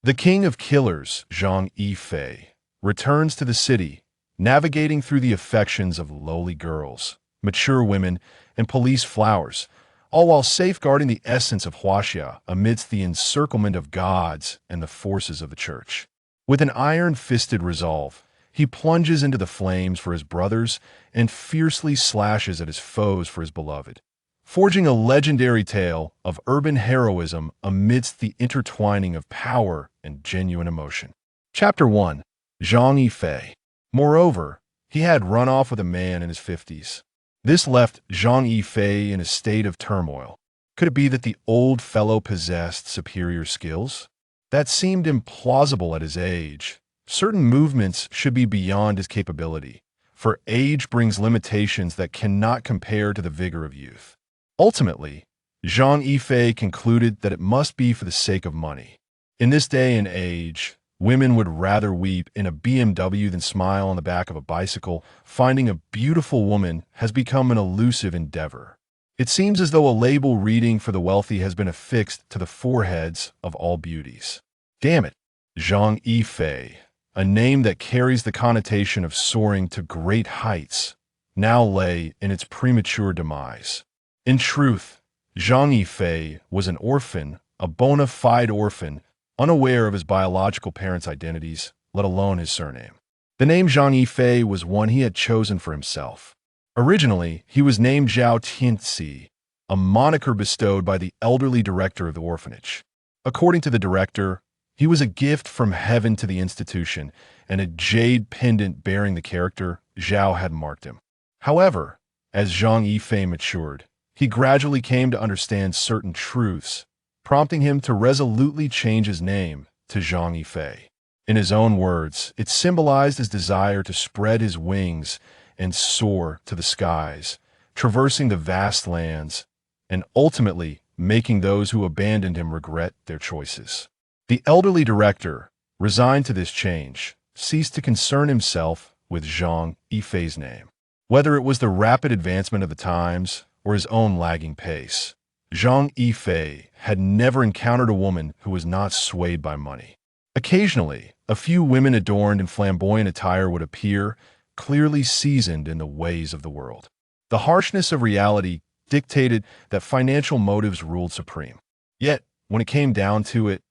The king of killers, Zhang Yifei, returns to the city, navigating through the affections of lowly girls, mature women, and police flowers, all while safeguarding the essence of Huaxia amidst the encirclement of gods and the forces of the church. With an iron-fisted resolve, he plunges into the flames for his brothers and fiercely slashes at his foes for his beloved, forging a legendary tale of urban heroism amidst the intertwining of power and genuine emotion. Chapter 1. Zhang Yifei. Moreover, he had run off with a man in his 50s. This left Zhang Yifei in a state of turmoil. Could it be that the old fellow possessed superior skills? That seemed implausible at his age. Certain movements should be beyond his capability, for age brings limitations that cannot compare to the vigor of youth. Ultimately, Zhang Yifei concluded that it must be for the sake of money. In this day and age, women would rather weep in a BMW than smile on the back of a bicycle. Finding a beautiful woman has become an elusive endeavor. It seems as though a label reading for the wealthy has been affixed to the foreheads of all beauties. Damn it, Zhang Yifei, a name that carries the connotation of soaring to great heights, now lay in its premature demise. In truth, Zhang Yifei was an orphan, a bona fide orphan, unaware of his biological parents' identities, let alone his surname. The name Zhang Yifei was one he had chosen for himself. Originally, he was named Zhao Tianzi, a moniker bestowed by the elderly director of the orphanage. According to the director, he was a gift from heaven to the institution, and a jade pendant bearing the character Zhao had marked him. However, as Zhang Yifei matured, he gradually came to understand certain truths, prompting him to resolutely change his name to Zhang Yifei. In his own words, it symbolized his desire to spread his wings and soar to the skies, traversing the vast lands, and ultimately making those who abandoned him regret their choices. The elderly director, resigned to this change, ceased to concern himself with Zhang Yifei's name. Whether it was the rapid advancement of the times or his own lagging pace, Zhang Yifei had never encountered a woman who was not swayed by money. Occasionally, a few women adorned in flamboyant attire would appear, clearly seasoned in the ways of the world. The harshness of reality dictated that financial motives ruled supreme. Yet, when it came down to it,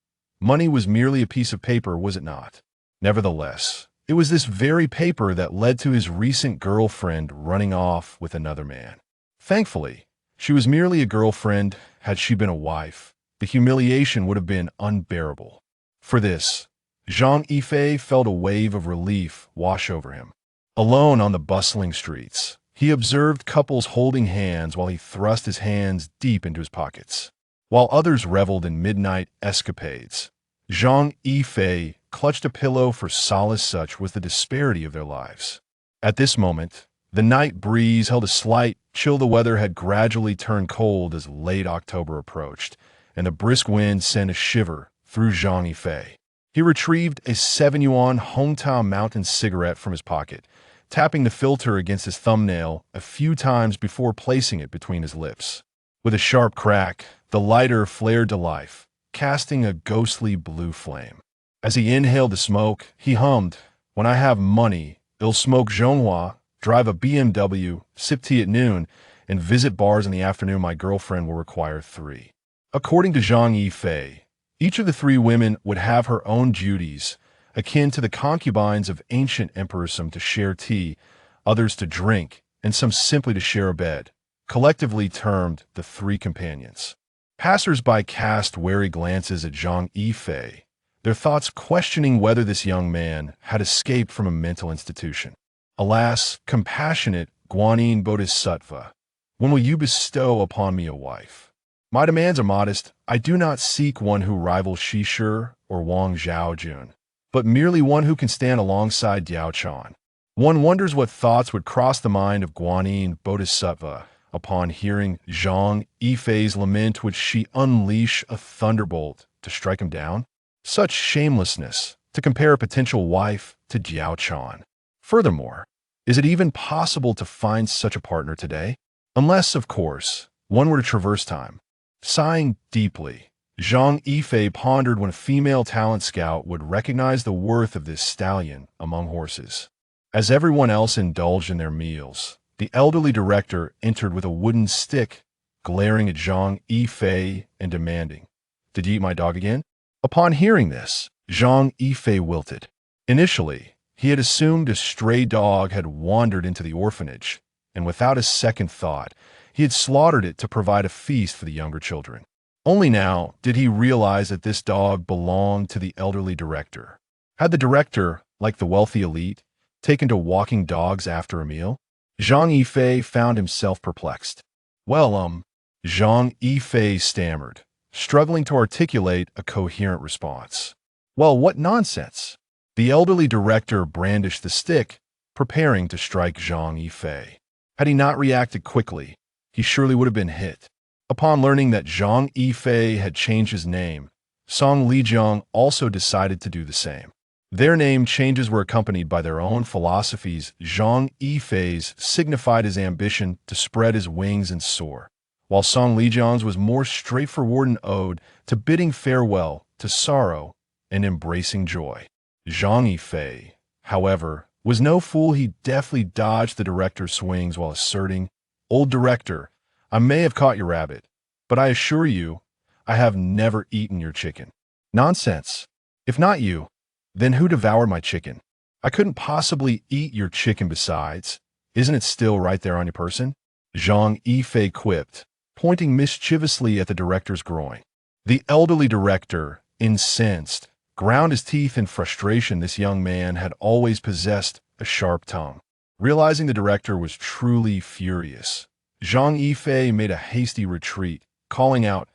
money was merely a piece of paper, was it not? Nevertheless, it was this very paper that led to his recent girlfriend running off with another man. Thankfully, she was merely a girlfriend. Had she been a wife, the humiliation would have been unbearable. For this, Zhang Yifei felt a wave of relief wash over him. Alone on the bustling streets, he observed couples holding hands while he thrust his hands deep into his pockets. While others reveled in midnight escapades, Zhang Yifei clutched a pillow for solace. Such was the disparity of their lives. At this moment, the night breeze held a slight chill. The weather had gradually turned cold as late October approached, and the brisk wind sent a shiver through Zhang Yifei. He retrieved a 7-yuan hometown mountain cigarette from his pocket, tapping the filter against his thumbnail a few times before placing it between his lips. With a sharp crack, the lighter flared to life, casting a ghostly blue flame. As he inhaled the smoke, he hummed, "When I have money, I'll smoke Zhonghua, drive a BMW, sip tea at noon, and visit bars in the afternoon. My girlfriend will require 3." According to Zhang Yifei, each of the 3 women would have her own duties, akin to the concubines of ancient emperors, some to share tea, others to drink, and some simply to share a bed, collectively termed the 3 companions. Passers-by cast wary glances at Zhang Yifei, their thoughts questioning whether this young man had escaped from a mental institution. Alas, compassionate Guanyin Bodhisattva, when will you bestow upon me a wife? My demands are modest. I do not seek one who rivals Shi Shi or Wang Zhaojun, but merely one who can stand alongside Diao Chan. One wonders what thoughts would cross the mind of Guanyin Bodhisattva upon hearing Zhang Yifei's lament. Would she unleash a thunderbolt to strike him down? Such shamelessness to compare a potential wife to Diao Chan. Furthermore, is it even possible to find such a partner today? Unless, of course, one were to traverse time. Sighing deeply, Zhang Yifei pondered when a female talent scout would recognize the worth of this stallion among horses. As everyone else indulged in their meals, the elderly director entered with a wooden stick, glaring at Zhang Yifei and demanding, "Did you eat my dog again?" Upon hearing this, Zhang Yifei wilted. Initially, he had assumed a stray dog had wandered into the orphanage, and without a second thought, he had slaughtered it to provide a feast for the younger children. Only now did he realize that this dog belonged to the elderly director. Had the director, like the wealthy elite, taken to walking dogs after a meal? Zhang Yifei found himself perplexed. Zhang Yifei stammered, struggling to articulate a coherent response. Well, what nonsense! The elderly director brandished the stick, preparing to strike Zhang Yifei. Had he not reacted quickly, he surely would have been hit. Upon learning that Zhang Yifei had changed his name, Song Lijiang also decided to do the same. Their name changes were accompanied by their own philosophies. Zhang Yifei's signified his ambition to spread his wings and soar, while Song Lijiang's was more straightforward and ode to bidding farewell to sorrow and embracing joy. Zhang Yifei, however, was no fool. He deftly dodged the director's swings while asserting, "Old director, I may have caught your rabbit, but I assure you, I have never eaten your chicken." "Nonsense. If not you, then who devoured my chicken? I couldn't possibly eat your chicken besides. Isn't it still right there on your person?" Zhang Yifei quipped, pointing mischievously at the director's groin. The elderly director, incensed, ground his teeth in frustration. This young man had always possessed a sharp tongue. Realizing the director was truly furious, Zhang Yifei made a hasty retreat, calling out,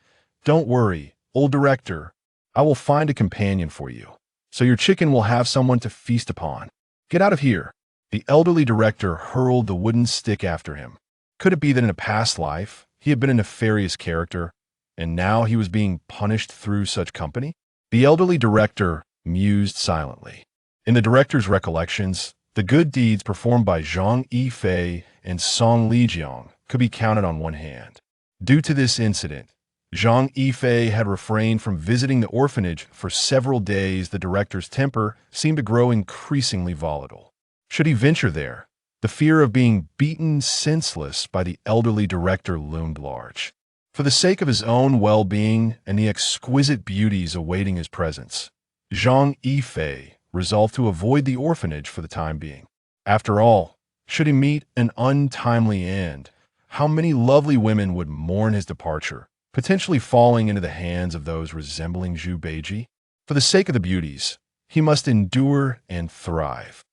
"Don't worry, old director. I will find a companion for you, so your chicken will have someone to feast upon. Get out of here." The elderly director hurled the wooden stick after him. Could it be that in a past life, he had been a nefarious character, and now he was being punished through such company? The elderly director mused silently. In the director's recollections, the good deeds performed by Zhang Yifei and Song Lijiang could be counted on one hand. Due to this incident, Zhang Yifei had refrained from visiting the orphanage for several days. The director's temper seemed to grow increasingly volatile. Should he venture there, the fear of being beaten senseless by the elderly director loomed large. For the sake of his own well-being and the exquisite beauties awaiting his presence, Zhang Yifei resolved to avoid the orphanage for the time being. After all, should he meet an untimely end, how many lovely women would mourn his departure, potentially falling into the hands of those resembling Zhu Beiji? For the sake of the beauties, he must endure and thrive.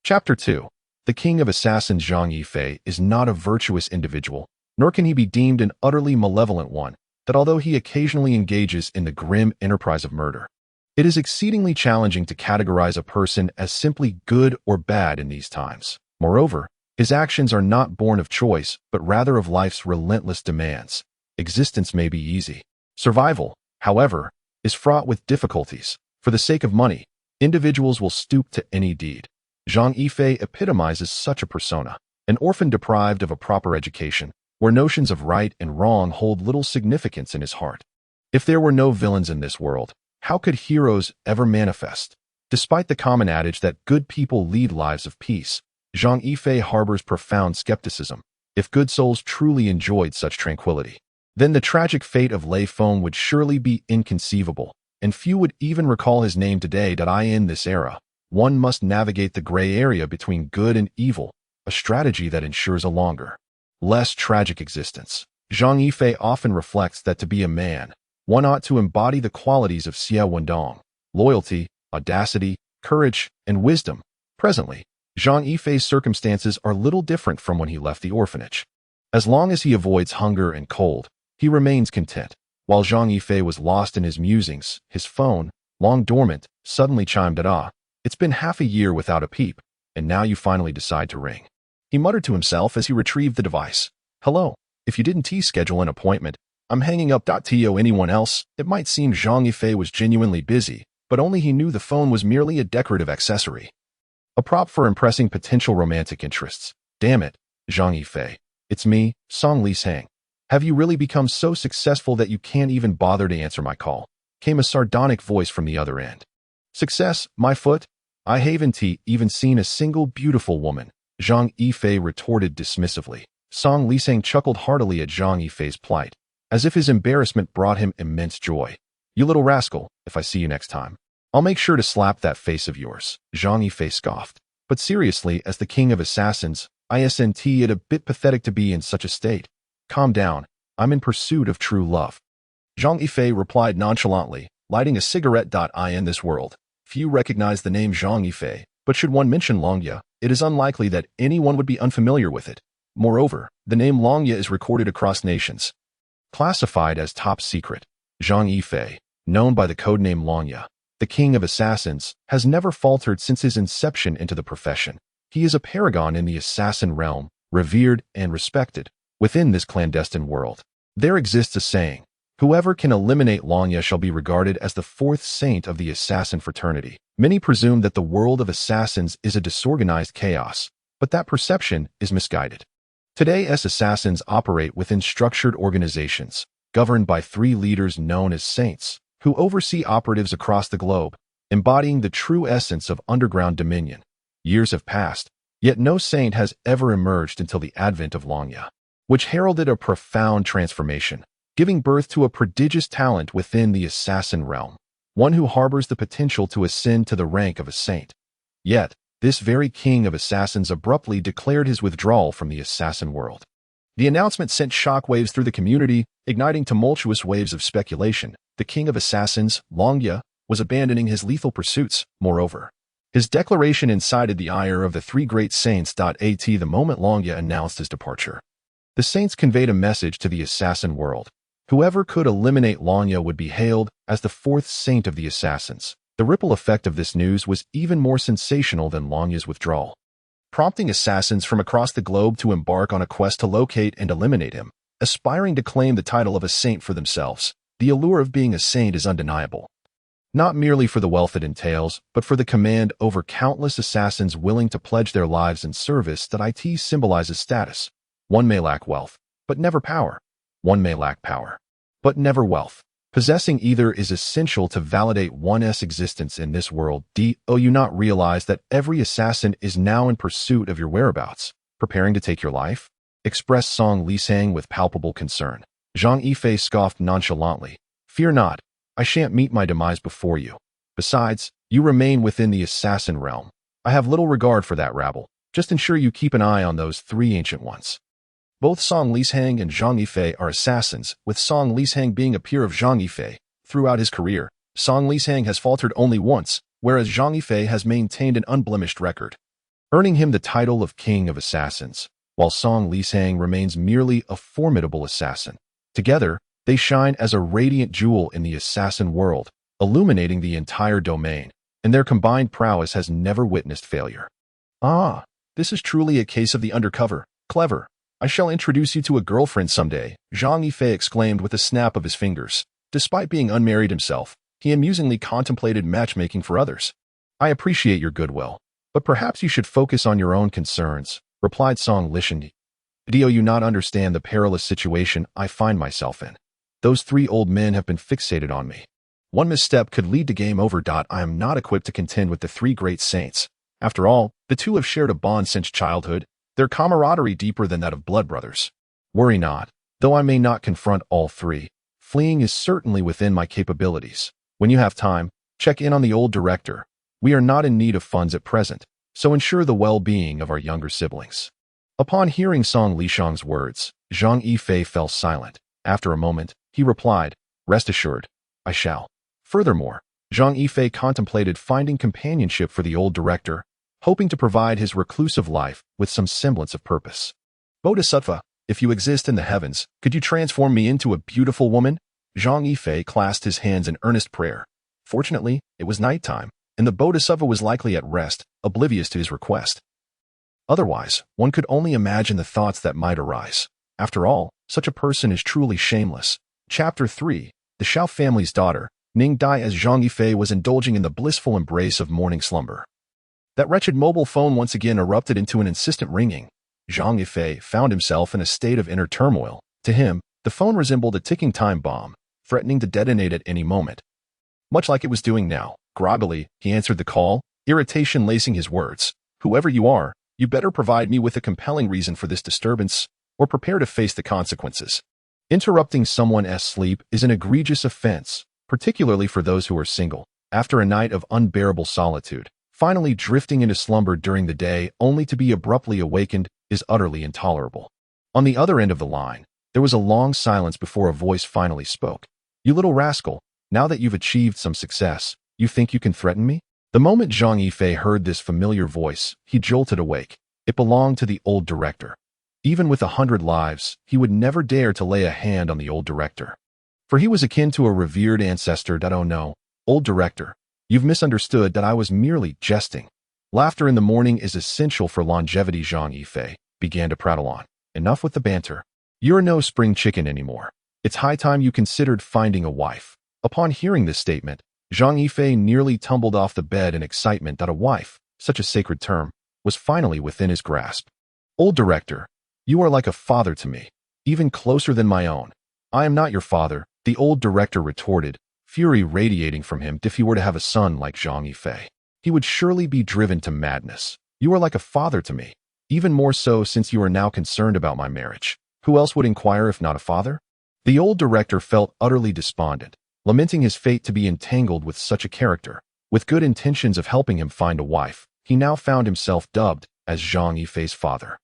Chapter 2. The king of assassins Zhang Yifei is not a virtuous individual, nor can he be deemed an utterly malevolent one, that although he occasionally engages in the grim enterprise of murder, it is exceedingly challenging to categorize a person as simply good or bad in these times. Moreover, his actions are not born of choice, but rather of life's relentless demands. Existence may be easy. Survival, however, is fraught with difficulties. For the sake of money, individuals will stoop to any deed. Zhang Yifei epitomizes such a persona, an orphan deprived of a proper education, where notions of right and wrong hold little significance in his heart. If there were no villains in this world, how could heroes ever manifest? Despite the common adage that good people lead lives of peace, Zhang Yifei harbors profound skepticism. If good souls truly enjoyed such tranquility, then the tragic fate of Lei Feng would surely be inconceivable, and few would even recall his name today. In this era, one must navigate the gray area between good and evil, a strategy that ensures a longer, less tragic existence. Zhang Yifei often reflects that to be a man, one ought to embody the qualities of Xie Wendong: loyalty, audacity, courage, and wisdom. Presently, Zhang Yifei's circumstances are little different from when he left the orphanage. As long as he avoids hunger and cold, he remains content. While Zhang Yifei was lost in his musings, his phone, long dormant, suddenly chimed at "It's been half a year without a peep, and now you finally decide to ring." He muttered to himself as he retrieved the device. "Hello, if you didn't schedule an appointment, I'm hanging up. To anyone else, it might seem Zhang Yifei was genuinely busy, but only he knew the phone was merely a decorative accessory, a prop for impressing potential romantic interests. Damn it, Zhang Yifei. It's me, Song Li Sang. Have you really become so successful that you can't even bother to answer my call? Came a sardonic voice from the other end. Success, my foot? I haven't even seen a single beautiful woman, Zhang Yifei retorted dismissively. Song Lisang chuckled heartily at Zhang Yifei's plight, as if his embarrassment brought him immense joy. You little rascal, if I see you next time, I'll make sure to slap that face of yours, Zhang Yifei scoffed. But seriously, as the king of assassins, isn't it a bit pathetic to be in such a state? Calm down, I'm in pursuit of true love. Zhang Yifei replied nonchalantly, lighting a cigarette. In this world, few recognize the name Zhang Yifei, but should one mention Longya, it is unlikely that anyone would be unfamiliar with it. Moreover, the name Longya is recorded across nations. Classified as top secret, Zhang Yifei, known by the codename Longya, the king of assassins, has never faltered since his inception into the profession. He is a paragon in the assassin realm, revered and respected. Within this clandestine world, there exists a saying, whoever can eliminate Longya shall be regarded as the fourth saint of the assassin fraternity. Many presume that the world of assassins is a disorganized chaos, but that perception is misguided. Today's assassins operate within structured organizations, governed by three leaders known as saints, who oversee operatives across the globe, embodying the true essence of underground dominion. Years have passed, yet no saint has ever emerged until the advent of Longya, which heralded a profound transformation, giving birth to a prodigious talent within the assassin realm, one who harbors the potential to ascend to the rank of a saint. Yet, this very king of assassins abruptly declared his withdrawal from the assassin world. The announcement sent shockwaves through the community, igniting tumultuous waves of speculation. The king of assassins, Longya, was abandoning his lethal pursuits. Moreover, his declaration incited the ire of the three great saints. The moment Longya announced his departure, the saints conveyed a message to the assassin world. Whoever could eliminate Longya would be hailed as the fourth saint of the assassins. The ripple effect of this news was even more sensational than Longya's withdrawal, prompting assassins from across the globe to embark on a quest to locate and eliminate him, aspiring to claim the title of a saint for themselves. The allure of being a saint is undeniable, not merely for the wealth it entails, but for the command over countless assassins willing to pledge their lives in service. It symbolizes status. One may lack wealth, but never power. One may lack power, but never wealth. Possessing either is essential to validate one's existence in this world. Do you not realize that every assassin is now in pursuit of your whereabouts, preparing to take your life? Expressed Song Lisang with palpable concern. Zhang Yifei scoffed nonchalantly. Fear not, I shan't meet my demise before you. Besides, you remain within the assassin realm. I have little regard for that rabble. Just ensure you keep an eye on those three ancient ones. Both Song Lisang and Zhang Yifei are assassins, with Song Lisang being a peer of Zhang Yifei. Throughout his career, Song Lisang has faltered only once, whereas Zhang Yifei has maintained an unblemished record, earning him the title of King of Assassins, while Song Lisang remains merely a formidable assassin. Together, they shine as a radiant jewel in the assassin world, illuminating the entire domain, and their combined prowess has never witnessed failure. Ah, this is truly a case of the undercover. Clever. I shall introduce you to a girlfriend someday, Zhang Yifei exclaimed with a snap of his fingers. Despite being unmarried himself, he amusingly contemplated matchmaking for others. I appreciate your goodwill, but perhaps you should focus on your own concerns, replied Song Lishan. Do you not understand the perilous situation I find myself in? Those three old men have been fixated on me. One misstep could lead to game over. I am not equipped to contend with the three great saints. After all, the two have shared a bond since childhood, their camaraderie deeper than that of blood brothers. Worry not, though I may not confront all three. Fleeing is certainly within my capabilities. When you have time, check in on the old director. We are not in need of funds at present, so ensure the well-being of our younger siblings. Upon hearing Song Lishang's words, Zhang Yifei fell silent. After a moment, he replied, Rest assured, I shall. Furthermore, Zhang Yifei contemplated finding companionship for the old director, hoping to provide his reclusive life with some semblance of purpose. Bodhisattva, if you exist in the heavens, could you transform me into a beautiful woman? Zhang Yifei clasped his hands in earnest prayer. Fortunately, it was nighttime, and the Bodhisattva was likely at rest, oblivious to his request. Otherwise, one could only imagine the thoughts that might arise. After all, such a person is truly shameless. Chapter 3. The Xiao family's daughter, Ning Dai, as Zhang Yifei was indulging in the blissful embrace of morning slumber. That wretched mobile phone once again erupted into an insistent ringing. Zhang Yifei found himself in a state of inner turmoil. To him, The phone resembled a ticking time bomb, threatening to detonate at any moment. Much like it was doing now, groggily, he answered the call, irritation lacing his words. "Whoever you are, you better provide me with a compelling reason for this disturbance, or prepare to face the consequences." Interrupting someone's sleep is an egregious offense, particularly for those who are single. After a night of unbearable solitude, finally drifting into slumber during the day only to be abruptly awakened is utterly intolerable. On the other end of the line, there was a long silence before a voice finally spoke. "You little rascal, now that you've achieved some success, you think you can threaten me?" The moment Zhang Yifei heard this familiar voice, he jolted awake. It belonged to the old director. Even with 100 lives, he would never dare to lay a hand on the old director. For he was akin to a revered ancestor. "Oh no, old director, you've misunderstood that I was merely jesting. Laughter in the morning is essential for longevity." Zhang Yifei began to prattle on. "Enough with the banter. You're no spring chicken anymore. It's high time you considered finding a wife." Upon hearing this statement, Zhang Yifei nearly tumbled off the bed in excitement that a wife, such a sacred term, was finally within his grasp. "Old director, you are like a father to me, even closer than my own." "I am not your father," the old director retorted, fury radiating from him. If he were to have a son like Zhang Yifei, he would surely be driven to madness. "You are like a father to me, even more so since you are now concerned about my marriage. Who else would inquire if not a father?" The old director felt utterly despondent, lamenting his fate to be entangled with such a character. With good intentions of helping him find a wife, he now found himself dubbed as Zhang Yifei's father.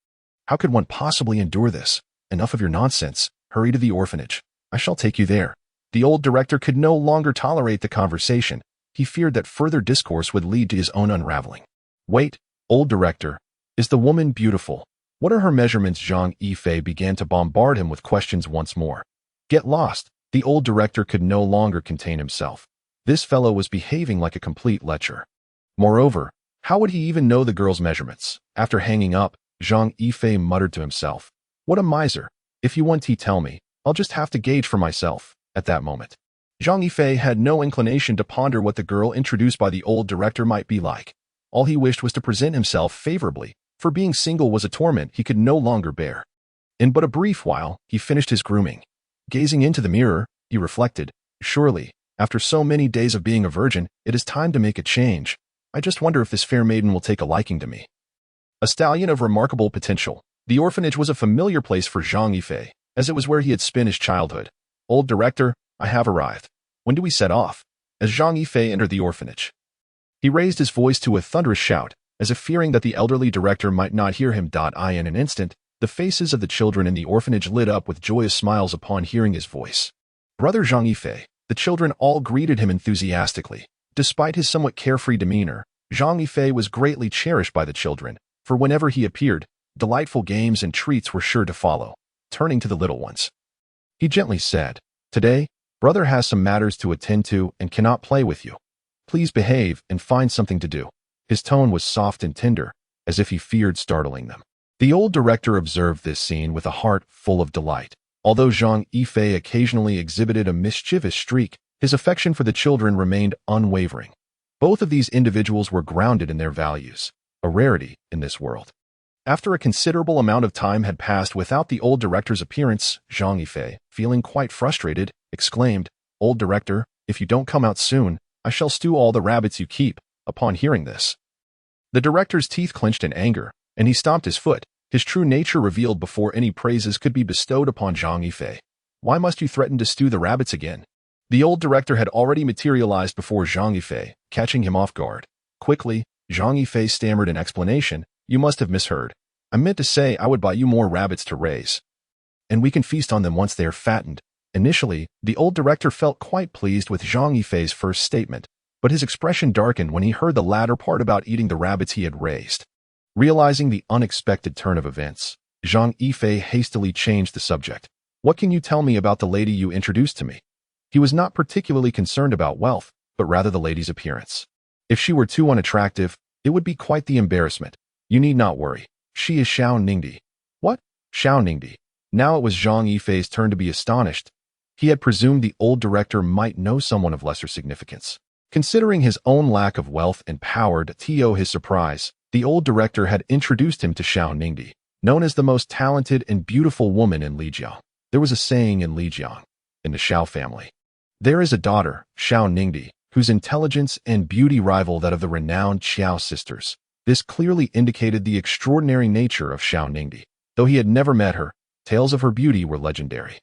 How could one possibly endure this? "Enough of your nonsense. Hurry to the orphanage. I shall take you there." The old director could no longer tolerate the conversation. He feared that further discourse would lead to his own unraveling. "Wait, old director. Is the woman beautiful? What are her measurements?" Zhang Yifei began to bombard him with questions once more. "Get lost." The old director could no longer contain himself. This fellow was behaving like a complete lecher. Moreover, how would he even know the girl's measurements? After hanging up, Zhang Yifei muttered to himself, "What a miser. If you want to tell me, I'll just have to gauge for myself." At that moment, Zhang Yifei had no inclination to ponder what the girl introduced by the old director might be like. All he wished was to present himself favorably, for being single was a torment he could no longer bear. In but a brief while, he finished his grooming. Gazing into the mirror, he reflected, "Surely, after so many days of being a virgin, it is time to make a change. I just wonder if this fair maiden will take a liking to me." A stallion of remarkable potential, the orphanage was a familiar place for Zhang Yifei, as it was where he had spent his childhood. "Old director, I have arrived. When do we set off?" As Zhang Yifei entered the orphanage, he raised his voice to a thunderous shout, as if fearing that the elderly director might not hear him. In an instant, the faces of the children in the orphanage lit up with joyous smiles upon hearing his voice. "Brother Zhang Yifei." The children all greeted him enthusiastically. Despite his somewhat carefree demeanor, Zhang Yifei was greatly cherished by the children, for whenever he appeared, delightful games and treats were sure to follow. Turning to the little ones, he gently said, "Today, brother has some matters to attend to and cannot play with you. Please behave and find something to do." His tone was soft and tender, as if he feared startling them. The old director observed this scene with a heart full of delight. Although Zhang Yifei occasionally exhibited a mischievous streak, his affection for the children remained unwavering. Both of these individuals were grounded in their values, a rarity in this world. After a considerable amount of time had passed without the old director's appearance, Zhang Yifei, feeling quite frustrated, exclaimed, "Old director, if you don't come out soon, I shall stew all the rabbits you keep." Upon hearing this, the director's teeth clenched in anger, and he stomped his foot, his true nature revealed before any praises could be bestowed upon Zhang Yifei. "Why must you threaten to stew the rabbits again?" The old director had already materialized before Zhang Yifei, catching him off guard. Quickly, Zhang Yifei stammered an explanation. "You must have misheard. I meant to say I would buy you more rabbits to raise, and we can feast on them once they are fattened." Initially, the old director felt quite pleased with Zhang Yifei's first statement, but his expression darkened when he heard the latter part about eating the rabbits he had raised. Realizing the unexpected turn of events, Zhang Yifei hastily changed the subject. "What can you tell me about the lady you introduced to me?" He was not particularly concerned about wealth, but rather the lady's appearance. If she were too unattractive, it would be quite the embarrassment. "You need not worry. She is Xiao Ningdi." "What? Xiao Ningdi?" Now it was Zhang Yifei's turn to be astonished. He had presumed the old director might know someone of lesser significance. Considering his own lack of wealth and power to his surprise, the old director had introduced him to Xiao Ningdi, known as the most talented and beautiful woman in Lijiao. There was a saying in Lijiang, in the Xiao family. There is a daughter, Xiao Ningdi, whose intelligence and beauty rival that of the renowned Xiao sisters. This clearly indicated the extraordinary nature of Xiao Ningdi. Though he had never met her, tales of her beauty were legendary.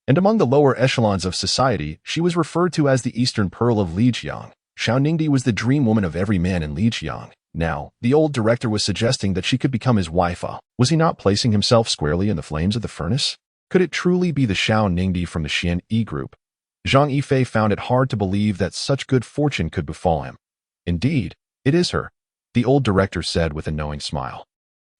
And among the lower echelons of society, she was referred to as the Eastern Pearl of Lijiang. Xiao Ningdi was the dream woman of every man in Lijiang. Now, the old director was suggesting that she could become his wife. Was he not placing himself squarely in the flames of the furnace? Could it truly be the Xiao Ningdi from the Xian Yi group? Zhang Yifei found it hard to believe that such good fortune could befall him. Indeed, it is her, the old director said with a knowing smile.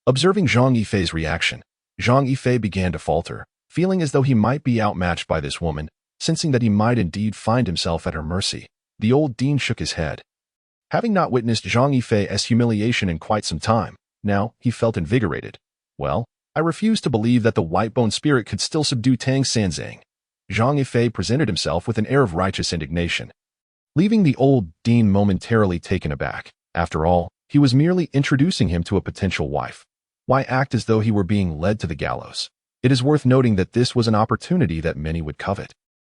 Observing Zhang Yifei's reaction, Zhang Yifei began to falter, feeling as though he might be outmatched by this woman, sensing that he might indeed find himself at her mercy. The old dean shook his head. Having not witnessed Zhang Yifei's humiliation in quite some time, now he felt invigorated. Well, I refuse to believe that the white-bone spirit could still subdue Tang Sanzang. Zhang Yifei presented himself with an air of righteous indignation, leaving the old dean momentarily taken aback. After all, he was merely introducing him to a potential wife. Why act as though he were being led to the gallows? It is worth noting that this was an opportunity that many would covet.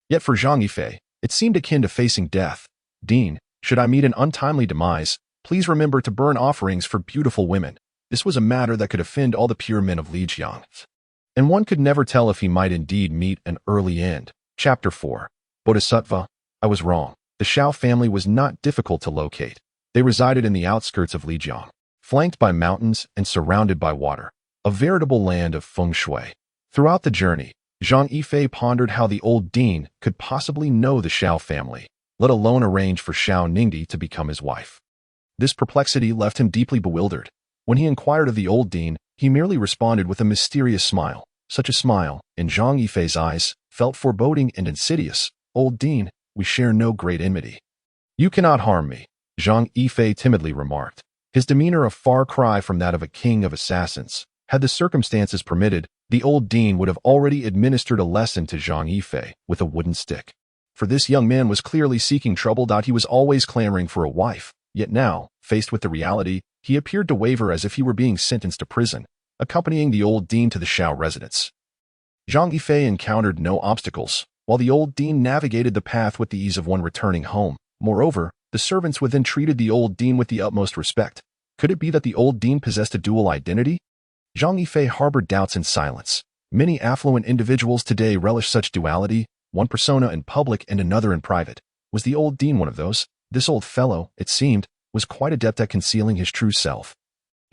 Yet for Zhang Yifei, it seemed akin to facing death. Dean, should I meet an untimely demise, please remember to burn offerings for beautiful women. This was a matter that could offend all the pure men of Lijiang. And one could never tell if he might indeed meet an early end. Chapter 4. Bodhisattva. I was wrong. The Xiao family was not difficult to locate. They resided in the outskirts of Lijiang, flanked by mountains and surrounded by water, a veritable land of feng shui. Throughout the journey, Zhang Yifei pondered how the old dean could possibly know the Xiao family, let alone arrange for Xiao Ningdi to become his wife. This perplexity left him deeply bewildered. When he inquired of the old dean, he merely responded with a mysterious smile. Such a smile, in Zhang Yifei's eyes, felt foreboding and insidious. Old dean, we share no great enmity. You cannot harm me, Zhang Yifei timidly remarked, his demeanor a far cry from that of a king of assassins. Had the circumstances permitted, the old dean would have already administered a lesson to Zhang Yifei with a wooden stick. For this young man was clearly seeking trouble. He was always clamoring for a wife, yet now, faced with the reality, he appeared to waver as if he were being sentenced to prison, accompanying the old dean to the Xiao residence. Zhang Yifei encountered no obstacles, while the old dean navigated the path with the ease of one returning home. Moreover, the servants within treated the old dean with the utmost respect. Could it be that the old dean possessed a dual identity? Zhang Yifei harbored doubts in silence. Many affluent individuals today relish such duality, one persona in public and another in private. Was the old dean one of those? This old fellow, it seemed, was quite adept at concealing his true self.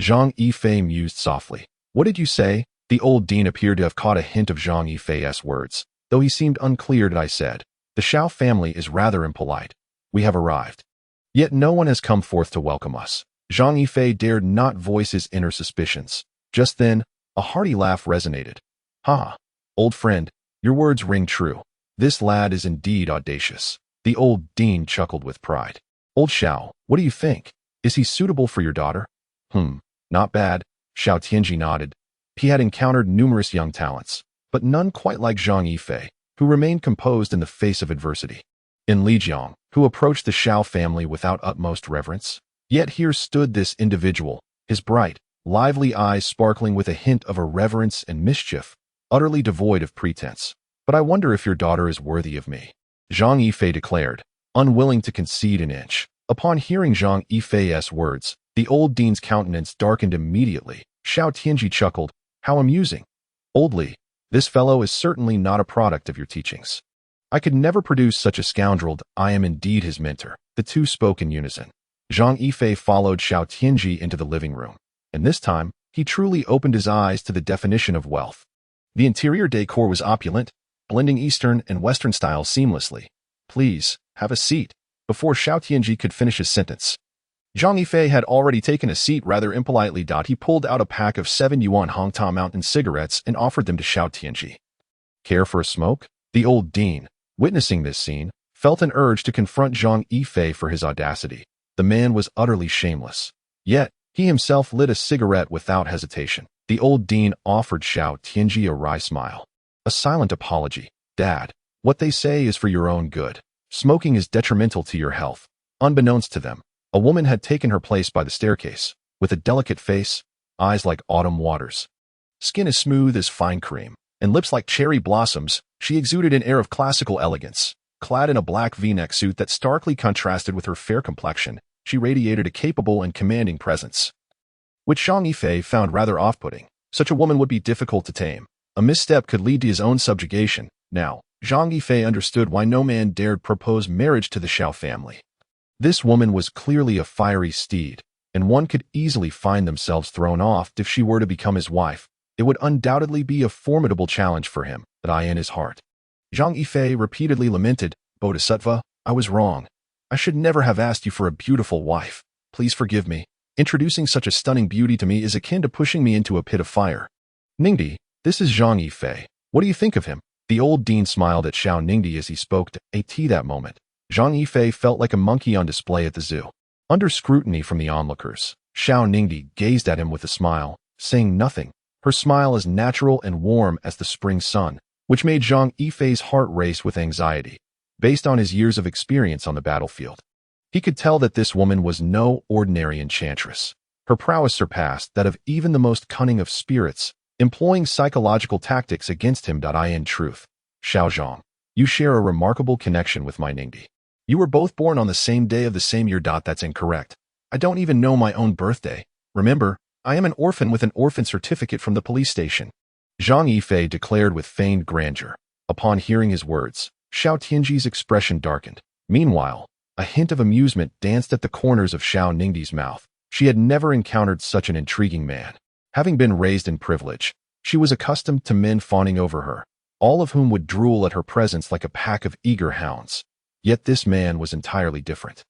Zhang Yifei mused softly. What did you say? The old dean appeared to have caught a hint of Zhang Yifei's words, though he seemed unclear. I said, the Xiao family is rather impolite. We have arrived. Yet no one has come forth to welcome us. Zhang Yifei dared not voice his inner suspicions. Just then, a hearty laugh resonated. Ha! Old friend, your words ring true. This lad is indeed audacious. The old dean chuckled with pride. Old Xiao, what do you think? Is he suitable for your daughter? Not bad, Xiao Tianji nodded. He had encountered numerous young talents, but none quite like Zhang Yifei, who remained composed in the face of adversity. In Lijiang, who approached the Xiao family without utmost reverence. Yet here stood this individual, his bright, lively eyes sparkling with a hint of irreverence and mischief, utterly devoid of pretense. But I wonder if your daughter is worthy of me, Zhang Yifei declared, unwilling to concede an inch. Upon hearing Zhang Yifei's words, the old dean's countenance darkened immediately. Xiao Tianji chuckled. How amusing. Old Li, this fellow is certainly not a product of your teachings. I could never produce such a scoundrel. I am indeed his mentor. The two spoke in unison. Zhang Yifei followed Xiao Tianji into the living room, and this time, he truly opened his eyes to the definition of wealth. The interior decor was opulent, blending Eastern and Western styles seamlessly. Please, have a seat. Before Xiao Tianji could finish his sentence, Zhang Yifei had already taken a seat rather impolitely. He pulled out a pack of 7 yuan Hongta Mountain cigarettes and offered them to Xiao Tianji. Care for a smoke? The old dean, witnessing this scene, felt an urge to confront Zhang Yifei for his audacity. The man was utterly shameless. Yet, he himself lit a cigarette without hesitation. The old dean offered Xiao Tianji a wry smile. A silent apology. Dad, what they say is for your own good. Smoking is detrimental to your health. Unbeknownst to them, a woman had taken her place by the staircase, with a delicate face, eyes like autumn waters, skin as smooth as fine cream, and lips like cherry blossoms, she exuded an air of classical elegance. Clad in a black V-neck suit that starkly contrasted with her fair complexion, she radiated a capable and commanding presence, which Zhang Yifei found rather off-putting. Such a woman would be difficult to tame. A misstep could lead to his own subjugation. Now, Zhang Yifei understood why no man dared propose marriage to the Xiao family. This woman was clearly a fiery steed, and one could easily find themselves thrown off if she were to become his wife. It would undoubtedly be a formidable challenge for him, but I in his heart. Zhang Yifei repeatedly lamented, "Bodhisattva, I was wrong. I should never have asked you for a beautiful wife. Please forgive me. Introducing such a stunning beauty to me is akin to pushing me into a pit of fire." "Ningdi, this is Zhang Yifei. What do you think of him?" The old dean smiled at Xiao Ningdi as he spoke to AT that moment. Zhang Yifei felt like a monkey on display at the zoo. Under scrutiny from the onlookers, Xiao Ningdi gazed at him with a smile, saying nothing. Her smile as natural and warm as the spring sun, which made Zhang Yifei's heart race with anxiety. Based on his years of experience on the battlefield, he could tell that this woman was no ordinary enchantress. Her prowess surpassed that of even the most cunning of spirits, employing psychological tactics against him. In truth, Xiao Zhang, you share a remarkable connection with my Ningdi. You were both born on the same day of the same year. That's incorrect. I don't even know my own birthday. Remember, I am an orphan with an orphan certificate from the police station." Zhang Yifei declared with feigned grandeur. Upon hearing his words, Xiao Tianji's expression darkened. Meanwhile, a hint of amusement danced at the corners of Xiao Ningdi's mouth. She had never encountered such an intriguing man. Having been raised in privilege, she was accustomed to men fawning over her, all of whom would drool at her presence like a pack of eager hounds. Yet this man was entirely different.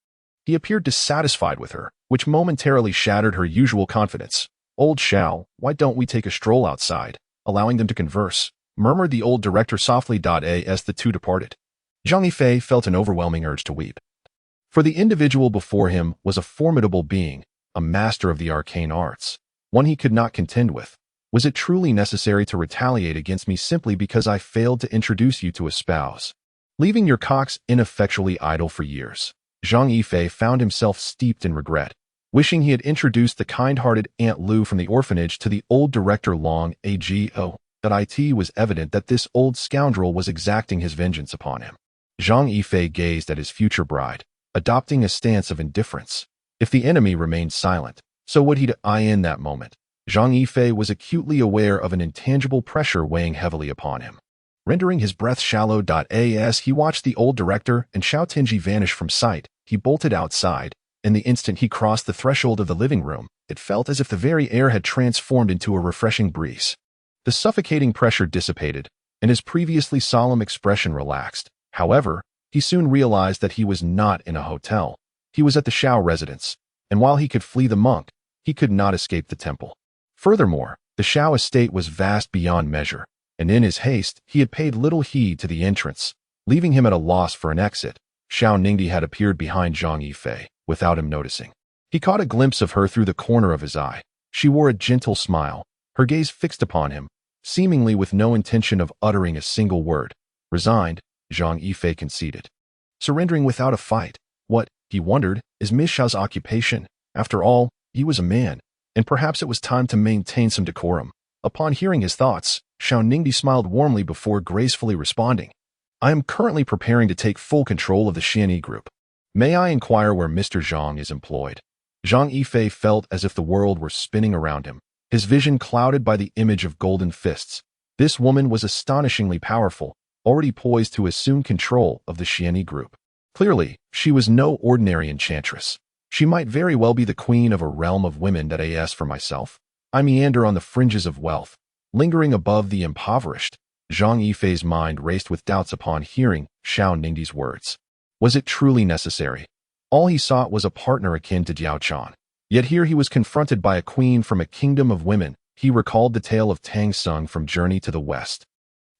He appeared dissatisfied with her, which momentarily shattered her usual confidence. "Old Xiao, why don't we take a stroll outside, allowing them to converse?" murmured the old director softly. As the two departed, Zhang Yifei felt an overwhelming urge to weep. For the individual before him was a formidable being, a master of the arcane arts, one he could not contend with. Was it truly necessary to retaliate against me simply because I failed to introduce you to a spouse? Leaving your cocks ineffectually idle for years, Zhang Yifei found himself steeped in regret, wishing he had introduced the kind-hearted Aunt Lu from the orphanage to the old director long ago. It was evident that this old scoundrel was exacting his vengeance upon him. Zhang Yifei gazed at his future bride, adopting a stance of indifference. If the enemy remained silent, so would he in that moment. Zhang Yifei was acutely aware of an intangible pressure weighing heavily upon him. Rendering his breath shallow. As he watched the old director and Xiao Tianji vanish from sight, he bolted outside. In the instant he crossed the threshold of the living room, it felt as if the very air had transformed into a refreshing breeze. The suffocating pressure dissipated, and his previously solemn expression relaxed. However, he soon realized that he was not in a hotel. He was at the Xiao residence, and while he could flee the monk, he could not escape the temple. Furthermore, the Xiao estate was vast beyond measure, and in his haste, he had paid little heed to the entrance, leaving him at a loss for an exit. Xiao Ningdi had appeared behind Zhang Yifei, without him noticing. He caught a glimpse of her through the corner of his eye. She wore a gentle smile, her gaze fixed upon him, seemingly with no intention of uttering a single word. Resigned, Zhang Yifei conceded. Surrendering without a fight. What, he wondered, is Miss Xiao's occupation? After all, he was a man, and perhaps it was time to maintain some decorum. Upon hearing his thoughts, Xiao Ningdi smiled warmly before gracefully responding. "I am currently preparing to take full control of the Xianyi group. May I inquire where Mr. Zhang is employed?" Zhang Yifei felt as if the world were spinning around him, his vision clouded by the image of golden fists. This woman was astonishingly powerful, already poised to assume control of the Xianyi group. Clearly, she was no ordinary enchantress. She might very well be the queen of a realm of women. As for myself, I meander on the fringes of wealth, lingering above the impoverished. Zhang Yifei's mind raced with doubts upon hearing Xiao Ningdi's words. Was it truly necessary? All he sought was a partner akin to Jiao Chan. Yet here he was confronted by a queen from a kingdom of women. He recalled the tale of Tang Sung from Journey to the West,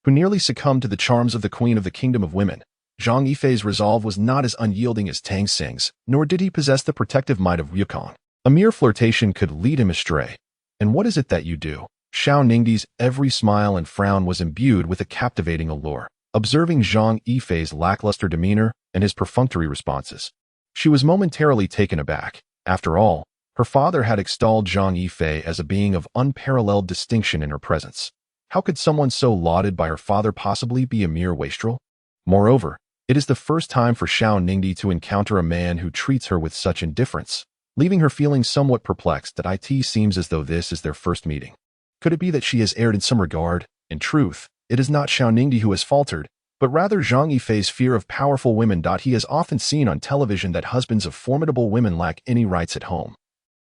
who nearly succumbed to the charms of the queen of the kingdom of women. Zhang Yifei's resolve was not as unyielding as Tang Sing's, nor did he possess the protective might of Yukong. A mere flirtation could lead him astray. "And what is it that you do?" Xiao Ningdi's every smile and frown was imbued with a captivating allure. Observing Zhang Yifei's lackluster demeanor and his perfunctory responses, she was momentarily taken aback. After all, her father had extolled Zhang Yifei as a being of unparalleled distinction in her presence. How could someone so lauded by her father possibly be a mere wastrel? Moreover, it is the first time for Xiao Ningdi to encounter a man who treats her with such indifference, leaving her feeling somewhat perplexed that it seems as though this is their first meeting. Could it be that she has erred in some regard? In truth, it is not Xiao Ningdi who has faltered, but rather Zhang Yifei's fear of powerful women. He has often seen on television that husbands of formidable women lack any rights at home,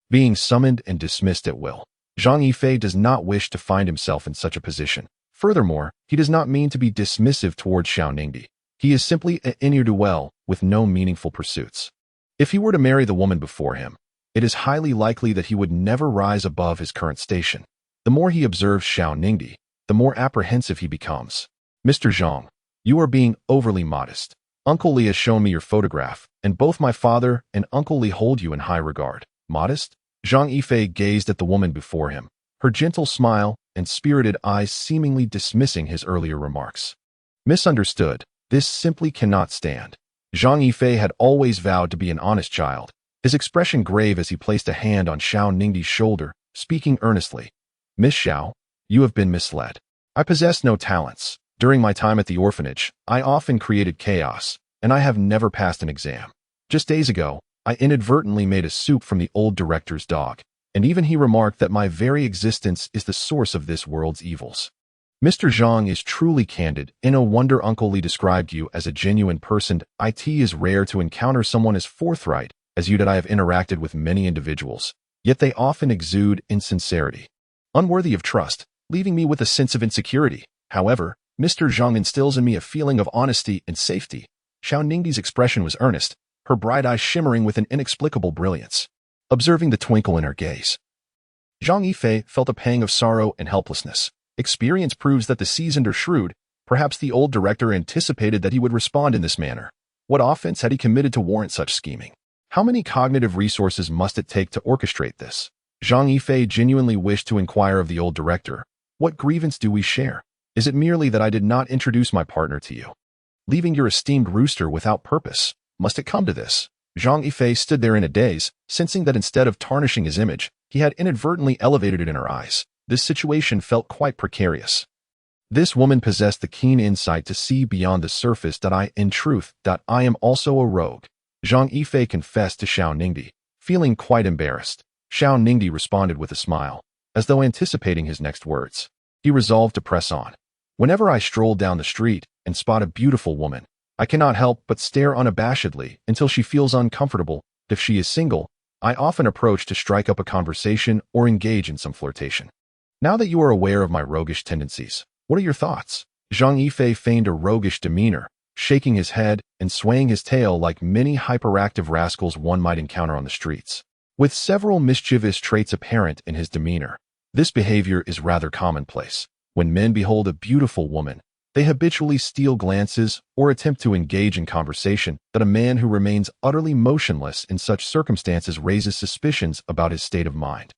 being summoned and dismissed at will. Zhang Yifei does not wish to find himself in such a position. Furthermore, he does not mean to be dismissive towards Xiao Ningdi. He is simply a ne'er-do-well with no meaningful pursuits. If he were to marry the woman before him, it is highly likely that he would never rise above his current station. The more he observes Xiao Ningdi, the more apprehensive he becomes. Mr. Zhang, you are being overly modest. Uncle Li has shown me your photograph, and both my father and Uncle Li hold you in high regard. Modest? Zhang Yifei gazed at the woman before him, her gentle smile and spirited eyes seemingly dismissing his earlier remarks. Misunderstood, this simply cannot stand. Zhang Yifei had always vowed to be an honest child, his expression grave as he placed a hand on Xiao Ningdi's shoulder, speaking earnestly. Miss Xiao, you have been misled. I possess no talents. During my time at the orphanage, I often created chaos, and I have never passed an exam. Just days ago, I inadvertently made a soup from the old director's dog, and even he remarked that my very existence is the source of this world's evils. Mr. Zhang is truly candid, and no wonder Uncle Li described you as a genuine person. It is rare to encounter someone as forthright as you. That I have interacted with many individuals, yet they often exude insincerity, unworthy of trust, leaving me with a sense of insecurity. However, Mr. Zhang instills in me a feeling of honesty and safety. Xiao Ningdi's expression was earnest, her bright eyes shimmering with an inexplicable brilliance. Observing the twinkle in her gaze, Zhang Yifei felt a pang of sorrow and helplessness. Experience proves that the seasoned are shrewd. Perhaps the old director anticipated that he would respond in this manner. What offense had he committed to warrant such scheming? How many cognitive resources must it take to orchestrate this? Zhang Yifei genuinely wished to inquire of the old director, what grievance do we share? Is it merely that I did not introduce my partner to you, leaving your esteemed rooster without purpose? Must it come to this? Zhang Yifei stood there in a daze, sensing that instead of tarnishing his image, he had inadvertently elevated it in her eyes. This situation felt quite precarious. This woman possessed the keen insight to see beyond the surface. In truth, I am also a rogue. Zhang Yifei confessed to Xiao Ningdi, feeling quite embarrassed. Xiao Ningdi responded with a smile, as though anticipating his next words. He resolved to press on. Whenever I stroll down the street and spot a beautiful woman, I cannot help but stare unabashedly until she feels uncomfortable. If she is single, I often approach to strike up a conversation or engage in some flirtation. Now that you are aware of my roguish tendencies, what are your thoughts? Zhang Yifei feigned a roguish demeanor, shaking his head and swaying his tail like many hyperactive rascals one might encounter on the streets. With several mischievous traits apparent in his demeanor, this behavior is rather commonplace. When men behold a beautiful woman, they habitually steal glances or attempt to engage in conversation. That a man who remains utterly motionless in such circumstances raises suspicions about his state of mind.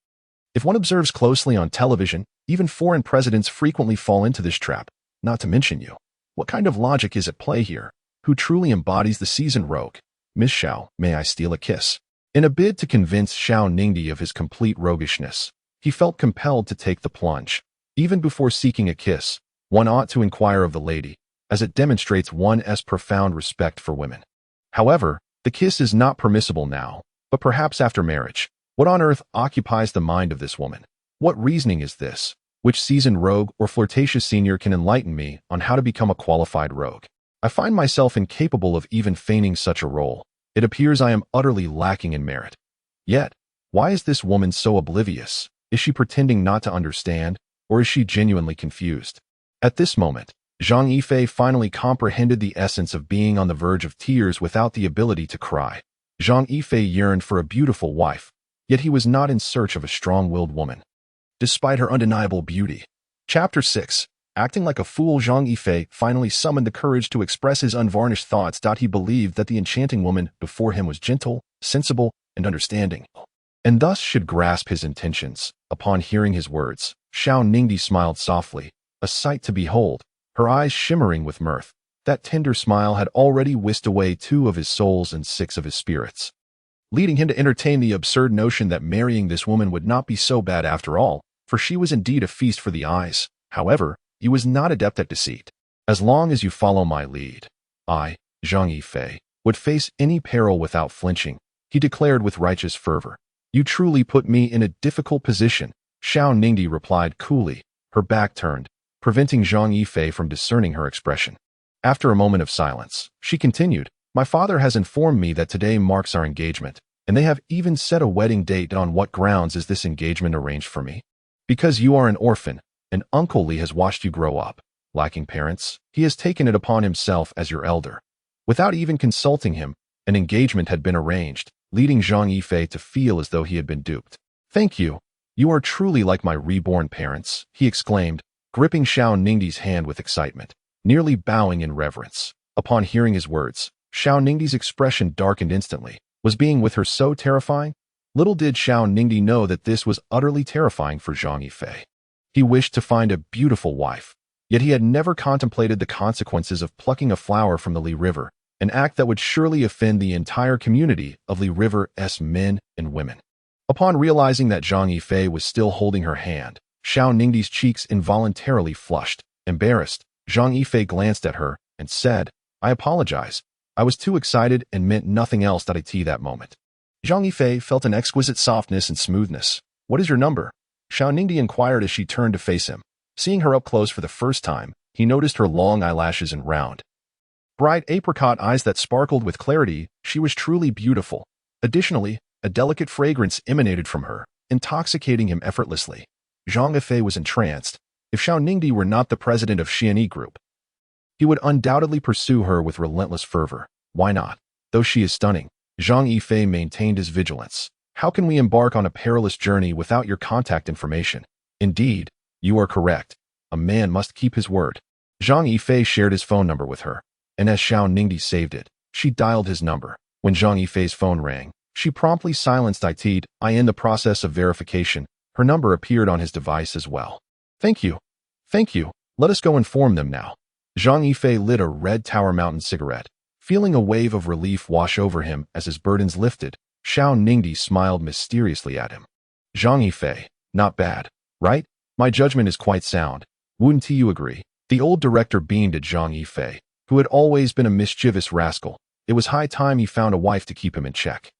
If one observes closely on television, even foreign presidents frequently fall into this trap, not to mention you. What kind of logic is at play here? Who truly embodies the seasoned rogue? Miss Xiao, may I steal a kiss? In a bid to convince Xiao Ningdi of his complete roguishness, he felt compelled to take the plunge. Even before seeking a kiss, one ought to inquire of the lady, as it demonstrates one's profound respect for women. However, the kiss is not permissible now, but perhaps after marriage. What on earth occupies the mind of this woman? What reasoning is this? Which seasoned rogue or flirtatious senior can enlighten me on how to become a qualified rogue? I find myself incapable of even feigning such a role. It appears I am utterly lacking in merit. Yet, why is this woman so oblivious? Is she pretending not to understand, or is she genuinely confused? At this moment, Zhang Yifei finally comprehended the essence of being on the verge of tears without the ability to cry. Zhang Yifei yearned for a beautiful wife, yet he was not in search of a strong-willed woman, despite her undeniable beauty. Chapter 6. Acting like a fool, Zhang Yifei finally summoned the courage to express his unvarnished thoughts. He believed that the enchanting woman before him was gentle, sensible, and understanding, and thus should grasp his intentions. Upon hearing his words, Xiao Ningdi smiled softly, a sight to behold, her eyes shimmering with mirth. That tender smile had already whisked away 2 of his souls and 6 of his spirits, leading him to entertain the absurd notion that marrying this woman would not be so bad after all, for she was indeed a feast for the eyes. However, he was not adept at deceit. As long as you follow my lead, I, Zhang Yifei, would face any peril without flinching, he declared with righteous fervor. You truly put me in a difficult position, Xiao Ningdi replied coolly, her back turned, preventing Zhang Yifei from discerning her expression. After a moment of silence, she continued, my father has informed me that today marks our engagement, and they have even set a wedding date. On what grounds is this engagement arranged for me? Because you are an orphan, and Uncle Li has watched you grow up. Lacking parents, he has taken it upon himself as your elder. Without even consulting him, an engagement had been arranged, leading Zhang Yifei to feel as though he had been duped. Thank you. You are truly like my reborn parents, he exclaimed, gripping Xiao Ningdi's hand with excitement, nearly bowing in reverence. Upon hearing his words, Xiao Ningdi's expression darkened instantly. Was being with her so terrifying? Little did Xiao Ningdi know that this was utterly terrifying for Zhang Yifei. He wished to find a beautiful wife, yet he had never contemplated the consequences of plucking a flower from the Li River, an act that would surely offend the entire community of Li River's men and women. Upon realizing that Zhang Yifei was still holding her hand, Xiao Ningdi's cheeks involuntarily flushed. Embarrassed, Zhang Yifei glanced at her and said, I apologize. I was too excited and meant nothing else. That moment. Zhang Yifei felt an exquisite softness and smoothness. What is your number? Xiao Ningdi inquired as she turned to face him. Seeing her up close for the first time, he noticed her long eyelashes and round, bright apricot eyes that sparkled with clarity. She was truly beautiful. Additionally, a delicate fragrance emanated from her, intoxicating him effortlessly. Zhang Yifei was entranced. If Xiao Ningdi were not the president of Xianyi Group, he would undoubtedly pursue her with relentless fervor. Why not? Though she is stunning, Zhang Yifei maintained his vigilance. How can we embark on a perilous journey without your contact information? Indeed, you are correct. A man must keep his word. Zhang Yifei shared his phone number with her, and as Xiao Ningdi saved it, she dialed his number. When Zhang Yifei's phone rang, she promptly silenced it. In the process of verification, her number appeared on his device as well. Thank you. Thank you. Let us go inform them now. Zhang Yifei lit a Red Tower Mountain cigarette, feeling a wave of relief wash over him as his burdens lifted. Xiao Ningdi smiled mysteriously at him. Zhang Yifei, not bad, right? My judgment is quite sound. Wouldn't you agree? The old director beamed at Zhang Yifei, who had always been a mischievous rascal. It was high time he found a wife to keep him in check.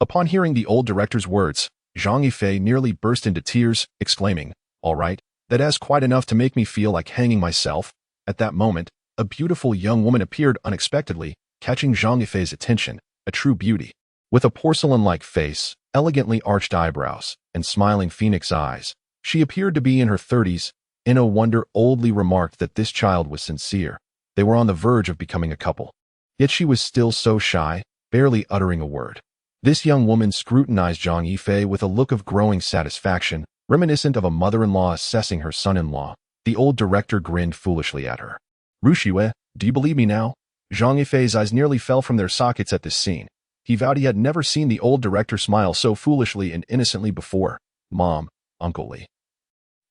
Upon hearing the old director's words, Zhang Yifei nearly burst into tears, exclaiming, all right, that is quite enough to make me feel like hanging myself. At that moment, a beautiful young woman appeared unexpectedly, catching Zhang Yifei's attention, a true beauty. With a porcelain-like face, elegantly arched eyebrows, and smiling phoenix eyes, she appeared to be in her 30s. No wonder Old Li remarked that this child was sincere. They were on the verge of becoming a couple. Yet she was still so shy, barely uttering a word. This young woman scrutinized Zhang Yifei with a look of growing satisfaction, reminiscent of a mother-in-law assessing her son-in-law. The old director grinned foolishly at her. Rushue, do you believe me now? Zhang Yifei's eyes nearly fell from their sockets at this scene. He vowed he had never seen the old director smile so foolishly and innocently before. Mom, Uncle Li,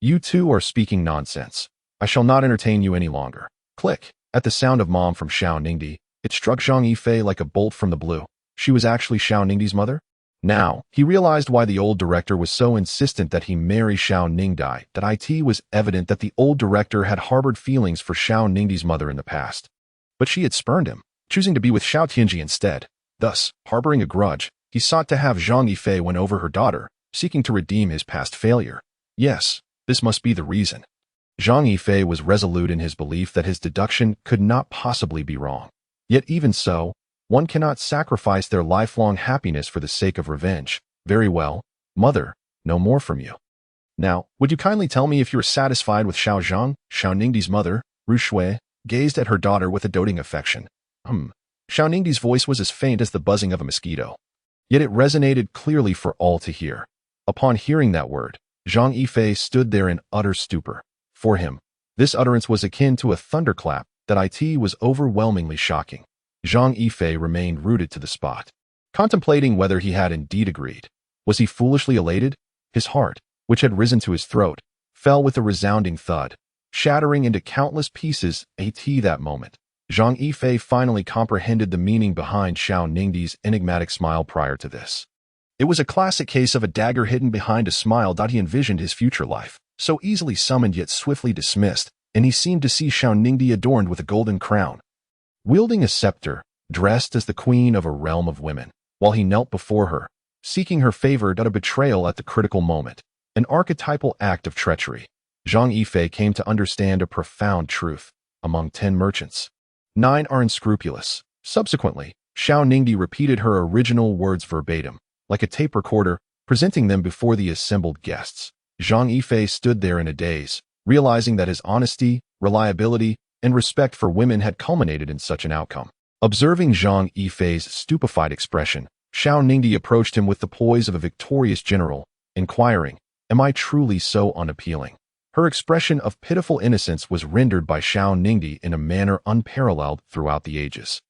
you two are speaking nonsense. I shall not entertain you any longer. Click. At the sound of mom from Xiao Ningdi, it struck Zhang Yifei like a bolt from the blue. She was actually Xiao Ningdi's mother? Now, he realized why the old director was so insistent that he marry Xiao Ningdi. It was evident that the old director had harbored feelings for Xiao Ningdi's mother in the past. But she had spurned him, choosing to be with Xiao Tianji instead. Thus, harboring a grudge, he sought to have Zhang Yifei win over her daughter, seeking to redeem his past failure. Yes, this must be the reason. Zhang Yifei was resolute in his belief that his deduction could not possibly be wrong. Yet even so, one cannot sacrifice their lifelong happiness for the sake of revenge. Very well, mother, no more from you. Now, would you kindly tell me if you are satisfied with Xiao Zhang? Xiao Ningdi's mother, Ru Shui, gazed at her daughter with a doting affection. Xiao Ningdi's voice was as faint as the buzzing of a mosquito. Yet it resonated clearly for all to hear. Upon hearing that word, Zhang Yifei stood there in utter stupor. For him, this utterance was akin to a thunderclap. It was overwhelmingly shocking. Zhang Yifei remained rooted to the spot, contemplating whether he had indeed agreed. Was he foolishly elated? His heart, which had risen to his throat, fell with a resounding thud, shattering into countless pieces. That moment, Zhang Yifei finally comprehended the meaning behind Xiao Ningdi's enigmatic smile prior to this. It was a classic case of a dagger hidden behind a smile. He envisioned his future life, so easily summoned yet swiftly dismissed, and he seemed to see Xiao Ningdi adorned with a golden crown, wielding a scepter, dressed as the queen of a realm of women, while he knelt before her, seeking her favor. A betrayal at the critical moment, an archetypal act of treachery. Zhang Yifei came to understand a profound truth. Among 10 merchants, 9 are unscrupulous. Subsequently, Xiao Ningdi repeated her original words verbatim, like a tape recorder, presenting them before the assembled guests. Zhang Yifei stood there in a daze, realizing that his honesty, reliability, and respect for women had culminated in such an outcome. Observing Zhang Yifei's stupefied expression, Xiao Ningdi approached him with the poise of a victorious general, inquiring, "Am I truly so unappealing?" Her expression of pitiful innocence was rendered by Xiao Ningdi in a manner unparalleled throughout the ages.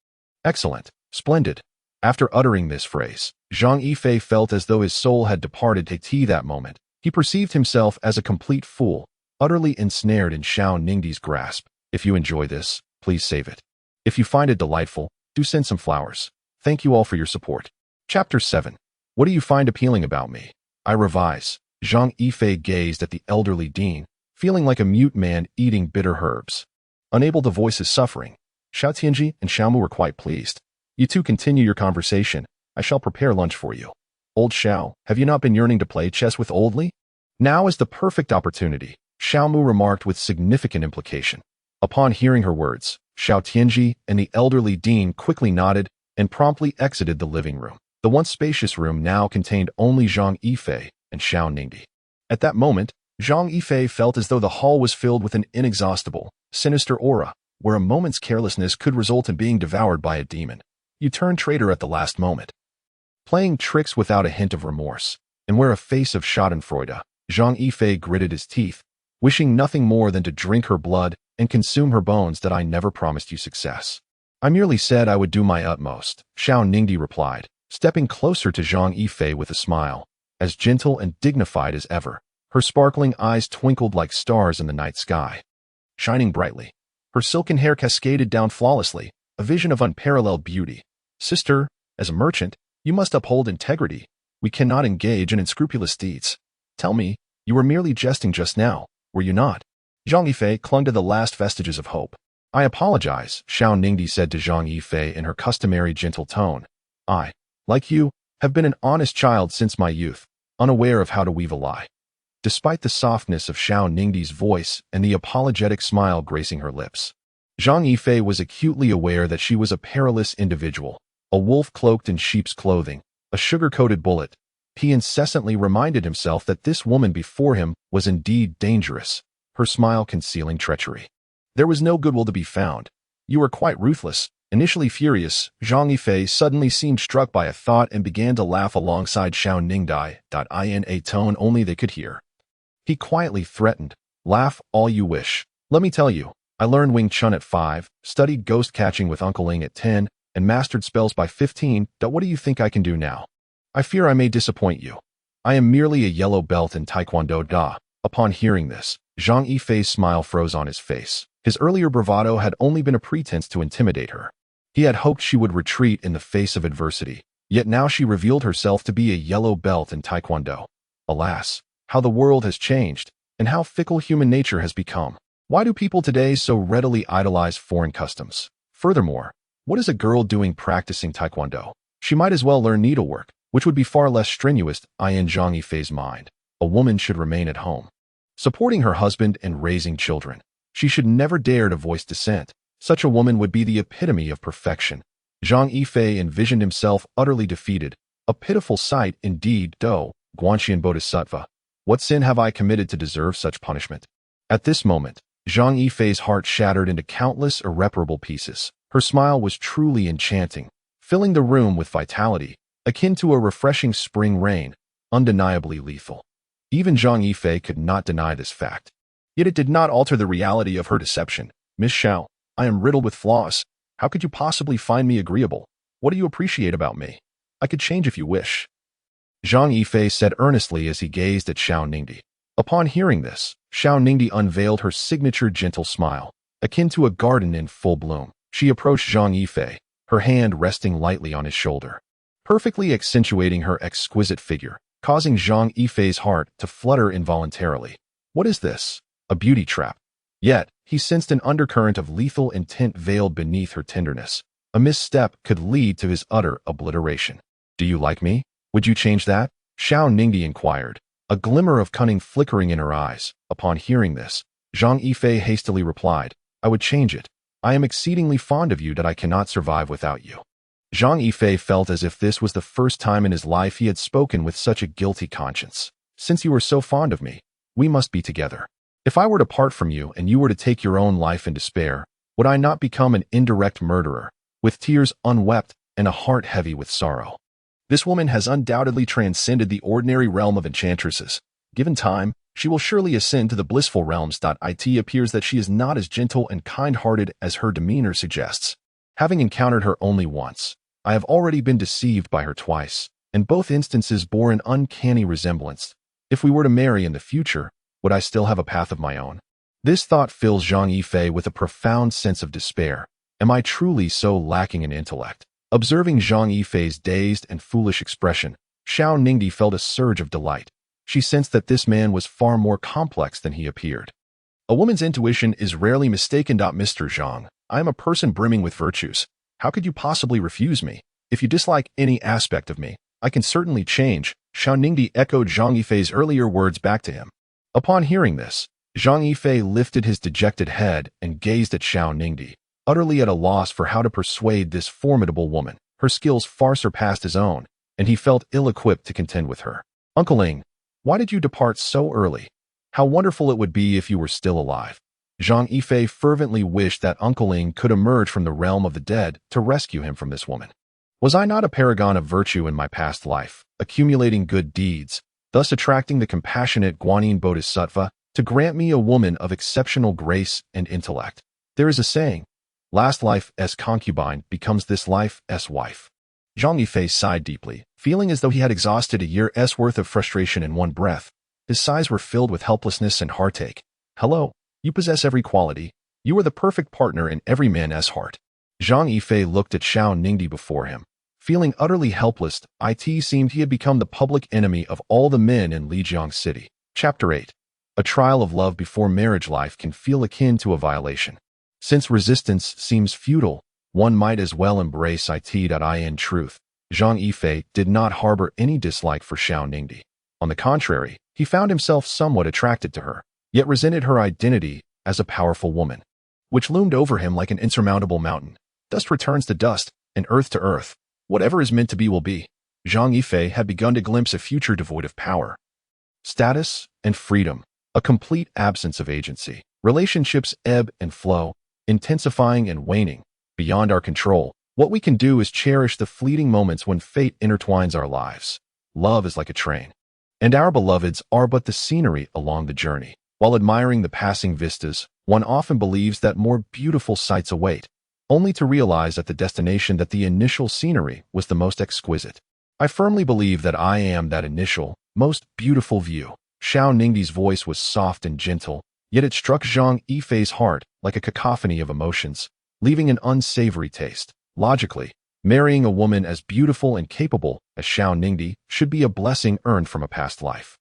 "Excellent, splendid." After uttering this phrase, Zhang Yifei felt as though his soul had departed that moment. He perceived himself as a complete fool, utterly ensnared in Xiao Ningdi's grasp. If you enjoy this, please save it. If you find it delightful, do send some flowers. Thank you all for your support. Chapter 7. What do you find appealing about me? I revise. Zhang Yifei gazed at the elderly dean, feeling like a mute man eating bitter herbs. Unable to voice his suffering, Xiao Tianji and Xiaomu were quite pleased. You two continue your conversation. I shall prepare lunch for you. Old Xiao, have you not been yearning to play chess with Old Li? Now is the perfect opportunity, Xiaomu remarked with significant implication. Upon hearing her words, Xiao Tianji and the elderly dean quickly nodded and promptly exited the living room. The once spacious room now contained only Zhang Yifei and Xiao Ningdi. At that moment, Zhang Yifei felt as though the hall was filled with an inexhaustible, sinister aura, where a moment's carelessness could result in being devoured by a demon. You turn traitor at the last moment. Playing tricks without a hint of remorse, and wear a face of schadenfreude, Zhang Yifei gritted his teeth, wishing nothing more than to drink her blood and consume her bones. That I never promised you success. I merely said I would do my utmost, Xiao Ningdi replied, stepping closer to Zhang Yifei with a smile, as gentle and dignified as ever. Her sparkling eyes twinkled like stars in the night sky, shining brightly. Her silken hair cascaded down flawlessly, a vision of unparalleled beauty. Sister, as a merchant, you must uphold integrity. We cannot engage in unscrupulous deeds. Tell me, you were merely jesting just now, were you not? Zhang Yifei clung to the last vestiges of hope. I apologize, Xiao Ningdi said to Zhang Yifei in her customary gentle tone. I, like you, have been an honest child since my youth, unaware of how to weave a lie. Despite the softness of Xiao Ningdi's voice and the apologetic smile gracing her lips, Zhang Yifei was acutely aware that she was a perilous individual, a wolf cloaked in sheep's clothing, a sugar-coated bullet. He incessantly reminded himself that this woman before him was indeed dangerous, her smile concealing treachery. There was no goodwill to be found. You were quite ruthless. Initially furious, Zhang Yifei suddenly seemed struck by a thought and began to laugh alongside Xiao Ningdi, in a tone only they could hear. He quietly threatened, "Laugh all you wish. Let me tell you, I learned Wing Chun at 5, studied ghost catching with Uncle Ling at 10, and mastered spells by 15. What do you think I can do now? I fear I may disappoint you. I am merely a yellow belt in Taekwondo Da." Upon hearing this, Zhang Yifei's smile froze on his face. His earlier bravado had only been a pretense to intimidate her. He had hoped she would retreat in the face of adversity, yet now she revealed herself to be a yellow belt in Taekwondo. Alas, how the world has changed, and how fickle human nature has become. Why do people today so readily idolize foreign customs? Furthermore, what is a girl doing practicing Taekwondo? She might as well learn needlework, which would be far less strenuous. In Zhang Yifei's mind, a woman should remain at home, supporting her husband and raising children. She should never dare to voice dissent. Such a woman would be the epitome of perfection. Zhang Yifei envisioned himself utterly defeated. A pitiful sight indeed. Guanxian Bodhisattva. What sin have I committed to deserve such punishment? At this moment, Zhang Yifei's heart shattered into countless irreparable pieces. Her smile was truly enchanting, filling the room with vitality, akin to a refreshing spring rain, undeniably lethal. Even Zhang Yifei could not deny this fact. Yet it did not alter the reality of her deception. Miss Xiao, I am riddled with flaws. How could you possibly find me agreeable? What do you appreciate about me? I could change if you wish. Zhang Yifei said earnestly as he gazed at Xiao Ningdi. Upon hearing this, Xiao Ningdi unveiled her signature gentle smile, akin to a garden in full bloom. She approached Zhang Yifei, her hand resting lightly on his shoulder, perfectly accentuating her exquisite figure, causing Zhang Yifei's heart to flutter involuntarily. What is this? A beauty trap. Yet, he sensed an undercurrent of lethal intent veiled beneath her tenderness. A misstep could lead to his utter obliteration. Do you like me? Would you change that? Xiao Ningdi inquired, a glimmer of cunning flickering in her eyes. Upon hearing this, Zhang Yifei hastily replied, I would change it. I am exceedingly fond of you that I cannot survive without you. Zhang Yifei felt as if this was the first time in his life he had spoken with such a guilty conscience. Since you are so fond of me, we must be together. If I were to part from you and you were to take your own life in despair, would I not become an indirect murderer, with tears unwept and a heart heavy with sorrow? This woman has undoubtedly transcended the ordinary realm of enchantresses. Given time, she will surely ascend to the blissful realms. It appears that she is not as gentle and kind-hearted as her demeanor suggests. Having encountered her only once, I have already been deceived by her twice, and both instances bore an uncanny resemblance. If we were to marry in the future, would I still have a path of my own? This thought fills Zhang Yifei with a profound sense of despair. Am I truly so lacking in intellect? Observing Zhang Yifei's dazed and foolish expression, Xiao Ningdi felt a surge of delight. She sensed that this man was far more complex than he appeared. A woman's intuition is rarely mistaken. Mr. Zhang, I am a person brimming with virtues. How could you possibly refuse me? If you dislike any aspect of me, I can certainly change. Xiao Ningdi echoed Zhang Yifei's earlier words back to him. Upon hearing this, Zhang Yifei lifted his dejected head and gazed at Xiao Ningdi, utterly at a loss for how to persuade this formidable woman. Her skills far surpassed his own, and he felt ill-equipped to contend with her. Uncle Ling, why did you depart so early? How wonderful it would be if you were still alive. Zhang Yifei fervently wished that Uncle Ling could emerge from the realm of the dead to rescue him from this woman. Was I not a paragon of virtue in my past life, accumulating good deeds, thus attracting the compassionate Guanyin Bodhisattva to grant me a woman of exceptional grace and intellect? There is a saying, last life's concubine becomes this life's wife. Zhang Yifei sighed deeply, feeling as though he had exhausted a year's worth of frustration in one breath. His sighs were filled with helplessness and heartache. Hello, you possess every quality. You are the perfect partner in every man's heart. Zhang Yifei looked at Xiao Ningdi before him. Feeling utterly helpless, it seemed he had become the public enemy of all the men in Lijiang City. Chapter 8. A trial of love before marriage. Life can feel akin to a violation. Since resistance seems futile, one might as well embrace it. In truth, Zhang Yifei did not harbor any dislike for Xiao Ningdi. On the contrary, he found himself somewhat attracted to her, yet resented her identity as a powerful woman, which loomed over him like an insurmountable mountain. Dust returns to dust, and earth to earth. Whatever is meant to be will be. Zhang Yifei had begun to glimpse a future devoid of power, status, and freedom, a complete absence of agency. Relationships ebb and flow, intensifying and waning, beyond our control. What we can do is cherish the fleeting moments when fate intertwines our lives. Love is like a train, and our beloveds are but the scenery along the journey. While admiring the passing vistas, one often believes that more beautiful sights await, only to realize at the destination that the initial scenery was the most exquisite. I firmly believe that I am that initial, most beautiful view. Xiao Ningdi's voice was soft and gentle, yet it struck Zhang Yifei's heart like a cacophony of emotions, leaving an unsavory taste. Logically, marrying a woman as beautiful and capable as Xiao Ningdi should be a blessing earned from a past life.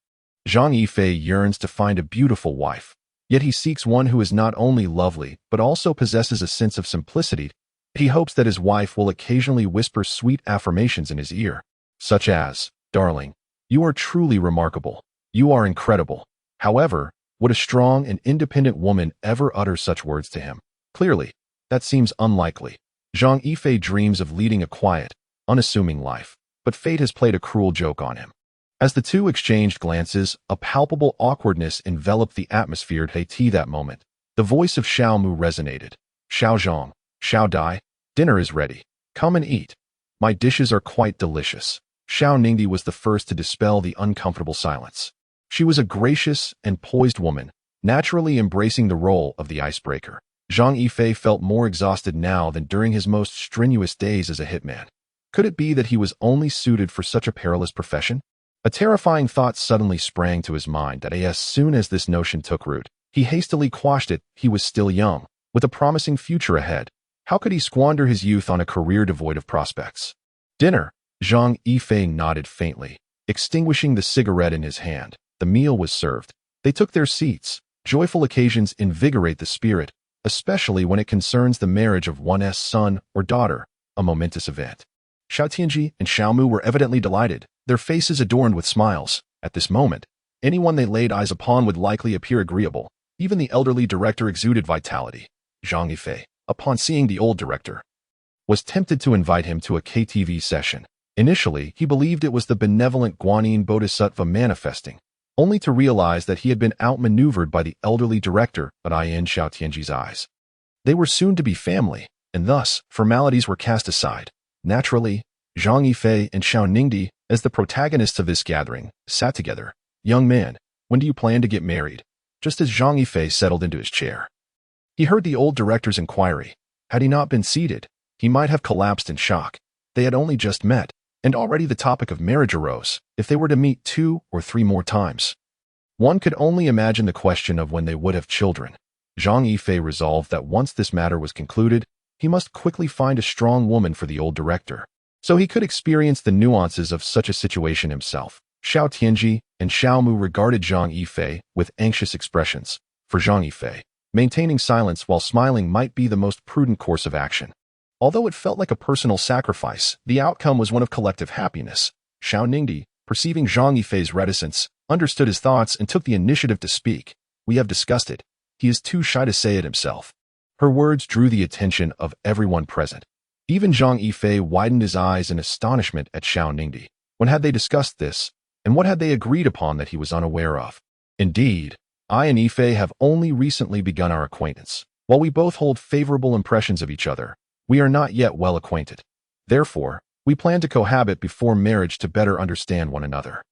Zhang Yifei yearns to find a beautiful wife, yet he seeks one who is not only lovely but also possesses a sense of simplicity. He hopes that his wife will occasionally whisper sweet affirmations in his ear, such as, "Darling, you are truly remarkable. You are incredible." However, would a strong and independent woman ever utter such words to him? Clearly, that seems unlikely. Zhang Yifei dreams of leading a quiet, unassuming life, but fate has played a cruel joke on him. As the two exchanged glances, a palpable awkwardness enveloped the atmosphere. That moment, the voice of Xiao Mu resonated. "Xiao Zhang, Xiao Dai, dinner is ready. Come and eat. My dishes are quite delicious." Xiao Ningdi was the first to dispel the uncomfortable silence. She was a gracious and poised woman, naturally embracing the role of the icebreaker. Zhang Yifei felt more exhausted now than during his most strenuous days as a hitman. Could it be that he was only suited for such a perilous profession? A terrifying thought suddenly sprang to his mind that as soon as this notion took root, he hastily quashed it. He was still young, with a promising future ahead. How could he squander his youth on a career devoid of prospects? Dinner. Zhang Yifei nodded faintly, extinguishing the cigarette in his hand. The meal was served. They took their seats. Joyful occasions invigorate the spirit, especially when it concerns the marriage of one's son or daughter, a momentous event. Xiao Tianji and Xiao Mu were evidently delighted, their faces adorned with smiles. At this moment, anyone they laid eyes upon would likely appear agreeable. Even the elderly director exuded vitality. Zhang Yifei, upon seeing the old director, was tempted to invite him to a KTV session. Initially, he believed it was the benevolent Guanyin Bodhisattva manifesting, only to realize that he had been outmaneuvered by the elderly director in Xiao Tianji's eyes. They were soon to be family, and thus formalities were cast aside. Naturally, Zhang Yifei and Xiao Ningdi, as the protagonists of this gathering, sat together. "Young man, when do you plan to get married?" Just as Zhang Yifei settled into his chair, he heard the old director's inquiry. Had he not been seated, he might have collapsed in shock. They had only just met, and already the topic of marriage arose. If they were to meet 2 or 3 more times, one could only imagine the question of when they would have children. Zhang Yifei resolved that once this matter was concluded, he must quickly find a strong woman for the old director, so he could experience the nuances of such a situation himself. Xiao Tianji and Xiao Mu regarded Zhang Yifei with anxious expressions. For Zhang Yifei, maintaining silence while smiling might be the most prudent course of action. Although it felt like a personal sacrifice, the outcome was one of collective happiness. Xiao Ningdi, perceiving Zhang Yifei's reticence, understood his thoughts and took the initiative to speak. "We have discussed it. He is too shy to say it himself." Her words drew the attention of everyone present. Even Zhang Yifei widened his eyes in astonishment at Xiao Ningdi. When had they discussed this, and what had they agreed upon that he was unaware of? "Indeed, I and Yifei have only recently begun our acquaintance. While we both hold favorable impressions of each other, we are not yet well acquainted. Therefore, we plan to cohabit before marriage to better understand one another.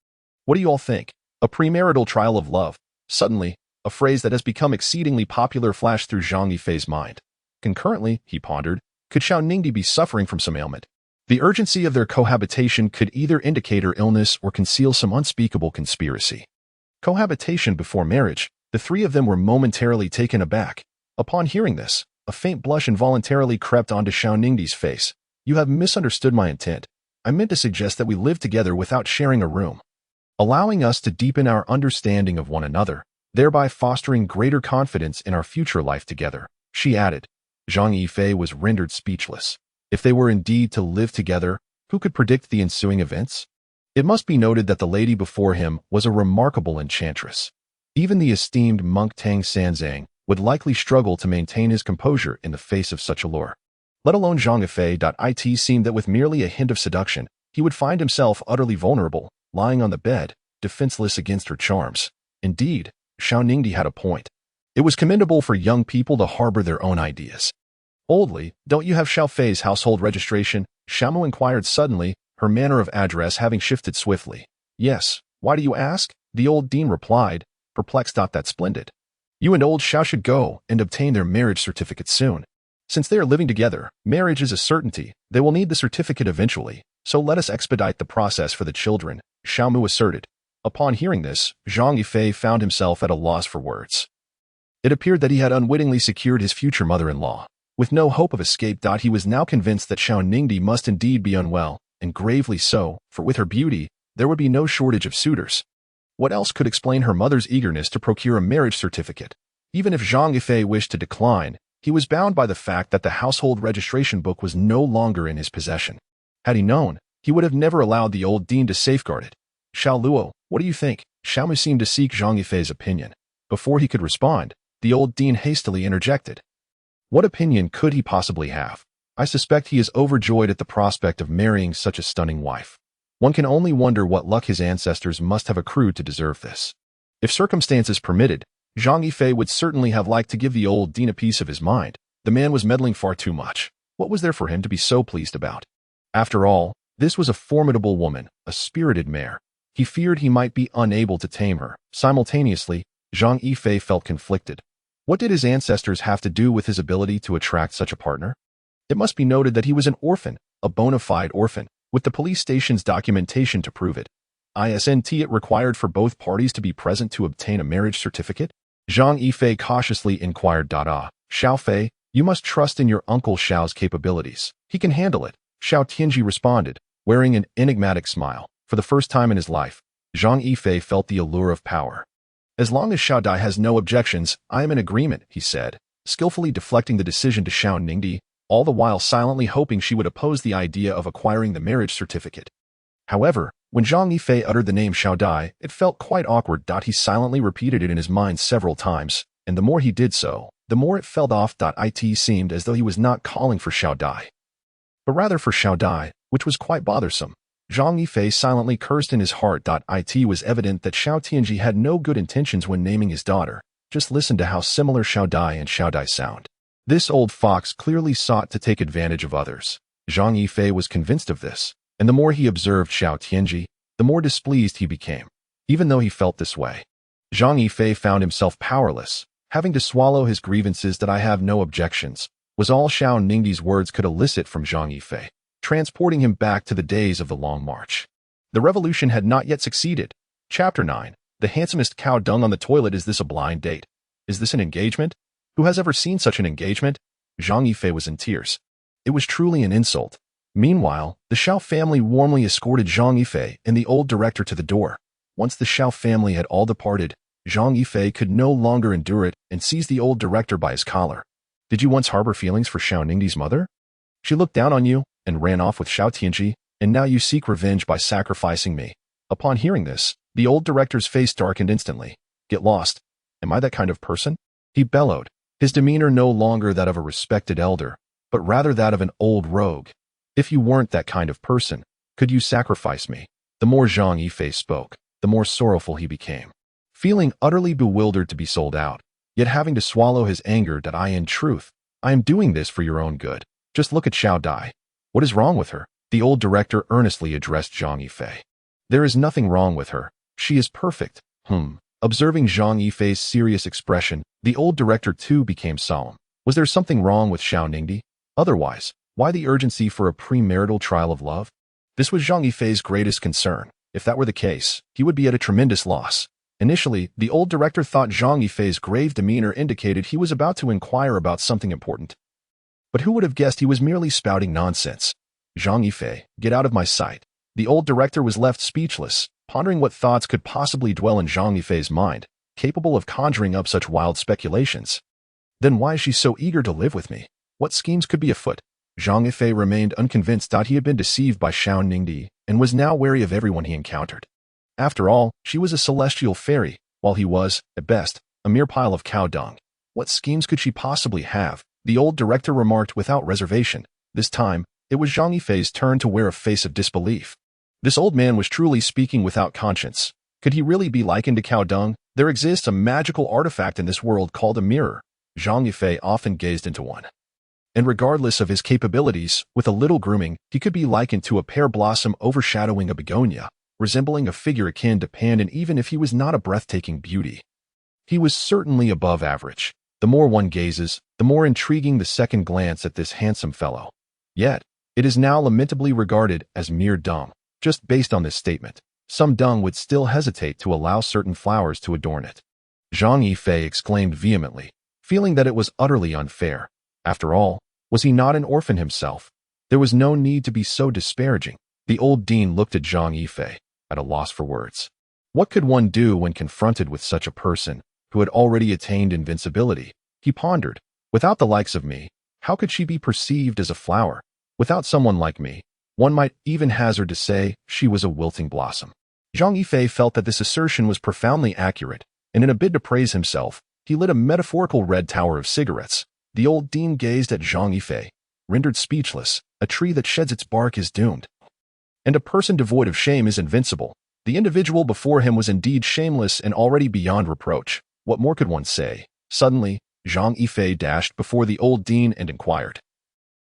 What do you all think? A premarital trial of love." Suddenly, a phrase that has become exceedingly popular flashed through Zhang Yifei's mind. Concurrently, he pondered, could Xiao Ningdi be suffering from some ailment? The urgency of their cohabitation could either indicate her illness or conceal some unspeakable conspiracy. Cohabitation before marriage, the three of them were momentarily taken aback. Upon hearing this, a faint blush involuntarily crept onto Xiao Ningdi's face. "You have misunderstood my intent. I meant to suggest that we live together without sharing a room, allowing us to deepen our understanding of one another, thereby fostering greater confidence in our future life together," she added. Zhang Yifei was rendered speechless. If they were indeed to live together, who could predict the ensuing events? It must be noted that the lady before him was a remarkable enchantress. Even the esteemed monk Tang Sanzang would likely struggle to maintain his composure in the face of such allure. Let alone Zhang Yifei. It seemed that with merely a hint of seduction, he would find himself utterly vulnerable, lying on the bed, defenseless against her charms. Indeed, Xiao Ningdi had a point. It was commendable for young people to harbor their own ideas. "Oldly, don't you have Xiao Fei's household registration?" Xiao Mu inquired suddenly, her manner of address having shifted swiftly. "Yes, why do you ask?" the old dean replied, perplexed. "That's splendid. You and old Xiao should go and obtain their marriage certificate soon. Since they are living together, marriage is a certainty. They will need the certificate eventually, so let us expedite the process for the children," Xiao Mu asserted. Upon hearing this, Zhang Yifei found himself at a loss for words. It appeared that he had unwittingly secured his future mother-in-law. With no hope of escape, he was now convinced that Xiao Ningdi must indeed be unwell, and gravely so, for with her beauty, there would be no shortage of suitors. What else could explain her mother's eagerness to procure a marriage certificate? Even if Zhang Yifei wished to decline, he was bound by the fact that the household registration book was no longer in his possession. Had he known, he would have never allowed the old dean to safeguard it. "Xiao Luo, what do you think?" Xiao Mu seemed to seek Zhang Yifei's opinion. Before he could respond, the old dean hastily interjected. What opinion could he possibly have? I suspect he is overjoyed at the prospect of marrying such a stunning wife. One can only wonder what luck his ancestors must have accrued to deserve this. If circumstances permitted, Zhang Yifei would certainly have liked to give the old dean a piece of his mind. The man was meddling far too much. What was there for him to be so pleased about? After all, this was a formidable woman, a spirited mare. He feared he might be unable to tame her. Simultaneously, Zhang Yifei felt conflicted. What did his ancestors have to do with his ability to attract such a partner? It must be noted that he was an orphan, a bona fide orphan, with the police station's documentation to prove it. Isn't it required for both parties to be present to obtain a marriage certificate? Zhang Yifei cautiously inquired. Xiao Fei, you must trust in your uncle Xiao's capabilities. He can handle it, Xiao Tianji responded, wearing an enigmatic smile. For the first time in his life, Zhang Yifei felt the allure of power. As long as Xiao Dai has no objections, I am in agreement, he said, skillfully deflecting the decision to Xiao Ningdi, all the while silently hoping she would oppose the idea of acquiring the marriage certificate. However, when Zhang Yifei uttered the name Xiao Dai, it felt quite awkward. He silently repeated it in his mind several times, and the more he did so, the more it felt off. It seemed as though he was not calling for Xiao Dai, but rather for Xiao Dai, which was quite bothersome. Zhang Yifei silently cursed in his heart. It was evident that Xiao Tianji had no good intentions when naming his daughter. Just listen to how similar Xiao Dai and Xiao Dai sound. This old fox clearly sought to take advantage of others. Zhang Yifei was convinced of this, and the more he observed Xiao Tianji, the more displeased he became. Even though he felt this way, Zhang Yifei found himself powerless, having to swallow his grievances. I have no objections, was all Xiao Ningdi's words could elicit from Zhang Yifei, transporting him back to the days of the Long March. The revolution had not yet succeeded. Chapter 9. The handsomest cow dung on the toilet. Is this a blind date? Is this an engagement? Who has ever seen such an engagement? Zhang Yifei was in tears. It was truly an insult. Meanwhile, the Xiao family warmly escorted Zhang Yifei and the old director to the door. Once the Xiao family had all departed, Zhang Yifei could no longer endure it and seized the old director by his collar. Did you once harbor feelings for Xiao Ningdi's mother? She looked down on you and ran off with Xiao Tianji, and now you seek revenge by sacrificing me. Upon hearing this, the old director's face darkened instantly. Get lost. Am I that kind of person? He bellowed, his demeanor no longer that of a respected elder, but rather that of an old rogue. If you weren't that kind of person, could you sacrifice me? The more Zhang Yifei spoke, the more sorrowful he became. Feeling utterly bewildered to be sold out, yet having to swallow his anger. In truth, I am doing this for your own good. Just look at Xiao Dai. What is wrong with her? The old director earnestly addressed Zhang Yifei. There is nothing wrong with her. She is perfect. Observing Zhang Yifei's serious expression, the old director too became solemn. Was there something wrong with Xiao Ningdi? Otherwise, why the urgency for a premarital trial of love? This was Zhang Yifei's greatest concern. If that were the case, he would be at a tremendous loss. Initially, the old director thought Zhang Yifei's grave demeanor indicated he was about to inquire about something important. But who would have guessed he was merely spouting nonsense? Zhang Yifei, get out of my sight. The old director was left speechless, pondering what thoughts could possibly dwell in Zhang Yifei's mind, capable of conjuring up such wild speculations. Then why is she so eager to live with me? What schemes could be afoot? Zhang Yifei remained unconvinced. He had been deceived by Xiao Ningdi and was now wary of everyone he encountered. After all, she was a celestial fairy, while he was, at best, a mere pile of cow dung. What schemes could she possibly have? The old director remarked without reservation. This time, it was Zhang Yifei's turn to wear a face of disbelief. This old man was truly speaking without conscience. Could he really be likened to cow dung? There exists a magical artifact in this world called a mirror. Zhang Yifei often gazed into one. And regardless of his capabilities, with a little grooming, he could be likened to a pear blossom overshadowing a begonia, resembling a figure akin to Pan, and even if he was not a breathtaking beauty, he was certainly above average. The more one gazes, the more intriguing the second glance at this handsome fellow. Yet, it is now lamentably regarded as mere dung. Just based on this statement, some dung would still hesitate to allow certain flowers to adorn it. Zhang Yifei exclaimed vehemently, feeling that it was utterly unfair. After all, was he not an orphan himself? There was no need to be so disparaging. The old dean looked at Zhang Yifei, at a loss for words. What could one do when confronted with such a person, who had already attained invincibility? He pondered. Without the likes of me, how could she be perceived as a flower? Without someone like me, one might even hazard to say she was a wilting blossom. Zhang Yifei felt that this assertion was profoundly accurate, and in a bid to praise himself, he lit a metaphorical red tower of cigarettes. The old dean gazed at Zhang Yifei, rendered speechless. A tree that sheds its bark is doomed, and a person devoid of shame is invincible. The individual before him was indeed shameless and already beyond reproach. What more could one say? Suddenly, Zhang Yifei dashed before the old dean and inquired,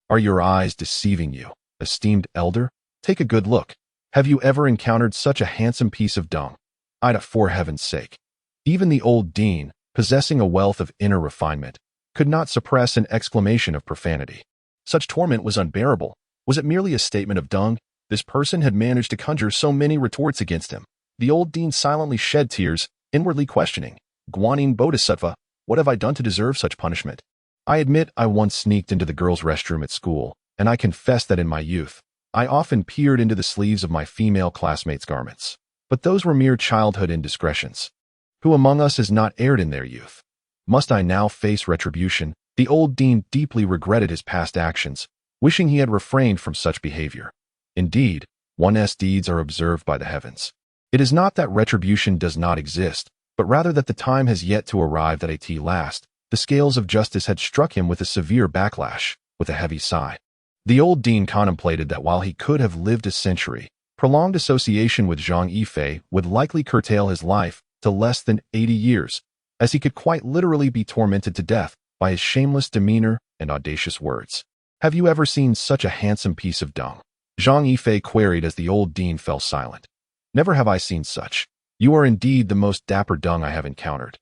"Are your eyes deceiving you, esteemed elder? Take a good look. Have you ever encountered such a handsome piece of dung? Ida, for heaven's sake." Even the old dean, possessing a wealth of inner refinement, could not suppress an exclamation of profanity. Such torment was unbearable. Was it merely a statement of dung? This person had managed to conjure so many retorts against him. The old dean silently shed tears, inwardly questioning, "Guanyin Bodhisattva, what have I done to deserve such punishment? I admit I once sneaked into the girls' restroom at school, and I confess that in my youth, I often peered into the sleeves of my female classmates' garments. But those were mere childhood indiscretions. Who among us has not erred in their youth? Must I now face retribution? The old dean deeply regretted his past actions, wishing he had refrained from such behavior. Indeed, one's deeds are observed by the heavens. It is not that retribution does not exist, but rather that the time has yet to arrive that at last, the scales of justice had struck him with a severe backlash. With a heavy sigh, the old dean contemplated that while he could have lived a century, prolonged association with Zhang Yifei would likely curtail his life to less than 80 years, as he could quite literally be tormented to death by his shameless demeanor and audacious words. Have you ever seen such a handsome piece of dung? Zhang Yifei queried as the old dean fell silent. Never have I seen such. You are indeed the most dapper dung I have encountered.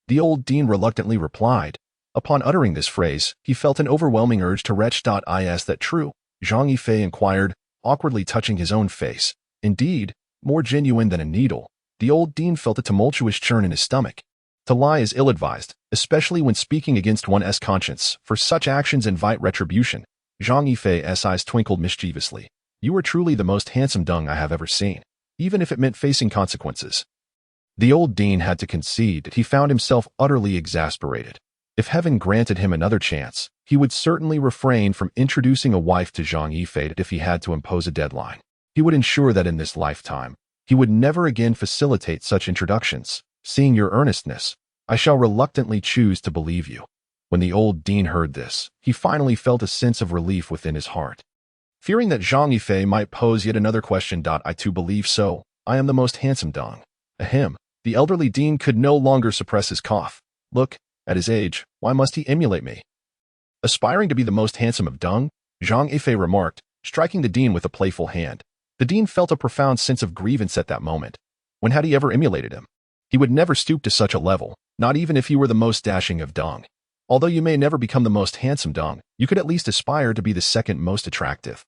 The old dean reluctantly replied. Upon uttering this phrase, he felt an overwhelming urge to retch. Is that true? Zhang Yifei inquired, awkwardly touching his own face. Indeed, more genuine than a needle. The old dean felt a tumultuous churn in his stomach. To lie is ill-advised, especially when speaking against one's conscience, for such actions invite retribution. Zhang Yifei's eyes twinkled mischievously. You are truly the most handsome dung I have ever seen, even if it meant facing consequences. The old dean had to concede that he found himself utterly exasperated. If heaven granted him another chance, he would certainly refrain from introducing a wife to Zhang Yifei if he had to impose a deadline. He would ensure that in this lifetime, he would never again facilitate such introductions. Seeing your earnestness, I shall reluctantly choose to believe you. When the old dean heard this, he finally felt a sense of relief within his heart. Fearing that Zhang Yifei might pose yet another question. I too believe so. I am the most handsome dung. Ahem. The elderly dean could no longer suppress his cough. Look, at his age, why must he emulate me? Aspiring to be the most handsome of dung? Zhang Yifei remarked, striking the dean with a playful hand. The dean felt a profound sense of grievance at that moment. When had he ever emulated him? He would never stoop to such a level, not even if he were the most dashing of dung. Although you may never become the most handsome dung, you could at least aspire to be the second most attractive.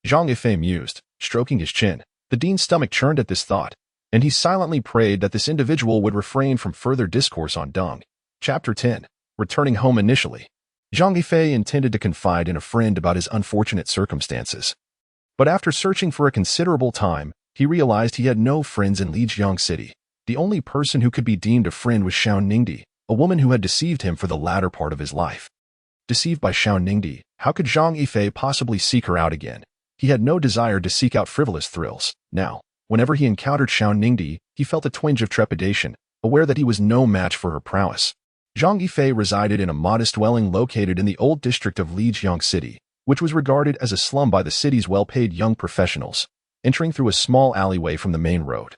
Zhang Yifei mused, stroking his chin. The dean's stomach churned at this thought, and he silently prayed that this individual would refrain from further discourse on dung. Chapter 10. Returning home initially. Zhang Yifei intended to confide in a friend about his unfortunate circumstances. But after searching for a considerable time, he realized he had no friends in Lijiang City. The only person who could be deemed a friend was Xiao Ningdi, a woman who had deceived him for the latter part of his life. Deceived by Xiao Ningdi, how could Zhang Yifei possibly seek her out again? He had no desire to seek out frivolous thrills. Now, whenever he encountered Xiao Ningdi, he felt a twinge of trepidation, aware that he was no match for her prowess. Zhang Yifei resided in a modest dwelling located in the old district of Lijiang City, which was regarded as a slum by the city's well-paid young professionals, entering through a small alleyway from the main road.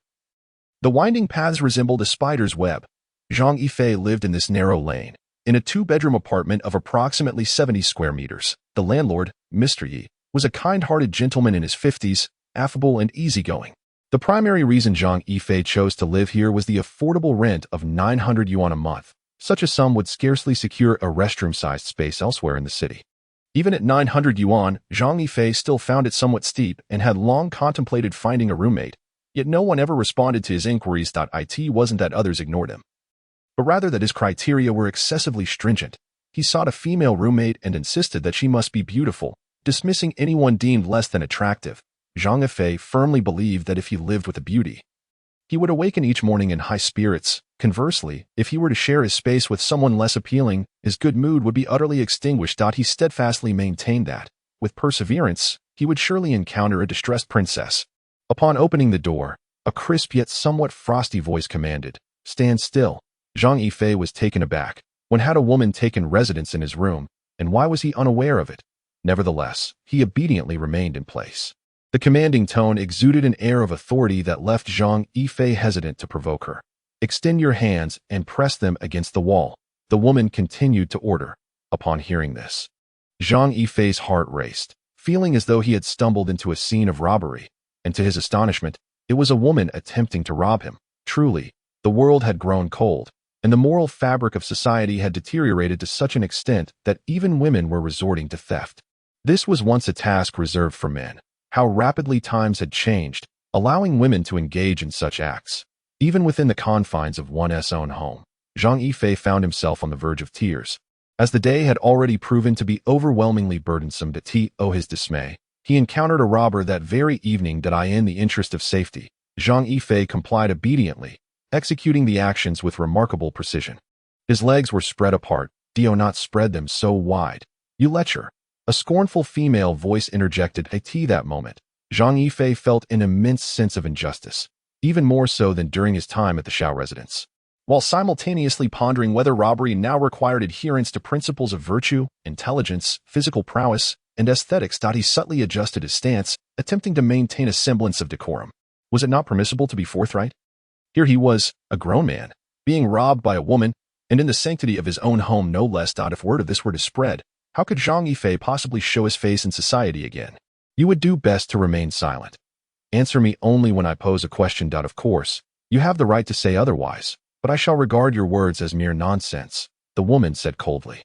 The winding paths resembled a spider's web. Zhang Yifei lived in this narrow lane, in a two-bedroom apartment of approximately 70 square meters. The landlord, Mr. Yi, was a kind-hearted gentleman in his 50s, affable and easygoing. The primary reason Zhang Yifei chose to live here was the affordable rent of 900 yuan a month. Such a sum would scarcely secure a restroom-sized space elsewhere in the city. Even at 900 yuan, Zhang Yifei still found it somewhat steep and had long contemplated finding a roommate, yet no one ever responded to his inquiries. It wasn't that others ignored him, but rather that his criteria were excessively stringent. He sought a female roommate and insisted that she must be beautiful, dismissing anyone deemed less than attractive. Zhang Yifei firmly believed that if he lived with a beauty, he would awaken each morning in high spirits. Conversely, if he were to share his space with someone less appealing, his good mood would be utterly extinguished. He steadfastly maintained that, with perseverance, he would surely encounter a distressed princess. Upon opening the door, a crisp yet somewhat frosty voice commanded, "Stand still." Zhang Yifei was taken aback. When had a woman taken residence in his room, and why was he unaware of it? Nevertheless, he obediently remained in place. The commanding tone exuded an air of authority that left Zhang Yifei hesitant to provoke her. "Extend your hands and press them against the wall," the woman continued to order. Upon hearing this, Zhang Yifei's heart raced, feeling as though he had stumbled into a scene of robbery, and to his astonishment, it was a woman attempting to rob him. Truly, the world had grown cold, and the moral fabric of society had deteriorated to such an extent that even women were resorting to theft. This was once a task reserved for men. How rapidly times had changed, allowing women to engage in such acts. Even within the confines of one's own home, Zhang Yifei found himself on the verge of tears. As the day had already proven to be overwhelmingly burdensome to his dismay, he encountered a robber that very evening. In the interest of safety, Zhang Yifei complied obediently, executing the actions with remarkable precision. His legs were spread apart. "Do not spread them so wide. You lecher." A scornful female voice interjected at that moment. Zhang Yifei felt an immense sense of injustice, even more so than during his time at the Shao residence. While simultaneously pondering whether robbery now required adherence to principles of virtue, intelligence, physical prowess, and aesthetics, he subtly adjusted his stance, attempting to maintain a semblance of decorum. Was it not permissible to be forthright? Here he was, a grown man, being robbed by a woman, and in the sanctity of his own home no less. If word of this were to spread, how could Zhang Yifei possibly show his face in society again? You would do best to remain silent. Answer me only when I pose a question. Of course, you have the right to say otherwise, but I shall regard your words as mere nonsense, the woman said coldly.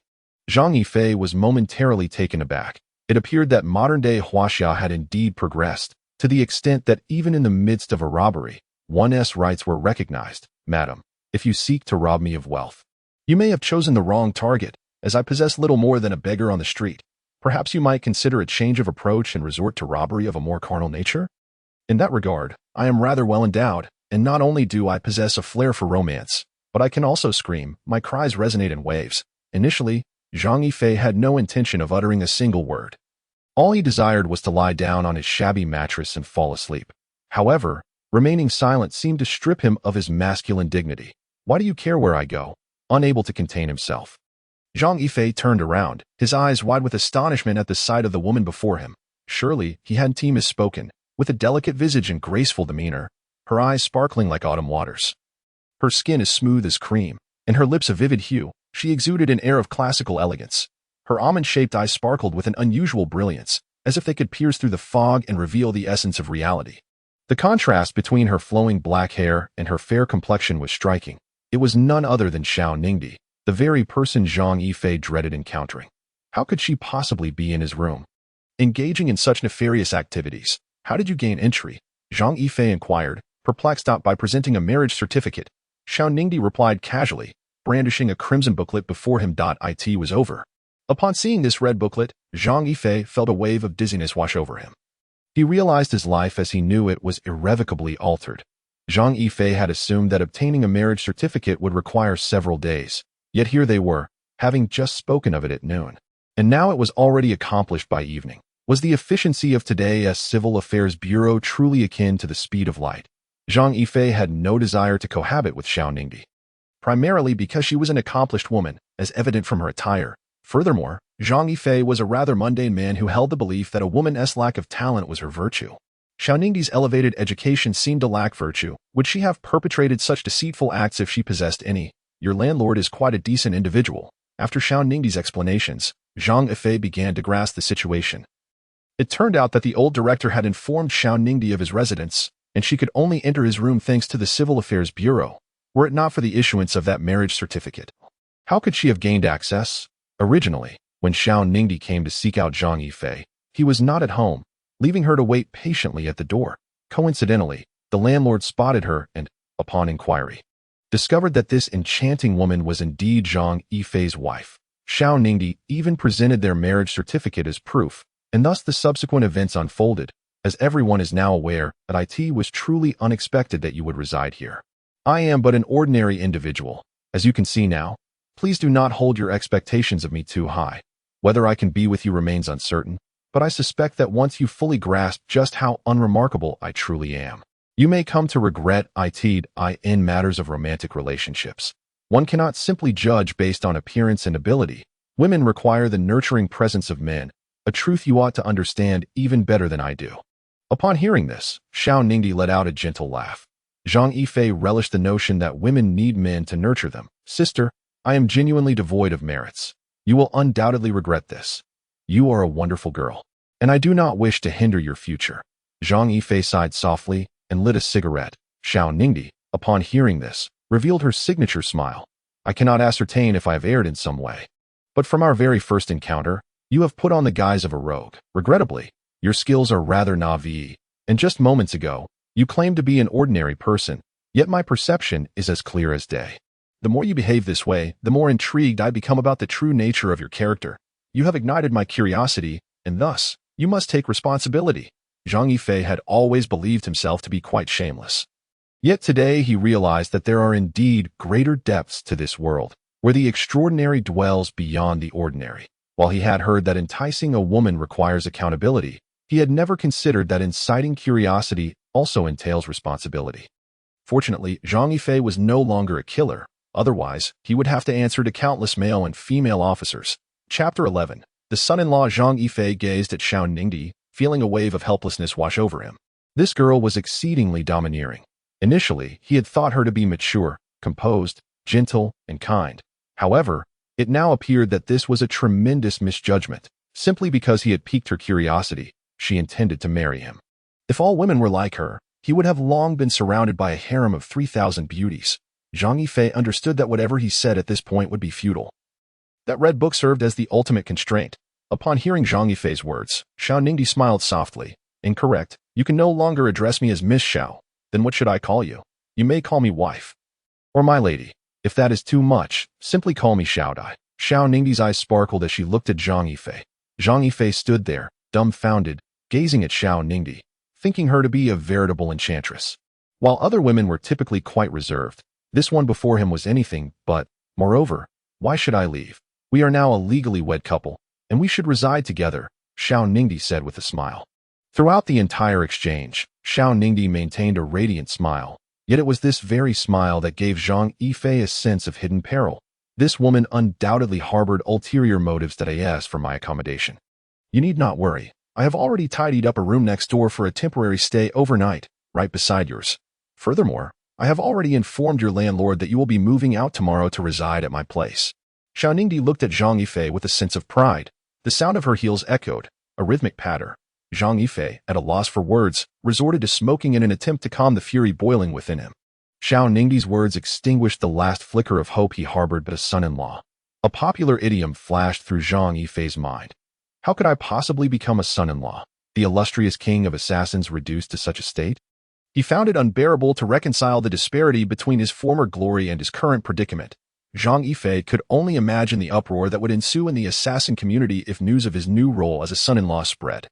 Zhang Yifei was momentarily taken aback. It appeared that modern-day Huaxia had indeed progressed, to the extent that even in the midst of a robbery, one's rights were recognized. "Madam, if you seek to rob me of wealth, you may have chosen the wrong target, as I possess little more than a beggar on the street. Perhaps you might consider a change of approach and resort to robbery of a more carnal nature? In that regard, I am rather well endowed, and not only do I possess a flair for romance, but I can also scream." My cries resonate in waves. Initially, Zhang Yifei had no intention of uttering a single word. All he desired was to lie down on his shabby mattress and fall asleep. However, remaining silent seemed to strip him of his masculine dignity. "Why do you care where I go?" Unable to contain himself, Zhang Yifei turned around, his eyes wide with astonishment at the sight of the woman before him. Surely, he hadn't misspoken. With a delicate visage and graceful demeanor, her eyes sparkling like autumn waters. Her skin as smooth as cream, and her lips a vivid hue, she exuded an air of classical elegance. Her almond-shaped eyes sparkled with an unusual brilliance, as if they could pierce through the fog and reveal the essence of reality. The contrast between her flowing black hair and her fair complexion was striking. It was none other than Xiao Ningdi, the very person Zhang Yifei dreaded encountering. How could she possibly be in his room, engaging in such nefarious activities? "How did you gain entry?" Zhang Yifei inquired, perplexed by presenting a marriage certificate. Xiao Ningdi replied casually, brandishing a crimson booklet before him. "It was over." Upon seeing this red booklet, Zhang Yifei felt a wave of dizziness wash over him. He realized his life as he knew it was irrevocably altered. Zhang Yifei had assumed that obtaining a marriage certificate would require several days. Yet here they were, having just spoken of it at noon. And now it was already accomplished by evening. Was the efficiency of today's Civil Affairs Bureau truly akin to the speed of light? Zhang Yifei had no desire to cohabit with Xiao Ningdi, primarily because she was an accomplished woman, as evident from her attire. Furthermore, Zhang Yifei was a rather mundane man who held the belief that a woman's lack of talent was her virtue. Xiao Ningdi's elevated education seemed to lack virtue. Would she have perpetrated such deceitful acts if she possessed any? "Your landlord is quite a decent individual." After Xiao Ningdi's explanations, Zhang Yifei began to grasp the situation. It turned out that the old director had informed Xiao Ningdi of his residence, and she could only enter his room thanks to the Civil Affairs Bureau, were it not for the issuance of that marriage certificate. How could she have gained access? Originally, when Xiao Ningdi came to seek out Zhang Yifei, he was not at home, leaving her to wait patiently at the door. Coincidentally, the landlord spotted her and, upon inquiry, discovered that this enchanting woman was indeed Zhang Yifei's wife. Xiao Ningdi even presented their marriage certificate as proof, and thus the subsequent events unfolded. As everyone is now aware, that it was truly unexpected that you would reside here. I am but an ordinary individual, as you can see now. Please do not hold your expectations of me too high. Whether I can be with you remains uncertain, but I suspect that once you fully grasp just how unremarkable I truly am, you may come to regret it in matters of romantic relationships. One cannot simply judge based on appearance and ability. Women require the nurturing presence of men, a truth you ought to understand even better than I do. Upon hearing this, Xiao Ningdi let out a gentle laugh. Zhang Yifei relished the notion that women need men to nurture them. "Sister, I am genuinely devoid of merits. You will undoubtedly regret this. You are a wonderful girl, and I do not wish to hinder your future." Zhang Yifei sighed softly and lit a cigarette. Xiao Ningdi, upon hearing this, revealed her signature smile. "I cannot ascertain if I have erred in some way, but from our very first encounter, you have put on the guise of a rogue. Regrettably, your skills are rather naive, and just moments ago, you claimed to be an ordinary person, yet my perception is as clear as day. The more you behave this way, the more intrigued I become about the true nature of your character. You have ignited my curiosity, and thus, you must take responsibility." Zhang Yifei had always believed himself to be quite shameless. Yet today he realized that there are indeed greater depths to this world, where the extraordinary dwells beyond the ordinary. While he had heard that enticing a woman requires accountability, he had never considered that inciting curiosity also entails responsibility. Fortunately, Zhang Yifei was no longer a killer. Otherwise, he would have to answer to countless male and female officers. Chapter 11. The son-in-law Zhang Yifei gazed at Xiao Ningdi, feeling a wave of helplessness wash over him. This girl was exceedingly domineering. Initially, he had thought her to be mature, composed, gentle, and kind. However, it now appeared that this was a tremendous misjudgment. Simply because he had piqued her curiosity, she intended to marry him. If all women were like her, he would have long been surrounded by a harem of 3,000 beauties. Zhang Yifei understood that whatever he said at this point would be futile. That red book served as the ultimate constraint. Upon hearing Zhang Yifei's words, Xiao Ningdi smiled softly. Incorrect. You can no longer address me as Miss Xiao. Then what should I call you? You may call me wife. Or my lady. If that is too much, simply call me Xiao Dai. Xiao Ningdi's eyes sparkled as she looked at Zhang Yifei. Zhang Yifei stood there, dumbfounded, gazing at Xiao Ningdi, thinking her to be a veritable enchantress. While other women were typically quite reserved, this one before him was anything but. Moreover, why should I leave? We are now a legally wed couple, and we should reside together, Xiao Ningdi said with a smile. Throughout the entire exchange, Xiao Ningdi maintained a radiant smile, yet it was this very smile that gave Zhang Yifei a sense of hidden peril. This woman undoubtedly harbored ulterior motives that I asked for my accommodation. You need not worry. I have already tidied up a room next door for a temporary stay overnight, right beside yours. Furthermore, I have already informed your landlord that you will be moving out tomorrow to reside at my place. Xiao Ningdi looked at Zhang Yifei with a sense of pride. The sound of her heels echoed, a rhythmic patter. Zhang Yifei, at a loss for words, resorted to smoking in an attempt to calm the fury boiling within him. Xiao Ningdi's words extinguished the last flicker of hope he harbored but a son-in-law. A popular idiom flashed through Zhang Yifei's mind. How could I possibly become a son-in-law, the illustrious king of assassins reduced to such a state? He found it unbearable to reconcile the disparity between his former glory and his current predicament. Zhang Yifei could only imagine the uproar that would ensue in the assassin community if news of his new role as a son-in-law spread.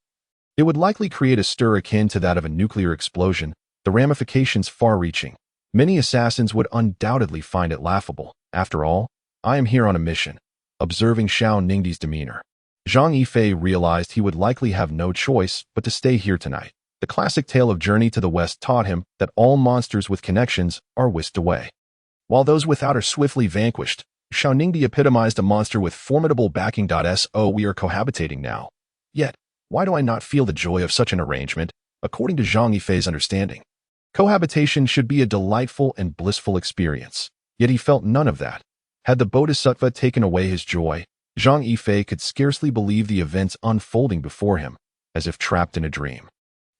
It would likely create a stir akin to that of a nuclear explosion, the ramifications far-reaching. Many assassins would undoubtedly find it laughable. After all, I am here on a mission. Observing Xiao Ningdi's demeanor, Zhang Yifei realized he would likely have no choice but to stay here tonight. The classic tale of Journey to the West taught him that all monsters with connections are whisked away, while those without are swiftly vanquished. Xiao Ningdi epitomized a monster with formidable backing. So we are cohabitating now. Yet, why do I not feel the joy of such an arrangement? According to Zhang Yifei's understanding, cohabitation should be a delightful and blissful experience. Yet he felt none of that. Had the Bodhisattva taken away his joy, Zhang Yifei could scarcely believe the events unfolding before him, as if trapped in a dream.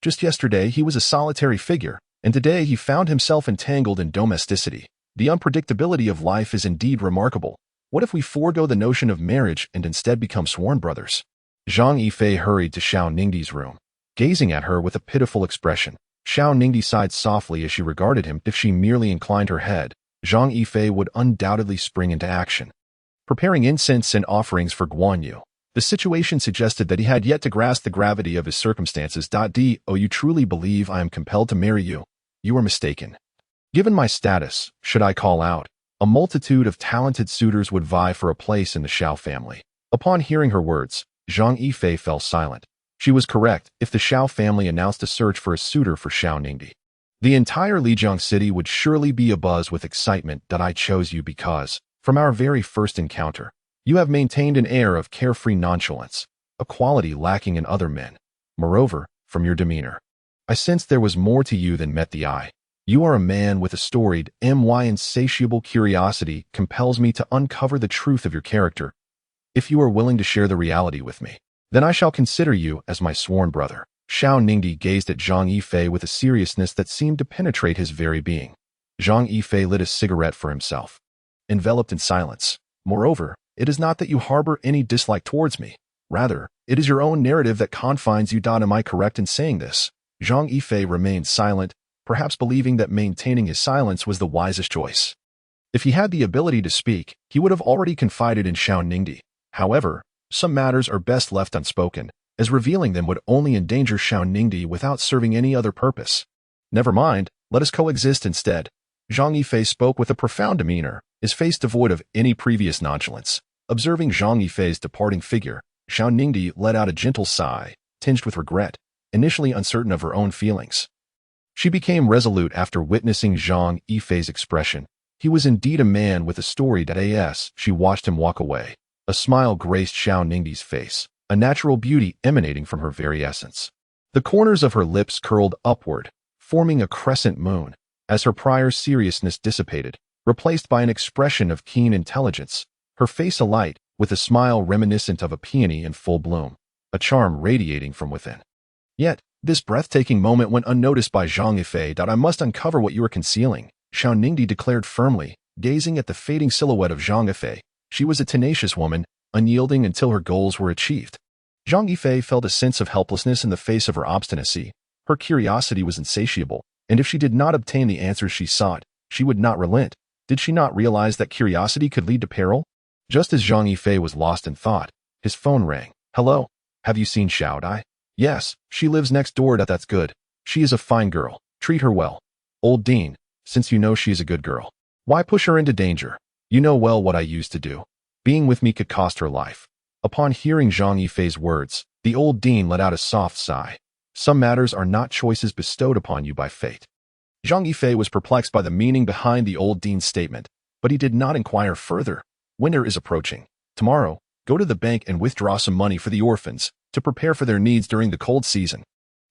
Just yesterday he was a solitary figure, and today he found himself entangled in domesticity. The unpredictability of life is indeed remarkable. What if we forego the notion of marriage and instead become sworn brothers? Zhang Yifei hurried to Xiao Ningdi's room, gazing at her with a pitiful expression. Xiao Ningdi sighed softly as she regarded him. If she merely inclined her head, Zhang Yifei would undoubtedly spring into action, preparing incense and offerings for Guan Yu. The situation suggested that he had yet to grasp the gravity of his circumstances. Do you truly believe I am compelled to marry you? You are mistaken. Given my status, should I call out, a multitude of talented suitors would vie for a place in the Xiao family. Upon hearing her words, Zhang Yifei fell silent. She was correct. If the Xiao family announced a search for a suitor for Xiao Ningdi, the entire Lijiang city would surely be abuzz with excitement. I chose you because, from our very first encounter, you have maintained an air of carefree nonchalance, a quality lacking in other men. Moreover, from your demeanor, I sensed there was more to you than met the eye. You are a man with a storied, insatiable curiosity compels me to uncover the truth of your character. If you are willing to share the reality with me, then I shall consider you as my sworn brother. Xiao Ningdi gazed at Zhang Yifei with a seriousness that seemed to penetrate his very being. Zhang Yifei lit a cigarette for himself, enveloped in silence. Moreover, it is not that you harbor any dislike towards me. Rather, it is your own narrative that confines you. Am I correct in saying this? Zhang Yifei remained silent, perhaps believing that maintaining his silence was the wisest choice. If he had the ability to speak, he would have already confided in Xiao Ningdi. However, some matters are best left unspoken, as revealing them would only endanger Xiao Ningdi without serving any other purpose. Never mind, Let us coexist instead." Zhang Yifei spoke with a profound demeanor, his face devoid of any previous nonchalance. Observing Zhang Yifei's departing figure, Xiao Ningdi let out a gentle sigh, tinged with regret, initially uncertain of her own feelings. She became resolute after witnessing Zhang Yifei's expression. He was indeed a man with a storied as she watched him walk away. A smile graced Xiao Ningdi's face, a natural beauty emanating from her very essence. The corners of her lips curled upward, forming a crescent moon, as her prior seriousness dissipated, replaced by an expression of keen intelligence, her face alight with a smile reminiscent of a peony in full bloom, a charm radiating from within. Yet, this breathtaking moment went unnoticed by Zhang Yifei. "I must uncover what you are concealing," Xiao Ningdi declared firmly, gazing at the fading silhouette of Zhang Yifei. She was a tenacious woman, unyielding until her goals were achieved. Zhang Yifei felt a sense of helplessness in the face of her obstinacy. Her curiosity was insatiable, and if she did not obtain the answers she sought, she would not relent. Did she not realize that curiosity could lead to peril? Just as Zhang Yifei was lost in thought, his phone rang. "Hello? Have you seen Xiao Dai?" "Yes, she lives next door. That's good. She is a fine girl. Treat her well." "Old Dean, since you know she is a good girl, why push her into danger? You know well what I used to do. Being with me could cost her life." Upon hearing Zhang Yifei's words, the old dean let out a soft sigh. "Some matters are not choices bestowed upon you by fate." Zhang Yifei was perplexed by the meaning behind the old dean's statement, but he did not inquire further. Winter is approaching. Tomorrow, go to the bank and withdraw some money for the orphans to prepare for their needs during the cold season.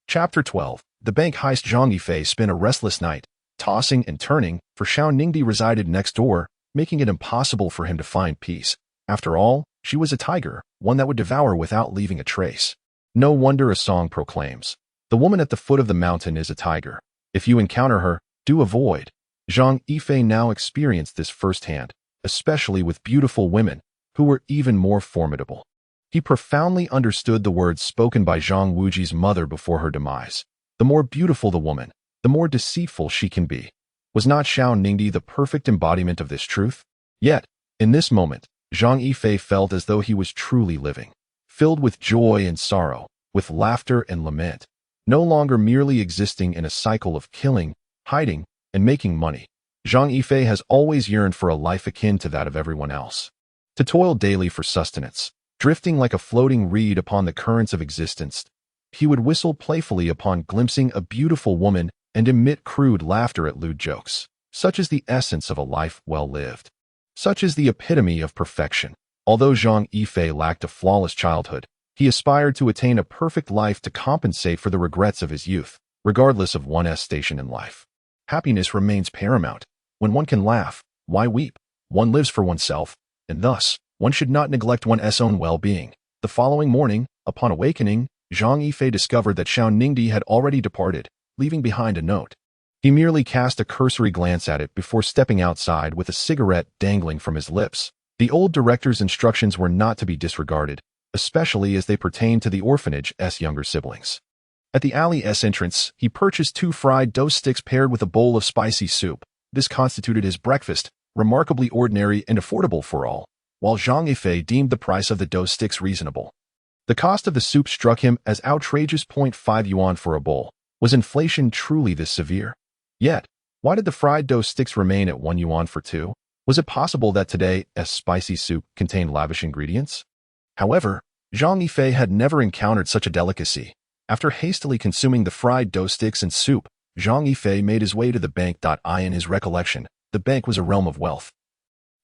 Chapter 12. The bank heist. Zhang Yifei spent a restless night, tossing and turning, for Xiao Ningdi resided next door, making it impossible for him to find peace. After all, she was a tiger, one that would devour without leaving a trace. No wonder a song proclaims, "The woman at the foot of the mountain is a tiger. If you encounter her, do avoid." Zhang Yifei now experienced this firsthand, especially with beautiful women, who were even more formidable. He profoundly understood the words spoken by Zhang Wuji's mother before her demise. The more beautiful the woman, the more deceitful she can be. Was not Xiao Ningdi the perfect embodiment of this truth? Yet, in this moment, Zhang Yifei felt as though he was truly living, filled with joy and sorrow, with laughter and lament, no longer merely existing in a cycle of killing, hiding, and making money. Zhang Yifei has always yearned for a life akin to that of everyone else. To toil daily for sustenance, drifting like a floating reed upon the currents of existence, he would whistle playfully upon glimpsing a beautiful woman and emit crude laughter at lewd jokes. Such is the essence of a life well lived. Such is the epitome of perfection. Although Zhang Yifei lacked a flawless childhood, he aspired to attain a perfect life to compensate for the regrets of his youth, regardless of one's station in life. Happiness remains paramount. When one can laugh, why weep? One lives for oneself, and thus, one should not neglect one's own well-being. The following morning, upon awakening, Zhang Yifei discovered that Xiao Ningdi had already departed, leaving behind a note. He merely cast a cursory glance at it before stepping outside with a cigarette dangling from his lips. The old director's instructions were not to be disregarded, especially as they pertained to the orphanage's younger siblings. At the alley's entrance, he purchased 2 fried dough sticks paired with a bowl of spicy soup. This constituted his breakfast, remarkably ordinary and affordable for all, while Zhang Yifei deemed the price of the dough sticks reasonable. The cost of the soup struck him as outrageous. 0.5 yuan for a bowl. Was inflation truly this severe? Yet, why did the fried dough sticks remain at 1 yuan for 2? Was it possible that today's spicy soup contained lavish ingredients? However, Zhang Yifei had never encountered such a delicacy. After hastily consuming the fried dough sticks and soup, Zhang Yifei made his way to the bank. In his recollection, the bank was a realm of wealth,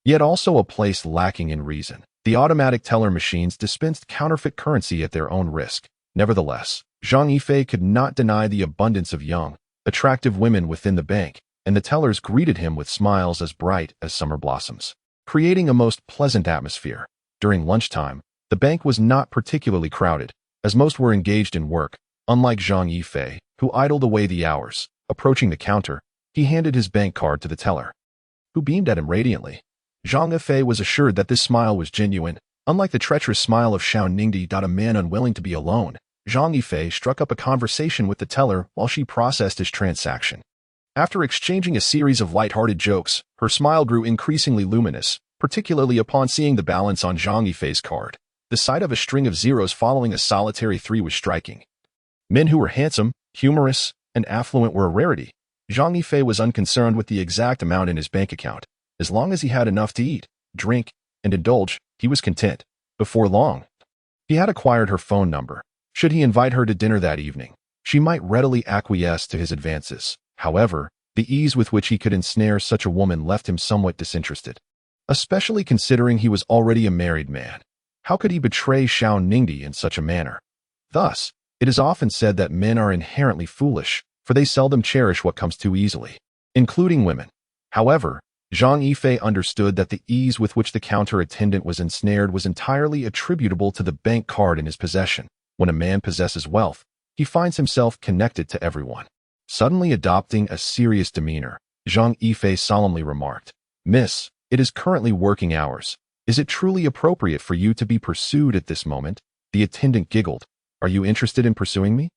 yet also a place lacking in reason. The automatic teller machines dispensed counterfeit currency at their own risk. Nevertheless, Zhang Yifei could not deny the abundance of young, attractive women within the bank, and the tellers greeted him with smiles as bright as summer blossoms, creating a most pleasant atmosphere. During lunchtime, the bank was not particularly crowded, as most were engaged in work. Unlike Zhang Yifei, who idled away the hours, approaching the counter, he handed his bank card to the teller, who beamed at him radiantly. Zhang Yifei was assured that this smile was genuine. Unlike the treacherous smile of Xiao Ningdi, a man unwilling to be alone, Zhang Yifei struck up a conversation with the teller while she processed his transaction. After exchanging a series of light-hearted jokes, her smile grew increasingly luminous, particularly upon seeing the balance on Zhang Yifei's card. The sight of a string of zeros following a solitary 3 was striking. Men who were handsome, humorous, and affluent were a rarity. Zhang Yifei was unconcerned with the exact amount in his bank account. As long as he had enough to eat, drink, and indulge, he was content. Before long, he had acquired her phone number. Should he invite her to dinner that evening, she might readily acquiesce to his advances. However, the ease with which he could ensnare such a woman left him somewhat disinterested, especially considering he was already a married man. How could he betray Xiao Ningdi in such a manner? Thus, it is often said that men are inherently foolish, for they seldom cherish what comes too easily, including women. However, Zhang Yifei understood that the ease with which the counter attendant was ensnared was entirely attributable to the bank card in his possession. When a man possesses wealth, he finds himself connected to everyone. Suddenly adopting a serious demeanor, Zhang Yifei solemnly remarked, "Miss, it is currently working hours. Is it truly appropriate for you to be pursued at this moment?" The attendant giggled. "Are you interested in pursuing me?"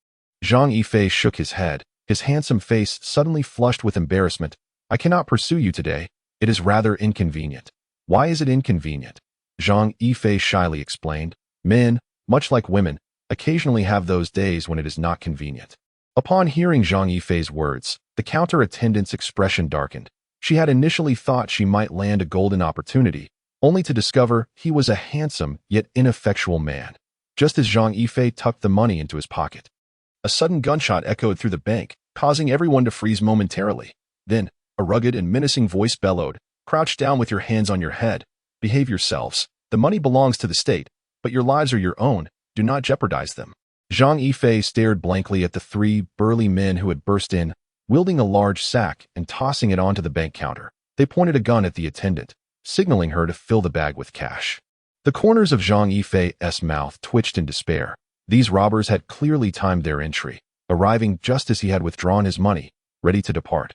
Zhang Yifei shook his head, his handsome face suddenly flushed with embarrassment. "I cannot pursue you today. It is rather inconvenient." "Why is it inconvenient?" Zhang Yifei shyly explained. "Men, much like women, occasionally have those days when it is not convenient." Upon hearing Zhang Yifei's words, the counter attendant's expression darkened. She had initially thought she might land a golden opportunity, only to discover he was a handsome yet ineffectual man. Just as Zhang Yifei tucked the money into his pocket, a sudden gunshot echoed through the bank, causing everyone to freeze momentarily. Then, a rugged and menacing voice bellowed, "Crouch down with your hands on your head. Behave yourselves. The money belongs to the state, but your lives are your own. Do not jeopardize them." Zhang Yifei stared blankly at the three burly men who had burst in, wielding a large sack and tossing it onto the bank counter. They pointed a gun at the attendant, signaling her to fill the bag with cash. The corners of Zhang Yifei's mouth twitched in despair. These robbers had clearly timed their entry, arriving just as he had withdrawn his money, ready to depart.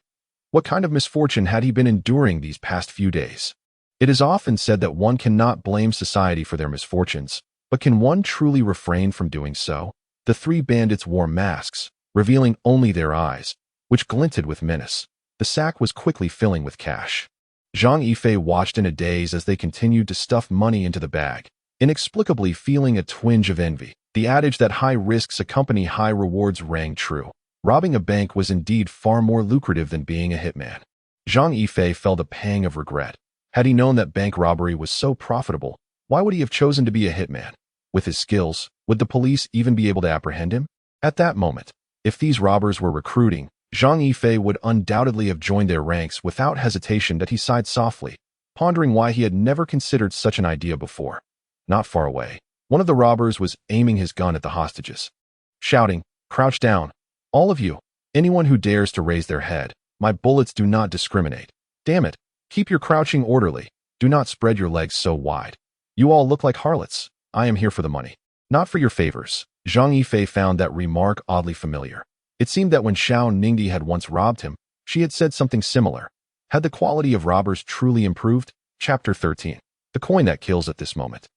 What kind of misfortune had he been enduring these past few days? It is often said that one cannot blame society for their misfortunes, but can one truly refrain from doing so? The three bandits wore masks, revealing only their eyes, which glinted with menace. The sack was quickly filling with cash. Zhang Yifei watched in a daze as they continued to stuff money into the bag, inexplicably feeling a twinge of envy. The adage that high risks accompany high rewards rang true. Robbing a bank was indeed far more lucrative than being a hitman. Zhang Yifei felt a pang of regret. Had he known that bank robbery was so profitable, why would he have chosen to be a hitman? With his skills, would the police even be able to apprehend him? At that moment, if these robbers were recruiting, Zhang Yifei would undoubtedly have joined their ranks without hesitation. That he sighed softly, pondering why he had never considered such an idea before. Not far away, one of the robbers was aiming his gun at the hostages, shouting, "Crouch down. All of you, anyone who dares to raise their head. My bullets do not discriminate. Damn it, keep your crouching orderly. Do not spread your legs so wide. You all look like harlots. I am here for the money, not for your favors." Zhang Yifei found that remark oddly familiar. It seemed that when Xiao Ningdi had once robbed him, she had said something similar. Had the quality of robbers truly improved? Chapter 13. The coin that kills. At this moment,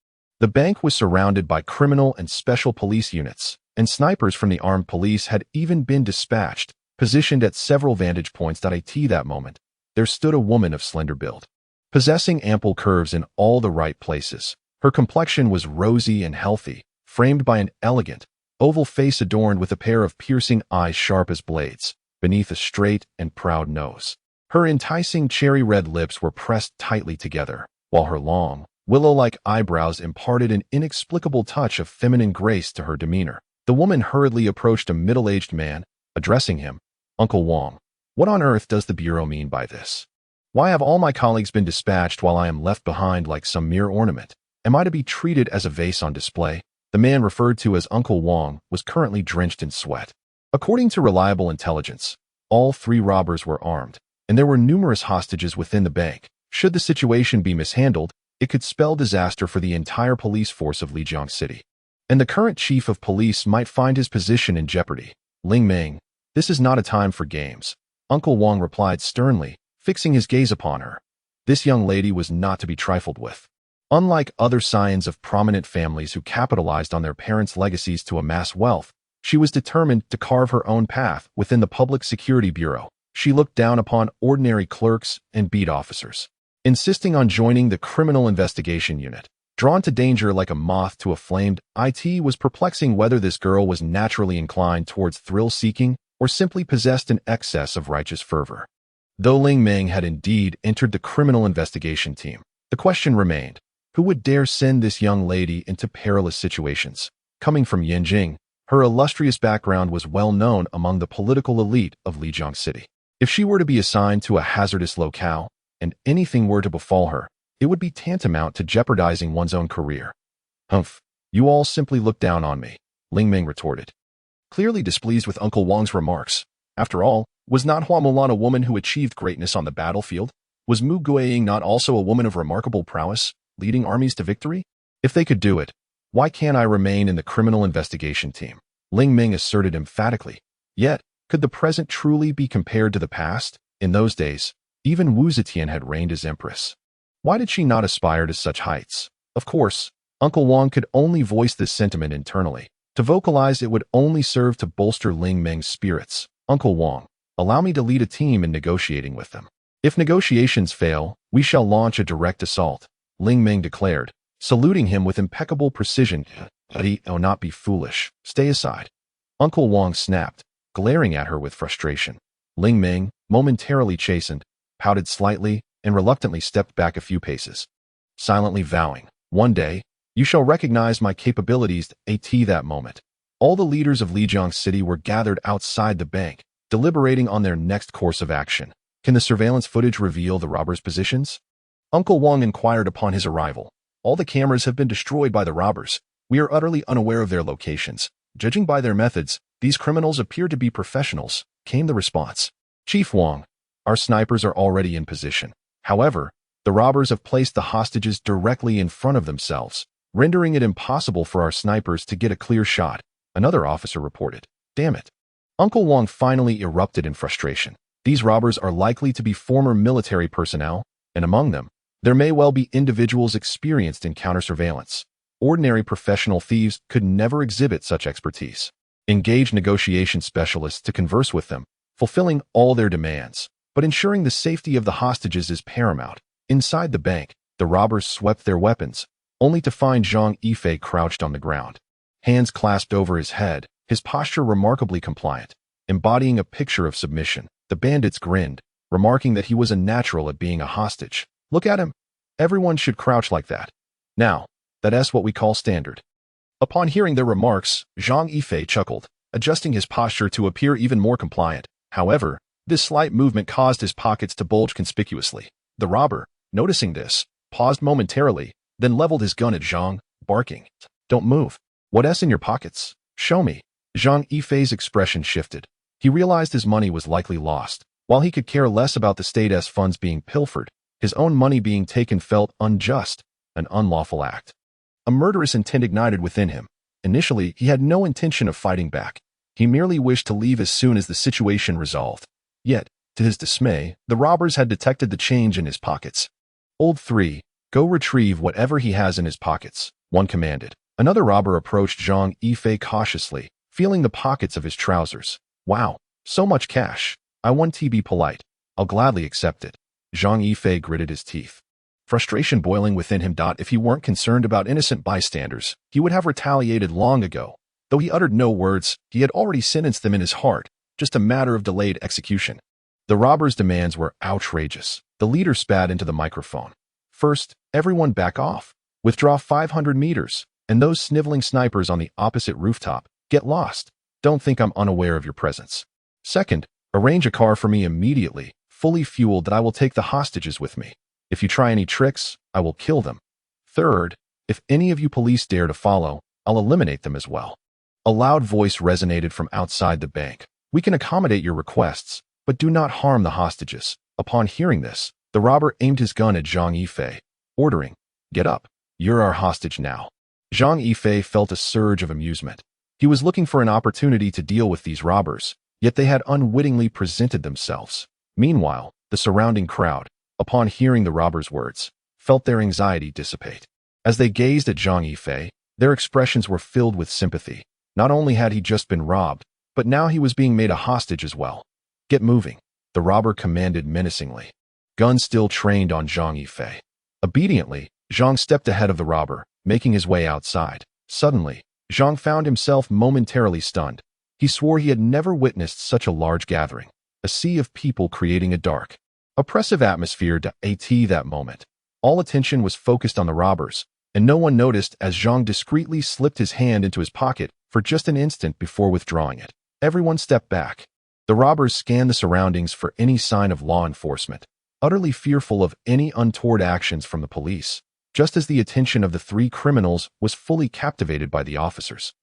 the bank was surrounded by criminal and special police units, and snipers from the armed police had even been dispatched, positioned at several vantage points. At that moment, there stood a woman of slender build, possessing ample curves in all the right places. Her complexion was rosy and healthy, framed by an elegant, oval face adorned with a pair of piercing eyes sharp as blades, beneath a straight and proud nose. Her enticing cherry-red lips were pressed tightly together, while her long, willow-like eyebrows imparted an inexplicable touch of feminine grace to her demeanor. The woman hurriedly approached a middle-aged man, addressing him, "Uncle Wang, what on earth does the Bureau mean by this? Why have all my colleagues been dispatched while I am left behind like some mere ornament? Am I to be treated as a vase on display?" The man referred to as Uncle Wang was currently drenched in sweat. According to reliable intelligence, all three robbers were armed, and there were numerous hostages within the bank. Should the situation be mishandled, it could spell disaster for the entire police force of Lijiang City, and the current chief of police might find his position in jeopardy. "Ling Ming, this is not a time for games," Uncle Wang replied sternly, fixing his gaze upon her. This young lady was not to be trifled with. Unlike other scions of prominent families who capitalized on their parents' legacies to amass wealth, she was determined to carve her own path within the Public Security Bureau. She looked down upon ordinary clerks and beat officers, insisting on joining the Criminal Investigation Unit. Drawn to danger like a moth to a flame, it was perplexing whether this girl was naturally inclined towards thrill-seeking or simply possessed an excess of righteous fervor. Though Ling Ming had indeed entered the criminal investigation team, the question remained, who would dare send this young lady into perilous situations? Coming from Yanjing, her illustrious background was well known among the political elite of Lijiang City. If she were to be assigned to a hazardous locale, and anything were to befall her, it would be tantamount to jeopardizing one's own career. Humph, you all simply look down on me, Ling Ming retorted, clearly displeased with Uncle Wang's remarks. After all, was not Hua Mulan a woman who achieved greatness on the battlefield? Was Mu Guiying not also a woman of remarkable prowess, leading armies to victory? If they could do it, why can't I remain in the criminal investigation team? Ling Ming asserted emphatically. Yet, could the present truly be compared to the past? In those days, even Wu Zetian had reigned as empress. Why did she not aspire to such heights? Of course, Uncle Wang could only voice this sentiment internally. To vocalize it would only serve to bolster Ling Ming's spirits. Uncle Wang, allow me to lead a team in negotiating with them. If negotiations fail, we shall launch a direct assault, Ling Ming declared, saluting him with impeccable precision. Oh, not be foolish. Stay aside. Uncle Wang snapped, glaring at her with frustration. Ling Ming, momentarily chastened, pouted slightly and reluctantly stepped back a few paces, silently vowing, one day, you shall recognize my capabilities. At that moment, all the leaders of Lijiang City were gathered outside the bank, deliberating on their next course of action. Can the surveillance footage reveal the robbers' positions? Uncle Wang inquired upon his arrival. All the cameras have been destroyed by the robbers. We are utterly unaware of their locations. Judging by their methods, these criminals appear to be professionals, came the response. Chief Wang, our snipers are already in position. However, the robbers have placed the hostages directly in front of themselves, rendering it impossible for our snipers to get a clear shot, another officer reported. Damn it. Uncle Wang finally erupted in frustration. These robbers are likely to be former military personnel, and among them, there may well be individuals experienced in counter-surveillance. Ordinary professional thieves could never exhibit such expertise. Engage negotiation specialists to converse with them, fulfilling all their demands, but ensuring the safety of the hostages is paramount. Inside the bank, the robbers swept their weapons, only to find Zhang Yifei crouched on the ground, hands clasped over his head, his posture remarkably compliant, embodying a picture of submission. The bandits grinned, remarking that he was a natural at being a hostage. Look at him. Everyone should crouch like that. Now, that's what we call standard. Upon hearing their remarks, Zhang Yifei chuckled, adjusting his posture to appear even more compliant. However, this slight movement caused his pockets to bulge conspicuously. The robber, noticing this, paused momentarily, then leveled his gun at Zhang, barking, "Don't move. What's in your pockets? Show me." Zhang Yifei's expression shifted. He realized his money was likely lost. While he could care less about the state's funds being pilfered, his own money being taken felt unjust, an unlawful act. A murderous intent ignited within him. Initially, he had no intention of fighting back. He merely wished to leave as soon as the situation resolved. Yet, to his dismay, the robbers had detected the change in his pockets. Old 3, go retrieve whatever he has in his pockets, one commanded. Another robber approached Zhang Yifei cautiously, feeling the pockets of his trousers. Wow, so much cash. I want to be polite. I'll gladly accept it. Zhang Yifei gritted his teeth, frustration boiling within him. If he weren't concerned about innocent bystanders, he would have retaliated long ago. Though he uttered no words, he had already sentenced them in his heart, just a matter of delayed execution. The robbers' demands were outrageous. The leader spat into the microphone. First, everyone back off. Withdraw 500 meters, and those sniveling snipers on the opposite rooftop, get lost. Don't think I'm unaware of your presence. Second, arrange a car for me immediately, fully fueled, that I will take the hostages with me. If you try any tricks, I will kill them. Third, if any of you police dare to follow, I'll eliminate them as well. A loud voice resonated from outside the bank. We can accommodate your requests, but do not harm the hostages. Upon hearing this, the robber aimed his gun at Zhang Yifei, ordering, "Get up. You're our hostage now." Zhang Yifei felt a surge of amusement. He was looking for an opportunity to deal with these robbers, yet they had unwittingly presented themselves. Meanwhile, the surrounding crowd, upon hearing the robbers' words, felt their anxiety dissipate. As they gazed at Zhang Yifei, their expressions were filled with sympathy. Not only had he just been robbed, but now he was being made a hostage as well. "Get moving," the robber commanded menacingly, gun still trained on Zhang Yifei. Obediently, Zhang stepped ahead of the robber, making his way outside. Suddenly, Zhang found himself momentarily stunned. He swore he had never witnessed such a large gathering, a sea of people creating a dark, oppressive atmosphere that moment. All attention was focused on the robbers, and no one noticed as Zhang discreetly slipped his hand into his pocket for just an instant before withdrawing it. Everyone stepped back. The robbers scanned the surroundings for any sign of law enforcement, utterly fearful of any untoward actions from the police, just as the attention of the three criminals was fully captivated by the officers.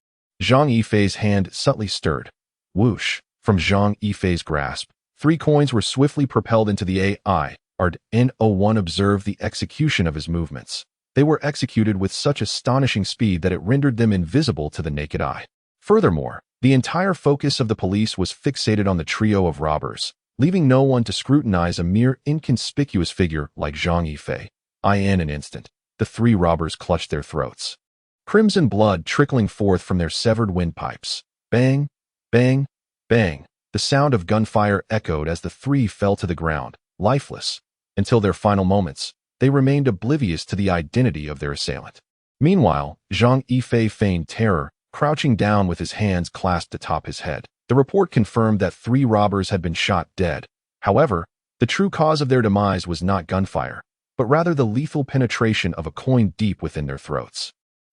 Zhang Yifei's hand subtly stirred. Whoosh! From Zhang Yifei's grasp, 3 coins were swiftly propelled into the AI. No1 observed the execution of his movements. They were executed with such astonishing speed that it rendered them invisible to the naked eye. Furthermore, the entire focus of the police was fixated on the trio of robbers, leaving no one to scrutinize a mere inconspicuous figure like Zhang Yifei. In an instant, the 3 robbers clutched their throats, crimson blood trickling forth from their severed windpipes. Bang, bang, bang. The sound of gunfire echoed as the 3 fell to the ground, lifeless. Until their final moments, they remained oblivious to the identity of their assailant. Meanwhile, Zhang Yifei feigned terror, crouching down with his hands clasped atop his head. The report confirmed that 3 robbers had been shot dead. However, the true cause of their demise was not gunfire, but rather the lethal penetration of a coin deep within their throats.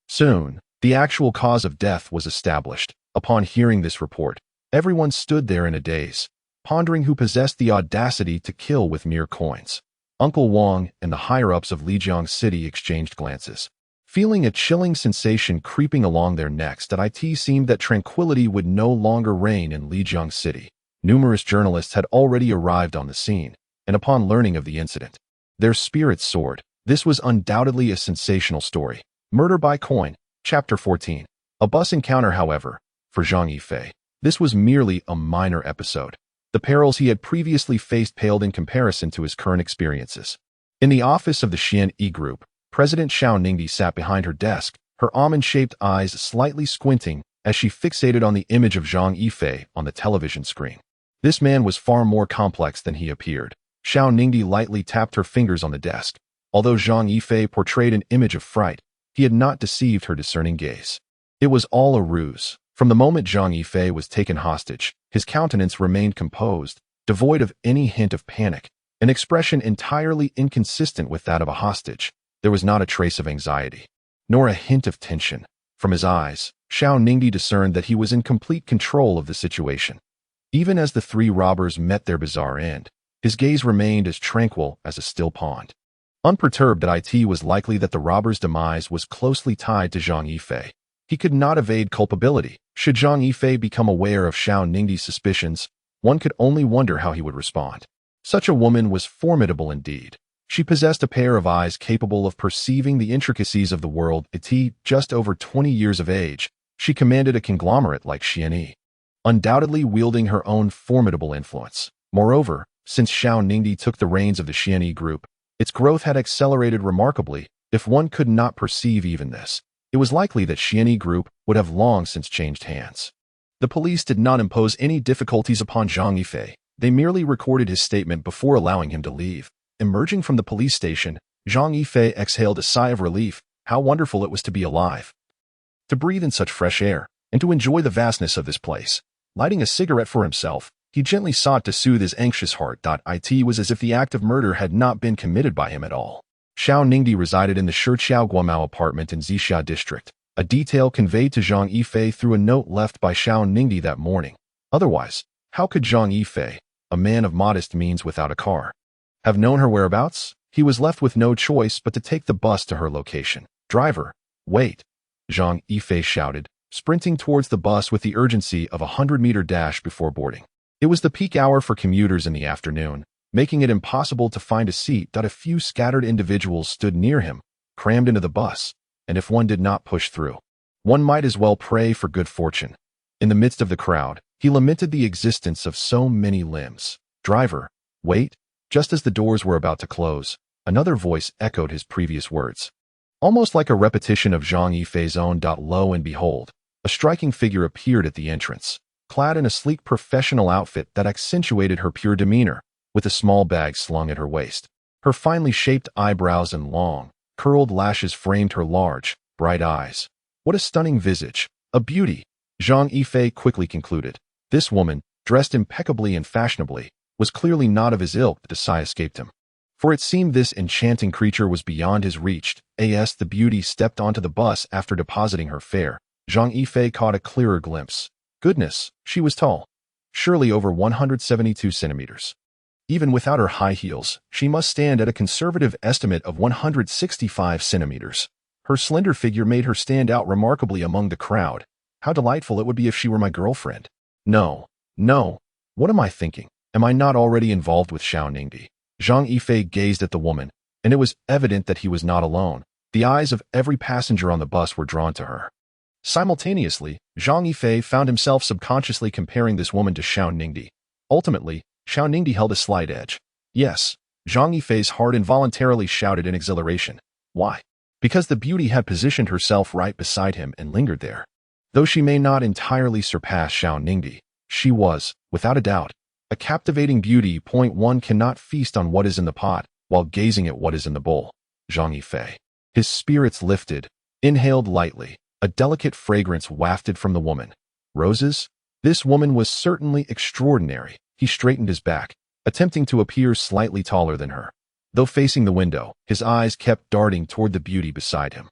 Soon, the actual cause of death was established. Upon hearing this report, everyone stood there in a daze, pondering who possessed the audacity to kill with mere coins. Uncle Wang and the higher-ups of Lijiang City exchanged glances, feeling a chilling sensation creeping along their necks. It seemed that tranquility would no longer reign in Lijiang City. Numerous journalists had already arrived on the scene, and upon learning of the incident, their spirits soared. This was undoubtedly a sensational story. Murder by coin, Chapter 14. A bus encounter, however, for Zhang Yifei, this was merely a minor episode. The perils he had previously faced paled in comparison to his current experiences. In the office of the Xian'e Group, President Xiao Ningdi sat behind her desk, her almond-shaped eyes slightly squinting as she fixated on the image of Zhang Yifei on the television screen. This man was far more complex than he appeared. Xiao Ningdi lightly tapped her fingers on the desk. Although Zhang Yifei portrayed an image of fright, he had not deceived her discerning gaze. It was all a ruse. From the moment Zhang Yifei was taken hostage, his countenance remained composed, devoid of any hint of panic, an expression entirely inconsistent with that of a hostage. There was not a trace of anxiety, nor a hint of tension. From his eyes, Xiao Ningdi discerned that he was in complete control of the situation. Even as the 3 robbers met their bizarre end, his gaze remained as tranquil as a still pond. Unperturbed, it was likely that the robber's demise was closely tied to Zhang Yifei. He could not evade culpability. Should Zhang Yifei become aware of Xiao Ningdi's suspicions, one could only wonder how he would respond. Such a woman was formidable indeed. She possessed a pair of eyes capable of perceiving the intricacies of the world. Just over 20 years of age, she commanded a conglomerate like Xian'e, undoubtedly wielding her own formidable influence. Moreover, since Xiao Ningdi took the reins of the Xian'e Group, its growth had accelerated remarkably. If one could not perceive even this, it was likely that Xian'e Group would have long since changed hands. The police did not impose any difficulties upon Zhang Yifei. They merely recorded his statement before allowing him to leave. Emerging from the police station, Zhang Yifei exhaled a sigh of relief. How wonderful it was to be alive, to breathe in such fresh air, and to enjoy the vastness of this place. Lighting a cigarette for himself, he gently sought to soothe his anxious heart. It was as if the act of murder had not been committed by him at all. Xiao Ningdi resided in the Shiqiao Guomao apartment in Zixia district, a detail conveyed to Zhang Yifei through a note left by Xiao Ningdi that morning. Otherwise, how could Zhang Yifei, a man of modest means without a car, have known her whereabouts? He was left with no choice but to take the bus to her location. Driver, wait! Zhang Yifei shouted, sprinting towards the bus with the urgency of a 100-meter dash before boarding. It was the peak hour for commuters in the afternoon, making it impossible to find a seat. A few scattered individuals stood near him, crammed into the bus, and if one did not push through, one might as well pray for good fortune. In the midst of the crowd, he lamented the existence of so many limbs. Driver, wait! Just as the doors were about to close, another voice echoed his previous words. Almost like a repetition of Zhang Yifei's own. Lo and behold, a striking figure appeared at the entrance, clad in a sleek professional outfit that accentuated her pure demeanor, with a small bag slung at her waist. Her finely shaped eyebrows and long, curled lashes framed her large, bright eyes. What a stunning visage, a beauty! Zhang Yifei quickly concluded. This woman, dressed impeccably and fashionably, was clearly not of his ilk, but a sigh escaped him. For it seemed this enchanting creature was beyond his reach. As the beauty stepped onto the bus after depositing her fare, Zhang Yifei caught a clearer glimpse. Goodness, she was tall. Surely over 172 centimeters. Even without her high heels, she must stand at a conservative estimate of 165 centimeters. Her slender figure made her stand out remarkably among the crowd. How delightful it would be if she were my girlfriend. No. What am I thinking? Am I not already involved with Xiao Ningdi? Zhang Yifei gazed at the woman, and it was evident that he was not alone. The eyes of every passenger on the bus were drawn to her. Simultaneously, Zhang Yifei found himself subconsciously comparing this woman to Xiao Ningdi. Ultimately, Xiao Ningdi held a slight edge. Yes, Zhang Yifei's heart involuntarily shouted in exhilaration. Why? Because the beauty had positioned herself right beside him and lingered there. Though she may not entirely surpass Xiao Ningdi, she was, without a doubt, a captivating beauty. One cannot feast on what is in the pot while gazing at what is in the bowl. Zhang Yifei. His spirits lifted, inhaled lightly. A delicate fragrance wafted from the woman. Roses? This woman was certainly extraordinary. He straightened his back, attempting to appear slightly taller than her. Though facing the window, his eyes kept darting toward the beauty beside him.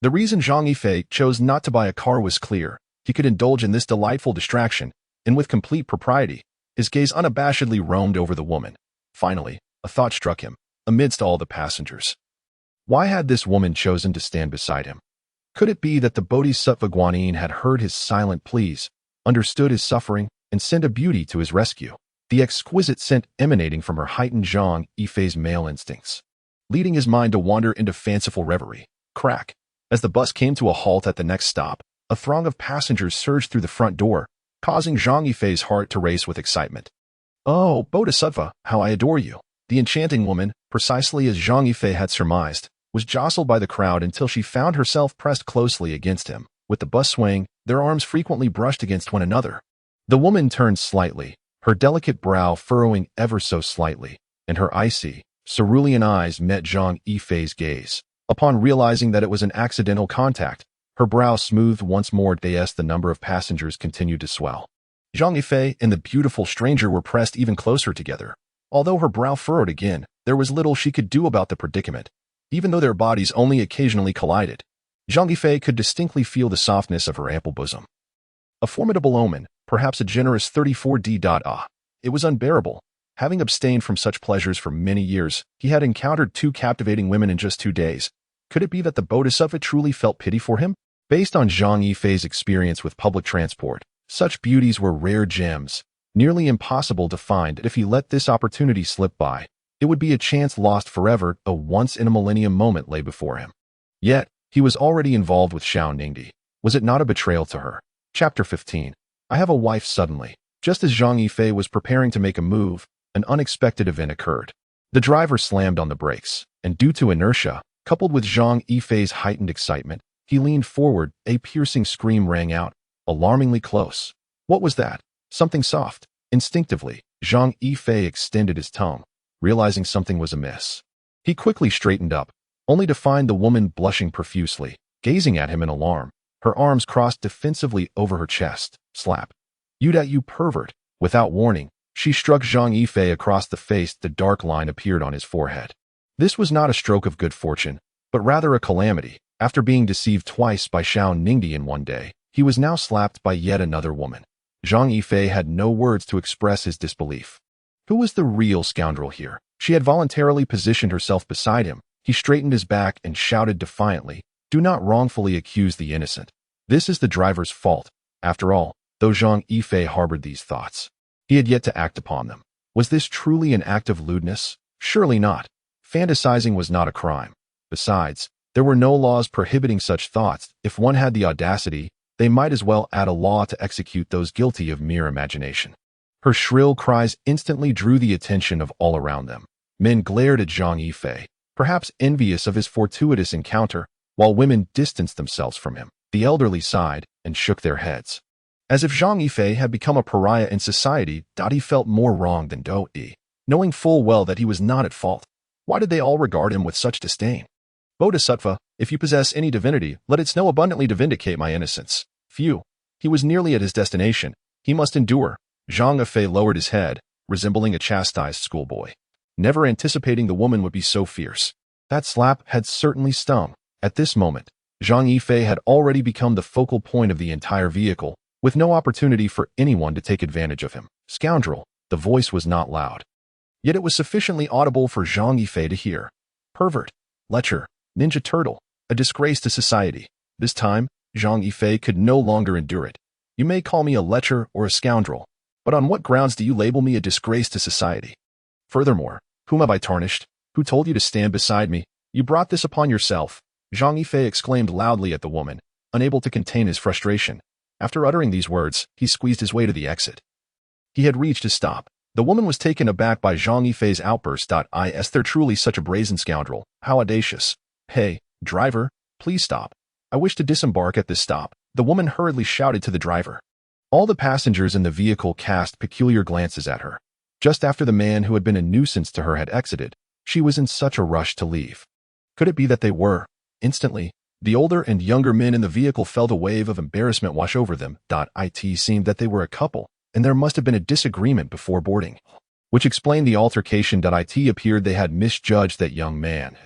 The reason Zhang Yifei chose not to buy a car was clear. He could indulge in this delightful distraction, and with complete propriety, his gaze unabashedly roamed over the woman. Finally, a thought struck him, amidst all the passengers. Why had this woman chosen to stand beside him? Could it be that the Bodhisattva Guanyin had heard his silent pleas, understood his suffering, and sent a beauty to his rescue? The exquisite scent emanating from her heightened Zhang Yifei's male instincts, leading his mind to wander into fanciful reverie. Crack! As the bus came to a halt at the next stop, a throng of passengers surged through the front door, causing Zhang Yifei's heart to race with excitement. Oh, Bodhisattva, how I adore you! The enchanting woman, precisely as Zhang Yifei had surmised, was jostled by the crowd until she found herself pressed closely against him. With the bus swaying, their arms frequently brushed against one another. The woman turned slightly, her delicate brow furrowing ever so slightly, and her icy, cerulean eyes met Zhang Yifei's gaze. Upon realizing that it was an accidental contact, her brow smoothed once more. As the number of passengers continued to swell, Zhang Yifei and the beautiful stranger were pressed even closer together. Although her brow furrowed again, there was little she could do about the predicament. Even though their bodies only occasionally collided, Zhang Yifei could distinctly feel the softness of her ample bosom. A formidable omen, perhaps a generous 34D. It was unbearable. Having abstained from such pleasures for many years, he had encountered two captivating women in just 2 days. Could it be that the Bodhisattva truly felt pity for him? Based on Zhang Yifei's experience with public transport, such beauties were rare gems, nearly impossible to find. If he let this opportunity slip by, it would be a chance lost forever. A once-in-a-millennium moment lay before him. Yet, he was already involved with Xiao Ningdi. Was it not a betrayal to her? Chapter 15. I have a wife. Suddenly, just as Zhang Yifei was preparing to make a move, an unexpected event occurred. The driver slammed on the brakes, and due to inertia, coupled with Zhang Yifei's heightened excitement, he leaned forward. A piercing scream rang out, alarmingly close. What was that? Something soft. Instinctively, Zhang Yifei extended his tongue, realizing something was amiss. He quickly straightened up, only to find the woman blushing profusely, gazing at him in alarm, her arms crossed defensively over her chest. Slap. You pervert. Without warning, she struck Zhang Yifei across the face. The dark line appeared on his forehead. This was not a stroke of good fortune, but rather a calamity. After being deceived twice by Xiao Ningdi in one day, he was now slapped by yet another woman. Zhang Yifei had no words to express his disbelief. Who was the real scoundrel here? She had voluntarily positioned herself beside him. He straightened his back and shouted defiantly, "Do not wrongfully accuse the innocent. This is the driver's fault." After all, though Zhang Yifei harbored these thoughts, he had yet to act upon them. Was this truly an act of lewdness? Surely not. Fantasizing was not a crime. Besides, there were no laws prohibiting such thoughts. If one had the audacity, they might as well add a law to execute those guilty of mere imagination. Her shrill cries instantly drew the attention of all around them. Men glared at Zhang Yifei, perhaps envious of his fortuitous encounter, while women distanced themselves from him. The elderly sighed and shook their heads. As if Zhang Yifei had become a pariah in society, he felt more wrong than Do-yi, knowing full well that he was not at fault. Why did they all regard him with such disdain? Bodhisattva, if you possess any divinity, let it snow abundantly to vindicate my innocence. Phew. He was nearly at his destination. He must endure. Zhang Yifei lowered his head, resembling a chastised schoolboy, never anticipating the woman would be so fierce. That slap had certainly stung. At this moment, Zhang Yifei had already become the focal point of the entire vehicle, with no opportunity for anyone to take advantage of him. Scoundrel. The voice was not loud, yet it was sufficiently audible for Zhang Yifei to hear. Pervert, lecher, ninja turtle, a disgrace to society. This time, Zhang Yifei could no longer endure it. You may call me a lecher or a scoundrel, but on what grounds do you label me a disgrace to society? Furthermore, whom have I tarnished? Who told you to stand beside me? You brought this upon yourself. Zhang Yifei exclaimed loudly at the woman, unable to contain his frustration. After uttering these words, he squeezed his way to the exit. He had reached a stop. The woman was taken aback by Zhang Yifei's outburst. Is there truly such a brazen scoundrel? How audacious. Hey, driver, please stop. I wish to disembark at this stop. The woman hurriedly shouted to the driver. All the passengers in the vehicle cast peculiar glances at her. Just after the man who had been a nuisance to her had exited, she was in such a rush to leave. Could it be that they were? Instantly, the older and younger men in the vehicle felt a wave of embarrassment wash over them. It seemed that they were a couple, and there must have been a disagreement before boarding, which explained the altercation. It appeared they had misjudged that young man.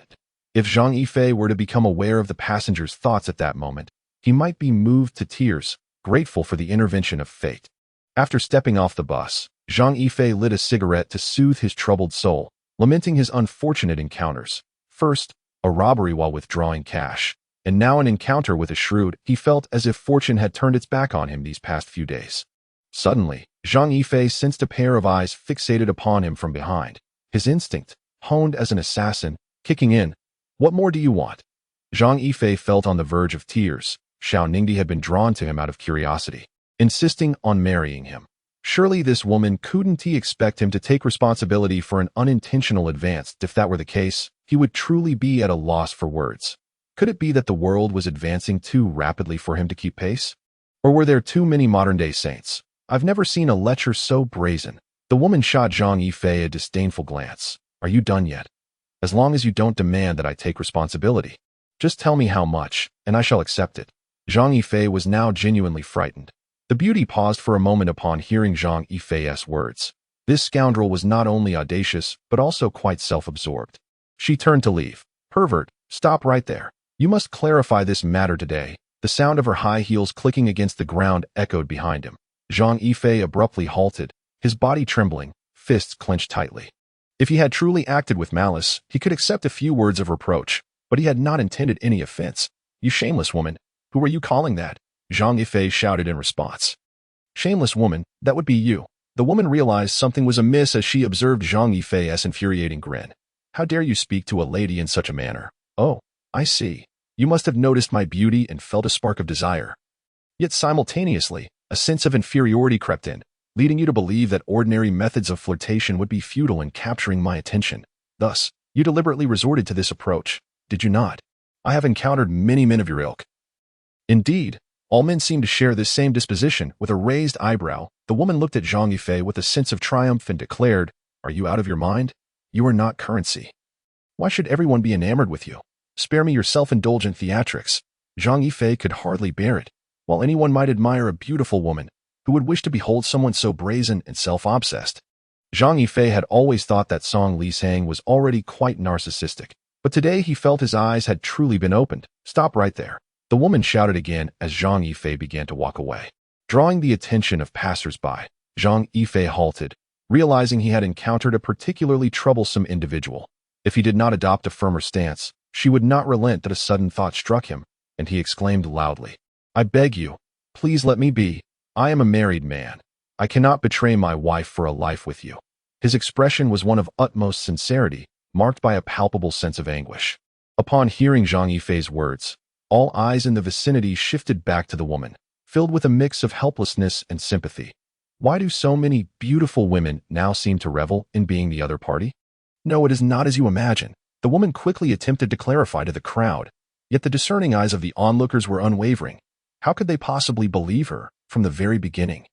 If Zhang Yifei were to become aware of the passenger's thoughts at that moment, he might be moved to tears, grateful for the intervention of fate. After stepping off the bus, Zhang Yifei lit a cigarette to soothe his troubled soul, lamenting his unfortunate encounters. First, a robbery while withdrawing cash, and now an encounter with a shrew. He felt as if fortune had turned its back on him these past few days. Suddenly, Zhang Yifei sensed a pair of eyes fixated upon him from behind. His instinct, honed as an assassin, kicking in. What more do you want? Zhang Yifei felt on the verge of tears. Xiao Ningdi had been drawn to him out of curiosity, insisting on marrying him. Surely this woman couldn't expect him to take responsibility for an unintentional advance. If that were the case, he would truly be at a loss for words. Could it be that the world was advancing too rapidly for him to keep pace? Or were there too many modern-day saints? I've never seen a lecher so brazen. The woman shot Zhang Yifei a disdainful glance. Are you done yet? As long as you don't demand that I take responsibility, just tell me how much, and I shall accept it. Zhang Yifei was now genuinely frightened. The beauty paused for a moment upon hearing Zhang Yifei's words. This scoundrel was not only audacious, but also quite self-absorbed. She turned to leave. Pervert, stop right there. You must clarify this matter today. The sound of her high heels clicking against the ground echoed behind him. Zhang Yifei abruptly halted, his body trembling, fists clenched tightly. If he had truly acted with malice, he could accept a few words of reproach, but he had not intended any offense. You shameless woman, who are you calling that? Zhang Yifei shouted in response. Shameless woman, that would be you. The woman realized something was amiss as she observed Zhang Yifei's infuriating grin. How dare you speak to a lady in such a manner? Oh, I see. You must have noticed my beauty and felt a spark of desire. Yet simultaneously, a sense of inferiority crept in, leading you to believe that ordinary methods of flirtation would be futile in capturing my attention. Thus, you deliberately resorted to this approach, did you not? I have encountered many men of your ilk. Indeed, all men seem to share this same disposition. With a raised eyebrow, the woman looked at Zhang Yifei with a sense of triumph and declared, Are you out of your mind? You are not currency. Why should everyone be enamored with you? Spare me your self-indulgent theatrics. Zhang Yifei could hardly bear it. While anyone might admire a beautiful woman, who would wish to behold someone so brazen and self-obsessed? Zhang Yifei had always thought that Song Lisang was already quite narcissistic, but today he felt his eyes had truly been opened. Stop right there. The woman shouted again as Zhang Yifei began to walk away. Drawing the attention of passers-by, Zhang Yifei halted, realizing he had encountered a particularly troublesome individual. If he did not adopt a firmer stance, she would not relent. That a sudden thought struck him, and he exclaimed loudly, I beg you, please let me be. I am a married man. I cannot betray my wife for a life with you. His expression was one of utmost sincerity, marked by a palpable sense of anguish. Upon hearing Zhang Yifei's words, all eyes in the vicinity shifted back to the woman, filled with a mix of helplessness and sympathy. Why do so many beautiful women now seem to revel in being the other party? No, it is not as you imagine. The woman quickly attempted to clarify to the crowd, yet the discerning eyes of the onlookers were unwavering. How could they possibly believe her from the very beginning?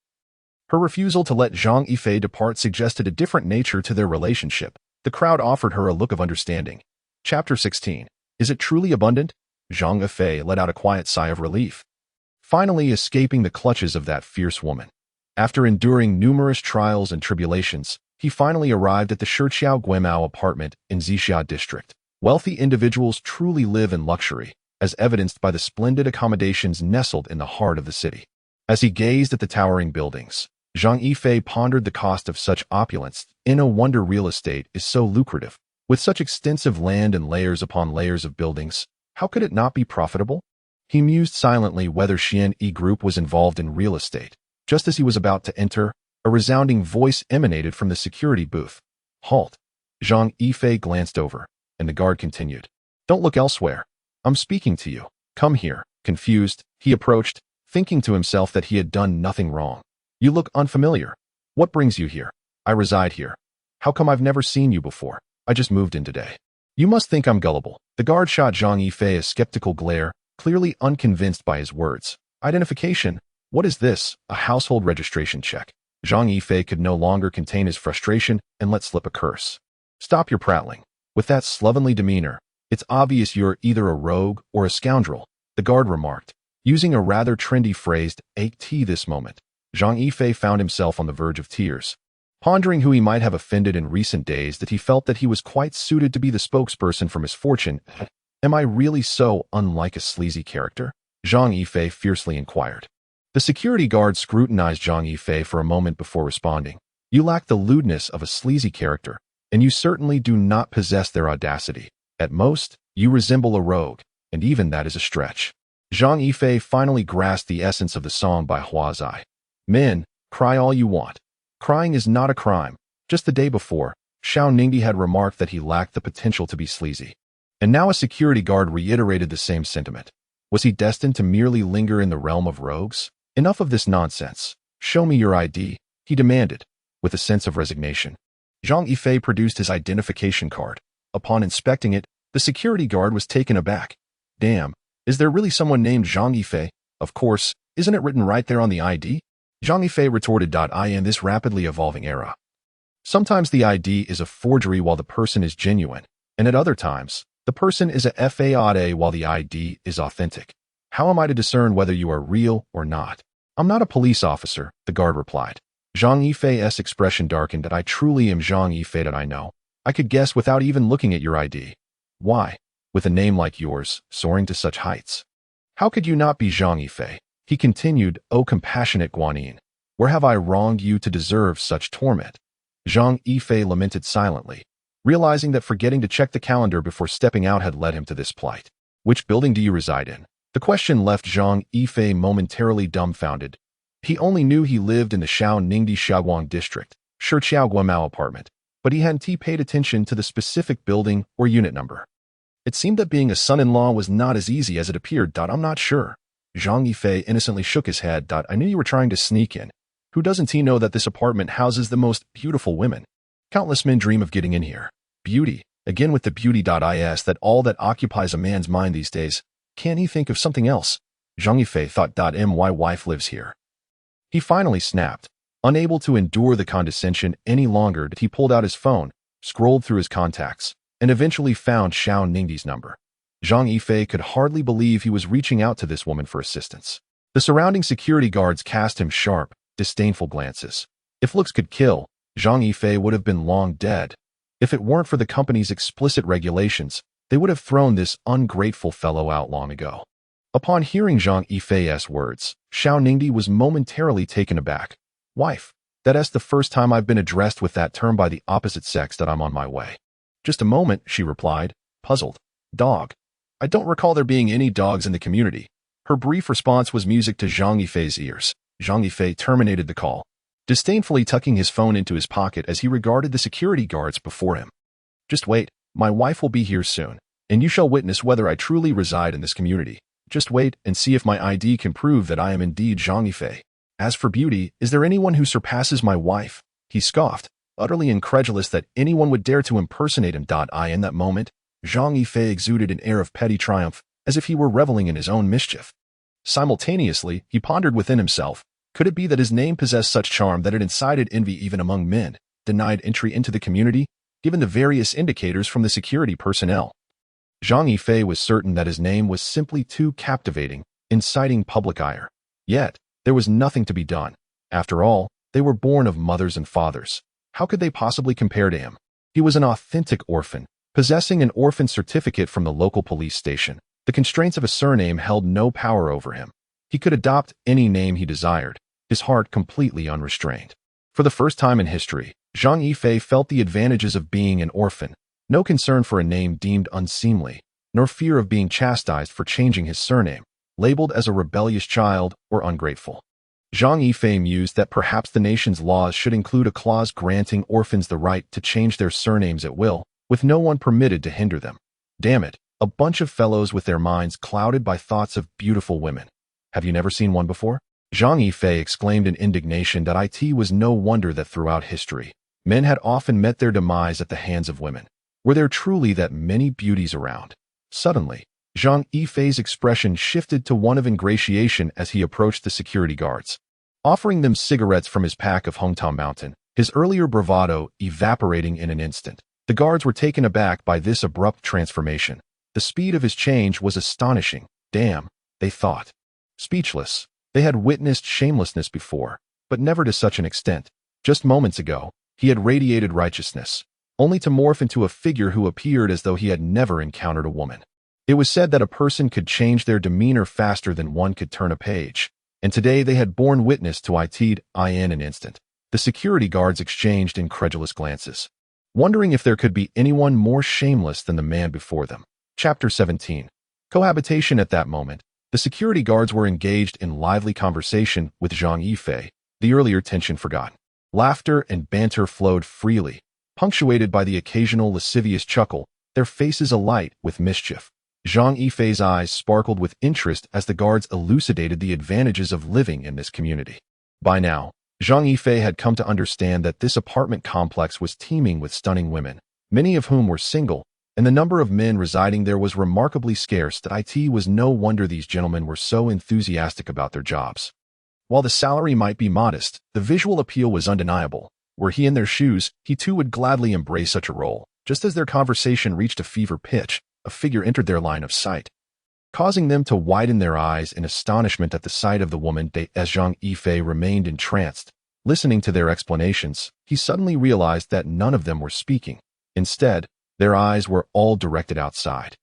Her refusal to let Zhang Yifei depart suggested a different nature to their relationship. The crowd offered her a look of understanding. Chapter 16. Is it truly abundant? Zhang Yifei let out a quiet sigh of relief. finally escaping the clutches of that fierce woman. After enduring numerous trials and tribulations, he finally arrived at the Shiqiao Guimao apartment in Zixia district. Wealthy individuals truly live in luxury, as evidenced by the splendid accommodations nestled in the heart of the city. As he gazed at the towering buildings, Zhang Yifei pondered the cost of such opulence. No wonder real estate is so lucrative. With such extensive land and layers upon layers of buildings, how could it not be profitable? He mused silently whether Xian Yi Group was involved in real estate. Just as he was about to enter, a resounding voice emanated from the security booth. "Halt!" Zhang Yifei glanced over, and the guard continued. "Don't look elsewhere. I'm speaking to you. Come here." Confused, he approached, thinking to himself that he had done nothing wrong. "You look unfamiliar. What brings you here?" "I reside here." "How come I've never seen you before?" "I just moved in today." "You must think I'm gullible." The guard shot Zhang Yifei a skeptical glare, clearly unconvinced by his words. "Identification? What is this? A household registration check?" Zhang Yifei could no longer contain his frustration and let slip a curse. "Stop your prattling. With that slovenly demeanor, it's obvious you're either a rogue or a scoundrel," the guard remarked, using a rather trendy phrase, "AT this moment." Zhang Yifei found himself on the verge of tears, pondering who he might have offended in recent days that he felt that he was quite suited to be the spokesperson for misfortune. "Am I really so unlike a sleazy character?" Zhang Yifei fiercely inquired. The security guard scrutinized Zhang Yifei for a moment before responding. "You lack the lewdness of a sleazy character, and you certainly do not possess their audacity. At most, you resemble a rogue, and even that is a stretch." Zhang Yifei finally grasped the essence of the song by Hua Zai. "Men, cry all you want. Crying is not a crime." Just the day before, Xiao Ningdi had remarked that he lacked the potential to be sleazy. And now a security guard reiterated the same sentiment. Was he destined to merely linger in the realm of rogues? "Enough of this nonsense. Show me your ID," he demanded, with a sense of resignation. Zhang Yifei produced his identification card. Upon inspecting it, the security guard was taken aback. "Damn, is there really someone named Zhang Yifei? Of course, isn't it written right there on the ID?" Zhang Yifei retorted. In this rapidly evolving era, sometimes the ID is a forgery while the person is genuine, and at other times, the person is a fake while the ID is authentic. "How am I to discern whether you are real or not?" "I'm not a police officer," the guard replied. Zhang Yifei's expression darkened. "I truly am Zhang Yifei that I know. I could guess without even looking at your ID." "Why, with a name like yours, soaring to such heights? How could you not be Zhang Yifei?" He continued, "O compassionate Guanyin, where have I wronged you to deserve such torment?" Zhang Yifei lamented silently, realizing that forgetting to check the calendar before stepping out had led him to this plight. "Which building do you reside in?" The question left Zhang Yifei momentarily dumbfounded. He only knew he lived in the Xiao Ningdi Shaguang district, Shiqiao Guimao apartment, but he hadn't paid attention to the specific building or unit number. It seemed that being a son-in-law was not as easy as it appeared. "I'm not sure." Zhang Yifei innocently shook his head. "I knew you were trying to sneak in. Who doesn't he know that this apartment houses the most beautiful women? Countless men dream of getting in here. Beauty, again with the beauty.is that all that occupies a man's mind these days. Can't he think of something else?" Zhang Yifei thought. My wife lives here." He finally snapped. Unable to endure the condescension any longer, he pulled out his phone, scrolled through his contacts, and eventually found Xiao Ningdi's number. Zhang Yifei could hardly believe he was reaching out to this woman for assistance. The surrounding security guards cast him sharp, disdainful glances. If looks could kill, Zhang Yifei would have been long dead. If it weren't for the company's explicit regulations, they would have thrown this ungrateful fellow out long ago. Upon hearing Zhang Yifei's words, Xiao Ningdi was momentarily taken aback. "Wife, that's the first time I've been addressed with that term by the opposite sex. That I'm on my way." "Just a moment," she replied, puzzled. "Dog? I don't recall there being any dogs in the community." Her brief response was music to Zhang Yifei's ears. Zhang Yifei terminated the call, disdainfully tucking his phone into his pocket as he regarded the security guards before him. "Just wait, my wife will be here soon, and you shall witness whether I truly reside in this community. Just wait and see if my ID can prove that I am indeed Zhang Yifei. As for beauty, is there anyone who surpasses my wife?" He scoffed, utterly incredulous that anyone would dare to impersonate him. In that moment, Zhang Yifei exuded an air of petty triumph, as if he were reveling in his own mischief. Simultaneously, he pondered within himself, could it be that his name possessed such charm that it incited envy even among men, denied entry into the community, given the various indicators from the security personnel? Zhang Yifei was certain that his name was simply too captivating, inciting public ire. Yet, there was nothing to be done. After all, they were born of mothers and fathers. How could they possibly compare to him? He was an authentic orphan, possessing an orphan certificate from the local police station. The constraints of a surname held no power over him. He could adopt any name he desired, his heart completely unrestrained. For the first time in history, Zhang Yifei felt the advantages of being an orphan, no concern for a name deemed unseemly, nor fear of being chastised for changing his surname, labeled as a rebellious child or ungrateful. Zhang Yifei mused that perhaps the nation's laws should include a clause granting orphans the right to change their surnames at will, with no one permitted to hinder them. Damn it, a bunch of fellows with their minds clouded by thoughts of beautiful women. Have you never seen one before? Zhang Yifei exclaimed in indignation that it was no wonder that throughout history, men had often met their demise at the hands of women. Were there truly that many beauties around? Suddenly, Zhang Yifei's expression shifted to one of ingratiation as he approached the security guards. Offering them cigarettes from his pack of Hongtao Mountain, his earlier bravado evaporating in an instant. The guards were taken aback by this abrupt transformation. The speed of his change was astonishing. Damn, they thought. Speechless, they had witnessed shamelessness before, but never to such an extent. Just moments ago, he had radiated righteousness, only to morph into a figure who appeared as though he had never encountered a woman. It was said that a person could change their demeanor faster than one could turn a page, and today they had borne witness to it in an instant. The security guards exchanged incredulous glances, wondering if there could be anyone more shameless than the man before them. Chapter 17. Cohabitation. At that moment, the security guards were engaged in lively conversation with Zhang Yifei, the earlier tension forgotten. Laughter and banter flowed freely, punctuated by the occasional lascivious chuckle, their faces alight with mischief. Zhang Yifei's eyes sparkled with interest as the guards elucidated the advantages of living in this community. By now, Zhang Yifei had come to understand that this apartment complex was teeming with stunning women, many of whom were single, and the number of men residing there was remarkably scarce. That it was no wonder these gentlemen were so enthusiastic about their jobs. While the salary might be modest, the visual appeal was undeniable. Were he in their shoes, he too would gladly embrace such a role. Just as their conversation reached a fever pitch, a figure entered their line of sight, causing them to widen their eyes in astonishment at the sight of the woman. As Zhang Yifei remained entranced, listening to their explanations, he suddenly realized that none of them were speaking. Instead, their eyes were all directed outside,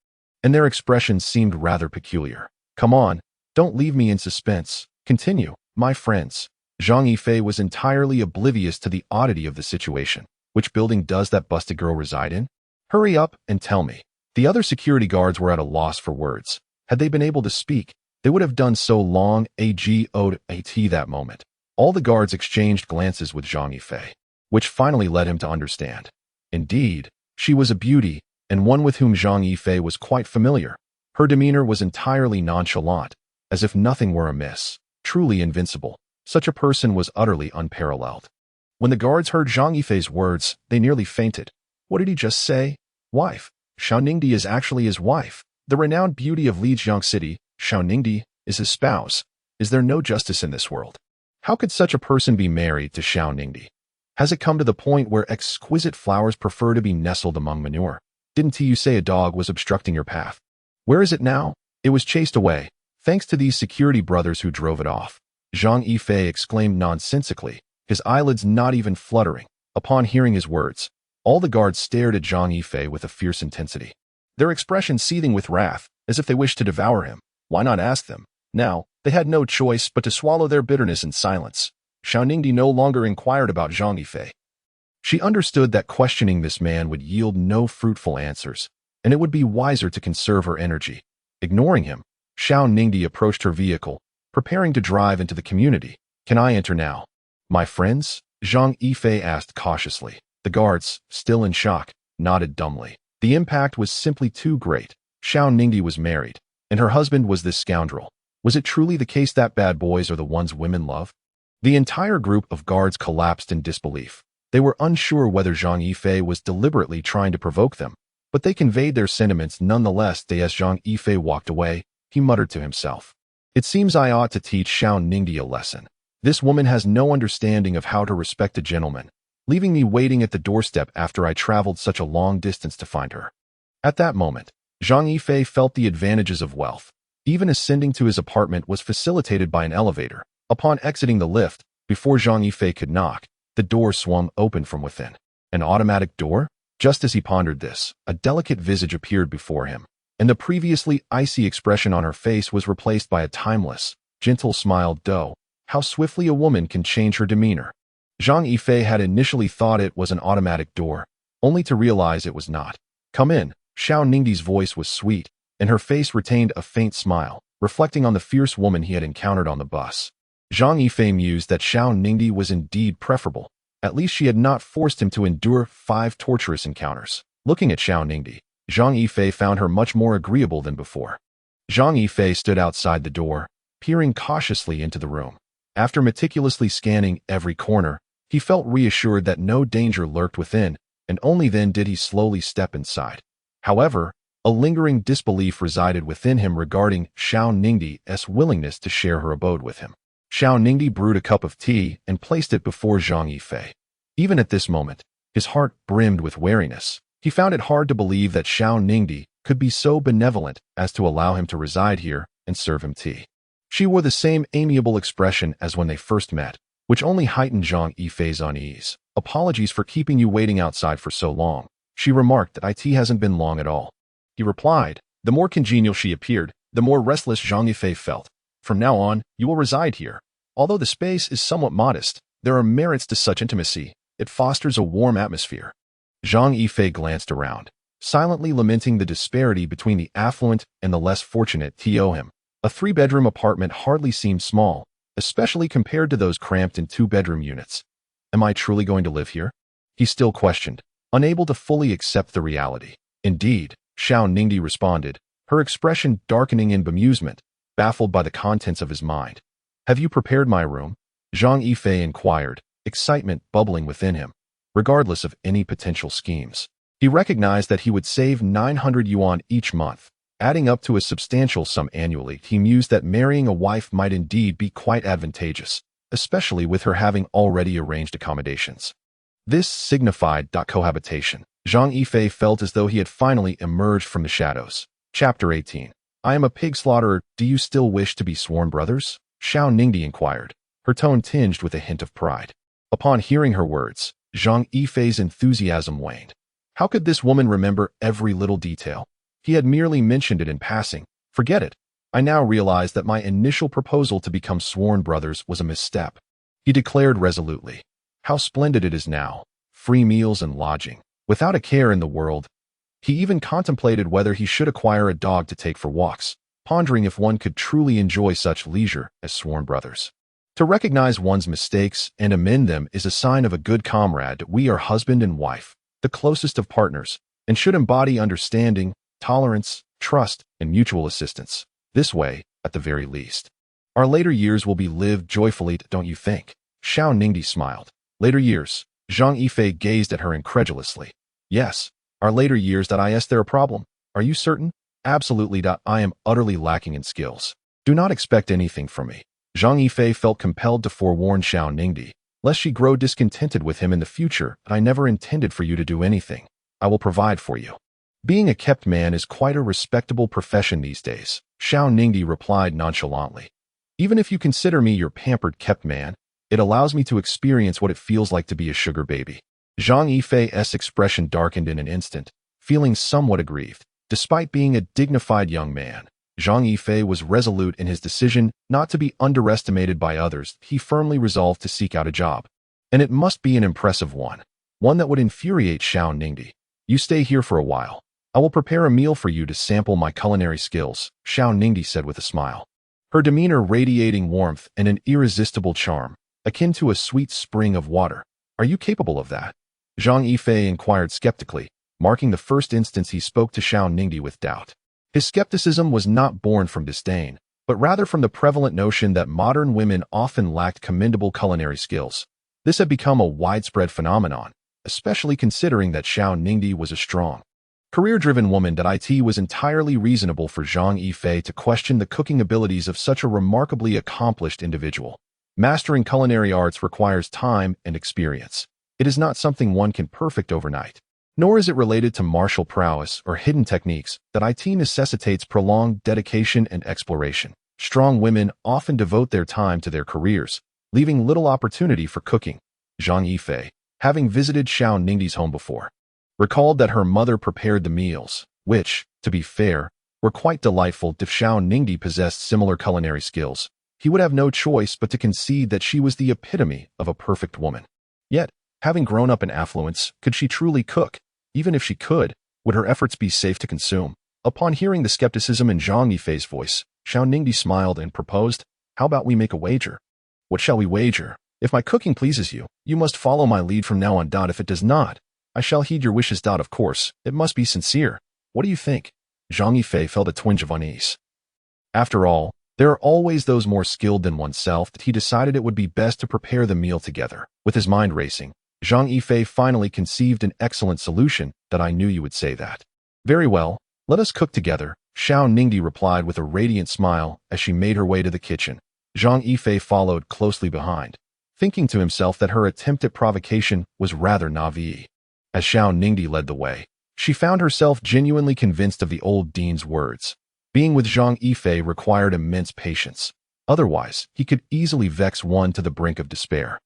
and their expressions seemed rather peculiar. Come on, don't leave me in suspense. Continue, my friends. Zhang Yifei was entirely oblivious to the oddity of the situation. Which building does that busted girl reside in? Hurry up and tell me. The other security guards were at a loss for words. Had they been able to speak, they would have done so long ago that moment. All the guards exchanged glances with Zhang Yifei, which finally led him to understand. Indeed, she was a beauty, and one with whom Zhang Yifei was quite familiar. Her demeanor was entirely nonchalant, as if nothing were amiss. Truly invincible. Such a person was utterly unparalleled. When the guards heard Zhang Yifei's words, they nearly fainted. What did he just say? Wife. Xiaoningdi is actually his wife. The renowned beauty of Lijiang City, Xiaoningdi, is his spouse. Is there no justice in this world? How could such a person be married to Xiaoningdi? Has it come to the point where exquisite flowers prefer to be nestled among manure? Didn't you say a dog was obstructing your path? Where is it now? It was chased away, thanks to these security brothers who drove it off. Zhang Yifei exclaimed nonsensically, his eyelids not even fluttering. Upon hearing his words, all the guards stared at Zhang Yifei with a fierce intensity, their expressions seething with wrath, as if they wished to devour him. Why not ask them? Now, they had no choice but to swallow their bitterness in silence. Xiaoningdi no longer inquired about Zhang Yifei. She understood that questioning this man would yield no fruitful answers, and it would be wiser to conserve her energy. Ignoring him, Xiaoningdi approached her vehicle, preparing to drive into the community. Can I enter now? My friends? Zhang Yifei asked cautiously. The guards, still in shock, nodded dumbly. The impact was simply too great. Xiaoningdi was married, and her husband was this scoundrel. Was it truly the case that bad boys are the ones women love? The entire group of guards collapsed in disbelief. They were unsure whether Zhang Yifei was deliberately trying to provoke them, but they conveyed their sentiments nonetheless. As Zhang Yifei walked away, he muttered to himself, "It seems I ought to teach Xiaoningdi a lesson. This woman has no understanding of how to respect a gentleman, leaving me waiting at the doorstep after I traveled such a long distance to find her." At that moment, Zhang Yifei felt the advantages of wealth. Even ascending to his apartment was facilitated by an elevator. Upon exiting the lift, before Zhang Yifei could knock, the door swung open from within. An automatic door? Just as he pondered this, a delicate visage appeared before him, and the previously icy expression on her face was replaced by a timeless, gentle smile. How swiftly a woman can change her demeanor. Zhang Yifei had initially thought it was an automatic door, only to realize it was not. "Come in." Xiao Ningdi's voice was sweet, and her face retained a faint smile, reflecting on the fierce woman he had encountered on the bus. Zhang Yifei mused that Xiao Ningdi was indeed preferable. At least she had not forced him to endure 5 torturous encounters. Looking at Xiao Ningdi, Zhang Yifei found her much more agreeable than before. Zhang Yifei stood outside the door, peering cautiously into the room. After meticulously scanning every corner, he felt reassured that no danger lurked within, and only then did he slowly step inside. However, a lingering disbelief resided within him regarding Xiao Ningdi's willingness to share her abode with him. Xiao Ningdi brewed a cup of tea and placed it before Zhang Yifei. Even at this moment, his heart brimmed with wariness. He found it hard to believe that Xiao Ningdi could be so benevolent as to allow him to reside here and serve him tea. She wore the same amiable expression as when they first met, which only heightened Zhang Yifei's unease. "Apologies for keeping you waiting outside for so long," she remarked. "That it hasn't been long at all," he replied. The more congenial she appeared, the more restless Zhang Yifei felt. "From now on, you will reside here. Although the space is somewhat modest, there are merits to such intimacy. It fosters a warm atmosphere." Zhang Yifei glanced around, silently lamenting the disparity between the affluent and the less fortunate to him. A 3-bedroom apartment hardly seemed small, especially compared to those cramped in 2-bedroom units. "Am I truly going to live here?" he still questioned, unable to fully accept the reality. "Indeed," Xiao Ningdi responded, her expression darkening in bemusement, baffled by the contents of his mind. "Have you prepared my room?" Zhang Yifei inquired, excitement bubbling within him. Regardless of any potential schemes, he recognized that he would save 900 yuan each month, adding up to a substantial sum annually. He mused that marrying a wife might indeed be quite advantageous, especially with her having already arranged accommodations. This signified cohabitation. Zhang Yifei felt as though he had finally emerged from the shadows. Chapter 18. "I am a pig slaughterer. Do you still wish to be sworn brothers?" Xiao Ningdi inquired, her tone tinged with a hint of pride. Upon hearing her words, Zhang Yifei's enthusiasm waned. How could this woman remember every little detail? He had merely mentioned it in passing. "Forget it. I now realize that my initial proposal to become sworn brothers was a misstep," he declared resolutely. "How splendid it is now. Free meals and lodging, without a care in the world." He even contemplated whether he should acquire a dog to take for walks, pondering if one could truly enjoy such leisure as sworn brothers. To recognize one's mistakes and amend them is a sign of a good comrade. We are husband and wife, the closest of partners, and should embody understanding, tolerance, trust, and mutual assistance. This way, at the very least, our later years will be lived joyfully, don't you think? Xiao Ningdi smiled. "Later years?" Zhang Yifei gazed at her incredulously. "Yes, our later years. Is there a problem? Are you certain?" "Absolutely. I am utterly lacking in skills. Do not expect anything from me." Zhang Yifei felt compelled to forewarn Xiao Ningdi, lest she grow discontented with him in the future. "I never intended for you to do anything. I will provide for you. Being a kept man is quite a respectable profession these days," Xiao Ningdi replied nonchalantly. "Even if you consider me your pampered kept man, it allows me to experience what it feels like to be a sugar baby." Zhang Yifei's expression darkened in an instant, feeling somewhat aggrieved. Despite being a dignified young man, Zhang Yifei was resolute in his decision not to be underestimated by others. He firmly resolved to seek out a job. And it must be an impressive one that would infuriate Xiao Ningdi. "You stay here for a while. I will prepare a meal for you to sample my culinary skills," Xiao Ningdi said with a smile, her demeanor radiating warmth and an irresistible charm, akin to a sweet spring of water. "Are you capable of that?" Zhang Yifei inquired skeptically, marking the first instance he spoke to Xiao Ningdi with doubt. His skepticism was not born from disdain, but rather from the prevalent notion that modern women often lacked commendable culinary skills. This had become a widespread phenomenon, especially considering that Xiao Ningdi was a strong, career-driven woman. It was entirely reasonable for Zhang Yifei to question the cooking abilities of such a remarkably accomplished individual. Mastering culinary arts requires time and experience. It is not something one can perfect overnight. Nor is it related to martial prowess or hidden techniques that IT necessitates prolonged dedication and exploration. Strong women often devote their time to their careers, leaving little opportunity for cooking. Zhang Yifei, having visited Xiao Ningdi's home before, recalled that her mother prepared the meals, which, to be fair, were quite delightful. If Xiao Ningdi possessed similar culinary skills, he would have no choice but to concede that she was the epitome of a perfect woman. Yet, having grown up in affluence, could she truly cook? Even if she could, would her efforts be safe to consume? Upon hearing the skepticism in Zhang Yifei's voice, Xiao Ningdi smiled and proposed, "How about we make a wager?" "What shall we wager? If my cooking pleases you, you must follow my lead from now on. If it does not, I shall heed your wishes. Of course, it must be sincere. What do you think?" Zhang Yifei felt a twinge of unease. After all, there are always those more skilled than oneself. That he decided it would be best to prepare the meal together. With his mind racing, Zhang Yifei finally conceived an excellent solution. "That I knew you would say that." "Very well, let us cook together," Xiao Ningdi replied with a radiant smile as she made her way to the kitchen. Zhang Yifei followed closely behind, thinking to himself that her attempt at provocation was rather naive. As Xiao Ningdi led the way, she found herself genuinely convinced of the old dean's words. Being with Zhang Yifei required immense patience. Otherwise, he could easily vex one to the brink of despair.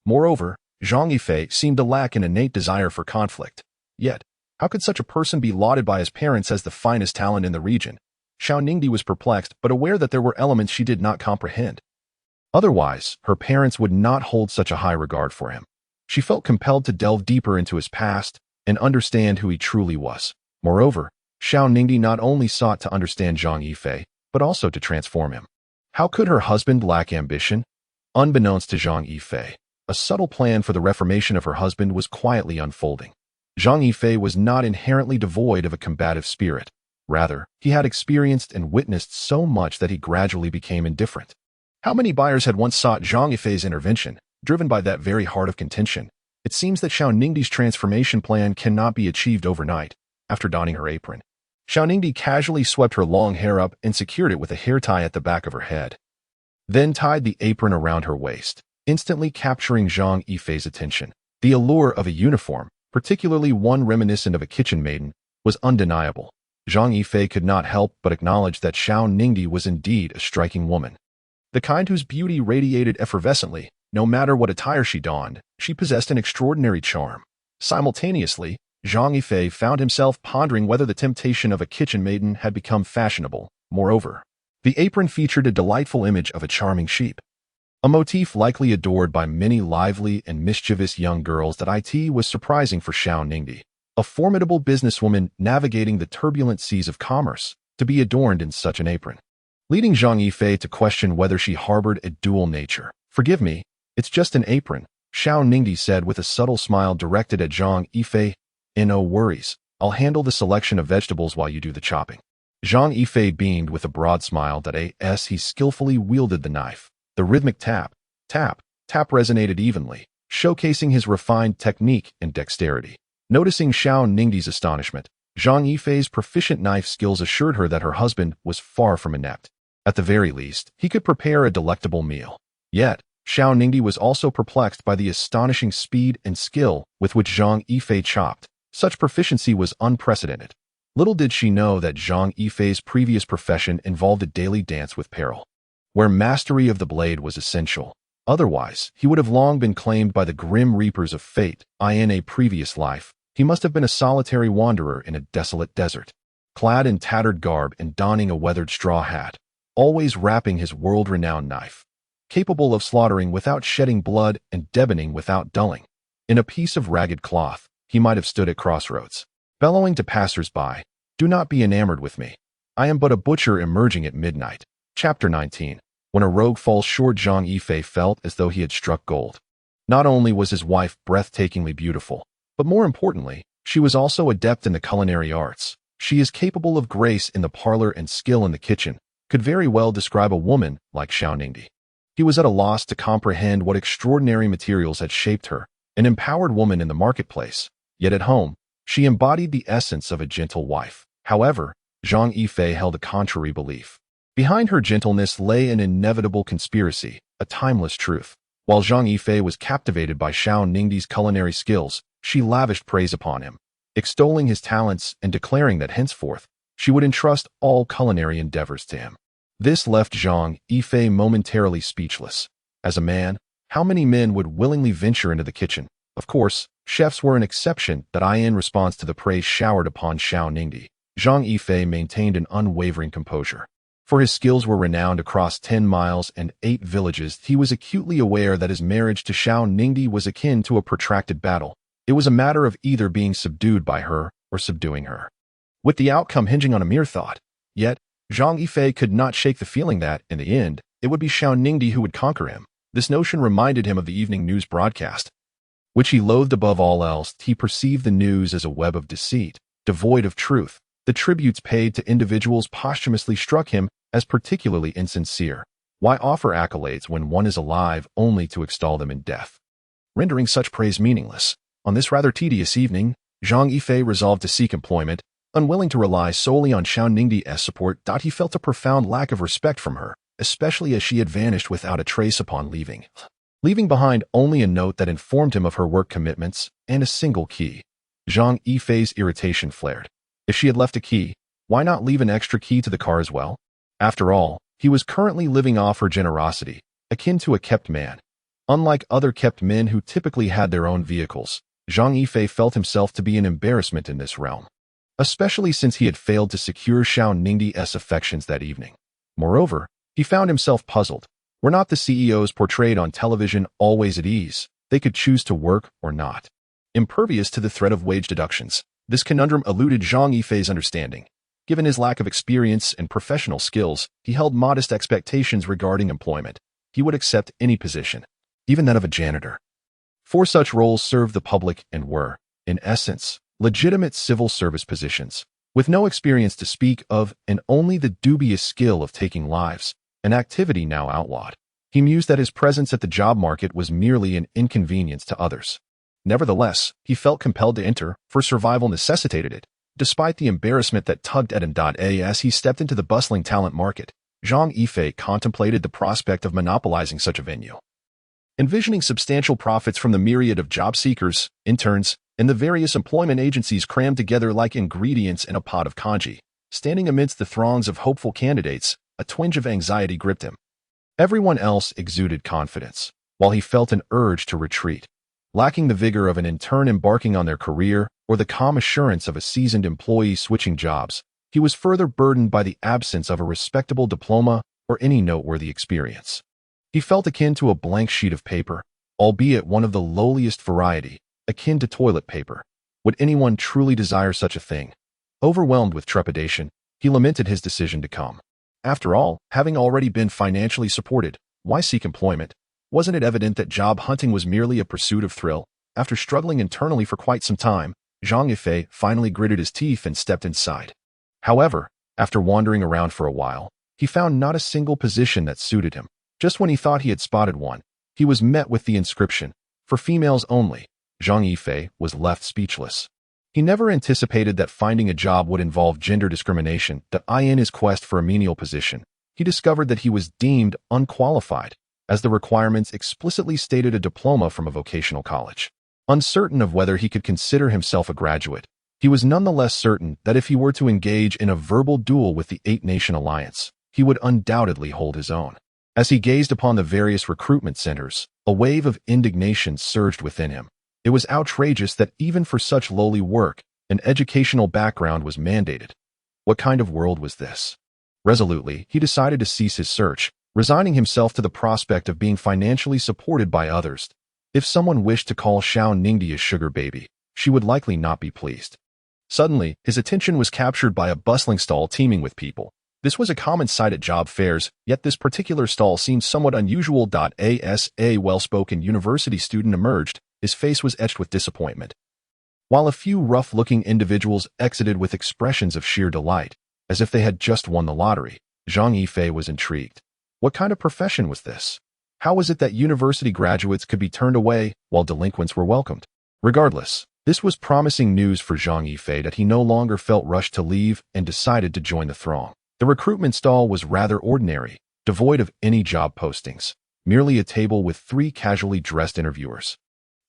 Moreover, Zhang Yifei seemed to lack an innate desire for conflict. Yet, how could such a person be lauded by his parents as the finest talent in the region? Xiao Ningdi was perplexed, but aware that there were elements she did not comprehend. Otherwise, her parents would not hold such a high regard for him. She felt compelled to delve deeper into his past and understand who he truly was. Moreover, Xiao Ningdi not only sought to understand Zhang Yifei, but also to transform him. How could her husband lack ambition? Unbeknownst to Zhang Yifei, a subtle plan for the reformation of her husband was quietly unfolding. Zhang Yifei was not inherently devoid of a combative spirit. Rather, he had experienced and witnessed so much that he gradually became indifferent. How many buyers had once sought Zhang Yifei's intervention, driven by that very heart of contention? It seems that Xiao Ningdi's transformation plan cannot be achieved overnight. After donning her apron, Xiao Ningdi casually swept her long hair up and secured it with a hair tie at the back of her head. Then tied the apron around her waist, instantly capturing Zhang Yifei's attention. The allure of a uniform, particularly one reminiscent of a kitchen maiden, was undeniable. Zhang Yifei could not help but acknowledge that Xiao Ningdi was indeed a striking woman. The kind whose beauty radiated effervescently, no matter what attire she donned. She possessed an extraordinary charm. Simultaneously, Zhang Yifei found himself pondering whether the temptation of a kitchen maiden had become fashionable. Moreover, the apron featured a delightful image of a charming sheep, a motif likely adored by many lively and mischievous young girls. That it was surprising for Xiao Ningdi, a formidable businesswoman navigating the turbulent seas of commerce, to be adorned in such an apron, leading Zhang Yifei to question whether she harbored a dual nature. "Forgive me, it's just an apron," Xiao Ningdi said with a subtle smile directed at Zhang Yifei. "No worries, I'll handle the selection of vegetables while you do the chopping." Zhang Yifei beamed with a broad smile. As he skillfully wielded the knife, the rhythmic tap, tap, tap resonated evenly, showcasing his refined technique and dexterity. Noticing Xiao Ningdi's astonishment, Zhang Yifei's proficient knife skills assured her that her husband was far from inept. At the very least, he could prepare a delectable meal. Yet, Xiao Ningdi was also perplexed by the astonishing speed and skill with which Zhang Yifei chopped. Such proficiency was unprecedented. Little did she know that Zhang Yifei's previous profession involved a daily dance with peril, where mastery of the blade was essential. Otherwise, he would have long been claimed by the grim reapers of fate. In a previous life, he must have been a solitary wanderer in a desolate desert, clad in tattered garb and donning a weathered straw hat, always wrapping his world-renowned knife, capable of slaughtering without shedding blood and deboning without dulling. In a piece of ragged cloth, he might have stood at crossroads, bellowing to passers-by, "Do not be enamored with me. I am but a butcher emerging at midnight." Chapter 19. When a rogue falls short, Zhang Yifei felt as though he had struck gold. Not only was his wife breathtakingly beautiful, but more importantly, she was also adept in the culinary arts. She is capable of grace in the parlor and skill in the kitchen, could very well describe a woman like Xiao Ningdi. He was at a loss to comprehend what extraordinary materials had shaped her, an empowered woman in the marketplace. Yet at home, she embodied the essence of a gentle wife. However, Zhang Yifei held a contrary belief. Behind her gentleness lay an inevitable conspiracy, a timeless truth. While Zhang Yifei was captivated by Xiao Ningdi's culinary skills, she lavished praise upon him. extolling his talents and declaring that henceforth she would entrust all culinary endeavors to him. This left Zhang Yifei momentarily speechless. As a man, how many men would willingly venture into the kitchen? Of course, chefs were an exception. In response to the praise showered upon Xiao Ningdi, Zhang Yifei maintained an unwavering composure. For his skills were renowned across 10 miles and 8 villages, he was acutely aware that his marriage to Xiao Ningdi was akin to a protracted battle. It was a matter of either being subdued by her or subduing her, with the outcome hinging on a mere thought. Yet, Zhang Yifei could not shake the feeling that, in the end, it would be Xiao Ningdi who would conquer him. This notion reminded him of the evening news broadcast, which he loathed above all else. He perceived the news as a web of deceit, devoid of truth. The tributes paid to individuals posthumously struck him as particularly insincere. Why offer accolades when one is alive only to extol them in death, rendering such praise meaningless? On this rather tedious evening, Zhang Yifei resolved to seek employment, unwilling to rely solely on Xiao Ningdi's support. He felt a profound lack of respect from her, especially as she had vanished without a trace upon leaving behind only a note that informed him of her work commitments and a single key. Zhang Yifei's irritation flared. If she had left a key, why not leave an extra key to the car as well? After all, he was currently living off her generosity, akin to a kept man. Unlike other kept men who typically had their own vehicles, Zhang Yifei felt himself to be an embarrassment in this realm, especially since he had failed to secure Xiao Ningdi's affections that evening. Moreover, he found himself puzzled. Were not the CEOs portrayed on television always at ease? They could choose to work or not, impervious to the threat of wage deductions. This conundrum eluded Zhang Yifei's understanding. Given his lack of experience and professional skills, he held modest expectations regarding employment. He would accept any position, even that of a janitor. 4 such roles served the public and were, in essence, legitimate civil service positions. With no experience to speak of and only the dubious skill of taking lives, an activity now outlawed, he mused that his presence at the job market was merely an inconvenience to others. Nevertheless, he felt compelled to enter, for survival necessitated it. Despite the embarrassment that tugged at him. As he stepped into the bustling talent market, Zhang Yifei contemplated the prospect of monopolizing such a venue. Envisioning substantial profits from the myriad of job seekers, interns, and the various employment agencies crammed together like ingredients in a pot of congee, standing amidst the throngs of hopeful candidates, a twinge of anxiety gripped him. Everyone else exuded confidence, while he felt an urge to retreat. Lacking the vigor of an intern embarking on their career or the calm assurance of a seasoned employee switching jobs, he was further burdened by the absence of a respectable diploma or any noteworthy experience. He felt akin to a blank sheet of paper, albeit one of the lowliest variety, akin to toilet paper. Would anyone truly desire such a thing? Overwhelmed with trepidation, he lamented his decision to come. After all, having already been financially supported, why seek employment? Wasn't it evident that job hunting was merely a pursuit of thrill? After struggling internally for quite some time, Zhang Yifei finally gritted his teeth and stepped inside. However, after wandering around for a while, he found not a single position that suited him. Just when he thought he had spotted one, he was met with the inscription, "For females only." Zhang Yifei was left speechless. He never anticipated that finding a job would involve gender discrimination. In his quest for a menial position, he discovered that he was deemed unqualified, as the requirements explicitly stated a diploma from a vocational college. Uncertain of whether he could consider himself a graduate, he was nonetheless certain that if he were to engage in a verbal duel with the 8-Nation Alliance, he would undoubtedly hold his own. As he gazed upon the various recruitment centers, a wave of indignation surged within him. It was outrageous that even for such lowly work, an educational background was mandated. What kind of world was this? Resolutely, he decided to cease his search, resigning himself to the prospect of being financially supported by others. If someone wished to call Xiao Ningdi a sugar baby, she would likely not be pleased. Suddenly, his attention was captured by a bustling stall teeming with people. This was a common sight at job fairs, yet this particular stall seemed somewhat unusual. As a well-spoken university student emerged, his face was etched with disappointment, while a few rough-looking individuals exited with expressions of sheer delight, as if they had just won the lottery. Zhang Yifei was intrigued. What kind of profession was this? How was it that university graduates could be turned away while delinquents were welcomed? Regardless, this was promising news for Zhang Yifei that he no longer felt rushed to leave and decided to join the throng. The recruitment stall was rather ordinary, devoid of any job postings, merely a table with 3 casually dressed interviewers.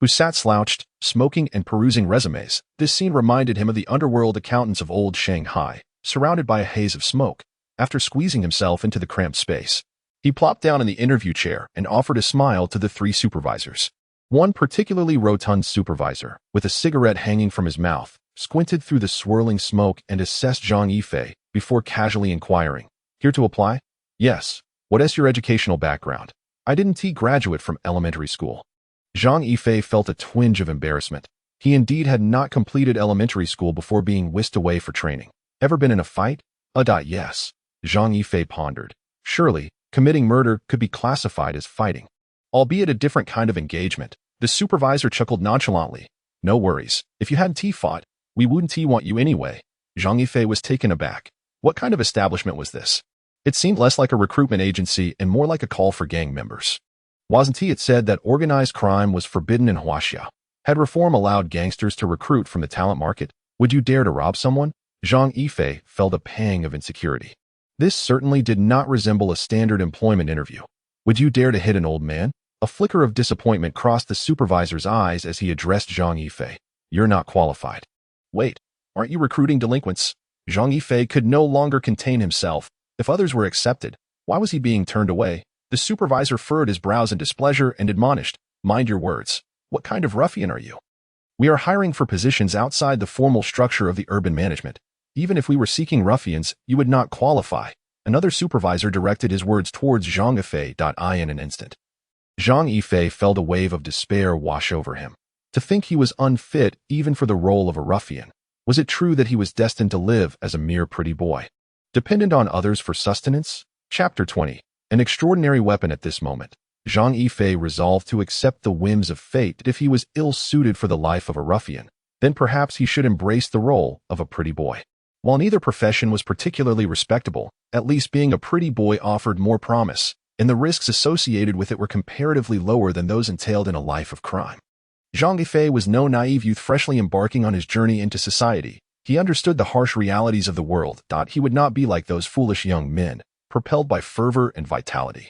who sat slouched, smoking and perusing resumes. This scene reminded him of the underworld accountants of old Shanghai, surrounded by a haze of smoke. After squeezing himself into the cramped space, he plopped down in the interview chair and offered a smile to the three supervisors. One particularly rotund supervisor, with a cigarette hanging from his mouth, squinted through the swirling smoke and assessed Zhang Yifei before casually inquiring, "Here to apply?" "Yes. What is your educational background?" "I didn't graduate from elementary school." Zhang Yifei felt a twinge of embarrassment. He indeed had not completed elementary school before being whisked away for training. Ever been in a fight? Yes. Zhang Yifei pondered. Surely, committing murder could be classified as fighting. Albeit a different kind of engagement. The supervisor chuckled nonchalantly. "No worries. If you hadn't fought, we wouldn't want you anyway." Zhang Yifei was taken aback. What kind of establishment was this? It seemed less like a recruitment agency and more like a call for gang members. Wasn't it said that organized crime was forbidden in Huaxia? Had reform allowed gangsters to recruit from the talent market? Would you dare to rob someone? Zhang Yifei felt a pang of insecurity. This certainly did not resemble a standard employment interview. Would you dare to hit an old man? A flicker of disappointment crossed the supervisor's eyes as he addressed Zhang Yifei. "You're not qualified." "Wait, aren't you recruiting delinquents?" Zhang Yifei could no longer contain himself. If others were accepted, why was he being turned away? The supervisor furrowed his brows in displeasure and admonished, "Mind your words. What kind of ruffian are you? We are hiring for positions outside the formal structure of the urban management. Even if we were seeking ruffians, you would not qualify." Another supervisor directed his words towards Zhang Yifei. In an instant, Zhang Yifei felt a wave of despair wash over him. To think he was unfit even for the role of a ruffian. Was it true that he was destined to live as a mere pretty boy, dependent on others for sustenance? Chapter 20. An extraordinary weapon at this moment. Zhang Yifei resolved to accept the whims of fate. If he was ill-suited for the life of a ruffian, then perhaps he should embrace the role of a pretty boy. While neither profession was particularly respectable, at least being a pretty boy offered more promise, and the risks associated with it were comparatively lower than those entailed in a life of crime. Zhang Yifei was no naive youth freshly embarking on his journey into society. He understood the harsh realities of the world. He would not be like those foolish young men, propelled by fervor and vitality,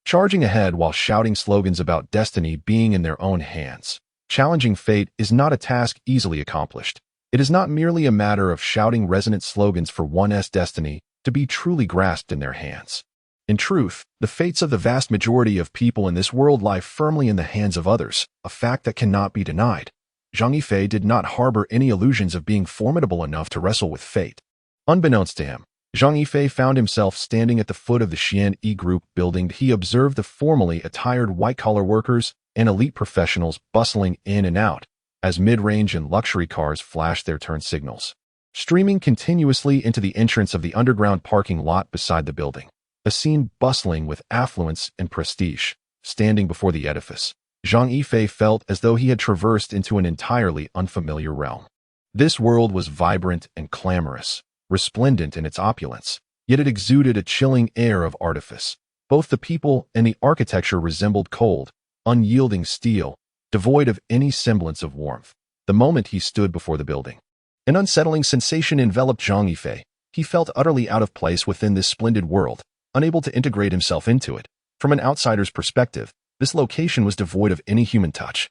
charging ahead while shouting slogans about destiny being in their own hands. Challenging fate is not a task easily accomplished. It is not merely a matter of shouting resonant slogans for one's destiny to be truly grasped in their hands. In truth, the fates of the vast majority of people in this world lie firmly in the hands of others, a fact that cannot be denied. Zhang Yifei did not harbor any illusions of being formidable enough to wrestle with fate. Unbeknownst to him, Zhang Yifei found himself standing at the foot of the Xian E Group building. He observed the formally attired white-collar workers and elite professionals bustling in and out as mid-range and luxury cars flashed their turn signals, streaming continuously into the entrance of the underground parking lot beside the building. A scene bustling with affluence and prestige. Standing before the edifice, Zhang Yifei felt as though he had traversed into an entirely unfamiliar realm. This world was vibrant and clamorous, resplendent in its opulence, yet it exuded a chilling air of artifice. Both the people and the architecture resembled cold, unyielding steel, devoid of any semblance of warmth. The moment he stood before the building, an unsettling sensation enveloped Zhang Yifei. He felt utterly out of place within this splendid world, unable to integrate himself into it. From an outsider's perspective, this location was devoid of any human touch,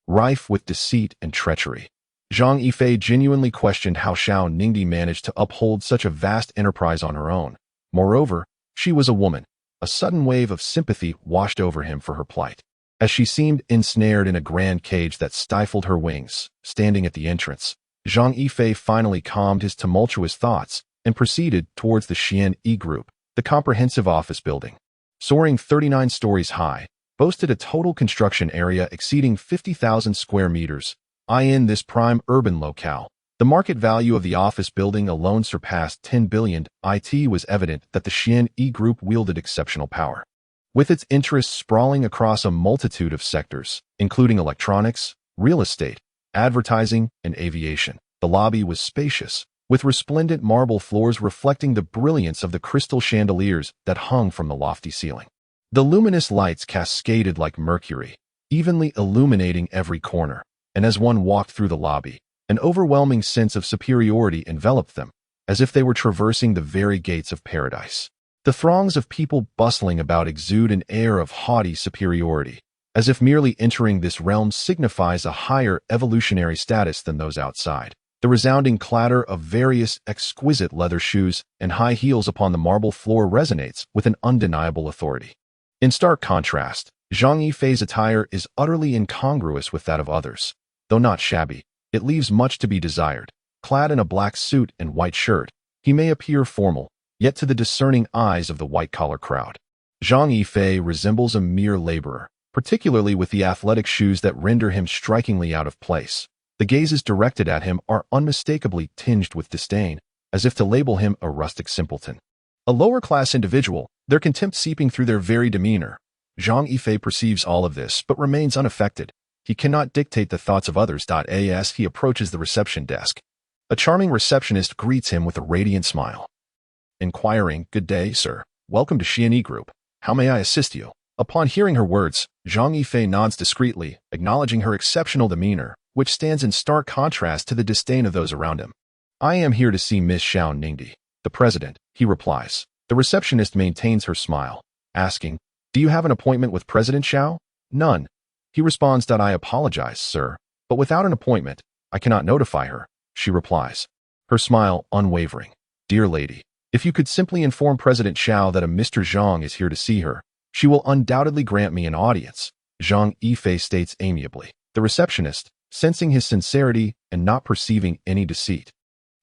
rife with deceit and treachery. Zhang Yifei genuinely questioned how Xiao Ningdi managed to uphold such a vast enterprise on her own. Moreover, she was a woman. A sudden wave of sympathy washed over him for her plight, as she seemed ensnared in a grand cage that stifled her wings. Standing at the entrance, Zhang Yifei finally calmed his tumultuous thoughts and proceeded towards the Xian E Group. The comprehensive office building, soaring 39 stories high, boasted a total construction area exceeding 50,000 square meters. In this prime urban locale, the market value of the office building alone surpassed 10 billion. It was evident that the Xian E Group wielded exceptional power. With its interests sprawling across a multitude of sectors, including electronics, real estate, advertising, and aviation, the lobby was spacious, with resplendent marble floors reflecting the brilliance of the crystal chandeliers that hung from the lofty ceiling. The luminous lights cascaded like mercury, evenly illuminating every corner, and as one walked through the lobby, an overwhelming sense of superiority enveloped them, as if they were traversing the very gates of paradise. The throngs of people bustling about exude an air of haughty superiority, as if merely entering this realm signifies a higher evolutionary status than those outside. The resounding clatter of various exquisite leather shoes and high heels upon the marble floor resonates with an undeniable authority. In stark contrast, Zhang Yifei's attire is utterly incongruous with that of others. Though not shabby, it leaves much to be desired. Clad in a black suit and white shirt, he may appear formal, yet to the discerning eyes of the white-collar crowd, Zhang Yifei resembles a mere laborer, particularly with the athletic shoes that render him strikingly out of place. The gazes directed at him are unmistakably tinged with disdain, as if to label him a rustic simpleton. A lower-class individual, their contempt seeping through their very demeanor. Zhang Yifei perceives all of this, but remains unaffected. He cannot dictate the thoughts of others. As he approaches the reception desk, a charming receptionist greets him with a radiant smile. Inquiring, "Good day, sir. Welcome to Xianyi Group. How may I assist you?" Upon hearing her words, Zhang Yifei nods discreetly, acknowledging her exceptional demeanor, which stands in stark contrast to the disdain of those around him. "I am here to see Miss Xiao Ningdi, the president," he replies. The receptionist maintains her smile, asking, "Do you have an appointment with President Xiao?" "None." He responds, "I apologize, sir, but without an appointment, I cannot notify her," she replies, her smile unwavering. "Dear lady, if you could simply inform President Xiao that a Mr. Zhang is here to see her, she will undoubtedly grant me an audience," Zhang Yifei states amiably. The receptionist, sensing his sincerity and not perceiving any deceit,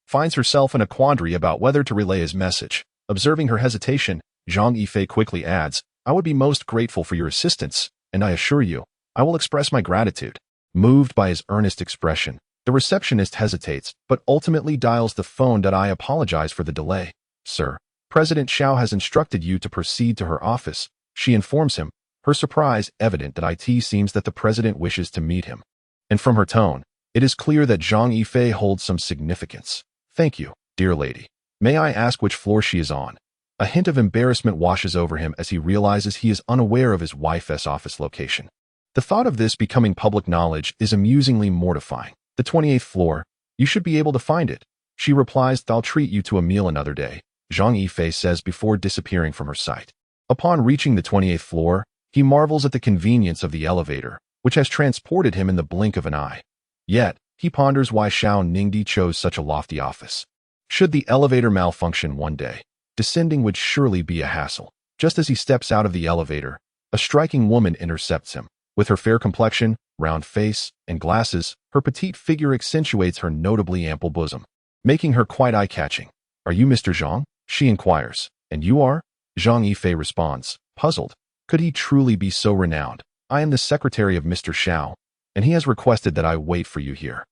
finds herself in a quandary about whether to relay his message. Observing her hesitation, Zhang Yifei quickly adds, "I would be most grateful for your assistance, and I assure you, I will express my gratitude." Moved by his earnest expression, the receptionist hesitates, but ultimately dials the phone. "I apologize for the delay, sir. President Xiao has instructed you to proceed to her office," she informs him, her surprise evident. It seems that the president wishes to meet him. And from her tone, it is clear that Zhang Yifei holds some significance. "Thank you, dear lady. May I ask which floor she is on?" A hint of embarrassment washes over him as he realizes he is unaware of his wife's office location. The thought of this becoming public knowledge is amusingly mortifying. "The 28th floor. You should be able to find it," she replies. "I'll treat you to a meal another day," Zhang Yifei says before disappearing from her sight. Upon reaching the 28th floor, he marvels at the convenience of the elevator, which has transported him in the blink of an eye. Yet, he ponders why Xiao Ningdi chose such a lofty office. Should the elevator malfunction one day, descending would surely be a hassle. Just as he steps out of the elevator, a striking woman intercepts him. With her fair complexion, round face, and glasses, her petite figure accentuates her notably ample bosom, making her quite eye-catching. "Are you Mr. Zhang?" she inquires. "And you are?" Zhang Yifei responds, puzzled. Could he truly be so renowned? "I am the secretary of Mr. Xiao, and he has requested that I wait for you here."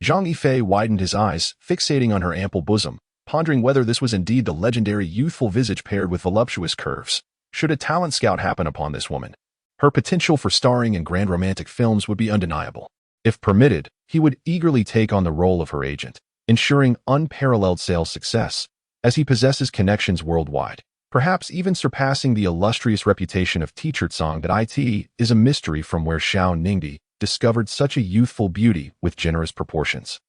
Zhang Yifei widened his eyes, fixating on her ample bosom, pondering whether this was indeed the legendary youthful visage paired with voluptuous curves. Should a talent scout happen upon this woman, her potential for starring in grand romantic films would be undeniable. If permitted, he would eagerly take on the role of her agent, ensuring unparalleled sales success, as he possesses connections worldwide, perhaps even surpassing the illustrious reputation of Teacher Zhang. It is a mystery from where Xiao Ningdi discovered such a youthful beauty with generous proportions.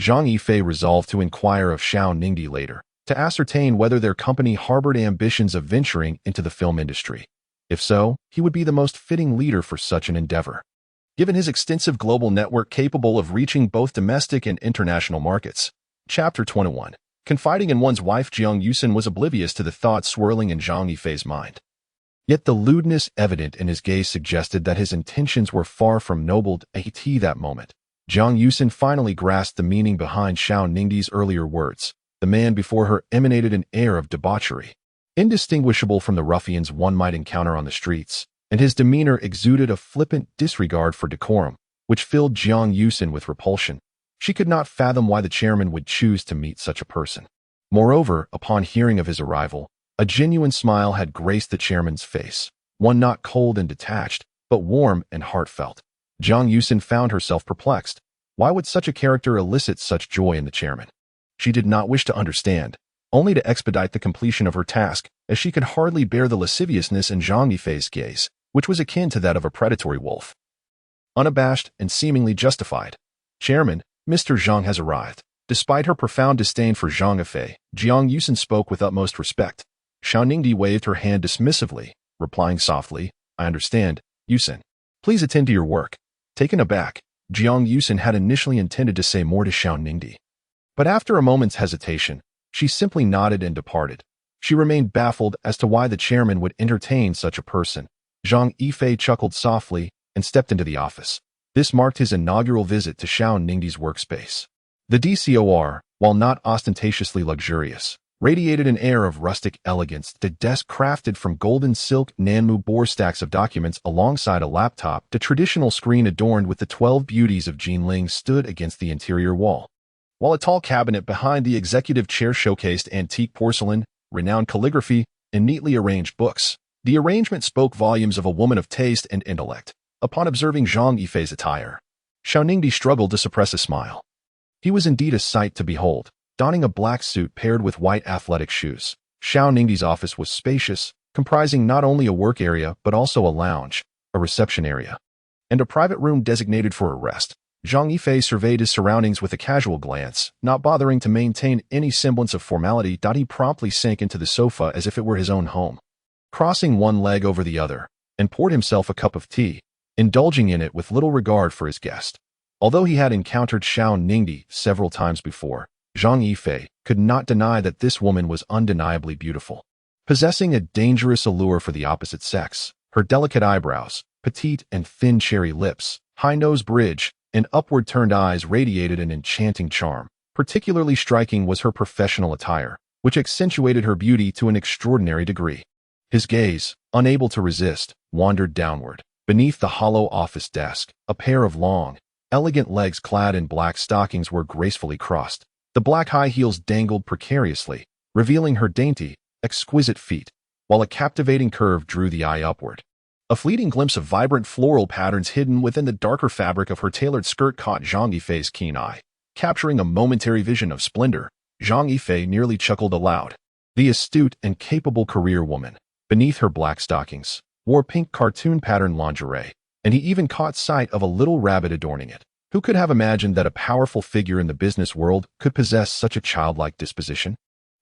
Zhang Yifei resolved to inquire of Xiao Ningdi later, to ascertain whether their company harbored ambitions of venturing into the film industry. If so, he would be the most fitting leader for such an endeavor, given his extensive global network capable of reaching both domestic and international markets. Chapter 21. Confiding in one's wife. Jiang Yusin was oblivious to the thoughts swirling in Zhang Yifei's mind. Yet the lewdness evident in his gaze suggested that his intentions were far from noble. At that moment, Jiang Yusin finally grasped the meaning behind Xiao Ningdi's earlier words. The man before her emanated an air of debauchery, indistinguishable from the ruffians one might encounter on the streets, and his demeanor exuded a flippant disregard for decorum, which filled Jiang Yusin with repulsion. She could not fathom why the chairman would choose to meet such a person. Moreover, upon hearing of his arrival, a genuine smile had graced the chairman's face, one not cold and detached, but warm and heartfelt. Jiang Yusin found herself perplexed. Why would such a character elicit such joy in the chairman? She did not wish to understand, only to expedite the completion of her task, as she could hardly bear the lasciviousness in Zhang Yifei's gaze, which was akin to that of a predatory wolf. Unabashed and seemingly justified. "Chairman, Mr. Zhang has arrived." Despite her profound disdain for Zhang Yifei, Jiang Yusin spoke with utmost respect. Xiao Ningdi waved her hand dismissively, replying softly, "I understand, Yusin. Please attend to your work. Taken aback, Jiang Yusin had initially intended to say more to Xiao Ningdi. But after a moment's hesitation, she simply nodded and departed. She remained baffled as to why the chairman would entertain such a person. Zhang Yifei chuckled softly and stepped into the office. This marked his inaugural visit to Xiao Ningdi's workspace. The DCOR, while not ostentatiously luxurious, radiated an air of rustic elegance. The desk, crafted from golden silk Nanmu bore stacks of documents alongside a laptop, the traditional screen adorned with the 12 beauties of Jinling, stood against the interior wall. While a tall cabinet behind the executive chair showcased antique porcelain, renowned calligraphy, and neatly arranged books, the arrangement spoke volumes of a woman of taste and intellect. Upon observing Zhang Yifei's attire, Xiao Ningdi struggled to suppress a smile. He was indeed a sight to behold, donning a black suit paired with white athletic shoes. Xiao Ningdi's office was spacious, comprising not only a work area but also a lounge, a reception area, and a private room designated for a rest. Zhang Yifei surveyed his surroundings with a casual glance, not bothering to maintain any semblance of formality. He promptly sank into the sofa as if it were his own home, crossing one leg over the other, and poured himself a cup of tea, indulging in it with little regard for his guest. Although he had encountered Xiao Ningdi several times before, Zhang Yifei could not deny that this woman was undeniably beautiful, possessing a dangerous allure for the opposite sex. Her delicate eyebrows, petite and thin cherry lips, high nose bridge, and upward-turned eyes radiated an enchanting charm. Particularly striking was her professional attire, which accentuated her beauty to an extraordinary degree. His gaze, unable to resist, wandered downward. Beneath the hollow office desk, a pair of long, elegant legs clad in black stockings were gracefully crossed. The black high heels dangled precariously, revealing her dainty, exquisite feet, while a captivating curve drew the eye upward. A fleeting glimpse of vibrant floral patterns hidden within the darker fabric of her tailored skirt caught Zhang Yifei's keen eye. Capturing a momentary vision of splendor, Zhang Yifei nearly chuckled aloud. The astute and capable career woman, beneath her black stockings, wore pink cartoon-patterned lingerie, and he even caught sight of a little rabbit adorning it. Who could have imagined that a powerful figure in the business world could possess such a childlike disposition?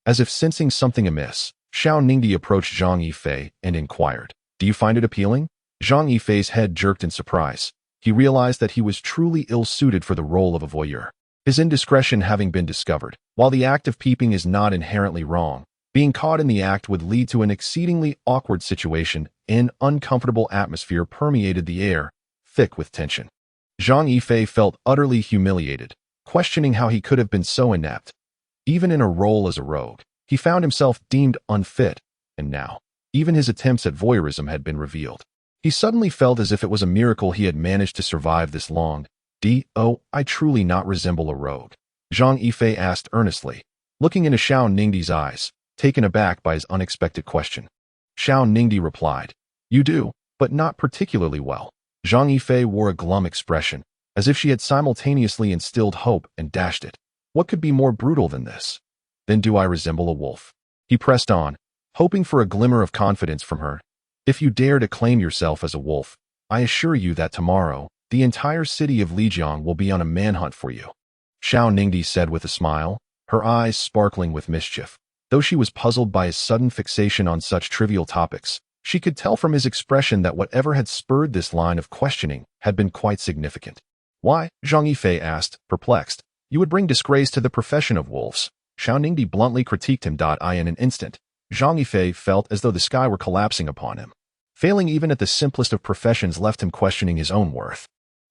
As if sensing something amiss, Xiao Ningdi approached Zhang Yifei and inquired, "Do you find it appealing?" Zhang Yifei's head jerked in surprise. He realized that he was truly ill-suited for the role of a voyeur, his indiscretion having been discovered. While the act of peeping is not inherently wrong, being caught in the act would lead to an exceedingly awkward situation. An uncomfortable atmosphere permeated the air, thick with tension. Zhang Yifei felt utterly humiliated, questioning how he could have been so inept. Even in a role as a rogue, he found himself deemed unfit, and now, even his attempts at voyeurism had been revealed. He suddenly felt as if it was a miracle he had managed to survive this long. I truly not resemble a rogue?" Zhang Yifei asked earnestly, looking into Xiao Ningdi's eyes, taken aback by his unexpected question. Xiao Ningdi replied, "You do, but not particularly well." Zhang Yifei wore a glum expression, as if she had simultaneously instilled hope and dashed it. What could be more brutal than this? "Then do I resemble a wolf?" He pressed on, hoping for a glimmer of confidence from her. "If you dare to claim yourself as a wolf, I assure you that tomorrow, the entire city of Lijiang will be on a manhunt for you," Xiao Ningdi said with a smile, her eyes sparkling with mischief. Though she was puzzled by his sudden fixation on such trivial topics, she could tell from his expression that whatever had spurred this line of questioning had been quite significant. "Why?" Zhang Yifei asked, perplexed. "You would bring disgrace to the profession of wolves." Xiao Ningdi bluntly critiqued him. In an instant, Zhang Yifei felt as though the sky were collapsing upon him. Failing even at the simplest of professions left him questioning his own worth.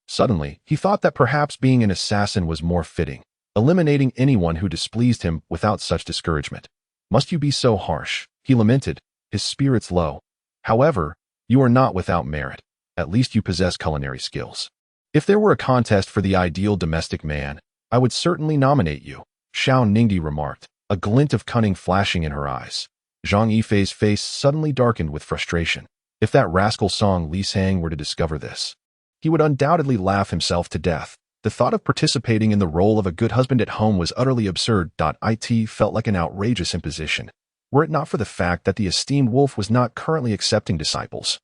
Suddenly, he thought that perhaps being an assassin was more fitting, eliminating anyone who displeased him without such discouragement. "Must you be so harsh?" he lamented, his spirits low. "However, you are not without merit. At least you possess culinary skills. If there were a contest for the ideal domestic man, I would certainly nominate you," Xiao Ningdi remarked, a glint of cunning flashing in her eyes. Zhang Yifei's face suddenly darkened with frustration. If that rascal Song Lisang were to discover this, he would undoubtedly laugh himself to death. The thought of participating in the role of a good husband at home was utterly absurd. It felt like an outrageous imposition, were it not for the fact that the esteemed wolf was not currently accepting disciples.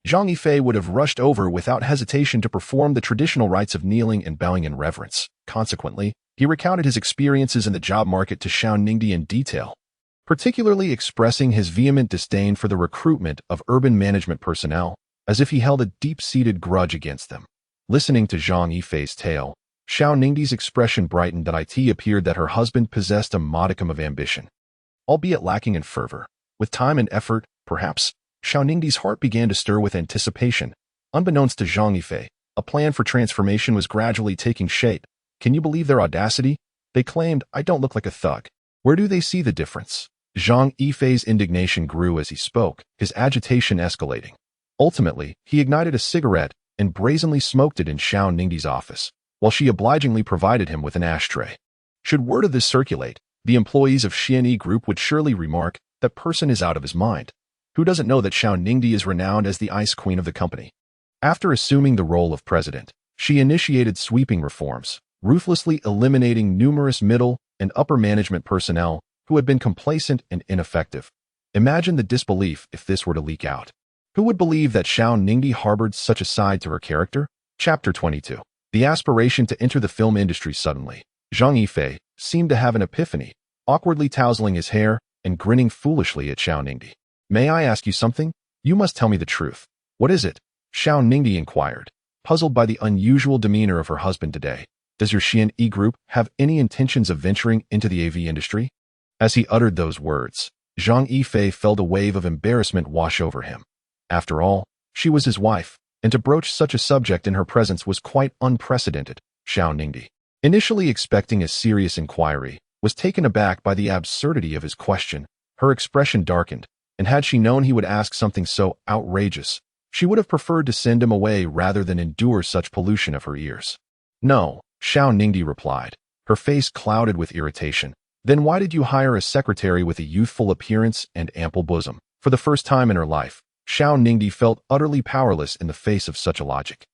Zhang Yifei would have rushed over without hesitation to perform the traditional rites of kneeling and bowing in reverence. Consequently, he recounted his experiences in the job market to Xiao Ningdi in detail, particularly expressing his vehement disdain for the recruitment of urban management personnel, as if he held a deep-seated grudge against them. Listening to Zhang Yifei's tale, Xiao Ningdi's expression brightened. It appeared that her husband possessed a modicum of ambition, albeit lacking in fervor. With time and effort, perhaps, Xiao Ningdi's heart began to stir with anticipation. Unbeknownst to Zhang Yifei, a plan for transformation was gradually taking shape. Can you believe their audacity? They claimed, I don't look like a thug. Where do they see the difference? Zhang Yifei's indignation grew as he spoke, his agitation escalating. Ultimately, he ignited a cigarette and brazenly smoked it in Xiao Ningdi's office, while she obligingly provided him with an ashtray. Should word of this circulate, the employees of Xianyi Group would surely remark, that person is out of his mind. Who doesn't know that Xiao Ningdi is renowned as the ice queen of the company? After assuming the role of president, she initiated sweeping reforms, ruthlessly eliminating numerous middle and upper management personnel who had been complacent and ineffective. Imagine the disbelief if this were to leak out. Who would believe that Xiao Ningdi harbored such a side to her character? Chapter 22. The aspiration to enter the film industry. Suddenly, Zhang Yifei seemed to have an epiphany, awkwardly tousling his hair and grinning foolishly at Xiao Ningdi. May I ask you something? You must tell me the truth. What is it? Xiao Ningdi inquired, puzzled by the unusual demeanor of her husband today. Does your Xianyi Group have any intentions of venturing into the AV industry? As he uttered those words, Zhang Yifei felt a wave of embarrassment wash over him. After all, she was his wife, and to broach such a subject in her presence was quite unprecedented. Xiao Ningdi, initially expecting a serious inquiry, was taken aback by the absurdity of his question. Her expression darkened, and had she known he would ask something so outrageous, she would have preferred to send him away rather than endure such pollution of her ears. No, Xiao Ningdi replied, her face clouded with irritation. Then why did you hire a secretary with a youthful appearance and ample bosom? For the first time in her life, Xiao Ningdi felt utterly powerless in the face of such a logic.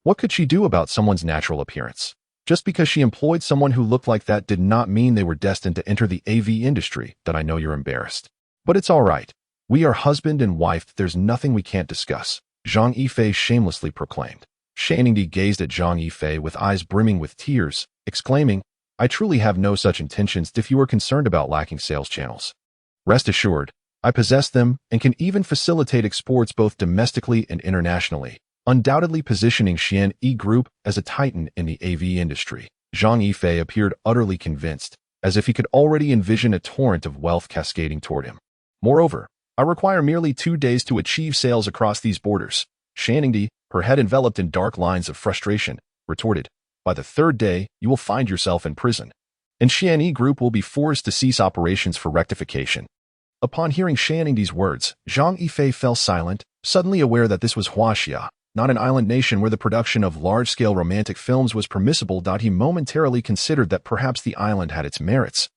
What could she do about someone's natural appearance? Just because she employed someone who looked like that did not mean they were destined to enter the AV industry. That I know you're embarrassed. But it's all right. We are husband and wife. There's nothing we can't discuss, Zhang Yifei shamelessly proclaimed. Xiao Ningdi gazed at Zhang Yifei with eyes brimming with tears, exclaiming, I truly have no such intentions. If you are concerned about lacking sales channels, rest assured, I possess them and can even facilitate exports both domestically and internationally, undoubtedly positioning Xianyi Group as a titan in the AV industry. Zhang Yifei appeared utterly convinced, as if he could already envision a torrent of wealth cascading toward him. Moreover, I require merely 2 days to achieve sales across these borders. Xiao Ningdi, her head enveloped in dark lines of frustration, retorted, by the 3rd day, you will find yourself in prison, and Xianyi Group will be forced to cease operations for rectification. Upon hearing Xiao Ningdi's words, Zhang Yifei fell silent, suddenly aware that this was Huaxia, not an island nation where the production of large-scale romantic films was permissible. He momentarily considered that perhaps the island had its merits,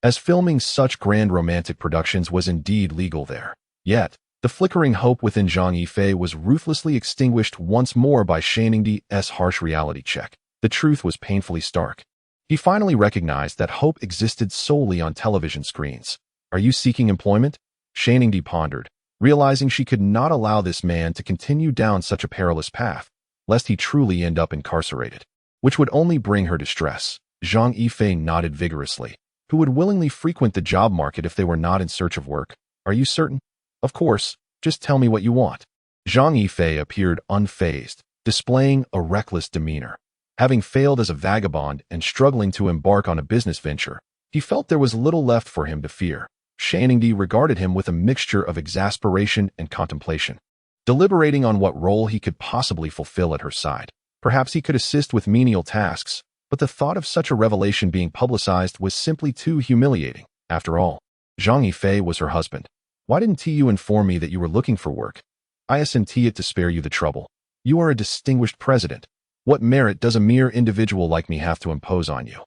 as filming such grand romantic productions was indeed legal there. Yet, the flickering hope within Zhang Yifei was ruthlessly extinguished once more by Xiao Ningdi's harsh reality check. The truth was painfully stark. He finally recognized that hope existed solely on television screens. Are you seeking employment? Xiao Ningdi pondered, realizing she could not allow this man to continue down such a perilous path, lest he truly end up incarcerated, which would only bring her distress. Zhang Yifei nodded vigorously. Who would willingly frequent the job market if they were not in search of work? Are you certain? Of course, just tell me what you want. Zhang Yifei appeared unfazed, displaying a reckless demeanor. Having failed as a vagabond and struggling to embark on a business venture, he felt there was little left for him to fear. Xiao Ningdi regarded him with a mixture of exasperation and contemplation, deliberating on what role he could possibly fulfill at her side. Perhaps he could assist with menial tasks, but the thought of such a revelation being publicized was simply too humiliating. After all, Zhang Yifei was her husband. Why didn't you inform me that you were looking for work? I sent it to spare you the trouble. You are a distinguished president. What merit does a mere individual like me have to impose on you?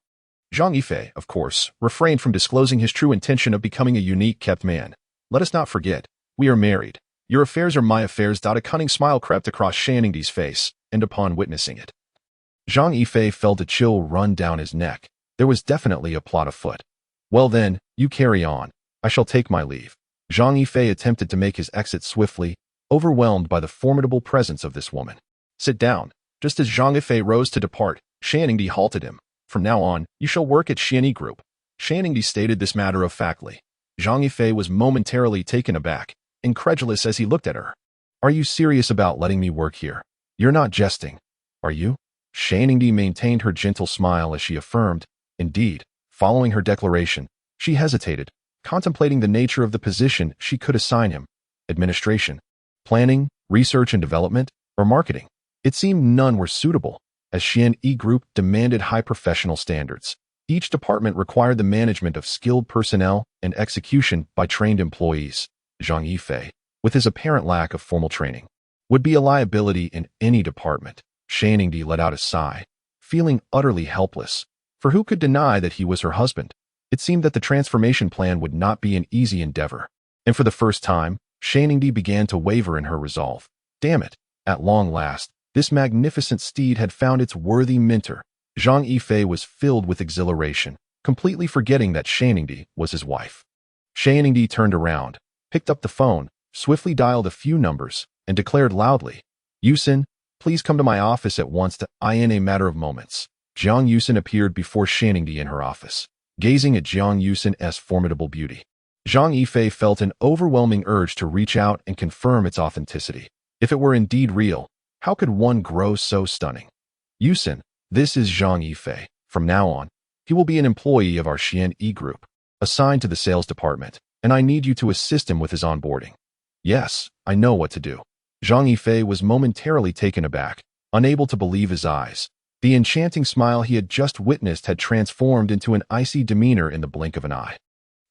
Zhang Yifei, of course, refrained from disclosing his true intention of becoming a unique kept man. Let us not forget, we are married. Your affairs are my affairs. A cunning smile crept across Xiao Ningdi's face, and upon witnessing it, Zhang Yifei felt a chill run down his neck. There was definitely a plot afoot. Well then, you carry on. I shall take my leave. Zhang Yifei attempted to make his exit swiftly, overwhelmed by the formidable presence of this woman. Sit down. Just as Zhang Yifei rose to depart, Xiao Ningdi halted him. From now on, you shall work at Xianyi Group. Xiao Ningdi stated this matter-of-factly. Zhang Yifei was momentarily taken aback, incredulous as he looked at her. Are you serious about letting me work here? You're not jesting, are you? Shaningdi maintained her gentle smile as she affirmed, indeed. Following her declaration, she hesitated, contemplating the nature of the position she could assign him. Administration, planning, research and development, or marketing. It seemed none were suitable, as Xian Group demanded high professional standards. Each department required the management of skilled personnel and execution by trained employees. Zhang Yifei, with his apparent lack of formal training, would be a liability in any department. Shaningdi let out a sigh, feeling utterly helpless, for who could deny that he was her husband? It seemed that the transformation plan would not be an easy endeavor, and for the first time, Shaningdi began to waver in her resolve. Damn it, at long last, this magnificent steed had found its worthy mentor. Zhang Yifei was filled with exhilaration, completely forgetting that Shaningdi was his wife. Shaningdi turned around, picked up the phone, swiftly dialed a few numbers, and declared loudly, Yusin, please come to my office at once in a matter of moments. Jiang Yusin appeared before Shaningdi in her office, gazing at Jiang Yusin's formidable beauty. Zhang Yifei felt an overwhelming urge to reach out and confirm its authenticity. If it were indeed real, how could one grow so stunning? Yusin, this is Zhang Yifei. From now on, he will be an employee of our Xian Group, assigned to the sales department, and I need you to assist him with his onboarding. Yes, I know what to do. Zhang Yifei was momentarily taken aback, unable to believe his eyes. The enchanting smile he had just witnessed had transformed into an icy demeanor in the blink of an eye.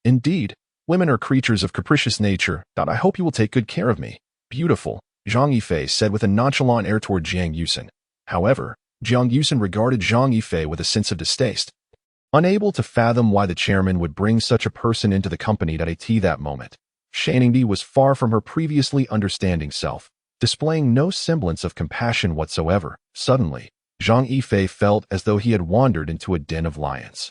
Indeed, women are creatures of capricious nature. I hope you will take good care of me. Beautiful, Zhang Yifei said with a nonchalant air toward Jiang Yusin. However, Jiang Yusin regarded Zhang Yifei with a sense of distaste. Unable to fathom why the chairman would bring such a person into the company at that moment, Shaningdi was far from her previously understanding self, displaying no semblance of compassion whatsoever. Suddenly, Zhang Yifei felt as though he had wandered into a den of lions.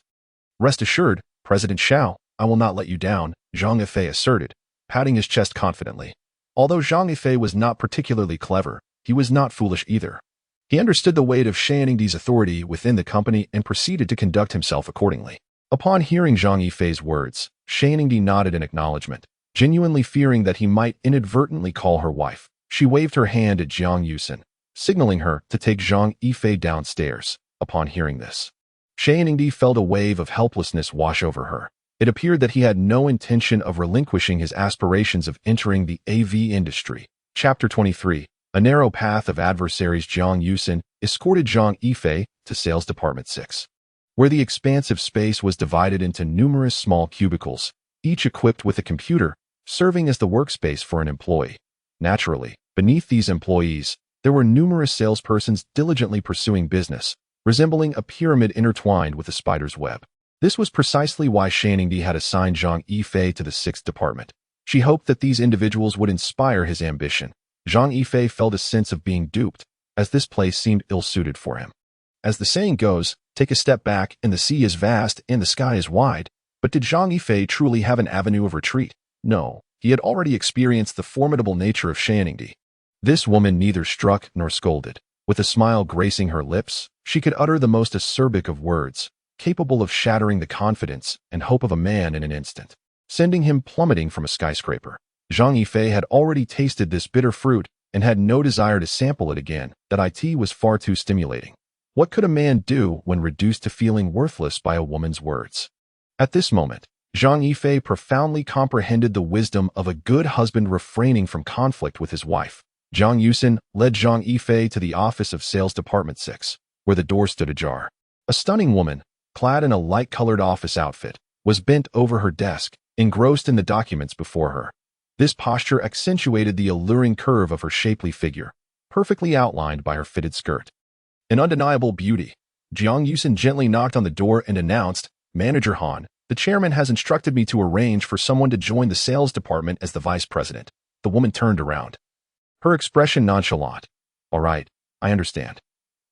Rest assured, President Xiao, I will not let you down, Zhang Yifei asserted, patting his chest confidently. Although Zhang Yifei was not particularly clever, he was not foolish either. He understood the weight of Shaningdi's authority within the company and proceeded to conduct himself accordingly. Upon hearing Zhang Yifei's words, Shaningdi nodded in acknowledgement, genuinely fearing that he might inadvertently call her wife. She waved her hand at Jiang Yusin, signaling her to take Zhang Yifei downstairs. Upon hearing this, Shaningdi felt a wave of helplessness wash over her. It appeared that he had no intention of relinquishing his aspirations of entering the AV industry. Chapter 23. A narrow path of adversaries. Jiang Yusin escorted Zhang Yifei to Sales Department 6, where the expansive space was divided into numerous small cubicles, each equipped with a computer, serving as the workspace for an employee. Naturally, beneath these employees, there were numerous salespersons diligently pursuing business, resembling a pyramid intertwined with a spider's web. This was precisely why Shaningdi had assigned Zhang Yifei to the 6th department. She hoped that these individuals would inspire his ambition. Zhang Yifei felt a sense of being duped, as this place seemed ill-suited for him. As the saying goes, take a step back and the sea is vast and the sky is wide. But did Zhang Yifei truly have an avenue of retreat? No, he had already experienced the formidable nature of Shaningdi. This woman neither struck nor scolded. With a smile gracing her lips, she could utter the most acerbic of words, capable of shattering the confidence and hope of a man in an instant, sending him plummeting from a skyscraper. Zhang Yifei had already tasted this bitter fruit and had no desire to sample it again. That it was far too stimulating. What could a man do when reduced to feeling worthless by a woman's words? At this moment, Zhang Yifei profoundly comprehended the wisdom of a good husband refraining from conflict with his wife. Jiang Yusin led Zhang Yifei to the office of Sales Department 6, where the door stood ajar. A stunning woman, clad in a light-colored office outfit, was bent over her desk, engrossed in the documents before her. This posture accentuated the alluring curve of her shapely figure, perfectly outlined by her fitted skirt. An undeniable beauty. Jiang Yusin gently knocked on the door and announced, Manager Han, the chairman has instructed me to arrange for someone to join the sales department as the vice president. The woman turned around, her expression nonchalant. All right, I understand.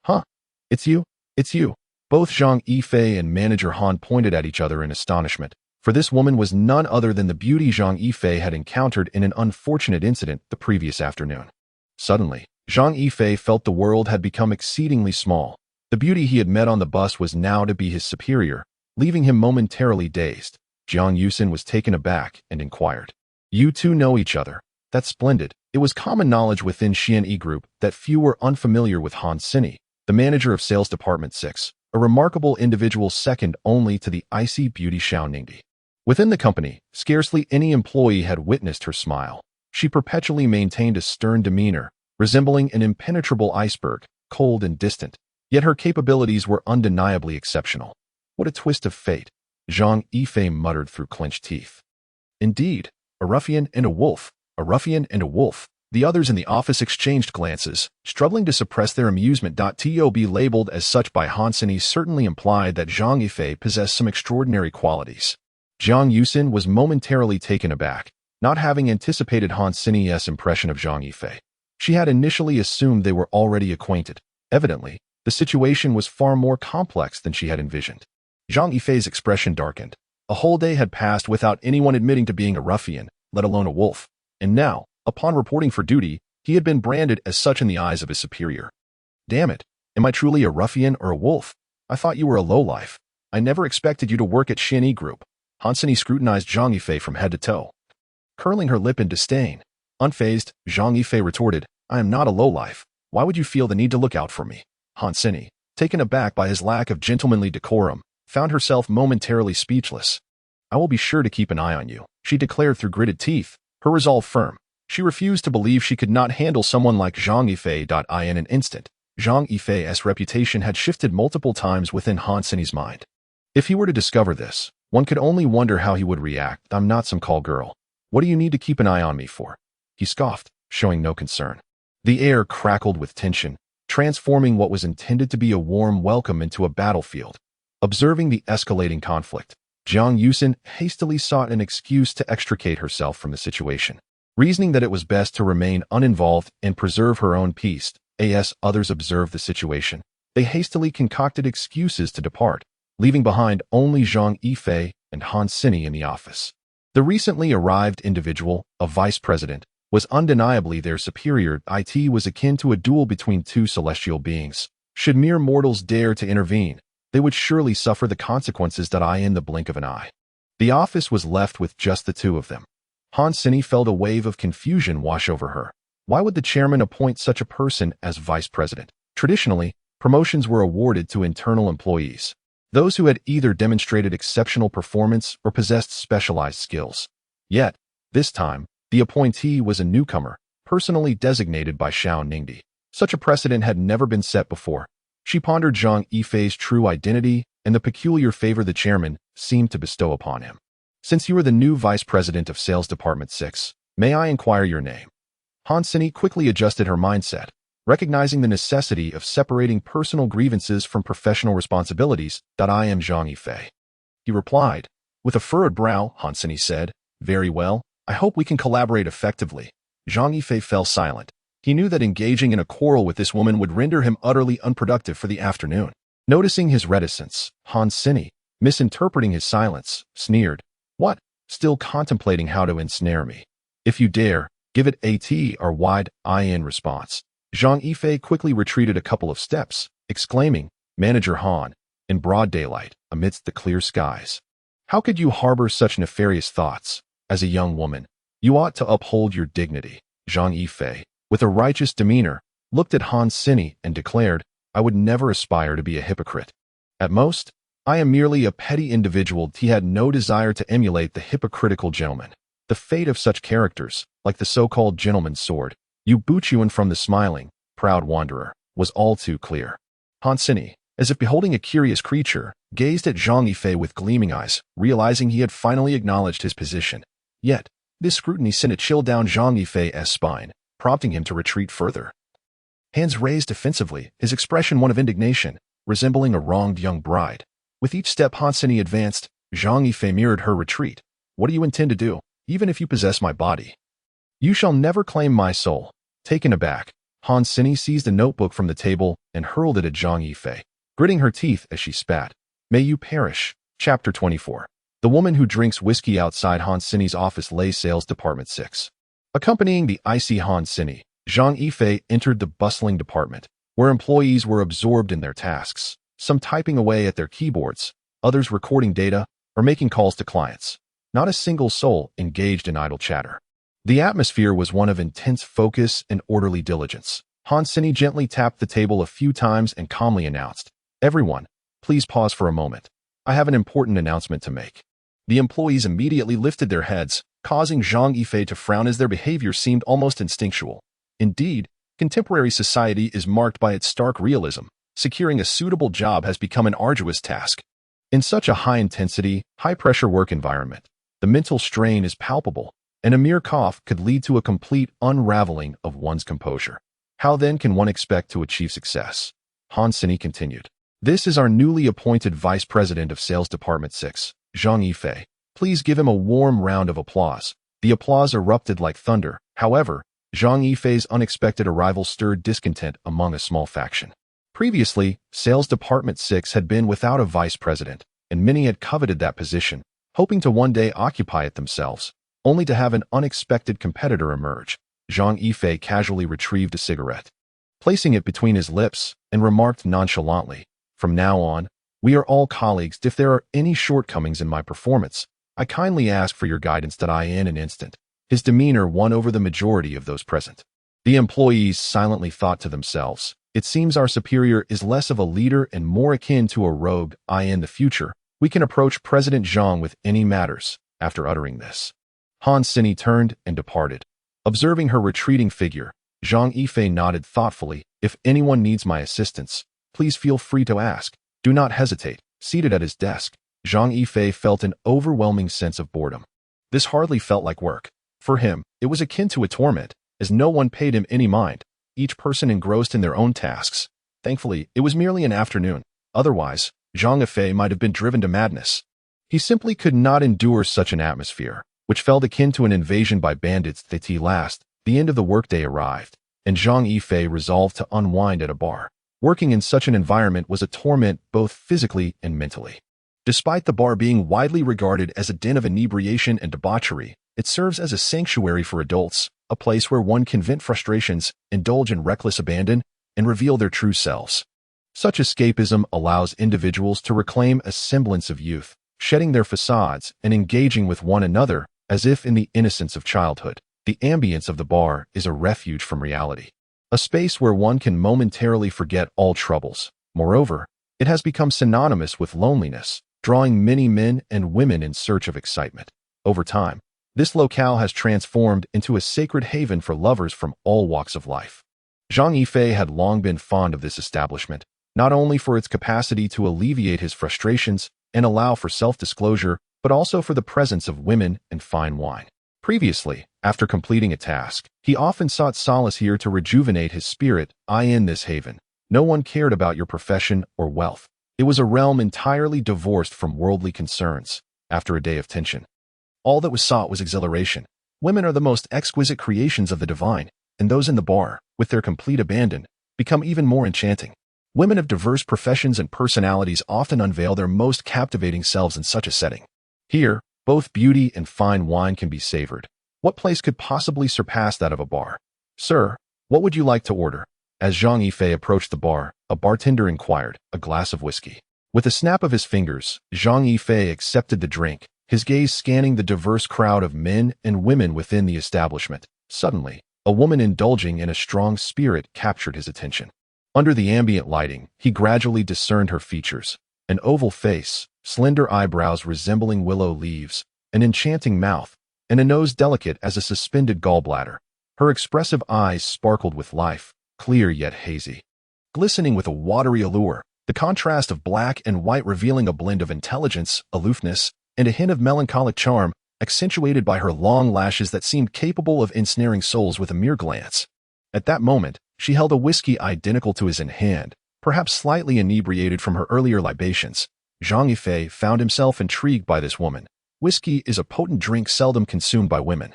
Huh? It's you? It's you. Both Zhang Yifei and Manager Han pointed at each other in astonishment, for this woman was none other than the beauty Zhang Yifei had encountered in an unfortunate incident the previous afternoon. Suddenly, Zhang Yifei felt the world had become exceedingly small. The beauty he had met on the bus was now to be his superior, leaving him momentarily dazed. Jiang Yusin was taken aback and inquired, You two know each other? That's splendid. It was common knowledge within Xianyi Group that few were unfamiliar with Han Sini, the manager of Sales Department 6, a remarkable individual second only to the icy beauty Xiao Ningdi. Within the company, scarcely any employee had witnessed her smile. She perpetually maintained a stern demeanor, resembling an impenetrable iceberg, cold and distant. Yet her capabilities were undeniably exceptional. What a twist of fate, Zhang Yifei muttered through clenched teeth. Indeed, a ruffian and a wolf, a ruffian and a wolf. The others in the office exchanged glances, struggling to suppress their amusement. To be labeled as such by Han Sini certainly implied that Zhang Yifei possessed some extraordinary qualities. Jiang Yusin was momentarily taken aback, not having anticipated Han Sini's impression of Zhang Yifei. She had initially assumed they were already acquainted. Evidently, the situation was far more complex than she had envisioned. Zhang Yifei's expression darkened. A whole day had passed without anyone admitting to being a ruffian, let alone a wolf. And now, upon reporting for duty, he had been branded as such in the eyes of his superior. Damn it, am I truly a ruffian or a wolf? I thought you were a lowlife. I never expected you to work at Xianyi Group. Han Sini scrutinized Zhang Yifei from head to toe, curling her lip in disdain. Unfazed, Zhang Yifei retorted, I am not a lowlife. Why would you feel the need to look out for me? Han Sini, taken aback by his lack of gentlemanly decorum, found herself momentarily speechless. I will be sure to keep an eye on you, she declared through gritted teeth, her resolve firm. She refused to believe she could not handle someone like Zhang Yifei. In an instant, Zhang Yifei's reputation had shifted multiple times within Han Sini's mind. If he were to discover this, one could only wonder how he would react. I'm not some call girl. What do you need to keep an eye on me for? He scoffed, showing no concern. The air crackled with tension, transforming what was intended to be a warm welcome into a battlefield. Observing the escalating conflict, Jiang Yusin hastily sought an excuse to extricate herself from the situation. Reasoning that it was best to remain uninvolved and preserve her own peace, as others observed the situation, they hastily concocted excuses to depart, leaving behind only Zhang Yifei and Han Sini in the office. The recently arrived individual, a vice president, was undeniably their superior. It was akin to a duel between two celestial beings. Should mere mortals dare to intervene, they would surely suffer the consequences in the blink of an eye. The office was left with just the two of them. Han Sini felt a wave of confusion wash over her. Why would the chairman appoint such a person as vice president? Traditionally, promotions were awarded to internal employees, those who had either demonstrated exceptional performance or possessed specialized skills. Yet, this time, the appointee was a newcomer, personally designated by Xiao Ningdi. Such a precedent had never been set before. She pondered Zhang Yifei's true identity and the peculiar favor the chairman seemed to bestow upon him. Since you are the new vice president of Sales Department 6, may I inquire your name? Han Sini quickly adjusted her mindset, recognizing the necessity of separating personal grievances from professional responsibilities. I am Zhang Yifei. He replied. With a furrowed brow, Han Sini said, Very well, I hope we can collaborate effectively. Zhang Yifei fell silent. He knew that engaging in a quarrel with this woman would render him utterly unproductive for the afternoon. Noticing his reticence, Han Sini, misinterpreting his silence, sneered, What? Still contemplating how to ensnare me? If you dare, give it a wide in response. Zhang Yifei quickly retreated a couple of steps, exclaiming, Manager Han, in broad daylight, amidst the clear skies. How could you harbor such nefarious thoughts? As a young woman, you ought to uphold your dignity. Zhang Yifei, with a righteous demeanor, looked at Han Sini and declared, I would never aspire to be a hypocrite. At most, I am merely a petty individual. He had no desire to emulate the hypocritical gentleman. The fate of such characters, like the so-called gentleman's sword, Yu Buchuan from the smiling, proud wanderer, was all too clear. Han Sini, as if beholding a curious creature, gazed at Zhang Yifei with gleaming eyes, realizing he had finally acknowledged his position. Yet, this scrutiny sent a chill down Zhang Yifei's spine, prompting him to retreat further. Hands raised defensively, his expression one of indignation, resembling a wronged young bride. With each step Han Sini advanced, Zhang Yifei mirrored her retreat. What do you intend to do, even if you possess my body? You shall never claim my soul. Taken aback, Han Sini seized a notebook from the table and hurled it at Zhang Yifei, gritting her teeth as she spat. May you perish. Chapter 24. The woman who drinks whiskey outside Han Sini's office lay Sales Department 6. Accompanying the icy Han Sini, Zhang Yifei entered the bustling department, where employees were absorbed in their tasks, some typing away at their keyboards, others recording data or making calls to clients. Not a single soul engaged in idle chatter. The atmosphere was one of intense focus and orderly diligence. Han Sini gently tapped the table a few times and calmly announced, "Everyone, please pause for a moment. I have an important announcement to make." The employees immediately lifted their heads, causing Zhang Yifei to frown as their behavior seemed almost instinctual. Indeed, contemporary society is marked by its stark realism. Securing a suitable job has become an arduous task. In such a high-intensity, high-pressure work environment, the mental strain is palpable, and a mere cough could lead to a complete unraveling of one's composure. How then can one expect to achieve success? Han Sini continued. "This is our newly appointed Vice President of Sales Department 6, Zhang Yifei. Please give him a warm round of applause." The applause erupted like thunder. However, Zhang Yifei's unexpected arrival stirred discontent among a small faction. Previously, Sales Department 6 had been without a vice president, and many had coveted that position, hoping to one day occupy it themselves, only to have an unexpected competitor emerge. Zhang Yifei casually retrieved a cigarette, placing it between his lips, and remarked nonchalantly, "From now on, we are all colleagues. If there are any shortcomings in my performance, I kindly ask for your guidance." In an instant, his demeanor won over the majority of those present. The employees silently thought to themselves, "It seems our superior is less of a leader and more akin to a rogue. In the future, we can approach President Zhang with any matters." After uttering this, Han Sini turned and departed. Observing her retreating figure, Zhang Yifei nodded thoughtfully. "If anyone needs my assistance, please feel free to ask. Do not hesitate." Seated at his desk, Zhang Yifei felt an overwhelming sense of boredom. This hardly felt like work. For him, it was akin to a torment, as no one paid him any mind, each person engrossed in their own tasks. Thankfully, it was merely an afternoon. Otherwise, Zhang Yifei might have been driven to madness. He simply could not endure such an atmosphere, which felt akin to an invasion by bandits. At last, the end of the workday arrived, and Zhang Yifei resolved to unwind at a bar. Working in such an environment was a torment both physically and mentally. Despite the bar being widely regarded as a den of inebriation and debauchery, it serves as a sanctuary for adults, a place where one can vent frustrations, indulge in reckless abandon, and reveal their true selves. Such escapism allows individuals to reclaim a semblance of youth, shedding their facades and engaging with one another as if in the innocence of childhood. The ambience of the bar is a refuge from reality, a space where one can momentarily forget all troubles. Moreover, it has become synonymous with loneliness, drawing many men and women in search of excitement. Over time, this locale has transformed into a sacred haven for lovers from all walks of life. Zhang Yifei had long been fond of this establishment, not only for its capacity to alleviate his frustrations and allow for self-disclosure, but also for the presence of women and fine wine. Previously, after completing a task, he often sought solace here to rejuvenate his spirit. In this haven, no one cared about your profession or wealth. It was a realm entirely divorced from worldly concerns. After a day of tension, all that was sought was exhilaration. Women are the most exquisite creations of the divine, and those in the bar, with their complete abandon, become even more enchanting. Women of diverse professions and personalities often unveil their most captivating selves in such a setting. Here, both beauty and fine wine can be savored. What place could possibly surpass that of a bar? "Sir, what would you like to order?" As Zhang Yifei approached the bar, a bartender inquired. "A glass of whiskey." With a snap of his fingers, Zhang Yifei accepted the drink, his gaze scanning the diverse crowd of men and women within the establishment. Suddenly, a woman indulging in a strong spirit captured his attention. Under the ambient lighting, he gradually discerned her features. An oval face, slender eyebrows resembling willow leaves, an enchanting mouth, and a nose delicate as a suspended gallbladder. Her expressive eyes sparkled with life, clear yet hazy, glistening with a watery allure, the contrast of black and white revealing a blend of intelligence, aloofness, and a hint of melancholic charm, accentuated by her long lashes that seemed capable of ensnaring souls with a mere glance. At that moment, she held a whiskey identical to his in hand, perhaps slightly inebriated from her earlier libations. Zhang Yifei found himself intrigued by this woman. Whiskey is a potent drink seldom consumed by women,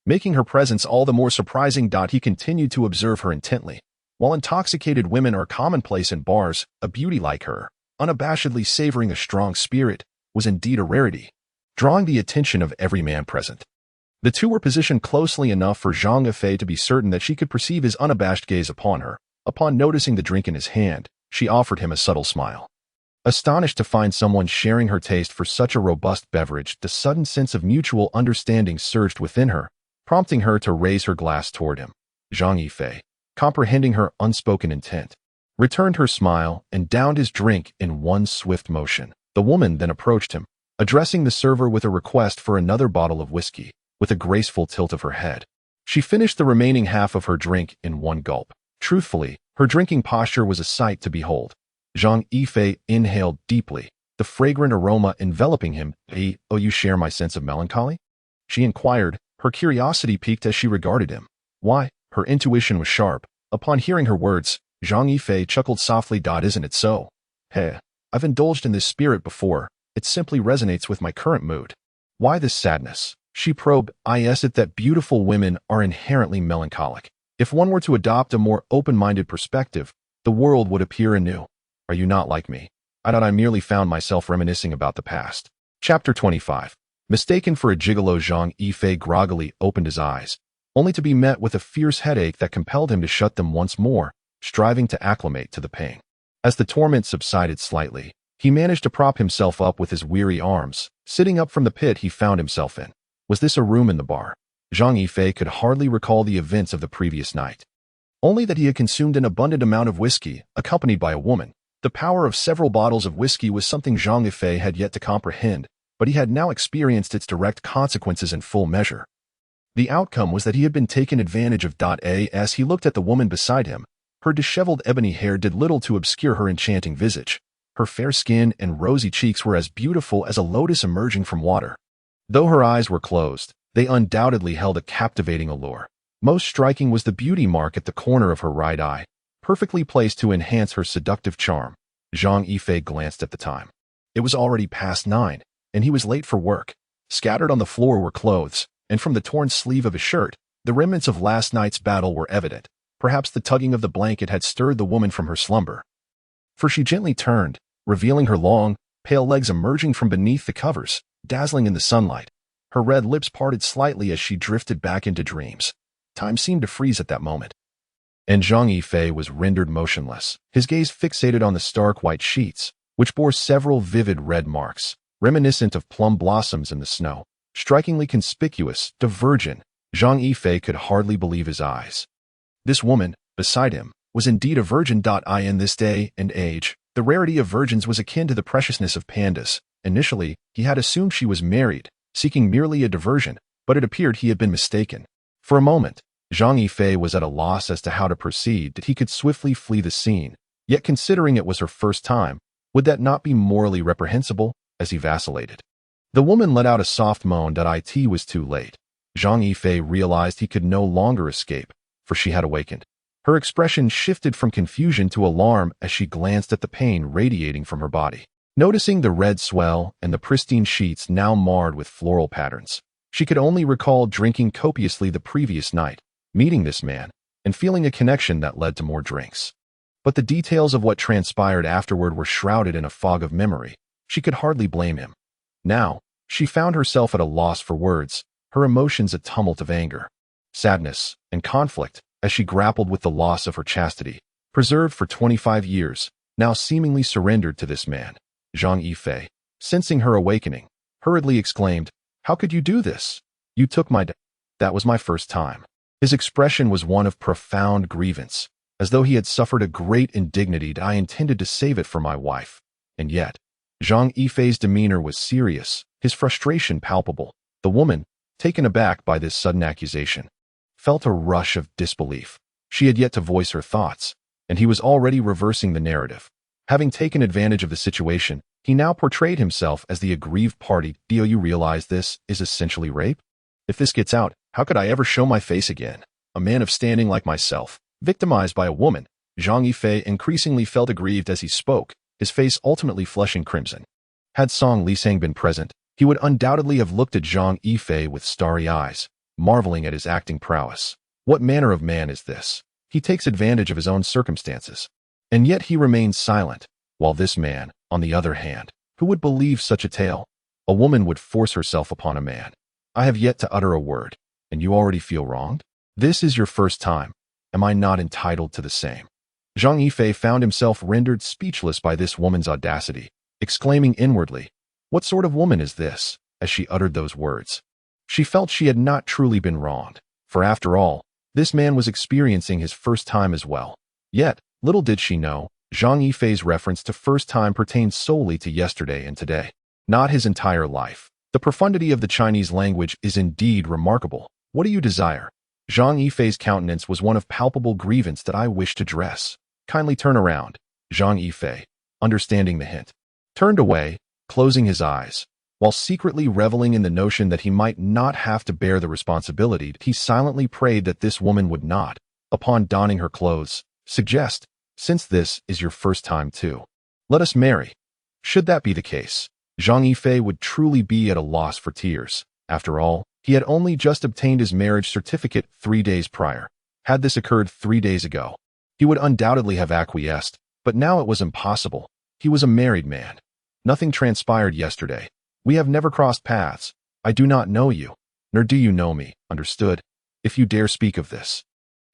making her presence all the more surprising. He continued to observe her intently. While intoxicated women are commonplace in bars, a beauty like her, unabashedly savoring a strong spirit, was indeed a rarity, drawing the attention of every man present. The two were positioned closely enough for Zhang Yifei to be certain that she could perceive his unabashed gaze upon her. Upon noticing the drink in his hand, she offered him a subtle smile. Astonished to find someone sharing her taste for such a robust beverage, the sudden sense of mutual understanding surged within her. prompting her to raise her glass toward him. Zhang Yifei, comprehending her unspoken intent, returned her smile and downed his drink in one swift motion. The woman then approached him, addressing the server with a request for another bottle of whiskey. With a graceful tilt of her head, she finished the remaining half of her drink in one gulp. Truthfully, her drinking posture was a sight to behold. Zhang Yifei inhaled deeply, the fragrant aroma enveloping him. "Oh, you share my sense of melancholy?" she inquired, her curiosity piqued as she regarded him. Why? Her intuition was sharp. Upon hearing her words, Zhang Yifei chuckled softly. "Isn't it so? Hey, I've indulged in this spirit before. It simply resonates with my current mood." "Why this sadness?" she probed. "Is it that beautiful women are inherently melancholic? If one were to adopt a more open-minded perspective, the world would appear anew. Are you not like me? I merely found myself reminiscing about the past." Chapter 25. Mistaken for a gigolo, Zhang Yifei groggily opened his eyes, only to be met with a fierce headache that compelled him to shut them once more, striving to acclimate to the pain. As the torment subsided slightly, he managed to prop himself up with his weary arms, sitting up from the pit he found himself in. Was this a room in the bar? Zhang Yifei could hardly recall the events of the previous night. Only that he had consumed an abundant amount of whiskey, accompanied by a woman. The power of several bottles of whiskey was something Zhang Yifei had yet to comprehend, but he had now experienced its direct consequences in full measure. The outcome was that he had been taken advantage of. As he looked at the woman beside him, her disheveled ebony hair did little to obscure her enchanting visage. Her fair skin and rosy cheeks were as beautiful as a lotus emerging from water. Though her eyes were closed, they undoubtedly held a captivating allure. Most striking was the beauty mark at the corner of her right eye, perfectly placed to enhance her seductive charm. Zhang Yifei glanced at the time. It was already past 9, and he was late for work. Scattered on the floor were clothes, and from the torn sleeve of his shirt, the remnants of last night's battle were evident. Perhaps the tugging of the blanket had stirred the woman from her slumber, for she gently turned, revealing her long, pale legs emerging from beneath the covers, dazzling in the sunlight. Her red lips parted slightly as she drifted back into dreams. Time seemed to freeze at that moment, and Zhang Yifei was rendered motionless, his gaze fixated on the stark white sheets, which bore several vivid red marks, reminiscent of plum blossoms in the snow. Strikingly conspicuous, the virgin, Zhang Yifei could hardly believe his eyes. This woman, beside him, was indeed a virgin. In this day and age, the rarity of virgins was akin to the preciousness of pandas. Initially, he had assumed she was married, seeking merely a diversion, but it appeared he had been mistaken. For a moment, Zhang Yifei was at a loss as to how to proceed. That he could swiftly flee the scene, yet considering it was her first time, would that not be morally reprehensible? As he vacillated, the woman let out a soft moan. It was too late. Zhang Yifei realized he could no longer escape, for she had awakened. Her expression shifted from confusion to alarm as she glanced at the pain radiating from her body. Noticing the red swell and the pristine sheets now marred with floral patterns, she could only recall drinking copiously the previous night, meeting this man, and feeling a connection that led to more drinks. But the details of what transpired afterward were shrouded in a fog of memory. She could hardly blame him. Now, she found herself at a loss for words, her emotions a tumult of anger, sadness, and conflict, as she grappled with the loss of her chastity, preserved for 25 years, now seemingly surrendered to this man. Zhang Yifei, sensing her awakening, hurriedly exclaimed, "How could you do this? You took my That was my first time." His expression was one of profound grievance, as though he had suffered a great indignity. "I intended to save it for my wife." And yet, Zhang Yifei's demeanor was serious, his frustration palpable. The woman, taken aback by this sudden accusation, felt a rush of disbelief. She had yet to voice her thoughts, and he was already reversing the narrative. Having taken advantage of the situation, he now portrayed himself as the aggrieved party. "Do you realize this is essentially rape? If this gets out, how could I ever show my face again? A man of standing like myself, victimized by a woman." Zhang Yifei increasingly felt aggrieved as he spoke, his face ultimately flushing crimson. Had Song Lisang been present, he would undoubtedly have looked at Zhang Yifei with starry eyes, marveling at his acting prowess. What manner of man is this? He takes advantage of his own circumstances. And yet he remains silent, while this man, on the other hand, who would believe such a tale? A woman would force herself upon a man. I have yet to utter a word, and you already feel wronged? This is your first time. Am I not entitled to the same? Zhang Yifei found himself rendered speechless by this woman's audacity, exclaiming inwardly, "What sort of woman is this?" as she uttered those words. She felt she had not truly been wronged, for after all, this man was experiencing his first time as well. Yet, little did she know, Zhang Yifei's reference to first time pertained solely to yesterday and today, not his entire life. The profundity of the Chinese language is indeed remarkable. What do you desire? Zhang Yifei's countenance was one of palpable grievance that I wish to dress. Kindly turn around. Zhang Yifei, understanding the hint, turned away, closing his eyes. While secretly reveling in the notion that he might not have to bear the responsibility, he silently prayed that this woman would not, upon donning her clothes, suggest, since this is your first time too, let us marry. Should that be the case, Zhang Yifei would truly be at a loss for tears. After all, he had only just obtained his marriage certificate 3 days prior. Had this occurred 3 days ago, he would undoubtedly have acquiesced, but now it was impossible. He was a married man. Nothing transpired yesterday. We have never crossed paths. I do not know you, nor do you know me, understood? If you dare speak of this,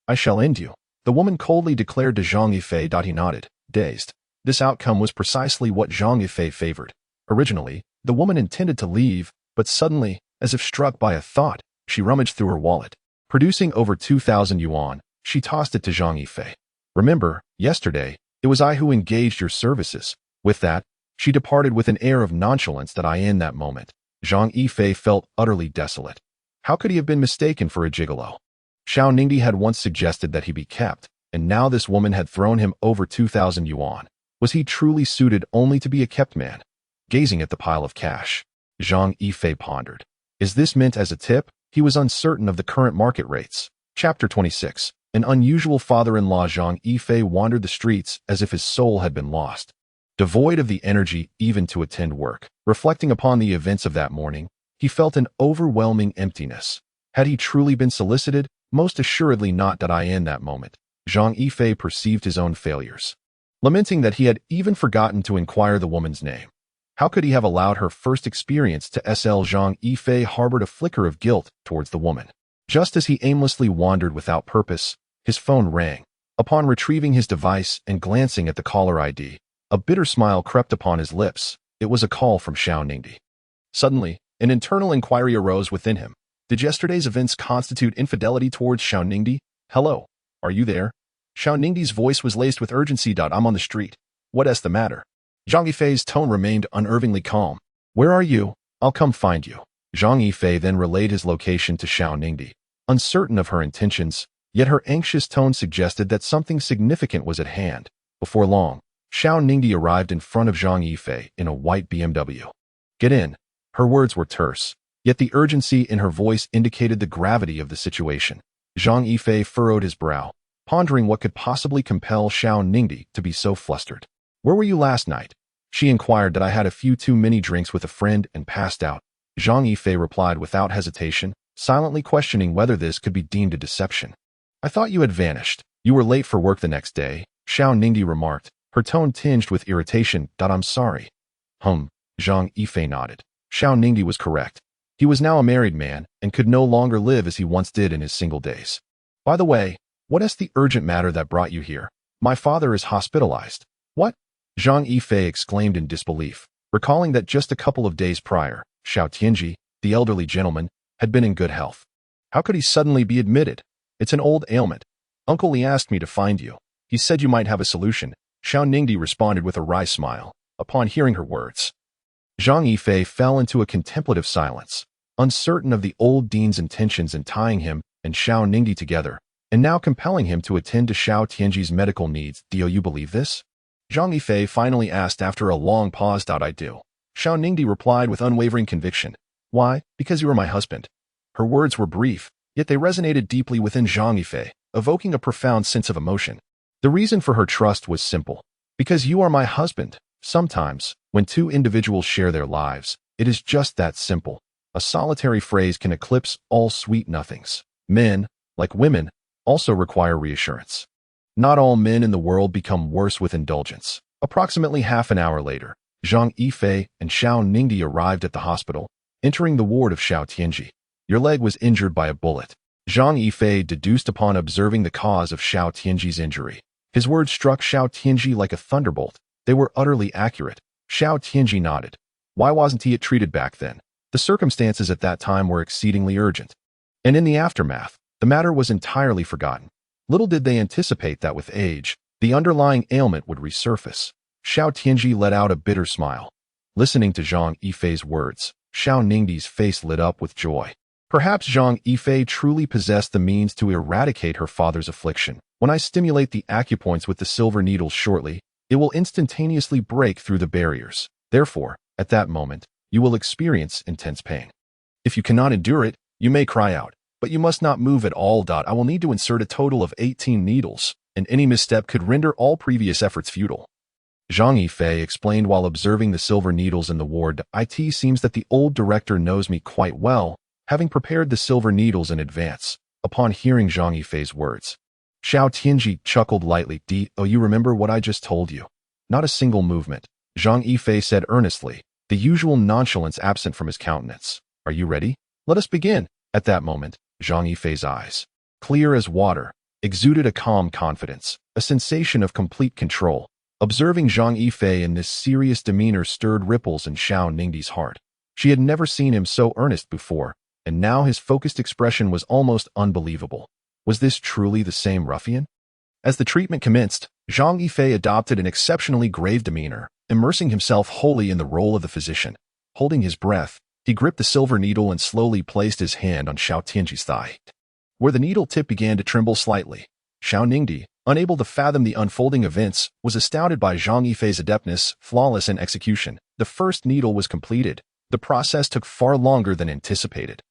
I shall end you. The woman coldly declared to Zhang Yifei. He nodded, dazed. This outcome was precisely what Zhang Yifei favored. Originally, the woman intended to leave, but suddenly, as if struck by a thought, she rummaged through her wallet. Producing over 2,000 yuan, she tossed it to Zhang Yifei. Remember, yesterday, it was I who engaged your services. With that, she departed with an air of nonchalance that in that moment, Zhang Yifei felt utterly desolate. How could he have been mistaken for a gigolo? Xiao Ningdi had once suggested that he be kept, and now this woman had thrown him over 2,000 yuan. Was he truly suited only to be a kept man? Gazing at the pile of cash, Zhang Yifei pondered. Is this meant as a tip? He was uncertain of the current market rates. Chapter 26. An unusual father-in-law. Zhang Yifei wandered the streets as if his soul had been lost, devoid of the energy even to attend work. Reflecting upon the events of that morning, he felt an overwhelming emptiness. Had he truly been solicited? Most assuredly not. In that moment, Zhang Yifei perceived his own failures, lamenting that he had even forgotten to inquire the woman's name. How could he have allowed her first experience to SL? Zhang Yifei harbored a flicker of guilt towards the woman. Just as he aimlessly wandered without purpose, his phone rang. Upon retrieving his device and glancing at the caller ID, a bitter smile crept upon his lips. It was a call from Xiao Ningdi. Suddenly, an internal inquiry arose within him. Did yesterday's events constitute infidelity towards Xiao Ningdi? Hello, are you there? Xiao Ningdi's voice was laced with urgency. I'm on the street. What's the matter? Zhang Yifei's tone remained unervingly calm. Where are you? I'll come find you. Zhang Yifei then relayed his location to Xiao Ningdi. Uncertain of her intentions, yet her anxious tone suggested that something significant was at hand. Before long, Xiao Ningdi arrived in front of Zhang Yifei in a white BMW. Get in. Her words were terse, yet the urgency in her voice indicated the gravity of the situation. Zhang Yifei furrowed his brow, pondering what could possibly compel Xiao Ningdi to be so flustered. Where were you last night? She inquired. I had a few too many drinks with a friend and passed out. Zhang Yifei replied without hesitation, silently questioning whether this could be deemed a deception. I thought you had vanished. You were late for work the next day, Xiao Ningdi remarked, her tone tinged with irritation. I'm sorry. Zhang Yifei nodded. Xiao Ningdi was correct. He was now a married man and could no longer live as he once did in his single days. By the way, what's the urgent matter that brought you here? My father is hospitalized. What? Zhang Yifei exclaimed in disbelief, recalling that just a couple of days prior, Xiao Tianji, the elderly gentleman, had been in good health. How could he suddenly be admitted? It's an old ailment. Uncle Li asked me to find you. He said you might have a solution. Xiao Ningdi responded with a wry smile. Upon hearing her words, Zhang Yifei fell into a contemplative silence, uncertain of the old dean's intentions in tying him and Xiao Ningdi together, and now compelling him to attend to Xiao Tianji's medical needs. Do you believe this? Zhang Yifei finally asked after a long pause. I do. Xiao Ningdi replied with unwavering conviction. Why? Because you are my husband. Her words were brief, yet they resonated deeply within Zhang Yifei, evoking a profound sense of emotion. The reason for her trust was simple. Because you are my husband. Sometimes, when two individuals share their lives, it is just that simple. A solitary phrase can eclipse all sweet nothings. Men, like women, also require reassurance. Not all men in the world become worse with indulgence. Approximately half an hour later, Zhang Yifei and Xiao Ningdi arrived at the hospital, entering the ward of Xiao Tianji. Your leg was injured by a bullet. Zhang Yifei deduced upon observing the cause of Xiao Tianji's injury. His words struck Xiao Tianji like a thunderbolt. They were utterly accurate. Xiao Tianji nodded. Why wasn't he treated back then? The circumstances at that time were exceedingly urgent. And in the aftermath, the matter was entirely forgotten. Little did they anticipate that with age, the underlying ailment would resurface. Xiao Tianji let out a bitter smile. Listening to Zhang Yifei's words, Xiao Ningdi's face lit up with joy. Perhaps Zhang Yifei truly possessed the means to eradicate her father's affliction. When I stimulate the acupoints with the silver needles shortly, it will instantaneously break through the barriers. Therefore, at that moment, you will experience intense pain. If you cannot endure it, you may cry out, but you must not move at all. I will need to insert a total of 18 needles, and any misstep could render all previous efforts futile. Zhang Yifei explained while observing the silver needles in the ward. It seems that the old director knows me quite well, having prepared the silver needles in advance. Upon hearing Zhang Yifei's words, Xiao Tianji chuckled lightly. Oh, you remember what I just told you? Not a single movement, Zhang Yifei said earnestly, the usual nonchalance absent from his countenance. Are you ready? Let us begin. At that moment, Zhang Yifei's eyes, clear as water, exuded a calm confidence, a sensation of complete control. Observing Zhang Yifei in this serious demeanor stirred ripples in Xiao Ningdi's heart. She had never seen him so earnest before, and now his focused expression was almost unbelievable. Was this truly the same ruffian? As the treatment commenced, Zhang Yifei adopted an exceptionally grave demeanor, immersing himself wholly in the role of the physician. Holding his breath, he gripped the silver needle and slowly placed his hand on Xiao Tianji's thigh, where the needle tip began to tremble slightly. Xiao Ningdi, unable to fathom the unfolding events, was astounded by Zhang Yifei's adeptness, flawless in execution. The first needle was completed. The process took far longer than anticipated,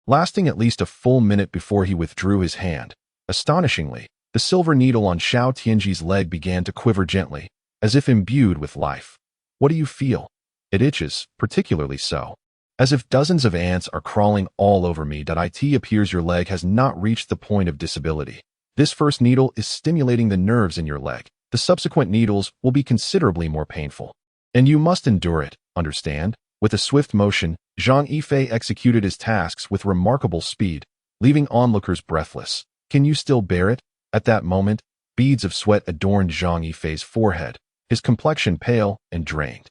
lasting at least a full minute before he withdrew his hand. Astonishingly, the silver needle on Xiao Tianji's leg began to quiver gently, as if imbued with life. What do you feel? It itches, particularly so. As if dozens of ants are crawling all over me. It appears your leg has not reached the point of disability. This first needle is stimulating the nerves in your leg. The subsequent needles will be considerably more painful. And you must endure it, understand? With a swift motion, Zhang Yifei executed his tasks with remarkable speed, leaving onlookers breathless. Can you still bear it? At that moment, beads of sweat adorned Zhang Yifei's forehead, his complexion pale and drained.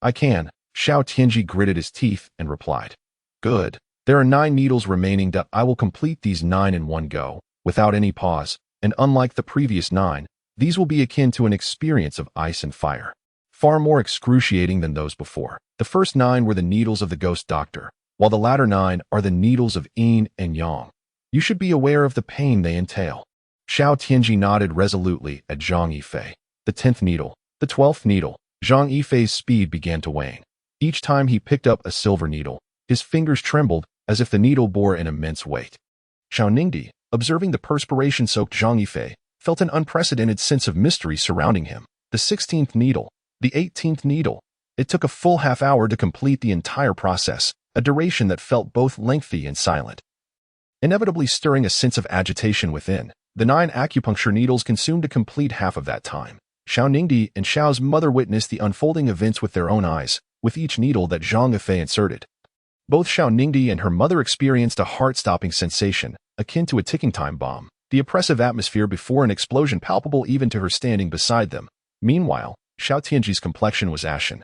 I can. Xiao Tianji gritted his teeth and replied. Good. There are 9 needles remaining. I will complete these 9 in one go, without any pause, and unlike the previous 9, these will be akin to an experience of ice and fire. Far more excruciating than those before. The first 9 were the needles of the ghost doctor, while the latter 9 are the needles of yin and yang. You should be aware of the pain they entail. Xiao Tianji nodded resolutely at Zhang Yifei. The 10th needle, the 12th needle. Zhang Yifei's speed began to wane. Each time he picked up a silver needle, his fingers trembled as if the needle bore an immense weight. Xiao Ningdi, observing the perspiration-soaked Zhang Yifei, felt an unprecedented sense of mystery surrounding him. The 16th needle, the 18th needle. It took a full half-hour to complete the entire process, a duration that felt both lengthy and silent, inevitably stirring a sense of agitation within. The 9 acupuncture needles consumed a complete half of that time. Xiao Ningdi and Xiao's mother witnessed the unfolding events with their own eyes, with each needle that Zhang Yifei inserted. Both Xiao Ningdi and her mother experienced a heart-stopping sensation, akin to a ticking time bomb, the oppressive atmosphere before an explosion palpable even to her standing beside them. Meanwhile, Xiao Tianji's complexion was ashen,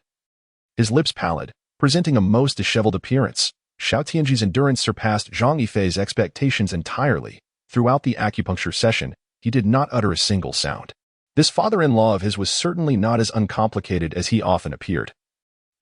his lips pallid, presenting a most disheveled appearance. Xiao Tianji's endurance surpassed Zhang Yifei's expectations entirely. Throughout the acupuncture session, he did not utter a single sound. This father-in-law of his was certainly not as uncomplicated as he often appeared.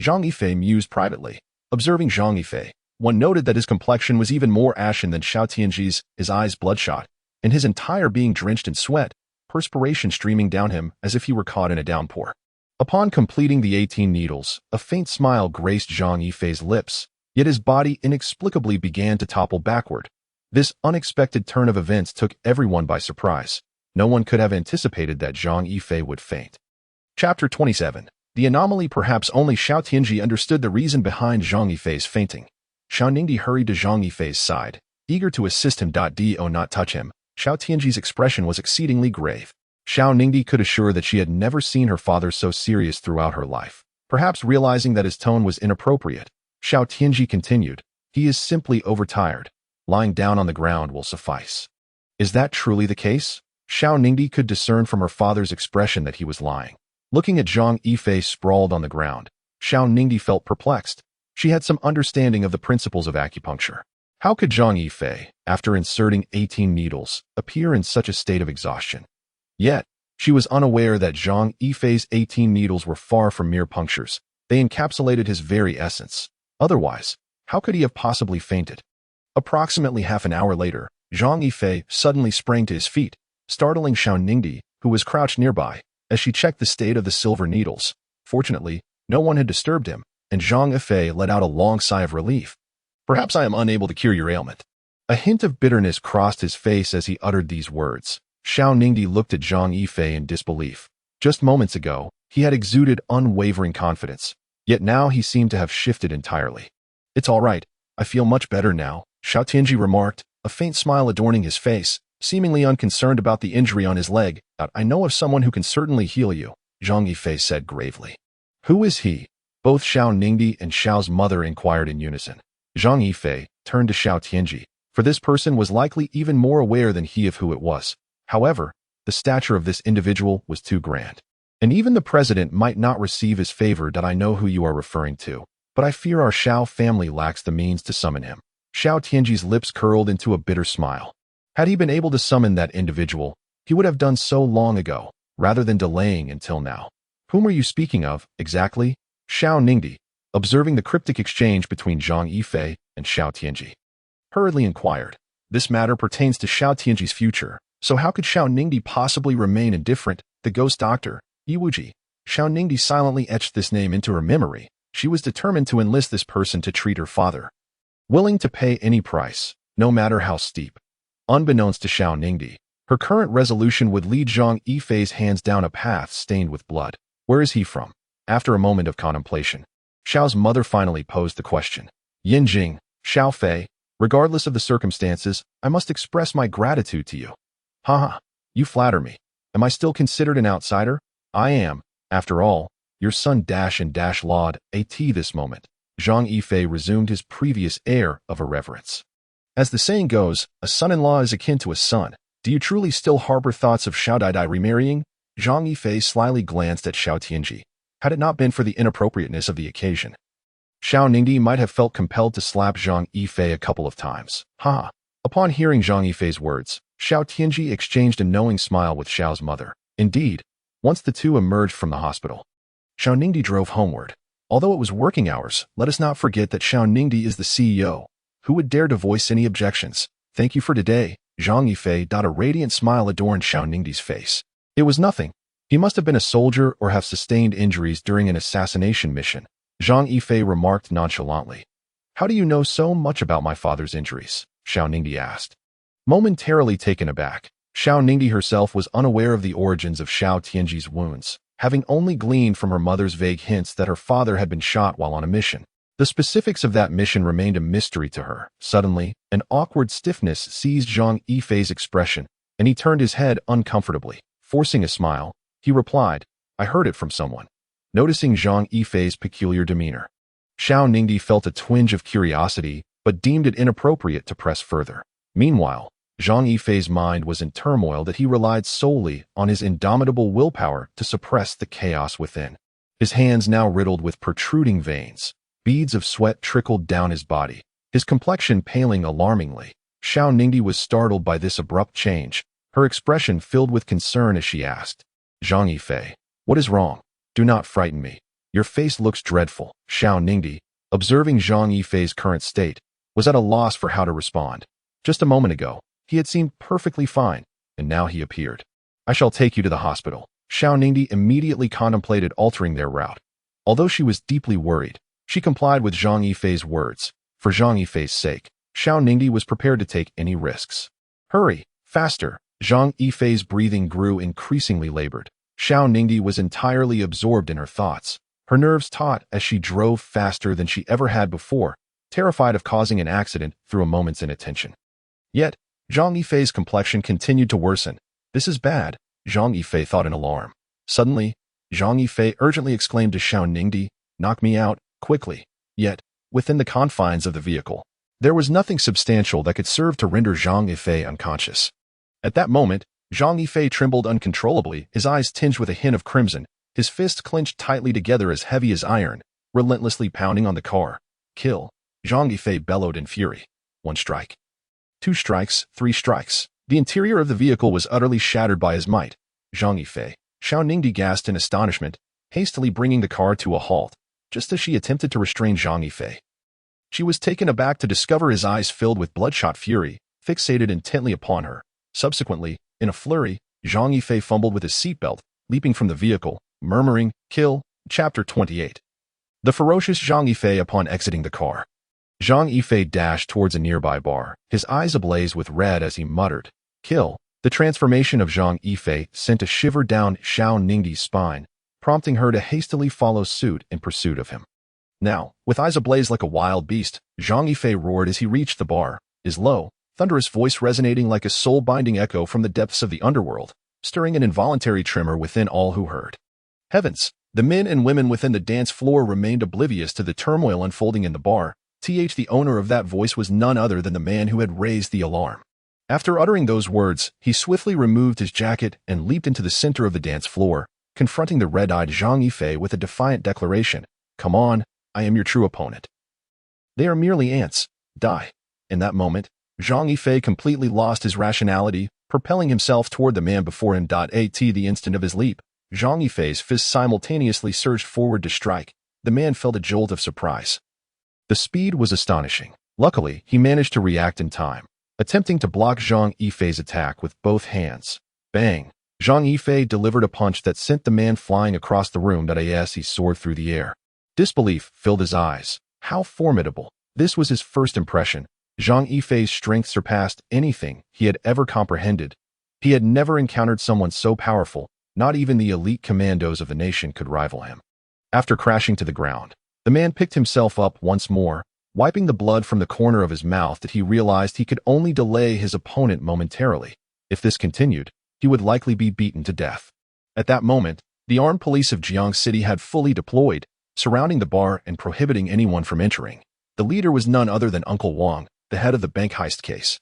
Zhang Yifei mused privately. Observing Zhang Yifei, one noted that his complexion was even more ashen than Xiao Tianji's, his eyes bloodshot, and his entire being drenched in sweat, perspiration streaming down him as if he were caught in a downpour. Upon completing the 18 needles, a faint smile graced Zhang Yifei's lips, yet his body inexplicably began to topple backward. This unexpected turn of events took everyone by surprise. No one could have anticipated that Zhang Yifei would faint. Chapter 27. The anomaly. Perhaps only Xiao Tianji understood the reason behind Zhang Yifei's fainting. Xiao Ningdi hurried to Zhang Yifei's side, eager to assist him. Do not touch him. Xiao Tianji's expression was exceedingly grave. Xiao Ningdi could assure that she had never seen her father so serious throughout her life. Perhaps realizing that his tone was inappropriate, Xiao Tianji continued, he is simply overtired. Lying down on the ground will suffice. Is that truly the case? Xiao Ningdi could discern from her father's expression that he was lying. Looking at Zhang Yifei sprawled on the ground, Xiao Ningdi felt perplexed. She had some understanding of the principles of acupuncture. How could Zhang Yifei, after inserting 18 needles, appear in such a state of exhaustion? Yet, she was unaware that Zhang Yifei's 18 needles were far from mere punctures. They encapsulated his very essence. Otherwise, how could he have possibly fainted? Approximately half an hour later, Zhang Yifei suddenly sprang to his feet, startling Xiao Ningdi, who was crouched nearby, as she checked the state of the silver needles. Fortunately, no one had disturbed him, and Zhang Yifei let out a long sigh of relief. Perhaps I am unable to cure your ailment. A hint of bitterness crossed his face as he uttered these words. Xiao Ningdi looked at Zhang Yifei in disbelief. Just moments ago, he had exuded unwavering confidence, yet now he seemed to have shifted entirely. It's all right. I feel much better now, Xiao Tianji remarked, a faint smile adorning his face, seemingly unconcerned about the injury on his leg. I know of someone who can certainly heal you, Zhang Yifei said gravely. Who is he? Both Xiao Ningdi and Xiao's mother inquired in unison. Zhang Yifei turned to Xiao Tianji, for this person was likely even more aware than he of who it was. However, the stature of this individual was too grand. And even the president might not receive his favor. I know who you are referring to, but I fear our Xiao family lacks the means to summon him. Xiao Tianji's lips curled into a bitter smile. Had he been able to summon that individual, he would have done so long ago, rather than delaying until now. Whom are you speaking of, exactly? Xiao Ningdi, observing the cryptic exchange between Zhang Yifei and Xiao Tianji, hurriedly inquired. This matter pertains to Xiao Tianji's future, so how could Xiao Ningdi possibly remain indifferent? The ghost doctor, Yiwuji. Xiao Ningdi silently etched this name into her memory. She was determined to enlist this person to treat her father, willing to pay any price, no matter how steep. Unbeknownst to Xiao Ningdi, her current resolution would lead Zhang Yifei's hands down a path stained with blood. Where is he from? After a moment of contemplation, Xiao's mother finally posed the question. Yin Jing, Xiao Fei, regardless of the circumstances, I must express my gratitude to you. Haha, you flatter me. Am I still considered an outsider? I am, after all, your son Laud at this moment. Zhang Yifei resumed his previous air of irreverence. As the saying goes, a son-in-law is akin to a son. Do you truly still harbor thoughts of Xiao Dai remarrying? Zhang Yifei slyly glanced at Xiao Tianji. Had it not been for the inappropriateness of the occasion, Xiao Ningdi might have felt compelled to slap Zhang Yifei a couple of times. Ha! Upon hearing Zhang Yifei's words, Xiao Tianji exchanged a knowing smile with Xiao's mother. Indeed, once the two emerged from the hospital, Xiao Ningdi drove homeward. Although it was working hours, let us not forget that Xiao Ningdi is the CEO. Who would dare to voice any objections? Thank you for today, Zhang Yifei. A radiant smile adorned Xiao Ningdi's face. It was nothing. He must have been a soldier or have sustained injuries during an assassination mission, Zhang Yifei remarked nonchalantly. How do you know so much about my father's injuries? Xiao Ningdi asked. Momentarily taken aback, Xiao Ningdi herself was unaware of the origins of Xiao Tianji's wounds, having only gleaned from her mother's vague hints that her father had been shot while on a mission. The specifics of that mission remained a mystery to her. Suddenly, an awkward stiffness seized Zhang Yifei's expression, and he turned his head uncomfortably. Forcing a smile, he replied, I heard it from someone. Noticing Zhang Yifei's peculiar demeanor, Xiao Ningdi felt a twinge of curiosity, but deemed it inappropriate to press further. Meanwhile, Zhang Yifei's mind was in turmoil that he relied solely on his indomitable willpower to suppress the chaos within. His hands now riddled with protruding veins. Beads of sweat trickled down his body, his complexion paling alarmingly. Xiao Ningdi was startled by this abrupt change, her expression filled with concern as she asked, Zhang Yifei, what is wrong? Do not frighten me. Your face looks dreadful. Xiao Ningdi, observing Zhang Yifei's current state, was at a loss for how to respond. Just a moment ago, he had seemed perfectly fine, and now he appeared. I shall take you to the hospital. Xiao Ningdi immediately contemplated altering their route. Although she was deeply worried, she complied with Zhang Yifei's words. For Zhang Yifei's sake, Xiao Ningdi was prepared to take any risks. Hurry, faster. Zhang Yifei's breathing grew increasingly labored. Xiao Ningdi was entirely absorbed in her thoughts. Her nerves taut as she drove faster than she ever had before, terrified of causing an accident through a moment's inattention. Yet, Zhang Yifei's complexion continued to worsen. This is bad, Zhang Yifei thought in alarm. Suddenly, Zhang Yifei urgently exclaimed to Xiao Ningdi, knock me out, quickly. Yet, within the confines of the vehicle, there was nothing substantial that could serve to render Zhang Yifei unconscious. At that moment, Zhang Yifei trembled uncontrollably, his eyes tinged with a hint of crimson, his fists clenched tightly together as heavy as iron, relentlessly pounding on the car. Kill. Zhang Yifei bellowed in fury. 1 strike. 2 strikes, 3 strikes. The interior of the vehicle was utterly shattered by his might. Zhang Yifei, Xiao Ningdi gasped in astonishment, hastily bringing the car to a halt, just as she attempted to restrain Zhang Yifei. She was taken aback to discover his eyes filled with bloodshot fury, fixated intently upon her. Subsequently, in a flurry, Zhang Yifei fumbled with his seatbelt, leaping from the vehicle, murmuring, "Kill." Chapter 28. The ferocious Zhang Yifei upon exiting the car. Zhang Yifei dashed towards a nearby bar, his eyes ablaze with red as he muttered, "Kill." The transformation of Zhang Yifei sent a shiver down Xiao Ningdi's spine, prompting her to hastily follow suit in pursuit of him. Now, with eyes ablaze like a wild beast, Zhang Yifei roared as he reached the bar, his low, thunderous voice resonating like a soul-binding echo from the depths of the underworld, stirring an involuntary tremor within all who heard. Heavens! The men and women within the dance floor remained oblivious to the turmoil unfolding in the bar. The owner of that voice was none other than the man who had raised the alarm. After uttering those words, he swiftly removed his jacket and leaped into the center of the dance floor, confronting the red-eyed Zhang Yifei with a defiant declaration, "Come on, I am your true opponent. They are merely ants. Die." In that moment, Zhang Yifei completely lost his rationality, propelling himself toward the man before him. The instant of his leap, Zhang Yifei's fists simultaneously surged forward to strike. The man felt a jolt of surprise. The speed was astonishing. Luckily, he managed to react in time, attempting to block Zhang Yifei's attack with both hands. Bang! Zhang Yifei delivered a punch that sent the man flying across the room. As he soared through the air, disbelief filled his eyes. How formidable! This was his first impression. Zhang Yifei's strength surpassed anything he had ever comprehended. He had never encountered someone so powerful. Not even the elite commandos of the nation could rival him. After crashing to the ground, the man picked himself up once more, wiping the blood from the corner of his mouth that he realized he could only delay his opponent momentarily. If this continued, he would likely be beaten to death. At that moment, the armed police of Jiang City had fully deployed, surrounding the bar and prohibiting anyone from entering. The leader was none other than Uncle Wang, the head of the bank heist case.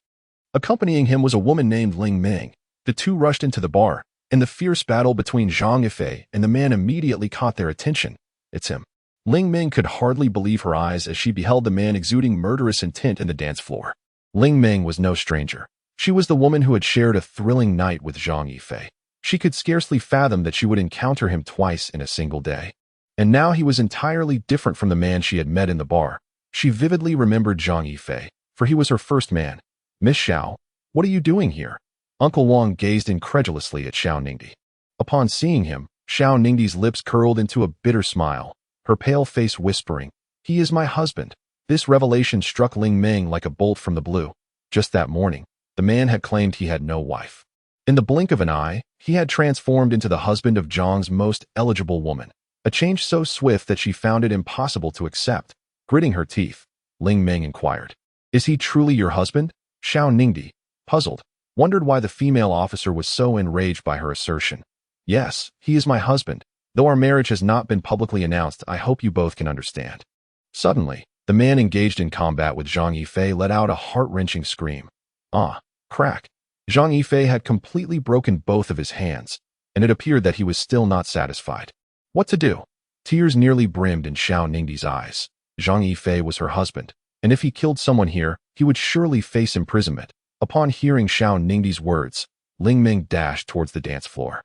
Accompanying him was a woman named Ling Ming. The two rushed into the bar, and the fierce battle between Zhang Yifei and the man immediately caught their attention. "It's him." Ling Ming could hardly believe her eyes as she beheld the man exuding murderous intent in the dance floor. Ling Ming was no stranger. She was the woman who had shared a thrilling night with Zhang Yifei. She could scarcely fathom that she would encounter him twice in a single day. And now he was entirely different from the man she had met in the bar. She vividly remembered Zhang Yifei, for he was her first man. "Miss Xiao, what are you doing here?" Uncle Wang gazed incredulously at Xiao Ningdi. Upon seeing him, Xiao Ningdi's lips curled into a bitter smile, her pale face whispering, "He is my husband." This revelation struck Ling Ming like a bolt from the blue. Just that morning, the man had claimed he had no wife. In the blink of an eye, he had transformed into the husband of Zhang's most eligible woman, a change so swift that she found it impossible to accept. Gritting her teeth, Ling Ming inquired, "Is he truly your husband?" Xiao Ningdi, puzzled, wondered why the female officer was so enraged by her assertion. "Yes, he is my husband. Though our marriage has not been publicly announced, I hope you both can understand." Suddenly, the man engaged in combat with Zhang Yifei let out a heart-wrenching scream. Ah, crack. Zhang Yifei had completely broken both of his hands, and it appeared that he was still not satisfied. What to do? Tears nearly brimmed in Xiao Ningdi's eyes. Zhang Yifei was her husband, and if he killed someone here, he would surely face imprisonment. Upon hearing Xiao Ningdi's words, Ling Ming dashed towards the dance floor.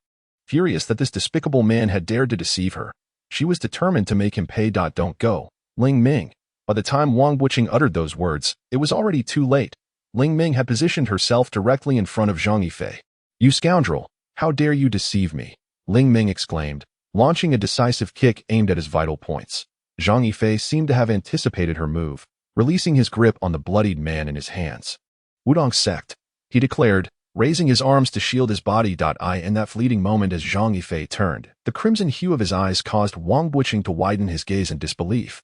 Furious that this despicable man had dared to deceive her, she was determined to make him pay. "Don't go, Ling Ming." By the time Wang Buqing uttered those words, it was already too late. Ling Ming had positioned herself directly in front of Zhang Yifei. "You scoundrel! How dare you deceive me?" Ling Ming exclaimed, launching a decisive kick aimed at his vital points. Zhang Yifei seemed to have anticipated her move, releasing his grip on the bloodied man in his hands. "Wudong sect," he declared, raising his arms to shield his body. In that fleeting moment as Zhang Yifei turned, the crimson hue of his eyes caused Wang Buqing to widen his gaze in disbelief.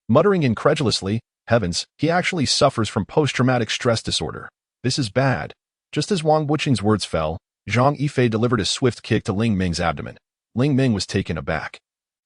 Muttering incredulously, "Heavens, he actually suffers from post-traumatic stress disorder. This is bad." Just as Wang Buqing's words fell, Zhang Yifei delivered a swift kick to Ling Ming's abdomen. Ling Ming was taken aback,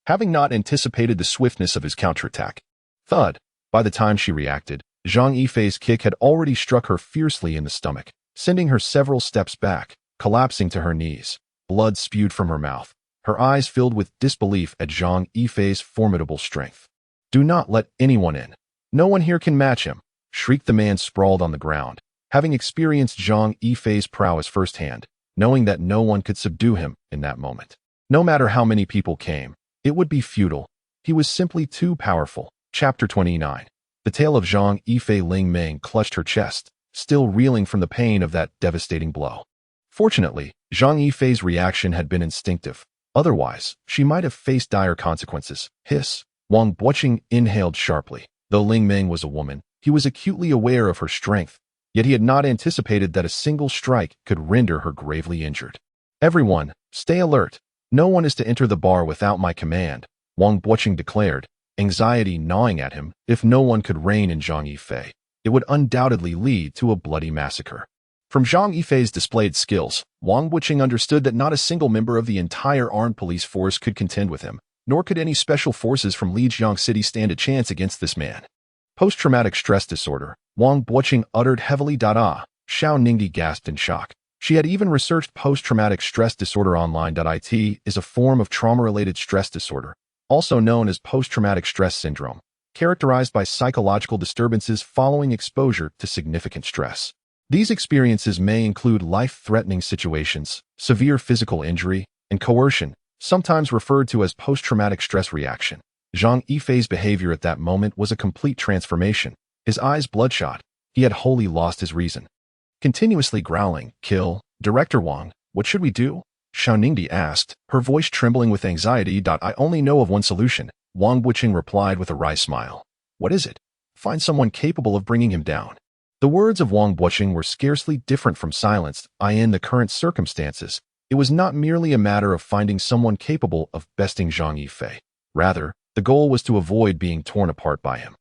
having not anticipated the swiftness of his counterattack. Thud! By the time she reacted, Zhang Yifei's kick had already struck her fiercely in the stomach, sending her several steps back, collapsing to her knees. Blood spewed from her mouth, her eyes filled with disbelief at Zhang Yifei's formidable strength. "Do not let anyone in. No one here can match him," shrieked the man sprawled on the ground, having experienced Zhang Yifei's prowess firsthand, knowing that no one could subdue him in that moment. No matter how many people came, it would be futile. He was simply too powerful. Chapter 29. The tale of Zhang Yifei. Ling Ming clutched her chest, still reeling from the pain of that devastating blow. Fortunately, Zhang Yifei's reaction had been instinctive. Otherwise, she might have faced dire consequences. Hiss. Wang Buqing inhaled sharply. Though Ling Ming was a woman, he was acutely aware of her strength, yet he had not anticipated that a single strike could render her gravely injured. "Everyone, stay alert. No one is to enter the bar without my command," Wang Buqing declared, anxiety gnawing at him. If no one could rein in Zhang Yifei, it would undoubtedly lead to a bloody massacre. From Zhang Yifei's displayed skills, Wang Buqing understood that not a single member of the entire armed police force could contend with him, nor could any special forces from Lijiang City stand a chance against this man. Post-traumatic stress disorder, Wang Buqing uttered heavily. Xiao Ningdi gasped in shock. She had even researched post-traumatic stress disorder online. It is a form of trauma-related stress disorder, also known as post-traumatic stress syndrome, characterized by psychological disturbances following exposure to significant stress. These experiences may include life-threatening situations, severe physical injury, and coercion, sometimes referred to as post-traumatic stress reaction. Zhang Yifei's behavior at that moment was a complete transformation. His eyes bloodshot. He had wholly lost his reason. Continuously growling, "Kill, Director Wang, what should we do?" Xiao Ningdi asked, her voice trembling with anxiety. "I only know of one solution," Wang Buqing replied with a wry smile. "What is it?" "Find someone capable of bringing him down." The words of Wang Buqing were scarcely different from silence. In the current circumstances, it was not merely a matter of finding someone capable of besting Zhang Yifei. Rather, the goal was to avoid being torn apart by him.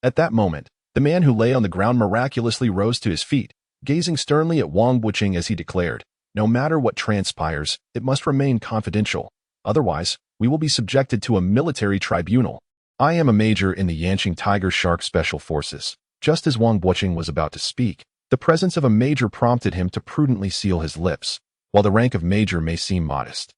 At that moment, the man who lay on the ground miraculously rose to his feet, gazing sternly at Wang Buqing as he declared, "No matter what transpires, it must remain confidential. Otherwise, we will be subjected to a military tribunal. I am a major in the Yanqing Tiger Shark Special Forces." Just as Wang Buqing was about to speak, the presence of a major prompted him to prudently seal his lips. While the rank of major may seem modest,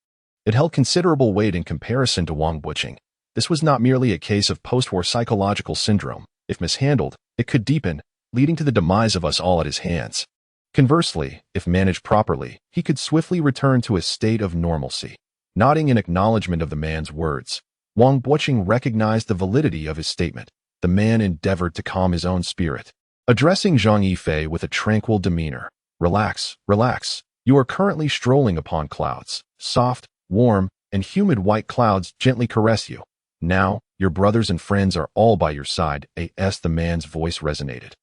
it held considerable weight in comparison to Wang Buqing. This was not merely a case of post-war psychological syndrome. If mishandled, it could deepen, leading to the demise of us all at his hands. Conversely, if managed properly, he could swiftly return to a state of normalcy. Nodding in acknowledgement of the man's words, Wang Buqing recognized the validity of his statement. The man endeavored to calm his own spirit, addressing Zhang Yifei with a tranquil demeanor. "Relax, relax. You are currently strolling upon clouds. Soft, warm, and humid white clouds gently caress you. Now, your brothers and friends are all by your side." The man's voice resonated.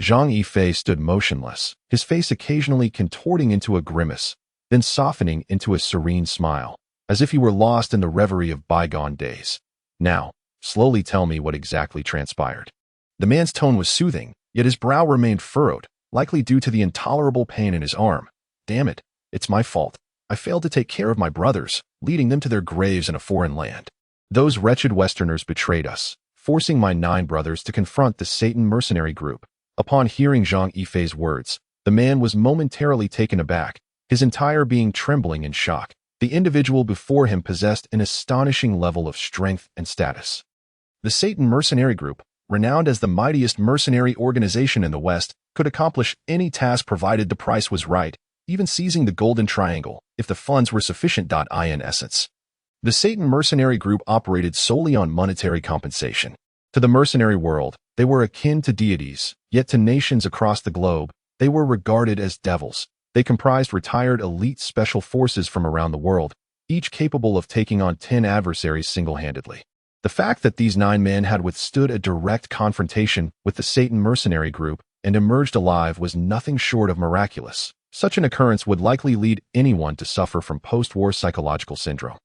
Zhang Yifei stood motionless, his face occasionally contorting into a grimace, then softening into a serene smile, as if he were lost in the reverie of bygone days. "Now, slowly tell me what exactly transpired." The man's tone was soothing, yet his brow remained furrowed, likely due to the intolerable pain in his arm. "Damn it, it's my fault. I failed to take care of my brothers, leading them to their graves in a foreign land. Those wretched Westerners betrayed us, forcing my 9 brothers to confront the Satan mercenary group." Upon hearing Zhang Yifei's words, the man was momentarily taken aback, his entire being trembling in shock. The individual before him possessed an astonishing level of strength and status. The Satan mercenary group, renowned as the mightiest mercenary organization in the West, could accomplish any task provided the price was right, even seizing the Golden Triangle, if the funds were sufficient. In essence, the Satan mercenary group operated solely on monetary compensation. To the mercenary world, they were akin to deities, yet to nations across the globe, they were regarded as devils. They comprised retired elite special forces from around the world, each capable of taking on 10 adversaries single-handedly. The fact that these 9 men had withstood a direct confrontation with the Satan mercenary group and emerged alive was nothing short of miraculous. Such an occurrence would likely lead anyone to suffer from post-war psychological syndrome.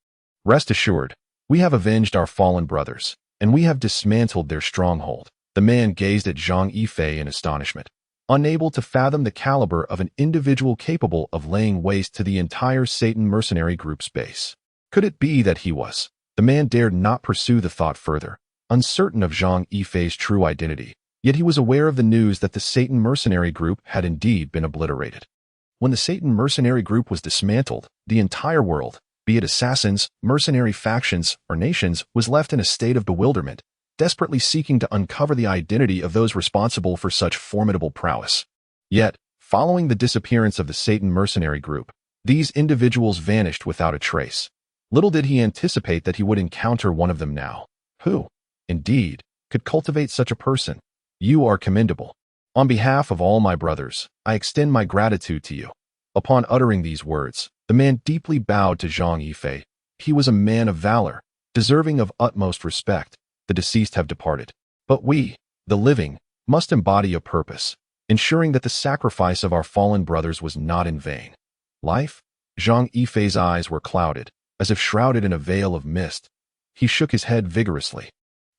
"Rest assured, we have avenged our fallen brothers, and we have dismantled their stronghold." The man gazed at Zhang Yifei in astonishment, unable to fathom the caliber of an individual capable of laying waste to the entire Satan mercenary group's base. Could it be that he was? The man dared not pursue the thought further, uncertain of Zhang Yifei's true identity, yet he was aware of the news that the Satan mercenary group had indeed been obliterated. When the Satan mercenary group was dismantled, the entire world, be it assassins, mercenary factions, or nations, was left in a state of bewilderment. desperately seeking to uncover the identity of those responsible for such formidable prowess. Yet, following the disappearance of the Satan mercenary group, these individuals vanished without a trace. Little did he anticipate that he would encounter one of them now. Who, indeed, could cultivate such a person? You are commendable. On behalf of all my brothers, I extend my gratitude to you. Upon uttering these words, the man deeply bowed to Zhang Yifei. He was a man of valor, deserving of utmost respect. The deceased have departed. But we, the living, must embody a purpose, ensuring that the sacrifice of our fallen brothers was not in vain. Life? Zhang Yifei's eyes were clouded, as if shrouded in a veil of mist. He shook his head vigorously,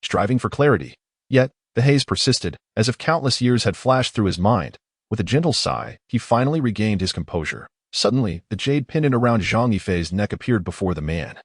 striving for clarity. Yet, the haze persisted, as if countless years had flashed through his mind. With a gentle sigh, he finally regained his composure. Suddenly, the jade pendant around Zhang Yifei's neck appeared before the man,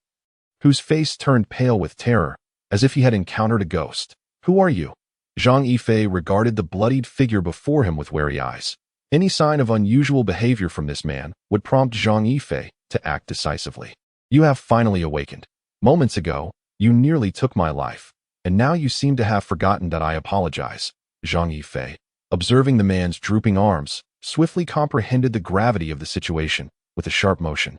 whose face turned pale with terror, as if he had encountered a ghost. Who are you? Zhang Yifei regarded the bloodied figure before him with wary eyes. Any sign of unusual behavior from this man would prompt Zhang Yifei to act decisively. You have finally awakened. Moments ago, you nearly took my life, and now you seem to have forgotten that I apologize. Zhang Yifei, observing the man's drooping arms, swiftly comprehended the gravity of the situation. With a sharp motion,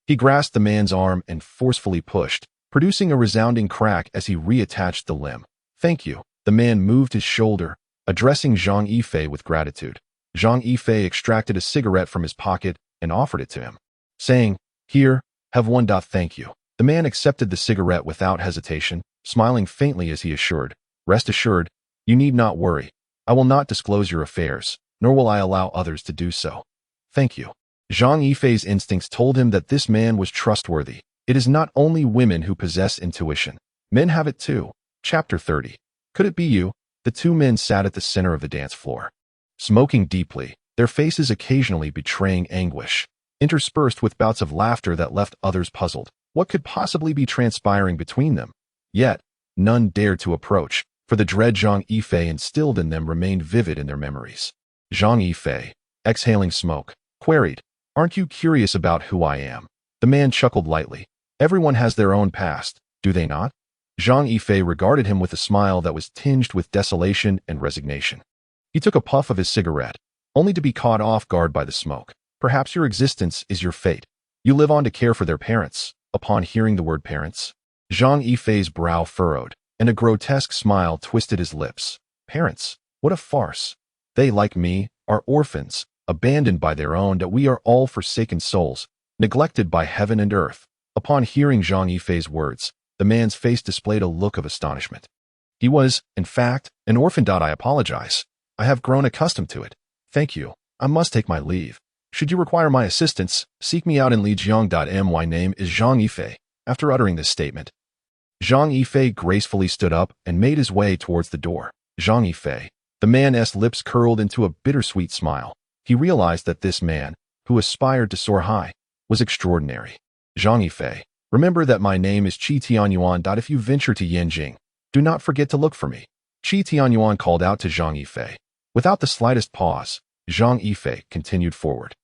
he grasped the man's arm and forcefully pushed, producing a resounding crack as he reattached the limb. Thank you. The man moved his shoulder, addressing Zhang Yifei with gratitude. Zhang Yifei extracted a cigarette from his pocket and offered it to him, saying, Here, have one. Thank you. The man accepted the cigarette without hesitation, smiling faintly as he assured, Rest assured, you need not worry. I will not disclose your affairs, nor will I allow others to do so. Thank you. Zhang Yifei's instincts told him that this man was trustworthy. It is not only women who possess intuition. Men have it too. Chapter 30. Could it be you? The two men sat at the center of the dance floor, smoking deeply, their faces occasionally betraying anguish, interspersed with bouts of laughter that left others puzzled. What could possibly be transpiring between them? Yet, none dared to approach, for the dread Zhang Yifei instilled in them remained vivid in their memories. Zhang Yifei, exhaling smoke, queried, Aren't you curious about who I am? The man chuckled lightly. Everyone has their own past, do they not? Zhang Yifei regarded him with a smile that was tinged with desolation and resignation. He took a puff of his cigarette, only to be caught off guard by the smoke. Perhaps your existence is your fate. You live on to care for their parents. Upon hearing the word parents, Zhang Yifei's brow furrowed, and a grotesque smile twisted his lips. Parents? What a farce. They, like me, are orphans, abandoned by their own, that we are all forsaken souls, neglected by heaven and earth. Upon hearing Zhang Yifei's words, the man's face displayed a look of astonishment. He was, in fact, an orphan. I apologize. I have grown accustomed to it. Thank you. I must take my leave. Should you require my assistance, seek me out in Lijiang. My name is Zhang Yifei. After uttering this statement, Zhang Yifei gracefully stood up and made his way towards the door. Zhang Yifei, the man's lips curled into a bittersweet smile. He realized that this man, who aspired to soar high, was extraordinary. Zhang Yifei, remember that my name is Qi Tianyuan. If you venture to Yanjing, do not forget to look for me. Qi Tianyuan called out to Zhang Yifei. Without the slightest pause, Zhang Yifei continued forward.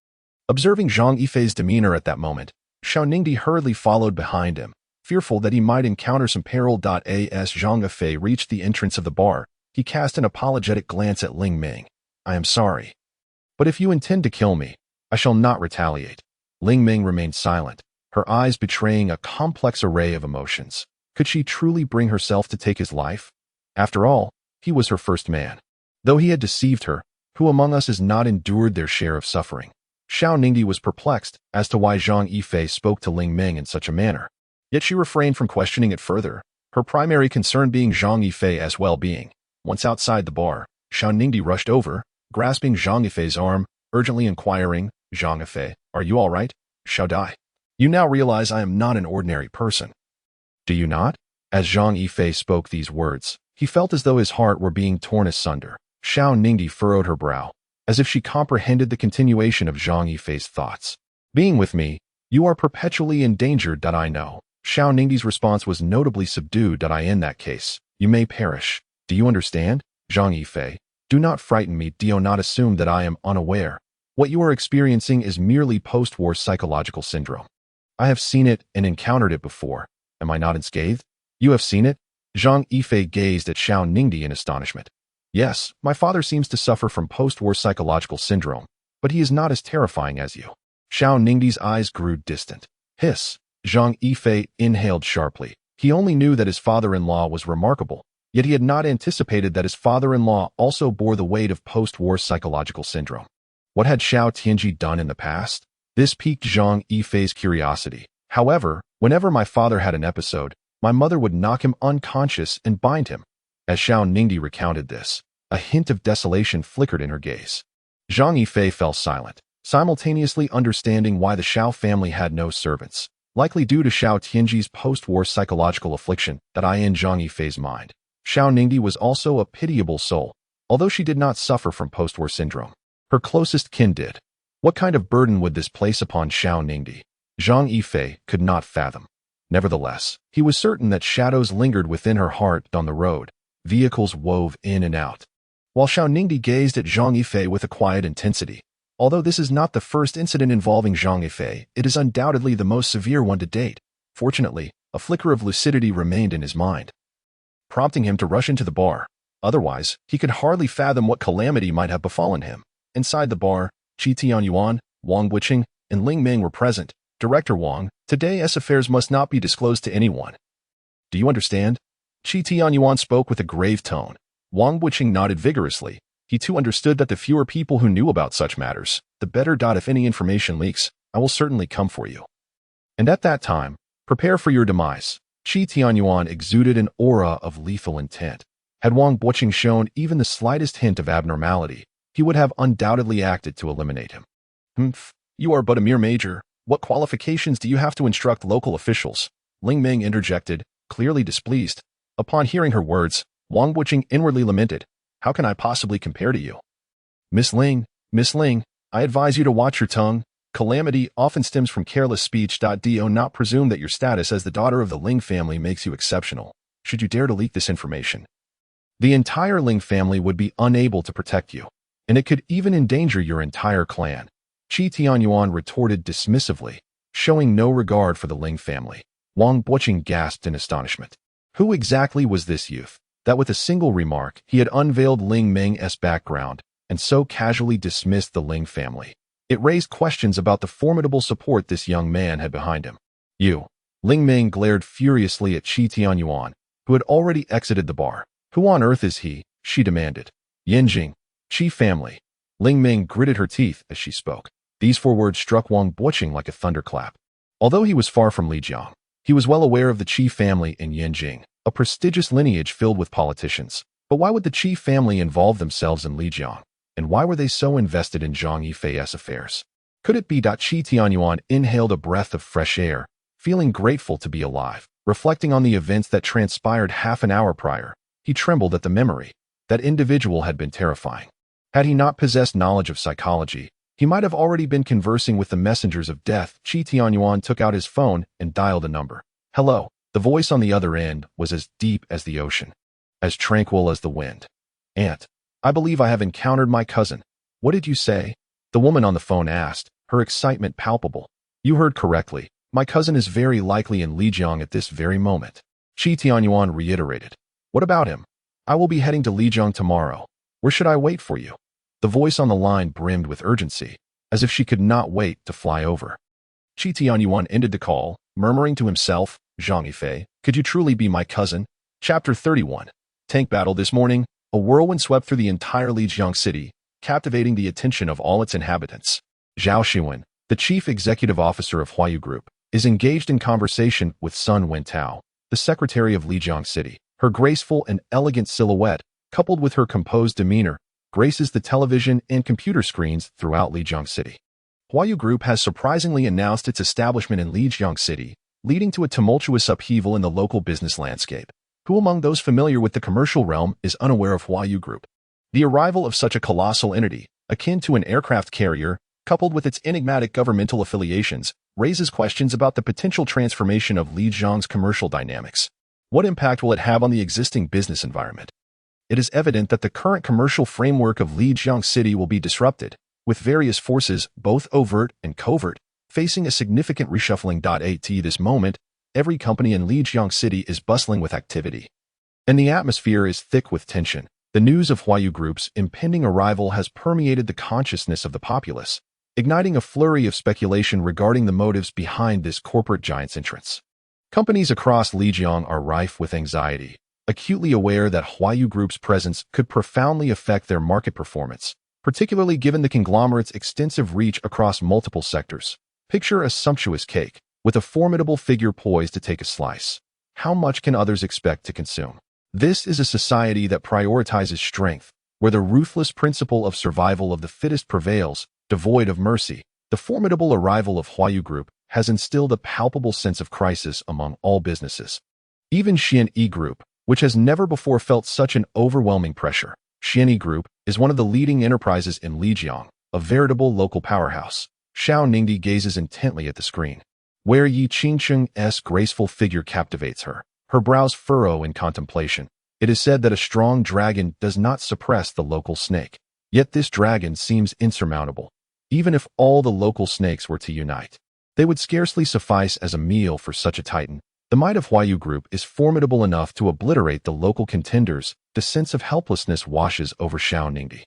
Observing Zhang Yifei's demeanor at that moment, Xiao Ningdi hurriedly followed behind him, fearful that he might encounter some peril. As Zhang Yifei reached the entrance of the bar, he cast an apologetic glance at Ling Ming. I am sorry, but if you intend to kill me, I shall not retaliate. Ling Ming remained silent, her eyes betraying a complex array of emotions. Could she truly bring herself to take his life? After all, he was her first man. Though he had deceived her, who among us has not endured their share of suffering? Xiao Ningdi was perplexed as to why Zhang Yifei spoke to Ling Ming in such a manner. Yet she refrained from questioning it further, her primary concern being Zhang Yifei's well-being. Once outside the bar, Xiao Ningdi rushed over, grasping Zhang Yifei's arm, urgently inquiring, Zhang Yifei, are you all right? Xiao Dai. You now realize I am not an ordinary person. Do you not? As Zhang Yifei spoke these words, he felt as though his heart were being torn asunder. Xiao Ningdi furrowed her brow, as if she comprehended the continuation of Zhang Yifei's thoughts. Being with me, you are perpetually endangered. I know. Xiao Ningdi's response was notably subdued. In that case, you may perish. Do you understand? Zhang Yifei, do not frighten me. Do not assume that I am unaware. What you are experiencing is merely post-war psychological syndrome. I have seen it and encountered it before. Am I not unscathed? You have seen it? Zhang Yifei gazed at Xiao Ningdi in astonishment. Yes, my father seems to suffer from post-war psychological syndrome, but he is not as terrifying as you. Xiao Ningdi's eyes grew distant. Hiss. Zhang Yifei inhaled sharply. He only knew that his father-in-law was remarkable, yet he had not anticipated that his father-in-law also bore the weight of post-war psychological syndrome. What had Xiao Tianji done in the past? This piqued Zhang Yifei's curiosity. However, whenever my father had an episode, my mother would knock him unconscious and bind him. As Xiao Ningdi recounted this, a hint of desolation flickered in her gaze. Zhang Yifei fell silent, simultaneously understanding why the Xiao family had no servants, likely due to Xiao Tianji's post-war psychological affliction that in Zhang Yifei's mind. Xiao Ningdi was also a pitiable soul, although she did not suffer from post-war syndrome. Her closest kin did. What kind of burden would this place upon Xiao Ningdi? Zhang Yifei could not fathom. Nevertheless, he was certain that shadows lingered within her heart on the road. Vehicles wove in and out. While Xiao Ningdi gazed at Zhang Yifei with a quiet intensity. Although this is not the first incident involving Zhang Yifei, it is undoubtedly the most severe one to date. Fortunately, a flicker of lucidity remained in his mind, prompting him to rush into the bar. Otherwise, he could hardly fathom what calamity might have befallen him. Inside the bar, Qi Tianyuan, Wang Buqing, and Ling Ming were present. Director Wang, today's affairs must not be disclosed to anyone. Do you understand? Qi Tianyuan spoke with a grave tone. Wang Buqing nodded vigorously. He too understood that the fewer people who knew about such matters, the better. If any information leaks, I will certainly come for you. And at that time, prepare for your demise. Qi Tianyuan exuded an aura of lethal intent. Had Wang Buqing shown even the slightest hint of abnormality, he would have undoubtedly acted to eliminate him. You are but a mere major. What qualifications do you have to instruct local officials? Ling Ming interjected, clearly displeased. Upon hearing her words, Wang Buqing inwardly lamented. How can I possibly compare to you? Miss Ling, I advise you to watch your tongue. Calamity often stems from careless speech. Do not presume that your status as the daughter of the Ling family makes you exceptional. Should you dare to leak this information, the entire Ling family would be unable to protect you, and it could even endanger your entire clan. Qi Tianyuan retorted dismissively, showing no regard for the Ling family. Wang Buqing gasped in astonishment. Who exactly was this youth, that with a single remark he had unveiled Ling Ming's background, and so casually dismissed the Ling family? It raised questions about the formidable support this young man had behind him. You. Ling Ming glared furiously at Qi Tianyuan, who had already exited the bar. Who on earth is he? She demanded. Yanjing. Qi family. Ling Ming gritted her teeth as she spoke. These 4 words struck Wang Buqing like a thunderclap. Although he was far from Lijiang, he was well aware of the Qi family in Yanjing, a prestigious lineage filled with politicians. But why would the Qi family involve themselves in Lijiang? And why were they so invested in Zhang Yifei's affairs? Could it be that Qi Tianyuan inhaled a breath of fresh air, feeling grateful to be alive? Reflecting on the events that transpired half an hour prior, he trembled at the memory. That individual had been terrifying. Had he not possessed knowledge of psychology, he might have already been conversing with the messengers of death. Qi Tianyuan took out his phone and dialed a number. Hello. The voice on the other end was as deep as the ocean, as tranquil as the wind. Aunt, I believe I have encountered my cousin. What did you say? The woman on the phone asked, her excitement palpable. You heard correctly. My cousin is very likely in Lijiang at this very moment. Qi Tianyuan reiterated. What about him? I will be heading to Lijiang tomorrow. Where should I wait for you? The voice on the line brimmed with urgency, as if she could not wait to fly over. Qi Tianyuan ended the call, murmuring to himself, Zhang Yifei, could you truly be my cousin? Chapter 31. Tank battle this morning, a whirlwind swept through the entire Lijiang city, captivating the attention of all its inhabitants. Zhao Xuan, the chief executive officer of Huayu Group, is engaged in conversation with Sun Wentao, the secretary of Lijiang City. Her graceful and elegant silhouette, coupled with her composed demeanor, graces the television and computer screens throughout Lijiang City. Huayu Group has surprisingly announced its establishment in Lijiang City, leading to a tumultuous upheaval in the local business landscape. Who among those familiar with the commercial realm is unaware of Huayu Group? The arrival of such a colossal entity, akin to an aircraft carrier, coupled with its enigmatic governmental affiliations, raises questions about the potential transformation of Lijiang's commercial dynamics. What impact will it have on the existing business environment? It is evident that the current commercial framework of Lijiang City will be disrupted, with various forces, both overt and covert, facing a significant reshuffling. At this moment, every company in Lijiang City is bustling with activity. and the atmosphere is thick with tension. The news of Huayu Group's impending arrival has permeated the consciousness of the populace, igniting a flurry of speculation regarding the motives behind this corporate giant's entrance. Companies across Lijiang are rife with anxiety, acutely aware that Huayu Group's presence could profoundly affect their market performance, particularly given the conglomerate's extensive reach across multiple sectors. Picture a sumptuous cake, with a formidable figure poised to take a slice. How much can others expect to consume? This is a society that prioritizes strength, where the ruthless principle of survival of the fittest prevails, devoid of mercy. The formidable arrival of Huayu Group has instilled a palpable sense of crisis among all businesses. Even Xianyi Group, which has never before felt such an overwhelming pressure. Xianyi Group is one of the leading enterprises in Lijiang, a veritable local powerhouse. Xiao Ningdi gazes intently at the screen, where Yi Qingcheng's graceful figure captivates her. Her brows furrow in contemplation. It is said that a strong dragon does not suppress the local snake. Yet this dragon seems insurmountable. Even if all the local snakes were to unite, they would scarcely suffice as a meal for such a titan. The might of Huayu Group is formidable enough to obliterate the local contenders. The sense of helplessness washes over Xiao Ningdi.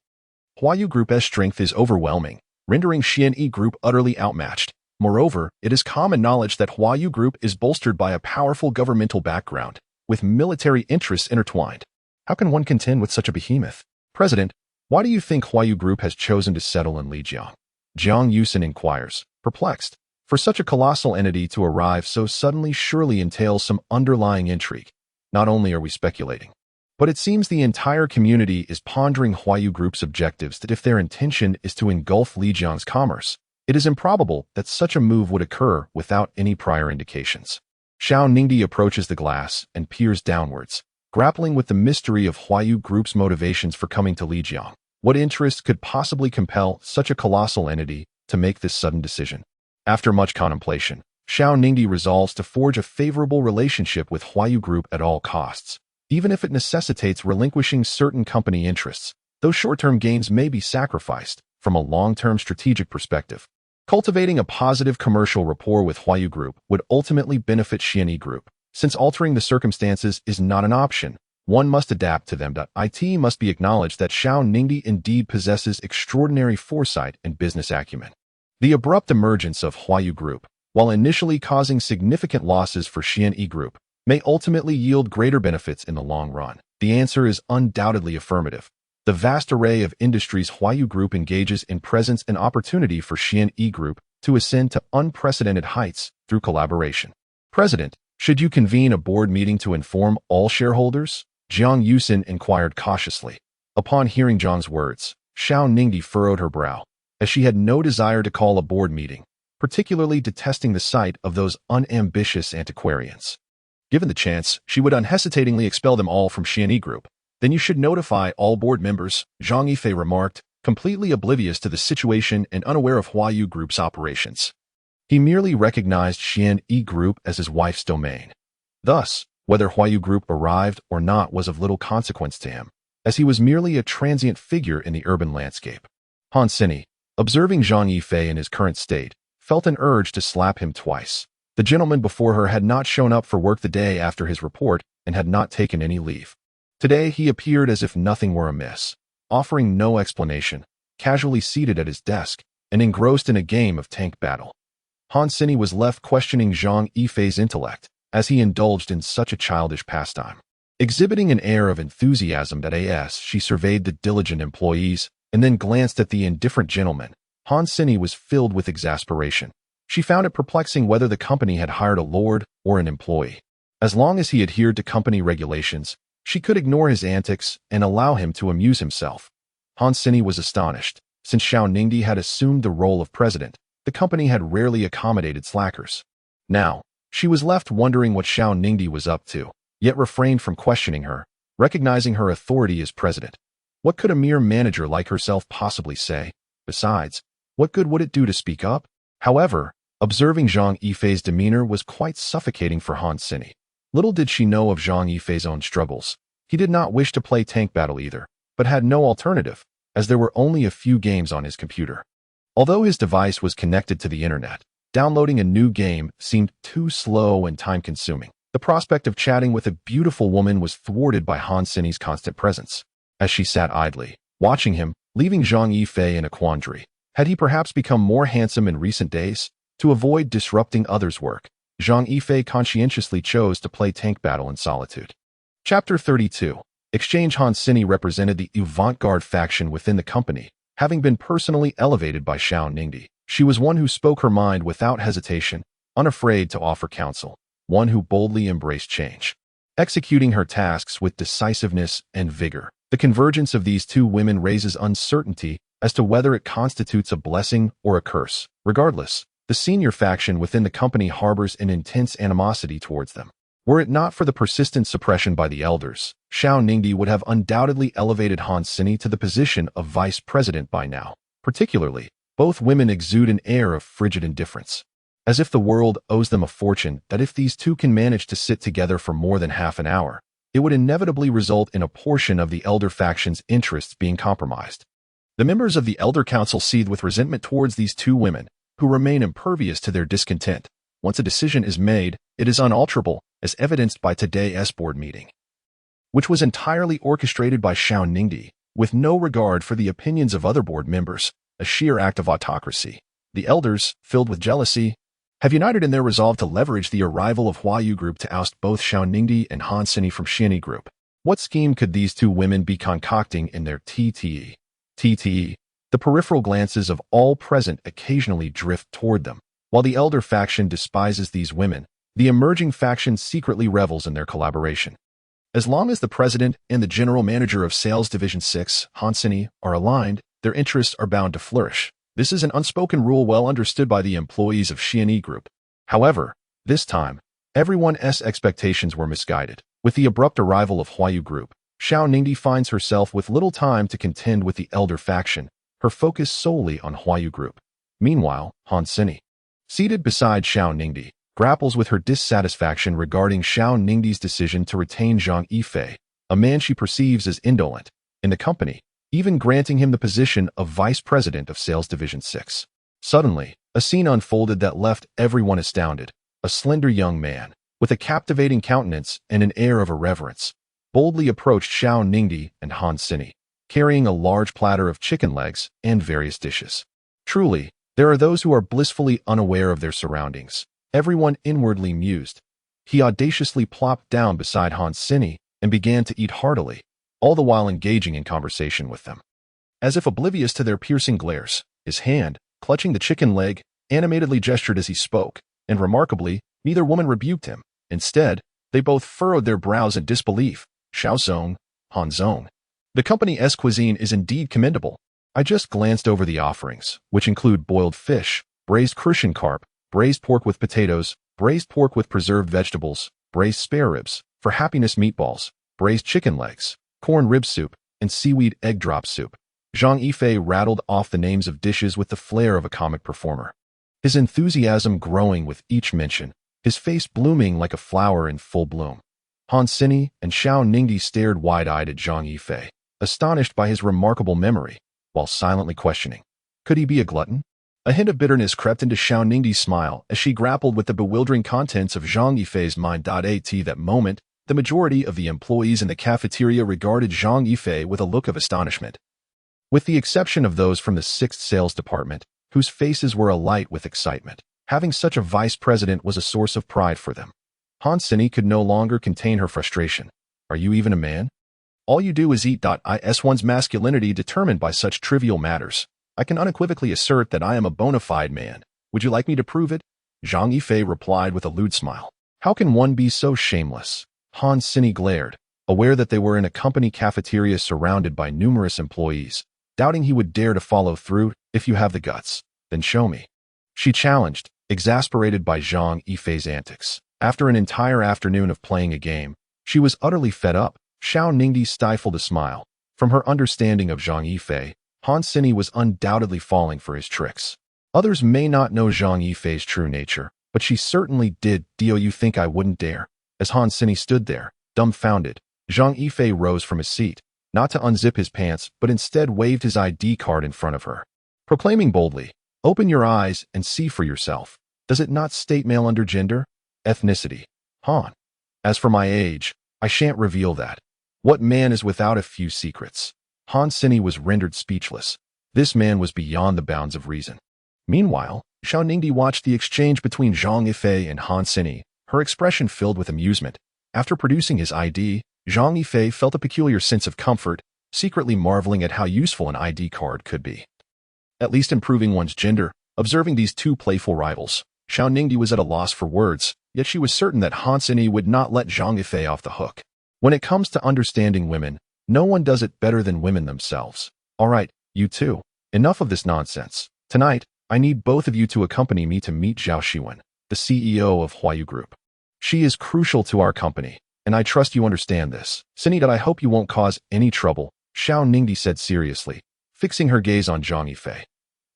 Huayu Group's strength is overwhelming, rendering Xianyi Group utterly outmatched. Moreover, it is common knowledge that Huayu Group is bolstered by a powerful governmental background, with military interests intertwined. How can one contend with such a behemoth? President, why do you think Huayu Group has chosen to settle in Lijiang? Zhang Yifei inquires, perplexed. For such a colossal entity to arrive so suddenly surely entails some underlying intrigue. Not only are we speculating, but it seems the entire community is pondering Huayu Group's objectives, that if their intention is to engulf Lijiang's commerce, it is improbable that such a move would occur without any prior indications. Xiao Ningdi approaches the glass and peers downwards, grappling with the mystery of Huayu Group's motivations for coming to Lijiang. What interest could possibly compel such a colossal entity to make this sudden decision? After much contemplation, Xiao Ningdi resolves to forge a favorable relationship with Huayu Group at all costs, even if it necessitates relinquishing certain company interests. Those short-term gains may be sacrificed from a long-term strategic perspective. Cultivating a positive commercial rapport with Huayu Group would ultimately benefit Xianyi Group. Since altering the circumstances is not an option, one must adapt to them. It must be acknowledged that Xiao Ningdi indeed possesses extraordinary foresight and business acumen. The abrupt emergence of Huayu Group, while initially causing significant losses for Xianyi Group, may ultimately yield greater benefits in the long run. The answer is undoubtedly affirmative. The vast array of industries Huayu Group engages in presents an opportunity for Xianyi Group to ascend to unprecedented heights through collaboration. President, should you convene a board meeting to inform all shareholders? Zhang Yifei inquired cautiously. Upon hearing Zhang's words, Xiao Ningdi furrowed her brow, as she had no desire to call a board meeting, particularly detesting the sight of those unambitious antiquarians. Given the chance, she would unhesitatingly expel them all from Xianyi Group. Then you should notify all board members, Zhang Yifei remarked, completely oblivious to the situation and unaware of Huayu Group's operations. He merely recognized Xianyi Group as his wife's domain. Thus, whether Huayu Group arrived or not was of little consequence to him, as he was merely a transient figure in the urban landscape. Han Sini, observing Zhang Yifei in his current state, felt an urge to slap him twice. The gentleman before her had not shown up for work the day after his report and had not taken any leave. Today he appeared as if nothing were amiss, offering no explanation, casually seated at his desk and engrossed in a game of tank battle. Han Sini was left questioning Zhang Yifei's intellect, as he indulged in such a childish pastime. Exhibiting an air of enthusiasm she surveyed the diligent employees and then glanced at the indifferent gentleman. Han Sini was filled with exasperation. She found it perplexing whether the company had hired a lord or an employee. As long as he adhered to company regulations, she could ignore his antics and allow him to amuse himself. Han Sini was astonished. Since Xiao Ningdi had assumed the role of president, the company had rarely accommodated slackers. Now, she was left wondering what Xiao Ningdi was up to, yet refrained from questioning her, recognizing her authority as president. What could a mere manager like herself possibly say? Besides, what good would it do to speak up? However, observing Zhang Yifei's demeanor was quite suffocating for Han Sini. Little did she know of Zhang Yifei's own struggles. He did not wish to play tank battle either, but had no alternative, as there were only a few games on his computer. Although his device was connected to the internet, downloading a new game seemed too slow and time-consuming. The prospect of chatting with a beautiful woman was thwarted by Han Sini's constant presence. As she sat idly, watching him, leaving Zhang Yifei in a quandary. Had he perhaps become more handsome in recent days? To avoid disrupting others' work, Zhang Yifei conscientiously chose to play tank battle in solitude. Chapter 32. Exchange. Han Sini represented the avant-garde faction within the company, having been personally elevated by Xiao Ningdi. She was one who spoke her mind without hesitation, unafraid to offer counsel, one who boldly embraced change, executing her tasks with decisiveness and vigor. The convergence of these two women raises uncertainty as to whether it constitutes a blessing or a curse. Regardless, the senior faction within the company harbors an intense animosity towards them. Were it not for the persistent suppression by the elders, Xiao Ningdi would have undoubtedly elevated Han Sini to the position of vice president by now. Particularly, both women exude an air of frigid indifference, as if the world owes them a fortune that if these two can manage to sit together for more than half an hour, it would inevitably result in a portion of the elder faction's interests being compromised. The members of the Elder Council seethe with resentment towards these two women, who remain impervious to their discontent. Once a decision is made, it is unalterable, as evidenced by today's board meeting, which was entirely orchestrated by Xiao Ningdi, with no regard for the opinions of other board members, a sheer act of autocracy. The elders, filled with jealousy, have united in their resolve to leverage the arrival of Huayu Group to oust both Xiao Ningdi and Han Sini from Xiani Group. What scheme could these two women be concocting in their TTE? TTE. The peripheral glances of all present occasionally drift toward them. While the elder faction despises these women, the emerging faction secretly revels in their collaboration. As long as the president and the general manager of Sales Division 6, Han Sini, are aligned, their interests are bound to flourish. This is an unspoken rule well understood by the employees of Xiani Group. However, this time, everyone's expectations were misguided. With the abrupt arrival of Huayu Group, Xiao Ningdi finds herself with little time to contend with the elder faction, her focus solely on Huayu Group. Meanwhile, Han Sini, seated beside Xiao Ningdi, grapples with her dissatisfaction regarding Xiao Ningdi's decision to retain Zhang Yifei, a man she perceives as indolent, in the company, even granting him the position of vice president of Sales Division 6. Suddenly, a scene unfolded that left everyone astounded. A slender young man, with a captivating countenance and an air of irreverence, boldly approached Xiao Ningdi and Han Sini, carrying a large platter of chicken legs and various dishes. Truly, there are those who are blissfully unaware of their surroundings. Everyone inwardly mused. He audaciously plopped down beside Han Sini and began to eat heartily, all the while engaging in conversation with them. As if oblivious to their piercing glares, his hand, clutching the chicken leg, animatedly gestured as he spoke, and remarkably, neither woman rebuked him. Instead, they both furrowed their brows in disbelief. Xiaozong, Hanzong. The company's cuisine is indeed commendable. I just glanced over the offerings, which include boiled fish, braised crucian carp, braised pork with potatoes, braised pork with preserved vegetables, braised spare ribs, for happiness meatballs, braised chicken legs, corn rib soup, and seaweed egg drop soup. Zhang Yifei rattled off the names of dishes with the flair of a comic performer, his enthusiasm growing with each mention, his face blooming like a flower in full bloom. Han Sini and Xiao Ningdi stared wide-eyed at Zhang Yifei, astonished by his remarkable memory, while silently questioning, could he be a glutton? A hint of bitterness crept into Xiao Ningdi's smile as she grappled with the bewildering contents of Zhang Yifei's mind. At that moment, the majority of the employees in the cafeteria regarded Zhang Yifei with a look of astonishment, with the exception of those from the 6th Sales Department, whose faces were alight with excitement. Having such a vice president was a source of pride for them. Han Sini could no longer contain her frustration. Are you even a man? All you do is eat. Is one's masculinity determined by such trivial matters? I can unequivocally assert that I am a bona fide man. Would you like me to prove it? Zhang Yifei replied with a lewd smile. How can one be so shameless? Han Sini glared, aware that they were in a company cafeteria surrounded by numerous employees, doubting he would dare to follow through. If you have the guts, then show me, she challenged, exasperated by Zhang Yifei's antics. After an entire afternoon of playing a game, she was utterly fed up. Xiao Ningdi stifled a smile. From her understanding of Zhang Yifei, Han Sini was undoubtedly falling for his tricks. Others may not know Zhang Yifei's true nature, but she certainly did. Do you think I wouldn't dare? As Han Sini stood there, dumbfounded, Zhang Yifei rose from his seat, not to unzip his pants, but instead waved his ID card in front of her, proclaiming boldly, open your eyes and see for yourself. Does it not state male under gender? Ethnicity. Han. As for my age, I shan't reveal that. What man is without a few secrets? Han Sini was rendered speechless. This man was beyond the bounds of reason. Meanwhile, Xiao Ningdi watched the exchange between Zhang Yifei and Han Sini, her expression filled with amusement. After producing his ID, Zhang Yifei felt a peculiar sense of comfort, secretly marveling at how useful an ID card could be. At least improving one's gender. Observing these two playful rivals, Xiao Ningdi was at a loss for words, yet she was certain that Han Sini would not let Zhang Yifei off the hook. When it comes to understanding women, no one does it better than women themselves. All right, you two. Enough of this nonsense. Tonight, I need both of you to accompany me to meet Zhao Xiwen, the CEO of Huayu Group. She is crucial to our company, and I trust you understand this. Sini, I hope you won't cause any trouble, Xiao Ningdi said seriously, fixing her gaze on Zhang Yifei.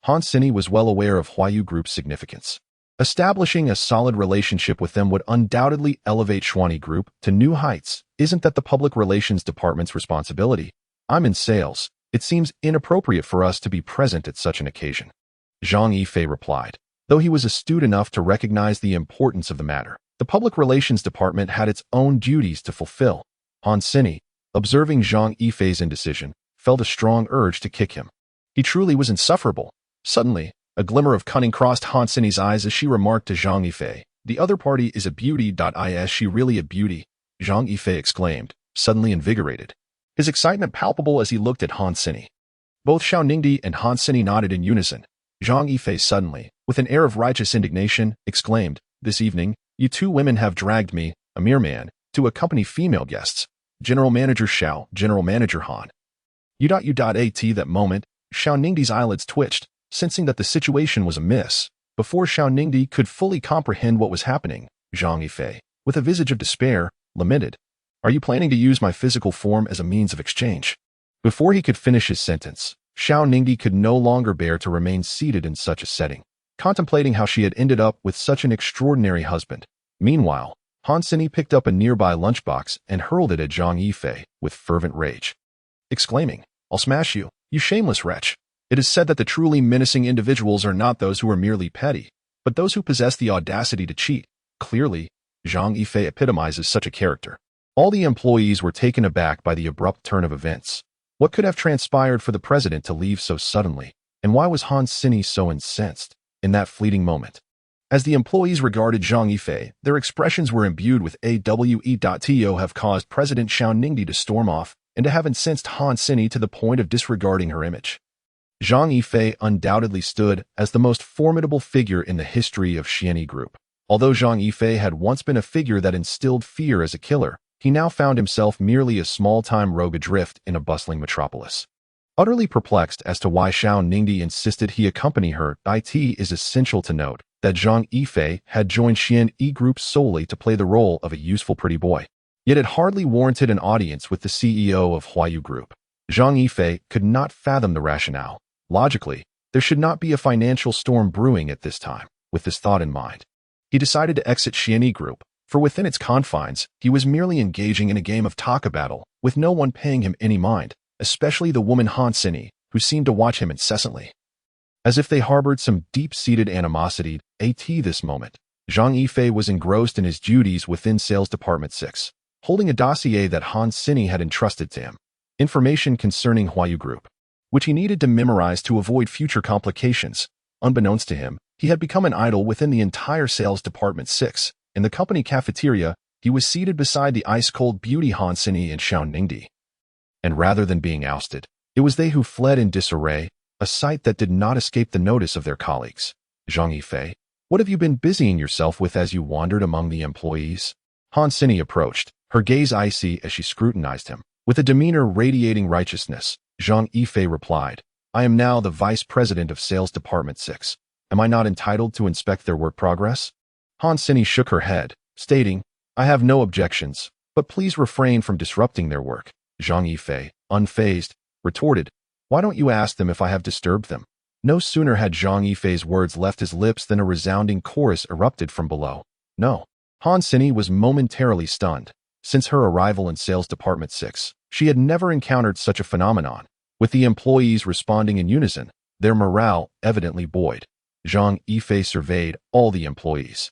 Han Sini was well aware of Huayu Group's significance. Establishing a solid relationship with them would undoubtedly elevate Xuani Group to new heights. Isn't that the public relations department's responsibility? I'm in sales. It seems inappropriate for us to be present at such an occasion. Zhang Yifei replied. Though he was astute enough to recognize the importance of the matter, the public relations department had its own duties to fulfill. Han Sini, observing Zhang Yifei's indecision, felt a strong urge to kick him. He truly was insufferable. Suddenly, a glimmer of cunning crossed Han Sini's eyes as she remarked to Zhang Yifei, "The other party is a beauty. Is she really a beauty?" Zhang Yifei exclaimed, suddenly invigorated, his excitement palpable as he looked at Han Sini. Both Xiao Ningdi and Han Sini nodded in unison. Zhang Yifei suddenly, with an air of righteous indignation, exclaimed, "This evening, you two women have dragged me, a mere man, to accompany female guests. General Manager Xiao, General Manager Han." At that moment, Xiao Ningdi's eyelids twitched, sensing that the situation was amiss. Before Xiao Ningdi could fully comprehend what was happening, Zhang Yifei, with a visage of despair, lamented, "Are you planning to use my physical form as a means of exchange?" Before he could finish his sentence, Xiao Ningdi could no longer bear to remain seated in such a setting, contemplating how she had ended up with such an extraordinary husband. Meanwhile, Han Sini picked up a nearby lunchbox and hurled it at Zhang Yifei with fervent rage, exclaiming, "I'll smash you, you shameless wretch." It is said that the truly menacing individuals are not those who are merely petty, but those who possess the audacity to cheat. Clearly, Zhang Yifei epitomizes such a character. All the employees were taken aback by the abrupt turn of events. What could have transpired for the president to leave so suddenly, and why was Han Sini so incensed in that fleeting moment? As the employees regarded Zhang Yifei, their expressions were imbued with awe. Have caused President Xiao Ningdi to storm off and to have incensed Han Sini to the point of disregarding her image. Zhang Yifei undoubtedly stood as the most formidable figure in the history of Xuani Group. Although Zhang Yifei had once been a figure that instilled fear as a killer, he now found himself merely a small-time rogue adrift in a bustling metropolis. Utterly perplexed as to why Xiao Ningdi insisted he accompany her, it is essential to note that Zhang Yifei had joined Xuani Group solely to play the role of a useful pretty boy. Yet it hardly warranted an audience with the CEO of Huayu Group. Zhang Yifei could not fathom the rationale. Logically, there should not be a financial storm brewing at this time. With this thought in mind, he decided to exit Xuani Group, for within its confines, he was merely engaging in a game of talk-a-battle, with no one paying him any mind, especially the woman Han Sini, who seemed to watch him incessantly, as if they harbored some deep-seated animosity. At this moment, Zhang Yifei was engrossed in his duties within Sales Department 6, holding a dossier that Han Sini had entrusted to him, information concerning Huayu Group, which he needed to memorize to avoid future complications. Unbeknownst to him, he had become an idol within the entire Sales Department 6. In the company cafeteria, he was seated beside the ice-cold beauty Han Sini and Xiao Ningdi. And rather than being ousted, it was they who fled in disarray, a sight that did not escape the notice of their colleagues. "Zhang Yifei, what have you been busying yourself with as you wandered among the employees?" Han Sini approached, her gaze icy as she scrutinized him. With a demeanor radiating righteousness, Zhang Yifei replied, "I am now the Vice President of Sales Department 6. Am I not entitled to inspect their work progress?" Han Sini shook her head, stating, "I have no objections, but please refrain from disrupting their work." Zhang Yifei, unfazed, retorted, "Why don't you ask them if I have disturbed them?" No sooner had Zhang Yifei's words left his lips than a resounding chorus erupted from below. "No." Han Sini was momentarily stunned. Since her arrival in Sales Department 6, she had never encountered such a phenomenon, with the employees responding in unison, their morale evidently buoyed. Zhang Yifei surveyed all the employees.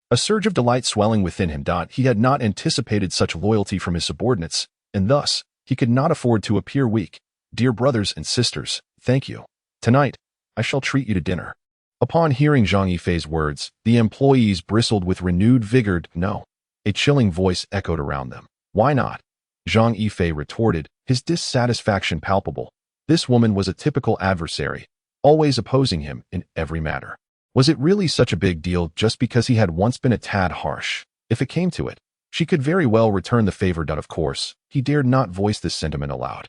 A surge of delight swelling within him. He had not anticipated such loyalty from his subordinates, and thus, he could not afford to appear weak. Dear brothers and sisters, thank you. Tonight, I shall treat you to dinner. Upon hearing Zhang Yifei's words, the employees bristled with renewed vigor. No. A chilling voice echoed around them. Why not? Zhang Yifei retorted, his dissatisfaction palpable. This woman was a typical adversary, always opposing him in every matter. Was it really such a big deal just because he had once been a tad harsh? If it came to it, she could very well return the favor. Of course, he dared not voice this sentiment aloud.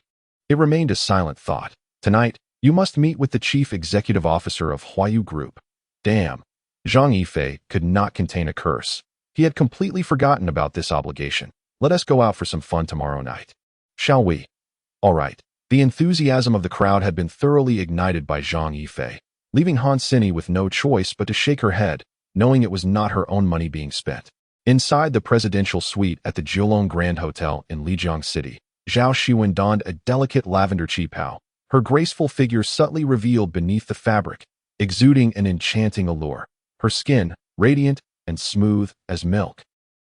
It remained a silent thought. Tonight, you must meet with the chief executive officer of Huayu Group. Damn. Zhang Yifei could not contain a curse. He had completely forgotten about this obligation. Let us go out for some fun tomorrow night. Shall we? All right. The enthusiasm of the crowd had been thoroughly ignited by Zhang Yifei, leaving Han Sini with no choice but to shake her head, knowing it was not her own money being spent. Inside the presidential suite at the Jiulong Grand Hotel in Lijiang City, Zhao Shiwen donned a delicate lavender qipao, her graceful figure subtly revealed beneath the fabric, exuding an enchanting allure. Her skin, radiant and smooth as milk,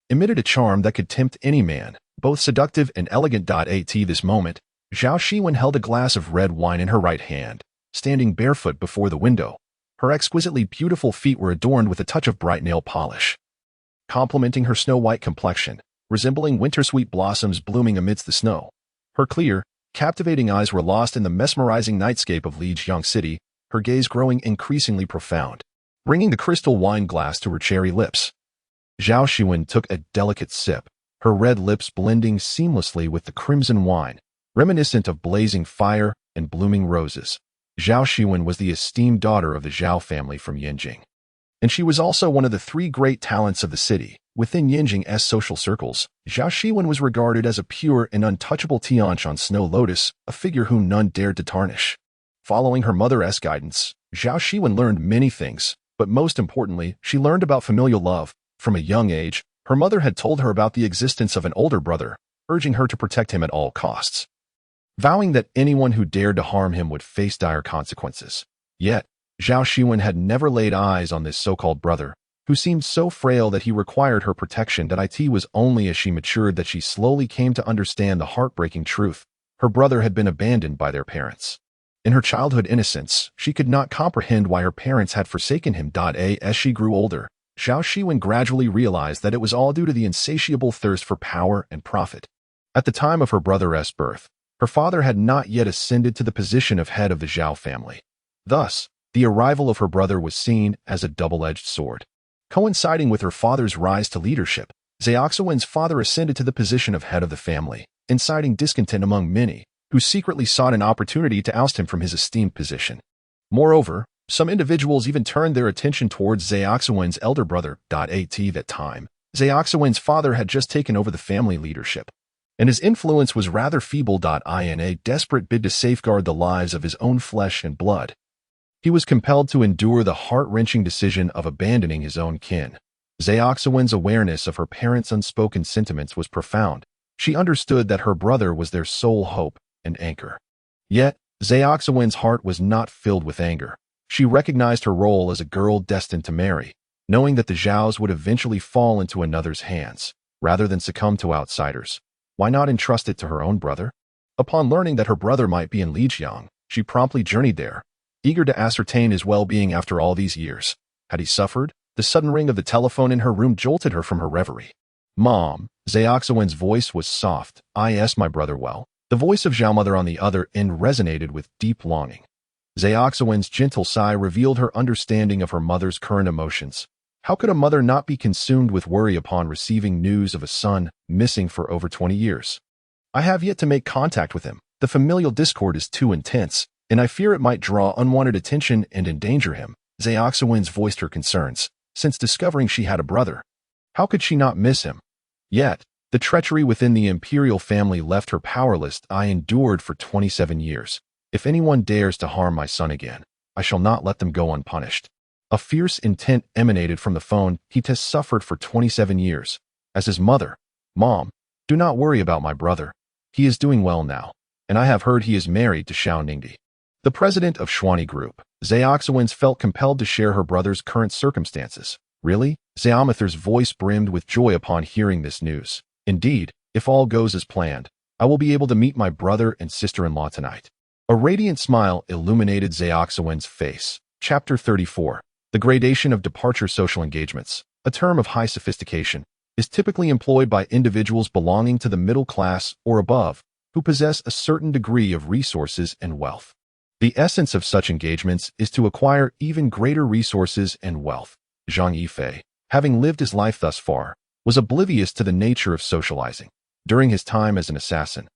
emitted a charm that could tempt any man, both seductive and elegant. At this moment, Zhao Shiwen held a glass of red wine in her right hand, standing barefoot before the window. Her exquisitely beautiful feet were adorned with a touch of bright nail polish, complementing her snow-white complexion, resembling winter sweet blossoms blooming amidst the snow. Her clear, captivating eyes were lost in the mesmerizing nightscape of Lijiang City, her gaze growing increasingly profound, bringing the crystal wine glass to her cherry lips. Zhao Shiwen took a delicate sip, her red lips blending seamlessly with the crimson wine, reminiscent of blazing fire and blooming roses. Zhao Shiwen was the esteemed daughter of the Zhao family from Yanjing, and she was also one of the three great talents of the city. Within Yanjing's social circles, Zhao Shiwen was regarded as a pure and untouchable Tianshan snow lotus, a figure whom none dared to tarnish. Following her mother's guidance, Zhao Shiwen learned many things, but most importantly, she learned about familial love. From a young age, her mother had told her about the existence of an older brother, urging her to protect him at all costs, vowing that anyone who dared to harm him would face dire consequences. Yet, Zhao Shiwen had never laid eyes on this so-called brother, who seemed so frail that he required her protection. It was only as she matured that she slowly came to understand the heartbreaking truth. Her brother had been abandoned by their parents. In her childhood innocence, she could not comprehend why her parents had forsaken him. As she grew older, Zhao Shiwen gradually realized that it was all due to the insatiable thirst for power and profit. At the time of her brother's birth, her father had not yet ascended to the position of head of the Zhao family. Thus, the arrival of her brother was seen as a double-edged sword. Coinciding with her father's rise to leadership, Zhaoxiwen's father ascended to the position of head of the family, inciting discontent among many, who secretly sought an opportunity to oust him from his esteemed position. Moreover, some individuals even turned their attention towards Zhaoxiwen's elder brother. At that time, Zhaoxiwen's father had just taken over the family leadership, and his influence was rather feeble. In a desperate bid to safeguard the lives of his own flesh and blood, he was compelled to endure the heart-wrenching decision of abandoning his own kin. Zhaoxiwen's awareness of her parents' unspoken sentiments was profound. She understood that her brother was their sole hope and anchor. Yet, Zhaoxiwen's heart was not filled with anger. She recognized her role as a girl destined to marry, knowing that the Zhaos would eventually fall into another's hands, rather than succumb to outsiders. Why not entrust it to her own brother? Upon learning that her brother might be in Lijiang, she promptly journeyed there, eager to ascertain his well-being after all these years. Had he suffered? The sudden ring of the telephone in her room jolted her from her reverie. Mom, Zhaoxiwen's voice was soft. Is my brother well? The voice of Zhao mother on the other end resonated with deep longing. Zhaoxiwen's gentle sigh revealed her understanding of her mother's current emotions. How could a mother not be consumed with worry upon receiving news of a son missing for over 20 years? I have yet to make contact with him. The familial discord is too intense, and I fear it might draw unwanted attention and endanger him. Zhaoxiwen's voiced her concerns, since discovering she had a brother. How could she not miss him? Yet, the treachery within the imperial family left her powerless. I endured for 27 years. If anyone dares to harm my son again, I shall not let them go unpunished. A fierce intent emanated from the phone. He has suffered for 27 years. As his mother, Mom, do not worry about my brother. He is doing well now, and I have heard he is married to Xiao Ningdi, the president of Xuani Group. Zhaoxiwen's felt compelled to share her brother's current circumstances. Really? Zhaomithar's voice brimmed with joy upon hearing this news. Indeed, if all goes as planned, I will be able to meet my brother and sister-in-law tonight. A radiant smile illuminated Zhaoxuan's face. Chapter 34. The gradation of departure social engagements, a term of high sophistication, is typically employed by individuals belonging to the middle class or above, who possess a certain degree of resources and wealth. The essence of such engagements is to acquire even greater resources and wealth. Zhang Yifei, having lived his life thus far, was oblivious to the nature of socializing. During his time as an assassin,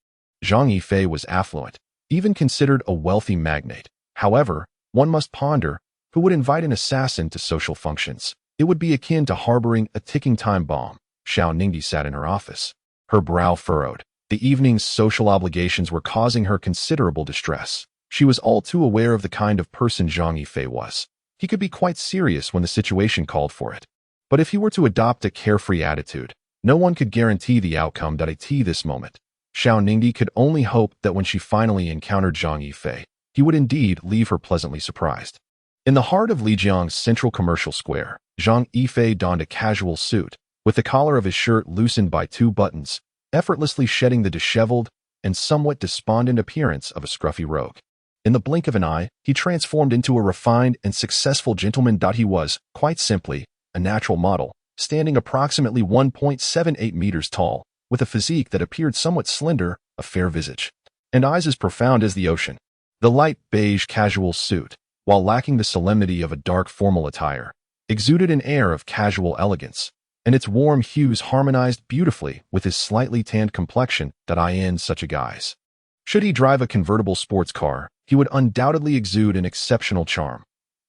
Zhang Yifei was affluent, even considered a wealthy magnate. However, one must ponder, who would invite an assassin to social functions? It would be akin to harboring a ticking time bomb. Xiao Ningdi sat in her office, her brow furrowed. The evening's social obligations were causing her considerable distress. She was all too aware of the kind of person Zhang Yifei was. He could be quite serious when the situation called for it. But if he were to adopt a carefree attitude, no one could guarantee the outcome at this moment. Xiao Ningdi could only hope that when she finally encountered Zhang Yifei, he would indeed leave her pleasantly surprised. In the heart of Lijiang's central commercial square, Zhang Yifei donned a casual suit, with the collar of his shirt loosened by 2 buttons, effortlessly shedding the disheveled and somewhat despondent appearance of a scruffy rogue. In the blink of an eye, he transformed into a refined and successful gentleman. He was, quite simply, a natural model, standing approximately 1.78 meters tall, with a physique that appeared somewhat slender, a fair visage, and eyes as profound as the ocean. The light beige casual suit, while lacking the solemnity of a dark formal attire, exuded an air of casual elegance, and its warm hues harmonized beautifully with his slightly tanned complexion. In such a guise, should he drive a convertible sports car, he would undoubtedly exude an exceptional charm.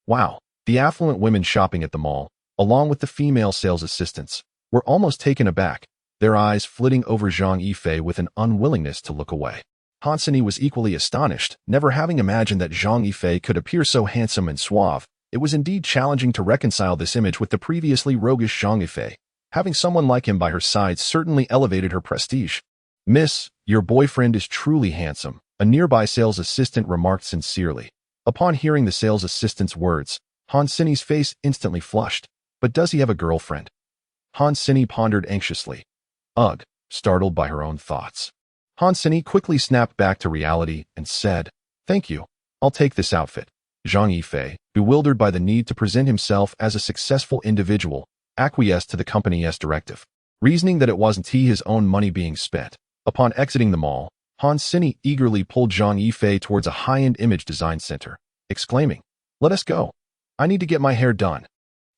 Wow! The affluent women shopping at the mall, along with the female sales assistants, were almost taken aback, their eyes flitting over Zhang Yifei with an unwillingness to look away. Hansini was equally astonished, never having imagined that Zhang Yifei could appear so handsome and suave. It was indeed challenging to reconcile this image with the previously roguish Zhang Yifei. Having someone like him by her side certainly elevated her prestige. "Miss, your boyfriend is truly handsome," a nearby sales assistant remarked sincerely. Upon hearing the sales assistant's words, Hansini's face instantly flushed. "But does he have a girlfriend?" Hansini pondered anxiously. Ugh, startled by her own thoughts. Hansini quickly snapped back to reality and said, "Thank you. I'll take this outfit." Zhang Yifei, bewildered by the need to present himself as a successful individual, acquiesced to the company's directive, reasoning that it wasn't his own money being spent. Upon exiting the mall, Hansini eagerly pulled Zhang Yifei towards a high-end image design center, exclaiming, "Let us go. I need to get my hair done."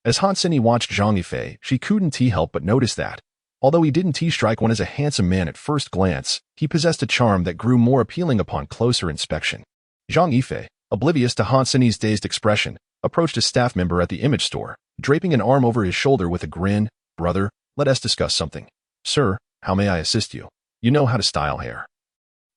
As Hansini watched Zhang Yifei, she couldn't help but notice that, although he didn't strike one as a handsome man at first glance, he possessed a charm that grew more appealing upon closer inspection. Zhang Yifei, oblivious to Hansini's dazed expression, approached a staff member at the image store, draping an arm over his shoulder with a grin. "Brother, let us discuss something." "Sir, how may I assist you? You know how to style hair,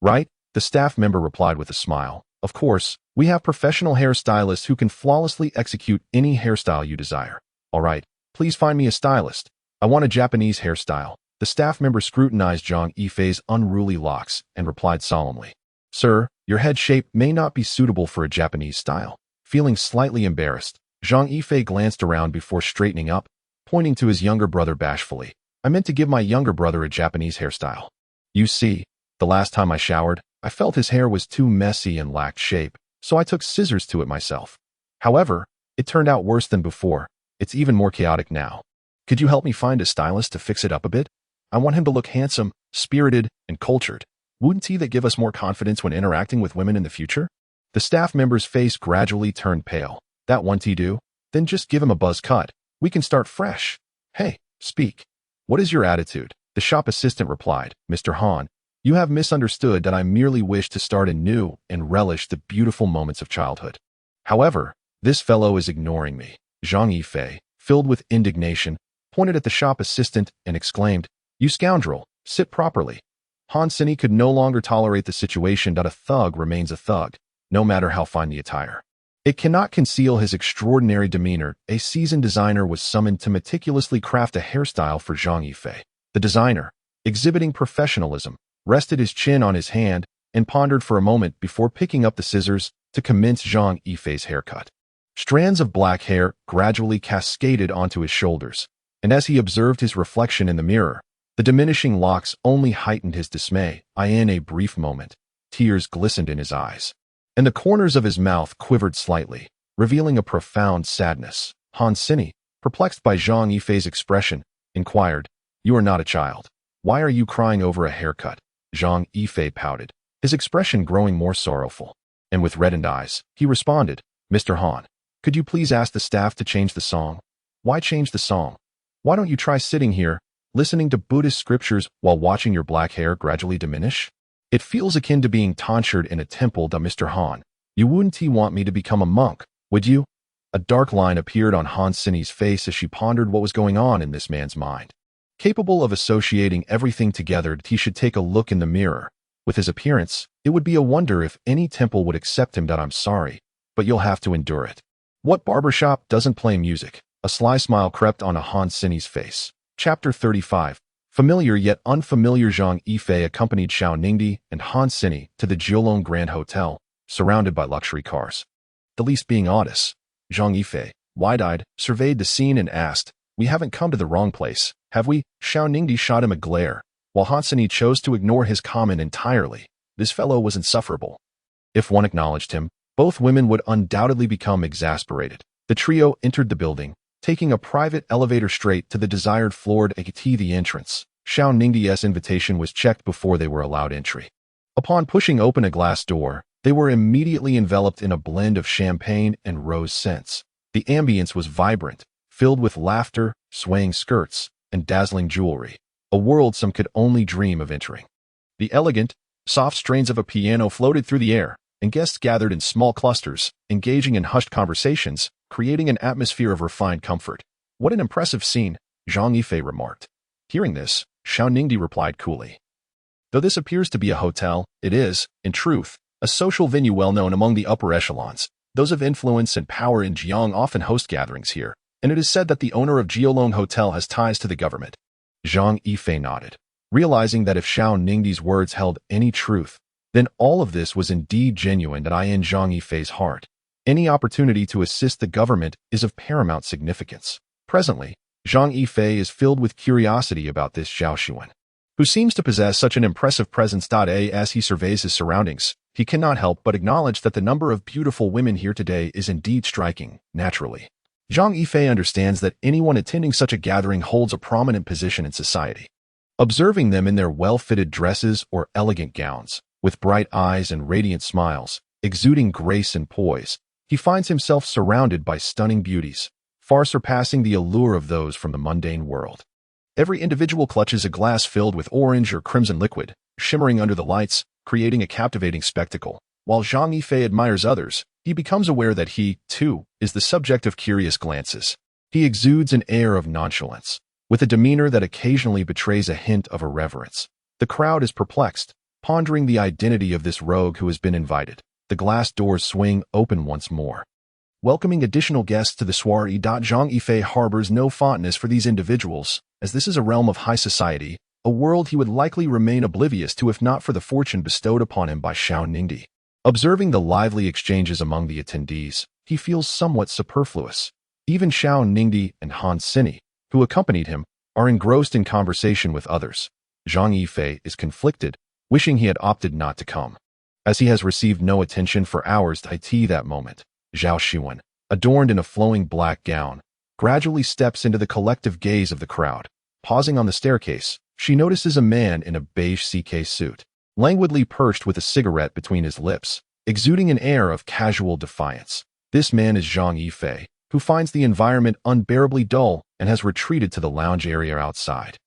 right?" The staff member replied with a smile. "Of course, we have professional hairstylists who can flawlessly execute any hairstyle you desire." "All right, please find me a stylist. I want a Japanese hairstyle." The staff member scrutinized Zhang Yifei's unruly locks and replied solemnly, "Sir, your head shape may not be suitable for a Japanese style." Feeling slightly embarrassed, Zhang Yifei glanced around before straightening up, pointing to his younger brother bashfully. "I meant to give my younger brother a Japanese hairstyle. You see, the last time I showered, I felt his hair was too messy and lacked shape, so I took scissors to it myself. However, it turned out worse than before. It's even more chaotic now. Could you help me find a stylist to fix it up a bit? I want him to look handsome, spirited, and cultured. Wouldn't he that give us more confidence when interacting with women in the future?" The staff member's face gradually turned pale. "That won't he do? Then just give him a buzz cut. We can start fresh." "Hey, speak. What is your attitude?" The shop assistant replied. "Mr. Han, you have misunderstood that I merely wish to start anew and relish the beautiful moments of childhood. However, this fellow is ignoring me." Zhang Yifei, filled with indignation, pointed at the shop assistant and exclaimed, "You scoundrel, sit properly." Hansini could no longer tolerate the situation that a thug remains a thug, no matter how fine the attire. It cannot conceal his extraordinary demeanor. A seasoned designer was summoned to meticulously craft a hairstyle for Zhang Yifei. The designer, exhibiting professionalism, rested his chin on his hand and pondered for a moment before picking up the scissors to commence Zhang Yifei's haircut. Strands of black hair gradually cascaded onto his shoulders, and as he observed his reflection in the mirror, the diminishing locks only heightened his dismay. In a brief moment, tears glistened in his eyes, and the corners of his mouth quivered slightly, revealing a profound sadness. Han Sini, perplexed by Zhang Yifei's expression, inquired, "You are not a child. Why are you crying over a haircut?" Zhang Yifei pouted, his expression growing more sorrowful, and with reddened eyes, he responded, "Mr. Han, could you please ask the staff to change the song?" "Why change the song? Why don't you try sitting here, listening to Buddhist scriptures while watching your black hair gradually diminish? It feels akin to being tonsured in a temple. Mr. Han, you wouldn't want me to become a monk, would you?" A dark line appeared on Han Sini's face as she pondered what was going on in this man's mind. Capable of associating everything together, he should take a look in the mirror. With his appearance, it would be a wonder if any temple would accept him. "I'm sorry, but you'll have to endure it. What barbershop doesn't play music?" A sly smile crept on Han Sini's face. Chapter 35. Familiar yet unfamiliar. Zhang Yifei accompanied Xiao Ningdi and Han Sini to the Jiulong Grand Hotel, surrounded by luxury cars. The least being honest, Zhang Yifei, wide-eyed, surveyed the scene and asked, "We haven't come to the wrong place, have we?" Xiao Ningdi shot him a glare, while Han Sini chose to ignore his comment entirely. This fellow was insufferable. If one acknowledged him, both women would undoubtedly become exasperated. The trio entered the building, taking a private elevator straight to the desired floor. At the entrance, Xiao Ningdi's invitation was checked before they were allowed entry. Upon pushing open a glass door, they were immediately enveloped in a blend of champagne and rose scents. The ambience was vibrant, filled with laughter, swaying skirts, and dazzling jewelry, a world some could only dream of entering. The elegant, soft strains of a piano floated through the air, and guests gathered in small clusters, engaging in hushed conversations, creating an atmosphere of refined comfort. "What an impressive scene," Zhang Yifei remarked. Hearing this, Xiao Ningdi replied coolly, "Though this appears to be a hotel, it is, in truth, a social venue well known among the upper echelons. Those of influence and power in Jiang often host gatherings here, and it is said that the owner of Jiulong Hotel has ties to the government." Zhang Yifei nodded, realizing that if Xiao Ningdi's words held any truth, then all of this was indeed genuine. In Zhang Yifei's heart, any opportunity to assist the government is of paramount significance. Presently, Zhang Yifei is filled with curiosity about this Zhao Xuan, who seems to possess such an impressive presence. As he surveys his surroundings, he cannot help but acknowledge that the number of beautiful women here today is indeed striking. Naturally, Zhang Yifei understands that anyone attending such a gathering holds a prominent position in society. Observing them in their well-fitted dresses or elegant gowns, with bright eyes and radiant smiles, exuding grace and poise, he finds himself surrounded by stunning beauties, far surpassing the allure of those from the mundane world. Every individual clutches a glass filled with orange or crimson liquid, shimmering under the lights, creating a captivating spectacle. While Zhang Yifei admires others, he becomes aware that he, too, is the subject of curious glances. He exudes an air of nonchalance, with a demeanor that occasionally betrays a hint of irreverence. The crowd is perplexed, pondering the identity of this rogue who has been invited. The glass doors swing open once more, welcoming additional guests to the soiree. Zhang Yifei harbors no fondness for these individuals, as this is a realm of high society, a world he would likely remain oblivious to if not for the fortune bestowed upon him by Xiao Ningdi. Observing the lively exchanges among the attendees, he feels somewhat superfluous. Even Xiao Ningdi and Han Sini, who accompanied him, are engrossed in conversation with others. Zhang Yifei is conflicted, wishing he had opted not to come, as he has received no attention for hours. That moment, Zhao Xuan, adorned in a flowing black gown, gradually steps into the collective gaze of the crowd. Pausing on the staircase, she notices a man in a beige CK suit, languidly perched with a cigarette between his lips, exuding an air of casual defiance. This man is Zhang Yifei, who finds the environment unbearably dull and has retreated to the lounge area outside.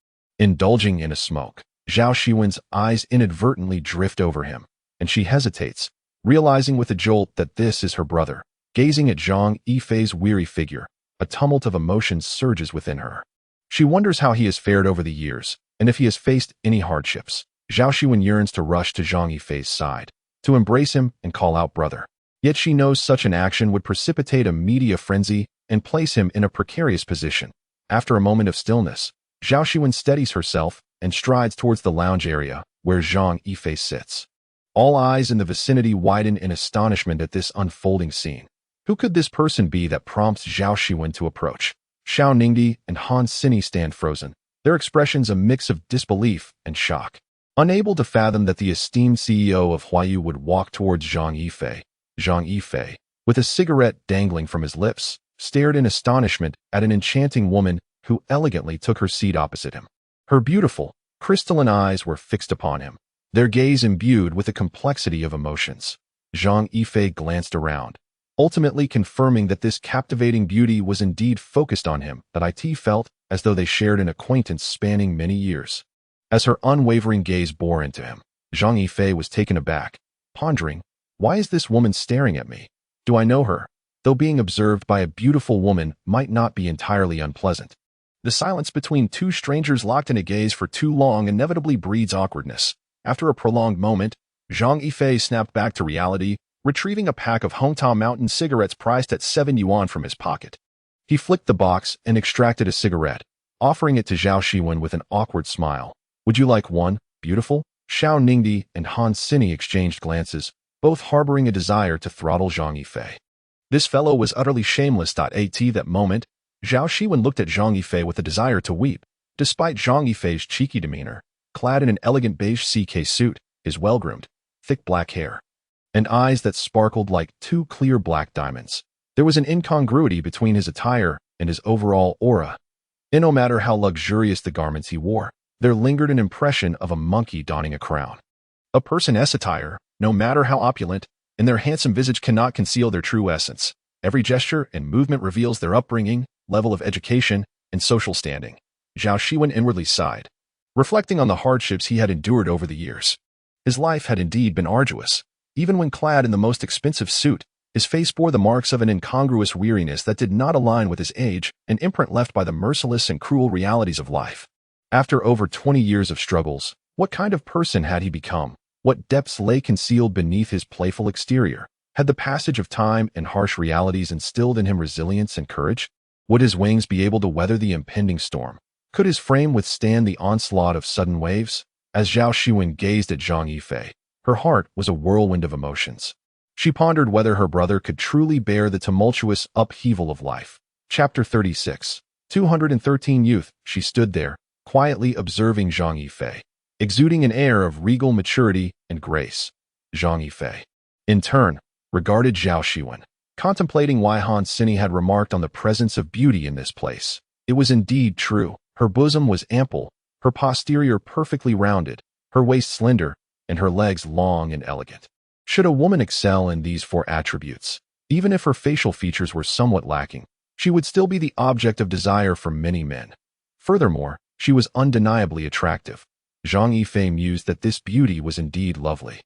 Indulging in a smoke, Zhao Xuan's eyes inadvertently drift over him, and she hesitates, realizing with a jolt that this is her brother. Gazing at Zhang Yifei's weary figure, a tumult of emotions surges within her. She wonders how he has fared over the years, and if he has faced any hardships. Zhao Xuan yearns to rush to Zhang Yifei's side, to embrace him and call out brother. Yet she knows such an action would precipitate a media frenzy and place him in a precarious position. After a moment of stillness, Zhao Xuan steadies herself and strides towards the lounge area where Zhang Yifei sits. All eyes in the vicinity widen in astonishment at this unfolding scene. Who could this person be that prompts Zhao Shiwen to approach? Xiao Ningdi and Han Sini stand frozen, their expressions a mix of disbelief and shock. Unable to fathom that the esteemed CEO of Huayu would walk towards Zhang Yifei, with a cigarette dangling from his lips, stared in astonishment at an enchanting woman who elegantly took her seat opposite him. Her beautiful, crystalline eyes were fixed upon him, their gaze imbued with a complexity of emotions. Zhang Yifei glanced around, ultimately confirming that this captivating beauty was indeed focused on him, that it felt as though they shared an acquaintance spanning many years. As her unwavering gaze bore into him, Zhang Yifei was taken aback, pondering, why is this woman staring at me? Do I know her? Though being observed by a beautiful woman might not be entirely unpleasant. The silence between two strangers locked in a gaze for too long inevitably breeds awkwardness. After a prolonged moment, Zhang Yifei snapped back to reality, retrieving a pack of Hongta Mountain cigarettes priced at 7 yuan from his pocket. He flicked the box and extracted a cigarette, offering it to Zhao Shiwen with an awkward smile. Would you like one, beautiful? Xiao Ningdi and Han Sini exchanged glances, both harboring a desire to throttle Zhang Yifei. This fellow was utterly shameless. At that moment, Zhao Shiwen looked at Zhang Yifei with a desire to weep. Despite Zhang Yifei's cheeky demeanor, clad in an elegant beige CK suit, his well-groomed, thick black hair, and eyes that sparkled like two clear black diamonds, there was an incongruity between his attire and his overall aura. And no matter how luxurious the garments he wore, there lingered an impression of a monkey donning a crown. A person's attire, no matter how opulent, and their handsome visage cannot conceal their true essence. Every gesture and movement reveals their upbringing, level of education, and social standing. Zhao Shiwen inwardly sighed, reflecting on the hardships he had endured over the years. His life had indeed been arduous. Even when clad in the most expensive suit, his face bore the marks of an incongruous weariness that did not align with his age, an imprint left by the merciless and cruel realities of life. After over 20 years of struggles, what kind of person had he become? What depths lay concealed beneath his playful exterior? Had the passage of time and harsh realities instilled in him resilience and courage? Would his wings be able to weather the impending storm? Could his frame withstand the onslaught of sudden waves? As Zhao Shiwen gazed at Zhang Yifei, her heart was a whirlwind of emotions. She pondered whether her brother could truly bear the tumultuous upheaval of life. Chapter 36. 213 Youth. She stood there, quietly observing Zhang Yifei, exuding an air of regal maturity and grace. Zhang Yifei, in turn, regarded Zhao Shiwen, contemplating why Han Sini had remarked on the presence of beauty in this place. It was indeed true. Her bosom was ample, her posterior perfectly rounded, her waist slender, and her legs long and elegant. Should a woman excel in these four attributes, even if her facial features were somewhat lacking, she would still be the object of desire for many men. Furthermore, she was undeniably attractive. Zhang Yifei mused that this beauty was indeed lovely.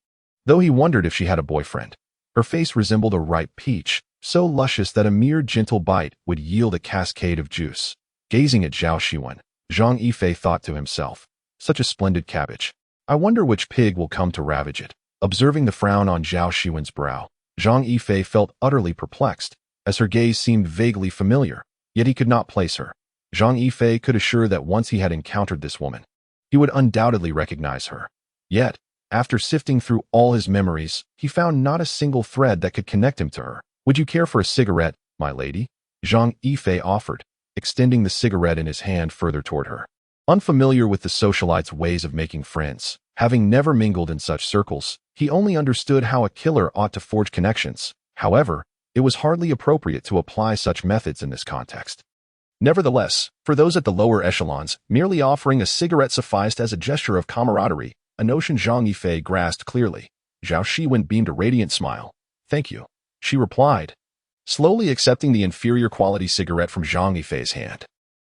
Though he wondered if she had a boyfriend, her face resembled a ripe peach, so luscious that a mere gentle bite would yield a cascade of juice. Gazing at Zhao Shiwen, Zhang Yifei thought to himself, such a splendid cabbage. I wonder which pig will come to ravage it. Observing the frown on Zhao Shiwen's brow, Zhang Yifei felt utterly perplexed, as her gaze seemed vaguely familiar, yet he could not place her. Zhang Yifei could assure that once he had encountered this woman, he would undoubtedly recognize her. Yet, after sifting through all his memories, he found not a single thread that could connect him to her. Would you care for a cigarette, my lady? Zhang Yifei offered, extending the cigarette in his hand further toward her. Unfamiliar with the socialite's ways of making friends, having never mingled in such circles, he only understood how a killer ought to forge connections. However, it was hardly appropriate to apply such methods in this context. Nevertheless, for those at the lower echelons, merely offering a cigarette sufficed as a gesture of camaraderie, a notion Zhang Yifei grasped clearly. Zhao Shiwen beamed a radiant smile. Thank you, she replied, slowly accepting the inferior quality cigarette from Zhang Yifei's hand.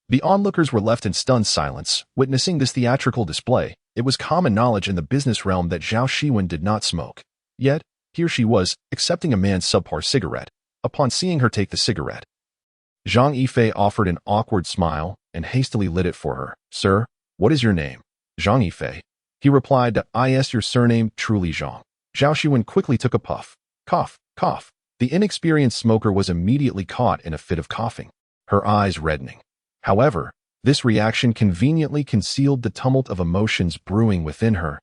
The onlookers were left in stunned silence, witnessing this theatrical display. It was common knowledge in the business realm that Zhao Shiwen did not smoke. Yet, here she was, accepting a man's subpar cigarette. Upon seeing her take the cigarette, Zhang Yifei offered an awkward smile and hastily lit it for her. Sir, what is your name? Zhang Yifei. He replied, your surname, truly Zhang. Zhao Shiwen quickly took a puff. Cough, cough. The inexperienced smoker was immediately caught in a fit of coughing, her eyes reddening. However, this reaction conveniently concealed the tumult of emotions brewing within her.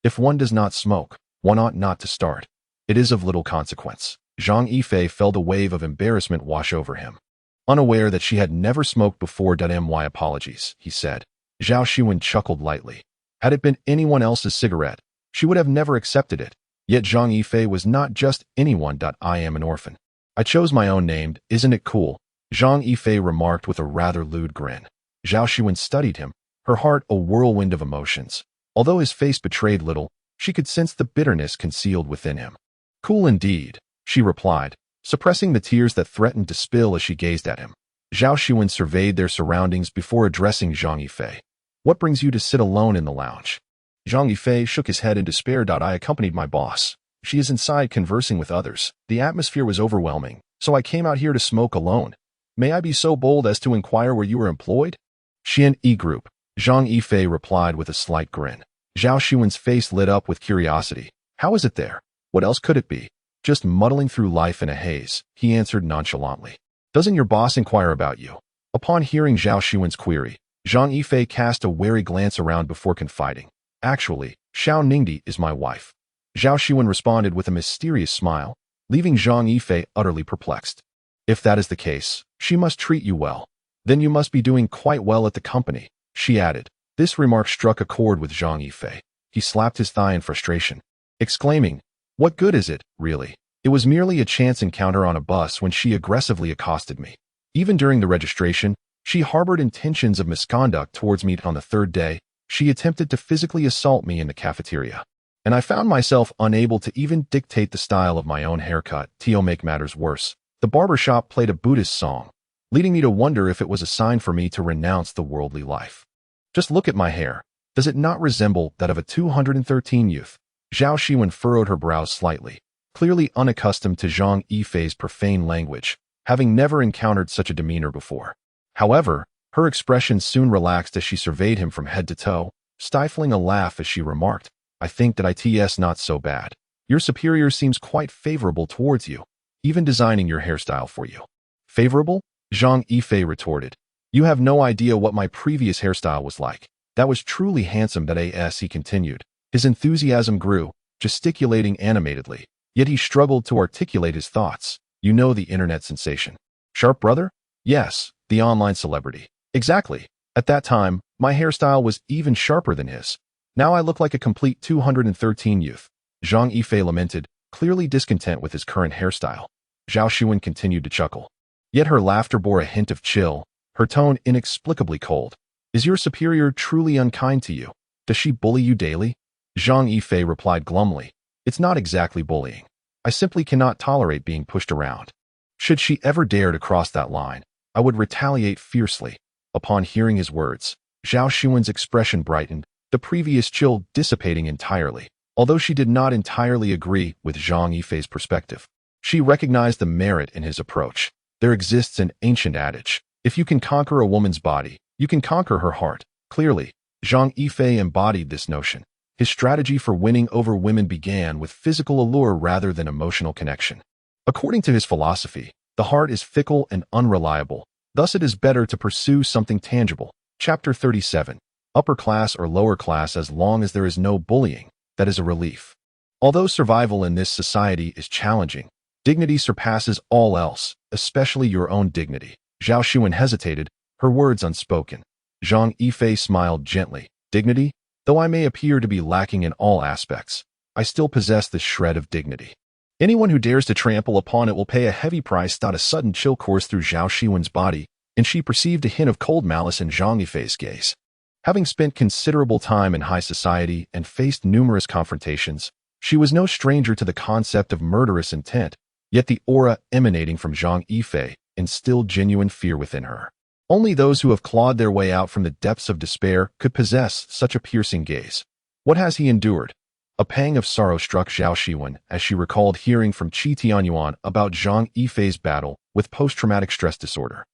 If one does not smoke, one ought not to start. It is of little consequence. Zhang Yifei felt a wave of embarrassment wash over him. Unaware that she had never smoked before. My apologies, he said. Zhao Xuan chuckled lightly. Had it been anyone else's cigarette, she would have never accepted it. Yet Zhang Yifei was not just anyone. I am an orphan. I chose my own name, isn't it cool? Zhang Yifei remarked with a rather lewd grin. Zhao Xuan studied him, her heart a whirlwind of emotions. Although his face betrayed little, she could sense the bitterness concealed within him. Cool indeed, she replied, suppressing the tears that threatened to spill as she gazed at him. Zhao Xuan surveyed their surroundings before addressing Zhang Yifei. What brings you to sit alone in the lounge? Zhang Yifei shook his head in despair. I accompanied my boss. She is inside conversing with others. The atmosphere was overwhelming, so I came out here to smoke alone. May I be so bold as to inquire where you are employed? Xian E Group, Zhang Yifei replied with a slight grin. Zhao Xuan's face lit up with curiosity. How is it there? What else could it be? Just muddling through life in a haze, he answered nonchalantly. Doesn't your boss inquire about you? Upon hearing Zhao Xuan's query, Zhang Yifei cast a wary glance around before confiding. Actually, Xiao Ningdi is my wife. Zhao Xuan responded with a mysterious smile, leaving Zhang Yifei utterly perplexed. If that is the case, she must treat you well. Then you must be doing quite well at the company, she added. This remark struck a chord with Zhang Yifei. He slapped his thigh in frustration, exclaiming, what good is it, really? It was merely a chance encounter on a bus when she aggressively accosted me. Even during the registration, she harbored intentions of misconduct towards me. On the third day, she attempted to physically assault me in the cafeteria. And I found myself unable to even dictate the style of my own haircut. To make matters worse, the barbershop played a Buddhist song, leading me to wonder if it was a sign for me to renounce the worldly life. Just look at my hair. Does it not resemble that of a 213 youth? Zhao Xuan furrowed her brows slightly, clearly unaccustomed to Zhang Yifei's profane language, having never encountered such a demeanor before. However, her expression soon relaxed as she surveyed him from head to toe, stifling a laugh as she remarked, I think that it's not so bad. Your superior seems quite favorable towards you, even designing your hairstyle for you. Favorable? Zhang Yifei retorted. You have no idea what my previous hairstyle was like. That was truly handsome. He continued. His enthusiasm grew, gesticulating animatedly, yet he struggled to articulate his thoughts. You know the internet sensation. Sharp Brother? Yes, the online celebrity. Exactly. At that time, my hairstyle was even sharper than his. Now I look like a complete 213 youth. Zhang Yifei lamented, clearly discontent with his current hairstyle. Zhao Xuan continued to chuckle. Yet her laughter bore a hint of chill, her tone inexplicably cold. Is your superior truly unkind to you? Does she bully you daily? Zhang Yifei replied glumly. It's not exactly bullying. I simply cannot tolerate being pushed around. Should she ever dare to cross that line, I would retaliate fiercely. Upon hearing his words, Zhao Xuan's expression brightened, the previous chill dissipating entirely. Although she did not entirely agree with Zhang Yifei's perspective, she recognized the merit in his approach. There exists an ancient adage. If you can conquer a woman's body, you can conquer her heart. Clearly, Zhang Yifei embodied this notion. His strategy for winning over women began with physical allure rather than emotional connection. According to his philosophy, the heart is fickle and unreliable. Thus it is better to pursue something tangible. Chapter 37. Upper class or lower class, as long as there is no bullying, that is a relief. Although survival in this society is challenging, dignity surpasses all else, especially your own dignity. Zhao Xuan hesitated, her words unspoken. Zhang Yifei smiled gently. Dignity? Though I may appear to be lacking in all aspects, I still possess this shred of dignity. Anyone who dares to trample upon it will pay a heavy price. A sudden chill coursed through Zhao Xuan's body, and she perceived a hint of cold malice in Zhang Yifei's gaze. Having spent considerable time in high society and faced numerous confrontations, she was no stranger to the concept of murderous intent, yet the aura emanating from Zhang Yifei instilled genuine fear within her. Only those who have clawed their way out from the depths of despair could possess such a piercing gaze. What has he endured? A pang of sorrow struck Zhao Xuan as she recalled hearing from Qi Tianyuan about Zhang Yifei's battle with post-traumatic stress disorder.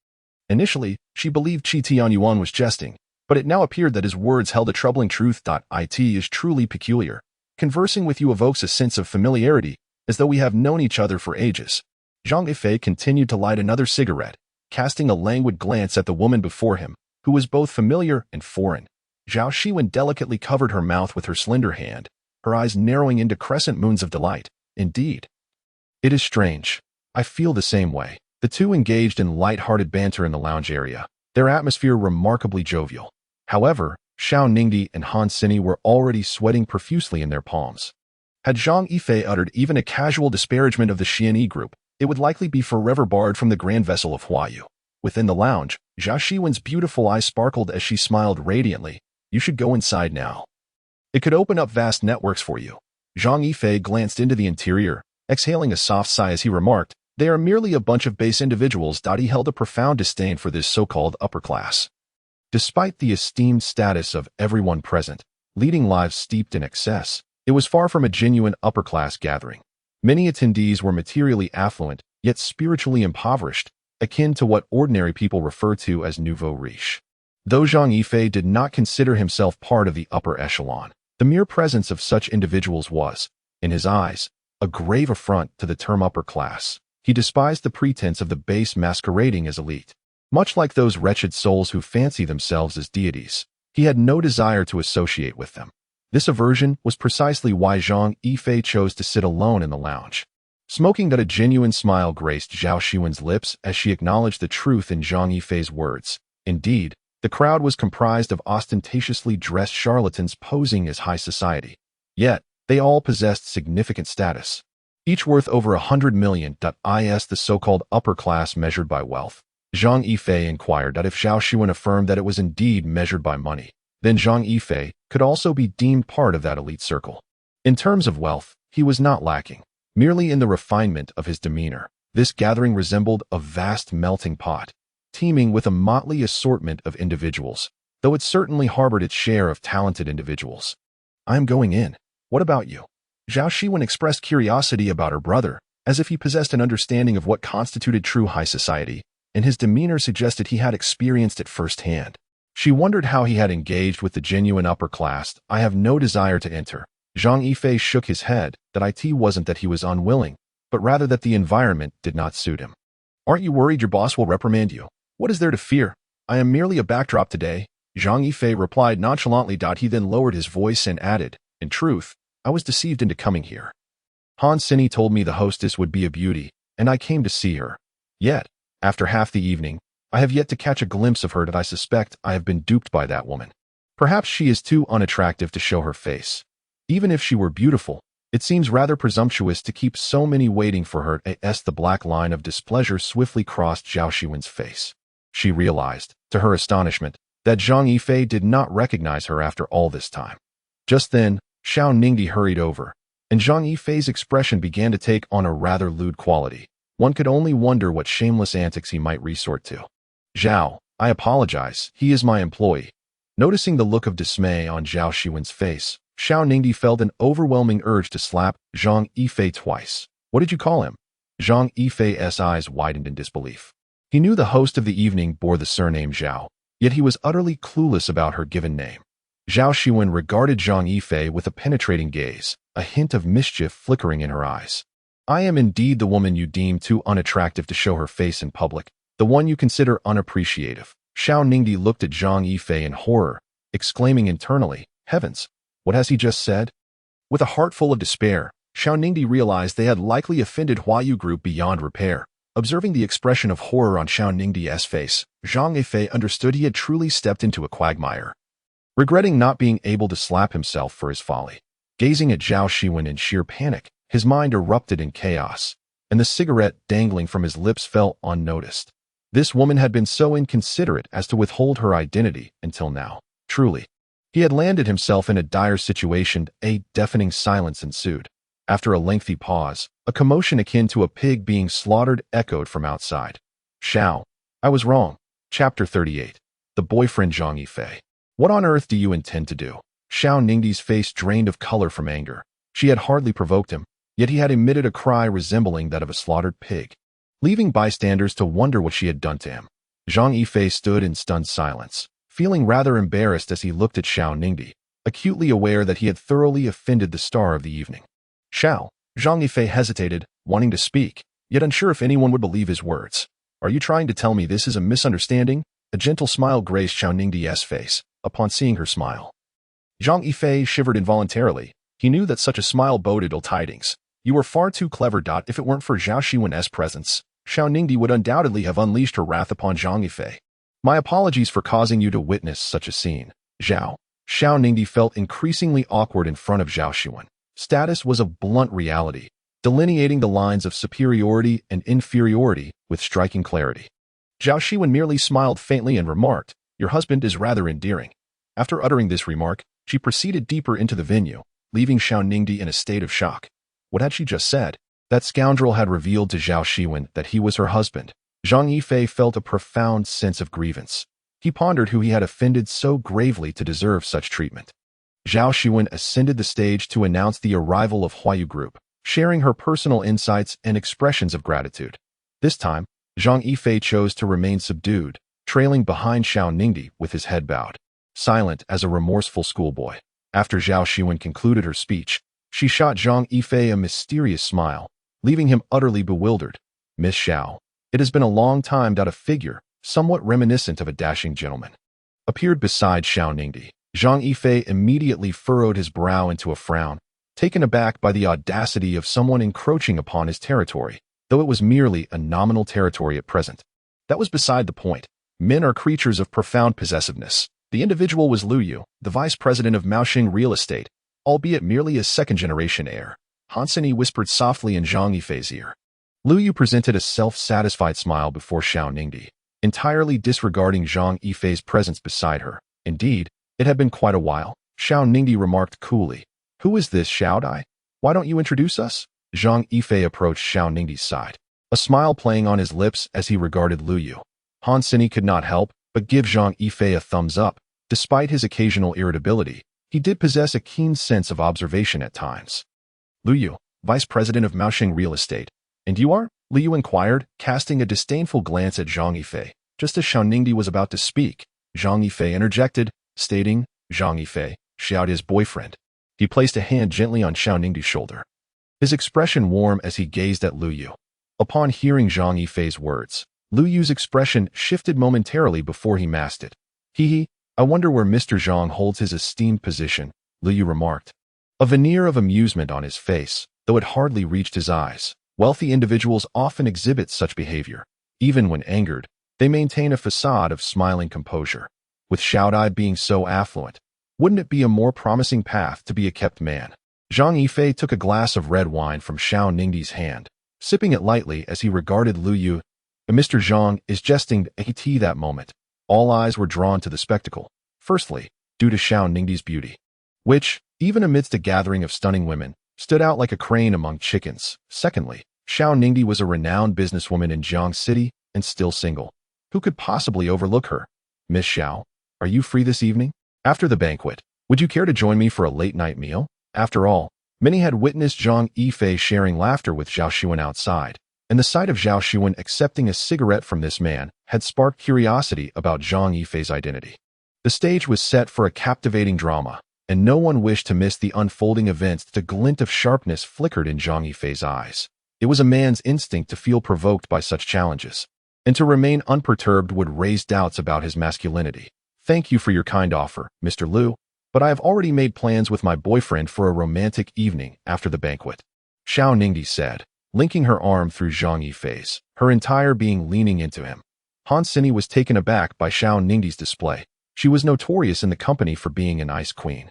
Initially, she believed Qi Tianyuan was jesting, but it now appeared that his words held a troubling truth. It is truly peculiar. Conversing with you evokes a sense of familiarity, as though we have known each other for ages. Zhang Yifei continued to light another cigarette, casting a languid glance at the woman before him, who was both familiar and foreign. Zhao Xuan delicately covered her mouth with her slender hand, her eyes narrowing into crescent moons of delight. Indeed, It is strange. I feel the same way. The two engaged in light-hearted banter in the lounge area, their atmosphere remarkably jovial. However, Xiao Ningdi and Han Sini were already sweating profusely in their palms. Had Zhang Yifei uttered even a casual disparagement of the Xianyi group, it would likely be forever barred from the grand vessel of Huayu. Within the lounge, Zhao Shiwen's beautiful eyes sparkled as she smiled radiantly. You should go inside now. It could open up vast networks for you. Zhang Yifei glanced into the interior, exhaling a soft sigh as he remarked, they are merely a bunch of base individuals. He held a profound disdain for this so-called upper class. Despite the esteemed status of everyone present, leading lives steeped in excess, it was far from a genuine upper-class gathering. Many attendees were materially affluent, yet spiritually impoverished, akin to what ordinary people refer to as nouveau riche. Though Zhang Yifei did not consider himself part of the upper echelon, the mere presence of such individuals was, in his eyes, a grave affront to the term upper class. He despised the pretense of the base masquerading as elite. Much like those wretched souls who fancy themselves as deities, he had no desire to associate with them. This aversion was precisely why Zhang Yifei chose to sit alone in the lounge. Smoking that a genuine smile graced Zhao Shiwen's lips as she acknowledged the truth in Zhang Yifei's words. Indeed, the crowd was comprised of ostentatiously dressed charlatans posing as high society. Yet, they all possessed significant status, each worth over 100 million. Is the so-called upper class measured by wealth? Zhang Yifei inquired that if Zhao Shiwen affirmed that it was indeed measured by money, then Zhang Yifei could also be deemed part of that elite circle. In terms of wealth, he was not lacking, merely in the refinement of his demeanor. This gathering resembled a vast melting pot, teeming with a motley assortment of individuals, though it certainly harbored its share of talented individuals. I'm going in. What about you? Zhao Shiwen expressed curiosity about her brother, as if he possessed an understanding of what constituted true high society, and his demeanor suggested he had experienced it firsthand. She wondered how he had engaged with the genuine upper class. I have no desire to enter. Zhang Yifei shook his head. That it wasn't that he was unwilling, but rather that the environment did not suit him. Aren't you worried your boss will reprimand you? What is there to fear? I am merely a backdrop today, Zhang Yifei replied nonchalantly. He then lowered his voice and added, in truth, I was deceived into coming here. Han Sini told me the hostess would be a beauty, and I came to see her. Yet, after half the evening, I have yet to catch a glimpse of her. I suspect I have been duped by that woman. Perhaps she is too unattractive to show her face. Even if she were beautiful, it seems rather presumptuous to keep so many waiting for her. The black line of displeasure swiftly crossed Zhao Shiwen's face. She realized, to her astonishment, that Zhang Yifei did not recognize her after all this time. Just then, Xiao Ningdi hurried over, and Zhang Yifei's expression began to take on a rather lewd quality. One could only wonder what shameless antics he might resort to. Zhao, I apologize, he is my employee. Noticing the look of dismay on Zhao Shiwen's face, Xiao Ningdi felt an overwhelming urge to slap Zhang Yifei twice. What did you call him? Zhang Yifei's eyes widened in disbelief. He knew the host of the evening bore the surname Zhao, yet he was utterly clueless about her given name. Zhao Shiwen regarded Zhang Yifei with a penetrating gaze, a hint of mischief flickering in her eyes. I am indeed the woman you deem too unattractive to show her face in public, the one you consider unappreciative. Xiao Ningdi looked at Zhang Yifei in horror, exclaiming internally, Heavens, what has he just said? With a heart full of despair, Xiao Ningdi realized they had likely offended Huayu Group beyond repair. Observing the expression of horror on Xiao Ningdi's face, Zhang Yifei understood he had truly stepped into a quagmire. Regretting not being able to slap himself for his folly, gazing at Zhao Shiwen in sheer panic, his mind erupted in chaos, and the cigarette dangling from his lips fell unnoticed. This woman had been so inconsiderate as to withhold her identity until now. Truly, he had landed himself in a dire situation. A deafening silence ensued. After a lengthy pause, a commotion akin to a pig being slaughtered echoed from outside. Xiao, I was wrong. Chapter 38. The boyfriend Zhang Yifei. What on earth do you intend to do? Xiao Ningdi's face drained of color from anger. She had hardly provoked him, yet he had emitted a cry resembling that of a slaughtered pig, leaving bystanders to wonder what she had done to him. Zhang Yifei stood in stunned silence, feeling rather embarrassed as he looked at Xiao Ningdi, acutely aware that he had thoroughly offended the star of the evening. Xiao, Zhang Yifei hesitated, wanting to speak, yet unsure if anyone would believe his words. Are you trying to tell me this is a misunderstanding? A gentle smile graced Xiao Ningdi's face, upon seeing her smile. Zhang Yifei shivered involuntarily. He knew that such a smile boded ill tidings. You were far too clever. If it weren't for Zhao Xiwen's presence, Xiao Ningdi would undoubtedly have unleashed her wrath upon Zhang Yifei. My apologies for causing you to witness such a scene, Zhao. Xiao Ningdi felt increasingly awkward in front of Zhao Xiwen. Status was a blunt reality, delineating the lines of superiority and inferiority with striking clarity. Zhao Xiwen merely smiled faintly and remarked, "Your husband is rather endearing." After uttering this remark, she proceeded deeper into the venue, leaving Xiao Ningdi in a state of shock. What had she just said? That scoundrel had revealed to Zhao Xiwen that he was her husband. Zhang Yifei felt a profound sense of grievance. He pondered who he had offended so gravely to deserve such treatment. Zhao Xiwen ascended the stage to announce the arrival of Huayu Group, sharing her personal insights and expressions of gratitude. This time, Zhang Yifei chose to remain subdued, trailing behind Xiao Ningdi with his head bowed, silent as a remorseful schoolboy. After Zhao Xiwen concluded her speech, she shot Zhang Yifei a mysterious smile, leaving him utterly bewildered. "Miss Xiao, it has been a long time." A figure, somewhat reminiscent of a dashing gentleman, appeared beside Xiao Ningdi. Zhang Yifei immediately furrowed his brow into a frown, taken aback by the audacity of someone encroaching upon his territory, though it was merely a nominal territory at present. That was beside the point. Men are creatures of profound possessiveness. The individual was Lu Yu, the vice president of Maoxing Real Estate, albeit merely a second-generation heir. Hansini whispered softly in Zhang Yifei's ear. Lu Yu presented a self-satisfied smile before Xiao Ningdi, entirely disregarding Zhang Yifei's presence beside her. Indeed, it had been quite a while. Xiao Ningdi remarked coolly, "Who is this Xiao Dai? Why don't you introduce us?" Zhang Yifei approached Xiao Ningdi's side, a smile playing on his lips as he regarded Lu Yu. Hansini could not help but give Zhang Yifei a thumbs up. Despite his occasional irritability, he did possess a keen sense of observation at times. "Lu Yu, vice president of Maoxing Real Estate. And you are?" Lu Yu inquired, casting a disdainful glance at Zhang Yifei. Just as Xiao Ningdi was about to speak, Zhang Yifei interjected, stating, "Zhang Yifei, Xiao Dai's boyfriend." He placed a hand gently on Xiao Ningdi's shoulder, his expression warm as he gazed at Lu Yu. Upon hearing Zhang Yifei's words, Lu Yu's expression shifted momentarily before he masked it. "Hee, I wonder where Mr. Zhang holds his esteemed position," Lu Yu remarked, a veneer of amusement on his face, though it hardly reached his eyes. Wealthy individuals often exhibit such behavior. Even when angered, they maintain a facade of smiling composure. With Xiao Dai being so affluent, wouldn't it be a more promising path to be a kept man? Zhang Yifei took a glass of red wine from Xiao Ningdi's hand, sipping it lightly as he regarded Lu Yu. Mr. Zhang is jesting at that moment. All eyes were drawn to the spectacle. Firstly, due to Xiao Ningdi's beauty, which, even amidst a gathering of stunning women, stood out like a crane among chickens. Secondly, Xiao Ningdi was a renowned businesswoman in Jiang City and still single. Who could possibly overlook her? "Miss Xiao, are you free this evening? After the banquet, would you care to join me for a late-night meal?" After all, many had witnessed Zhang Yifei sharing laughter with Zhao Xiwen outside, and the sight of Zhao Xiwen accepting a cigarette from this man had sparked curiosity about Zhang Yifei's identity. The stage was set for a captivating drama, and no one wished to miss the unfolding events. The glint of sharpness flickered in Zhang Yifei's eyes. It was a man's instinct to feel provoked by such challenges, and to remain unperturbed would raise doubts about his masculinity. "Thank you for your kind offer, Mr. Lu, but I have already made plans with my boyfriend for a romantic evening after the banquet," Xiao Ningdi said, linking her arm through Zhang Yifei's, her entire being leaning into him. Hansini was taken aback by Xiao Ningdi's display. She was notorious in the company for being an ice queen.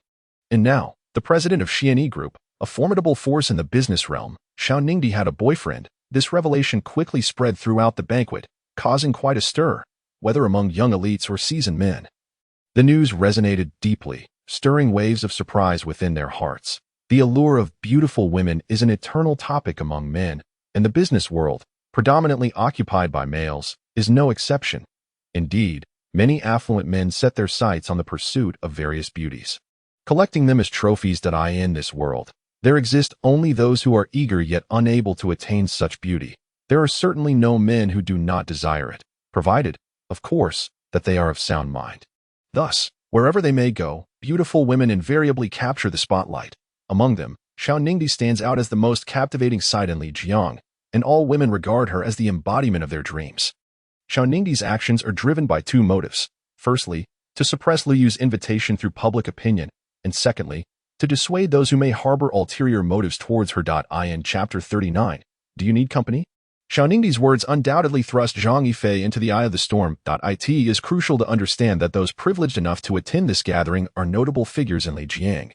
And now, the president of Xianyi Group, a formidable force in the business realm, Xiao Ningdi had a boyfriend. This revelation quickly spread throughout the banquet, causing quite a stir, whether among young elites or seasoned men. The news resonated deeply, stirring waves of surprise within their hearts. The allure of beautiful women is an eternal topic among men, and the business world, predominantly occupied by males, is no exception. Indeed, many affluent men set their sights on the pursuit of various beauties, collecting them as trophies. In this world, there exist only those who are eager yet unable to attain such beauty. There are certainly no men who do not desire it, provided, of course, that they are of sound mind. Thus, wherever they may go, beautiful women invariably capture the spotlight. Among them, Xiao Ningdi stands out as the most captivating sight in Lijiang, and all women regard her as the embodiment of their dreams. Xiao Ningdi's actions are driven by two motives. Firstly, to suppress Lu Yu's invitation through public opinion, and secondly, to dissuade those who may harbor ulterior motives towards her. In Chapter 39, Do You Need Company? Xiao Ningdi's words undoubtedly thrust Zhang Yifei into the eye of the storm. It is crucial to understand that those privileged enough to attend this gathering are notable figures in Lijiang.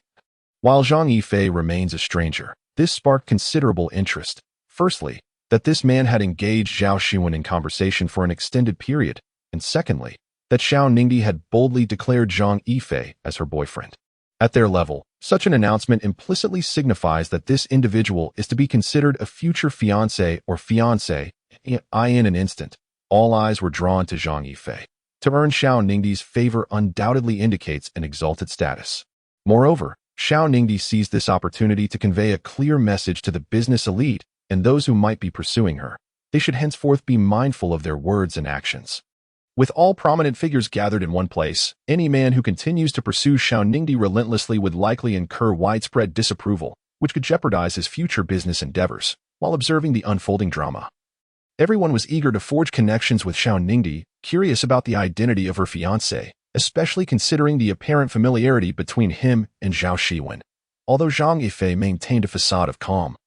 While Zhang Yifei remains a stranger, this sparked considerable interest. Firstly, that this man had engaged Zhao Xuan in conversation for an extended period, and secondly, that Xiao Ningdi had boldly declared Zhang Yifei as her boyfriend. At their level, such an announcement implicitly signifies that this individual is to be considered a future fiancé or fiancée. In an instant, all eyes were drawn to Zhang Yifei. To earn Xiao Ningdi's favor undoubtedly indicates an exalted status. Moreover, Xiao Ningdi seized this opportunity to convey a clear message to the business elite and those who might be pursuing her. They should henceforth be mindful of their words and actions. With all prominent figures gathered in one place, any man who continues to pursue Xiao Ningdi relentlessly would likely incur widespread disapproval, which could jeopardize his future business endeavors, while observing the unfolding drama. Everyone was eager to forge connections with Xiao Ningdi, curious about the identity of her fiancé, especially considering the apparent familiarity between him and Zhao Xuan. Although Zhang Yifei maintained a facade of calm,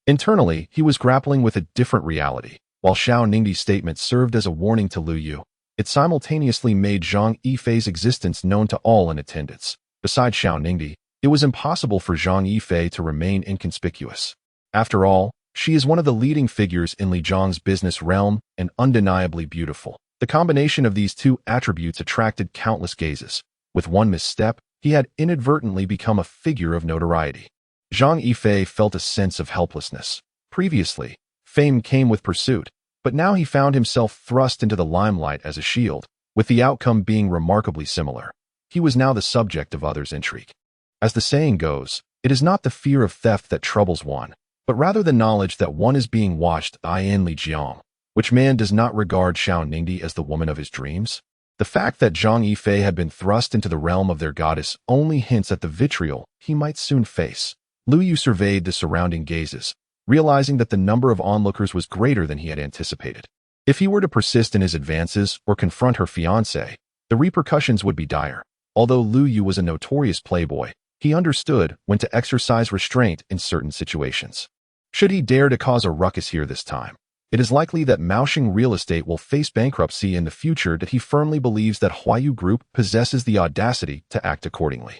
internally, he was grappling with a different reality. While Xiao Ningdi's statement served as a warning to Lu Yu, it simultaneously made Zhang Yifei's existence known to all in attendance. Besides Xiao Ningdi, it was impossible for Zhang Yifei to remain inconspicuous. After all, she is one of the leading figures in Li Zhang's business realm and undeniably beautiful. The combination of these two attributes attracted countless gazes. With one misstep, he had inadvertently become a figure of notoriety. Zhang Yifei felt a sense of helplessness. Previously, fame came with pursuit, but now he found himself thrust into the limelight as a shield, with the outcome being remarkably similar. He was now the subject of others' intrigue. As the saying goes, it is not the fear of theft that troubles one, but rather the knowledge that one is being watched. In Lijiang, which man does not regard Xiao Ningdi as the woman of his dreams? The fact that Zhang Yifei had been thrust into the realm of their goddess only hints at the vitriol he might soon face. Lu Yu surveyed the surrounding gazes, realizing that the number of onlookers was greater than he had anticipated. If he were to persist in his advances or confront her fiancé, the repercussions would be dire. Although Lu Yu was a notorious playboy, he understood when to exercise restraint in certain situations. Should he dare to cause a ruckus here this time, it is likely that Maosheng Real Estate will face bankruptcy in the future. That he firmly believes that Huayu Group possesses the audacity to act accordingly.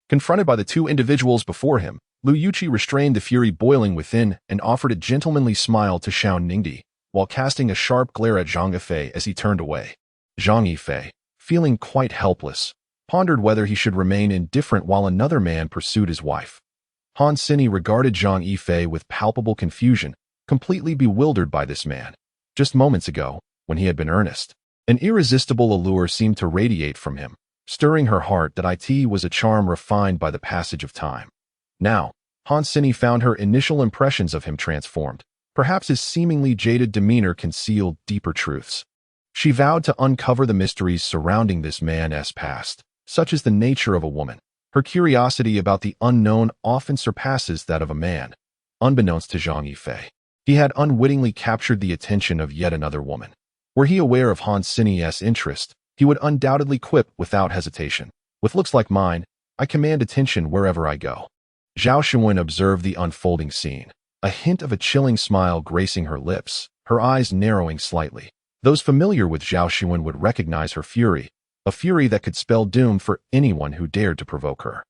Confronted by the two individuals before him, Lu Yuqi restrained the fury boiling within and offered a gentlemanly smile to Xiao Ningdi, while casting a sharp glare at Zhang Yifei as he turned away. Zhang Yifei, feeling quite helpless, pondered whether he should remain indifferent while another man pursued his wife. Han Sini regarded Zhang Yifei with palpable confusion, completely bewildered by this man. Just moments ago, when he had been earnest, an irresistible allure seemed to radiate from him, stirring her heart. That it was a charm refined by the passage of time. Now, Han Sini found her initial impressions of him transformed. Perhaps his seemingly jaded demeanor concealed deeper truths. She vowed to uncover the mysteries surrounding this man's past, such as the nature of a woman. Her curiosity about the unknown often surpasses that of a man. Unbeknownst to Zhang Yifei, he had unwittingly captured the attention of yet another woman. Were he aware of Han Sini's interest, he would undoubtedly quip without hesitation. With looks like mine, I command attention wherever I go. Zhao Xuan observed the unfolding scene, a hint of a chilling smile gracing her lips, her eyes narrowing slightly. Those familiar with Zhao Xuan would recognize her fury, a fury that could spell doom for anyone who dared to provoke her.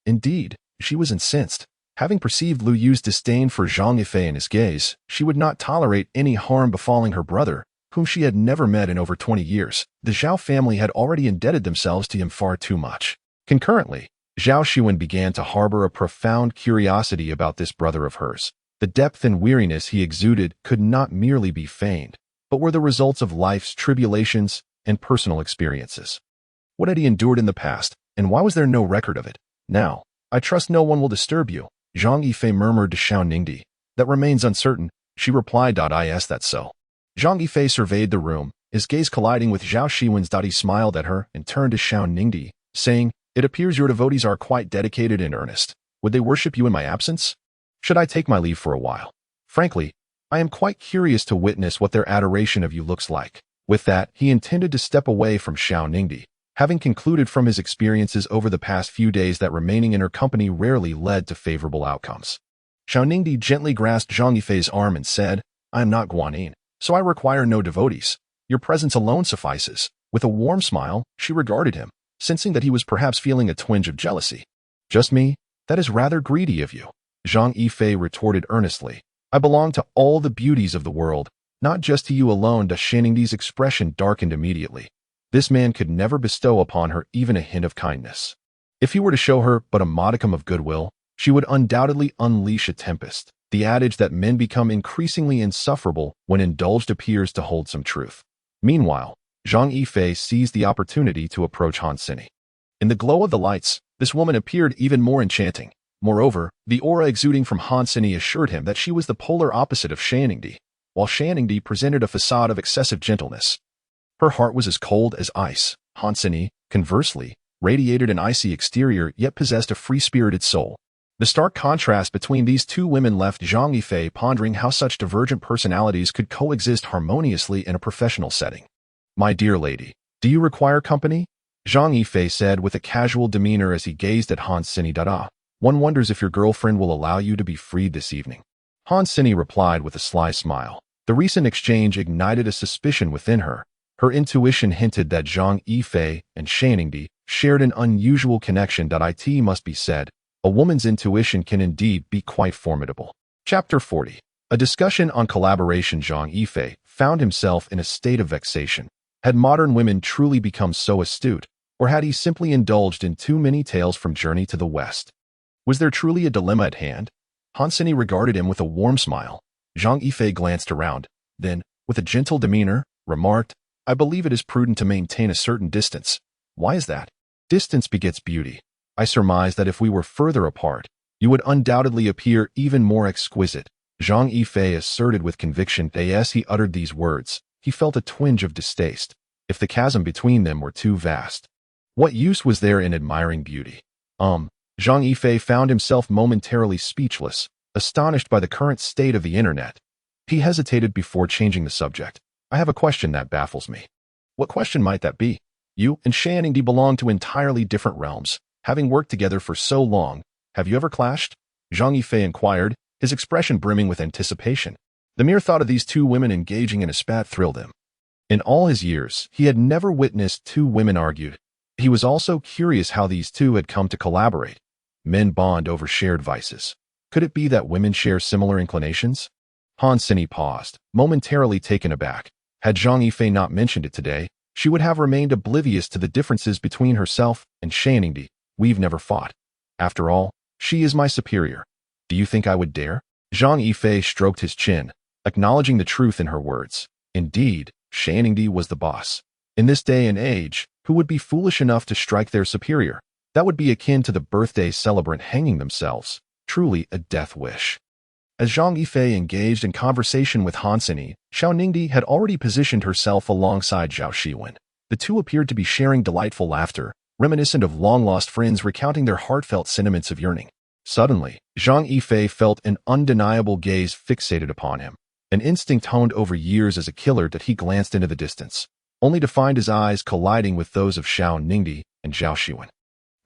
Indeed, she was incensed. Having perceived Lu Yu's disdain for Zhang Yifei in his gaze, she would not tolerate any harm befalling her brother, whom she had never met in over 20 years. The Zhao family had already indebted themselves to him far too much. Concurrently, Zhao Xuan began to harbor a profound curiosity about this brother of hers. The depth and weariness he exuded could not merely be feigned, but were the results of life's tribulations and personal experiences. What had he endured in the past, and why was there no record of it? Now, I trust no one will disturb you, Zhang Yifei murmured to Xiao Ningdi. That remains uncertain, she replied. Is that so? Zhang Yifei surveyed the room, his gaze colliding with Zhao Xuan's. He smiled at her and turned to Xiao Ningdi, saying, "It appears your devotees are quite dedicated and earnest. Would they worship you in my absence? Should I take my leave for a while? Frankly, I am quite curious to witness what their adoration of you looks like." With that, he intended to step away from Xiao Ningdi. having concluded from his experiences over the past few days that remaining in her company rarely led to favorable outcomes. Xiao Ningdi gently grasped Zhang Yifei's arm and said, "I am not Guanyin, so I require no devotees. Your presence alone suffices." With a warm smile, she regarded him, sensing that he was perhaps feeling a twinge of jealousy. "Just me? That is rather greedy of you," Zhang Yifei retorted earnestly. "I belong to all the beauties of the world, not just to you alone." Shaningdi's expression darkened immediately. This man could never bestow upon her even a hint of kindness. If he were to show her but a modicum of goodwill, she would undoubtedly unleash a tempest. The adage that men become increasingly insufferable when indulged appears to hold some truth. Meanwhile, Zhang Yifei seized the opportunity to approach Han Sini. In the glow of the lights, this woman appeared even more enchanting. Moreover, the aura exuding from Han Sini assured him that she was the polar opposite of Shaningdi, while Shaningdi presented a facade of excessive gentleness. Her heart was as cold as ice. Han Sini, conversely, radiated an icy exterior yet possessed a free-spirited soul. The stark contrast between these two women left Zhang Yifei pondering how such divergent personalities could coexist harmoniously in a professional setting. "My dear lady, do you require company?" Zhang Yifei said with a casual demeanor as he gazed at Han Sini. "One wonders if your girlfriend will allow you to be freed this evening." Han Sini replied with a sly smile. The recent exchange ignited a suspicion within her. Her intuition hinted that Zhang Yifei and Shaningdi shared an unusual connection. It must be said, a woman's intuition can indeed be quite formidable. Chapter 40. A discussion on collaboration. Zhang Yifei found himself in a state of vexation. Had modern women truly become so astute, or had he simply indulged in too many tales from Journey to the West? Was there truly a dilemma at hand? Han Sini regarded him with a warm smile. Zhang Yifei glanced around, then, with a gentle demeanor, remarked, "I believe it is prudent to maintain a certain distance." "Why is that?" "Distance begets beauty. I surmise that if we were further apart, you would undoubtedly appear even more exquisite," Zhang Yifei asserted with conviction. As he uttered these words, he felt a twinge of distaste. If the chasm between them were too vast, what use was there in admiring beauty? Zhang Yifei found himself momentarily speechless, astonished by the current state of the internet. He hesitated before changing the subject. "I have a question that baffles me." "What question might that be?" "You and Shaningdi belong to entirely different realms. Having worked together for so long, have you ever clashed?" Zhang Yifei inquired, his expression brimming with anticipation. The mere thought of these two women engaging in a spat thrilled him. In all his years, he had never witnessed two women argue. He was also curious how these two had come to collaborate. Men bond over shared vices. Could it be that women share similar inclinations? Han Sini paused, momentarily taken aback. Had Zhang Yifei not mentioned it today, she would have remained oblivious to the differences between herself and Shaningdi. "We've never fought. After all, she is my superior. Do you think I would dare?" Zhang Yifei stroked his chin, acknowledging the truth in her words. Indeed, Shaningdi was the boss. In this day and age, who would be foolish enough to strike their superior? That would be akin to the birthday celebrant hanging themselves. Truly a death wish. As Zhang Yifei engaged in conversation with Han Sini, Xiao Ningdi had already positioned herself alongside Zhao Shiwen. The two appeared to be sharing delightful laughter, reminiscent of long-lost friends recounting their heartfelt sentiments of yearning. Suddenly, Zhang Yifei felt an undeniable gaze fixated upon him. An instinct honed over years as a killer that he glanced into the distance, only to find his eyes colliding with those of Xiao Ningdi and Zhao Shiwen.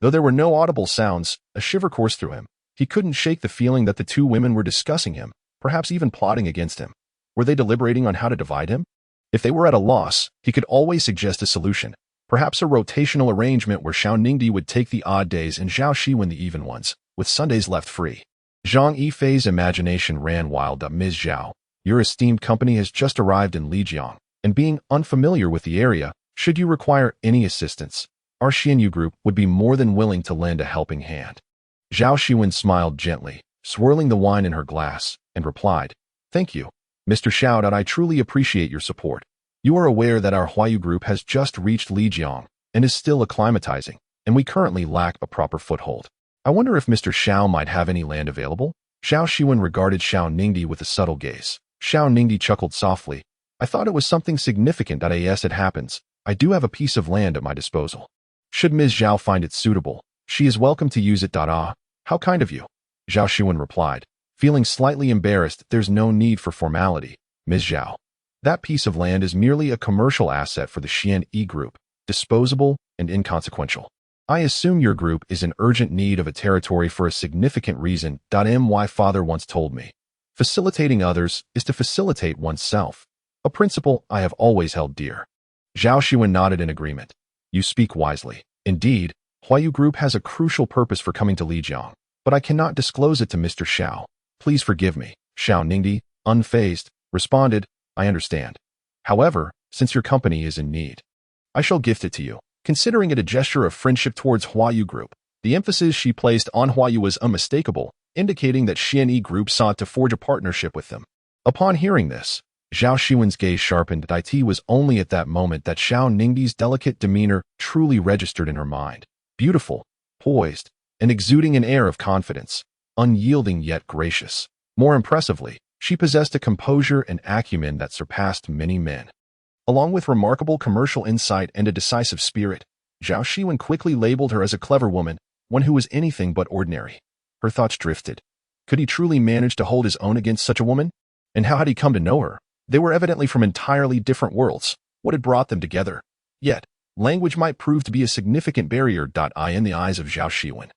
Though there were no audible sounds, a shiver coursed through him. He couldn't shake the feeling that the two women were discussing him, perhaps even plotting against him. Were they deliberating on how to divide him? If they were at a loss, he could always suggest a solution, perhaps a rotational arrangement where Xiao Ningdi would take the odd days and Zhao Shiwen the even ones, with Sundays left free. Zhang Yifei's imagination ran wild. "Ms. Zhao, your esteemed company has just arrived in Lijiang, and being unfamiliar with the area, should you require any assistance, our Xianyu group would be more than willing to lend a helping hand." Zhao Shiwen smiled gently, swirling the wine in her glass, and replied, "Thank you, Mr. Xiao. I truly appreciate your support. You are aware that our Huayu group has just reached Lijiang and is still acclimatizing, and we currently lack a proper foothold. I wonder if Mr. Xiao might have any land available?" Zhao Shiwen regarded Xiao Ningdi with a subtle gaze. Xiao Ningdi chuckled softly. "I thought it was something significant. As it happens, I do have a piece of land at my disposal. Should Ms. Zhao find it suitable, she is welcome to use it. How kind of you." Zhao Shiwen replied, feeling slightly embarrassed. "There's no need for formality, Ms. Zhao. That piece of land is merely a commercial asset for the Xian E group, disposable and inconsequential. I assume your group is in urgent need of a territory for a significant reason. My father once told me, facilitating others is to facilitate oneself, a principle I have always held dear. Zhao Xuan nodded in agreement. You speak wisely. Indeed, Huayu Group has a crucial purpose for coming to Lijiang, but I cannot disclose it to Mr. Xiao. Please forgive me. Xiao Ningdi, unfazed, responded, I understand. However, since your company is in need, I shall gift it to you. Considering it a gesture of friendship towards Huayu Group, the emphasis she placed on Huayu was unmistakable, indicating that Xianyi Group sought to forge a partnership with them. Upon hearing this, Zhao Xuan's gaze sharpened. It was only at that moment that Xiao Ningdi's delicate demeanor truly registered in her mind. Beautiful, poised, and exuding an air of confidence, unyielding yet gracious. More impressively, she possessed a composure and acumen that surpassed many men. Along with remarkable commercial insight and a decisive spirit, Zhao Xuan quickly labeled her as a clever woman, one who was anything but ordinary. Her thoughts drifted. Could he truly manage to hold his own against such a woman? And how had he come to know her? They were evidently from entirely different worlds. What had brought them together? Yet, language might prove to be a significant barrier. In the eyes of Zhao Xuan,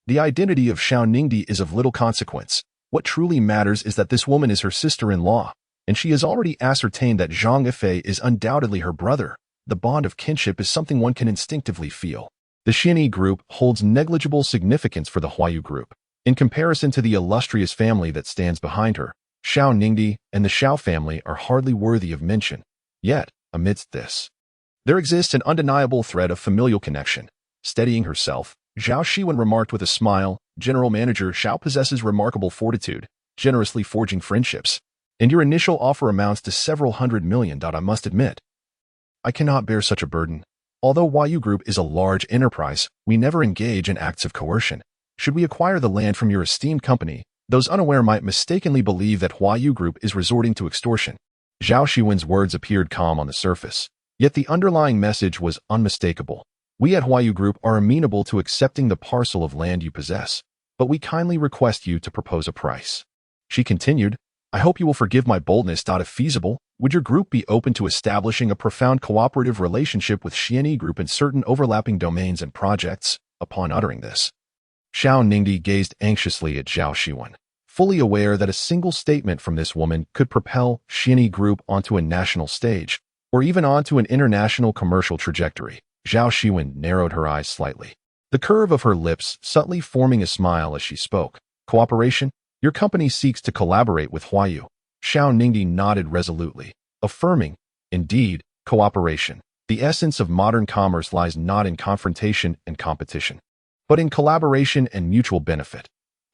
the identity of Xiao Ningdi is of little consequence. What truly matters is that this woman is her sister-in-law, and she has already ascertained that Zhang Yifei is undoubtedly her brother. The bond of kinship is something one can instinctively feel. The Xianyi Group holds negligible significance for the Huayu Group. In comparison to the illustrious family that stands behind her, Xiao Ningdi and the Xiao family are hardly worthy of mention. Yet, amidst this, there exists an undeniable thread of familial connection. Steadying herself, Zhao Xuan remarked with a smile, General Manager Xiao possesses remarkable fortitude, generously forging friendships. And your initial offer amounts to several $100 million. I must admit, I cannot bear such a burden. Although Huayu Group is a large enterprise, we never engage in acts of coercion. Should we acquire the land from your esteemed company, those unaware might mistakenly believe that Huayu Group is resorting to extortion. Zhao Xuan's words appeared calm on the surface, yet the underlying message was unmistakable. We at Huayu Group are amenable to accepting the parcel of land you possess, but we kindly request you to propose a price. She continued, I hope you will forgive my boldness. If feasible, would your group be open to establishing a profound cooperative relationship with Xianyi Group in certain overlapping domains and projects? Upon uttering this, Xiao Ningdi gazed anxiously at Zhao Xuan, fully aware that a single statement from this woman could propel Xianyi Group onto a national stage, or even onto an international commercial trajectory. Zhao Xuan narrowed her eyes slightly, the curve of her lips subtly forming a smile as she spoke. Cooperation? Your company seeks to collaborate with Huayu. Xiao Ningdi nodded resolutely, affirming, indeed, cooperation. The essence of modern commerce lies not in confrontation and competition, but in collaboration and mutual benefit.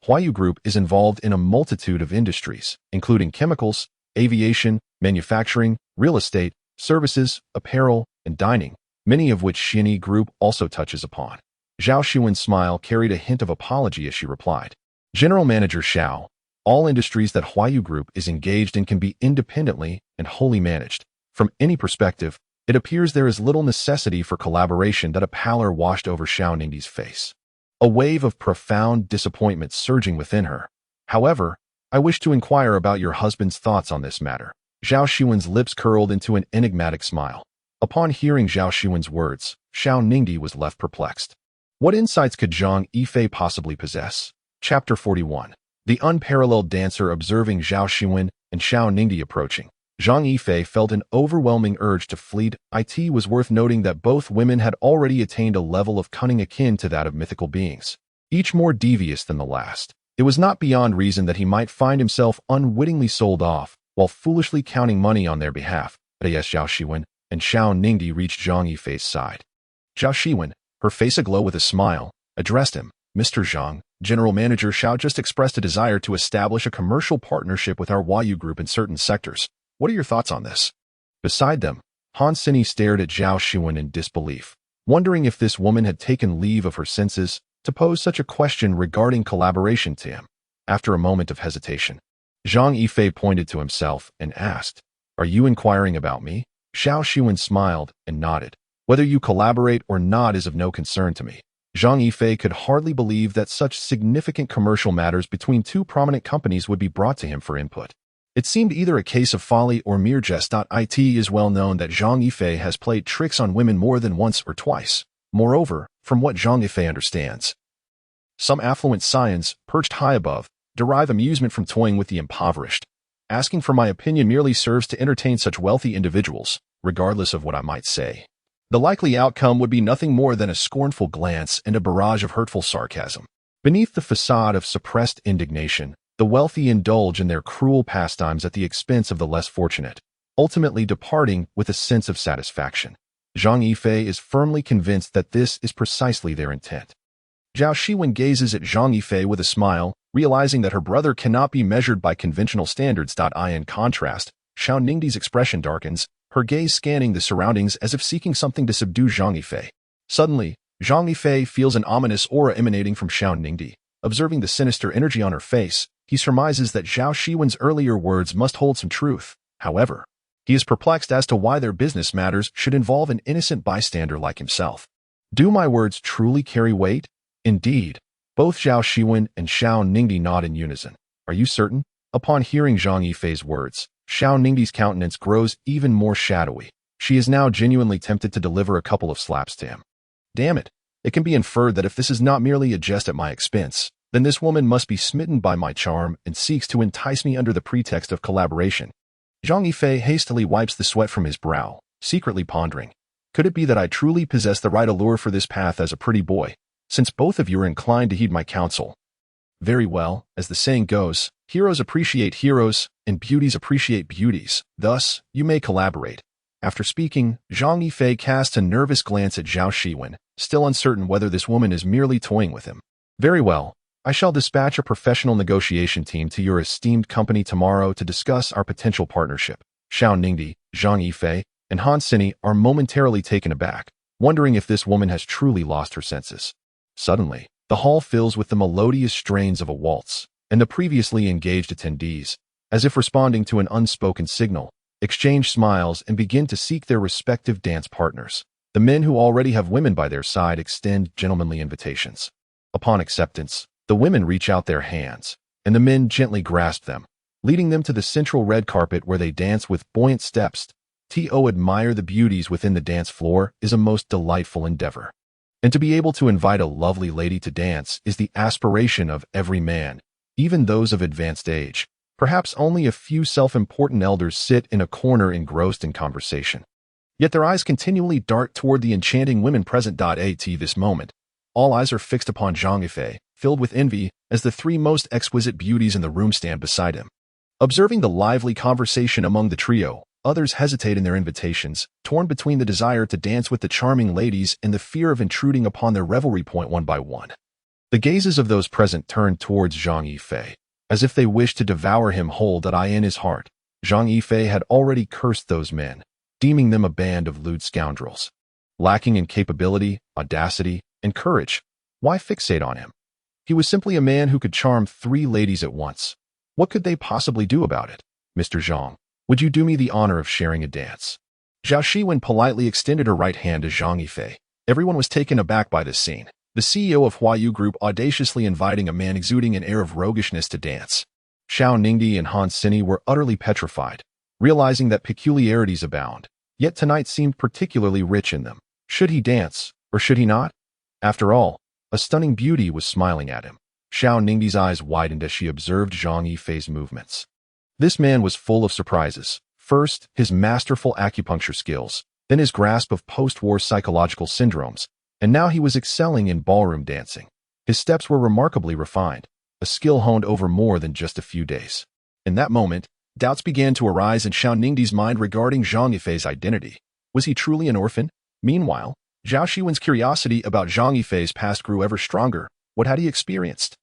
Huayu Group is involved in a multitude of industries, including chemicals, aviation, manufacturing, real estate, services, apparel, and dining, many of which Xianyi Group also touches upon. Zhao Xuan's smile carried a hint of apology as she replied, General Manager Xiao, all industries that Huayu Group is engaged in can be independently and wholly managed. From any perspective, it appears there is little necessity for collaboration. A pallor washed over Xiao Ningdi's face, a wave of profound disappointment surging within her. However, I wish to inquire about your husband's thoughts on this matter. Zhao Xuan's lips curled into an enigmatic smile. Upon hearing Zhao Xuan's words, Xiao Ningdi was left perplexed. What insights could Zhang Yifei possibly possess? Chapter 41. The unparalleled dancer observing Zhao Xuan and Xiao Ningdi approaching. Zhang Yifei felt an overwhelming urge to flee. It was worth noting that both women had already attained a level of cunning akin to that of mythical beings, each more devious than the last. It was not beyond reason that he might find himself unwittingly sold off while foolishly counting money on their behalf. Yes, Zhao Xuan and Xiao Ningdi reached Zhang Yifei's side. Zhao Xuan, her face aglow with a smile, addressed him, Mr. Zhang, General Manager Xiao just expressed a desire to establish a commercial partnership with our Huayu Group in certain sectors. What are your thoughts on this? Beside them, Han Sini stared at Zhao Xuan in disbelief, wondering if this woman had taken leave of her senses to pose such a question regarding collaboration to him. After a moment of hesitation, Zhang Yifei pointed to himself and asked, Are you inquiring about me? Zhao Xuan smiled and nodded. Whether you collaborate or not is of no concern to me. Zhang Yifei could hardly believe that such significant commercial matters between two prominent companies would be brought to him for input. It seemed either a case of folly or mere jest. It is well known that Zhang Yifei has played tricks on women more than once or twice. Moreover, from what Zhang Yifei understands, some affluent scions, perched high above, derive amusement from toying with the impoverished. Asking for my opinion merely serves to entertain such wealthy individuals, regardless of what I might say. The likely outcome would be nothing more than a scornful glance and a barrage of hurtful sarcasm. Beneath the facade of suppressed indignation, the wealthy indulge in their cruel pastimes at the expense of the less fortunate, ultimately departing with a sense of satisfaction. Zhang Yifei is firmly convinced that this is precisely their intent. Zhao Shiwen gazes at Zhang Yifei with a smile, realizing that her brother cannot be measured by conventional standards. In contrast, Xiao Ningdi's expression darkens, her gaze scanning the surroundings as if seeking something to subdue Zhang Yifei. Suddenly, Zhang Yifei feels an ominous aura emanating from Xiao Ningdi. Observing the sinister energy on her face, he surmises that Zhao Shiwen's earlier words must hold some truth. However, he is perplexed as to why their business matters should involve an innocent bystander like himself. Do my words truly carry weight? Indeed. Both Zhao Shiwen and Xiao Ningdi nod in unison. Are you certain? Upon hearing Zhang Yifei's words, Xiao Ningdi's countenance grows even more shadowy. She is now genuinely tempted to deliver a couple of slaps to him. Damn it. It can be inferred that if this is not merely a jest at my expense, then this woman must be smitten by my charm and seeks to entice me under the pretext of collaboration. Zhang Yifei hastily wipes the sweat from his brow, secretly pondering. Could it be that I truly possess the right allure for this path as a pretty boy, since both of you are inclined to heed my counsel? Very well, as the saying goes, heroes appreciate heroes, and beauties appreciate beauties. Thus, you may collaborate. After speaking, Zhang Yifei casts a nervous glance at Zhao Shiwen, still uncertain whether this woman is merely toying with him. Very well. I shall dispatch a professional negotiation team to your esteemed company tomorrow to discuss our potential partnership. Xiao Ningdi, Zhang Yifei, and Han Sini are momentarily taken aback, wondering if this woman has truly lost her senses. Suddenly, the hall fills with the melodious strains of a waltz, and the previously engaged attendees, as if responding to an unspoken signal, exchange smiles and begin to seek their respective dance partners. The men who already have women by their side extend gentlemanly invitations. Upon acceptance, the women reach out their hands, and the men gently grasp them, leading them to the central red carpet where they dance with buoyant steps. To admire the beauties within the dance floor is a most delightful endeavor. And to be able to invite a lovely lady to dance is the aspiration of every man, even those of advanced age. Perhaps only a few self-important elders sit in a corner engrossed in conversation. Yet their eyes continually dart toward the enchanting women present. At this moment, all eyes are fixed upon Zhang Yifei, filled with envy, as the three most exquisite beauties in the room stand beside him. Observing the lively conversation among the trio, others hesitate in their invitations, torn between the desire to dance with the charming ladies and the fear of intruding upon their revelry. One by one, the gazes of those present turn towards Zhang Yifei, as if they wished to devour him whole. In his heart, Zhang Yifei had already cursed those men, deeming them a band of lewd scoundrels. Lacking in capability, audacity, and courage, why fixate on him? He was simply a man who could charm three ladies at once. What could they possibly do about it? Mr. Zhang, would you do me the honor of sharing a dance? Zhao Shiwen politely extended her right hand to Zhang Yifei. Everyone was taken aback by this scene. The CEO of Huayu Group audaciously inviting a man exuding an air of roguishness to dance. Xiao Ningdi and Han Sini were utterly petrified, realizing that peculiarities abound, yet tonight seemed particularly rich in them. Should he dance, or should he not? After all, a stunning beauty was smiling at him. Xiao Ningdi's eyes widened as she observed Zhang Yifei's movements. This man was full of surprises. First, his masterful acupuncture skills, then his grasp of post-war psychological syndromes, and now he was excelling in ballroom dancing. His steps were remarkably refined, a skill honed over more than just a few days. In that moment, doubts began to arise in Xiao Ningdi's mind regarding Zhang Yifei's identity. Was he truly an orphan? Meanwhile, Zhao Shiwen's curiosity about Zhang Yifei's past grew ever stronger. What had he experienced?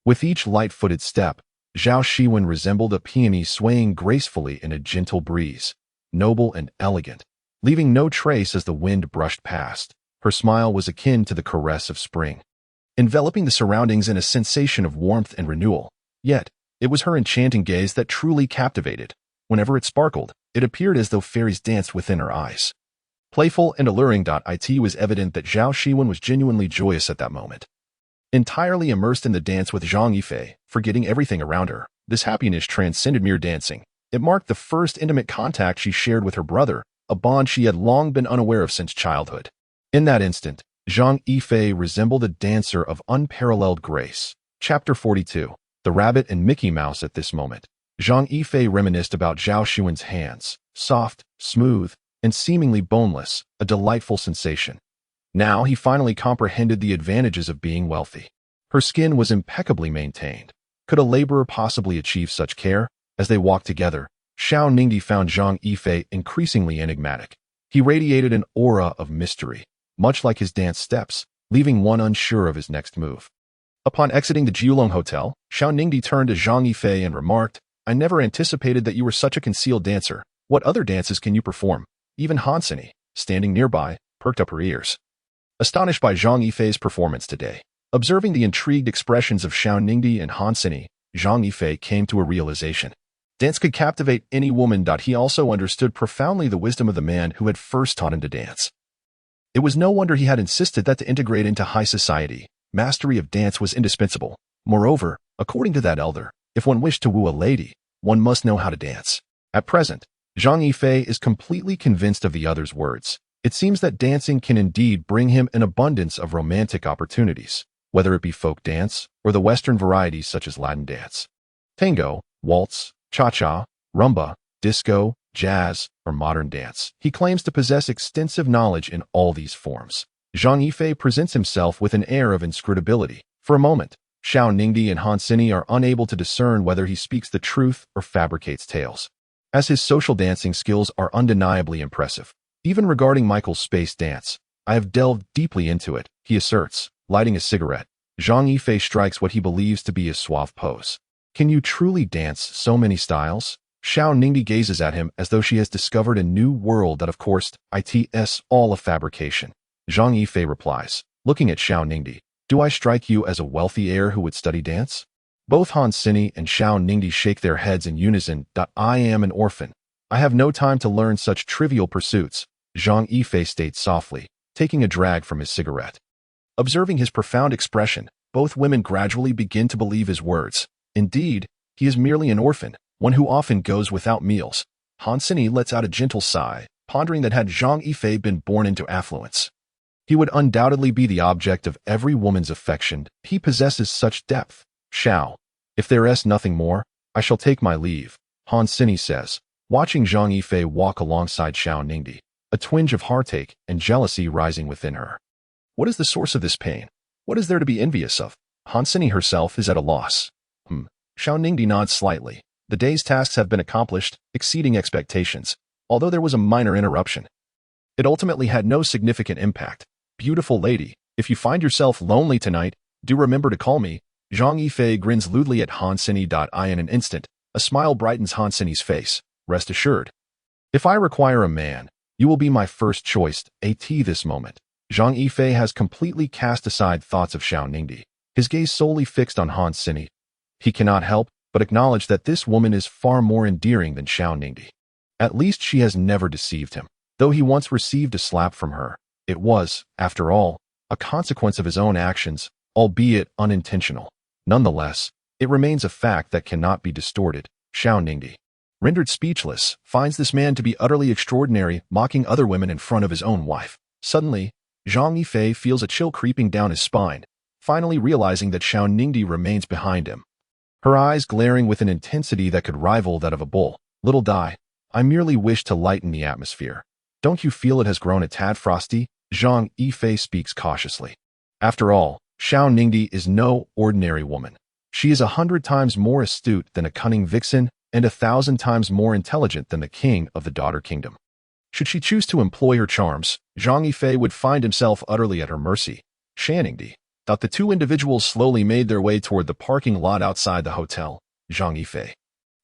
With each light-footed step, Zhao Shiwen resembled a peony swaying gracefully in a gentle breeze, noble and elegant, leaving no trace as the wind brushed past. Her smile was akin to the caress of spring, enveloping the surroundings in a sensation of warmth and renewal. Yet, it was her enchanting gaze that truly captivated. Whenever it sparkled, it appeared as though fairies danced within her eyes. Playful and alluring. It was evident that Zhao Shiwen was genuinely joyous at that moment. Entirely immersed in the dance with Zhang Yifei, forgetting everything around her, this happiness transcended mere dancing. It marked the first intimate contact she shared with her brother, a bond she had long been unaware of since childhood. In that instant, Zhang Yifei resembled a dancer of unparalleled grace. Chapter 42. The Rabbit and Mickey Mouse. At this moment, Zhang Yifei reminisced about Zhao Xuan's hands, soft, smooth, and seemingly boneless, a delightful sensation. Now he finally comprehended the advantages of being wealthy. Her skin was impeccably maintained. Could a laborer possibly achieve such care? As they walked together, Xiao Ningdi found Zhang Yifei increasingly enigmatic. He radiated an aura of mystery, much like his dance steps, leaving one unsure of his next move. Upon exiting the Jiulong Hotel, Xiao Ningdi turned to Zhang Yifei and remarked, "I never anticipated that you were such a concealed dancer. What other dances can you perform?" Even Hansini, standing nearby, perked up her ears. Astonished by Zhang Yifei's performance today, observing the intrigued expressions of Xiao Ningdi and Hansini, Zhang Yifei came to a realization. Dance could captivate any woman. He also understood profoundly the wisdom of the man who had first taught him to dance. It was no wonder he had insisted that to integrate into high society, mastery of dance was indispensable. Moreover, according to that elder, if one wished to woo a lady, one must know how to dance. At present, Zhang Yifei is completely convinced of the other's words. It seems that dancing can indeed bring him an abundance of romantic opportunities, whether it be folk dance or the Western varieties such as Latin dance, tango, waltz, cha-cha, rumba, disco, jazz, or modern dance. He claims to possess extensive knowledge in all these forms. Zhang Yifei presents himself with an air of inscrutability. For a moment, Xiao Ningdi and Hansini are unable to discern whether he speaks the truth or fabricates tales. As his social dancing skills are undeniably impressive. Even regarding Michael's space dance, "I have delved deeply into it," he asserts, lighting a cigarette. Zhang Yifei strikes what he believes to be a suave pose. "Can you truly dance so many styles?" Xiao Ningdi gazes at him as though she has discovered a new world that, of course, it's all a fabrication. Zhang Yifei replies, looking at Xiao Ningdi, "Do I strike you as a wealthy heir who would study dance?" Both Hansini and Xiao Ningdi shake their heads in unison. "I am an orphan. I have no time to learn such trivial pursuits," Zhang Yifei states softly, taking a drag from his cigarette. Observing his profound expression, both women gradually begin to believe his words. Indeed, he is merely an orphan, one who often goes without meals. Hansini lets out a gentle sigh, pondering that had Zhang Yifei been born into affluence, he would undoubtedly be the object of every woman's affection. He possesses such depth. "Xiao, if there is nothing more, I shall take my leave," Hansini says, watching Zhang Yifei walk alongside Xiao Ningdi, a twinge of heartache and jealousy rising within her. What is the source of this pain? What is there to be envious of? Hansini herself is at a loss. Xiao Ningdi nods slightly. The day's tasks have been accomplished, exceeding expectations, although there was a minor interruption. It ultimately had no significant impact. "Beautiful lady, if you find yourself lonely tonight, do remember to call me." Zhang Yifei grins lewdly at Hansini. In an instant, a smile brightens Hansini's face. "Rest assured. If I require a man, you will be my first choice." This moment, Zhang Yifei has completely cast aside thoughts of Xiao Ningdi, his gaze solely fixed on Hansini. He cannot help but acknowledge that this woman is far more endearing than Xiao Ningdi. At least she has never deceived him. Though he once received a slap from her, it was, after all, a consequence of his own actions, albeit unintentional. Nonetheless, it remains a fact that cannot be distorted. Xiao Ningdi, rendered speechless, finds this man to be utterly extraordinary, mocking other women in front of his own wife. Suddenly, Zhang Yifei feels a chill creeping down his spine, finally realizing that Xiao Ningdi remains behind him, her eyes glaring with an intensity that could rival that of a bull. "Little Dai, I merely wish to lighten the atmosphere. Don't you feel it has grown a tad frosty?" Zhang Yifei speaks cautiously. After all, Xiao Ningdi is no ordinary woman. She is 100 times more astute than a cunning vixen and 1,000 times more intelligent than the king of the Daughter Kingdom. Should she choose to employ her charms, Zhang Yifei would find himself utterly at her mercy. Xiao Ningdi thought the two individuals slowly made their way toward the parking lot outside the hotel. Zhang Yifei,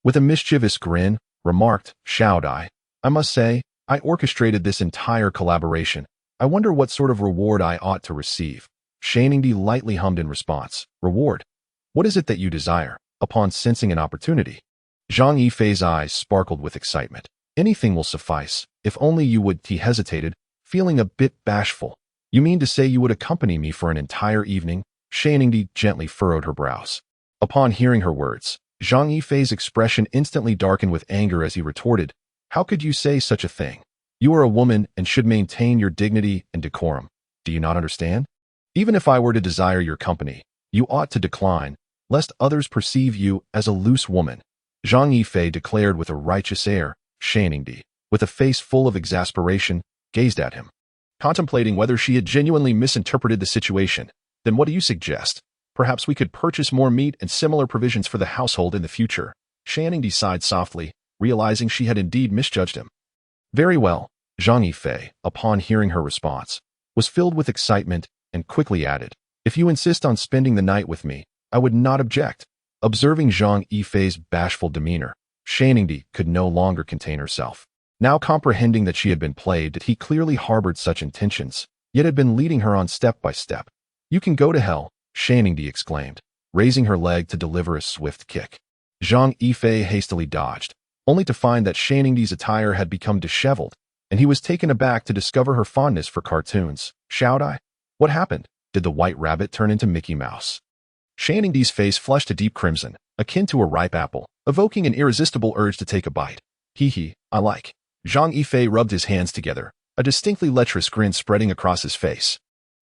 with a mischievous grin, remarked, "Xiao Dai, I must say, I orchestrated this entire collaboration. I wonder what sort of reward I ought to receive." Xiao Ningdi lightly hummed in response. "Reward? What is it that you desire?" Upon sensing an opportunity, Zhang Yifei's eyes sparkled with excitement. "Anything will suffice, if only you would." He hesitated, feeling a bit bashful. "You mean to say you would accompany me for an entire evening?" Xiao Ningdi gently furrowed her brows. Upon hearing her words, Zhang Yifei's expression instantly darkened with anger as he retorted, "How could you say such a thing? You are a woman and should maintain your dignity and decorum." Do you not understand? Even if I were to desire your company, you ought to decline, lest others perceive you as a loose woman. Zhang Yifei declared with a righteous air. Shanningdi, with a face full of exasperation, gazed at him, contemplating whether she had genuinely misinterpreted the situation. Then what do you suggest? Perhaps we could purchase more meat and similar provisions for the household in the future. Shanningdi sighed softly, realizing she had indeed misjudged him. Very well. Zhang Yifei, upon hearing her response, was filled with excitement and quickly added, if you insist on spending the night with me, I would not object. Observing Zhang Yifei's bashful demeanor, Shanningdi could no longer contain herself. Now comprehending that she had been played, that he clearly harbored such intentions, yet had been leading her on step by step. You can go to hell, Shanningdi exclaimed, raising her leg to deliver a swift kick. Zhang Yifei hastily dodged, only to find that Shanningdi's attire had become disheveled, and he was taken aback to discover her fondness for cartoons. Shout I? What happened? Did the white rabbit turn into Mickey Mouse? Shanningdi's face flushed a deep crimson, akin to a ripe apple, evoking an irresistible urge to take a bite. Hee, I like. Zhang Yifei rubbed his hands together, a distinctly lecherous grin spreading across his face.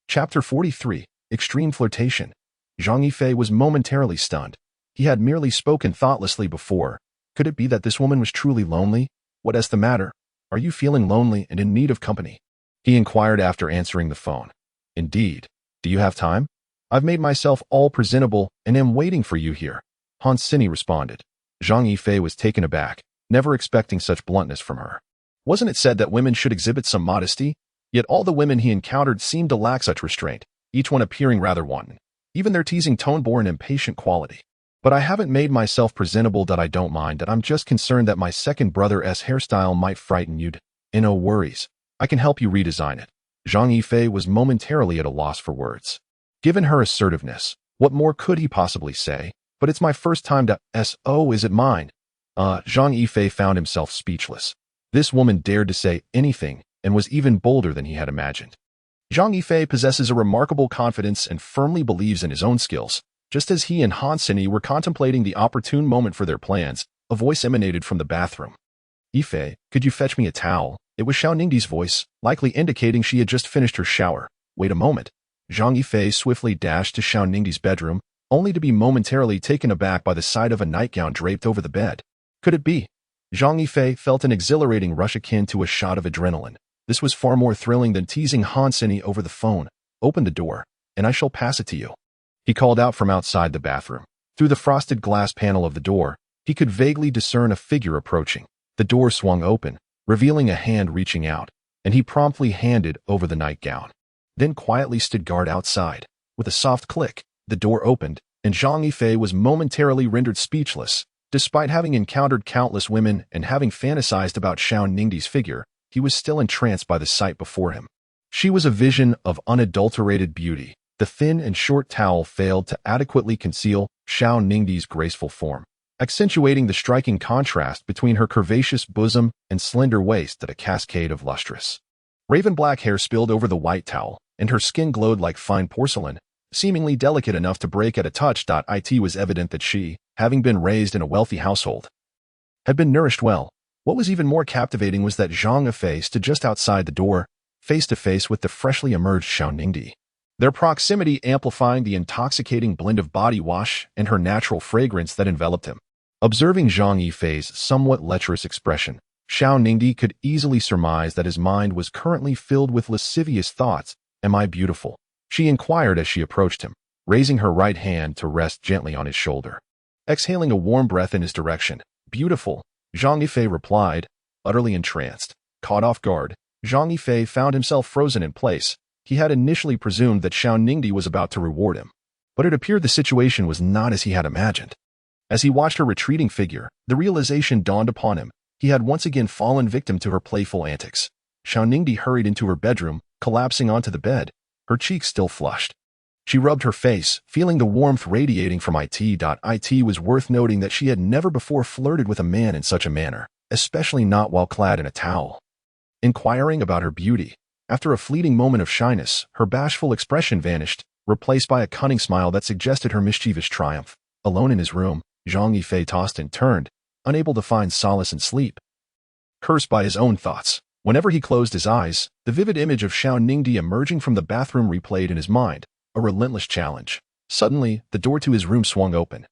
Chapter 43, Extreme Flirtation. Zhang Yifei was momentarily stunned. He had merely spoken thoughtlessly before. Could it be that this woman was truly lonely? What is the matter? Are you feeling lonely and in need of company? He inquired after answering the phone. Indeed. Do you have time? I've made myself all presentable and am waiting for you here. Han Sini responded. Zhang Yifei was taken aback, never expecting such bluntness from her. Wasn't it said that women should exhibit some modesty? Yet all the women he encountered seemed to lack such restraint, each one appearing rather wanton. Even their teasing tone bore an impatient quality. But I haven't made myself presentable that I don't mind, that I'm just concerned that my second brother's hairstyle might frighten you. And no worries. I can help you redesign it. Zhang Yifei was momentarily at a loss for words. Given her assertiveness, what more could he possibly say? But it's my first time to is it mine? Zhang Yifei found himself speechless. This woman dared to say anything and was even bolder than he had imagined. Zhang Yifei possesses a remarkable confidence and firmly believes in his own skills. Just as he and Han Sini were contemplating the opportune moment for their plans, a voice emanated from the bathroom. Yifei, could you fetch me a towel? It was Xiaoningdi's voice, likely indicating she had just finished her shower. Wait a moment. Zhang Yifei swiftly dashed to Xiaoningdi's bedroom, only to be momentarily taken aback by the sight of a nightgown draped over the bed. Could it be? Zhang Yifei felt an exhilarating rush akin to a shot of adrenaline. This was far more thrilling than teasing Han Sini over the phone. Open the door, and I shall pass it to you. He called out from outside the bathroom. Through the frosted glass panel of the door, he could vaguely discern a figure approaching. The door swung open, revealing a hand reaching out, and he promptly handed over the nightgown. Then quietly stood guard outside. With a soft click, the door opened, and Zhang Yifei was momentarily rendered speechless. Despite having encountered countless women and having fantasized about Xiaoningdi's figure, he was still entranced by the sight before him. She was a vision of unadulterated beauty. The thin and short towel failed to adequately conceal Xiaoningdi's graceful form, accentuating the striking contrast between her curvaceous bosom and slender waist. That a cascade of lustrous raven black hair spilled over the white towel, and her skin glowed like fine porcelain, seemingly delicate enough to break at a touch. It was evident that she, having been raised in a wealthy household, had been nourished well. What was even more captivating was that Zhang Yifei stood just outside the door, face to face with the freshly emerged Xiaoningdi. Their proximity amplifying the intoxicating blend of body wash and her natural fragrance that enveloped him. Observing Zhang Yifei's somewhat lecherous expression, Xiaoningdi could easily surmise that his mind was currently filled with lascivious thoughts. Am I beautiful? She inquired as she approached him, raising her right hand to rest gently on his shoulder. Exhaling a warm breath in his direction. Beautiful, Zhang Yifei replied, utterly entranced. Caught off guard, Zhang Yifei found himself frozen in place. He had initially presumed that Xiaoningdi was about to reward him, but it appeared the situation was not as he had imagined. As he watched her retreating figure, the realization dawned upon him. He had once again fallen victim to her playful antics. Xiaoningdi hurried into her bedroom, collapsing onto the bed, her cheeks still flushed. She rubbed her face, feeling the warmth radiating from it. It was worth noting that she had never before flirted with a man in such a manner, especially not while clad in a towel. Inquiring about her beauty, after a fleeting moment of shyness, her bashful expression vanished, replaced by a cunning smile that suggested her mischievous triumph. Alone in his room, Zhang Yifei tossed and turned, unable to find solace in sleep. Cursed by his own thoughts, Whenever he closed his eyes, the vivid image of Xiao Ningdi emerging from the bathroom replayed in his mind, a relentless challenge. Suddenly, the door to his room swung open,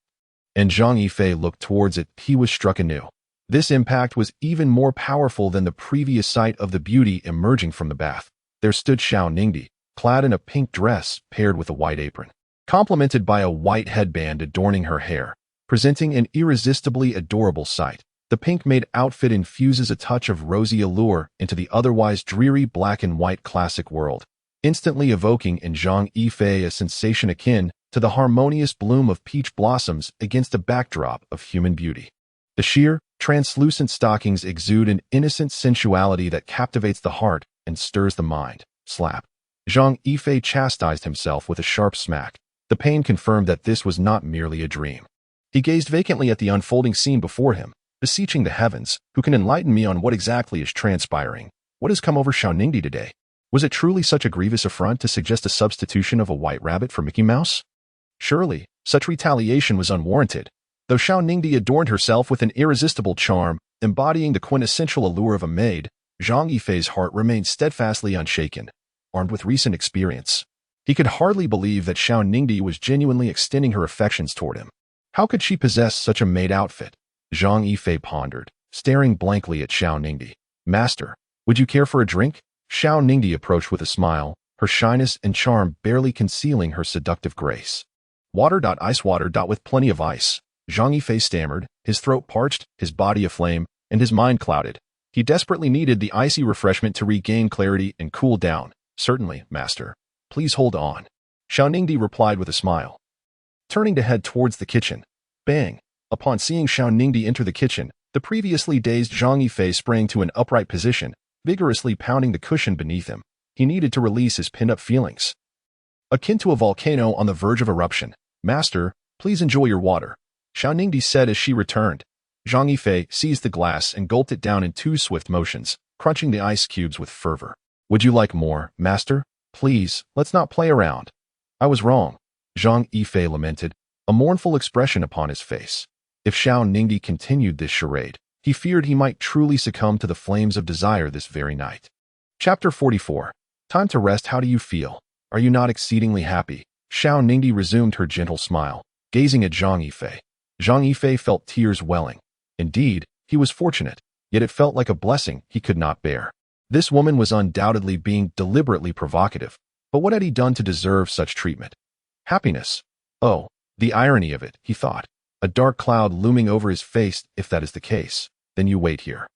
and Zhang Yifei looked towards it. He was struck anew. This impact was even more powerful than the previous sight of the beauty emerging from the bath. There stood Xiao Ningdi, clad in a pink dress paired with a white apron, complemented by a white headband adorning her hair, presenting an irresistibly adorable sight. The pink-made outfit infuses a touch of rosy allure into the otherwise dreary black and white classic world, instantly evoking in Zhang Yifei a sensation akin to the harmonious bloom of peach blossoms against a backdrop of human beauty. The sheer, translucent stockings exude an innocent sensuality that captivates the heart and stirs the mind. Slap. Zhang Yifei chastised himself with a sharp smack. The pain confirmed that this was not merely a dream. He gazed vacantly at the unfolding scene before him, beseeching the heavens, who can enlighten me on what exactly is transpiring? What has come over Xiao Ningdi today? Was it truly such a grievous affront to suggest a substitution of a white rabbit for Mickey Mouse? Surely, such retaliation was unwarranted. Though Xiao Ningdi adorned herself with an irresistible charm, embodying the quintessential allure of a maid, Zhang Yifei's heart remained steadfastly unshaken. Armed with recent experience, he could hardly believe that Xiao Ningdi was genuinely extending her affections toward him. How could she possess such a maid outfit? Zhang Yifei pondered, staring blankly at Xiao Ningdi. Master, would you care for a drink? Xiao Ningdi approached with a smile, her shyness and charm barely concealing her seductive grace. Water. Ice water. With plenty of ice. Zhang Yifei stammered, his throat parched, his body aflame, and his mind clouded. He desperately needed the icy refreshment to regain clarity and cool down. Certainly, master. Please hold on. Xiao Ningdi replied with a smile, turning to head towards the kitchen. Bang! Upon seeing Xiao Ningdi enter the kitchen, the previously dazed Zhang Yifei sprang to an upright position, vigorously pounding the cushion beneath him. He needed to release his pinned-up feelings, akin to a volcano on the verge of eruption. Master, please enjoy your water, Xiao Ningdi said as she returned. Zhang Yifei seized the glass and gulped it down in 2 swift motions, crunching the ice cubes with fervor. Would you like more, master? Please, let's not play around. I was wrong, Zhang Yifei lamented, a mournful expression upon his face. If Xiao Ningdi continued this charade, he feared he might truly succumb to the flames of desire this very night. Chapter 44. Time to rest. How do you feel? Are you not exceedingly happy? Xiao Ningdi resumed her gentle smile, gazing at Zhang Yifei. Zhang Yifei felt tears welling. Indeed, he was fortunate, yet it felt like a blessing he could not bear. This woman was undoubtedly being deliberately provocative, but what had he done to deserve such treatment? Happiness. Oh, the irony of it, he thought. A dark cloud looming over his face. If that is the case, then you wait here.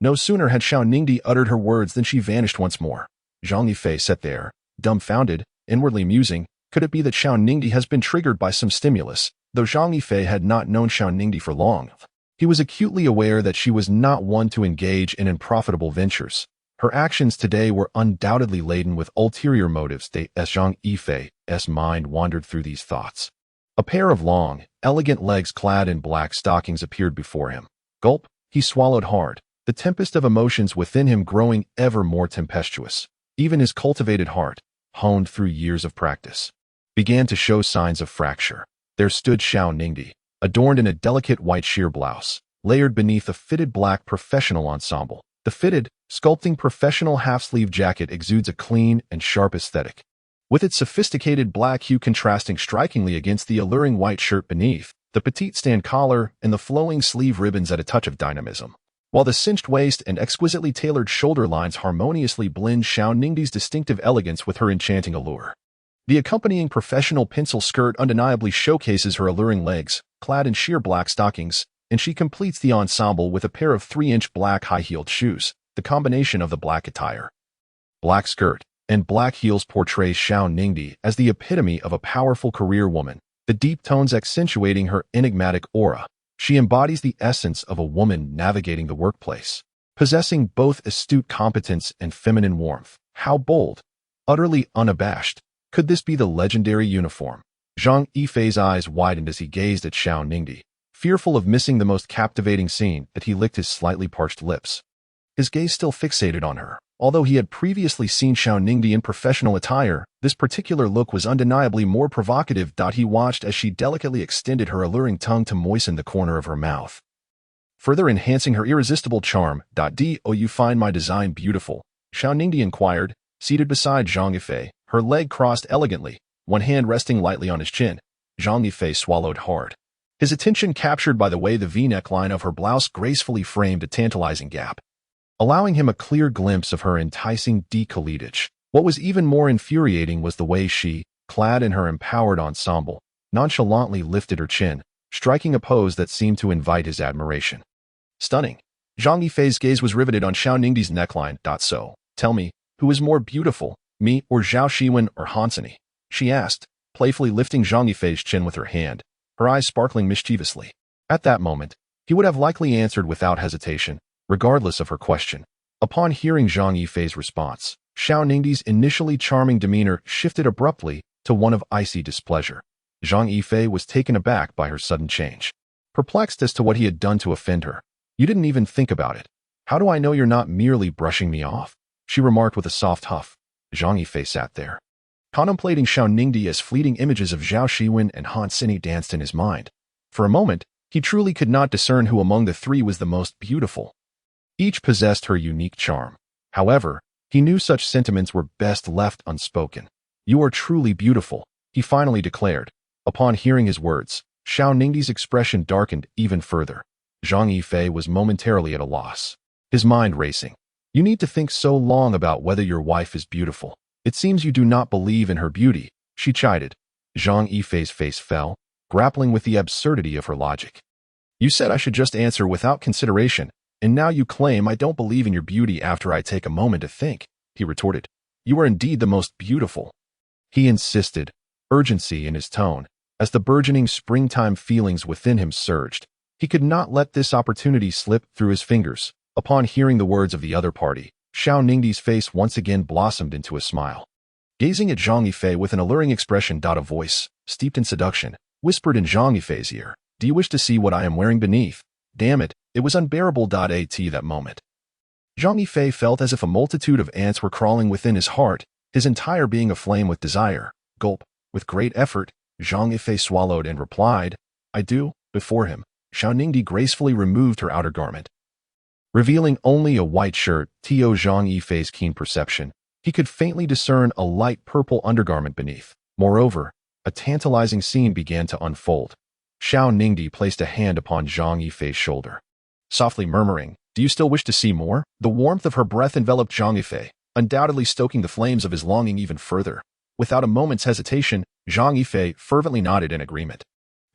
No sooner had Xiao Ningdi uttered her words than she vanished once more. Zhang Yifei sat there, dumbfounded, inwardly musing, could it be that Xiao Ningdi has been triggered by some stimulus? Though Zhang Yifei had not known Xiao Ningdi for long, he was acutely aware that she was not one to engage in unprofitable ventures. Her actions today were undoubtedly laden with ulterior motives. As Zhang Yifei's mind wandered through these thoughts, a pair of long, elegant legs clad in black stockings appeared before him. Gulp, he swallowed hard, the tempest of emotions within him growing ever more tempestuous. Even his cultivated heart, honed through years of practice, began to show signs of fracture. There stood Xiao Ningdi, adorned in a delicate white sheer blouse, layered beneath a fitted black professional ensemble. The fitted, sculpting professional half-sleeve jacket exudes a clean and sharp aesthetic, with its sophisticated black hue contrasting strikingly against the alluring white shirt beneath. The petite stand collar and the flowing sleeve ribbons add a touch of dynamism, while the cinched waist and exquisitely tailored shoulder lines harmoniously blend Xiao Ningdi's distinctive elegance with her enchanting allure. The accompanying professional pencil skirt undeniably showcases her alluring legs, clad in sheer black stockings, and she completes the ensemble with a pair of 3-inch black high-heeled shoes. The combination of the black attire, black skirt, and black heels portrays Xiao Ningdi as the epitome of a powerful career woman, the deep tones accentuating her enigmatic aura. She embodies the essence of a woman navigating the workplace, possessing both astute competence and feminine warmth. How bold, utterly unabashed. Could this be the legendary uniform? Zhang Yifei's eyes widened as he gazed at Xiao Ningdi, fearful of missing the most captivating scene. That he licked his slightly parched lips, his gaze still fixated on her. Although he had previously seen Xiao Ningdi in professional attire, this particular look was undeniably more provocative. He watched as she delicately extended her alluring tongue to moisten the corner of her mouth, further enhancing her irresistible charm. Do you find my design beautiful? Xiao Ningdi inquired, seated beside Zhang Yifei, her leg crossed elegantly, one hand resting lightly on his chin. Zhang Yifei swallowed hard, his attention captured by the way the V-neckline of her blouse gracefully framed a tantalizing gap, allowing him a clear glimpse of her enticing décolletage. What was even more infuriating was the way she, clad in her empowered ensemble, nonchalantly lifted her chin, striking a pose that seemed to invite his admiration. Stunning. Zhang Yifei's gaze was riveted on Xiao Ningdi's neckline. So, tell me, who is more beautiful, me or Zhao Shiwen or Hansini? She asked, playfully lifting Zhang Yifei's chin with her hand, her eyes sparkling mischievously. At that moment, he would have likely answered without hesitation, regardless of her question. Upon hearing Zhang Yifei's response, Xiao Ningdi's initially charming demeanor shifted abruptly to one of icy displeasure. Zhang Yifei was taken aback by her sudden change, perplexed as to what he had done to offend her. You didn't even think about it. How do I know you're not merely brushing me off? She remarked with a soft huff. Zhang Yifei sat there, contemplating Xiao Ningdi as fleeting images of Zhao Shiwen and Han Sini danced in his mind. For a moment, he truly could not discern who among the three was the most beautiful. Each possessed her unique charm. However, he knew such sentiments were best left unspoken. You are truly beautiful, he finally declared. Upon hearing his words, Xiao Ningdi's expression darkened even further. Zhang Yifei was momentarily at a loss, his mind racing. You need to think so long about whether your wife is beautiful. It seems you do not believe in her beauty, she chided. Zhang Yifei's face fell, grappling with the absurdity of her logic. You said I should just answer without consideration, and now you claim I don't believe in your beauty after I take a moment to think, he retorted. You are indeed the most beautiful. He insisted, urgency in his tone, as the burgeoning springtime feelings within him surged. He could not let this opportunity slip through his fingers. Upon hearing the words of the other party, Xiao Ningdi's face once again blossomed into a smile. Gazing at Zhang Yifei with an alluring expression, a voice, steeped in seduction, whispered in Zhang Yifei's ear, Do you wish to see what I am wearing beneath? Damn it, it was unbearable. At that moment, Zhang Yifei felt as if a multitude of ants were crawling within his heart, his entire being aflame with desire. Gulp. With great effort, Zhang Yifei swallowed and replied, I do. Before him, Xiao Ningdi gracefully removed her outer garment, revealing only a white shirt. To Zhang Yifei's keen perception, he could faintly discern a light purple undergarment beneath. Moreover, a tantalizing scene began to unfold. Xiao Ningdi placed a hand upon Zhang Yifei's shoulder, softly murmuring, Do you still wish to see more? The warmth of her breath enveloped Zhang Yifei, undoubtedly stoking the flames of his longing even further. Without a moment's hesitation, Zhang Yifei fervently nodded in agreement.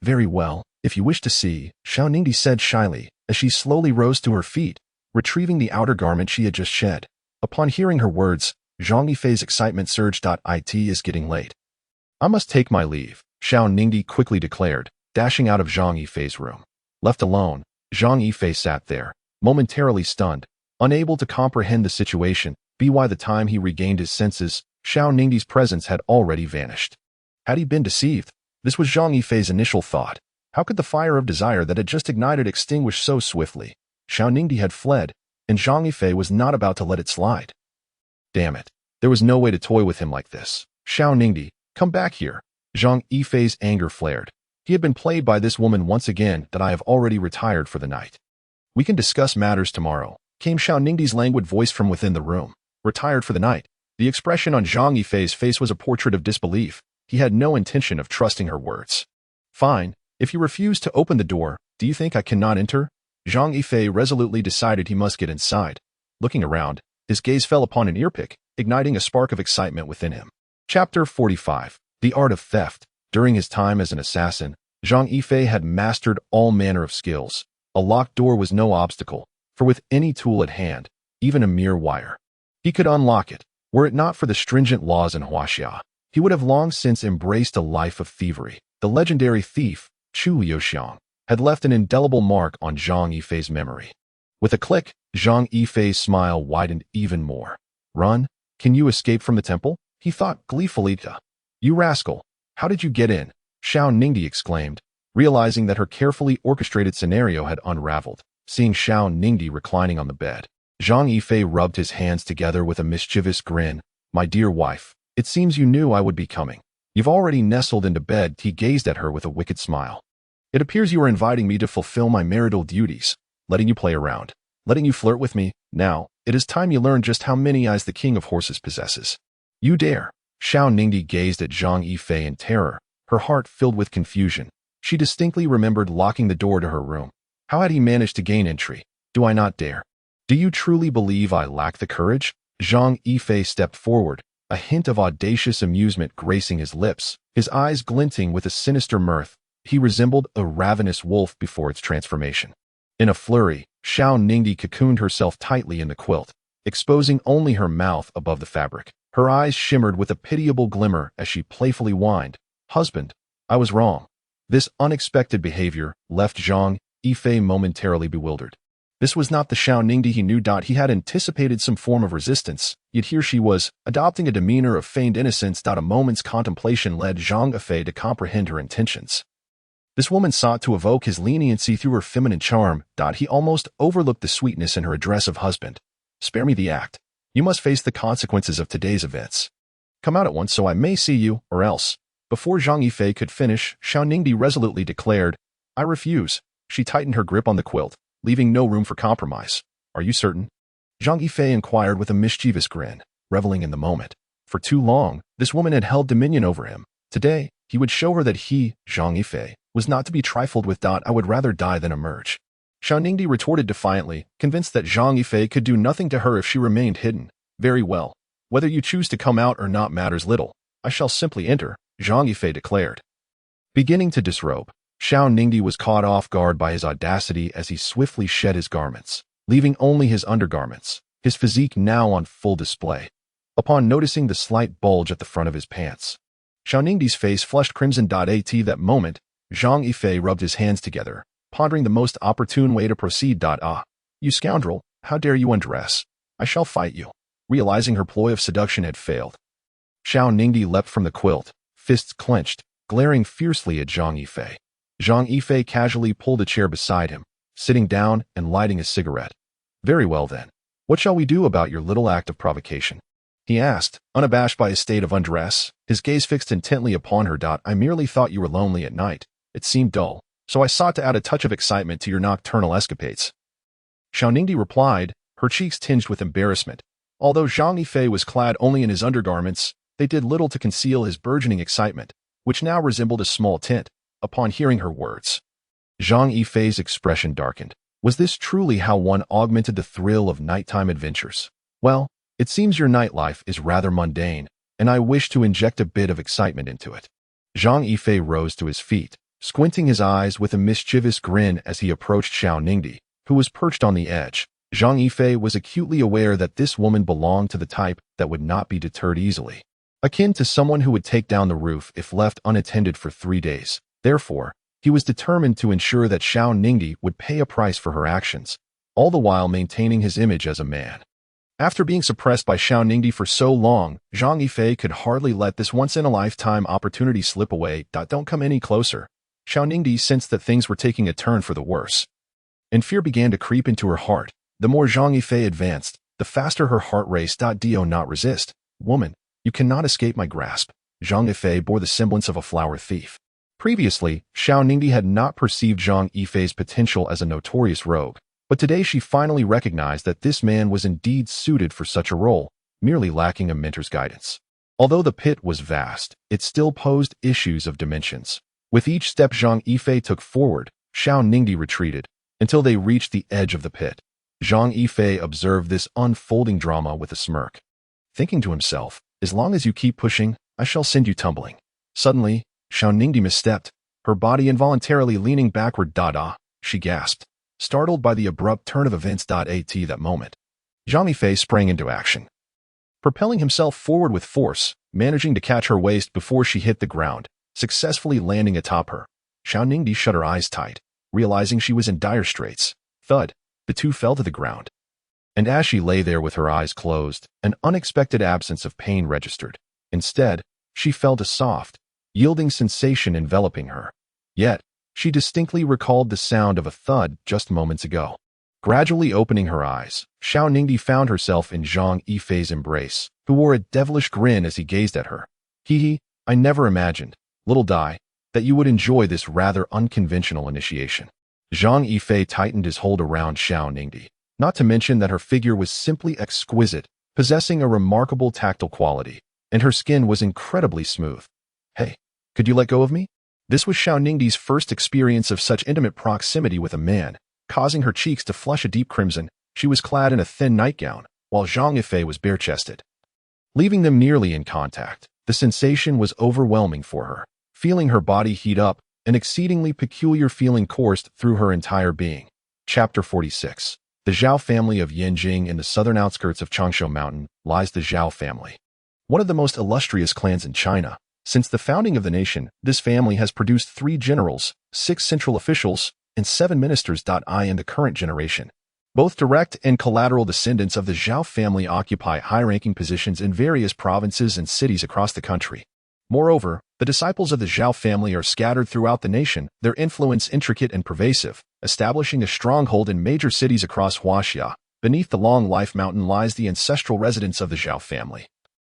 Very well, if you wish to see, Xiao Ningdi said shyly, as she slowly rose to her feet, retrieving the outer garment she had just shed. Upon hearing her words, Zhang Yifei's excitement surged. It is getting late. I must take my leave, Xiao Ningdi quickly declared, dashing out of Zhang Yifei's room. Left alone, Zhang Yifei sat there, momentarily stunned, unable to comprehend the situation. By the time he regained his senses, Xiao Ningdi's presence had already vanished. Had he been deceived? This was Zhang Yifei's initial thought. How could the fire of desire that had just ignited extinguish so swiftly? Xiao Ningdi had fled, and Zhang Yifei was not about to let it slide. Damn it. There was no way to toy with him like this. Xiao Ningdi, come back here. Zhang Yifei's anger flared. He had been played by this woman once again. I have already retired for the night. We can discuss matters tomorrow, came Xiao Ningdi's languid voice from within the room. Retired for the night. The expression on Zhang Yifei's face was a portrait of disbelief. He had no intention of trusting her words. Fine, if you refuse to open the door, do you think I cannot enter? Zhang Yifei resolutely decided he must get inside. Looking around, his gaze fell upon an earpick, igniting a spark of excitement within him. Chapter 45. The Art of Theft. During his time as an assassin, Zhang Yifei had mastered all manner of skills. A locked door was no obstacle, for with any tool at hand, even a mere wire, he could unlock it. Were it not for the stringent laws in Huaxia, he would have long since embraced a life of thievery. The legendary thief, Chu Liuxiang, had left an indelible mark on Zhang Yifei's memory. With a click, Zhang Yifei's smile widened even more. Run? Can you escape from the temple? He thought gleefully. You rascal! How did you get in? Xiao Ningdi exclaimed, realizing that her carefully orchestrated scenario had unraveled. Seeing Xiao Ningdi reclining on the bed, Zhang Yifei rubbed his hands together with a mischievous grin. My dear wife, it seems you knew I would be coming. You've already nestled into bed. He gazed at her with a wicked smile. It appears you are inviting me to fulfill my marital duties. letting you play around, letting you flirt with me. Now, it is time you learn just how many eyes the king of horses possesses. You dare. Xiao Ningdi gazed at Zhang Yifei in terror, her heart filled with confusion. She distinctly remembered locking the door to her room. How had he managed to gain entry? Do I not dare? Do you truly believe I lack the courage? Zhang Yifei stepped forward, a hint of audacious amusement gracing his lips, his eyes glinting with a sinister mirth. He resembled a ravenous wolf before its transformation. In a flurry, Xiao Ningdi cocooned herself tightly in the quilt, exposing only her mouth above the fabric. Her eyes shimmered with a pitiable glimmer as she playfully whined, "Husband, I was wrong." This unexpected behavior left Zhang Yifei momentarily bewildered. This was not the Xiao Ningdi he knew. He had anticipated some form of resistance, yet here she was, adopting a demeanor of feigned innocence. A moment's contemplation led Zhang Yifei to comprehend her intentions. This woman sought to evoke his leniency through her feminine charm. He almost overlooked the sweetness in her address of husband. "Spare me the act. You must face the consequences of today's events. Come out at once so I may see you, or else." Before Zhang Yifei could finish, Xiao Ningdi resolutely declared, "I refuse." She tightened her grip on the quilt, leaving no room for compromise. "Are you certain?" Zhang Yifei inquired with a mischievous grin, reveling in the moment. For too long, this woman had held dominion over him. Today, he would show her that he, Zhang Yifei, was not to be trifled with. "I would rather die than emerge." Xiao Ningdi retorted defiantly, convinced that Zhang Yifei could do nothing to her if she remained hidden. "Very well. Whether you choose to come out or not matters little. I shall simply enter," Zhang Yifei declared. Beginning to disrobe, Xiao Ningdi was caught off guard by his audacity as he swiftly shed his garments, leaving only his undergarments, his physique now on full display. Upon noticing the slight bulge at the front of his pants, Xiao Ningdi's face flushed crimson. At that moment, Zhang Yifei rubbed his hands together, pondering the most opportune way to proceed. "Ah, you scoundrel, how dare you undress? I shall fight you." Realizing her ploy of seduction had failed, Xiao Ningdi leapt from the quilt, fists clenched, glaring fiercely at Zhang Yifei. Zhang Yifei casually pulled a chair beside him, sitting down and lighting a cigarette. "Very well then. What shall we do about your little act of provocation?" he asked, unabashed by his state of undress, his gaze fixed intently upon her. "I merely thought you were lonely at night. It seemed dull, so I sought to add a touch of excitement to your nocturnal escapades." Xiao Ningdi replied, her cheeks tinged with embarrassment. Although Zhang Yifei was clad only in his undergarments, they did little to conceal his burgeoning excitement, which now resembled a small tent. Upon hearing her words, Zhang Yifei's expression darkened. Was this truly how one augmented the thrill of nighttime adventures? "Well, it seems your nightlife is rather mundane, and I wish to inject a bit of excitement into it." Zhang Yifei rose to his feet, squinting his eyes with a mischievous grin as he approached Xiao Ningdi, who was perched on the edge. Zhang Yifei was acutely aware that this woman belonged to the type that would not be deterred easily, akin to someone who would take down the roof if left unattended for 3 days. Therefore, he was determined to ensure that Xiao Ningdi would pay a price for her actions, all the while maintaining his image as a man. After being suppressed by Xiao Ningdi for so long, Zhang Yifei could hardly let this once-in-a-lifetime opportunity slip away. "Don't come any closer." Xiao Ningdi sensed that things were taking a turn for the worse, and fear began to creep into her heart. The more Zhang Yifei advanced, the faster her heart raced. "Do not resist. Woman, you cannot escape my grasp." Zhang Yifei bore the semblance of a flower thief. Previously, Xiao Ningdi had not perceived Zhang Yifei's potential as a notorious rogue, but today she finally recognized that this man was indeed suited for such a role, merely lacking a mentor's guidance. Although the pit was vast, it still posed issues of dimensions. With each step Zhang Yifei took forward, Xiao Ningdi retreated, until they reached the edge of the pit. Zhang Yifei observed this unfolding drama with a smirk, thinking to himself, "As long as you keep pushing, I shall send you tumbling." Suddenly, Xiao Ningdi misstepped, her body involuntarily leaning backward. She gasped, startled by the abrupt turn of events. At that moment, Zhang Yifei sprang into action, propelling himself forward with force, managing to catch her waist before she hit the ground, successfully landing atop her. Xiao Ningdi shut her eyes tight, realizing she was in dire straits. Thud, the two fell to the ground. And as she lay there with her eyes closed, an unexpected absence of pain registered. Instead, she felt a soft, yielding sensation enveloping her. Yet, she distinctly recalled the sound of a thud just moments ago. Gradually opening her eyes, Xiao Ningdi found herself in Zhang Yifei's embrace, who wore a devilish grin as he gazed at her. "Hee, I never imagined, little Dai, that you would enjoy this rather unconventional initiation." Zhang Yifei tightened his hold around Xiao Ningdi, not to mention that her figure was simply exquisite, possessing a remarkable tactile quality, and her skin was incredibly smooth. "Hey, could you let go of me?" This was Xiao Ningdi's first experience of such intimate proximity with a man, causing her cheeks to flush a deep crimson. She was clad in a thin nightgown, while Zhang Yifei was bare-chested. Leaving them nearly in contact, the sensation was overwhelming for her. Feeling her body heat up, an exceedingly peculiar feeling coursed through her entire being. Chapter 46. The Zhao family of Yanjing. In the southern outskirts of Changshu Mountain lies the Zhao family, one of the most illustrious clans in China. Since the founding of the nation, this family has produced 3 generals, 6 central officials, and 7 ministers. In the current generation, both direct and collateral descendants of the Zhao family occupy high-ranking positions in various provinces and cities across the country. Moreover, the disciples of the Zhao family are scattered throughout the nation, their influence intricate and pervasive, establishing a stronghold in major cities across Huaxia. Beneath the Long Life Mountain lies the ancestral residence of the Zhao family,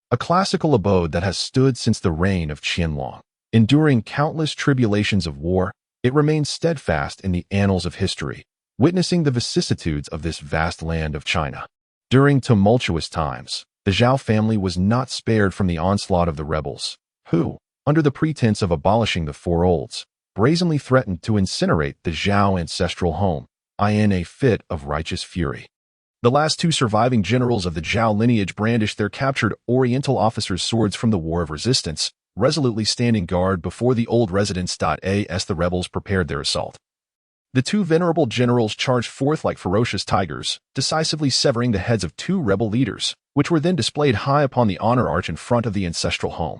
a classical abode that has stood since the reign of Qianlong. Enduring countless tribulations of war, it remains steadfast in the annals of history, witnessing the vicissitudes of this vast land of China. During tumultuous times, the Zhao family was not spared from the onslaught of the rebels, who, under the pretense of abolishing the Four Olds, brazenly threatened to incinerate the Zhao ancestral home, in a fit of righteous fury. The last 2 surviving generals of the Zhao lineage brandished their captured Oriental officers' swords from the War of Resistance, resolutely standing guard before the old residence. As the rebels prepared their assault, the 2 venerable generals charged forth like ferocious tigers, decisively severing the heads of 2 rebel leaders, which were then displayed high upon the honor arch in front of the ancestral home.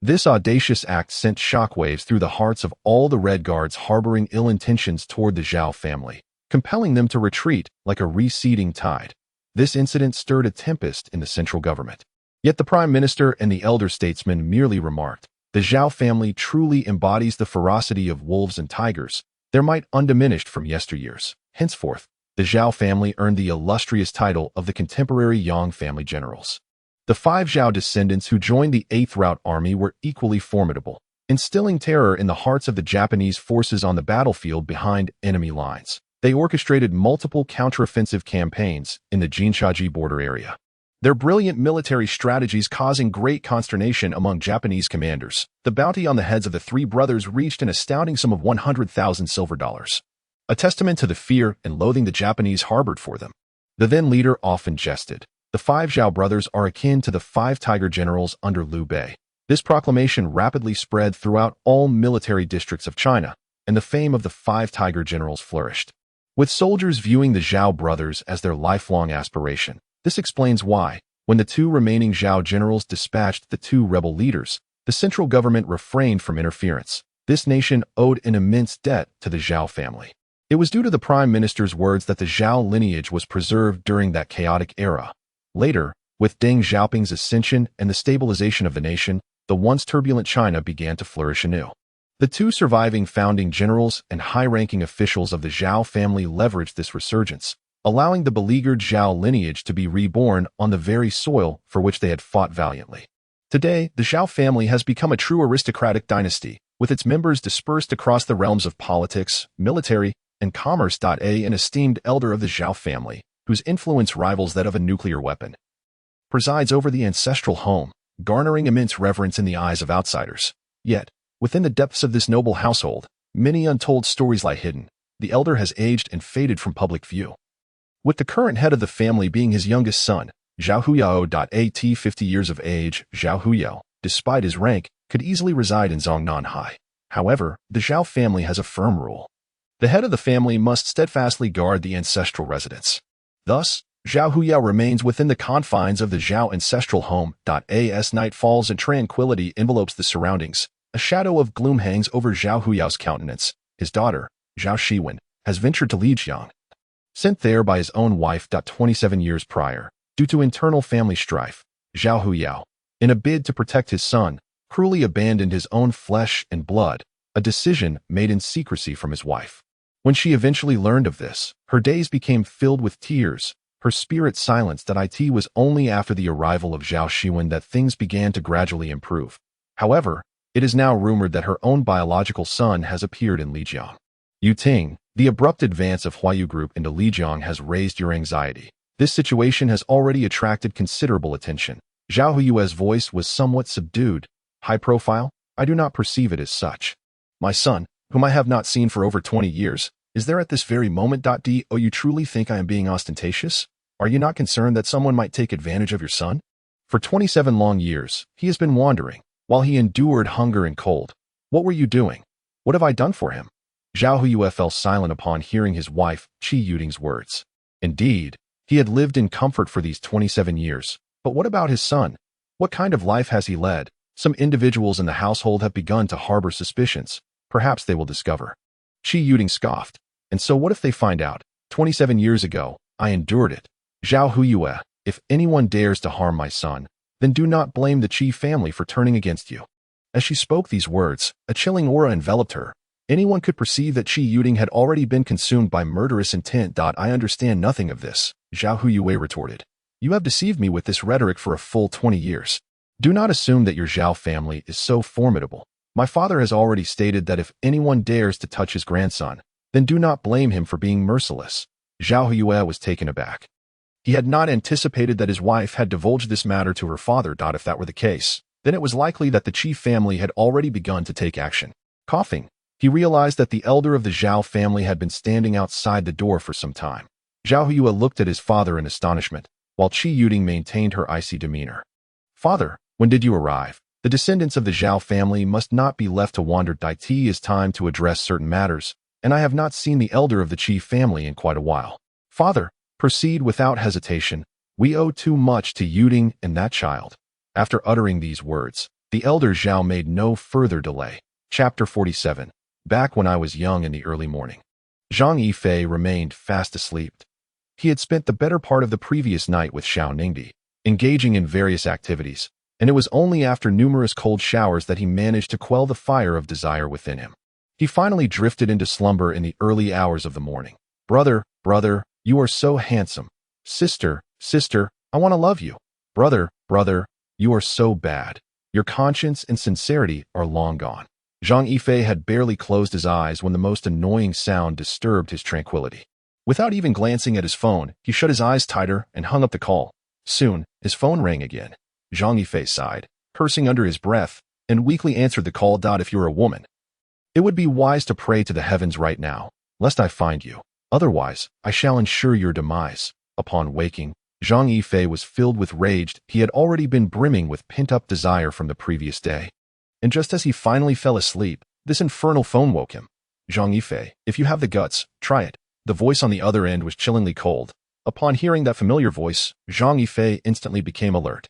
This audacious act sent shockwaves through the hearts of all the Red Guards harboring ill intentions toward the Zhao family, compelling them to retreat like a receding tide. This incident stirred a tempest in the central government. Yet the prime minister and the elder statesman merely remarked, "The Zhao family truly embodies the ferocity of wolves and tigers, their might undiminished from yesteryears." Henceforth, the Zhao family earned the illustrious title of the contemporary Yang family generals. The 5 Zhao descendants who joined the 8th Route Army were equally formidable, instilling terror in the hearts of the Japanese forces on the battlefield behind enemy lines. They orchestrated multiple counteroffensive campaigns in the Jinshaji border area, their brilliant military strategies causing great consternation among Japanese commanders. The bounty on the heads of the 3 brothers reached an astounding sum of 100,000 silver dollars, a testament to the fear and loathing the Japanese harbored for them. The then leader often jested, "The 5 Zhao brothers are akin to the 5 Tiger generals under Liu Bei." This proclamation rapidly spread throughout all military districts of China, and the fame of the 5 Tiger generals flourished, with soldiers viewing the Zhao brothers as their lifelong aspiration. This explains why, when the 2 remaining Zhao generals dispatched the 2 rebel leaders, the central government refrained from interference. This nation owed an immense debt to the Zhao family. It was due to the prime minister's words that the Zhao lineage was preserved during that chaotic era. Later, with Deng Xiaoping's ascension and the stabilization of the nation, the once turbulent China began to flourish anew. The 2 surviving founding generals and high-ranking officials of the Zhao family leveraged this resurgence, allowing the beleaguered Zhao lineage to be reborn on the very soil for which they had fought valiantly. Today, the Zhao family has become a true aristocratic dynasty, with its members dispersed across the realms of politics, military, and commerce. An esteemed elder of the Zhao family, whose influence rivals that of a nuclear weapon, presides over the ancestral home, garnering immense reverence in the eyes of outsiders. Yet, within the depths of this noble household, many untold stories lie hidden. The elder has aged and faded from public view, with the current head of the family being his youngest son, Zhao Huyao. At 50 years of age, Zhao Huyao, despite his rank, could easily reside in Zongnanhai. However, the Zhao family has a firm rule. The head of the family must steadfastly guard the ancestral residence. Thus, Zhao Huyao remains within the confines of the Zhao ancestral home. As night falls and tranquility envelopes the surroundings, a shadow of gloom hangs over Zhao Huyao's countenance. His daughter, Zhao Shiwen, has ventured to Lijiang, sent there by his own wife. 27 years prior, due to internal family strife, Zhao Huyao, in a bid to protect his son, cruelly abandoned his own flesh and blood, a decision made in secrecy from his wife. When she eventually learned of this, her days became filled with tears, her spirit silenced. It was only after the arrival of Zhao Shiwen that things began to gradually improve. However, it is now rumored that her own biological son has appeared in Lijiang. Yu Ting, The abrupt advance of Huayu Group into Lijiang has raised your anxiety. This situation has already attracted considerable attention. Zhao Huyue's voice was somewhat subdued. High profile? I do not perceive it as such. My son, whom I have not seen for over 20 years, is there at this very moment. Do you truly think I am being ostentatious? Are you not concerned that someone might take advantage of your son? For 27 long years, he has been wandering, while he endured hunger and cold. What were you doing? What have I done for him? Zhao Huyue fell silent upon hearing his wife, Qi Yuting's words. Indeed, he had lived in comfort for these 27 years. But what about his son? What kind of life has he led? Some individuals in the household have begun to harbor suspicions. Perhaps they will discover. Qi Yuting scoffed. And so what if they find out? 27 years ago, I endured it. Zhao Huyue, if anyone dares to harm my son, then do not blame the Qi family for turning against you. As she spoke these words, a chilling aura enveloped her. Anyone could perceive that Qi Yuting had already been consumed by murderous intent. I understand nothing of this, Zhao Huyue retorted. You have deceived me with this rhetoric for a full 20 years. Do not assume that your Zhao family is so formidable. My father has already stated that if anyone dares to touch his grandson, then do not blame him for being merciless. Zhao Huyue was taken aback. He had not anticipated that his wife had divulged this matter to her father. If that were the case, then it was likely that the Qi family had already begun to take action. Coughing, he realized that the elder of the Zhao family had been standing outside the door for some time. Zhao Huyue looked at his father in astonishment, while Qi Yuting maintained her icy demeanor. Father, when did you arrive? The descendants of the Zhao family must not be left to wander. It is time to address certain matters, and I have not seen the elder of the Qi family in quite a while. Father, proceed without hesitation. We owe too much to Yuting and that child. After uttering these words, the elder Zhao made no further delay. Chapter 47. Back when I was young in the early morning. Zhang Yifei remained fast asleep. He had spent the better part of the previous night with Xiao Ningdi, engaging in various activities, and it was only after numerous cold showers that he managed to quell the fire of desire within him. He finally drifted into slumber in the early hours of the morning. Brother, you are so handsome. Sister, I want to love you. Brother, you are so bad. Your conscience and sincerity are long gone. Zhang Yifei had barely closed his eyes when the most annoying sound disturbed his tranquility. Without even glancing at his phone, he shut his eyes tighter and hung up the call. Soon, his phone rang again. Zhang Yifei sighed, cursing under his breath, and weakly answered the call. If you're a woman, it would be wise to pray to the heavens right now, lest I find you. Otherwise, I shall ensure your demise. Upon waking, Zhang Yifei was filled with rage. He had already been brimming with pent-up desire from the previous day. And just as he finally fell asleep, this infernal phone woke him. Zhang Yifei, if you have the guts, try it. The voice on the other end was chillingly cold. Upon hearing that familiar voice, Zhang Yifei instantly became alert.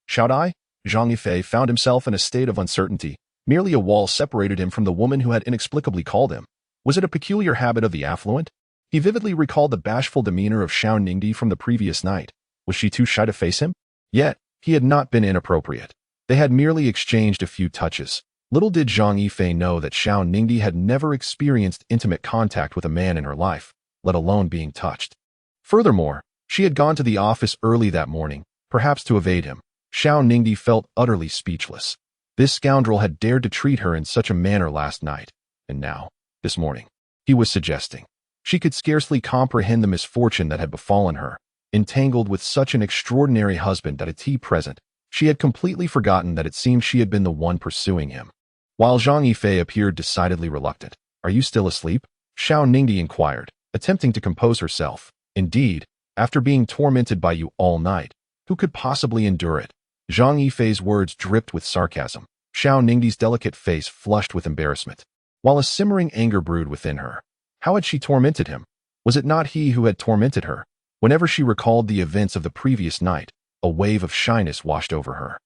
Shout I? Zhang Yifei found himself in a state of uncertainty. Merely a wall separated him from the woman who had inexplicably called him. Was it a peculiar habit of the affluent? He vividly recalled the bashful demeanor of Xiao Ningdi from the previous night. Was she too shy to face him? Yet, he had not been inappropriate. They had merely exchanged a few touches. Little did Zhang Yifei know that Xiao Ningdi had never experienced intimate contact with a man in her life, let alone being touched. Furthermore, she had gone to the office early that morning, perhaps to evade him. Xiao Ningdi felt utterly speechless. This scoundrel had dared to treat her in such a manner last night, and now, this morning, he was suggesting. She could scarcely comprehend the misfortune that had befallen her, entangled with such an extraordinary husband at a present. She had completely forgotten that it seemed she had been the one pursuing him. While Zhang Yifei appeared decidedly reluctant. Are you still asleep? Xiao Ningdi inquired, attempting to compose herself. Indeed, after being tormented by you all night, who could possibly endure it? Zhang Yifei's words dripped with sarcasm. Xiao Ningdi's delicate face flushed with embarrassment, while a simmering anger brewed within her. How had she tormented him? Was it not he who had tormented her? Whenever she recalled the events of the previous night, a wave of shyness washed over her,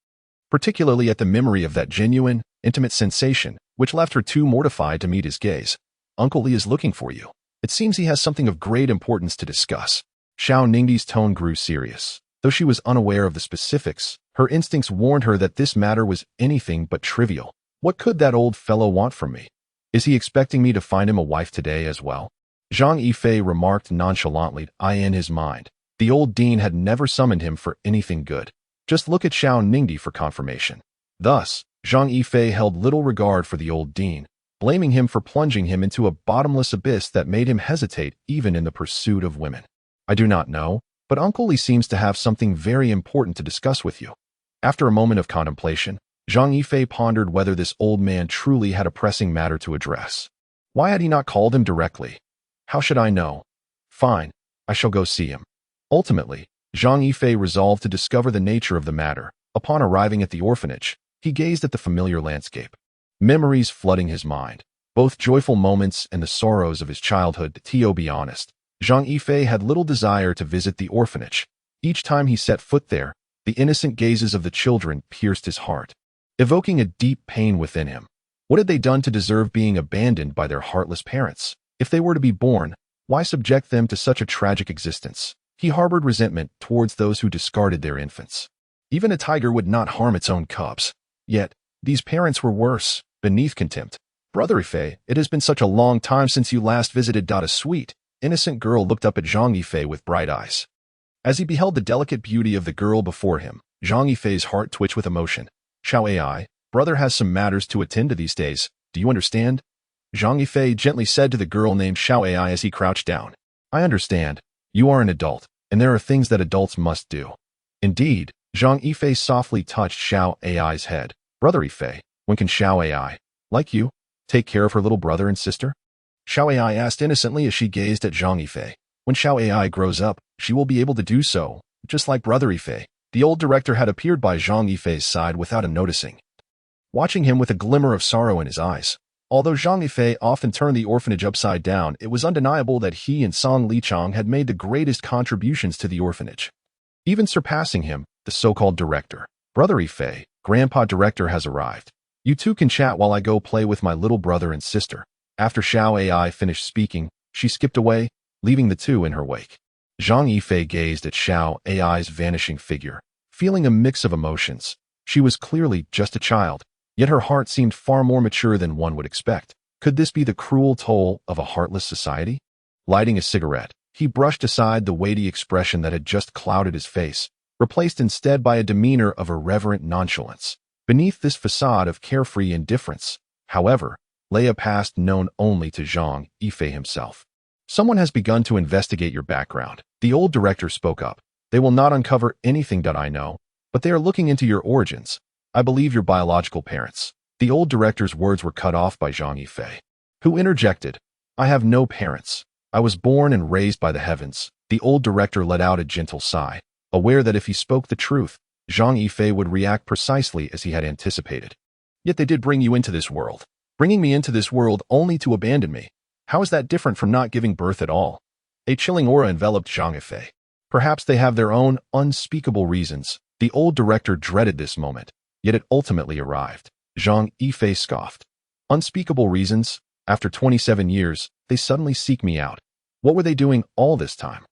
particularly at the memory of that genuine, intimate sensation, which left her too mortified to meet his gaze. Uncle Li is looking for you. It seems he has something of great importance to discuss. Xiao Ningdi's tone grew serious. Though she was unaware of the specifics, her instincts warned her that this matter was anything but trivial. What could that old fellow want from me? Is he expecting me to find him a wife today as well? Zhang Yifei remarked nonchalantly, in his mind. The old dean had never summoned him for anything good. Just look at Xiao Ningdi for confirmation. Thus, Zhang Yifei held little regard for the old dean, blaming him for plunging him into a bottomless abyss that made him hesitate even in the pursuit of women. I do not know, but Uncle Li seems to have something very important to discuss with you. After a moment of contemplation, Zhang Yifei pondered whether this old man truly had a pressing matter to address. Why had he not called him directly? How should I know? Fine, I shall go see him. Ultimately, Zhang Yifei resolved to discover the nature of the matter. Upon arriving at the orphanage, he gazed at the familiar landscape. Memories flooding his mind, both joyful moments and the sorrows of his childhood. To be honest, Zhang Yifei had little desire to visit the orphanage. Each time he set foot there, the innocent gazes of the children pierced his heart, evoking a deep pain within him. What had they done to deserve being abandoned by their heartless parents? If they were to be born, why subject them to such a tragic existence? He harbored resentment towards those who discarded their infants. Even a tiger would not harm its own cubs. Yet, these parents were worse, beneath contempt. Brother Yifei, it has been such a long time since you last visited. A sweet, innocent girl looked up at Zhang Yifei with bright eyes. As he beheld the delicate beauty of the girl before him, Zhang Yifei's heart twitched with emotion. Xiao Ai, brother has some matters to attend to these days, do you understand? Zhang Yifei gently said to the girl named Xiao Ai as he crouched down. I understand. You are an adult, and there are things that adults must do. Indeed, Zhang Yifei softly touched Xiao Ai's head. Brother Yifei, when can Xiao Ai, like you, take care of her little brother and sister? Xiao Ai asked innocently as she gazed at Zhang Yifei. When Xiao Ai grows up, she will be able to do so, just like Brother Yifei. The old director had appeared by Zhang Yifei's side without him noticing, watching him with a glimmer of sorrow in his eyes. Although Zhang Yifei often turned the orphanage upside down, it was undeniable that he and Song Lichang had made the greatest contributions to the orphanage, even surpassing him, the so-called director. Brother Yifei, Grandpa Director has arrived. You two can chat while I go play with my little brother and sister. After Xiao Ai finished speaking, she skipped away, leaving the two in her wake. Zhang Yifei gazed at Xiao Ai's vanishing figure, feeling a mix of emotions. She was clearly just a child, yet her heart seemed far more mature than one would expect. Could this be the cruel toll of a heartless society? Lighting a cigarette, he brushed aside the weighty expression that had just clouded his face, replaced instead by a demeanor of irreverent nonchalance. Beneath this facade of carefree indifference, however, lay a past known only to Zhang Yifei himself. Someone has begun to investigate your background. The old director spoke up. They will not uncover anything that I know, but they are looking into your origins. I believe your biological parents. The old director's words were cut off by Zhang Yifei, who interjected, I have no parents. I was born and raised by the heavens. The old director let out a gentle sigh, aware that if he spoke the truth, Zhang Yifei would react precisely as he had anticipated. Yet they did bring you into this world. Bringing me into this world only to abandon me. How is that different from not giving birth at all? A chilling aura enveloped Zhang Yifei. Perhaps they have their own unspeakable reasons. The old director dreaded this moment, yet it ultimately arrived. Zhang Yifei scoffed. Unspeakable reasons? After 27 years, they suddenly seek me out. What were they doing all this time?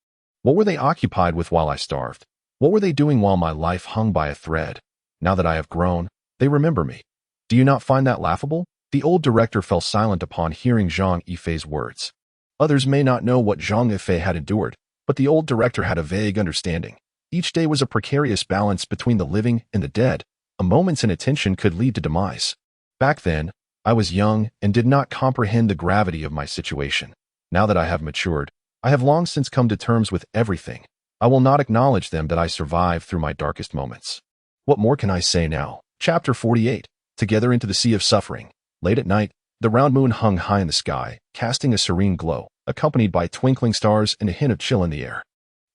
What were they occupied with while I starved? What were they doing while my life hung by a thread? Now that I have grown, they remember me. Do you not find that laughable? The old director fell silent upon hearing Zhang Yifei's words. Others may not know what Zhang Yifei had endured, but the old director had a vague understanding. Each day was a precarious balance between the living and the dead. A moment's inattention could lead to demise. Back then, I was young and did not comprehend the gravity of my situation. Now that I have matured, I have long since come to terms with everything. I will not acknowledge them that I survived through my darkest moments. What more can I say now? Chapter 48. Together into the sea of suffering. Late at night, the round moon hung high in the sky, casting a serene glow, accompanied by twinkling stars and a hint of chill in the air.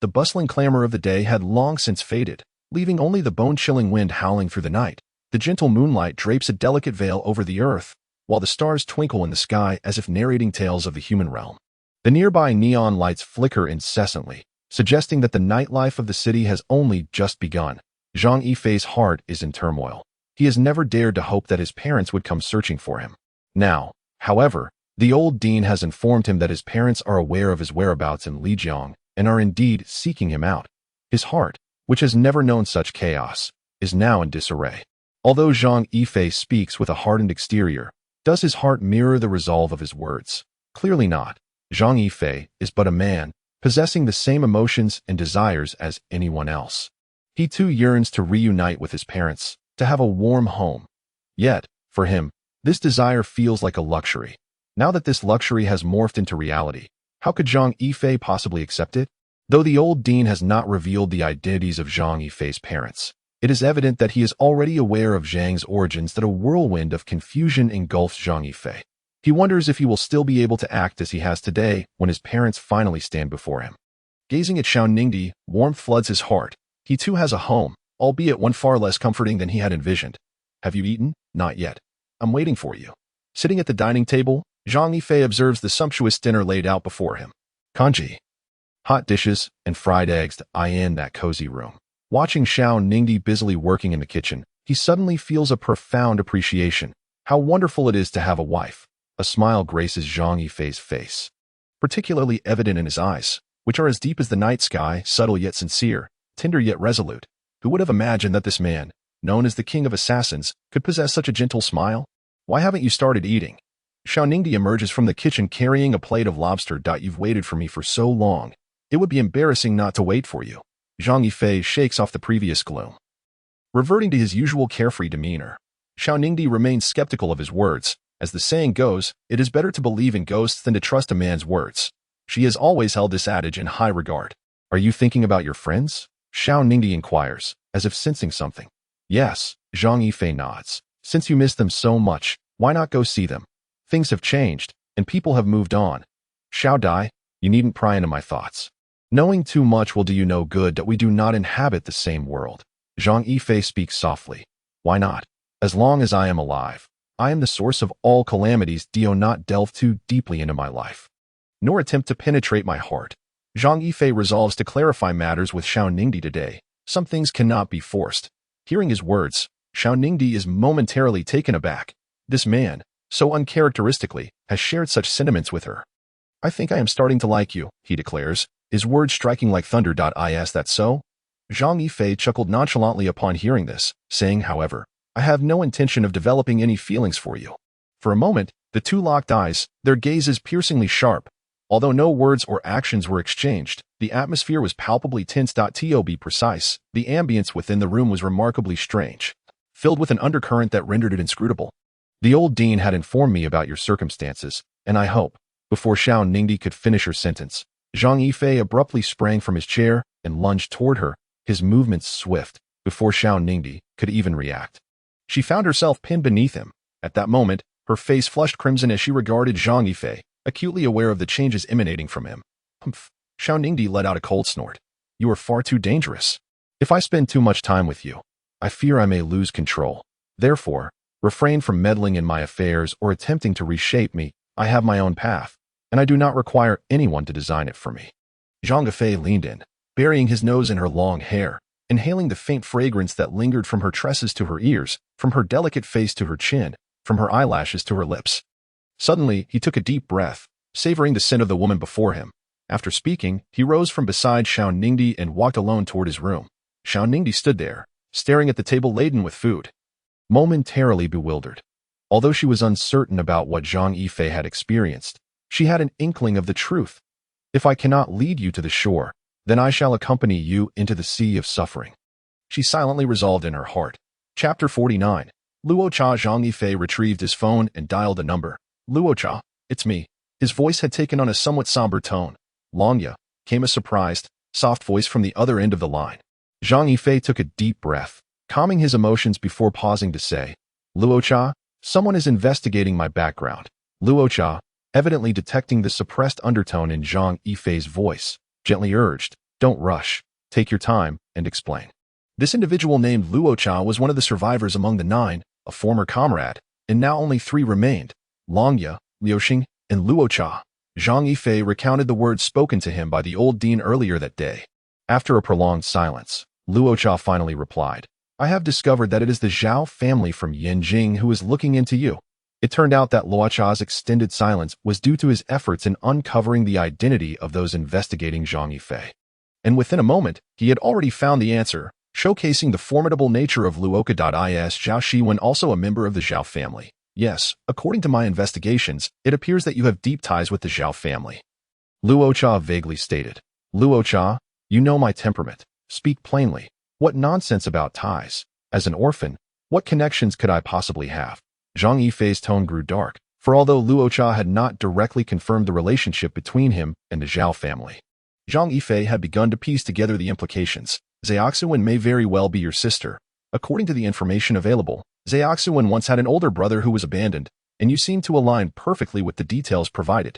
The bustling clamor of the day had long since faded, leaving only the bone-chilling wind howling through the night. The gentle moonlight drapes a delicate veil over the earth, while the stars twinkle in the sky as if narrating tales of the human realm. The nearby neon lights flicker incessantly, suggesting that the nightlife of the city has only just begun. Zhang Yifei's heart is in turmoil. He has never dared to hope that his parents would come searching for him. Now, however, the old dean has informed him that his parents are aware of his whereabouts in Lijiang and are indeed seeking him out. His heart, which has never known such chaos, is now in disarray. Although Zhang Yifei speaks with a hardened exterior, does his heart mirror the resolve of his words? Clearly not. Zhang Yifei is but a man, possessing the same emotions and desires as anyone else. He too yearns to reunite with his parents, to have a warm home. Yet, for him, This desire feels like a luxury. Now that this luxury has morphed into reality, how could Zhang Yifei possibly accept it? Though the old dean has not revealed the identities of Zhang Yifei's parents, it is evident that he is already aware of Zhang's origins, that a whirlwind of confusion engulfs Zhang Yifei. He wonders if he will still be able to act as he has today when his parents finally stand before him. Gazing at Xiao Ningdi, warmth floods his heart. He too has a home, albeit one far less comforting than he had envisioned. Have you eaten? Not yet. I'm waiting for you. Sitting at the dining table, Zhang Yifei observes the sumptuous dinner laid out before him. Congee, hot dishes, and fried eggs to eye in that cozy room. Watching Xiao Ningdi busily working in the kitchen, he suddenly feels a profound appreciation. How wonderful it is to have a wife. A smile graces Zhang Yifei's face, particularly evident in his eyes, which are as deep as the night sky, subtle yet sincere, tender yet resolute. Who would have imagined that this man, known as the king of assassins, could possess such a gentle smile? Why haven't you started eating? Xiao Ningdi emerges from the kitchen carrying a plate of lobster. You've waited for me for so long. It would be embarrassing not to wait for you. Zhang Yifei shakes off the previous gloom. Reverting to his usual carefree demeanor, Xiao Ningdi remains skeptical of his words. As the saying goes, it is better to believe in ghosts than to trust a man's words. She has always held this adage in high regard. Are you thinking about your friends? Xiao Ningdi inquires, as if sensing something. Yes, Zhang Yifei nods. Since you miss them so much, why not go see them? Things have changed, and people have moved on. Xiao Dai, you needn't pry into my thoughts. Knowing too much will do you no good, that we do not inhabit the same world. Zhang Yifei speaks softly. Why not? As long as I am alive, I am the source of all calamities. Do not delve too deeply into my life, nor attempt to penetrate my heart. Zhang Yifei resolves to clarify matters with Xiao Ningdi today. Some things cannot be forced. Hearing his words, Xiao Ningdi is momentarily taken aback. This man, so uncharacteristically, has shared such sentiments with her. I think I am starting to like you, he declares, his words striking like thunder. Is that so? Zhang Yifei chuckled nonchalantly upon hearing this, saying, however, I have no intention of developing any feelings for you. For a moment, the two locked eyes, their gazes piercingly sharp. Although no words or actions were exchanged, the atmosphere was palpably tense. To be precise, the ambience within the room was remarkably strange, filled with an undercurrent that rendered it inscrutable. The old dean had informed me about your circumstances, and I hope. Before Xiao Ningdi could finish her sentence, Zhang Yifei abruptly sprang from his chair and lunged toward her, his movements swift, before Xiao Ningdi could even react. She found herself pinned beneath him. At that moment, her face flushed crimson as she regarded Zhang Yifei, acutely aware of the changes emanating from him. Humph. Xiao Ningdi let out a cold snort. You are far too dangerous. If I spend too much time with you, I fear I may lose control. Therefore, refrain from meddling in my affairs or attempting to reshape me. I have my own path, and I do not require anyone to design it for me. Zhang Yifei leaned in, burying his nose in her long hair, inhaling the faint fragrance that lingered from her tresses to her ears, from her delicate face to her chin, from her eyelashes to her lips. Suddenly, he took a deep breath, savoring the scent of the woman before him. After speaking, he rose from beside Xiao Ningdi and walked alone toward his room. Xiao Ningdi stood there, staring at the table laden with food, momentarily bewildered. Although she was uncertain about what Zhang Yifei had experienced, she had an inkling of the truth. If I cannot lead you to the shore, then I shall accompany you into the sea of suffering. She silently resolved in her heart. Chapter 49. Luocha. Zhang Yifei retrieved his phone and dialed a number. Luocha, it's me. His voice had taken on a somewhat somber tone. Longya, came a surprised, soft voice from the other end of the line. Zhang Yifei took a deep breath, calming his emotions before pausing to say, Luocha, someone is investigating my background. Luocha, evidently detecting the suppressed undertone in Zhang Yifei's voice, gently urged, don't rush, take your time, and explain. This individual named Luocha was one of the survivors among the 9, a former comrade, and now only 3 remained, Longya, Liuxing, and Luocha. Zhang Yifei recounted the words spoken to him by the old dean earlier that day. After a prolonged silence, Luocha finally replied, I have discovered that it is the Zhao family from Yanjing who is looking into you. It turned out that Luocha's extended silence was due to his efforts in uncovering the identity of those investigating Zhang Yifei. And within a moment, he had already found the answer, showcasing the formidable nature of Luocha. Zhao Shiwen, also a member of the Zhao family. Yes, according to my investigations, it appears that you have deep ties with the Zhao family. Luocha vaguely stated. Luocha, you know my temperament. Speak plainly. What nonsense about ties? As an orphan, what connections could I possibly have? Zhang Yifei's tone grew dark, for although Luo Cha had not directly confirmed the relationship between him and the Zhao family, Zhang Yifei had begun to piece together the implications. Zhaoxuan may very well be your sister. According to the information available, Zhaoxuan once had an older brother who was abandoned, and you seem to align perfectly with the details provided.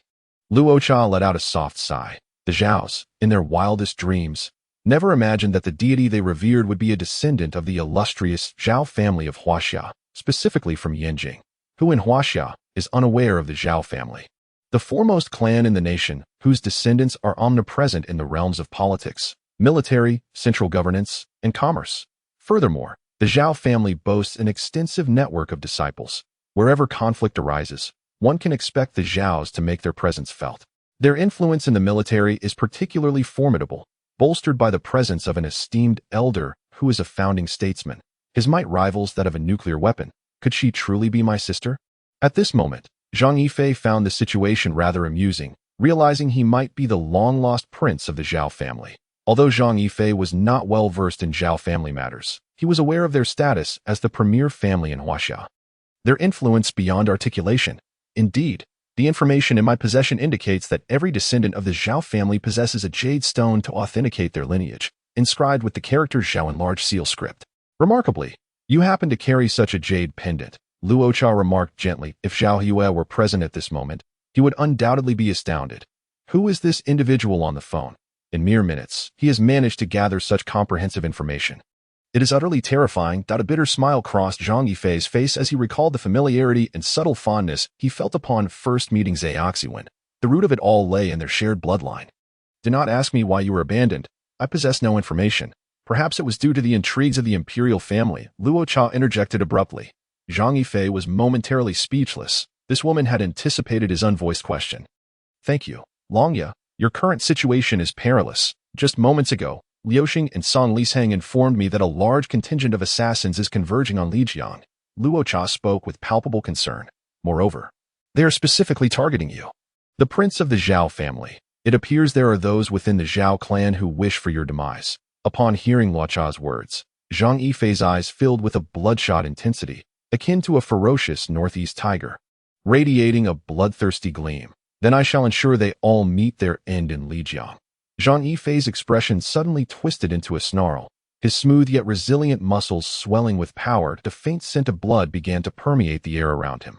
Luo Cha let out a soft sigh. The Zhaos, in their wildest dreams, never imagined that the deity they revered would be a descendant of the illustrious Zhao family of Huaxia, specifically from Yanjing, who in Huaxia is unaware of the Zhao family, the foremost clan in the nation, whose descendants are omnipresent in the realms of politics, military, central governance, and commerce. Furthermore, the Zhao family boasts an extensive network of disciples. Wherever conflict arises, one can expect the Zhaos to make their presence felt. Their influence in the military is particularly formidable, bolstered by the presence of an esteemed elder who is a founding statesman. His might rivals that of a nuclear weapon. Could she truly be my sister? At this moment, Zhang Yifei found the situation rather amusing, realizing he might be the long-lost prince of the Zhao family. Although Zhang Yifei was not well versed in Zhao family matters, he was aware of their status as the premier family in Huaxia. Their influence beyond articulation. Indeed, the information in my possession indicates that every descendant of the Zhao family possesses a jade stone to authenticate their lineage, inscribed with the character Zhao in large seal script. Remarkably, you happen to carry such a jade pendant, Luo Cha remarked gently. If Zhao Yue were present at this moment, he would undoubtedly be astounded. Who is this individual on the phone? In mere minutes, he has managed to gather such comprehensive information. It is utterly terrifying. A bitter smile crossed Zhang Yifei's face as he recalled the familiarity and subtle fondness he felt upon first meeting Zhaoxuan. The root of it all lay in their shared bloodline. Do not ask me why you were abandoned. I possess no information. Perhaps it was due to the intrigues of the imperial family, Luo Cha interjected abruptly. Zhang Yifei was momentarily speechless. This woman had anticipated his unvoiced question. Thank you, Longya. Your current situation is perilous. Just moments ago, Liuxing and Song Lishang informed me that a large contingent of assassins is converging on Lijiang. Luo Cha spoke with palpable concern. Moreover, they are specifically targeting you, the prince of the Zhao family. It appears there are those within the Zhao clan who wish for your demise. Upon hearing Luo Cha's words, Zhang Yifei's eyes filled with a bloodshot intensity, akin to a ferocious northeast tiger, radiating a bloodthirsty gleam. Then I shall ensure they all meet their end in Lijiang. Zhang Yifei's expression suddenly twisted into a snarl, his smooth yet resilient muscles swelling with power. The faint scent of blood began to permeate the air around him.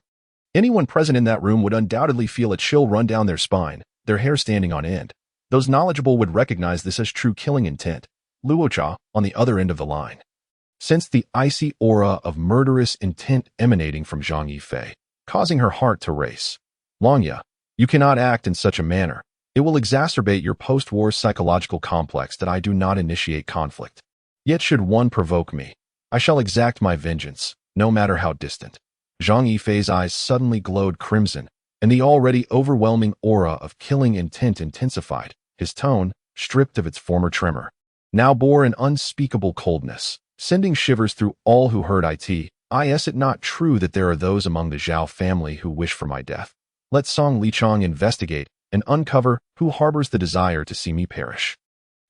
Anyone present in that room would undoubtedly feel a chill run down their spine, their hair standing on end. Those knowledgeable would recognize this as true killing intent. Luo Cha, on the other end of the line, sensed the icy aura of murderous intent emanating from Zhang Yifei, causing her heart to race. Longya, you cannot act in such a manner. It will exacerbate your post-war psychological complex that I do not initiate conflict. Yet should one provoke me, I shall exact my vengeance, no matter how distant. Zhang Yifei's eyes suddenly glowed crimson, and the already overwhelming aura of killing intent intensified. His tone, stripped of its former tremor, now bore an unspeakable coldness, sending shivers through all who heard it. Is it not true that there are those among the Zhao family who wish for my death? Let Song Lichang investigate and uncover who harbors the desire to see me perish.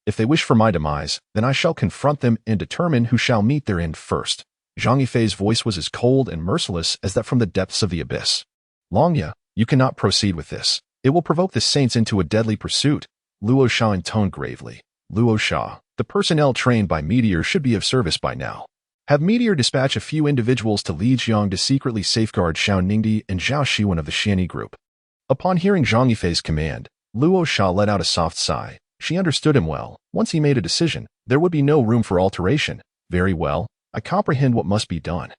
If they wish for my demise, then I shall confront them and determine who shall meet their end first. Zhang Yifei's voice was as cold and merciless as that from the depths of the abyss. Longya, you cannot proceed with this. It will provoke the saints into a deadly pursuit. Luo Sha intoned gravely. Luo Sha, the personnel trained by Meteor should be of service by now. Have Meteor dispatch a few individuals to Lijiang to secretly safeguard Xiao Ningdi and Zhao Shiwen of the Xianyi group. Upon hearing Zhang Yifei's command, Luo Sha let out a soft sigh. She understood him well. Once he made a decision, there would be no room for alteration. Very well, I comprehend what must be done.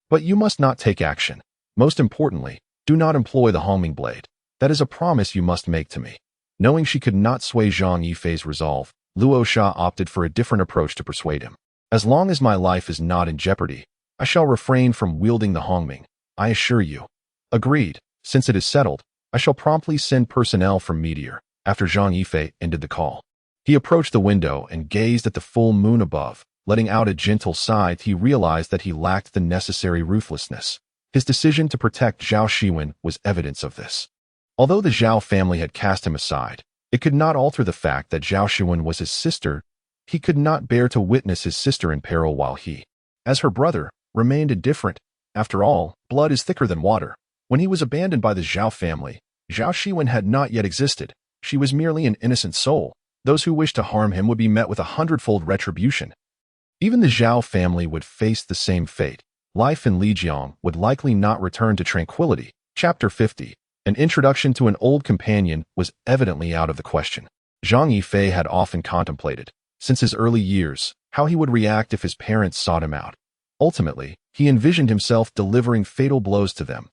But you must not take action. Most importantly, do not employ the homing blade. That is a promise you must make to me. Knowing she could not sway Zhang Yifei's resolve, Luo Sha opted for a different approach to persuade him. As long as my life is not in jeopardy, I shall refrain from wielding the hongming, I assure you. Agreed. Since it is settled, I shall promptly send personnel from Meteor. After Zhang Yifei ended the call, he approached the window and gazed at the full moon above. Letting out a gentle sigh, he realized that he lacked the necessary ruthlessness. His decision to protect Zhao Shiwen was evidence of this. Although the Zhao family had cast him aside, it could not alter the fact that Zhao Shiwen was his sister. He could not bear to witness his sister in peril while he, as her brother, remained indifferent. After all, blood is thicker than water. When he was abandoned by the Zhao family, Zhao Shiwen had not yet existed. She was merely an innocent soul. Those who wished to harm him would be met with 100-fold retribution. Even the Zhao family would face the same fate. Life in Lijiang would likely not return to tranquility. Chapter 50. An introduction to an old companion was evidently out of the question. Zhang Yifei had often contemplated, since his early years, how he would react if his parents sought him out. Ultimately, he envisioned himself delivering fatal blows to them.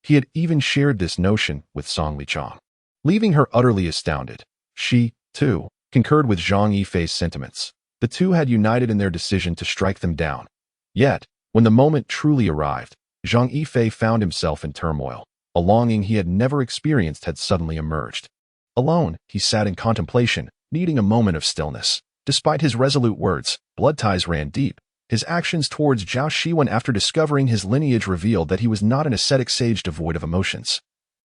He had even shared this notion with Song Lichang. Leaving her utterly astounded, she, too, concurred with Zhang Yifei's sentiments. The two had united in their decision to strike them down. Yet, when the moment truly arrived, Zhang Yifei found himself in turmoil. A longing he had never experienced had suddenly emerged. Alone, he sat in contemplation, needing a moment of stillness. Despite his resolute words, blood ties ran deep. His actions towards Zhao Shiwen after discovering his lineage revealed that he was not an ascetic sage devoid of emotions.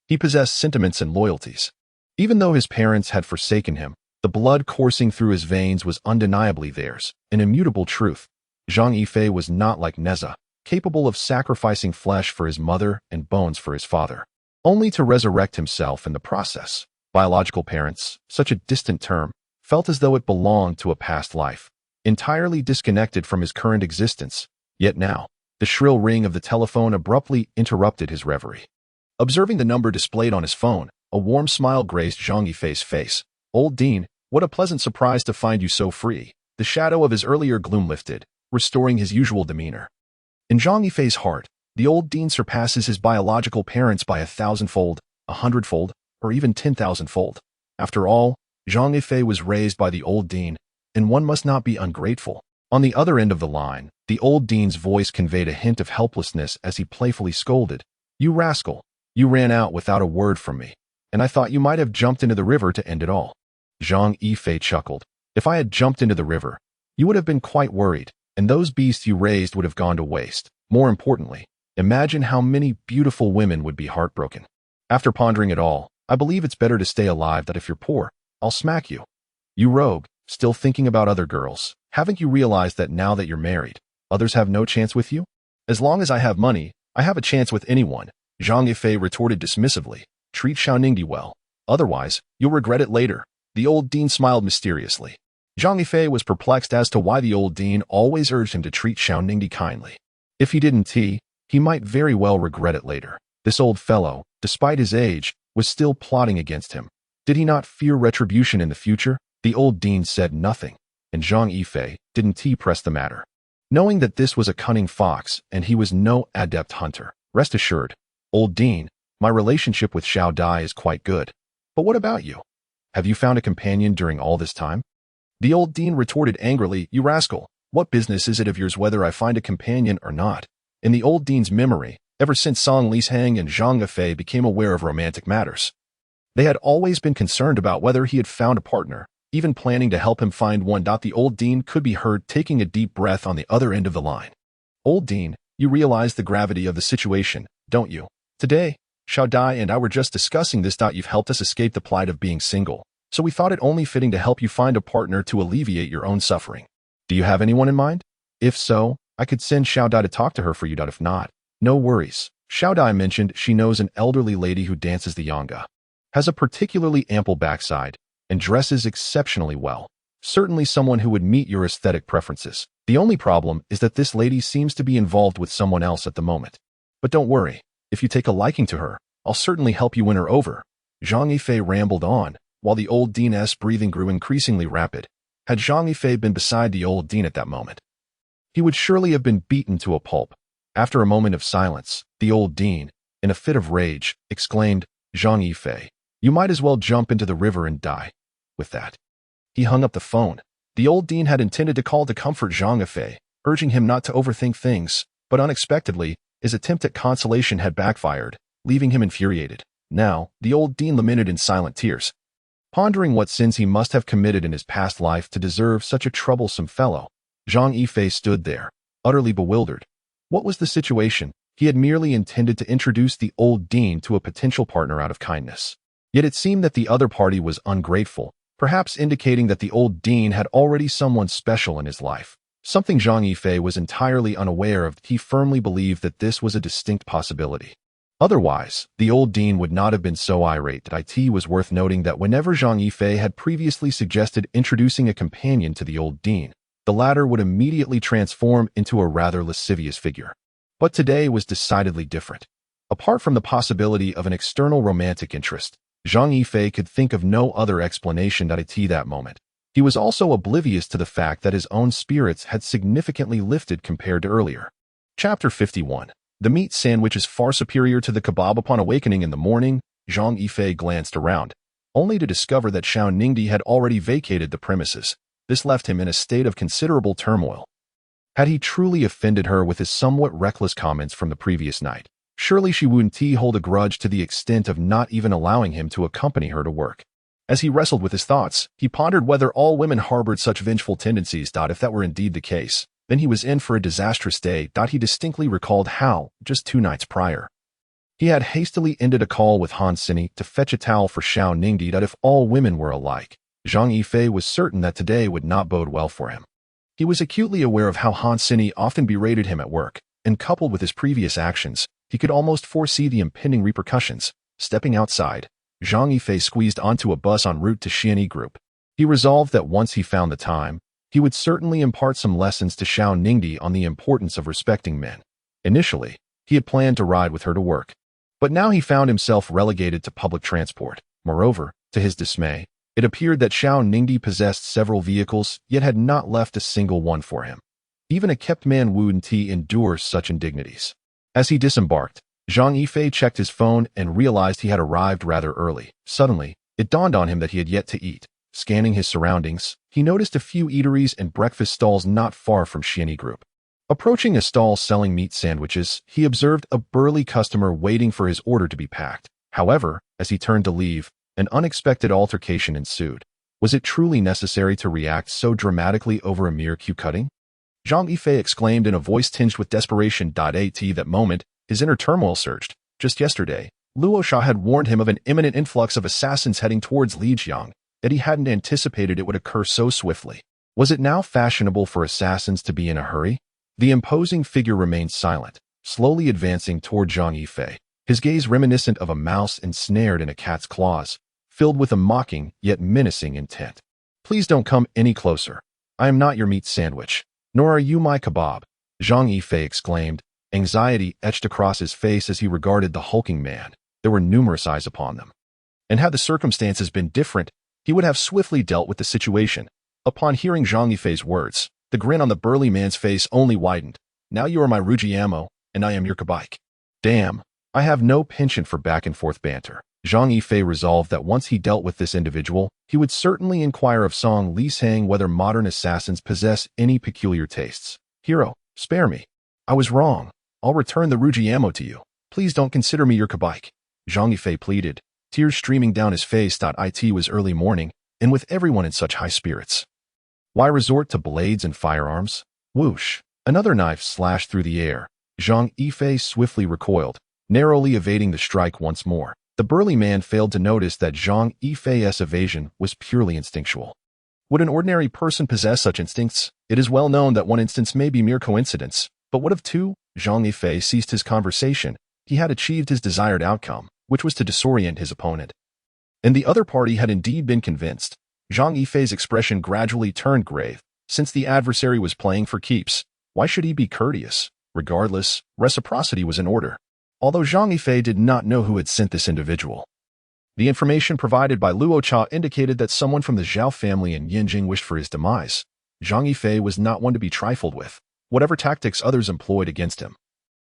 He possessed sentiments and loyalties. Even though his parents had forsaken him, the blood coursing through his veins was undeniably theirs, an immutable truth. Zhang Yifei was not like Neza, capable of sacrificing flesh for his mother and bones for his father, only to resurrect himself in the process. Biological parents, such a distant term, felt as though it belonged to a past life, entirely disconnected from his current existence. Yet now, the shrill ring of the telephone abruptly interrupted his reverie. Observing the number displayed on his phone, a warm smile graced Zhang Yifei's face. "Old Dean, what a pleasant surprise to find you so free." The shadow of his earlier gloom lifted, restoring his usual demeanor. In Zhang Yifei's heart, the old Dean surpasses his biological parents by 1,000-fold, 100-fold, or even 10,000-fold. After all, Zhang Yifei was raised by the old Dean, and one must not be ungrateful. On the other end of the line, the old Dean's voice conveyed a hint of helplessness as he playfully scolded. "You rascal, you ran out without a word from me, and I thought you might have jumped into the river to end it all." Zhang Yifei chuckled. "If I had jumped into the river, you would have been quite worried, and those beasts you raised would have gone to waste. More importantly, imagine how many beautiful women would be heartbroken. After pondering it all, I believe it's better to stay alive than if you're poor. I'll smack you. You rogue, still thinking about other girls. Haven't you realized that now that you're married, others have no chance with you? As long as I have money, I have a chance with anyone." Zhang Yifei retorted dismissively. "Treat Xiaoningdi well. Otherwise, you'll regret it later." The old Dean smiled mysteriously. Zhang Yifei was perplexed as to why the old Dean always urged him to treat Xiaoningdi kindly. If he didn't, he might very well regret it later. This old fellow, despite his age, was still plotting against him. Did he not fear retribution in the future? The old Dean said nothing, and Zhang Yifei didn't press the matter. Knowing that this was a cunning fox and he was no adept hunter, rest assured, "Old Dean, my relationship with Xiao Dai is quite good. But what about you? Have you found a companion during all this time?" The old Dean retorted angrily, "You rascal, what business is it of yours whether I find a companion or not?" In the old Dean's memory, ever since Song Lishang and Zhang Yifei became aware of romantic matters, they had always been concerned about whether he had found a partner, even planning to help him find one. The old Dean could be heard taking a deep breath on the other end of the line. "Old Dean, you realize the gravity of the situation, don't you? Today, Xiao Dai and I were just discussing this. You've helped us escape the plight of being single, so we thought it only fitting to help you find a partner to alleviate your own suffering. Do you have anyone in mind? If so, I could send Xiao Dai to talk to her for you. If not, no worries. Xiao Dai mentioned she knows an elderly lady who dances the yanga, has a particularly ample backside, and dresses exceptionally well. Certainly someone who would meet your aesthetic preferences. The only problem is that this lady seems to be involved with someone else at the moment. But don't worry, if you take a liking to her, I'll certainly help you win her over." Zhang Yifei rambled on, while the old Dean's breathing grew increasingly rapid. Had Zhang Yifei been beside the old Dean at that moment, he would surely have been beaten to a pulp. After a moment of silence, the old Dean, in a fit of rage, exclaimed, "Zhang Yifei, you might as well jump into the river and die." With that, he hung up the phone. The old Dean had intended to call to comfort Zhang Yifei, urging him not to overthink things, but unexpectedly, his attempt at consolation had backfired, leaving him infuriated. Now, the old Dean lamented in silent tears, pondering what sins he must have committed in his past life to deserve such a troublesome fellow. Zhang Yifei stood there, utterly bewildered. What was the situation? He had merely intended to introduce the old Dean to a potential partner out of kindness. Yet it seemed that the other party was ungrateful, perhaps indicating that the old Dean had already someone special in his life. Something Zhang Yifei was entirely unaware of. He firmly believed that this was a distinct possibility. Otherwise, the old dean would not have been so irate. It was worth noting that whenever Zhang Yifei had previously suggested introducing a companion to the old dean, the latter would immediately transform into a rather lascivious figure. But today was decidedly different. Apart from the possibility of an external romantic interest, Zhang Yifei could think of no other explanation at that moment. He was also oblivious to the fact that his own spirits had significantly lifted compared to earlier. Chapter 51. The meat sandwich is far superior to the kebab. Upon awakening in the morning, Zhang Yifei glanced around, only to discover that Xiao Ningdi had already vacated the premises. This left him in a state of considerable turmoil. Had he truly offended her with his somewhat reckless comments from the previous night? Surely she wouldn't hold a grudge to the extent of not even allowing him to accompany her to work. As he wrestled with his thoughts, he pondered whether all women harbored such vengeful tendencies. If that were indeed the case, then he was in for a disastrous day. He distinctly recalled how, just 2 nights prior, he had hastily ended a call with Han Sini to fetch a towel for Xiao Ningdi. If all women were alike, Zhang Yifei was certain that today would not bode well for him. He was acutely aware of how Han Sini often berated him at work, and coupled with his previous actions, he could almost foresee the impending repercussions. Stepping outside, Zhang Yifei squeezed onto a bus en route to Xianyi Group. He resolved that once he found the time, he would certainly impart some lessons to Xiao Ningdi on the importance of respecting men. Initially, he had planned to ride with her to work, but now he found himself relegated to public transport. Moreover, to his dismay, it appeared that Xiao Ningdi possessed several vehicles, yet had not left a single one for him. Even a kept man wouldn't endure such indignities. As he disembarked, Zhang Yifei checked his phone and realized he had arrived rather early. Suddenly, it dawned on him that he had yet to eat. Scanning his surroundings, he noticed a few eateries and breakfast stalls not far from Xianyi Group. Approaching a stall selling meat sandwiches, he observed a burly customer waiting for his order to be packed. However, as he turned to leave, an unexpected altercation ensued. Was it truly necessary to react so dramatically over a mere cue cutting? Zhang Yifei exclaimed in a voice tinged with desperation. At that moment, his inner turmoil surged. Just yesterday, Luo Sha had warned him of an imminent influx of assassins heading towards Lijiang, yet he hadn't anticipated it would occur so swiftly. Was it now fashionable for assassins to be in a hurry? The imposing figure remained silent, slowly advancing toward Zhang Yifei, his gaze reminiscent of a mouse ensnared in a cat's claws, filled with a mocking yet menacing intent. Please don't come any closer. I am not your meat sandwich, nor are you my kebab, Zhang Yifei exclaimed, anxiety etched across his face as he regarded the hulking man. There were numerous eyes upon them. And had the circumstances been different, he would have swiftly dealt with the situation. Upon hearing Zhang Yifei's words, the grin on the burly man's face only widened. Now you are my Rujiamo, and I am your kabike. Damn, I have no penchant for back-and-forth banter. Zhang Yifei resolved that once he dealt with this individual, he would certainly inquire of Song Lisang whether modern assassins possess any peculiar tastes. Hero, spare me. I was wrong. I'll return the Rujiamo to you. Please don't consider me your kabike, Zhang Yifei pleaded, tears streaming down his face. It was early morning, and with everyone in such high spirits, why resort to blades and firearms? Whoosh! Another knife slashed through the air. Zhang Yifei swiftly recoiled, narrowly evading the strike once more. The burly man failed to notice that Zhang Yifei's evasion was purely instinctual. Would an ordinary person possess such instincts? It is well known that one instance may be mere coincidence, but what of two? Zhang Yifei ceased his conversation. He had achieved his desired outcome, which was to disorient his opponent. And the other party had indeed been convinced. Zhang Yifei's expression gradually turned grave. Since the adversary was playing for keeps, why should he be courteous? Regardless, reciprocity was in order. Although Zhang Yifei did not know who had sent this individual, the information provided by Luo Cha indicated that someone from the Zhao family in Yinjing wished for his demise. Zhang Yifei was not one to be trifled with. Whatever tactics others employed against him,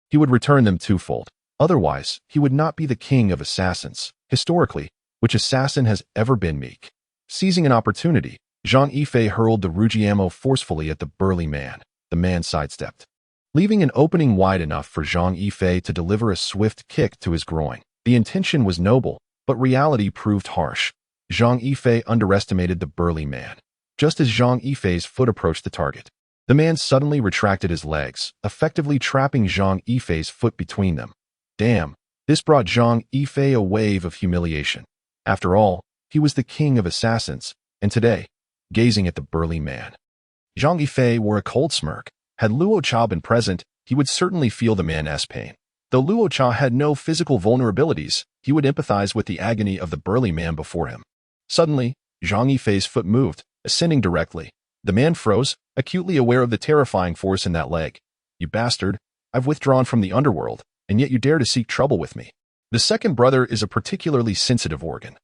he would return them twofold. Otherwise, he would not be the king of assassins. Historically, which assassin has ever been meek? Seizing an opportunity, Zhang Yifei hurled the Rujiamo forcefully at the burly man. The man sidestepped, leaving an opening wide enough for Zhang Yifei to deliver a swift kick to his groin. The intention was noble, but reality proved harsh. Zhang Yifei underestimated the burly man. Just as Zhang Yifei's foot approached the target, the man suddenly retracted his legs, effectively trapping Zhang Yifei's foot between them. Damn, this brought Zhang Yifei a wave of humiliation. After all, he was the king of assassins, and today, gazing at the burly man, Zhang Yifei wore a cold smirk. Had Luo Cha been present, he would certainly feel the man's pain. Though Luo Cha had no physical vulnerabilities, he would empathize with the agony of the burly man before him. Suddenly, Zhang Yifei's foot moved, ascending directly. The man froze, acutely aware of the terrifying force in that leg. "You bastard, I've withdrawn from the underworld, and yet you dare to seek trouble with me." The second brother is a particularly sensitive organ.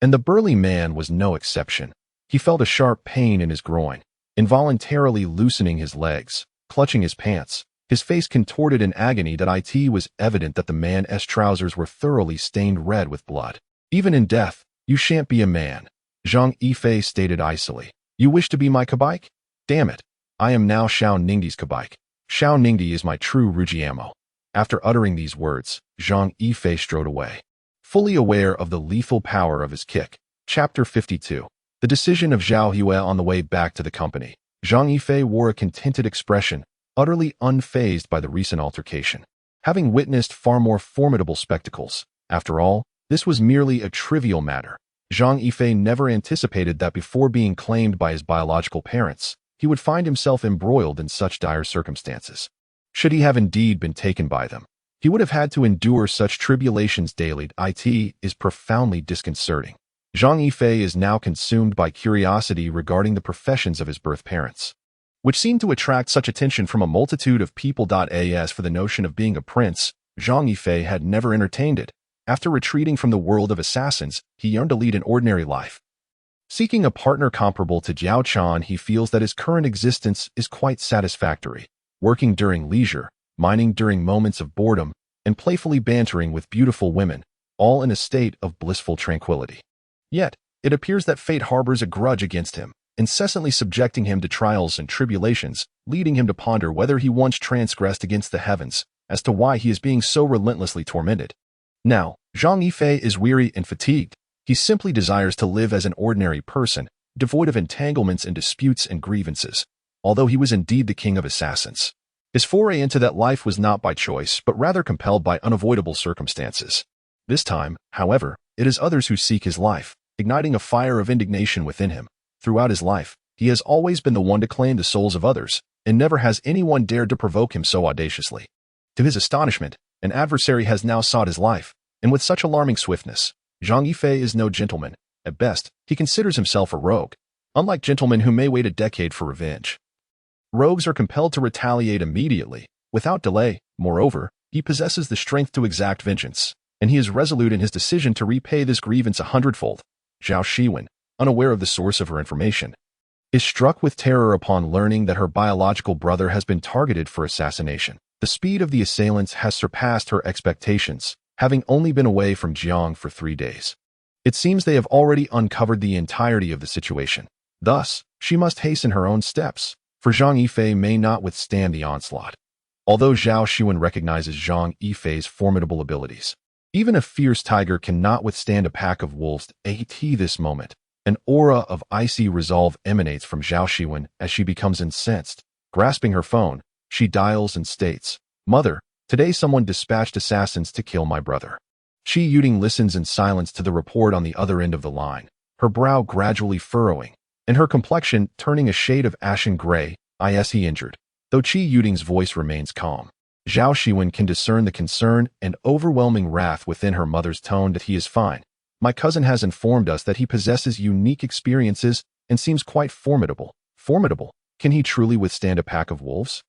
And the burly man was no exception. He felt a sharp pain in his groin, involuntarily loosening his legs, clutching his pants, his face contorted in agony that it was evident that the man's trousers were thoroughly stained red with blood. "Even in death, you shan't be a man," Zhang Yifei stated icily. "You wish to be my kabike? Damn it. I am now Xiao Ningdi's kabike. Xiao Ningdi is my true Rujiamo." After uttering these words, Zhang Yifei strode away, fully aware of the lethal power of his kick. Chapter 52. The decision of Zhao Hue on the way back to the company. Zhang Yifei wore a contented expression, utterly unfazed by the recent altercation. Having witnessed far more formidable spectacles, after all, this was merely a trivial matter. Zhang Yifei never anticipated that before being claimed by his biological parents, he would find himself embroiled in such dire circumstances. Should he have indeed been taken by them, he would have had to endure such tribulations daily. It is profoundly disconcerting. Zhang Yifei is now consumed by curiosity regarding the professions of his birth parents, which seemed to attract such attention from a multitude of people. As for the notion of being a prince, Zhang Yifei had never entertained it. After retreating from the world of assassins, he yearned to lead an ordinary life. Seeking a partner comparable to Jiao Chan, he feels that his current existence is quite satisfactory, working during leisure, mining during moments of boredom, and playfully bantering with beautiful women, all in a state of blissful tranquility. Yet, it appears that fate harbors a grudge against him, incessantly subjecting him to trials and tribulations, leading him to ponder whether he once transgressed against the heavens, as to why he is being so relentlessly tormented. Now, Zhang Yifei is weary and fatigued. He simply desires to live as an ordinary person, devoid of entanglements and disputes and grievances, although he was indeed the king of assassins. His foray into that life was not by choice, but rather compelled by unavoidable circumstances. This time, however, it is others who seek his life, igniting a fire of indignation within him. Throughout his life, he has always been the one to claim the souls of others, and never has anyone dared to provoke him so audaciously. To his astonishment, an adversary has now sought his life, and with such alarming swiftness. Zhang Yifei is no gentleman. At best, he considers himself a rogue, unlike gentlemen who may wait a decade for revenge. Rogues are compelled to retaliate immediately, without delay. Moreover, he possesses the strength to exact vengeance, and he is resolute in his decision to repay this grievance 100-fold. Zhao Shiwen, unaware of the source of her information, is struck with terror upon learning that her biological brother has been targeted for assassination. The speed of the assailants has surpassed her expectations, having only been away from Jiang for 3 days. It seems they have already uncovered the entirety of the situation. Thus, she must hasten her own steps, for Zhang Yifei may not withstand the onslaught. Although Zhao Shiwen recognizes Zhang Yifei's formidable abilities, even a fierce tiger cannot withstand a pack of wolves. At this moment, an aura of icy resolve emanates from Zhao Shiwen as she becomes incensed. Grasping her phone, she dials and states, "Mother, today someone dispatched assassins to kill my brother." Qi Yuding listens in silence to the report on the other end of the line, her brow gradually furrowing, and her complexion turning a shade of ashen gray. Is he injured? Though Qi Yuding's voice remains calm, Zhao Shiwen can discern the concern and overwhelming wrath within her mother's tone. That he is fine. My cousin has informed us that he possesses unique experiences and seems quite formidable. Formidable? Can he truly withstand a pack of wolves?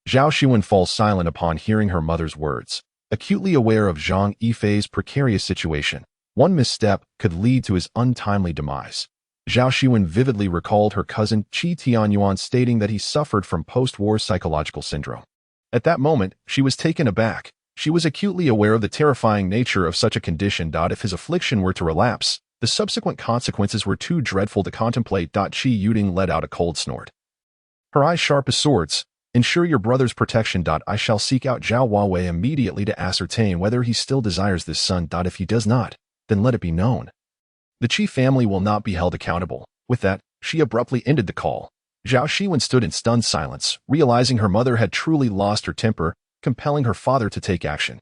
Zhao Shiwen falls silent upon hearing her mother's words, acutely aware of Zhang Yifei's precarious situation. One misstep could lead to his untimely demise. Zhao Shiwen vividly recalled her cousin Qi Tianyuan stating that he suffered from post-war psychological syndrome. At that moment, she was taken aback. She was acutely aware of the terrifying nature of such a condition. If his affliction were to relapse, the subsequent consequences were too dreadful to contemplate. Qi Yuding let out a cold snort, her eyes sharp as swords. Ensure your brother's protection. I shall seek out Zhao Huawei immediately to ascertain whether he still desires this son. If he does not, then let it be known. The Qi family will not be held accountable. With that, she abruptly ended the call. Zhao Shiwen stood in stunned silence, realizing her mother had truly lost her temper, compelling her father to take action.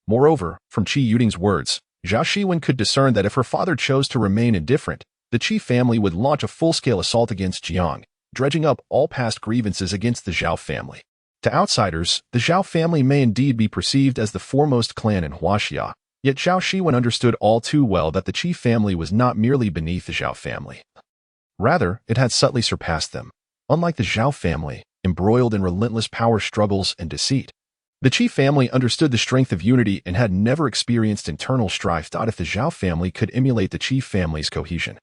Moreover, from Qi Yuding's words, Zhao Shiwen could discern that if her father chose to remain indifferent, the Qi family would launch a full-scale assault against Jiang. dredging up all past grievances against the Zhao family. To outsiders, the Zhao family may indeed be perceived as the foremost clan in Huaxia, yet Zhao Shiwen understood all too well that the Qi family was not merely beneath the Zhao family. Rather, it had subtly surpassed them. Unlike the Zhao family, embroiled in relentless power struggles and deceit, the Qi family understood the strength of unity and had never experienced internal strife. If the Zhao family could emulate the Qi family's cohesion,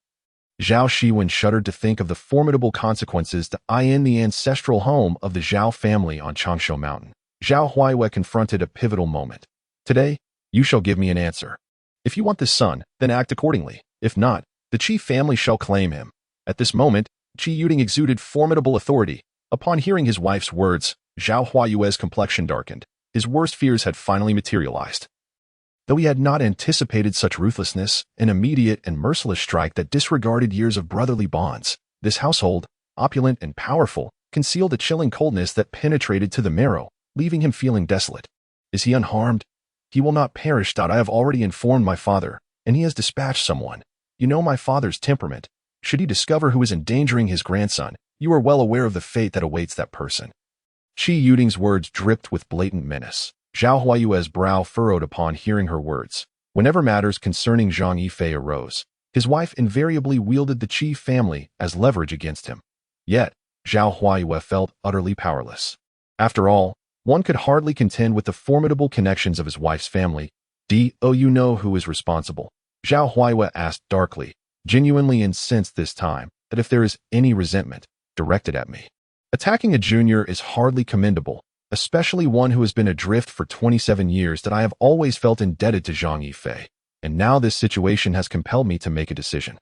Zhao Shiwen shuddered to think of the formidable consequences to the ancestral home of the Zhao family on Changshu Mountain. Zhao Huaiyue confronted a pivotal moment. Today, you shall give me an answer. If you want this son, then act accordingly. If not, the Qi family shall claim him. At this moment, Qi Yuding exuded formidable authority. Upon hearing his wife's words, Zhao Huaiyue's complexion darkened. His worst fears had finally materialized. Though he had not anticipated such ruthlessness, an immediate and merciless strike that disregarded years of brotherly bonds, this household, opulent and powerful, concealed a chilling coldness that penetrated to the marrow, leaving him feeling desolate. Is he unharmed? He will not perish. I have already informed my father, and he has dispatched someone. You know my father's temperament. Should he discover who is endangering his grandson, you are well aware of the fate that awaits that person. Qi Yuding's words dripped with blatant menace. Zhao Huaiyue's brow furrowed upon hearing her words. Whenever matters concerning Zhang Yifei arose, his wife invariably wielded the Qi family as leverage against him. Yet, Zhao Huaiyue felt utterly powerless. After all, one could hardly contend with the formidable connections of his wife's family. You know who is responsible? Zhao Huaiyue asked darkly, genuinely incensed this time that if there is any resentment directed at me, attacking a junior is hardly commendable, especially one who has been adrift for 27 years. That I have always felt indebted to Zhang Yifei, and now this situation has compelled me to make a decision.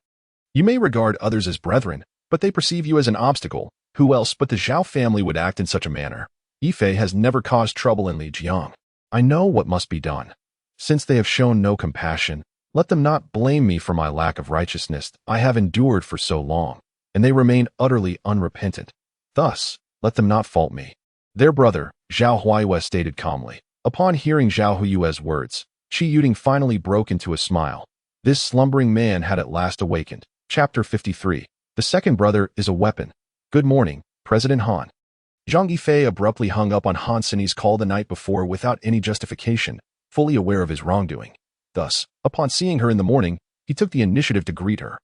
You may regard others as brethren, but they perceive you as an obstacle. Who else but the Zhao family would act in such a manner? Yifei has never caused trouble in Lijiang. I know what must be done. Since they have shown no compassion, let them not blame me for my lack of righteousness I have endured for so long, and they remain utterly unrepentant. Thus, let them not fault me. Their brother, Zhao Huaiyue stated calmly. Upon hearing Zhao Huiyue's words, Qi Yuding finally broke into a smile. This slumbering man had at last awakened. Chapter 53. The second brother is a weapon. Good morning, President Han. Zhang Yifei abruptly hung up on Han Sini's call the night before without any justification, fully aware of his wrongdoing. Thus, upon seeing her in the morning, he took the initiative to greet her.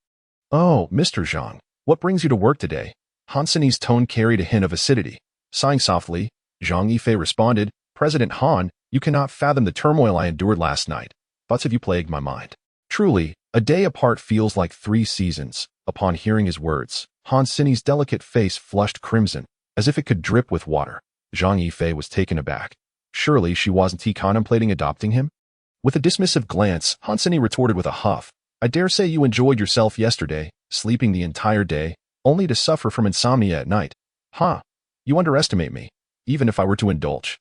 Oh, Mr. Zhang, what brings you to work today? Han Sini's tone carried a hint of acidity. Sighing softly, Zhang Yifei responded, President Han, you cannot fathom the turmoil I endured last night. Thoughts of you plagued my mind. Truly, a day apart feels like 3 seasons. Upon hearing his words, Han Sini's delicate face flushed crimson, as if it could drip with water. Zhang Yifei was taken aback. Surely wasn't he contemplating adopting him? With a dismissive glance, Han Sini retorted with a huff. I dare say you enjoyed yourself yesterday, sleeping the entire day, only to suffer from insomnia at night. Huh? You underestimate me. Even if I were to indulge,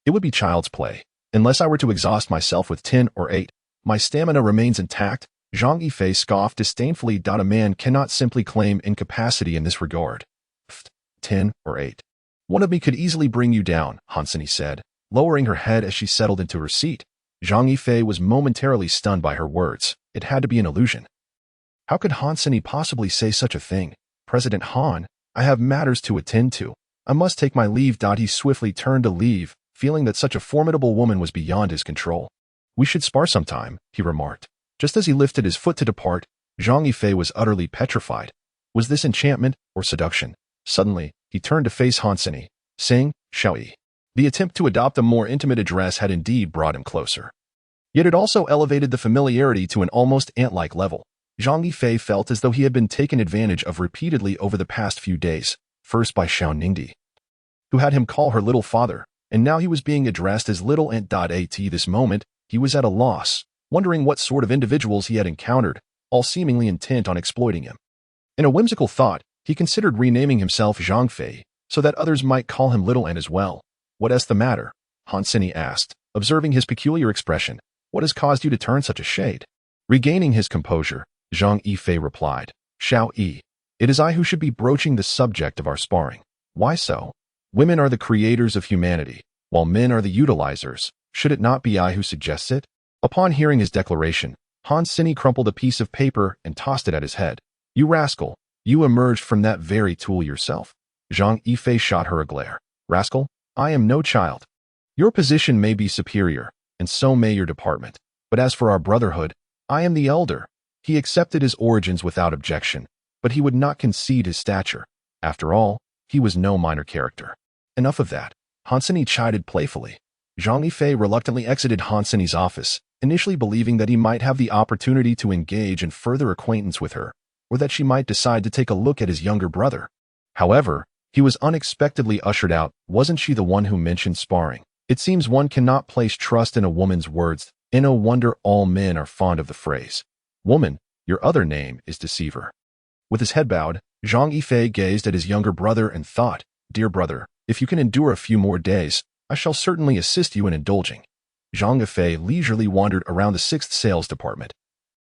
it would be child's play. Unless I were to exhaust myself with 10 or 8, my stamina remains intact. Zhang Yifei scoffed disdainfully. A man cannot simply claim incapacity in this regard. 10 or 8. One of me could easily bring you down, Han Sini said, lowering her head as she settled into her seat. Zhang Yifei was momentarily stunned by her words. It had to be an illusion. How could Han Sini possibly say such a thing? President Han, I have matters to attend to. I must take my leave. He swiftly turned to leave, feeling that such a formidable woman was beyond his control. We should spar sometime, he remarked. Just as he lifted his foot to depart, Zhang Yifei was utterly petrified. Was this enchantment or seduction? Suddenly, he turned to face Han Sini, saying, Shall we? The attempt to adopt a more intimate address had indeed brought him closer. Yet it also elevated the familiarity to an almost ant-like level. Zhang Yifei felt as though he had been taken advantage of repeatedly over the past few days, first by Xiao Ningdi, who had him call her little father, and now he was being addressed as little Ant. At this moment, he was at a loss, wondering what sort of individuals he had encountered, all seemingly intent on exploiting him. In a whimsical thought, he considered renaming himself Zhang Fei, so that others might call him Little Ant as well. What is the matter? Han Sini asked, observing his peculiar expression. What has caused you to turn such a shade? Regaining his composure, Zhang Yifei replied, Xiao Yi, it is I who should be broaching the subject of our sparring. Why so? Women are the creators of humanity, while men are the utilizers. Should it not be I who suggests it? Upon hearing his declaration, Han Sini crumpled a piece of paper and tossed it at his head. You rascal, You emerged from that very tool yourself. Zhang Yifei shot her a glare. Rascal, I am no child. Your position may be superior, and so may your department. But as for our brotherhood, I am the elder. He accepted his origins without objection, but he would not concede his stature. After all, he was no minor character. Enough of that. Hansini chided playfully. Zhang Yifei reluctantly exited Hansini's office, initially believing that he might have the opportunity to engage in further acquaintance with her, or that she might decide to take a look at his younger brother. However, he was unexpectedly ushered out. Wasn't she the one who mentioned sparring? It seems one cannot place trust in a woman's words, and no wonder all men are fond of the phrase. Woman, your other name is deceiver. With his head bowed, Zhang Yifei gazed at his younger brother and thought, Dear brother, if you can endure a few more days, I shall certainly assist you in indulging. Zhang Yifei leisurely wandered around the 6th sales department,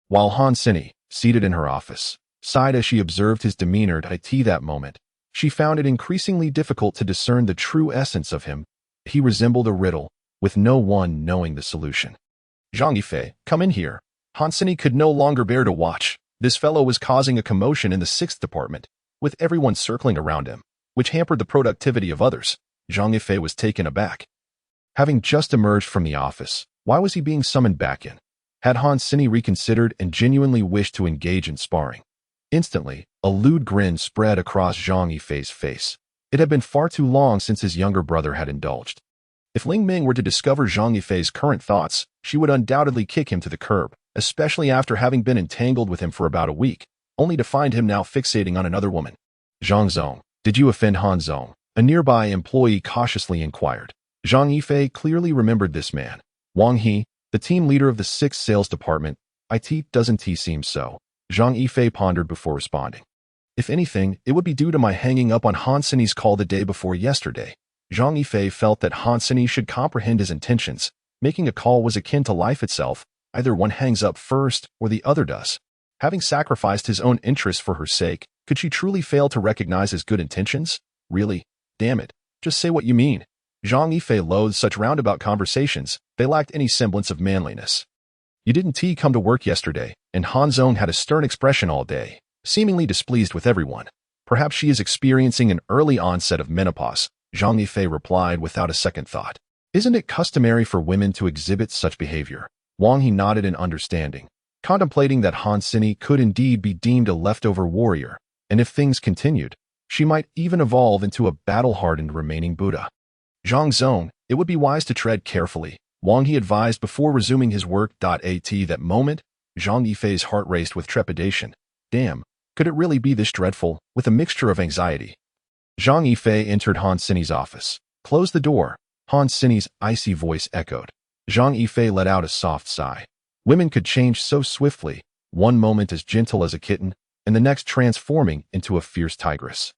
while Hansini, seated in her office, sighed as she observed his demeanor at that moment. She found it increasingly difficult to discern the true essence of him. He resembled a riddle, with no one knowing the solution. Zhang Yifei, come in here. Hansini could no longer bear to watch. This fellow was causing a commotion in the 6th department, with everyone circling around him, which hampered the productivity of others. Zhang Yifei was taken aback. Having just emerged from the office, why was he being summoned back in? Had Hansini reconsidered and genuinely wished to engage in sparring? Instantly, a lewd grin spread across Zhang Yifei's face. It had been far too long since his younger brother had indulged. If Ling Ming were to discover Zhang Yifei's current thoughts, she would undoubtedly kick him to the curb, especially after having been entangled with him for about a week, only to find him now fixating on another woman. Zhang Zong, did you offend Han Zong? A nearby employee cautiously inquired. Zhang Yifei clearly remembered this man. Wang He, the team leader of the 6th sales department. Doesn't he seem so? Zhang Yifei pondered before responding. If anything, it would be due to my hanging up on Hansini's call the day before yesterday. Zhang Yifei felt that Hansini should comprehend his intentions. Making a call was akin to life itself. Either one hangs up first or the other does. Having sacrificed his own interests for her sake, could she truly fail to recognize his good intentions? Really? Damn it. Just say what you mean. Zhang Yifei loathed such roundabout conversations. They lacked any semblance of manliness. You didn't come to work yesterday, and Han Zong had a stern expression all day, seemingly displeased with everyone. Perhaps she is experiencing an early onset of menopause, Zhang Yifei replied without a second thought. Isn't it customary for women to exhibit such behavior? Wang He nodded in understanding, contemplating that Hansini could indeed be deemed a leftover warrior, and if things continued, she might even evolve into a battle-hardened remaining Buddha. Zhang Zong, it would be wise to tread carefully, Wang He advised before resuming his work. At that moment, Zhang Yifei's heart raced with trepidation. Damn, could it really be this dreadful, with a mixture of anxiety? Zhang Yifei entered Hansini's office. Close the door, Hansini's icy voice echoed. Zhang Yifei let out a soft sigh. Women could change so swiftly, one moment as gentle as a kitten, and the next transforming into a fierce tigress.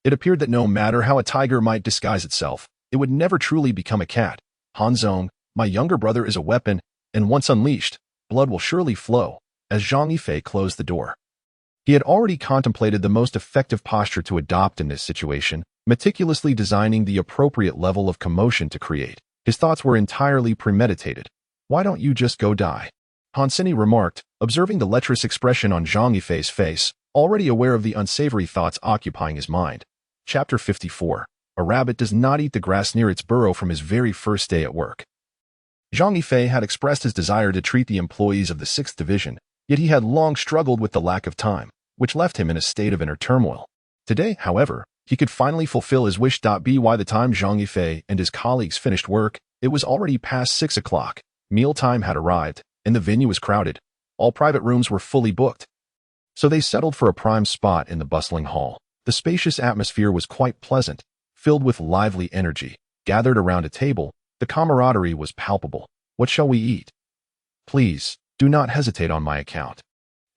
It appeared that no matter how a tiger might disguise itself, it would never truly become a cat. Han Zong, my younger brother is a weapon, and once unleashed, blood will surely flow. As Zhang Yifei closed the door, he had already contemplated the most effective posture to adopt in this situation, meticulously designing the appropriate level of commotion to create. His thoughts were entirely premeditated. Why don't you just go die? Hansini remarked, observing the lecherous expression on Zhang Yifei's face, already aware of the unsavory thoughts occupying his mind. Chapter 54. A rabbit does not eat the grass near its burrow. From his very first day at work, Zhang Yifei had expressed his desire to treat the employees of the 6th Division, yet he had long struggled with the lack of time, which left him in a state of inner turmoil. Today, however, he could finally fulfill his wish. By the time Zhang Yifei and his colleagues finished work, it was already past 6 o'clock. Mealtime had arrived, and the venue was crowded. All private rooms were fully booked. So they settled for a prime spot in the bustling hall. The spacious atmosphere was quite pleasant, filled with lively energy. Gathered around a table, the camaraderie was palpable. What shall we eat? Please, do not hesitate on my account.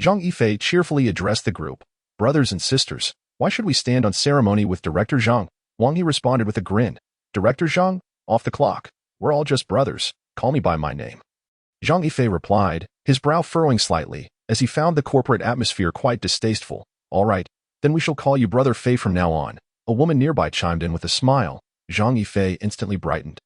Zhang Yifei cheerfully addressed the group. Brothers and sisters, why should we stand on ceremony with Director Zhang? Wang He responded with a grin. Director Zhang? Off the clock. We're all just brothers. Call me by my name. Zhang Yifei replied, his brow furrowing slightly, as he found the corporate atmosphere quite distasteful. All right, then we shall call you Brother Fei from now on. A woman nearby chimed in with a smile. Zhang Yifei instantly brightened.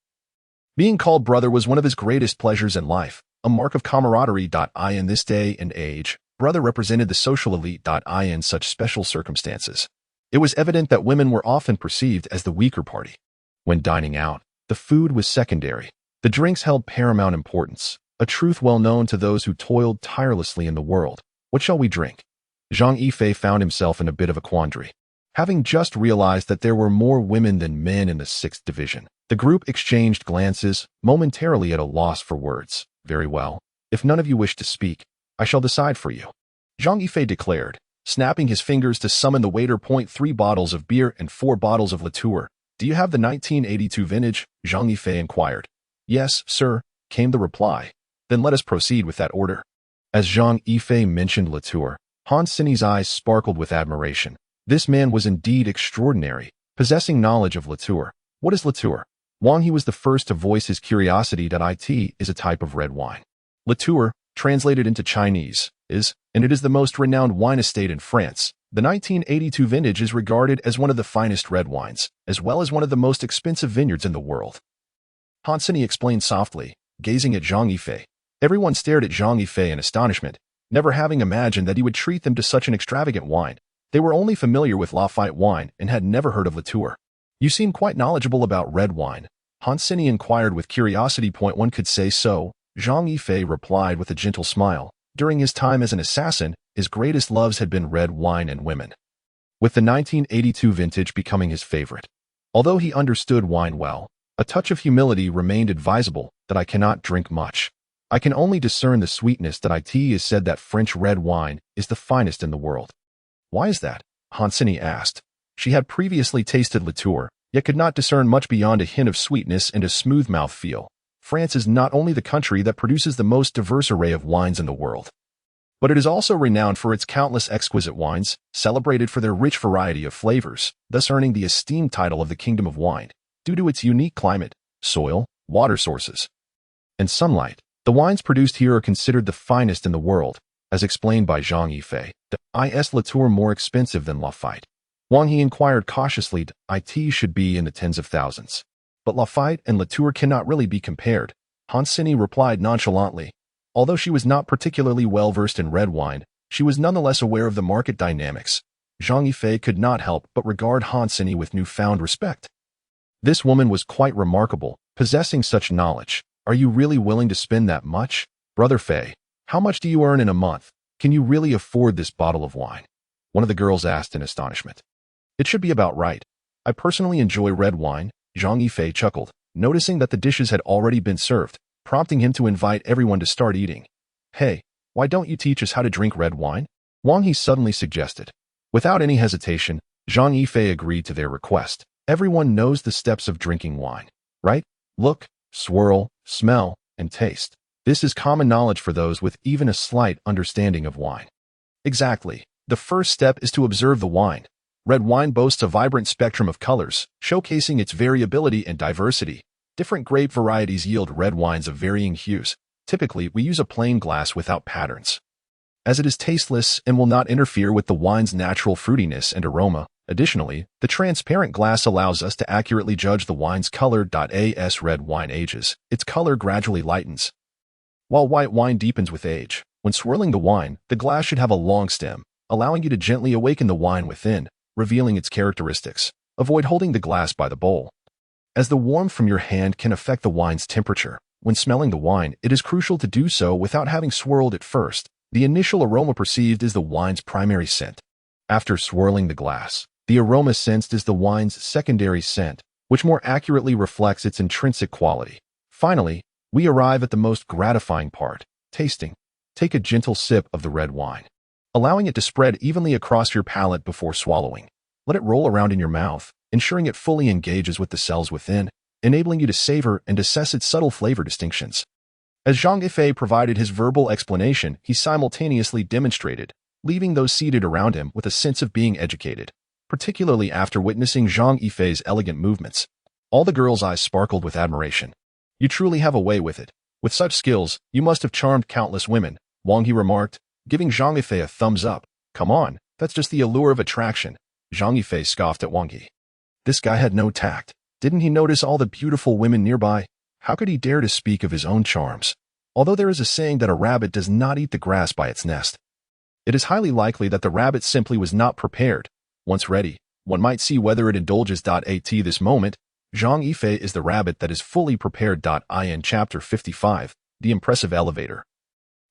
Being called brother was one of his greatest pleasures in life, a mark of camaraderie. In this day and age, brother represented the social elite. In such special circumstances, it was evident that women were often perceived as the weaker party. When dining out, the food was secondary. The drinks held paramount importance, a truth well known to those who toiled tirelessly in the world. What shall we drink? Zhang Yifei found himself in a bit of a quandary. Having just realized that there were more women than men in the 6th Division, the group exchanged glances, momentarily at a loss for words. Very well. If none of you wish to speak, I shall decide for you, Zhang Yifei declared, snapping his fingers to summon the waiter. 3 bottles of beer and 4 bottles of liqueur. Do you have the 1982 vintage? Zhang Yifei inquired. Yes, sir, came the reply. Then let us proceed with that order. As Zhang Yifei mentioned liqueur, Han Sini's eyes sparkled with admiration. This man was indeed extraordinary, possessing knowledge of liqueur. What is liqueur? Wang He was the first to voice his curiosity. It is a type of red wine. Liqueur, translated into Chinese, and it is the most renowned wine estate in France. The 1982 vintage is regarded as one of the finest red wines, as well as one of the most expensive vineyards in the world. Han Sini explained softly, gazing at Zhang Yifei. Everyone stared at Zhang Yifei in astonishment, never having imagined that he would treat them to such an extravagant wine. They were only familiar with Lafite wine and had never heard of liqueur. You seem quite knowledgeable about red wine, Han Sini inquired with curiosity. One could say so, Zhang Yifei replied with a gentle smile. During his time as an assassin, his greatest loves had been red wine and women, with the 1982 vintage becoming his favorite. Although he understood wine well, a touch of humility remained advisable. That I cannot drink much. I can only discern the sweetness. It is said that French red wine is the finest in the world. Why is that? Han Sini asked. She had previously tasted liqueur, yet could not discern much beyond a hint of sweetness and a smooth mouthfeel. France is not only the country that produces the most diverse array of wines in the world, but it is also renowned for its countless exquisite wines, celebrated for their rich variety of flavors, thus earning the esteemed title of the Kingdom of Wine, due to its unique climate, soil, water sources, and sunlight. The wines produced here are considered the finest in the world, as explained by Zhang Yifei. Is liqueur more expensive than Lafite? Wang He inquired cautiously. It should be in the tens of thousands. But Lafite and liqueur cannot really be compared, Han Sini replied nonchalantly. Although she was not particularly well versed in red wine, she was nonetheless aware of the market dynamics. Zhang Yifei could not help but regard Han Sini with newfound respect. This woman was quite remarkable, possessing such knowledge. Are you really willing to spend that much? Brother Fei, how much do you earn in a month? Can you really afford this bottle of wine? One of the girls asked in astonishment. It should be about right. I personally enjoy red wine, Zhang Yifei chuckled, noticing that the dishes had already been served, prompting him to invite everyone to start eating. Hey, why don't you teach us how to drink red wine? Wang He suddenly suggested. Without any hesitation, Zhang Yifei agreed to their request. Everyone knows the steps of drinking wine, right? Look, swirl, smell, and taste. This is common knowledge for those with even a slight understanding of wine. Exactly. The first step is to observe the wine. Red wine boasts a vibrant spectrum of colors, showcasing its variability and diversity. Different grape varieties yield red wines of varying hues. Typically, we use a plain glass without patterns, as it is tasteless and will not interfere with the wine's natural fruitiness and aroma. Additionally, the transparent glass allows us to accurately judge the wine's color. As red wine ages, its color gradually lightens, while white wine deepens with age. When swirling the wine, the glass should have a long stem, allowing you to gently awaken the wine within, revealing its characteristics. Avoid holding the glass by the bowl, as the warmth from your hand can affect the wine's temperature. When smelling the wine, it is crucial to do so without having swirled it first. The initial aroma perceived is the wine's primary scent. After swirling the glass, the aroma sensed is the wine's secondary scent, which more accurately reflects its intrinsic quality. Finally, we arrive at the most gratifying part, tasting. Take a gentle sip of the red wine, allowing it to spread evenly across your palate before swallowing. Let it roll around in your mouth, ensuring it fully engages with the cells within, enabling you to savor and assess its subtle flavor distinctions. As Zhang Yifei provided his verbal explanation, he simultaneously demonstrated, leaving those seated around him with a sense of being educated, particularly after witnessing Zhang Yifei's elegant movements. All the girls' eyes sparkled with admiration. You truly have a way with it. With such skills, you must have charmed countless women, Wang He remarked, giving Zhang Yifei a thumbs up. Come on, that's just the allure of attraction. Zhang Yifei scoffed at Wang He. This guy had no tact. Didn't he notice all the beautiful women nearby? How could he dare to speak of his own charms? Although there is a saying that a rabbit does not eat the grass by its nest, It is highly likely that the rabbit simply was not prepared. Once ready, one might see whether it indulges. At this moment, Zhang Yifei is the rabbit that is fully prepared. In Chapter 55, The Impressive Elevator.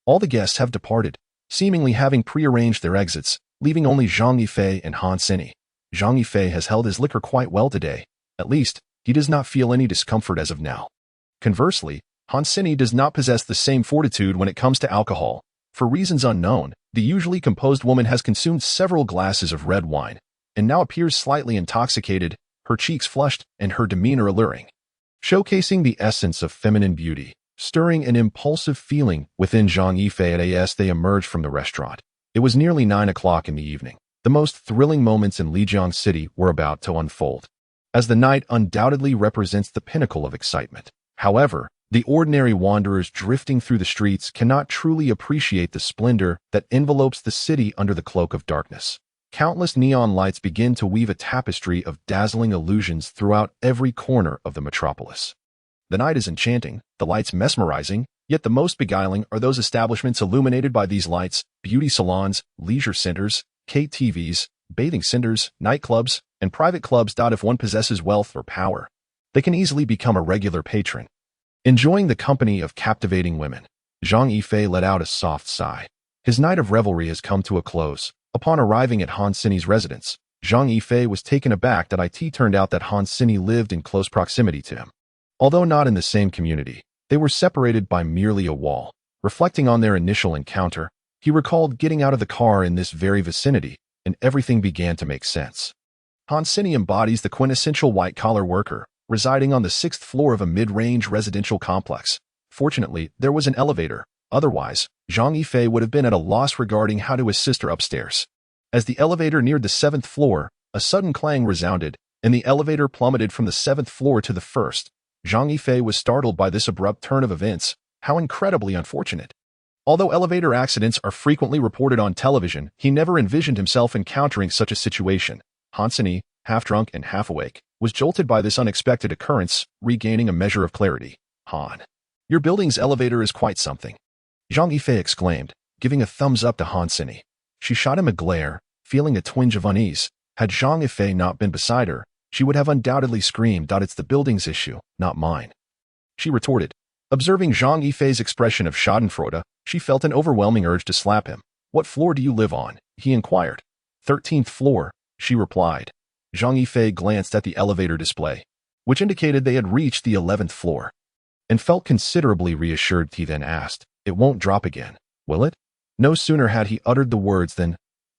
All the guests have departed, seemingly having prearranged their exits, leaving only Zhang Yifei and Han Sini. Zhang Yifei has held his liquor quite well today. At least, he does not feel any discomfort as of now. Conversely, Han Sini does not possess the same fortitude when it comes to alcohol. For reasons unknown, the usually composed woman has consumed several glasses of red wine, and now appears slightly intoxicated, her cheeks flushed and her demeanor alluring, showcasing the essence of feminine beauty, stirring an impulsive feeling within Zhang Yifei. As they emerged from the restaurant, it was nearly 9 o'clock in the evening. The most thrilling moments in Lijiang City were about to unfold, as the night undoubtedly represents the pinnacle of excitement. However, the ordinary wanderers drifting through the streets cannot truly appreciate the splendor that envelopes the city under the cloak of darkness. Countless neon lights begin to weave a tapestry of dazzling illusions throughout every corner of the metropolis. The night is enchanting, the lights mesmerizing, yet the most beguiling are those establishments illuminated by these lights: beauty salons, leisure centers, KTVs, bathing centers, nightclubs, and private clubs. If one possesses wealth or power, they can easily become a regular patron. Enjoying the company of captivating women, Zhang Yifei let out a soft sigh. His night of revelry has come to a close. Upon arriving at Han Sini's residence, Zhang Yifei was taken aback that it turned out that Han Sini lived in close proximity to him. Although not in the same community, they were separated by merely a wall. Reflecting on their initial encounter, he recalled getting out of the car in this very vicinity, and everything began to make sense. Han Sini embodies the quintessential white-collar worker, residing on the 6th floor of a mid-range residential complex. Fortunately, there was an elevator. Otherwise, Zhang Yifei would have been at a loss regarding how to assist her upstairs. As the elevator neared the 7th floor, a sudden clang resounded, and the elevator plummeted from the 7th floor to the 1st. Zhang Yifei was startled by this abrupt turn of events. How incredibly unfortunate. Although elevator accidents are frequently reported on television, he never envisioned himself encountering such a situation. Han Sini, half drunk and half awake, was jolted by this unexpected occurrence, regaining a measure of clarity. Han, your building's elevator is quite something, Zhang Yifei exclaimed, giving a thumbs up to Han Sini. She shot him a glare, feeling a twinge of unease. Had Zhang Yifei not been beside her, she would have undoubtedly screamed, "It's the building's issue, not mine," she retorted. Observing Zhang Yifei's expression of schadenfreude, she felt an overwhelming urge to slap him. "What floor do you live on?" he inquired. 13th floor, she replied. Zhang Yifei glanced at the elevator display, which indicated they had reached the 11th floor, and felt considerably reassured. He then asked, "It won't drop again, will it?" No sooner had he uttered the words than,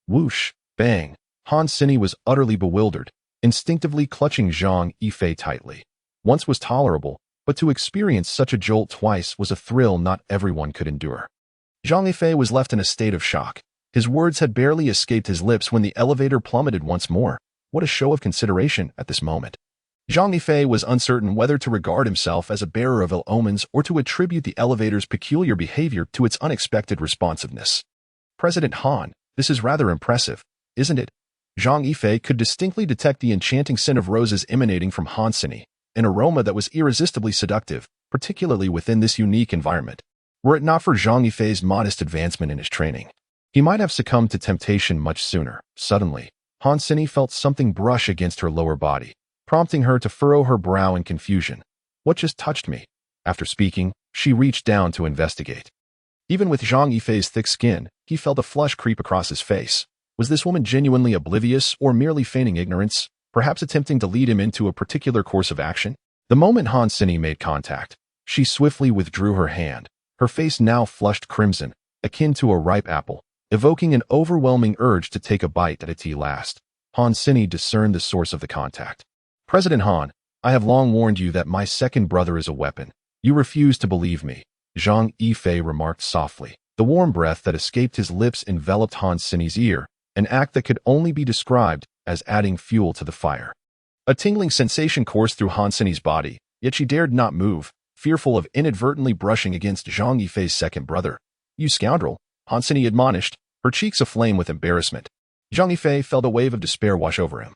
whoosh, bang, Han Sini was utterly bewildered, instinctively clutching Zhang Yifei tightly. Once was tolerable, but to experience such a jolt twice was a thrill not everyone could endure. Zhang Yifei was left in a state of shock. His words had barely escaped his lips when the elevator plummeted once more. What a show of consideration at this moment. Zhang Yifei was uncertain whether to regard himself as a bearer of ill omens or to attribute the elevator's peculiar behavior to its unexpected responsiveness. "President Han, this is rather impressive, isn't it?" Zhang Yifei could distinctly detect the enchanting scent of roses emanating from Han Sini, an aroma that was irresistibly seductive, particularly within this unique environment. Were it not for Zhang Yifei's modest advancement in his training, he might have succumbed to temptation much sooner. Suddenly, Han Sini felt something brush against her lower body, prompting her to furrow her brow in confusion. "What just touched me?" After speaking, she reached down to investigate. Even with Zhang Yifei's thick skin, he felt a flush creep across his face. Was this woman genuinely oblivious or merely feigning ignorance, perhaps attempting to lead him into a particular course of action? The moment Han Sini made contact, she swiftly withdrew her hand, her face now flushed crimson, akin to a ripe apple, evoking an overwhelming urge to take a bite at its last. Han Sini discerned the source of the contact. "President Han, I have long warned you that my second brother is a weapon. You refuse to believe me," Zhang Yifei remarked softly. The warm breath that escaped his lips enveloped Han Sini's ear, an act that could only be described as adding fuel to the fire. A tingling sensation coursed through Han Sini's body, yet she dared not move, fearful of inadvertently brushing against Zhang Yifei's second brother. "You scoundrel," Han Sini admonished, her cheeks aflame with embarrassment. Zhang Yifei felt a wave of despair wash over him.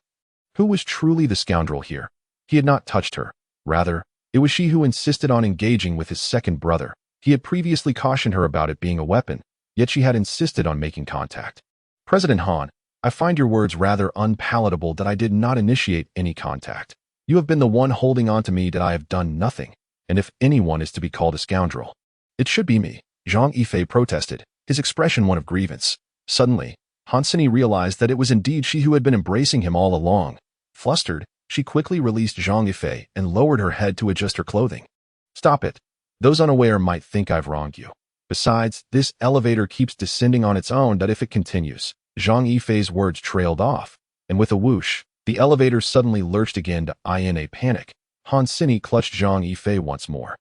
Who was truly the scoundrel here? He had not touched her. Rather, it was she who insisted on engaging with his second brother. He had previously cautioned her about it being a weapon, yet she had insisted on making contact. President Han, I find your words rather unpalatable that I did not initiate any contact. You have been the one holding on to me that I have done nothing, and if anyone is to be called a scoundrel, it should be me, Zhang Yifei protested, his expression one of grievance. Suddenly, Hansini realized that it was indeed she who had been embracing him all along. Flustered, she quickly released Zhang Yifei and lowered her head to adjust her clothing. Stop it. Those unaware might think I've wronged you. Besides, this elevator keeps descending on its own that if it continues. Zhang Yifei's words trailed off, and with a whoosh, the elevator suddenly lurched again to in a panic. Hansini clutched Zhang Yifei once more.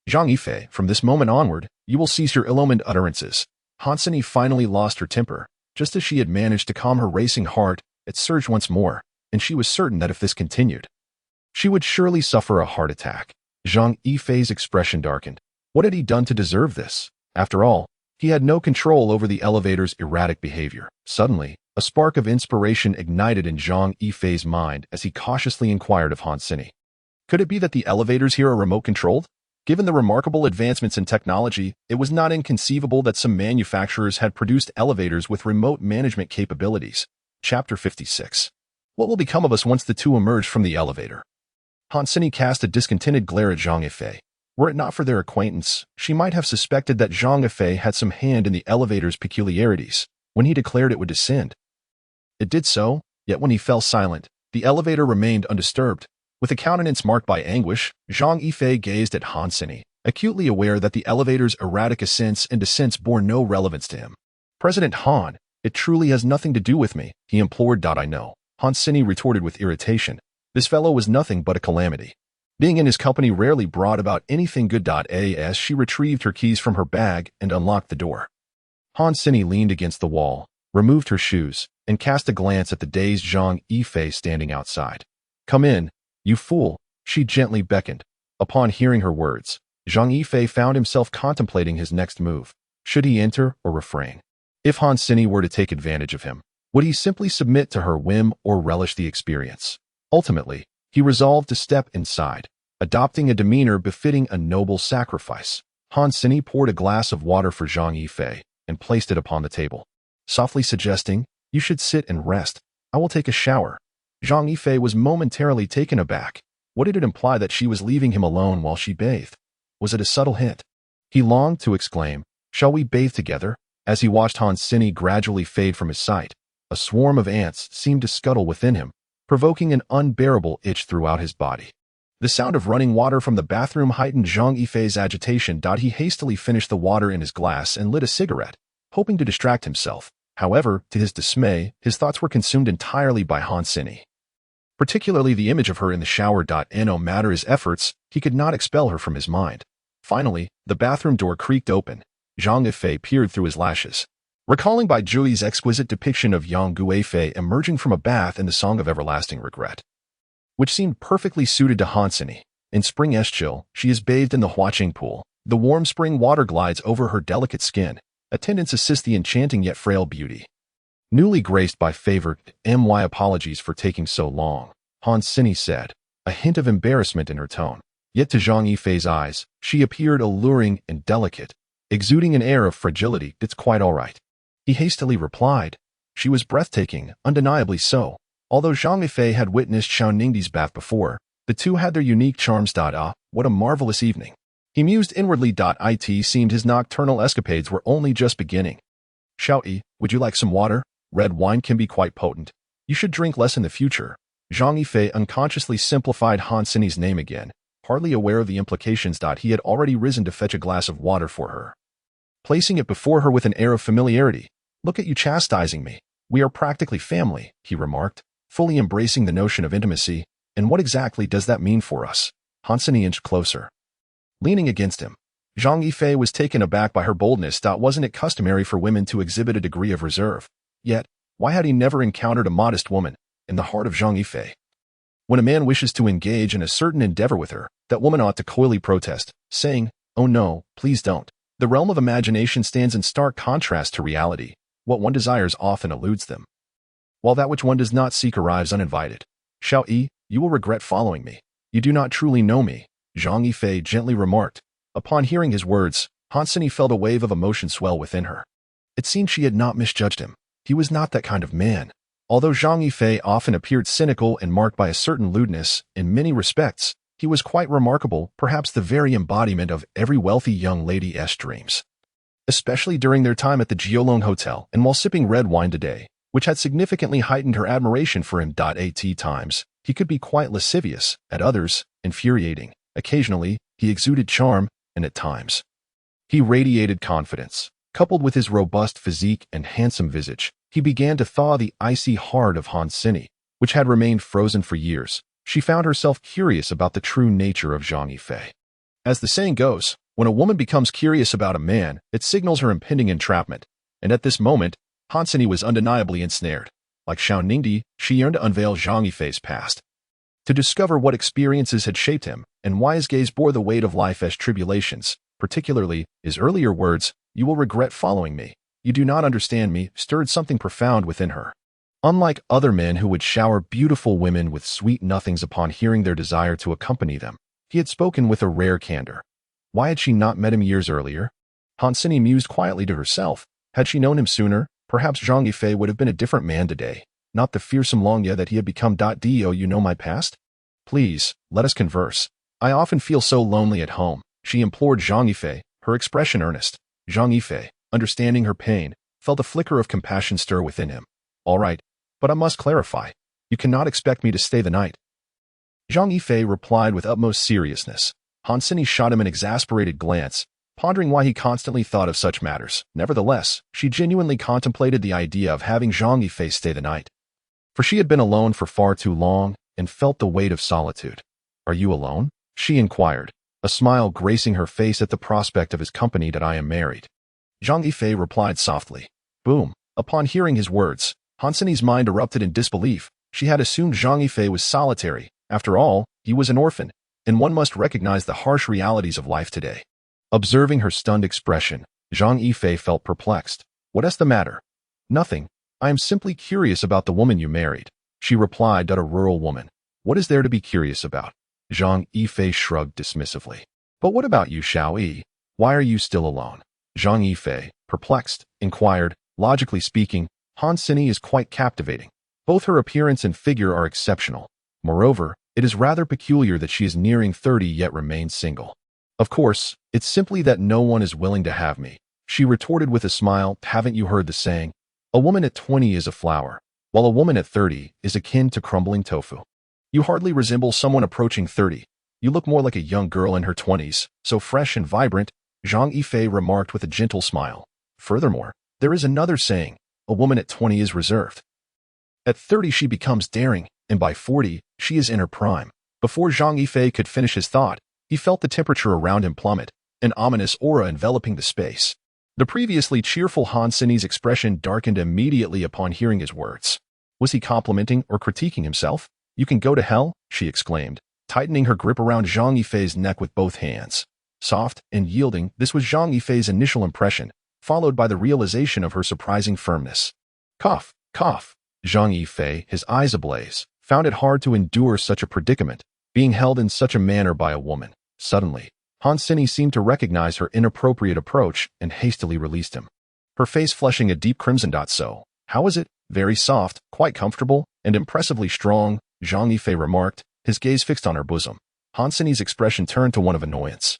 Zhang Yifei, from this moment onward, you will cease your ill-omened utterances. Hansini finally lost her temper. Just as she had managed to calm her racing heart, it surged once more, and she was certain that if this continued, she would surely suffer a heart attack. Zhang Yifei's expression darkened. What had he done to deserve this? After all, he had no control over the elevator's erratic behavior. Suddenly, a spark of inspiration ignited in Zhang Yifei's mind as he cautiously inquired of Hansini. Could it be that the elevators here are remote-controlled? Given the remarkable advancements in technology, it was not inconceivable that some manufacturers had produced elevators with remote management capabilities. Chapter 56. What will become of us once the two emerge from the elevator? Hansini cast a discontented glare at Zhang Yifei. Were it not for their acquaintance, she might have suspected that Zhang Yifei had some hand in the elevator's peculiarities when he declared it would descend. It did so, yet when he fell silent, the elevator remained undisturbed. With a countenance marked by anguish, Zhang Yifei gazed at Hansini, acutely aware that the elevator's erratic ascents and descents bore no relevance to him. President Han, it truly has nothing to do with me, he implored. I know, Hansini retorted with irritation. This fellow was nothing but a calamity. Being in his company rarely brought about anything good. As she retrieved her keys from her bag and unlocked the door, Hansini leaned against the wall, removed her shoes, and cast a glance at the dazed Zhang Yifei standing outside. Come in, you fool, she gently beckoned. Upon hearing her words, Zhang Yifei found himself contemplating his next move. Should he enter or refrain? If Hansini were to take advantage of him, would he simply submit to her whim or relish the experience? Ultimately, he resolved to step inside, adopting a demeanor befitting a noble sacrifice. Hansini poured a glass of water for Zhang Yifei and placed it upon the table, softly suggesting, you should sit and rest. I will take a shower. Zhang Yifei was momentarily taken aback. What did it imply that she was leaving him alone while she bathed? Was it a subtle hint? He longed to exclaim, shall we bathe together? As he watched Hansini gradually fade from his sight, a swarm of ants seemed to scuttle within him, provoking an unbearable itch throughout his body. The sound of running water from the bathroom heightened Zhang Yifei's agitation. He hastily finished the water in his glass and lit a cigarette, hoping to distract himself. However, to his dismay, his thoughts were consumed entirely by Hansini. Particularly the image of her in the shower. No matter his efforts, he could not expel her from his mind. Finally, the bathroom door creaked open. Zhang Yifei peered through his lashes, recalling Bai Jui's exquisite depiction of Yang Guifei emerging from a bath in the Song of Everlasting Regret, which seemed perfectly suited to Hansini. In spring Eschil, she is bathed in the Huaqing pool. The warm spring water glides over her delicate skin. Attendants assist the enchanting yet frail beauty. Newly graced by favor, my apologies for taking so long, Hansini said, a hint of embarrassment in her tone. Yet to Zhang Yifei's eyes, she appeared alluring and delicate, exuding an air of fragility. It's quite all right. He hastily replied. She was breathtaking, undeniably so. Although Zhang Yifei had witnessed Xiao Ningdi's bath before, the two had their unique charms. What a marvelous evening. He mused inwardly. It seemed his nocturnal escapades were only just beginning. Xiao Yi, would you like some water? Red wine can be quite potent. You should drink less in the future. Zhang Yifei unconsciously simplified Hansini's name again, hardly aware of the implications. He had already risen to fetch a glass of water for her, placing it before her with an air of familiarity. Look at you chastising me. We are practically family, he remarked, fully embracing the notion of intimacy. And what exactly does that mean for us? Hansini inched closer, leaning against him. Zhang Yifei was taken aback by her boldness. Wasn't it customary for women to exhibit a degree of reserve? Yet, why had he never encountered a modest woman in the heart of Zhang Yifei? When a man wishes to engage in a certain endeavor with her, that woman ought to coyly protest, saying, oh no, please don't. The realm of imagination stands in stark contrast to reality. What one desires often eludes them, while that which one does not seek arrives uninvited. Xiao Yi, you will regret following me. You do not truly know me, Zhang Yifei gently remarked. Upon hearing his words, Hansini felt a wave of emotion swell within her. It seemed she had not misjudged him. He was not that kind of man. Although Zhang Yifei often appeared cynical and marked by a certain lewdness, in many respects, he was quite remarkable, perhaps the very embodiment of every wealthy young lady's dreams. Especially during their time at the Jiolong Hotel and while sipping red wine today, which had significantly heightened her admiration for him. At times, he could be quite lascivious, at others, infuriating. Occasionally, he exuded charm, and at times, he radiated confidence. Coupled with his robust physique and handsome visage, he began to thaw the icy heart of Han Sini, which had remained frozen for years. She found herself curious about the true nature of Zhang Yifei. As the saying goes, when a woman becomes curious about a man, it signals her impending entrapment, and at this moment, Han Sini was undeniably ensnared. Like Xiao Ningdi, she yearned to unveil Zhang Yifei's past, to discover what experiences had shaped him and why his gaze bore the weight of life's tribulations, particularly his earlier words, "You will regret following me. You do not understand me," stirred something profound within her. Unlike other men who would shower beautiful women with sweet nothings upon hearing their desire to accompany them, he had spoken with a rare candor. Why had she not met him years earlier? Han Sini mused quietly to herself. Had she known him sooner, perhaps Zhang Yifei would have been a different man today, not the fearsome Longya that he had become. Do you know my past? Please, let us converse. I often feel so lonely at home, she implored Zhang Yifei, her expression earnest. Zhang Yifei, understanding her pain, felt a flicker of compassion stir within him. All right, but I must clarify. You cannot expect me to stay the night. Zhang Yifei replied with utmost seriousness. Han Sini shot him an exasperated glance, pondering why he constantly thought of such matters. Nevertheless, she genuinely contemplated the idea of having Zhang Yifei stay the night. For she had been alone for far too long and felt the weight of solitude. Are you alone? She inquired, a smile gracing her face at the prospect of his company. That I am married. Zhang Yifei replied softly. Boom. Upon hearing his words, Han Sini's mind erupted in disbelief. She had assumed Zhang Yifei was solitary. After all, he was an orphan, and one must recognize the harsh realities of life today. Observing her stunned expression, Zhang Yifei felt perplexed. What is the matter? Nothing. I am simply curious about the woman you married, she replied. A rural woman. What is there to be curious about? Zhang Yifei shrugged dismissively. But what about you, Xiao Yi? Why are you still alone? Zhang Yifei, perplexed, inquired. Logically speaking, Han Sini is quite captivating. Both her appearance and figure are exceptional. Moreover, it is rather peculiar that she is nearing 30 yet remains single. Of course, it's simply that no one is willing to have me, she retorted with a smile. Haven't you heard the saying? A woman at 20 is a flower, while a woman at 30 is akin to crumbling tofu. You hardly resemble someone approaching 30. You look more like a young girl in her 20s, so fresh and vibrant, Zhang Yifei remarked with a gentle smile. Furthermore, there is another saying, a woman at 20 is reserved. At 30 she becomes daring, and by 40, she is in her prime. Before Zhang Yifei could finish his thought, he felt the temperature around him plummet, an ominous aura enveloping the space. The previously cheerful Han Sini's expression darkened immediately upon hearing his words. Was he complimenting or critiquing himself? You can go to hell, she exclaimed, tightening her grip around Zhang Yifei's neck with both hands. Soft and yielding, this was Zhang Yifei's initial impression, followed by the realization of her surprising firmness. Cough, cough. Zhang Yifei, his eyes ablaze, found it hard to endure such a predicament, being held in such a manner by a woman. Suddenly, Han Sini seemed to recognize her inappropriate approach and hastily released him. Her face flushing a deep crimson. So, how is it? Very soft, quite comfortable, and impressively strong, Zhang Yifei remarked, his gaze fixed on her bosom. Han Sini's expression turned to one of annoyance.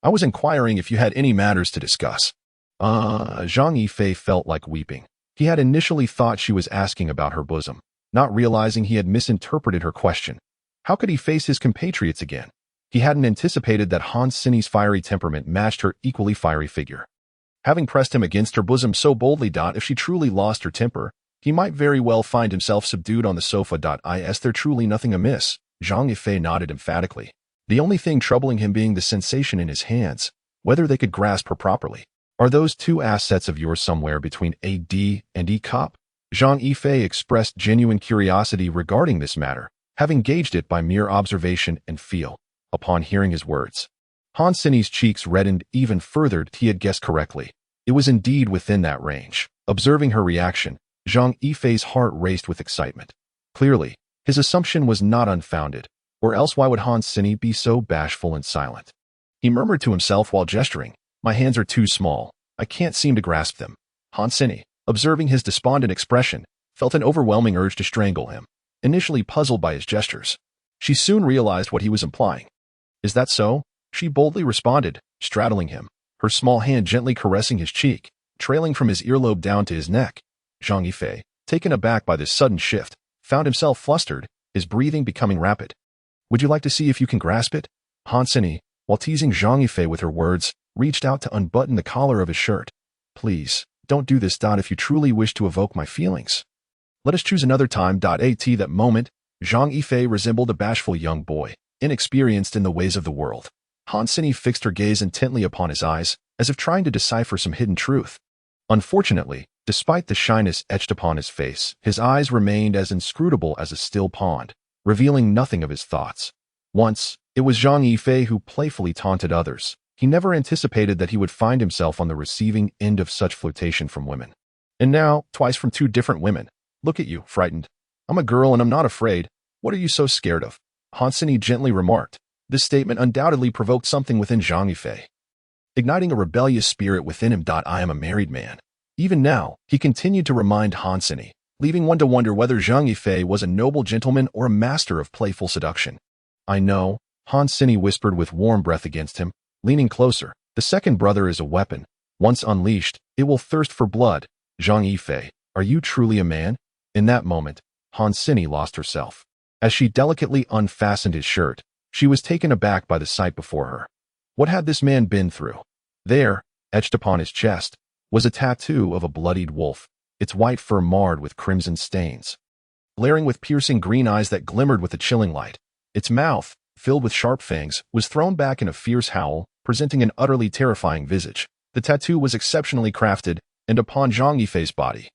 I was inquiring if you had any matters to discuss. Zhang Yifei felt like weeping. He had initially thought she was asking about her bosom, not realizing he had misinterpreted her question. How could he face his compatriots again? He hadn't anticipated that Han Sini's fiery temperament matched her equally fiery figure. Having pressed him against her bosom so boldly, if she truly lost her temper, he might very well find himself subdued on the sofa. Is there truly nothing amiss? Zhang Yifei nodded emphatically. The only thing troubling him being the sensation in his hands, whether they could grasp her properly. Are those two assets of yours somewhere between a D and E cup? Zhang Yifei expressed genuine curiosity regarding this matter, having gauged it by mere observation and feel. Upon hearing his words, Han Sini's cheeks reddened even further. He had guessed correctly. It was indeed within that range. Observing her reaction, Zhang Yifei's heart raced with excitement. Clearly, his assumption was not unfounded, or else why would Han Sini be so bashful and silent? He murmured to himself while gesturing, my hands are too small. I can't seem to grasp them. Han Sini, observing his despondent expression, felt an overwhelming urge to strangle him. Initially puzzled by his gestures, she soon realized what he was implying. Is that so? She boldly responded, straddling him, her small hand gently caressing his cheek, trailing from his earlobe down to his neck. Zhang Yifei, taken aback by this sudden shift, found himself flustered, his breathing becoming rapid. Would you like to see if you can grasp it? Han Sini, while teasing Zhang Yifei with her words, reached out to unbutton the collar of his shirt. Please, don't do this. If you truly wish to evoke my feelings, let us choose another time. At that moment, Zhang Yifei resembled a bashful young boy, inexperienced in the ways of the world. Han Sini fixed her gaze intently upon his eyes, as if trying to decipher some hidden truth. Unfortunately, despite the shyness etched upon his face, his eyes remained as inscrutable as a still pond, revealing nothing of his thoughts. Once, it was Zhang Yifei who playfully taunted others. He never anticipated that he would find himself on the receiving end of such flirtation from women. And now, twice from two different women. Look at you, frightened. I'm a girl and I'm not afraid. What are you so scared of? Han Sini gently remarked. This statement undoubtedly provoked something within Zhang Yifei, igniting a rebellious spirit within him. I am a married man. Even now, he continued to remind Han Sini, leaving one to wonder whether Zhang Yifei was a noble gentleman or a master of playful seduction. I know, Han Sini whispered with warm breath against him, leaning closer. The second brother is a weapon. Once unleashed, it will thirst for blood. Zhang Yifei, are you truly a man? In that moment, Han Sini lost herself. As she delicately unfastened his shirt, she was taken aback by the sight before her. What had this man been through? There, etched upon his chest, was a tattoo of a bloodied wolf, its white fur marred with crimson stains. Glaring with piercing green eyes that glimmered with a chilling light, its mouth, filled with sharp fangs, was thrown back in a fierce howl, presenting an utterly terrifying visage. The tattoo was exceptionally crafted, and upon Zhang Yifei's body,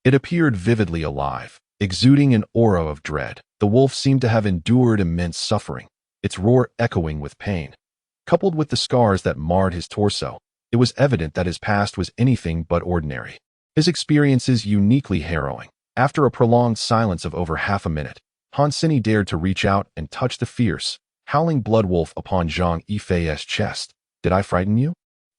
it appeared vividly alive, exuding an aura of dread. The wolf seemed to have endured immense suffering, its roar echoing with pain. Coupled with the scars that marred his torso, it was evident that his past was anything but ordinary. His experiences uniquely harrowing. After a prolonged silence of over half a minute, Han Sini dared to reach out and touch the fierce, howling blood wolf upon Zhang Yifei's chest. Did I frighten you?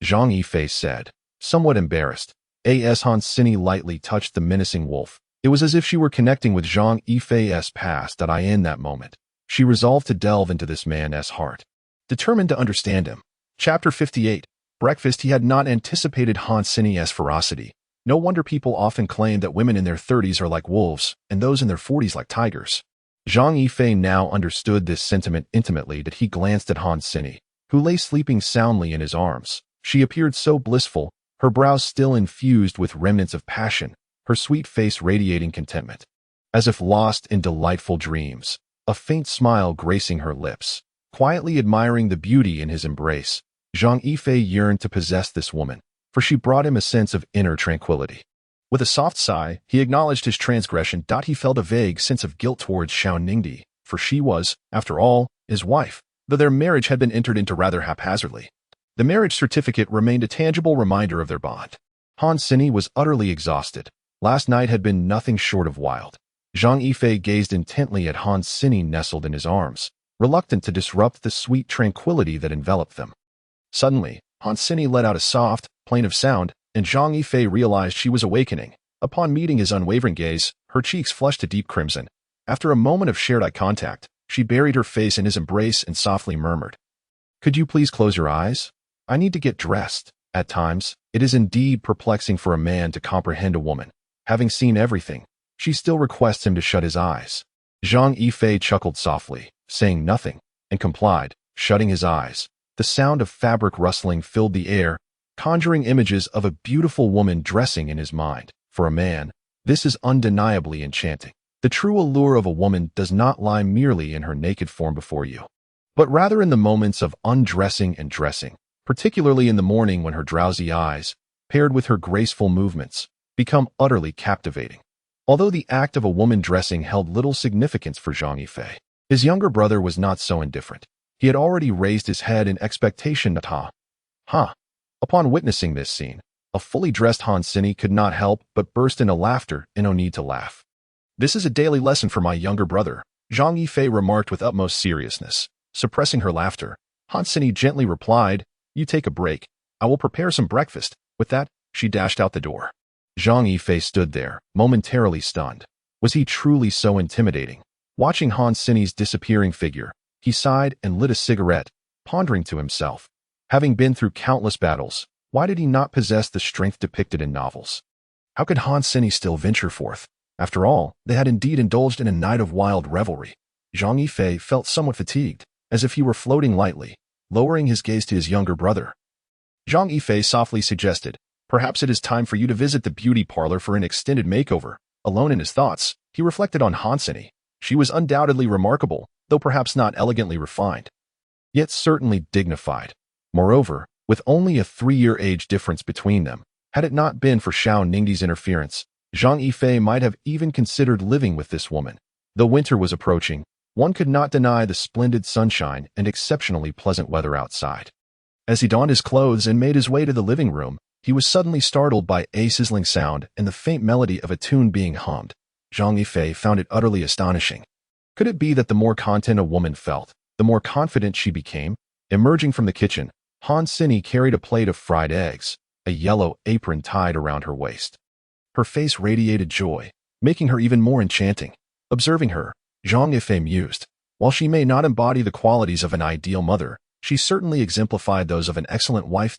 Zhang Yifei said, somewhat embarrassed. As Han Sini lightly touched the menacing wolf, it was as if she were connecting with Zhang Yifei's past. In that moment, she resolved to delve into this man's heart, determined to understand him. Chapter 58. Breakfast. He had not anticipated Han Sini's ferocity. No wonder people often claim that women in their 30s are like wolves, and those in their 40s like tigers. Zhang Yifei now understood this sentiment intimately. That he glanced at Han Sini, who lay sleeping soundly in his arms. She appeared so blissful, her brows still infused with remnants of passion, her sweet face radiating contentment, as if lost in delightful dreams, a faint smile gracing her lips. Quietly admiring the beauty in his embrace, Zhang Yifei yearned to possess this woman, for she brought him a sense of inner tranquility. With a soft sigh, he acknowledged his transgression. He felt a vague sense of guilt towards Xiao Ningdi, for she was, after all, his wife, though their marriage had been entered into rather haphazardly. The marriage certificate remained a tangible reminder of their bond. Han Sini was utterly exhausted. Last night had been nothing short of wild. Zhang Yifei gazed intently at Han Sini nestled in his arms, reluctant to disrupt the sweet tranquility that enveloped them. Suddenly, Han Sini let out a soft, plaintive sound, and Zhang Yifei realized she was awakening. Upon meeting his unwavering gaze, her cheeks flushed to deep crimson. After a moment of shared eye contact, she buried her face in his embrace and softly murmured, "Could you please close your eyes? I need to get dressed." At times, it is indeed perplexing for a man to comprehend a woman. Having seen everything, she still requests him to shut his eyes. Zhang Yifei chuckled softly, saying nothing, and complied, shutting his eyes. The sound of fabric rustling filled the air, conjuring images of a beautiful woman dressing in his mind. For a man, this is undeniably enchanting. The true allure of a woman does not lie merely in her naked form before you, but rather in the moments of undressing and dressing, particularly in the morning when her drowsy eyes, paired with her graceful movements, become utterly captivating. Although the act of a woman dressing held little significance for Zhang Yifei, his younger brother was not so indifferent. He had already raised his head in expectation that Upon witnessing this scene, a fully dressed Han Sini could not help but burst into laughter and no need to laugh. "This is a daily lesson for my younger brother," Zhang Yifei remarked with utmost seriousness. Suppressing her laughter, Han Sini gently replied, "You take a break. I will prepare some breakfast." With that, she dashed out the door. Zhang Yifei stood there, momentarily stunned. Was he truly so intimidating? Watching Han Sini's disappearing figure, he sighed and lit a cigarette, pondering to himself. Having been through countless battles, why did he not possess the strength depicted in novels? How could Han Sini still venture forth? After all, they had indeed indulged in a night of wild revelry. Zhang Yifei felt somewhat fatigued, as if he were floating lightly, lowering his gaze to his younger brother. Zhang Yifei softly suggested, "Perhaps it is time for you to visit the beauty parlor for an extended makeover." Alone in his thoughts, he reflected on Han Sini. She was undoubtedly remarkable, though perhaps not elegantly refined, yet certainly dignified. Moreover, with only a 3-year age difference between them, had it not been for Xiao Ningdi's interference, Zhang Yifei might have even considered living with this woman. Though winter was approaching, one could not deny the splendid sunshine and exceptionally pleasant weather outside. As he donned his clothes and made his way to the living room, he was suddenly startled by a sizzling sound and the faint melody of a tune being hummed. Zhang Yifei found it utterly astonishing. Could it be that the more content a woman felt, the more confident she became? Emerging from the kitchen, Han Sini carried a plate of fried eggs, a yellow apron tied around her waist. Her face radiated joy, making her even more enchanting. Observing her, Zhang Yifei mused. While she may not embody the qualities of an ideal mother, she certainly exemplified those of an excellent wife.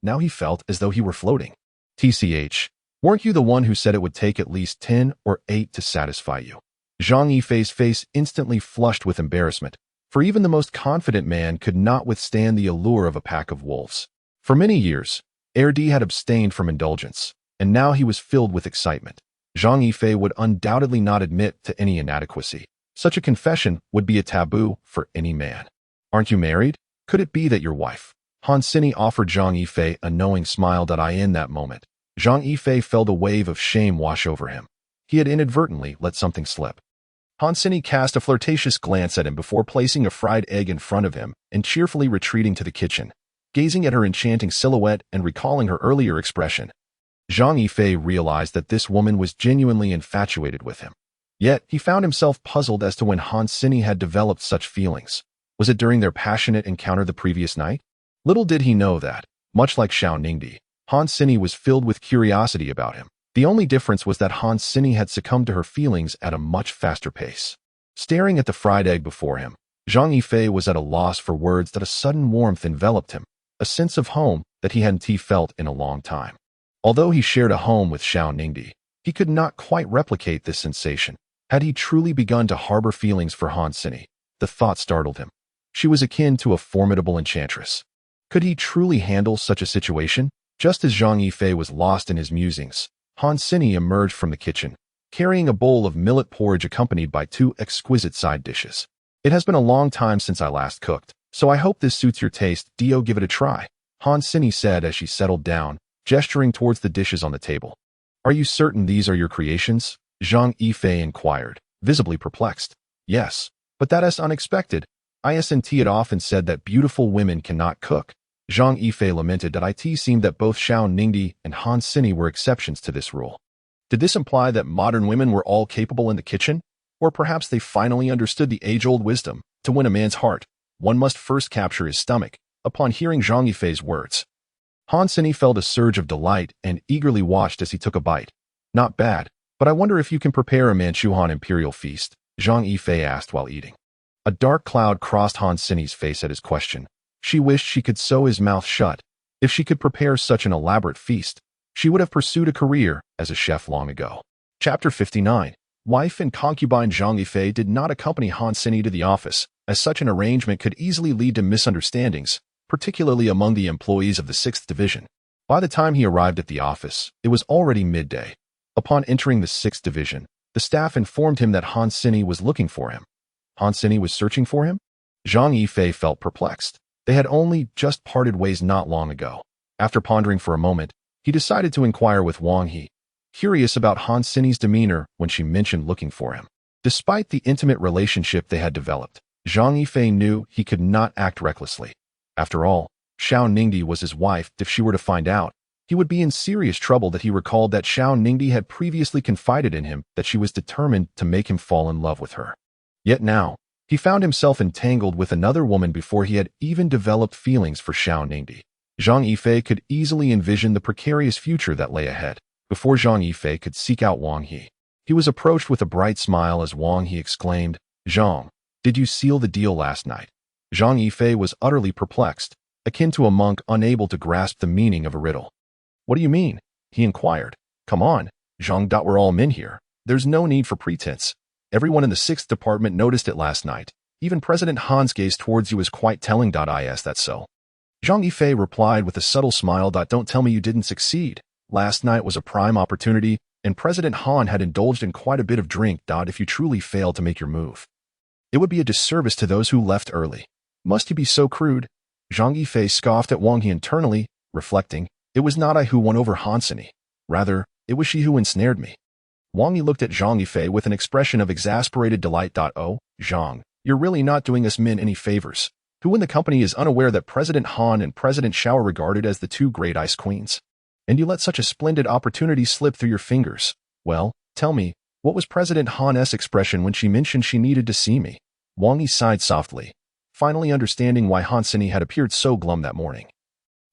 Now he felt as though he were floating. TCH, weren't you the one who said it would take at least 10 or 8 to satisfy you? Zhang Yifei's face instantly flushed with embarrassment, for even the most confident man could not withstand the allure of a pack of wolves. For many years, Erdi had abstained from indulgence, and now he was filled with excitement. Zhang Yifei would undoubtedly not admit to any inadequacy. Such a confession would be a taboo for any man. Aren't you married? Could it be that your wife? Han Sini offered Zhang Yifei a knowing smile. In that moment, Zhang Yifei felt a wave of shame wash over him. He had inadvertently let something slip. Han Sini cast a flirtatious glance at him before placing a fried egg in front of him and cheerfully retreating to the kitchen, gazing at her enchanting silhouette and recalling her earlier expression. Zhang Yifei realized that this woman was genuinely infatuated with him. Yet, he found himself puzzled as to when Han Sini had developed such feelings. Was it during their passionate encounter the previous night? Little did he know that, much like Xiao Ningdi, Han Sini was filled with curiosity about him. The only difference was that Han Sini had succumbed to her feelings at a much faster pace. Staring at the fried egg before him, Zhang Yifei was at a loss for words. That a sudden warmth enveloped him, a sense of home that he hadn't felt in a long time. Although he shared a home with Xiao Ningdi, he could not quite replicate this sensation. Had he truly begun to harbor feelings for Han Sini? The thought startled him. She was akin to a formidable enchantress. Could he truly handle such a situation? Just as Zhang Yifei was lost in his musings, Han Sini emerged from the kitchen, carrying a bowl of millet porridge accompanied by 2 exquisite side dishes. "It has been a long time since I last cooked, so I hope this suits your taste. Give it a try," Han Sini said as she settled down, gesturing towards the dishes on the table. "Are you certain these are your creations?" Zhang Yifei inquired, visibly perplexed. "Yes, but that is unexpected. Isn't it often said that beautiful women cannot cook?" Zhang Yifei lamented that it seemed that both Xiao Ningdi and Han Sini were exceptions to this rule. Did this imply that modern women were all capable in the kitchen? Or perhaps they finally understood the age-old wisdom: to win a man's heart, one must first capture his stomach. Upon hearing Zhang Yifei's words, Han Sini felt a surge of delight and eagerly watched as he took a bite. "Not bad, but I wonder if you can prepare a Manchuan imperial feast?" Zhang Yifei asked while eating. A dark cloud crossed Han Sini's face at his question. She wished she could sew his mouth shut. If she could prepare such an elaborate feast, she would have pursued a career as a chef long ago. Chapter 59. Wife and concubine. Zhang Yifei did not accompany Han Sini to the office, as such an arrangement could easily lead to misunderstandings, particularly among the employees of the 6th Division. By the time he arrived at the office, it was already midday. Upon entering the 6th Division, the staff informed him that Han Sini was looking for him. Han Sini was searching for him? Zhang Yifei felt perplexed. They had only just parted ways not long ago. After pondering for a moment, he decided to inquire with Wang He, curious about Han Sini's demeanor when she mentioned looking for him. Despite the intimate relationship they had developed, Zhang Yifei knew he could not act recklessly. After all, Xiao Ningdi was his wife. If she were to find out, he would be in serious trouble. That he recalled that Xiao Ningdi had previously confided in him that she was determined to make him fall in love with her. Yet now, he found himself entangled with another woman before he had even developed feelings for Xiao Ningdi. Zhang Yifei could easily envision the precarious future that lay ahead. Before Zhang Yifei could seek out Wang He, he was approached with a bright smile as Wang He exclaimed, "Zhang, did you seal the deal last night?" Zhang Yifei was utterly perplexed, akin to a monk unable to grasp the meaning of a riddle. "What do you mean?" he inquired. "Come on, Zhang. We're all men here. There's no need for pretense. Everyone in the 6th Department noticed it last night. Even President Han's gaze towards you is quite telling. Is that so?" Zhang Yifei replied with a subtle smile. "Don't tell me you didn't succeed. Last night was a prime opportunity, and President Han had indulged in quite a bit of drink. If you truly failed to make your move, it would be a disservice to those who left early. Must you be so crude?" Zhang Yifei scoffed at Wang He internally, reflecting, "It was not I who won over Hansini. Rather, it was she who ensnared me." Wang Yi looked at Zhang Yifei with an expression of exasperated delight. "Oh, Zhang, you're really not doing us men any favors. Who in the company is unaware that President Han and President Shao are regarded as the two great ice queens? And you let such a splendid opportunity slip through your fingers. Well, tell me, what was President Han's expression when she mentioned she needed to see me?" Wang Yi sighed softly, finally understanding why Hansini had appeared so glum that morning.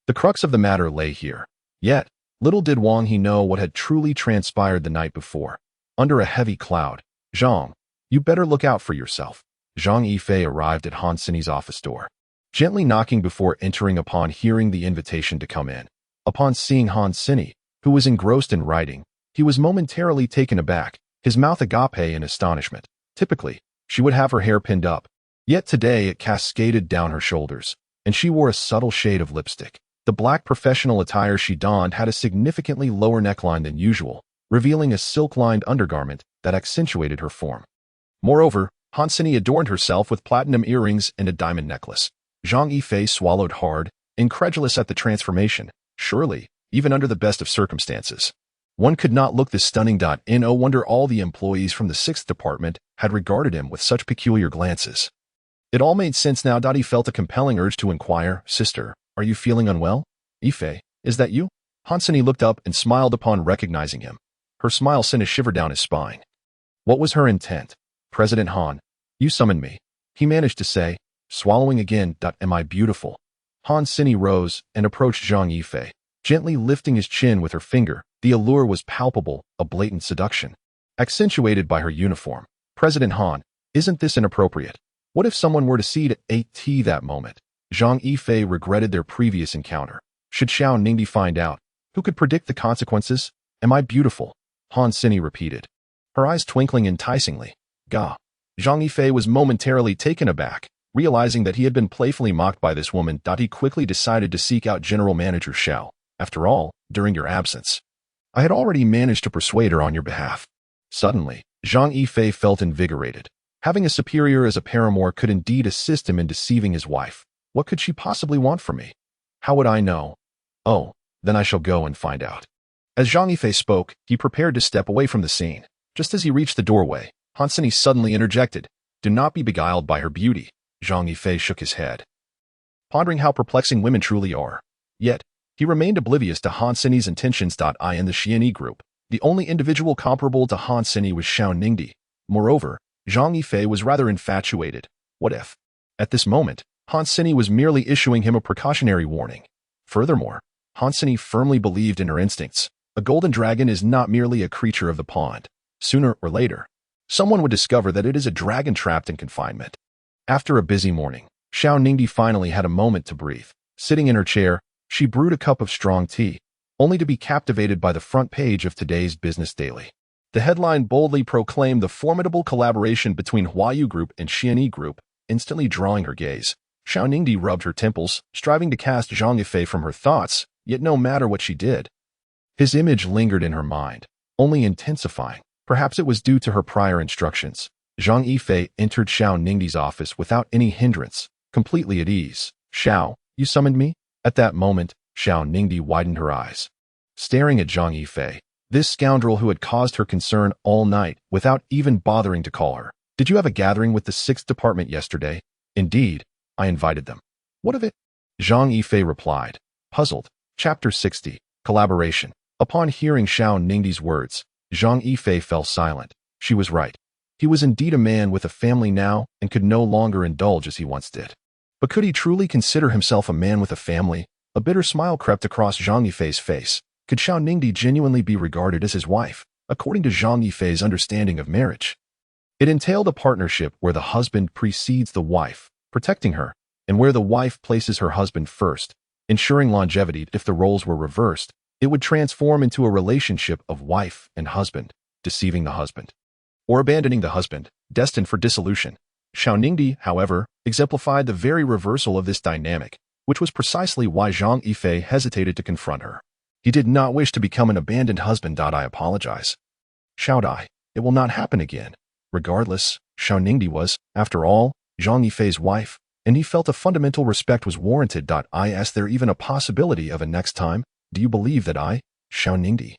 The crux of the matter lay here. Yet, little did Wang He know what had truly transpired the night before. Under a heavy cloud, "Zhang, you better look out for yourself." Zhang Yifei arrived at Hansini's office door, gently knocking before entering upon hearing the invitation to come in. Upon seeing Hansini, who was engrossed in writing, he was momentarily taken aback, his mouth agape in astonishment. Typically, she would have her hair pinned up, yet today it cascaded down her shoulders, and she wore a subtle shade of lipstick. The black professional attire she donned had a significantly lower neckline than usual, revealing a silk-lined undergarment that accentuated her form. Moreover, Hansini adorned herself with platinum earrings and a diamond necklace. Zhang Yifei swallowed hard, incredulous at the transformation. Surely, even under the best of circumstances, one could not look this stunning. No wonder all the employees from the 6th Department had regarded him with such peculiar glances. It all made sense now. He felt a compelling urge to inquire, "Sister, are you feeling unwell?" "Yifei, is that you?" Hansini looked up and smiled upon recognizing him. Her smile sent a shiver down his spine. What was her intent? "President Han, you summoned me," he managed to say, swallowing again. "Am I beautiful?" Hansini rose and approached Zhang Yifei, gently lifting his chin with her finger. The allure was palpable, a blatant seduction, accentuated by her uniform. "President Han, isn't this inappropriate? What if someone were to see at 8 that moment?" Zhang Yifei regretted their previous encounter. Should Xiao Ningdi find out? Who could predict the consequences? "Am I beautiful?" Hansini repeated, her eyes twinkling enticingly. "Gah." Zhang Yifei was momentarily taken aback, realizing that he had been playfully mocked by this woman. He quickly decided to seek out General Manager Xiao. "After all, during your absence, I had already managed to persuade her on your behalf." Suddenly, Zhang Yifei felt invigorated. Having a superior as a paramour could indeed assist him in deceiving his wife. What could she possibly want from me? How would I know? Oh, then I shall go and find out. As Zhang Yifei spoke, he prepared to step away from the scene. Just as he reached the doorway, Hansini suddenly interjected. "Do not be beguiled by her beauty." Zhang Yifei shook his head, pondering how perplexing women truly are. Yet, he remained oblivious to Hansini's intentions. In the Xianyi group, the only individual comparable to Hansini was Xiao Ningdi. Moreover, Zhang Yifei was rather infatuated. What if, at this moment, Hansini was merely issuing him a precautionary warning? Furthermore, Hansini firmly believed in her instincts. A golden dragon is not merely a creature of the pond. Sooner or later, someone would discover that it is a dragon trapped in confinement. After a busy morning, Xiao Ningdi finally had a moment to breathe. Sitting in her chair, she brewed a cup of strong tea, only to be captivated by the front page of today's Business Daily. The headline boldly proclaimed the formidable collaboration between Huayu Group and Xianyi Group, instantly drawing her gaze. Xiao Ningdi rubbed her temples, striving to cast Zhang Yifei from her thoughts, yet no matter what she did, his image lingered in her mind, only intensifying. Perhaps it was due to her prior instructions. Zhang Yifei entered Xiao Ningdi's office without any hindrance, completely at ease. "Xiao, you summoned me?" At that moment, Xiao Ningdi widened her eyes, staring at Zhang Yifei, this scoundrel who had caused her concern all night without even bothering to call her. "Did you have a gathering with the 6th Department yesterday?" "Indeed, I invited them." "What of it?" Zhang Yifei replied, puzzled. Chapter 60, Collaboration. Upon hearing Xiao Ningdi's words, Zhang Yifei fell silent. She was right. He was indeed a man with a family now and could no longer indulge as he once did. But could he truly consider himself a man with a family? A bitter smile crept across Zhang Yifei's face. Could Xiao Ningdi genuinely be regarded as his wife, according to Zhang Yifei's understanding of marriage? It entailed a partnership where the husband precedes the wife, protecting her, and where the wife places her husband first, ensuring longevity. If the roles were reversed, it would transform into a relationship of wife and husband, deceiving the husband, or abandoning the husband, destined for dissolution. Xiao Ningdi, however, exemplified the very reversal of this dynamic, which was precisely why Zhang Yifei hesitated to confront her. He did not wish to become an abandoned husband. I apologize. Xiao Dai, it will not happen again. Regardless, Xiao Ningdi was, after all, Zhang Yifei's wife, and he felt a fundamental respect was warranted. Is there even a possibility of a next time? Do you believe that I, Xiao Ningdi,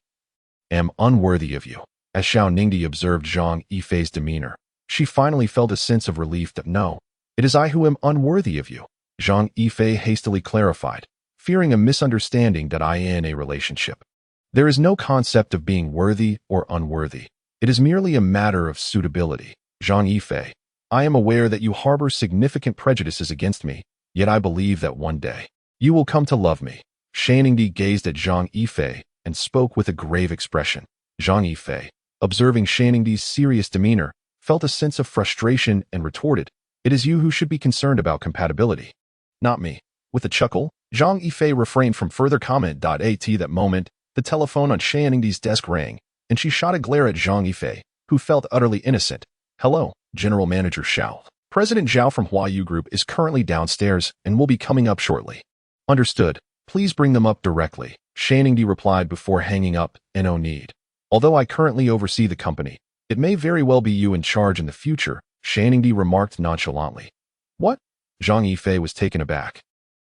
am unworthy of you? As Xiao Ningdi observed Zhang Yifei's demeanor, she finally felt a sense of relief that no, it is I who am unworthy of you. Zhang Yifei hastily clarified, fearing a misunderstanding that I in a relationship. There is no concept of being worthy or unworthy. It is merely a matter of suitability. Zhang Yifei, I am aware that you harbor significant prejudices against me, yet I believe that one day you will come to love me. Xiao Ningdi gazed at Zhang Yifei and spoke with a grave expression. Zhang Yifei, observing Xiao Ningdi's serious demeanor, felt a sense of frustration and retorted, "It is you who should be concerned about compatibility, not me." With a chuckle, Zhang Yifei refrained from further comment. At that moment, the telephone on Xiao Ningdi's desk rang, and she shot a glare at Zhang Yifei, who felt utterly innocent. "Hello, General Manager Xiao. President Zhao from Huayu Group is currently downstairs and will be coming up shortly." "Understood. Please bring them up directly," Xiao Ningdi replied before hanging up. "No need. Although I currently oversee the company, it may very well be you in charge in the future," Xiao Ningdi remarked nonchalantly. "What?" Zhang Yifei was taken aback,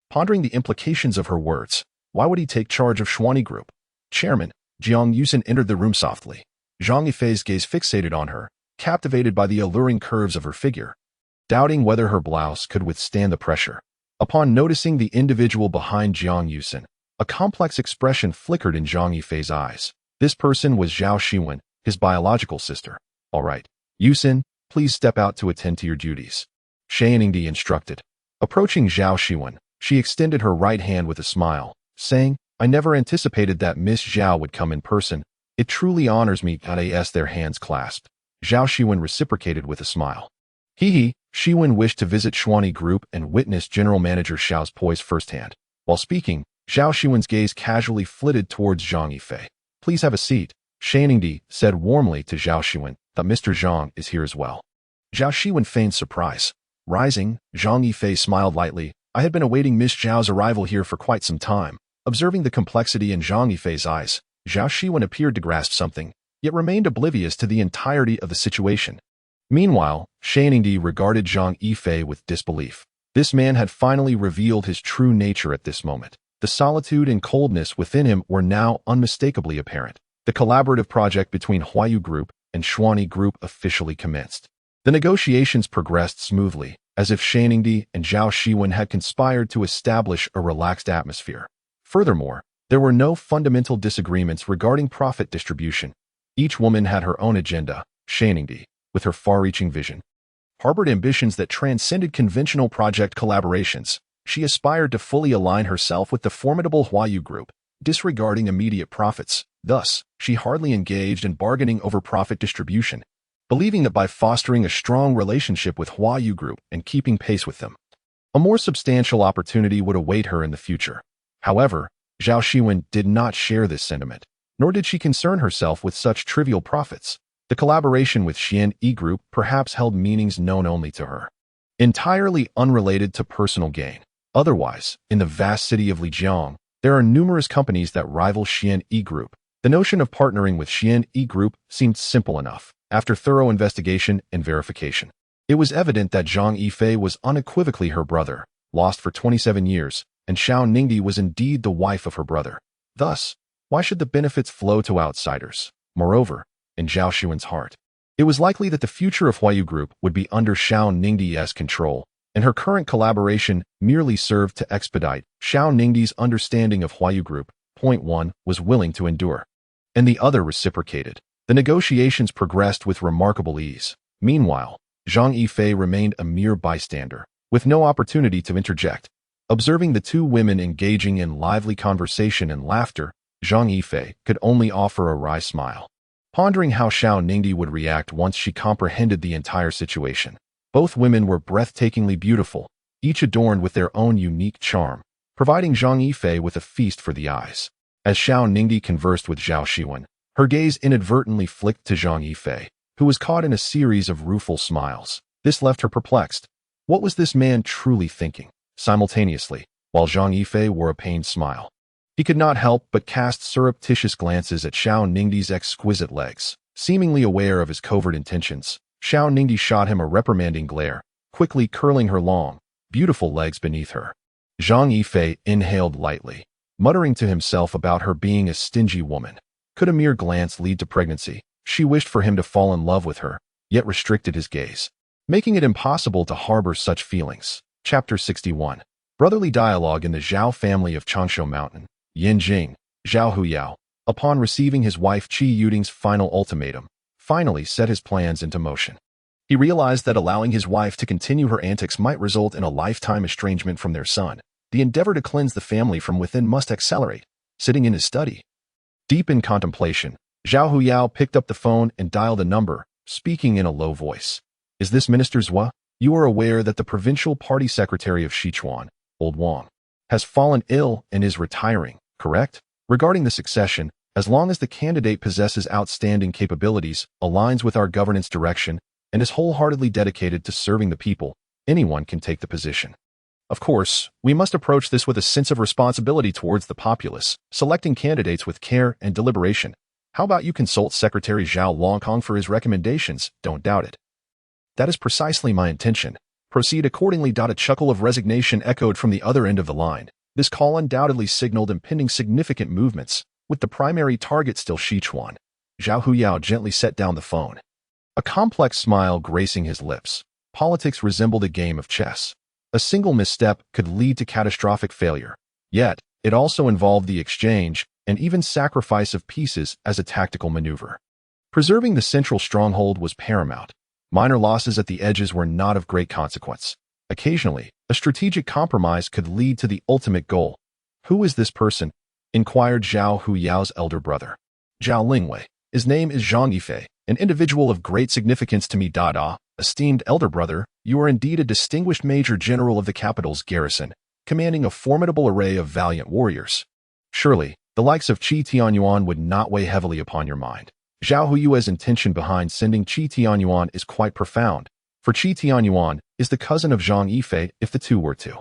pondering the implications of her words. Why would he take charge of Xuani Group? Chairman Jiang Yusen entered the room softly. Zhang Yifei's gaze fixated on her, captivated by the alluring curves of her figure, doubting whether her blouse could withstand the pressure. Upon noticing the individual behind Jiang Yusen, a complex expression flickered in Zhang Yifei's eyes. This person was Zhao Shiwen, his biological sister. "All right, Yusen, please step out to attend to your duties," Xiao Ningdi instructed. Approaching Zhao Shiwen, she extended her right hand with a smile, saying, "I never anticipated that Miss Zhao would come in person. It truly honors me." As their hands clasped, Zhao Shiwen reciprocated with a smile. Shiwen wished to visit Xuani Group and witness General Manager Xiao's poise firsthand. While speaking, Zhao Shiwen's gaze casually flitted towards Zhang Yifei. "Please have a seat," Xiao Ningdi said warmly to Zhao Shiwen, "that Mr. Zhang is here as well." Zhao Shiwen feigned surprise. Rising, Zhang Yifei smiled lightly. "I had been awaiting Miss Zhao's arrival here for quite some time." Observing the complexity in Zhang Yifei's eyes, Zhao Shiwen appeared to grasp something, yet remained oblivious to the entirety of the situation. Meanwhile, Xiao Ningdi regarded Zhang Yifei with disbelief. This man had finally revealed his true nature at this moment. The solitude and coldness within him were now unmistakably apparent. The collaborative project between Huayu Group and Xuani Group officially commenced. The negotiations progressed smoothly, as if Xiao Ningdi and Zhao Shiwen had conspired to establish a relaxed atmosphere. Furthermore, there were no fundamental disagreements regarding profit distribution. Each woman had her own agenda. Xiao Ningdi, with her far-reaching vision, harbored ambitions that transcended conventional project collaborations. She aspired to fully align herself with the formidable Huayu Group, disregarding immediate profits. Thus, she hardly engaged in bargaining over profit distribution, believing that by fostering a strong relationship with Huayu Group and keeping pace with them, a more substantial opportunity would await her in the future. However, Zhao Shiwen did not share this sentiment, nor did she concern herself with such trivial profits. The collaboration with Xuani Group perhaps held meanings known only to her, entirely unrelated to personal gain. Otherwise, in the vast city of Lijiang, there are numerous companies that rival Xuani Group. The notion of partnering with Xuani Group seemed simple enough. After thorough investigation and verification, it was evident that Zhang Yifei was unequivocally her brother, lost for 27 years, and Xiao Ningdi was indeed the wife of her brother. Thus, why should the benefits flow to outsiders? Moreover, in Zhao Shiwen's heart, it was likely that the future of Huayu Group would be under Xiao Ningdi's control, and her current collaboration merely served to expedite Xiao Ningdi's understanding of Huayu Group. Point one was willing to endure, and the other reciprocated. The negotiations progressed with remarkable ease. Meanwhile, Zhang Yifei remained a mere bystander, with no opportunity to interject. Observing the two women engaging in lively conversation and laughter, Zhang Yifei could only offer a wry smile, pondering how Xiao Ningdi would react once she comprehended the entire situation. Both women were breathtakingly beautiful, each adorned with their own unique charm, providing Zhang Yifei with a feast for the eyes. As Xiao Ningdi conversed with Zhao Shiwen, her gaze inadvertently flicked to Zhang Yifei, who was caught in a series of rueful smiles. This left her perplexed. What was this man truly thinking? Simultaneously, while Zhang Yifei wore a pained smile, he could not help but cast surreptitious glances at Xiao Ningdi's exquisite legs. Seemingly aware of his covert intentions, Xiao Ningdi shot him a reprimanding glare, quickly curling her long, beautiful legs beneath her. Zhang Yifei inhaled lightly, muttering to himself about her being a stingy woman. Could a mere glance lead to pregnancy? She wished for him to fall in love with her, yet restricted his gaze, making it impossible to harbor such feelings. Chapter 61. Brotherly Dialogue in the Zhao family of Changshu Mountain. Yin Jing, Zhao Huyao, upon receiving his wife Qi Yuding's final ultimatum, finally set his plans into motion. He realized that allowing his wife to continue her antics might result in a lifetime estrangement from their son. The endeavor to cleanse the family from within must accelerate. Sitting in his study, deep in contemplation, Zhao Huyao picked up the phone and dialed a number, speaking in a low voice. Is this Minister Zhua? You are aware that the provincial party secretary of Sichuan, Old Wang, has fallen ill and is retiring, correct? Regarding the succession, as long as the candidate possesses outstanding capabilities, aligns with our governance direction, and is wholeheartedly dedicated to serving the people, anyone can take the position. Of course, we must approach this with a sense of responsibility towards the populace, selecting candidates with care and deliberation. How about you consult Secretary Zhao Longkong for his recommendations? Don't doubt it. That is precisely my intention. Proceed accordingly. A chuckle of resignation echoed from the other end of the line. This call undoubtedly signaled impending significant movements, with the primary target still Sichuan. Zhao Huyao gently set down the phone, a complex smile gracing his lips. Politics resembled a game of chess. A single misstep could lead to catastrophic failure. Yet, it also involved the exchange and even sacrifice of pieces as a tactical maneuver. Preserving the central stronghold was paramount. Minor losses at the edges were not of great consequence. Occasionally, a strategic compromise could lead to the ultimate goal. Who is this person? Inquired Zhao Huyao's elder brother. Zhao Lingwei. His name is Zhang Yifei, an individual of great significance to me. Esteemed elder brother, you are indeed a distinguished major general of the capital's garrison, commanding a formidable array of valiant warriors. Surely, the likes of Qi Tianyuan would not weigh heavily upon your mind. Zhao Huyue's intention behind sending Qi Tianyuan is quite profound, for Qi Tianyuan is the cousin of Zhang Yifei if the two were to.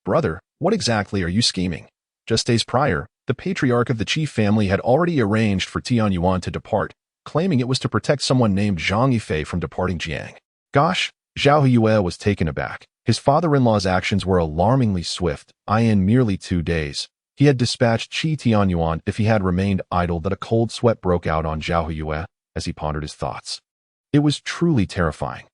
Brother, what exactly are you scheming? Just days prior, the patriarch of the Qi family had already arranged for Tianyuan to depart, claiming it was to protect someone named Zhang Yifei from departing Jiang. Gosh, Zhao Huyue was taken aback. His father-in-law's actions were alarmingly swift. In merely 2 days, he had dispatched Qi Tianyuan. If he had remained idle, that a cold sweat broke out on Zhao Huyue as he pondered his thoughts. It was truly terrifying.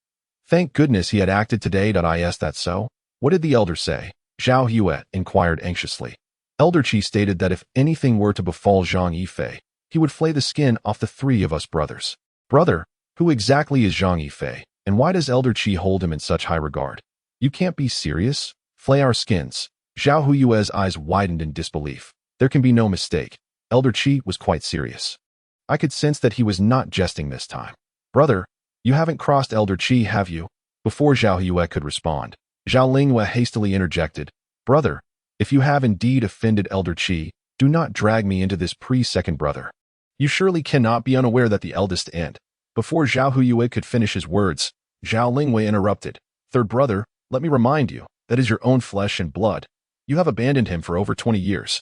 Thank goodness he had acted today. Is that so? What did the elder say? Zhao Huyue inquired anxiously. Elder Qi stated that if anything were to befall Zhang Yifei, he would flay the skin off the 3 of us brothers. Brother, who exactly is Zhang Yifei, and why does Elder Qi hold him in such high regard? You can't be serious? Flay our skins. Zhao Huyue's eyes widened in disbelief. There can be no mistake. Elder Qi was quite serious. I could sense that he was not jesting this time. Brother, you haven't crossed Elder Qi, have you? Before Zhao Huyue could respond, Zhao Lingwei hastily interjected. Brother, if you have indeed offended Elder Qi, do not drag me into this second brother. You surely cannot be unaware that the eldest and. Before Zhao Huyue could finish his words, Zhao Lingwei interrupted. Third brother, let me remind you, that is your own flesh and blood. You have abandoned him for over 20 years.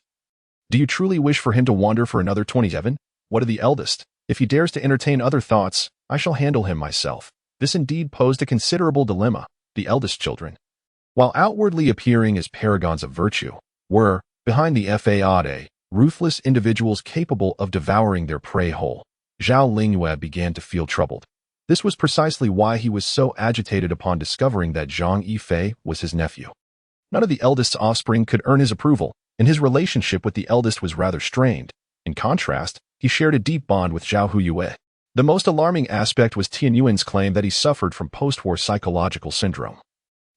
Do you truly wish for him to wander for another 27? What of the eldest? If he dares to entertain other thoughts, I shall handle him myself. This indeed posed a considerable dilemma. The eldest children, while outwardly appearing as paragons of virtue, were, behind the facade, ruthless individuals capable of devouring their prey whole. Zhao Lingwei began to feel troubled. This was precisely why he was so agitated upon discovering that Zhang Yifei was his nephew. None of the eldest's offspring could earn his approval, and his relationship with the eldest was rather strained. In contrast, he shared a deep bond with Zhao Huyue. The most alarming aspect was Tianyuan's claim that he suffered from post-war psychological syndrome.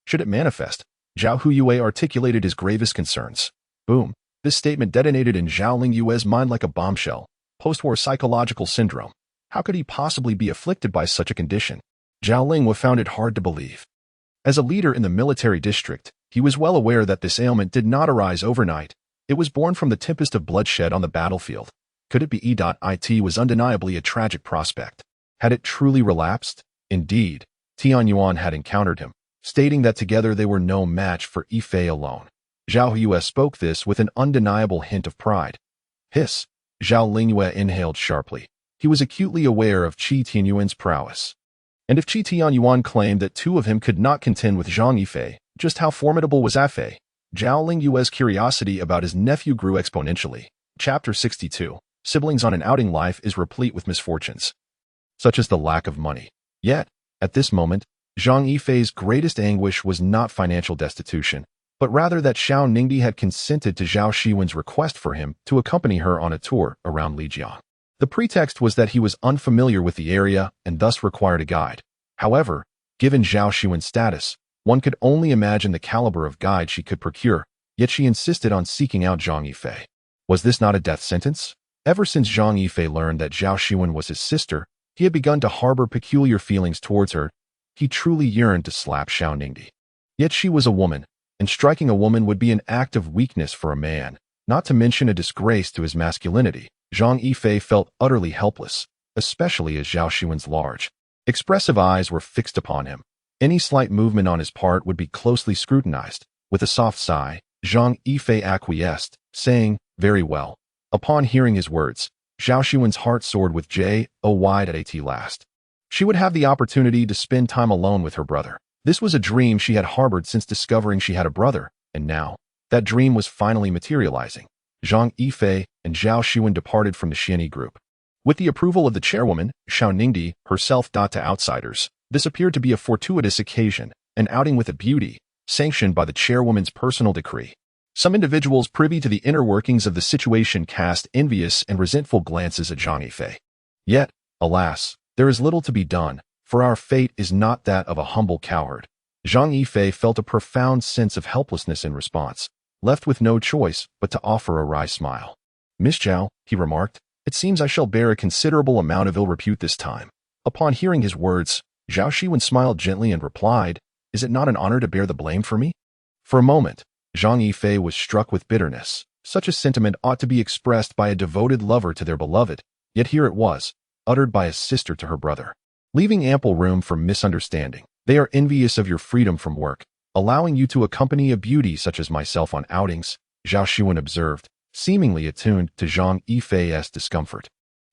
Should it manifest, Zhao Huyue articulated his gravest concerns. Boom. This statement detonated in Zhao Lingyue's mind like a bombshell. Post-war psychological syndrome. How could he possibly be afflicted by such a condition? Zhao Lingyue found it hard to believe. As a leader in the military district, he was well aware that this ailment did not arise overnight. It was born from the tempest of bloodshed on the battlefield. Could it be it was undeniably a tragic prospect? Had it truly relapsed? Indeed, Tian Yuan had encountered him, stating that together they were no match for Yifei alone. Zhao Yue spoke this with an undeniable hint of pride. Hiss! Zhao Lingyue inhaled sharply. He was acutely aware of Qi Tianyuan's prowess. And if Qi Tianyuan claimed that two of him could not contend with Zhang Yifei, just how formidable was Yifei? Zhao Lingyue's curiosity about his nephew grew exponentially. Chapter 62. Siblings on an outing. Life is replete with misfortunes, such as the lack of money. Yet, at this moment, Zhang Yifei's greatest anguish was not financial destitution, but rather that Xiao Ningdi had consented to Zhao Shiwen's request for him to accompany her on a tour around Lijiang. The pretext was that he was unfamiliar with the area and thus required a guide. However, given Zhao Shiwen's status, one could only imagine the caliber of guide she could procure, yet she insisted on seeking out Zhang Yifei. Was this not a death sentence? Ever since Zhang Yifei learned that Zhao Shiwen was his sister, he had begun to harbor peculiar feelings towards her. He truly yearned to slap Xiao Ningdi. Yet she was a woman, and striking a woman would be an act of weakness for a man, not to mention a disgrace to his masculinity. Zhang Yifei felt utterly helpless, especially as Zhao Shiwen's large, expressive eyes were fixed upon him. Any slight movement on his part would be closely scrutinized. With a soft sigh, Zhang Yifei acquiesced, saying, "Very well." Upon hearing his words, Zhao Shiwen's heart soared with joy at last. She would have the opportunity to spend time alone with her brother. This was a dream she had harbored since discovering she had a brother, and now, that dream was finally materializing. Zhang Yifei and Zhao Shiwen departed from the Xianyi group. With the approval of the chairwoman, Xiao Ningdi, herself. To outsiders, this appeared to be a fortuitous occasion, an outing with a beauty, sanctioned by the chairwoman's personal decree. Some individuals privy to the inner workings of the situation cast envious and resentful glances at Zhang Yifei. Yet, alas, there is little to be done, for our fate is not that of a humble coward. Zhang Yifei felt a profound sense of helplessness in response, left with no choice but to offer a wry smile. "Miss Zhao," he remarked, "it seems I shall bear a considerable amount of ill repute this time." Upon hearing his words, Zhao Shiwen smiled gently and replied, "Is it not an honor to bear the blame for me?" For a moment, Zhang Yifei was struck with bitterness. Such a sentiment ought to be expressed by a devoted lover to their beloved, yet here it was, uttered by a sister to her brother. Leaving ample room for misunderstanding. They are envious of your freedom from work, allowing you to accompany a beauty such as myself on outings, Zhao Shiwen observed, seemingly attuned to Zhang Yifei's discomfort.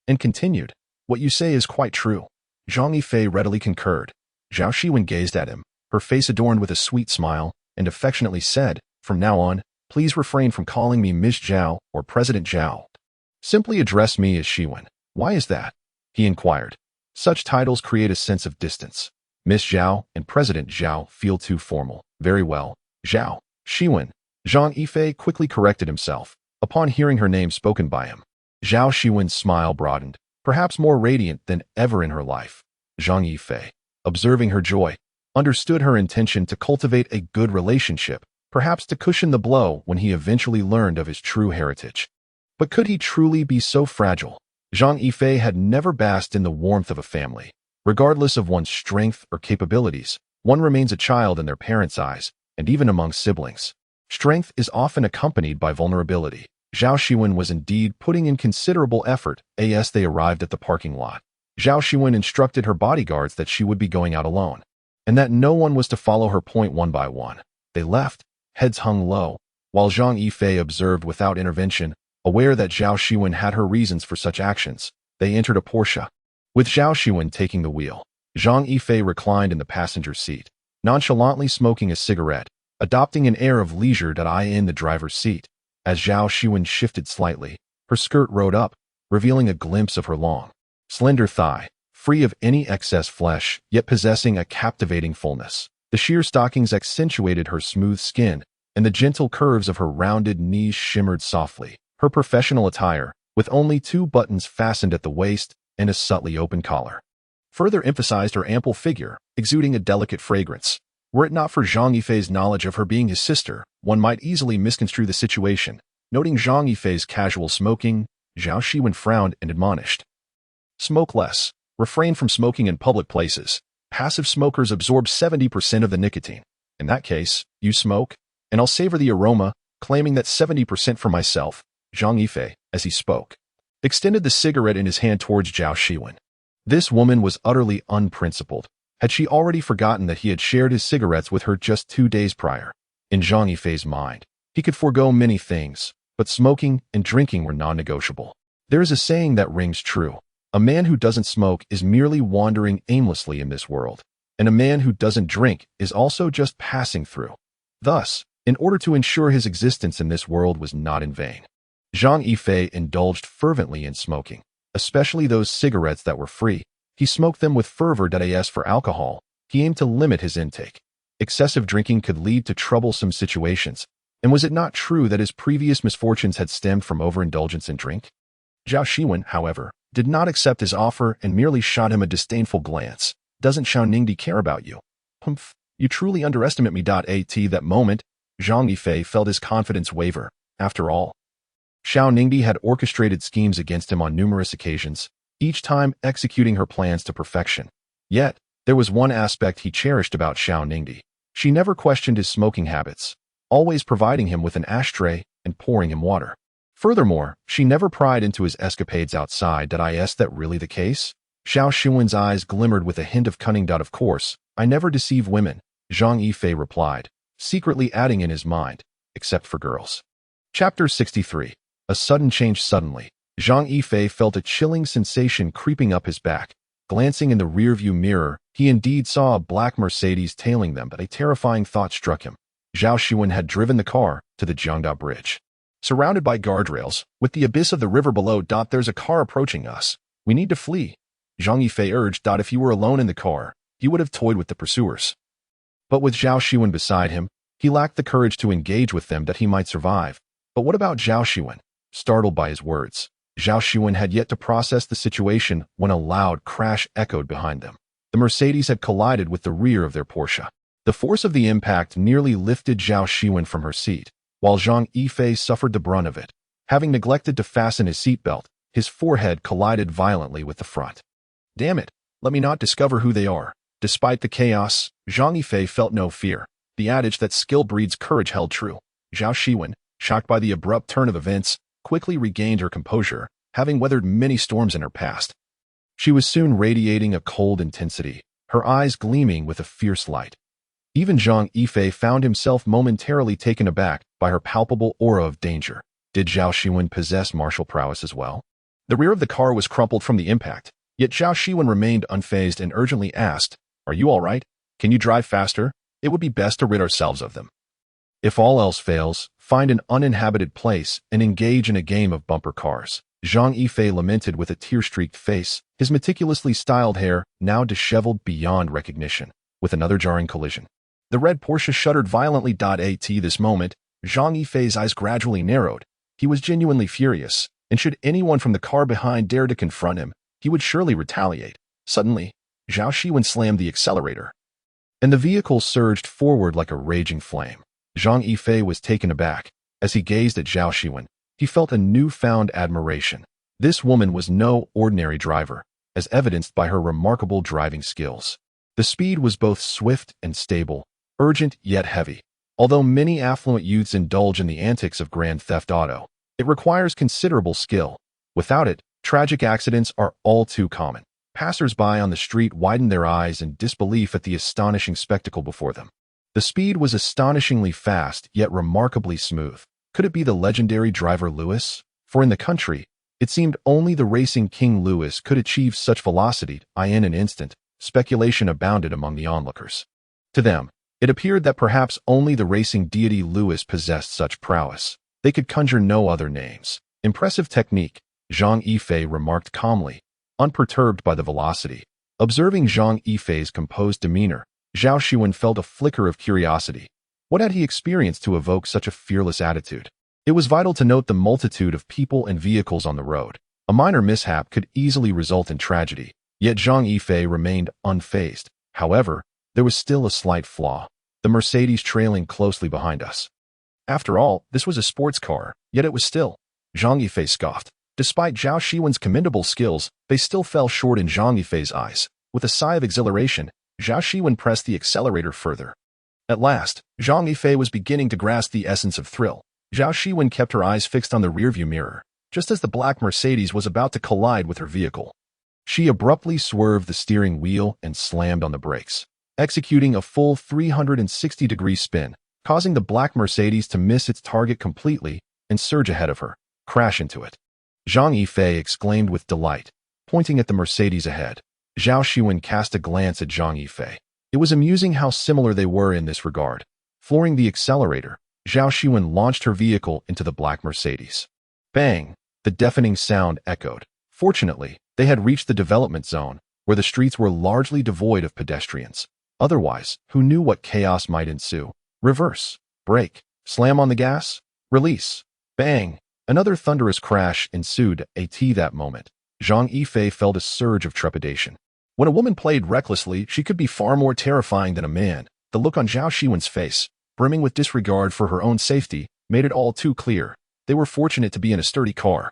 And continued, "What you say is quite true." Zhang Yifei readily concurred. Zhao Shiwen gazed at him, her face adorned with a sweet smile, and affectionately said, "From now on, please refrain from calling me Miss Zhao or President Zhao. Simply address me as Shiwen." "Why is that?" he inquired. "Such titles create a sense of distance. Miss Zhao and President Zhao feel too formal." "Very well, Zhao." "Shiwen." Zhang Yifei quickly corrected himself, upon hearing her name spoken by him. Zhao Shiwen's smile broadened, perhaps more radiant than ever in her life. Zhang Yifei, observing her joy, understood her intention to cultivate a good relationship, perhaps to cushion the blow when he eventually learned of his true heritage. But could he truly be so fragile? Zhang Yifei had never basked in the warmth of a family. Regardless of one's strength or capabilities, one remains a child in their parents' eyes, and even among siblings. Strength is often accompanied by vulnerability. Zhao Shiwen was indeed putting in considerable effort as they arrived at the parking lot. Zhao Shiwen instructed her bodyguards that she would be going out alone, and that no one was to follow her point one by one. They left, heads hung low, while Zhang Yifei observed without intervention, aware that Zhao Shiwen had her reasons for such actions. They entered a Porsche, with Zhao Shiwen taking the wheel. Zhang Yifei reclined in the passenger seat, nonchalantly smoking a cigarette, adopting an air of leisure in the driver's seat. As Zhao Shiwen shifted slightly, her skirt rode up, revealing a glimpse of her long, slender thigh, free of any excess flesh, yet possessing a captivating fullness. The sheer stockings accentuated her smooth skin, and the gentle curves of her rounded knees shimmered softly. Her professional attire, with only 2 buttons fastened at the waist and a subtly open collar, further emphasized her ample figure, exuding a delicate fragrance. Were it not for Zhang Yifei's knowledge of her being his sister, one might easily misconstrue the situation. Noting Zhang Yifei's casual smoking, Zhao Shiwen frowned and admonished. Smoke less. Refrain from smoking in public places. Passive smokers absorb 70% of the nicotine. In that case, you smoke, and I'll savor the aroma, claiming that 70% for myself, Zhang Yifei, as he spoke, extended the cigarette in his hand towards Zhao Shiwen. This woman was utterly unprincipled. Had she already forgotten that he had shared his cigarettes with her just 2 days prior? In Zhang Yifei's mind, he could forego many things, but smoking and drinking were non-negotiable. There is a saying that rings true. A man who doesn't smoke is merely wandering aimlessly in this world, and a man who doesn't drink is also just passing through. Thus, in order to ensure his existence in this world was not in vain, Zhang Yifei indulged fervently in smoking, especially those cigarettes that were free. He smoked them with fervor. As for alcohol, he aimed to limit his intake. Excessive drinking could lead to troublesome situations, and was it not true that his previous misfortunes had stemmed from overindulgence in drink? Zhao Shiwen, however, did not accept his offer and merely shot him a disdainful glance. Doesn't Xiao Ningdi care about you? Humph, you truly underestimate me. At that moment, Zhang Yifei felt his confidence waver. After all, Xiao Ningdi had orchestrated schemes against him on numerous occasions, each time executing her plans to perfection. Yet, there was one aspect he cherished about Xiao Ningdi. She never questioned his smoking habits, always providing him with an ashtray and pouring him water. Furthermore, she never pried into his escapades outside. Is that really the case? Zhao Shiwen's eyes glimmered with a hint of cunning. Of course, I never deceive women, Zhang Yifei replied, secretly adding in his mind, except for girls. Chapter 63. A sudden change. Suddenly, Zhang Yifei felt a chilling sensation creeping up his back. Glancing in the rearview mirror, he indeed saw a black Mercedes tailing them, but a terrifying thought struck him. Zhao Shiwen had driven the car to the Jiangda Bridge. Surrounded by guardrails, with the abyss of the river below. There's a car approaching us. We need to flee. Zhang Yifei urged. If he were alone in the car, he would have toyed with the pursuers. But with Zhao Shiwen beside him, he lacked the courage to engage with them that he might survive. But what about Zhao Shiwen? Startled by his words, Zhao Shiwen had yet to process the situation when a loud crash echoed behind them. The Mercedes had collided with the rear of their Porsche. The force of the impact nearly lifted Zhao Shiwen from her seat, while Zhang Yifei suffered the brunt of it. Having neglected to fasten his seatbelt, his forehead collided violently with the front. Damn it, let me not discover who they are. Despite the chaos, Zhang Yifei felt no fear. The adage that skill breeds courage held true. Zhao Shiwen, shocked by the abrupt turn of events, quickly regained her composure, having weathered many storms in her past. She was soon radiating a cold intensity, her eyes gleaming with a fierce light. Even Zhang Yifei found himself momentarily taken aback by her palpable aura of danger. Did Zhao Shiwen possess martial prowess as well? The rear of the car was crumpled from the impact, yet Zhao Shiwen remained unfazed and urgently asked, "Are you all right? Can you drive faster? It would be best to rid ourselves of them. If all else fails, find an uninhabited place and engage in a game of bumper cars." Zhang Yifei lamented with a tear-streaked face, his meticulously styled hair now disheveled beyond recognition, with another jarring collision. The red Porsche shuddered violently. At this moment, Zhang Yifei's eyes gradually narrowed. He was genuinely furious, and should anyone from the car behind dare to confront him, he would surely retaliate. Suddenly, Zhao Shiwen slammed the accelerator, and the vehicle surged forward like a raging flame. Zhang Yifei was taken aback. As he gazed at Zhao Shiwen, he felt a newfound admiration. This woman was no ordinary driver, as evidenced by her remarkable driving skills. The speed was both swift and stable, urgent yet heavy. Although many affluent youths indulge in the antics of Grand Theft Auto, it requires considerable skill. Without it, tragic accidents are all too common. Passers-by on the street widened their eyes in disbelief at the astonishing spectacle before them. The speed was astonishingly fast, yet remarkably smooth. Could it be the legendary driver Lewis? For in the country, it seemed only the racing king Lewis could achieve such velocity. In an instant, speculation abounded among the onlookers. To them, it appeared that perhaps only the racing deity Lewis possessed such prowess. They could conjure no other names. Impressive technique, Zhang Yifei remarked calmly, unperturbed by the velocity. Observing Zhang Yifei's composed demeanor, Zhao Shiwen felt a flicker of curiosity. What had he experienced to evoke such a fearless attitude? It was vital to note the multitude of people and vehicles on the road. A minor mishap could easily result in tragedy, yet Zhang Yifei remained unfazed. However, there was still a slight flaw. The Mercedes trailing closely behind us. After all, this was a sports car, yet it was still. Zhang Yifei scoffed. Despite Zhao Shiwen's commendable skills, they still fell short in Zhang Yifei's eyes. With a sigh of exhilaration, Zhao Shiwen pressed the accelerator further. At last, Zhang Yifei was beginning to grasp the essence of thrill. Zhao Shiwen kept her eyes fixed on the rearview mirror, just as the black Mercedes was about to collide with her vehicle. She abruptly swerved the steering wheel and slammed on the brakes, executing a full 360-degree spin, causing the black Mercedes to miss its target completely and surge ahead of her, crash into it. Zhang Yifei exclaimed with delight, pointing at the Mercedes ahead. Zhao Shiwen cast a glance at Zhang Yifei. It was amusing how similar they were in this regard. Flooring the accelerator, Zhao Shiwen launched her vehicle into the black Mercedes. Bang! The deafening sound echoed. Fortunately, they had reached the development zone, where the streets were largely devoid of pedestrians. Otherwise, who knew what chaos might ensue? Reverse, brake, slam on the gas, release, bang! Another thunderous crash ensued. That moment, Zhang Yifei felt a surge of trepidation. When a woman played recklessly, she could be far more terrifying than a man. The look on Zhao Shiwen's face, brimming with disregard for her own safety, made it all too clear. They were fortunate to be in a sturdy car.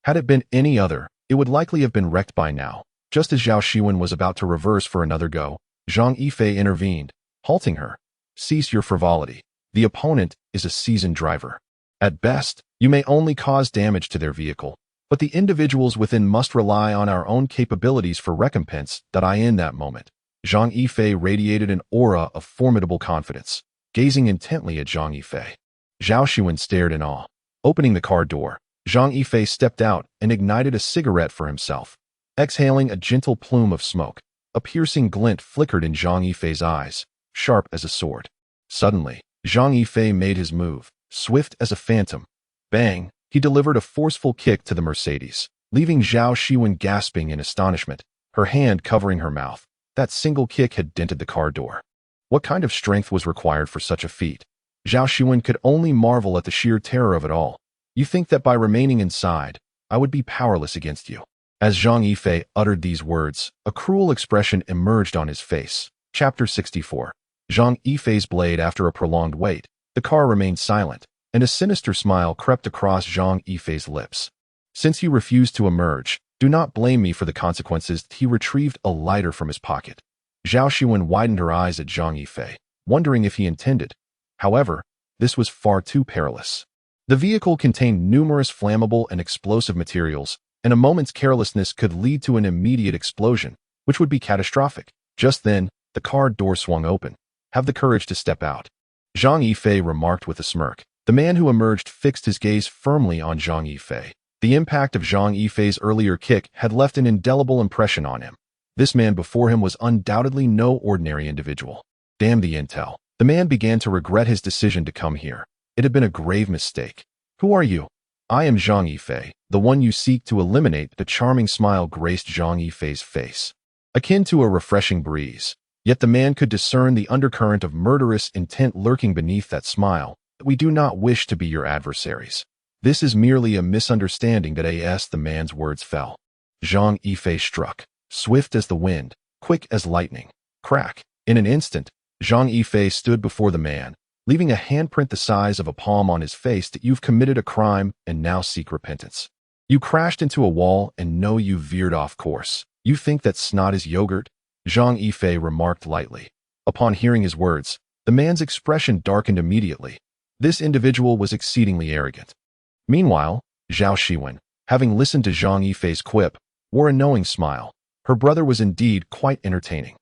Had it been any other, it would likely have been wrecked by now. Just as Zhao Shiwen was about to reverse for another go, Zhang Yifei intervened, halting her. Cease your frivolity. The opponent is a seasoned driver. At best, you may only cause damage to their vehicle, but the individuals within must rely on our own capabilities for recompense. In that moment, Zhang Yifei radiated an aura of formidable confidence. Gazing intently at Zhang Yifei, Zhao Shiwen stared in awe. Opening the car door, Zhang Yifei stepped out and ignited a cigarette for himself. Exhaling a gentle plume of smoke, a piercing glint flickered in Zhang Yifei's eyes, sharp as a sword. Suddenly, Zhang Yifei made his move, swift as a phantom. Bang! He delivered a forceful kick to the Mercedes, leaving Zhao Shiwen gasping in astonishment, her hand covering her mouth. That single kick had dented the car door. What kind of strength was required for such a feat? Zhao Shiwen could only marvel at the sheer terror of it all. You think that by remaining inside, I would be powerless against you? As Zhang Yifei uttered these words, a cruel expression emerged on his face. Chapter 64. Zhang Yifei's blade. After a prolonged wait, the car remained silent, and a sinister smile crept across Zhang Yifei's lips. Since you refuse to emerge, do not blame me for the consequences. He retrieved a lighter from his pocket. Zhao Shiwen widened her eyes at Zhang Yifei, wondering if he intended. However, this was far too perilous. The vehicle contained numerous flammable and explosive materials, and a moment's carelessness could lead to an immediate explosion, which would be catastrophic. Just then, the car door swung open. Have the courage to step out, Zhang Yifei remarked with a smirk. The man who emerged fixed his gaze firmly on Zhang Yifei. The impact of Zhang Yifei's earlier kick had left an indelible impression on him. This man before him was undoubtedly no ordinary individual. Damn the intel. The man began to regret his decision to come here. It had been a grave mistake. Who are you? I am Zhang Yifei, the one you seek to eliminate. The charming smile graced Zhang Yifei's face, akin to a refreshing breeze. Yet the man could discern the undercurrent of murderous intent lurking beneath that smile. We do not wish to be your adversaries. This is merely a misunderstanding. The man's words fell. Zhang Yifei struck, swift as the wind, quick as lightning. Crack! In an instant, Zhang Yifei stood before the man, leaving a handprint the size of a palm on his face. You've committed a crime and now seek repentance. You crashed into a wall and know you veered off course. You think that snot is yogurt? Zhang Yifei remarked lightly. Upon hearing his words, the man's expression darkened immediately. This individual was exceedingly arrogant. Meanwhile, Zhao Shiwen, having listened to Zhang Yifei's quip, wore a knowing smile. Her brother was indeed quite entertaining.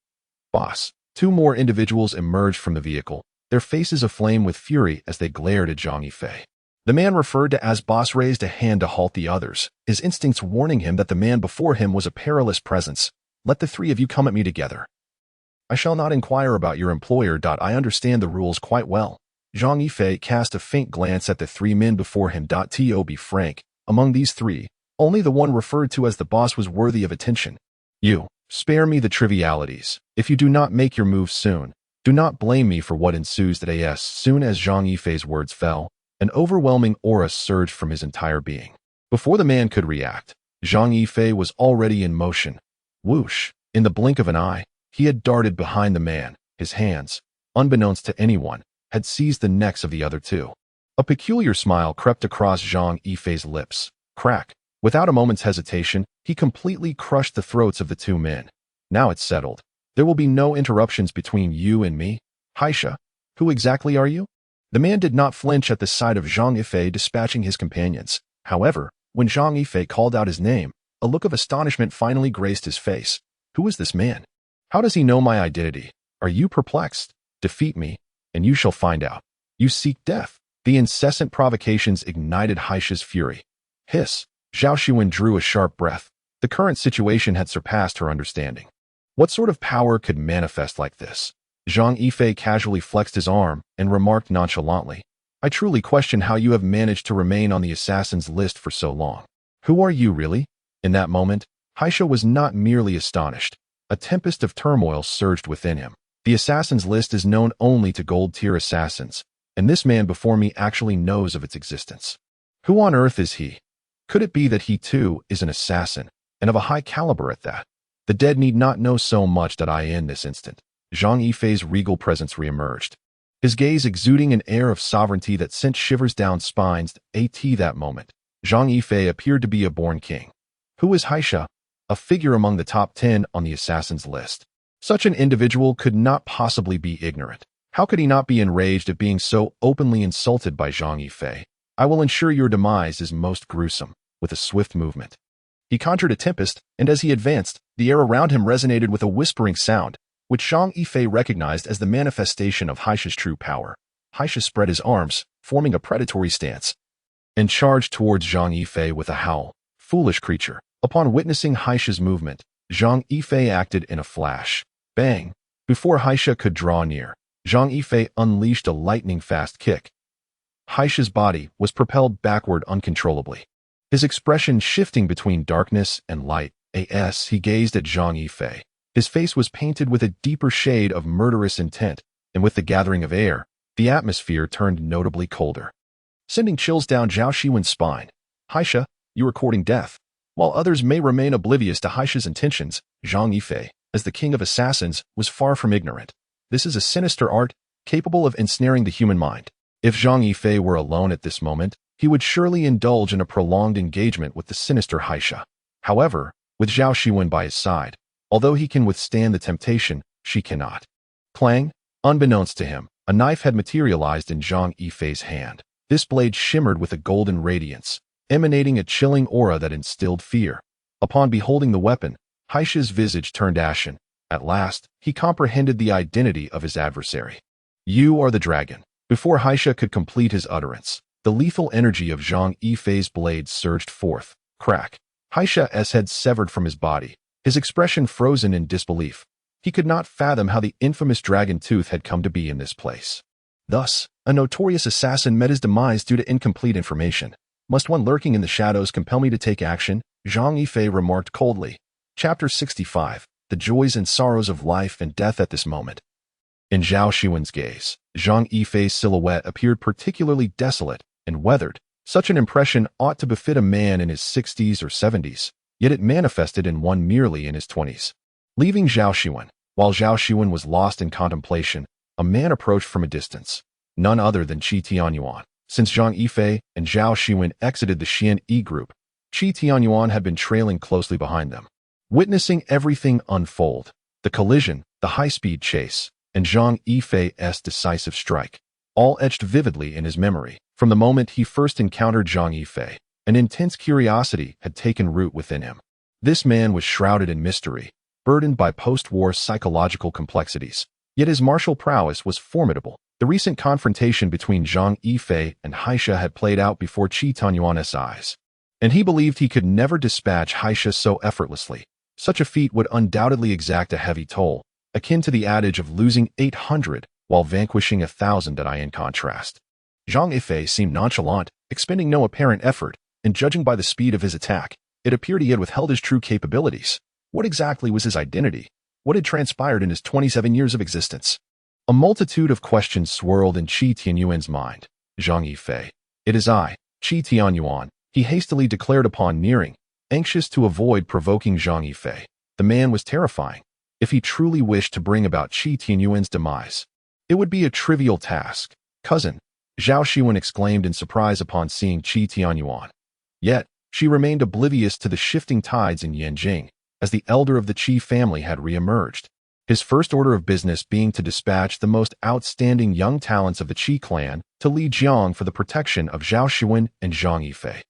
Boss. Two more individuals emerged from the vehicle, their faces aflame with fury as they glared at Zhang Yifei. The man referred to as boss raised a hand to halt the others, his instincts warning him that the man before him was a perilous presence. Let the three of you come at me together. I shall not inquire about your employer. I understand the rules quite well. Zhang Yifei cast a faint glance at the three men before him. To be frank, among these three, only the one referred to as the boss was worthy of attention. You, spare me the trivialities. If you do not make your move soon, do not blame me for what ensues. As soon as Zhang Yifei's words fell, an overwhelming aura surged from his entire being. Before the man could react, Zhang Yifei was already in motion. Whoosh! In the blink of an eye, he had darted behind the man. His hands, unbeknownst to anyone, had seized the necks of the other two. A peculiar smile crept across Zhang Yifei's lips. Crack. Without a moment's hesitation, he completely crushed the throats of the two men. Now it's settled. There will be no interruptions between you and me. Haisha, who exactly are you? The man did not flinch at the sight of Zhang Yifei dispatching his companions. However, when Zhang Yifei called out his name, a look of astonishment finally graced his face. Who is this man? How does he know my identity? Are you perplexed? Defeat me, and you shall find out. You seek death. The incessant provocations ignited Haisha's fury. Hiss. Zhao Xuan drew a sharp breath. The current situation had surpassed her understanding. What sort of power could manifest like this? Zhang Yifei casually flexed his arm and remarked nonchalantly, I truly question how you have managed to remain on the assassin's list for so long. Who are you really? In that moment, Haisha was not merely astonished. A tempest of turmoil surged within him. The assassin's list is known only to gold-tier assassins, and this man before me actually knows of its existence. Who on earth is he? Could it be that he too is an assassin, and of a high caliber at that? The dead need not know so much that I in this instant. Zhang Yifei's regal presence reemerged, his gaze exuding an air of sovereignty that sent shivers down spines. At that moment, Zhang Yifei appeared to be a born king. Who is Haisha? A figure among the top 10 on the assassin's list. Such an individual could not possibly be ignorant. How could he not be enraged at being so openly insulted by Zhang Yifei? I will ensure your demise is most gruesome. With a swift movement, he conjured a tempest, and as he advanced, the air around him resonated with a whispering sound, which Zhang Yifei recognized as the manifestation of Haisha's true power. Haisha spread his arms, forming a predatory stance, and charged towards Zhang Yifei with a howl. Foolish creature. Upon witnessing Haisha's movement, Zhang Yifei acted in a flash. Bang! Before Haisha could draw near, Zhang Yifei unleashed a lightning-fast kick. Haisha's body was propelled backward uncontrollably. His expression shifting between darkness and light, as he gazed at Zhang Yifei. His face was painted with a deeper shade of murderous intent, and with the gathering of air, the atmosphere turned notably colder, sending chills down Zhao Xuan's spine. Haisha, you are courting death. While others may remain oblivious to Haisha's intentions, Zhang Yifei, as the king of assassins, was far from ignorant. This is a sinister art, capable of ensnaring the human mind. If Zhang Yifei were alone at this moment, he would surely indulge in a prolonged engagement with the sinister Haisha. However, with Zhao Xuan by his side, although he can withstand the temptation, she cannot. Clang! Unbeknownst to him, a knife had materialized in Zhang Yifei's hand. This blade shimmered with a golden radiance, emanating a chilling aura that instilled fear. Upon beholding the weapon, Haisha's visage turned ashen. At last, he comprehended the identity of his adversary. You are the dragon. Before Haisha could complete his utterance, the lethal energy of Zhang Yifei's blade surged forth. Crack! Haisha's head severed from his body, his expression frozen in disbelief. He could not fathom how the infamous dragon tooth had come to be in this place. Thus, a notorious assassin met his demise due to incomplete information. Must one lurking in the shadows compel me to take action? Zhang Yifei remarked coldly. Chapter 65. The Joys and Sorrows of Life and Death at this moment. In Zhao Xuan's gaze, Zhang Yifei's silhouette appeared particularly desolate and weathered. Such an impression ought to befit a man in his 60s or 70s, yet it manifested in one merely in his 20s. Leaving Zhao Xuan, while Zhao Xuan was lost in contemplation, a man approached from a distance, none other than Qi Tianyuan. Since Zhang Yifei and Zhao Xuan exited the Xian Yi group, Qi Tianyuan had been trailing closely behind them. Witnessing everything unfold, the collision, the high-speed chase, and Zhang Yifei's decisive strike, all etched vividly in his memory. From the moment he first encountered Zhang Yifei, an intense curiosity had taken root within him. This man was shrouded in mystery, burdened by post-war psychological complexities, yet his martial prowess was formidable. The recent confrontation between Zhang Yifei and Haisha had played out before Qi Tianyuan's eyes, and he believed he could never dispatch Haisha so effortlessly. Such a feat would undoubtedly exact a heavy toll, akin to the adage of losing 800 while vanquishing 1,000. In contrast, Zhang Yifei seemed nonchalant, expending no apparent effort, and judging by the speed of his attack, it appeared he had withheld his true capabilities. What exactly was his identity? What had transpired in his 27 years of existence? A multitude of questions swirled in Qi Tianyuan's mind. Zhang Yifei. It is I, Qi Tianyuan, he hastily declared upon nearing, anxious to avoid provoking Zhang Yifei. The man was terrifying. If he truly wished to bring about Qi Tianyuan's demise, it would be a trivial task. Cousin, Zhao Shiwen exclaimed in surprise upon seeing Qi Tianyuan. Yet, she remained oblivious to the shifting tides in Yanjing, as the elder of the Qi family had re-emerged. His first order of business being to dispatch the most outstanding young talents of the Qi clan to Lijiang for the protection of Zhao Shiwen and Zhang Yifei.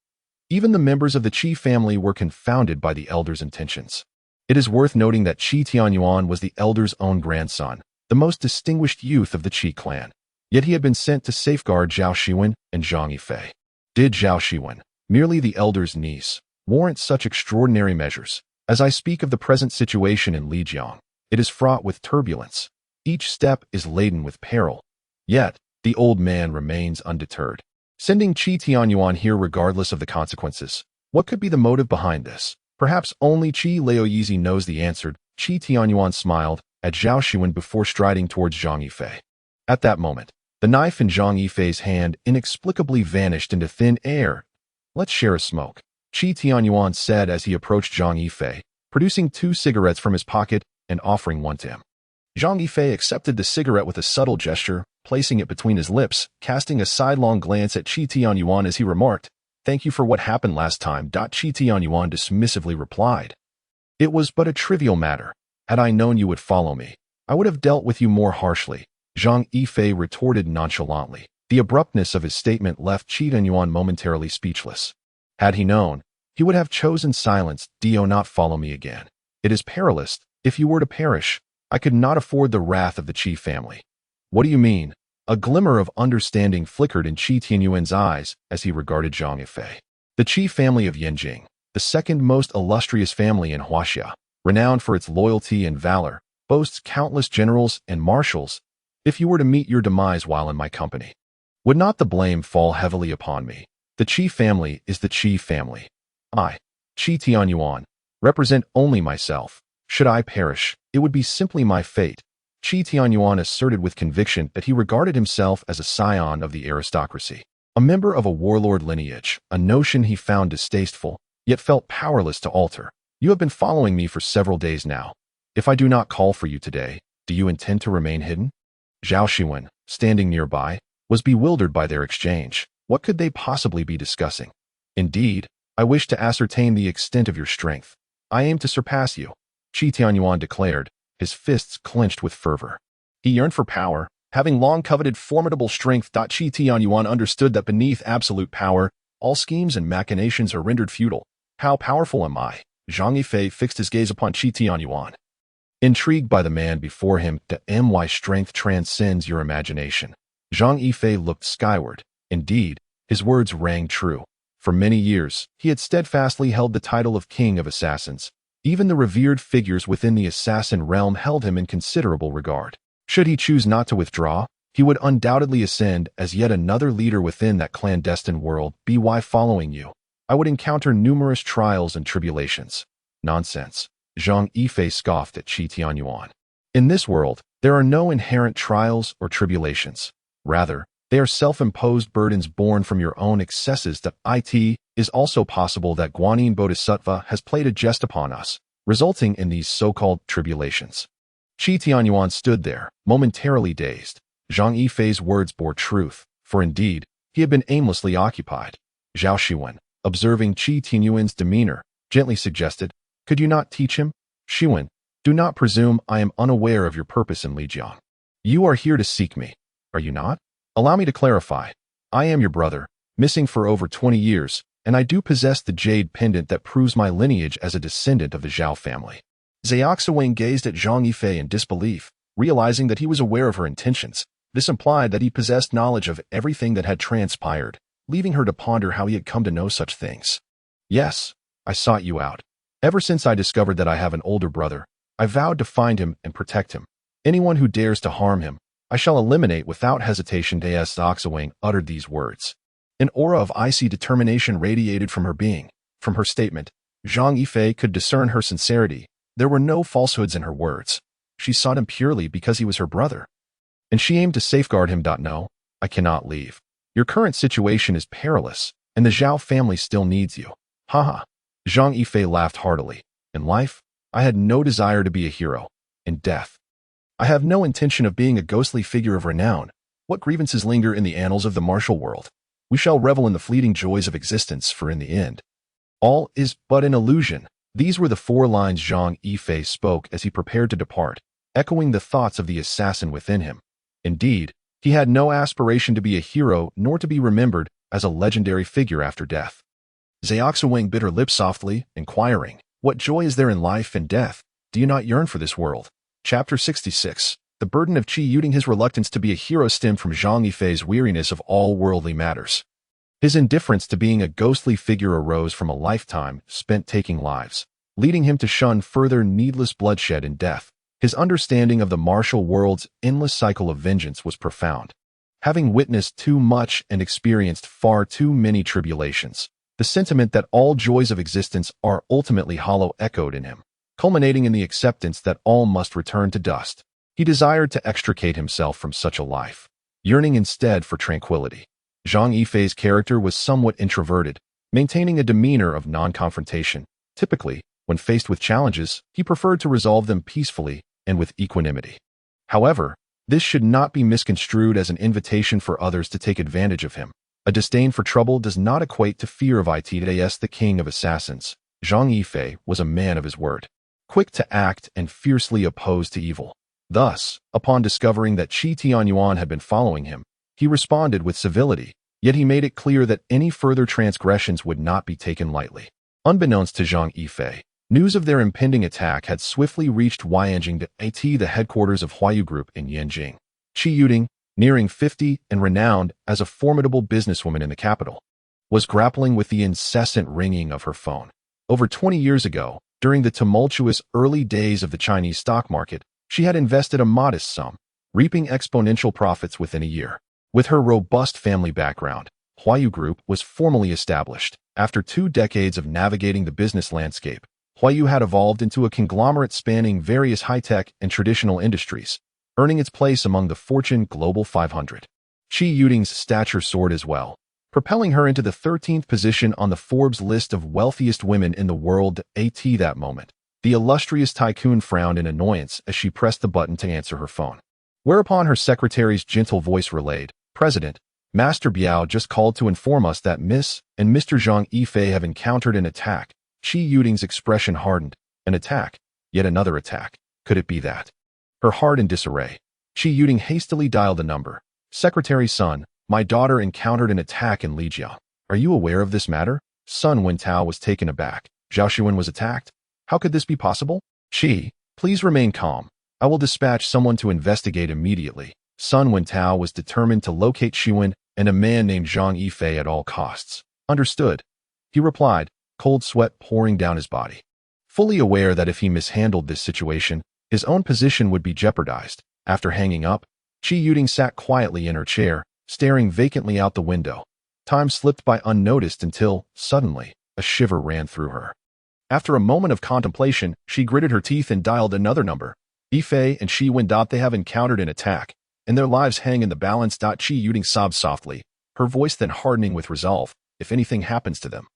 Even the members of the Qi family were confounded by the elder's intentions. It is worth noting that Qi Tianyuan was the elder's own grandson, the most distinguished youth of the Qi clan. Yet he had been sent to safeguard Zhao Shiwen and Zhang Yifei. Did Zhao Shiwen, merely the elder's niece, warrant such extraordinary measures? As I speak of the present situation in Lijiang, it is fraught with turbulence. Each step is laden with peril. Yet, the old man remains undeterred. Sending Qi Tianyuan here regardless of the consequences. What could be the motive behind this? Perhaps only Qi Laoyizi knows the answer. Qi Tianyuan smiled at Zhao Shiwen before striding towards Zhang Yifei. At that moment, the knife in Zhang Yifei's hand inexplicably vanished into thin air. Let's share a smoke, Qi Tianyuan said as he approached Zhang Yifei, producing 2 cigarettes from his pocket and offering one to him. Zhang Yifei accepted the cigarette with a subtle gesture, placing it between his lips, casting a sidelong glance at Qi Tianyuan as he remarked, "Thank you for what happened last time." Qi Tianyuan dismissively replied, "It was but a trivial matter. Had I known you would follow me, I would have dealt with you more harshly." Zhang Yifei retorted nonchalantly. The abruptness of his statement left Qi Tianyuan momentarily speechless. Had he known, he would have chosen silence. "Do not follow me again. It is perilous. If you were to perish, I could not afford the wrath of the Qi family." "What do you mean?" A glimmer of understanding flickered in Qi Tianyuan's eyes as he regarded Zhang Yifei. The Qi family of Yanjing, the second most illustrious family in Huaxia, renowned for its loyalty and valor, boasts countless generals and marshals. If you were to meet your demise while in my company, would not the blame fall heavily upon me? The Qi family is the Qi family. I, Qi Tianyuan, represent only myself. Should I perish, it would be simply my fate. Qi Tianyuan asserted with conviction that he regarded himself as a scion of the aristocracy, a member of a warlord lineage, a notion he found distasteful, yet felt powerless to alter. "You have been following me for several days now. If I do not call for you today, do you intend to remain hidden?" Zhao Shiwen, standing nearby, was bewildered by their exchange. What could they possibly be discussing? "Indeed, I wish to ascertain the extent of your strength. I aim to surpass you," Qi Tianyuan declared, his fists clenched with fervor. He yearned for power, having long coveted formidable strength. Qi Tianyuan understood that beneath absolute power, all schemes and machinations are rendered futile. "How powerful am I?" Zhang Yifei fixed his gaze upon Qi Tianyuan. Intrigued by the man before him, "My strength transcends your imagination." Zhang Yifei looked skyward. Indeed, his words rang true. For many years, he had steadfastly held the title of King of Assassins. Even the revered figures within the assassin realm held him in considerable regard. Should he choose not to withdraw, he would undoubtedly ascend as yet another leader within that clandestine world. "By following you, I would encounter numerous trials and tribulations." "Nonsense," Zhang Yifei scoffed at Qi Tianyuan. "In this world, there are no inherent trials or tribulations. Rather, they are self-imposed burdens born from your own excesses. It is also possible that Guanyin Bodhisattva has played a jest upon us, resulting in these so-called tribulations." Qi Tianyuan stood there, momentarily dazed. Zhang Yifei's words bore truth, for indeed, he had been aimlessly occupied. Zhao Shiwen, observing Qi Tianyuan's demeanor, gently suggested, "Could you not teach him?" "Shiwen, do not presume I am unaware of your purpose in Lijiang. You are here to seek me, are you not? Allow me to clarify. I am your brother, missing for over 20 years, and I do possess the jade pendant that proves my lineage as a descendant of the Zhao family." Zhao gazed at Zhang Yifei in disbelief, realizing that he was aware of her intentions. This implied that he possessed knowledge of everything that had transpired, leaving her to ponder how he had come to know such things. "Yes, I sought you out. Ever since I discovered that I have an older brother, I vowed to find him and protect him. Anyone who dares to harm him, I shall eliminate without hesitation." Zhao uttered these words. An aura of icy determination radiated from her being. From her statement, Zhang Yifei could discern her sincerity. There were no falsehoods in her words. She sought him purely because he was her brother. And she aimed to safeguard him. "No, I cannot leave. Your current situation is perilous, and the Zhao family still needs you." "Haha." Zhang Yifei laughed heartily. "In life, I had no desire to be a hero. In death, I have no intention of being a ghostly figure of renown. What grievances linger in the annals of the martial world? We shall revel in the fleeting joys of existence, for in the end, all is but an illusion. These were the 4 lines Zhang Yifei spoke as he prepared to depart, echoing the thoughts of the assassin within him. Indeed, he had no aspiration to be a hero nor to be remembered as a legendary figure after death. Zhao bit her lips softly, inquiring, "What joy is there in life and death? Do you not yearn for this world?" Chapter 66. The burden of Qi Yuting. His reluctance to be a hero stemmed from Zhang Yifei's weariness of all worldly matters. His indifference to being a ghostly figure arose from a lifetime spent taking lives, leading him to shun further needless bloodshed and death. His understanding of the martial world's endless cycle of vengeance was profound. Having witnessed too much and experienced far too many tribulations, the sentiment that all joys of existence are ultimately hollow echoed in him, culminating in the acceptance that all must return to dust. He desired to extricate himself from such a life, yearning instead for tranquility. Zhang Yifei's character was somewhat introverted, maintaining a demeanor of non-confrontation. Typically, when faced with challenges, he preferred to resolve them peacefully and with equanimity. However, this should not be misconstrued as an invitation for others to take advantage of him. A disdain for trouble does not equate to fear of Its the king of assassins. Zhang Yifei was a man of his word, quick to act and fiercely opposed to evil. Thus, upon discovering that Qi Tianyuan had been following him, he responded with civility, yet he made it clear that any further transgressions would not be taken lightly. Unbeknownst to Zhang Yifei, news of their impending attack had swiftly reached Huayanjing, the headquarters of Huayu Group in Yanjing. Qi Yuting, nearing 50 and renowned as a formidable businesswoman in the capital, was grappling with the incessant ringing of her phone. Over 20 years ago, during the tumultuous early days of the Chinese stock market, she had invested a modest sum, reaping exponential profits within a year. With her robust family background, Huayu Group was formally established. After 2 decades of navigating the business landscape, Huayu had evolved into a conglomerate spanning various high-tech and traditional industries, earning its place among the Fortune Global 500. Qi Yuting's stature soared as well, propelling her into the 13th position on the Forbes list of wealthiest women in the world. At that moment, the illustrious tycoon frowned in annoyance as she pressed the button to answer her phone. Whereupon her secretary's gentle voice relayed, "President, Master Biao just called to inform us that Miss and Mr. Zhang Yifei have encountered an attack." Qi Yuting's expression hardened. An attack? Yet another attack. Could it be that? Her heart in disarray, Qi Yuting hastily dialed the number. "Secretary Sun, my daughter encountered an attack in Lijiang. Are you aware of this matter?" Sun Wentao was taken aback. Zhao Xuan was attacked? How could this be possible? "Qi, please remain calm. I will dispatch someone to investigate immediately." Sun Wentao was determined to locate Xuan and a man named Zhang Yifei at all costs. "Understood," he replied, cold sweat pouring down his body. Fully aware that if he mishandled this situation, his own position would be jeopardized. After hanging up, Qi Yuting sat quietly in her chair, staring vacantly out the window. Time slipped by unnoticed until, suddenly, a shiver ran through her. After a moment of contemplation, she gritted her teeth and dialed another number. "Yifei and Shi Wen. They have encountered an attack, and their lives hang in the balance." Qi Yuting sobbed softly, her voice then hardening with resolve. "If anything happens to them,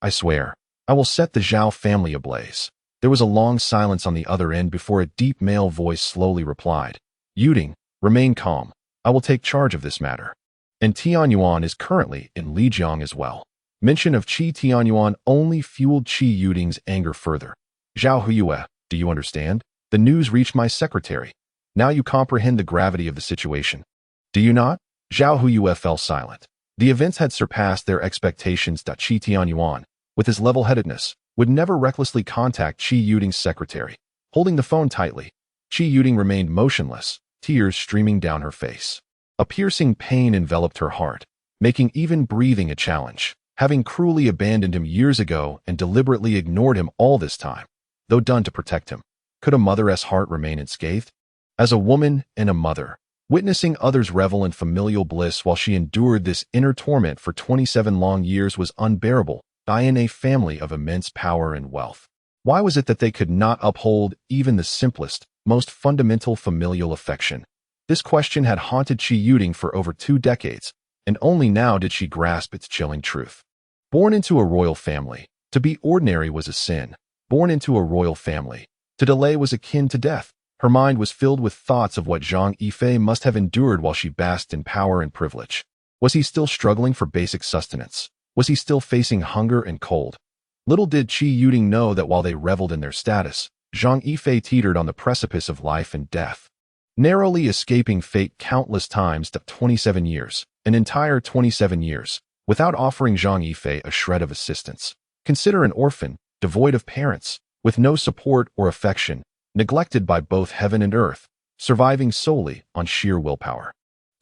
I swear, I will set the Zhao family ablaze." There was a long silence on the other end before a deep male voice slowly replied, "Yuting, remain calm. I will take charge of this matter." And Tianyuan is currently in Lijiang as well. Mention of Qi Tianyuan only fueled Qi Yuting's anger further. "Zhao Huyue, do you understand? The news reached my secretary. Now you comprehend the gravity of the situation. Do you not?" Zhao Huyue fell silent. The events had surpassed their expectations. Qi Tianyuan, with his level-headedness, would never recklessly contact Qi Yuting's secretary. Holding the phone tightly, Qi Yuting remained motionless, tears streaming down her face. A piercing pain enveloped her heart, making even breathing a challenge. Having cruelly abandoned him years ago and deliberately ignored him all this time, though done to protect him, could a mother's heart remain unscathed? As a woman and a mother, witnessing others revel in familial bliss while she endured this inner torment for 27 long years was unbearable. In a family of immense power and wealth, why was it that they could not uphold even the simplest, most fundamental familial affection? This question had haunted Qi Yuting for over 2 decades, and only now did she grasp its chilling truth. Born into a royal family, to be ordinary was a sin. Born into a royal family, to delay was akin to death. Her mind was filled with thoughts of what Zhang Yifei must have endured while she basked in power and privilege. Was he still struggling for basic sustenance? Was he still facing hunger and cold? Little did Qi Yuding know that while they reveled in their status, Zhang Yifei teetered on the precipice of life and death. Narrowly escaping fate countless times to 27 years, an entire 27 years, without offering Zhang Yifei a shred of assistance. Consider an orphan, devoid of parents, with no support or affection, neglected by both heaven and earth, surviving solely on sheer willpower.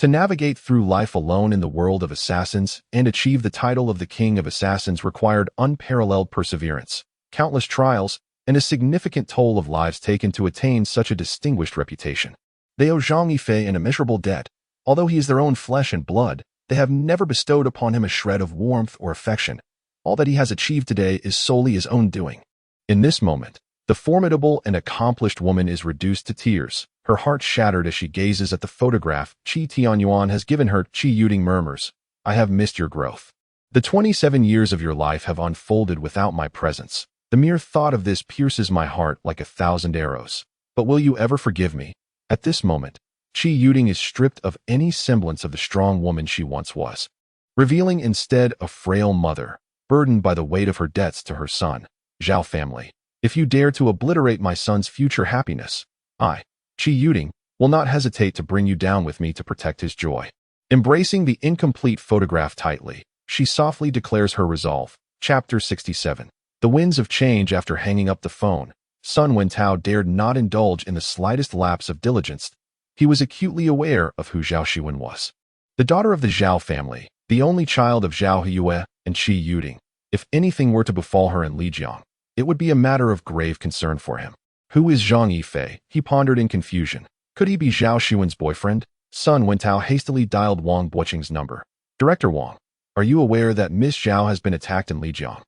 To navigate through life alone in the world of assassins and achieve the title of the King of Assassins required unparalleled perseverance, countless trials, and a significant toll of lives taken to attain such a distinguished reputation. They owe Zhang Yifei an immeasurable debt. Although he is their own flesh and blood, they have never bestowed upon him a shred of warmth or affection. All that he has achieved today is solely his own doing. In this moment, the formidable and accomplished woman is reduced to tears, her heart shattered as she gazes at the photograph Qi Tianyuan has given her. Qi Yuding murmurs, "I have missed your growth. The 27 years of your life have unfolded without my presence. The mere thought of this pierces my heart like 1,000 arrows. But will you ever forgive me?" At this moment, Qi Yuding is stripped of any semblance of the strong woman she once was, revealing instead a frail mother, burdened by the weight of her debts to her son. "Zhao family, if you dare to obliterate my son's future happiness, I, Qi Yuding, will not hesitate to bring you down with me to protect his joy." Embracing the incomplete photograph tightly, she softly declares her resolve. Chapter 67. The winds of change. After hanging up the phone, Sun Wentao dared not indulge in the slightest lapse of diligence. He was acutely aware of who Zhao Shiwen was. The daughter of the Zhao family, the only child of Zhao Heyue and Qi Yuding. If anything were to befall her in Lijiang, it would be a matter of grave concern for him. Who is Zhang Yifei? He pondered in confusion. Could he be Zhao Shiwen's boyfriend? Sun Wentao hastily dialed Wang Buqing's number. "Director Wang, are you aware that Miss Zhao has been attacked in Lijiang?"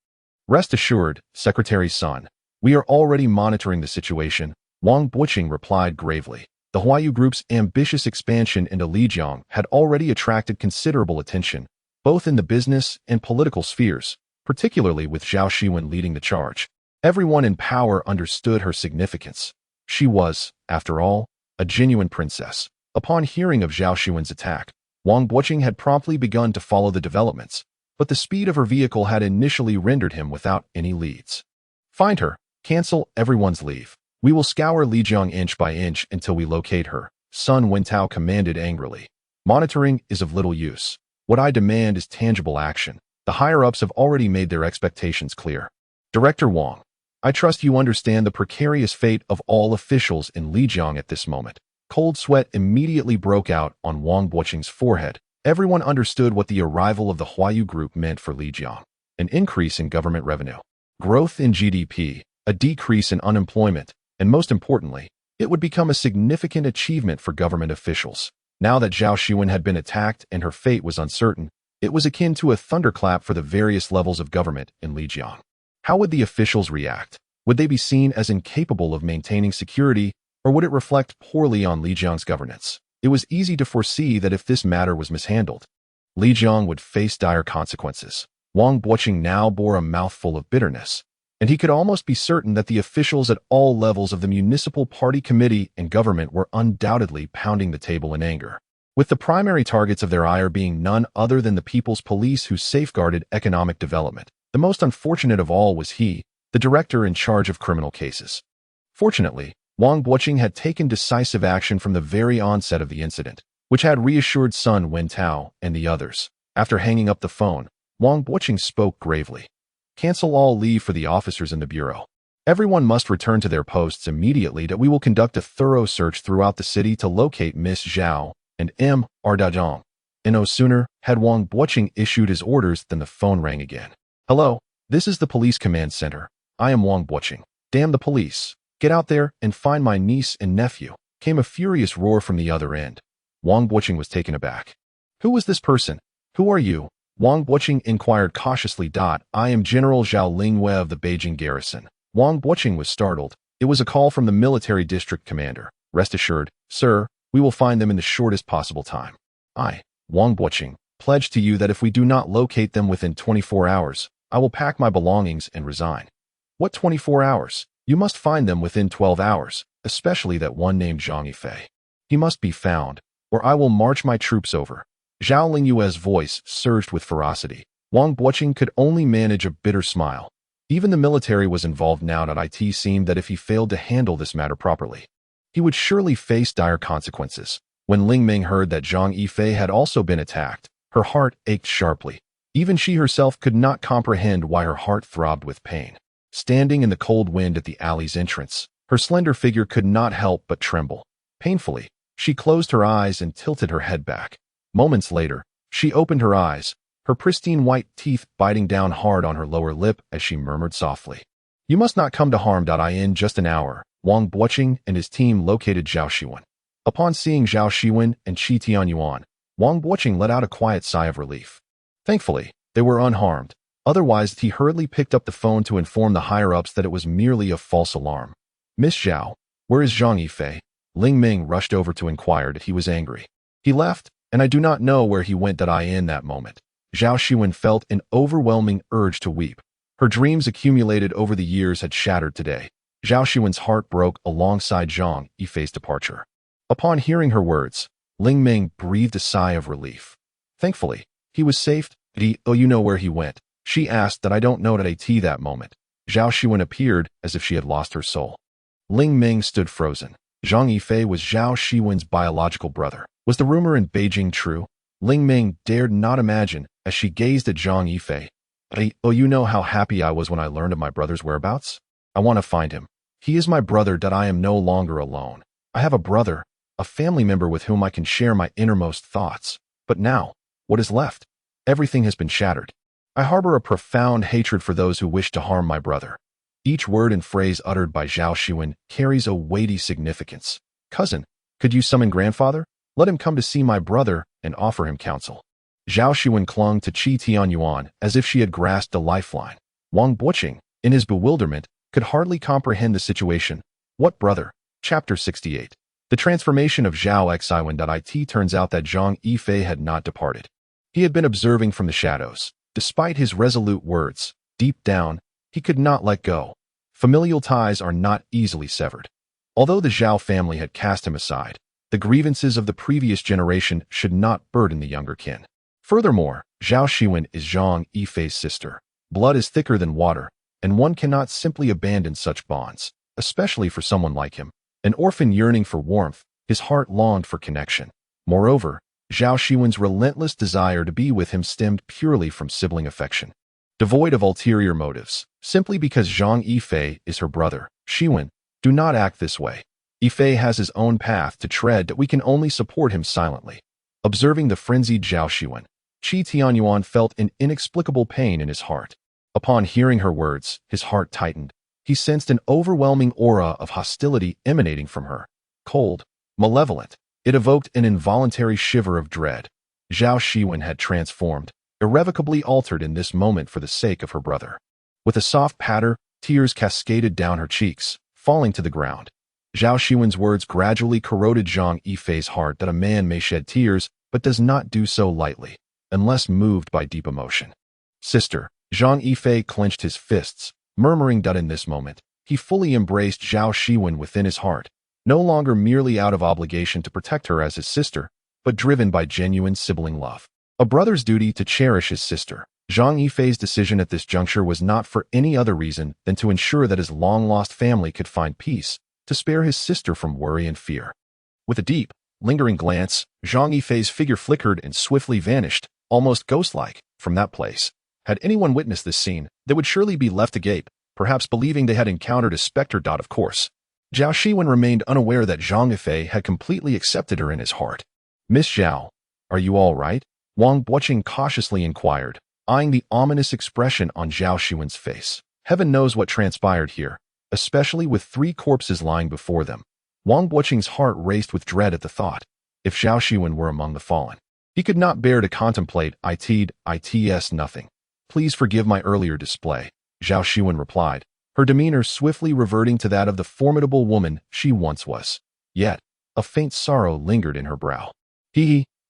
"Rest assured, Secretary Sun. We are already monitoring the situation," Wang Buqing replied gravely. The Huayu Group's ambitious expansion into Lijiang had already attracted considerable attention, both in the business and political spheres, particularly with Zhao Shiwen leading the charge. Everyone in power understood her significance. She was, after all, a genuine princess. Upon hearing of Zhao Shiwen's attack, Wang Buqing had promptly begun to follow the developments, but the speed of her vehicle had initially rendered him without any leads. "Find her. Cancel everyone's leave. We will scour Lijiang inch by inch until we locate her," Sun Wentao commanded angrily. "Monitoring is of little use. What I demand is tangible action. The higher-ups have already made their expectations clear." "Director Wang, I trust you understand the precarious fate of all officials in Lijiang at this moment." Cold sweat immediately broke out on Wang Buqing's forehead. Everyone understood what the arrival of the Huayu Group meant for Lijiang. An increase in government revenue, growth in GDP, a decrease in unemployment, and most importantly, it would become a significant achievement for government officials. Now that Zhao Shiwen had been attacked and her fate was uncertain, it was akin to a thunderclap for the various levels of government in Lijiang. How would the officials react? Would they be seen as incapable of maintaining security, or would it reflect poorly on Lijiang's governance? It was easy to foresee that if this matter was mishandled, Lijiang would face dire consequences. Wang Buqing now bore a mouthful of bitterness, and he could almost be certain that the officials at all levels of the municipal party committee and government were undoubtedly pounding the table in anger, with the primary targets of their ire being none other than the People's Police who safeguarded economic development. The most unfortunate of all was he, the director in charge of criminal cases. Fortunately, Wang Buqing had taken decisive action from the very onset of the incident, which had reassured Sun Wentao and the others. After hanging up the phone, Wang Buqing spoke gravely. "Cancel all leave for the officers in the bureau. Everyone must return to their posts immediately. That we will conduct a thorough search throughout the city to locate Miss Zhao and M.R. Dajong." And no sooner had Wang Buqing issued his orders than the phone rang again. "Hello, this is the police command center. I am Wang Buqing. Damn the police. Get out there and find my niece and nephew," came a furious roar from the other end. Wang Buqing was taken aback. "Who was this person? Who are you?" Wang Buqing inquired cautiously. "I am General Zhao Lingwei of the Beijing garrison." Wang Buqing was startled. It was a call from the military district commander. "Rest assured, sir, we will find them in the shortest possible time. I, Wang Buqing, pledge to you that if we do not locate them within 24 hours, I will pack my belongings and resign." "What 24 hours? You must find them within 12 hours. especially that one named Zhang Yifei. He must be found, or I will march my troops over. Zhao Lingyue's voice surged with ferocity. Wang Buqing could only manage a bitter smile. Even the military was involved now. It seemed that if he failed to handle this matter properly, he would surely face dire consequences. When Ling Ming heard that Zhang Yifei had also been attacked, her heart ached sharply. Even she herself could not comprehend why her heart throbbed with pain. Standing in the cold wind at the alley's entrance, her slender figure could not help but tremble. Painfully, she closed her eyes and tilted her head back. Moments later, she opened her eyes, her pristine white teeth biting down hard on her lower lip as she murmured softly, "You must not come to harm." In just an hour, Wang Buqing and his team located Zhao Shiwen. Upon seeing Zhao Shiwen and Qi Tianyuan, Wang Buqing let out a quiet sigh of relief. Thankfully, they were unharmed. Otherwise, he hurriedly picked up the phone to inform the higher-ups that it was merely a false alarm. "Miss Zhao, where is Zhang Yifei?" Ling Ming rushed over to inquire that he was angry. "He left, and I do not know where he went." In that moment, Zhao Shiwen felt an overwhelming urge to weep. Her dreams accumulated over the years had shattered today. Zhao Shiwen's heart broke alongside Zhang Yifei's departure. Upon hearing her words, Ling Ming breathed a sigh of relief. Thankfully, he was safe. "Oh, you know where he went?" she asked. "I don't know." That moment, Zhao Shiwen appeared as if she had lost her soul. Ling Ming stood frozen. Zhang Yifei was Zhao Shiwen's biological brother. Was the rumor in Beijing true? Ling Ming dared not imagine as she gazed at Zhang Yifei. "Oh, you know how happy I was when I learned of my brother's whereabouts? I want to find him. He is my brother. I am no longer alone. I have a brother, a family member with whom I can share my innermost thoughts. But now, what is left? Everything has been shattered. I harbor a profound hatred for those who wish to harm my brother." Each word and phrase uttered by Zhao Shiwen carries a weighty significance. "Cousin, could you summon grandfather? Let him come to see my brother and offer him counsel." Zhao Shiwen clung to Qi Tianyuan as if she had grasped a lifeline. Wang Buqing, in his bewilderment, could hardly comprehend the situation. What brother? Chapter 68. The transformation of Zhao Xiwen. Turns out that Zhang Yifei had not departed. He had been observing from the shadows. Despite his resolute words, deep down, he could not let go. Familial ties are not easily severed. Although the Zhao family had cast him aside, the grievances of the previous generation should not burden the younger kin. Furthermore, Zhao Shiwen is Zhang Yifei's sister. Blood is thicker than water, and one cannot simply abandon such bonds, especially for someone like him. An orphan yearning for warmth, his heart longed for connection. Moreover, Zhao Shiwen's relentless desire to be with him stemmed purely from sibling affection. Devoid of ulterior motives, simply because Zhang Yifei is her brother. "Shiwen, do not act this way. Yifei has his own path to tread. We can only support him silently." Observing the frenzied Zhao Shiwen, Qi Tianyuan felt an inexplicable pain in his heart. Upon hearing her words, his heart tightened. He sensed an overwhelming aura of hostility emanating from her. Cold, malevolent, it evoked an involuntary shiver of dread. Zhao Shiwen had transformed, irrevocably altered in this moment for the sake of her brother. With a soft patter, tears cascaded down her cheeks, falling to the ground. Zhao Shiwen's words gradually corroded Zhang Yifei's heart. That a man may shed tears, but does not do so lightly, unless moved by deep emotion. "Sister," Zhang Yifei clenched his fists, murmuring. In this moment, he fully embraced Zhao Shiwen within his heart, no longer merely out of obligation to protect her as his sister, but driven by genuine sibling love. A brother's duty to cherish his sister. Zhang Yifei's decision at this juncture was not for any other reason than to ensure that his long-lost family could find peace, to spare his sister from worry and fear. With a deep, lingering glance, Zhang Yifei's figure flickered and swiftly vanished, almost ghost-like, from that place. Had anyone witnessed this scene, they would surely be left agape, perhaps believing they had encountered a specter. Of course, Zhao Shiwen remained unaware that Zhang Yifei had completely accepted her in his heart. "Miss Zhao, are you all right?" Wang Buqing cautiously inquired, eyeing the ominous expression on Zhao Shiwen's face. Heaven knows what transpired here, especially with 3 corpses lying before them. Wang Buqing's heart raced with dread at the thought. If Zhao Shiwen were among the fallen, he could not bear to contemplate its nothing. "Please forgive my earlier display," Zhao Shiwen replied, her demeanor swiftly reverting to that of the formidable woman she once was. Yet, a faint sorrow lingered in her brow.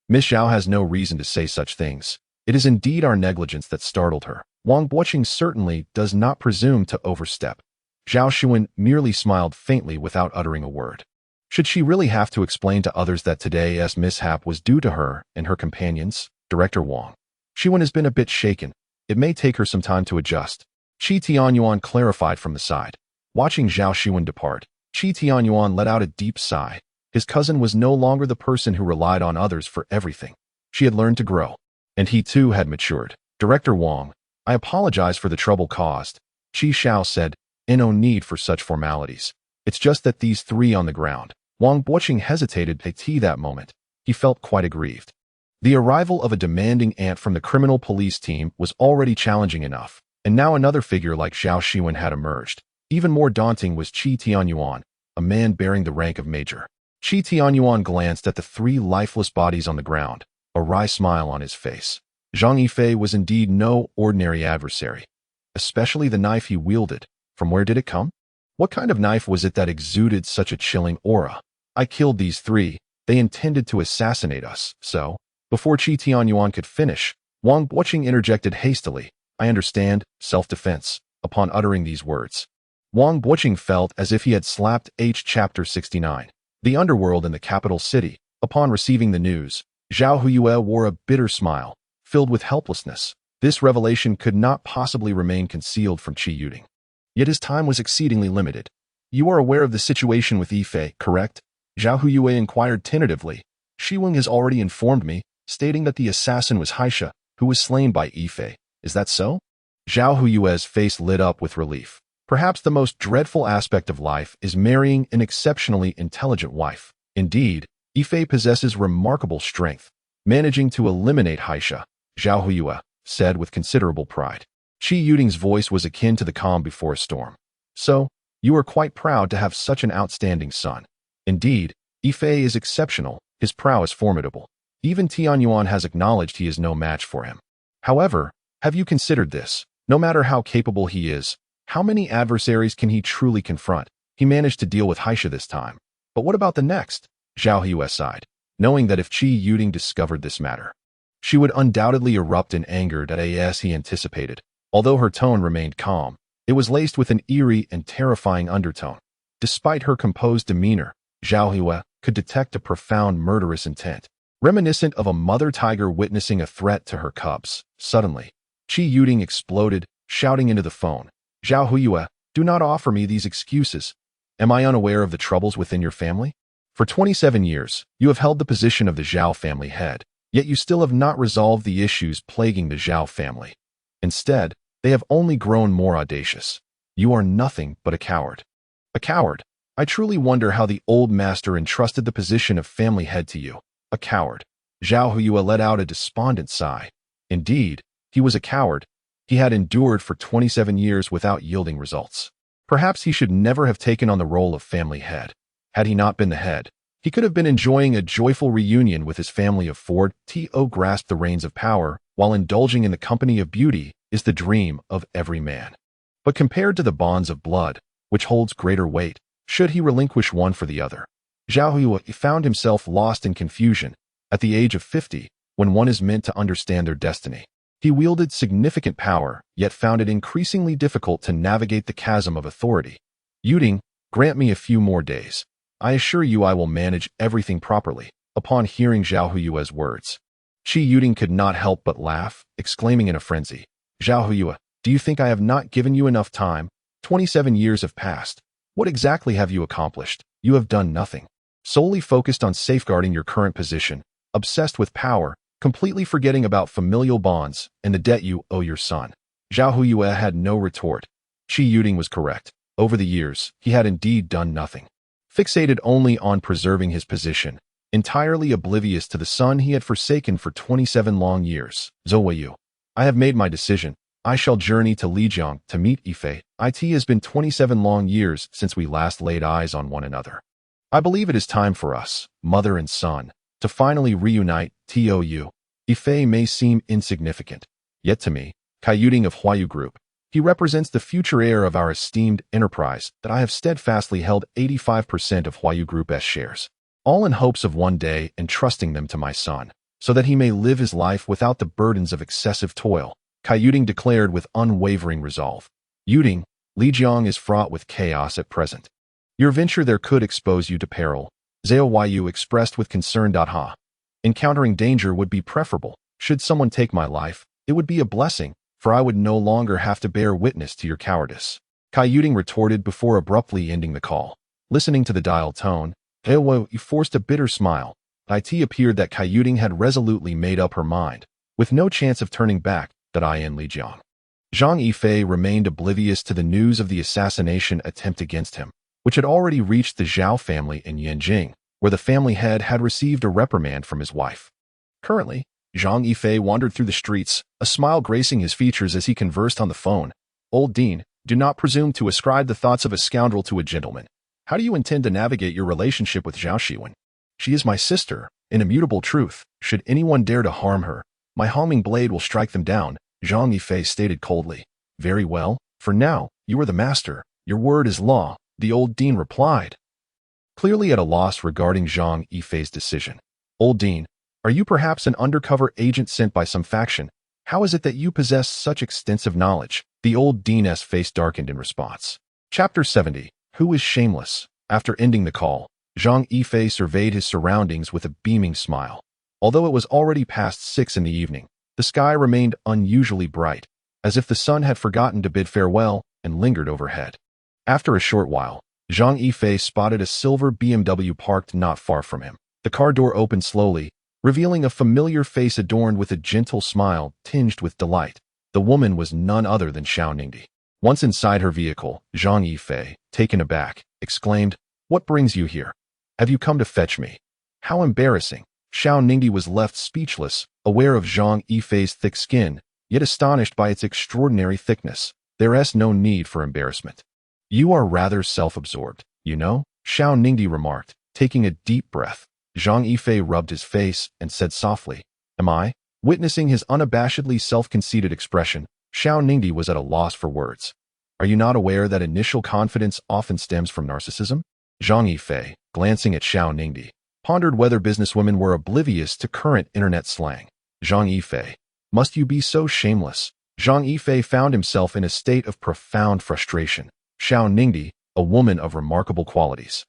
Miss Zhao has no reason to say such things. It is indeed our negligence that startled her. Wang Buqing certainly does not presume to overstep. Zhao Xuan merely smiled faintly without uttering a word. Should she really have to explain to others that today's mishap was due to her and her companions? Director Wang. Xuan has been a bit shaken. It may take her some time to adjust. Qi Tianyuan clarified from the side. Watching Zhao Xuan depart, Qi Tianyuan let out a deep sigh. His cousin was no longer the person who relied on others for everything. She had learned to grow. And he too had matured. Director Wang, I apologize for the trouble caused. Qi Xiao said, no need for such formalities. It's just that these three on the ground. Wang Buoqing hesitated at that moment. He felt quite aggrieved. The arrival of a demanding aunt from the criminal police team was already challenging enough, and now another figure like Zhao Xuan had emerged. Even more daunting was Qi Tianyuan, a man bearing the rank of major. Qi Tianyuan glanced at the three lifeless bodies on the ground, a wry smile on his face. Zhang Yifei was indeed no ordinary adversary, especially the knife he wielded. From where did it come? What kind of knife was it that exuded such a chilling aura? I killed these three. They intended to assassinate us, so... Before Qi Tianyuan could finish, Wang Buoqing interjected hastily. I understand, self-defense. Upon uttering these words, Wang Buoqing felt as if he had slapped Chapter 69. The underworld in the capital city. Upon receiving the news, Zhao Huyue wore a bitter smile, filled with helplessness. This revelation could not possibly remain concealed from Qi Yuding. Yet his time was exceedingly limited. You are aware of the situation with Yifei, correct? Zhao Huyue inquired tentatively. Shiwing has already informed me, stating that the assassin was Haisha, who was slain by Yifei. Is that so? Zhao Huyue's face lit up with relief. Perhaps the most dreadful aspect of life is marrying an exceptionally intelligent wife. Indeed, Yifei possesses remarkable strength, managing to eliminate Haisha, Zhao Huyue said with considerable pride. Qi Yuding's voice was akin to the calm before a storm. So, you are quite proud to have such an outstanding son. Indeed, Yifei is exceptional, his prowess formidable. Even Tianyuan has acknowledged he is no match for him. However, have you considered this? No matter how capable he is, how many adversaries can he truly confront? He managed to deal with Haisha this time. But what about the next? Zhao Huyue sighed, knowing that if Qi Yuding discovered this matter, she would undoubtedly erupt in anger as he anticipated. Although her tone remained calm, it was laced with an eerie and terrifying undertone. Despite her composed demeanor, Zhao Huyue could detect a profound murderous intent, reminiscent of a mother tiger witnessing a threat to her cubs. Suddenly, Qi Yuding exploded, shouting into the phone, Zhao Huyue, do not offer me these excuses. Am I unaware of the troubles within your family? For 27 years, you have held the position of the Zhao family head, yet you still have not resolved the issues plaguing the Zhao family. Instead, they have only grown more audacious. You are nothing but a coward. A coward. I truly wonder how the old master entrusted the position of family head to you. A coward. Zhao Huyue let out a despondent sigh. Indeed, he was a coward. He had endured for 27 years without yielding results. Perhaps he should never have taken on the role of family head. Had he not been the head, he could have been enjoying a joyful reunion with his family of Ford. To grasp the reins of power while indulging in the company of beauty is the dream of every man. But compared to the bonds of blood, which holds greater weight, should he relinquish one for the other? Zhao Huyue found himself lost in confusion. At the age of 50, when one is meant to understand their destiny, he wielded significant power, yet found it increasingly difficult to navigate the chasm of authority. Yuding, grant me a few more days. I assure you I will manage everything properly. Upon hearing Zhao Huyue's words, Qi Yuding could not help but laugh, exclaiming in a frenzy, Zhao Huyue, do you think I have not given you enough time? 27 years have passed. What exactly have you accomplished? You have done nothing. Solely focused on safeguarding your current position, obsessed with power, completely forgetting about familial bonds and the debt you owe your son. Zhao Huyue had no retort. Qi Yuding was correct. Over the years, he had indeed done nothing. Fixated only on preserving his position, entirely oblivious to the son he had forsaken for 27 long years. Zhou, I have made my decision. I shall journey to Lijiang to meet Yifei. It has been 27 long years since we last laid eyes on one another. I believe it is time for us, mother and son, to finally reunite. Yifei may seem insignificant, yet to me, Kai Yuding of Huayu Group, he represents the future heir of our esteemed enterprise that I have steadfastly held 85% of Huayu Group's shares, all in hopes of one day entrusting them to my son, so that he may live his life without the burdens of excessive toil, Kai Yuding declared with unwavering resolve. Yuding, Li Jiang is fraught with chaos at present. Your venture there could expose you to peril, Zhao Yu expressed with concern. Ha. Encountering danger would be preferable. Should someone take my life, it would be a blessing, for I would no longer have to bear witness to your cowardice. Cai Yuting retorted before abruptly ending the call. Listening to the dial tone, Zhao Yu forced a bitter smile. It appeared that Cai Yuting had resolutely made up her mind, with no chance of turning back, that I am Li Jiang. Zhang Yifei remained oblivious to the news of the assassination attempt against him, which had already reached the Zhao family in Yanjing, where the family head had received a reprimand from his wife. Currently, Zhang Yifei wandered through the streets, a smile gracing his features as he conversed on the phone. Old Dean, do not presume to ascribe the thoughts of a scoundrel to a gentleman. How do you intend to navigate your relationship with Zhao Shiwen? She is my sister, an immutable truth. Should anyone dare to harm her, my homing blade will strike them down, Zhang Yifei stated coldly. Very well, for now, you are the master. Your word is law, the old Dean replied. Clearly at a loss regarding Zhang Yifei's decision. Old Dean, are you perhaps an undercover agent sent by some faction? How is it that you possess such extensive knowledge? The old Dean's face darkened in response. Chapter 70. Who is shameless? After ending the call, Zhang Yifei surveyed his surroundings with a beaming smile. Although it was already past 6 in the evening, the sky remained unusually bright, as if the sun had forgotten to bid farewell and lingered overhead. After a short while, Zhang Yifei spotted a silver BMW parked not far from him. The car door opened slowly, revealing a familiar face adorned with a gentle smile tinged with delight. The woman was none other than Xiao Ningdi. Once inside her vehicle, Zhang Yifei, taken aback, exclaimed, "What brings you here? Have you come to fetch me?" How embarrassing. Xiao Ningdi was left speechless, aware of Zhang Yifei's thick skin, yet astonished by its extraordinary thickness. There's no need for embarrassment. You are rather self-absorbed, you know, Xiao Ningdi remarked, taking a deep breath. Zhang Yifei rubbed his face and said softly, "Am I?" Witnessing his unabashedly self-conceited expression, Xiao Ningdi was at a loss for words. Are you not aware that initial confidence often stems from narcissism? Zhang Yifei, glancing at Xiao Ningdi, pondered whether businesswomen were oblivious to current internet slang. Zhang Yifei, must you be so shameless? Zhang Yifei found himself in a state of profound frustration. Xiao Ningdi, a woman of remarkable qualities,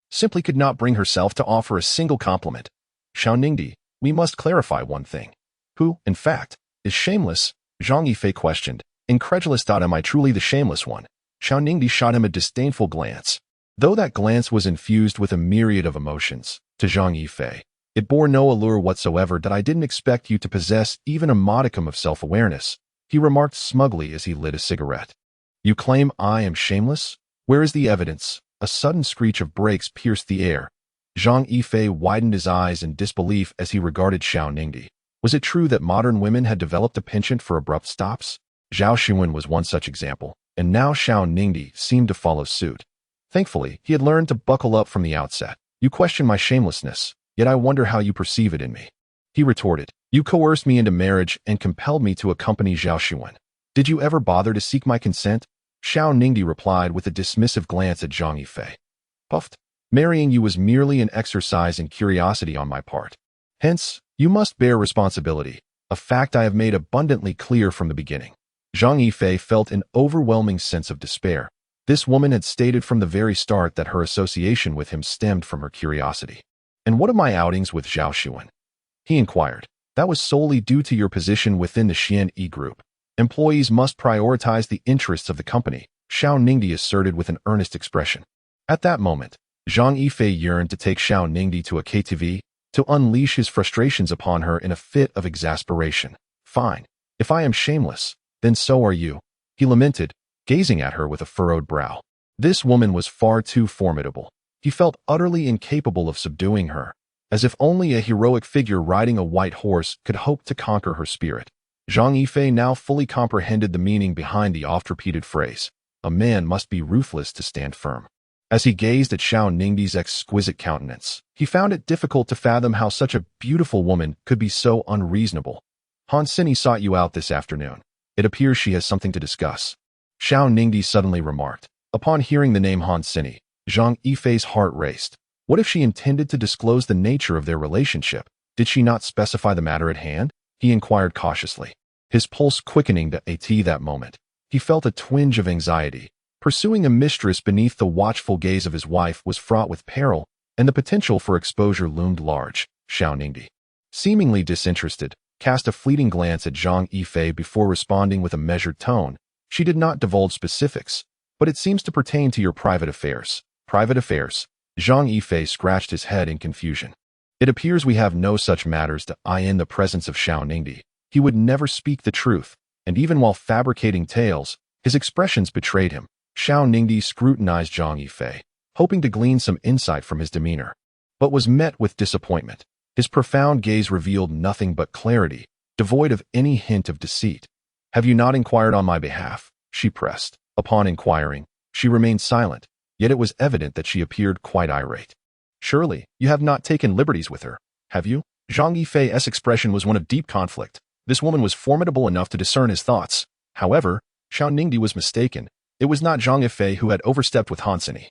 simply could not bring herself to offer a single compliment. Xiao Ningdi, we must clarify one thing. Who, in fact, is shameless? Zhang Yifei questioned, incredulous. Am I truly the shameless one? Xiao Ningdi shot him a disdainful glance. Though that glance was infused with a myriad of emotions, to Zhang Yifei, it bore no allure whatsoever. I didn't expect you to possess even a modicum of self-awareness, he remarked smugly as he lit a cigarette. You claim I am shameless? Where is the evidence? A sudden screech of brakes pierced the air. Zhang Yifei widened his eyes in disbelief as he regarded Xiao Ningdi. Was it true that modern women had developed a penchant for abrupt stops? Zhao Shiwen was one such example, and now Xiao Ningdi seemed to follow suit. Thankfully, he had learned to buckle up from the outset. You question my shamelessness, yet I wonder how you perceive it in me. He retorted, you coerced me into marriage and compelled me to accompany Zhao Shiwen. Did you ever bother to seek my consent? Xiao Ningdi replied with a dismissive glance at Zhang Yifei. Puffed. Marrying you was merely an exercise in curiosity on my part. Hence, you must bear responsibility, a fact I have made abundantly clear from the beginning. Zhang Yifei felt an overwhelming sense of despair. This woman had stated from the very start that her association with him stemmed from her curiosity. And what of my outings with Zhao Shiwen? He inquired. That was solely due to your position within the Xian E group. Employees must prioritize the interests of the company, Xiao Ningdi asserted with an earnest expression. At that moment, Zhang Yifei yearned to take Xiao Ningdi to a KTV, to unleash his frustrations upon her in a fit of exasperation. Fine. If I am shameless, then so are you, he lamented, gazing at her with a furrowed brow. This woman was far too formidable. He felt utterly incapable of subduing her, as if only a heroic figure riding a white horse could hope to conquer her spirit. Zhang Yifei now fully comprehended the meaning behind the oft-repeated phrase, a man must be ruthless to stand firm. As he gazed at Xiao Ningdi's exquisite countenance, he found it difficult to fathom how such a beautiful woman could be so unreasonable. Han Sini sought you out this afternoon. It appears she has something to discuss, Xiao Ningdi suddenly remarked. Upon hearing the name Han Sini, Zhang Yifei's heart raced. What if she intended to disclose the nature of their relationship? Did she not specify the matter at hand? He inquired cautiously, his pulse quickening to that moment. He felt a twinge of anxiety. Pursuing a mistress beneath the watchful gaze of his wife was fraught with peril, and the potential for exposure loomed large. Xiao Ningdi, seemingly disinterested, cast a fleeting glance at Zhang Yifei before responding with a measured tone. She did not divulge specifics, but it seems to pertain to your private affairs. Private affairs? Zhang Yifei scratched his head in confusion. It appears we have no such matters to eye in the presence of Xiao Ningdi. He would never speak the truth, and even while fabricating tales, his expressions betrayed him. Xiao Ningdi scrutinized Zhang Yifei, hoping to glean some insight from his demeanor, but was met with disappointment. His profound gaze revealed nothing but clarity, devoid of any hint of deceit. Have you not inquired on my behalf? She pressed. Upon inquiring, she remained silent, yet it was evident that she appeared quite irate. Surely, you have not taken liberties with her, have you? Zhang Yifei's expression was one of deep conflict. This woman was formidable enough to discern his thoughts. However, Xiao Ningdi was mistaken. It was not Zhang Yifei who had overstepped with Han Sini,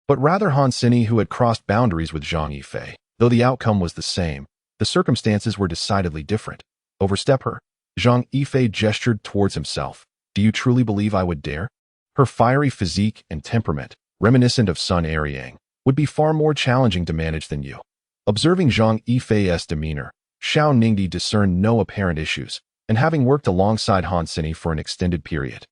but rather Han Sini who had crossed boundaries with Zhang Yifei. Though the outcome was the same, the circumstances were decidedly different. Overstep her? Zhang Yifei gestured towards himself. Do you truly believe I would dare? Her fiery physique and temperament, reminiscent of Sun Aryang, would be far more challenging to manage than you. Observing Zhang Yifei's demeanor, Xiao Ningdi discerned no apparent issues, and having worked alongside Han Sini for an extended period,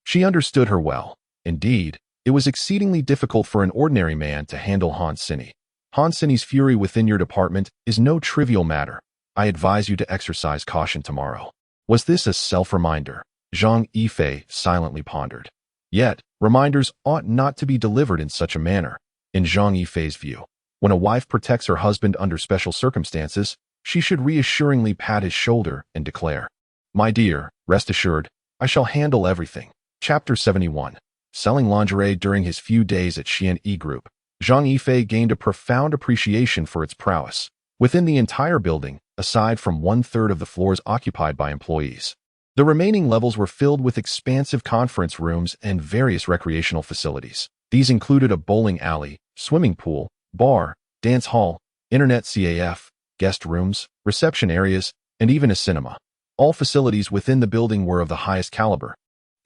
she understood her well. Indeed, it was exceedingly difficult for an ordinary man to handle Han Sini. Han Sini's fury within your department is no trivial matter. I advise you to exercise caution tomorrow. Was this a self-reminder? Zhang Yifei silently pondered. Yet, reminders ought not to be delivered in such a manner. In Zhang Yifei's view, when a wife protects her husband under special circumstances, she should reassuringly pat his shoulder and declare, "My dear, rest assured, I shall handle everything." Chapter 71. Selling lingerie. During his few days at Xian E Group, Zhang Yifei gained a profound appreciation for its prowess. Within the entire building, aside from 1/3 of the floors occupied by employees, the remaining levels were filled with expansive conference rooms and various recreational facilities. These included a bowling alley, swimming pool, bar, dance hall, internet CAF, guest rooms, reception areas, and even a cinema. All facilities within the building were of the highest caliber,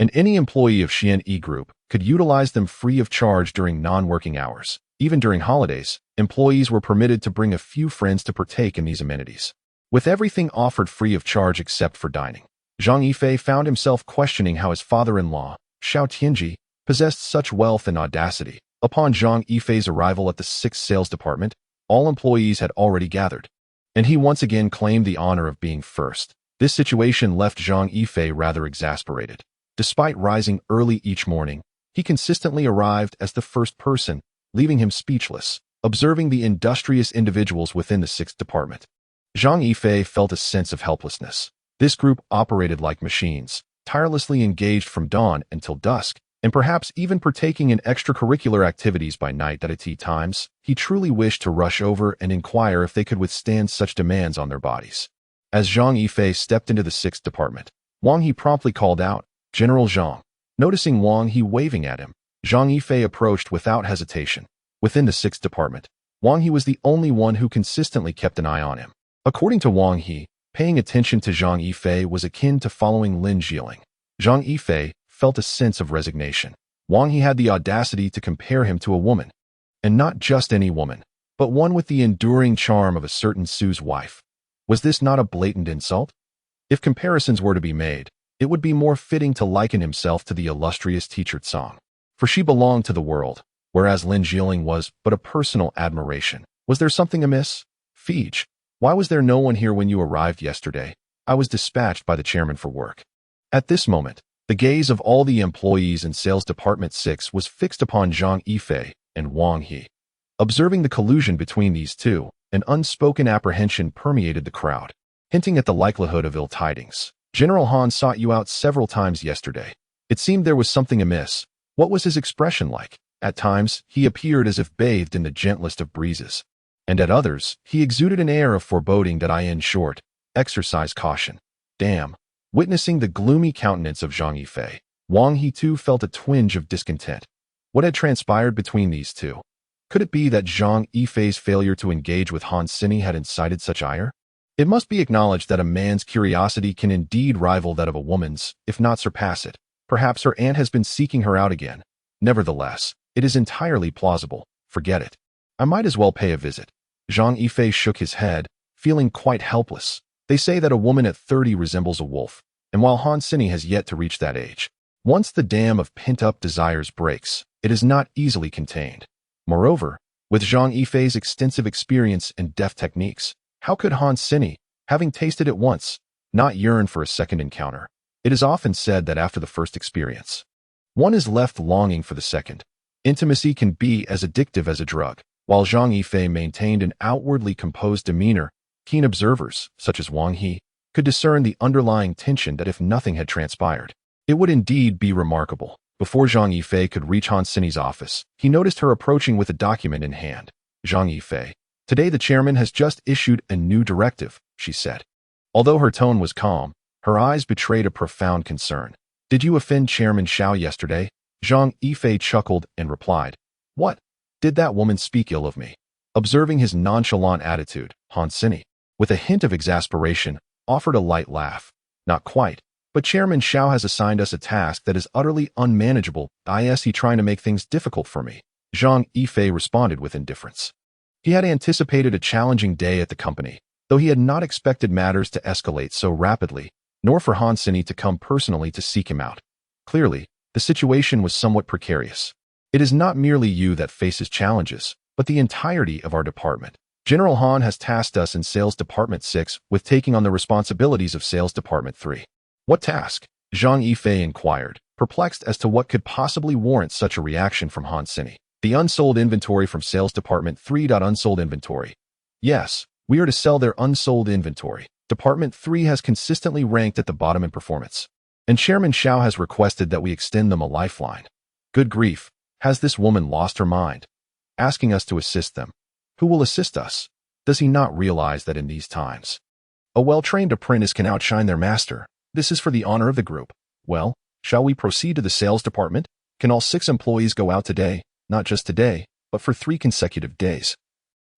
and any employee of Xian E Group could utilize them free of charge during non-working hours. Even during holidays, employees were permitted to bring a few friends to partake in these amenities, with everything offered free of charge except for dining. Zhang Yifei found himself questioning how his father-in-law, Xiao Tianji, possessed such wealth and audacity. Upon Zhang Yifei's arrival at the 6th sales department, all employees had already gathered, and he once again claimed the honor of being first. This situation left Zhang Yifei rather exasperated. Despite rising early each morning, he consistently arrived as the first person, leaving him speechless. Observing the industrious individuals within the 6th department, Zhang Yifei felt a sense of helplessness. This group operated like machines, tirelessly engaged from dawn until dusk, and perhaps even partaking in extracurricular activities by night at tea times. He truly wished to rush over and inquire if they could withstand such demands on their bodies. As Zhang Yifei stepped into the 6th department, Wang He promptly called out, "General Zhang." Noticing Wang He waving at him, Zhang Yifei approached without hesitation. Within the 6th department, Wang He was the only one who consistently kept an eye on him. According to Wang He, paying attention to Zhang Yifei was akin to following Lin Jieling. Zhang Yifei felt a sense of resignation. Wang He had the audacity to compare him to a woman, and not just any woman, but one with the enduring charm of a certain Su's wife. Was this not a blatant insult? If comparisons were to be made, it would be more fitting to liken himself to the illustrious teacher Tsang, for she belonged to the world, whereas Lin Jieling was but a personal admiration. Was there something amiss? Fij, why was there no one here when you arrived yesterday? I was dispatched by the chairman for work. At this moment, the gaze of all the employees in Sales Department 6 was fixed upon Zhang Yifei and Wang He. Observing the collusion between these two, an unspoken apprehension permeated the crowd, hinting at the likelihood of ill tidings. General Han sought you out several times yesterday. It seemed there was something amiss. What was his expression like? At times, he appeared as if bathed in the gentlest of breezes, and at others, he exuded an air of foreboding that in short, exercise caution. Damn. Witnessing the gloomy countenance of Zhang Yifei, Wang He too felt a twinge of discontent. What had transpired between these two? Could it be that Zhang Yifei's failure to engage with Han Sini had incited such ire? It must be acknowledged that a man's curiosity can indeed rival that of a woman's, if not surpass it. Perhaps her aunt has been seeking her out again. Nevertheless, it is entirely plausible. Forget it. I might as well pay a visit. Zhang Yifei shook his head, feeling quite helpless. They say that a woman at 30 resembles a wolf, and while Han Sini has yet to reach that age, once the dam of pent-up desires breaks, it is not easily contained. Moreover, with Zhang Yifei's extensive experience and deft techniques, how could Han Sini, having tasted it once, not yearn for a second encounter? It is often said that after the first experience, one is left longing for the second. Intimacy can be as addictive as a drug. While Zhang Yifei maintained an outwardly composed demeanor, keen observers, such as Wang He, could discern the underlying tension that if nothing had transpired, it would indeed be remarkable. Before Zhang Yifei could reach Han Sini's office, he noticed her approaching with a document in hand. Zhang Yifei, today the chairman has just issued a new directive, she said. Although her tone was calm, her eyes betrayed a profound concern. Did you offend Chairman Xiao yesterday? Zhang Yifei chuckled and replied, What? Did that woman speak ill of me? Observing his nonchalant attitude, Han Sini, with a hint of exasperation, offered a light laugh. Not quite, but Chairman Xiao has assigned us a task that is utterly unmanageable. Is he trying to make things difficult for me? Zhang Yifei responded with indifference. He had anticipated a challenging day at the company, though he had not expected matters to escalate so rapidly, nor for Han Sini to come personally to seek him out. Clearly, the situation was somewhat precarious. It is not merely you that faces challenges, but the entirety of our department. General Han has tasked us in Sales Department 6 with taking on the responsibilities of Sales Department 3. What task? Zhang Yifei inquired, perplexed as to what could possibly warrant such a reaction from Han Sini. The unsold inventory from Sales Department 3. Unsold inventory. Yes, we are to sell their unsold inventory. Department 3 has consistently ranked at the bottom in performance, and Chairman Xiao has requested that we extend them a lifeline. Good grief. Has this woman lost her mind? Asking us to assist them. Who will assist us? Does he not realize that in these times, a well-trained apprentice can outshine their master? This is for the honor of the group. Well, shall we proceed to the sales department? Can all 6 employees go out today? Not just today, but for 3 consecutive days.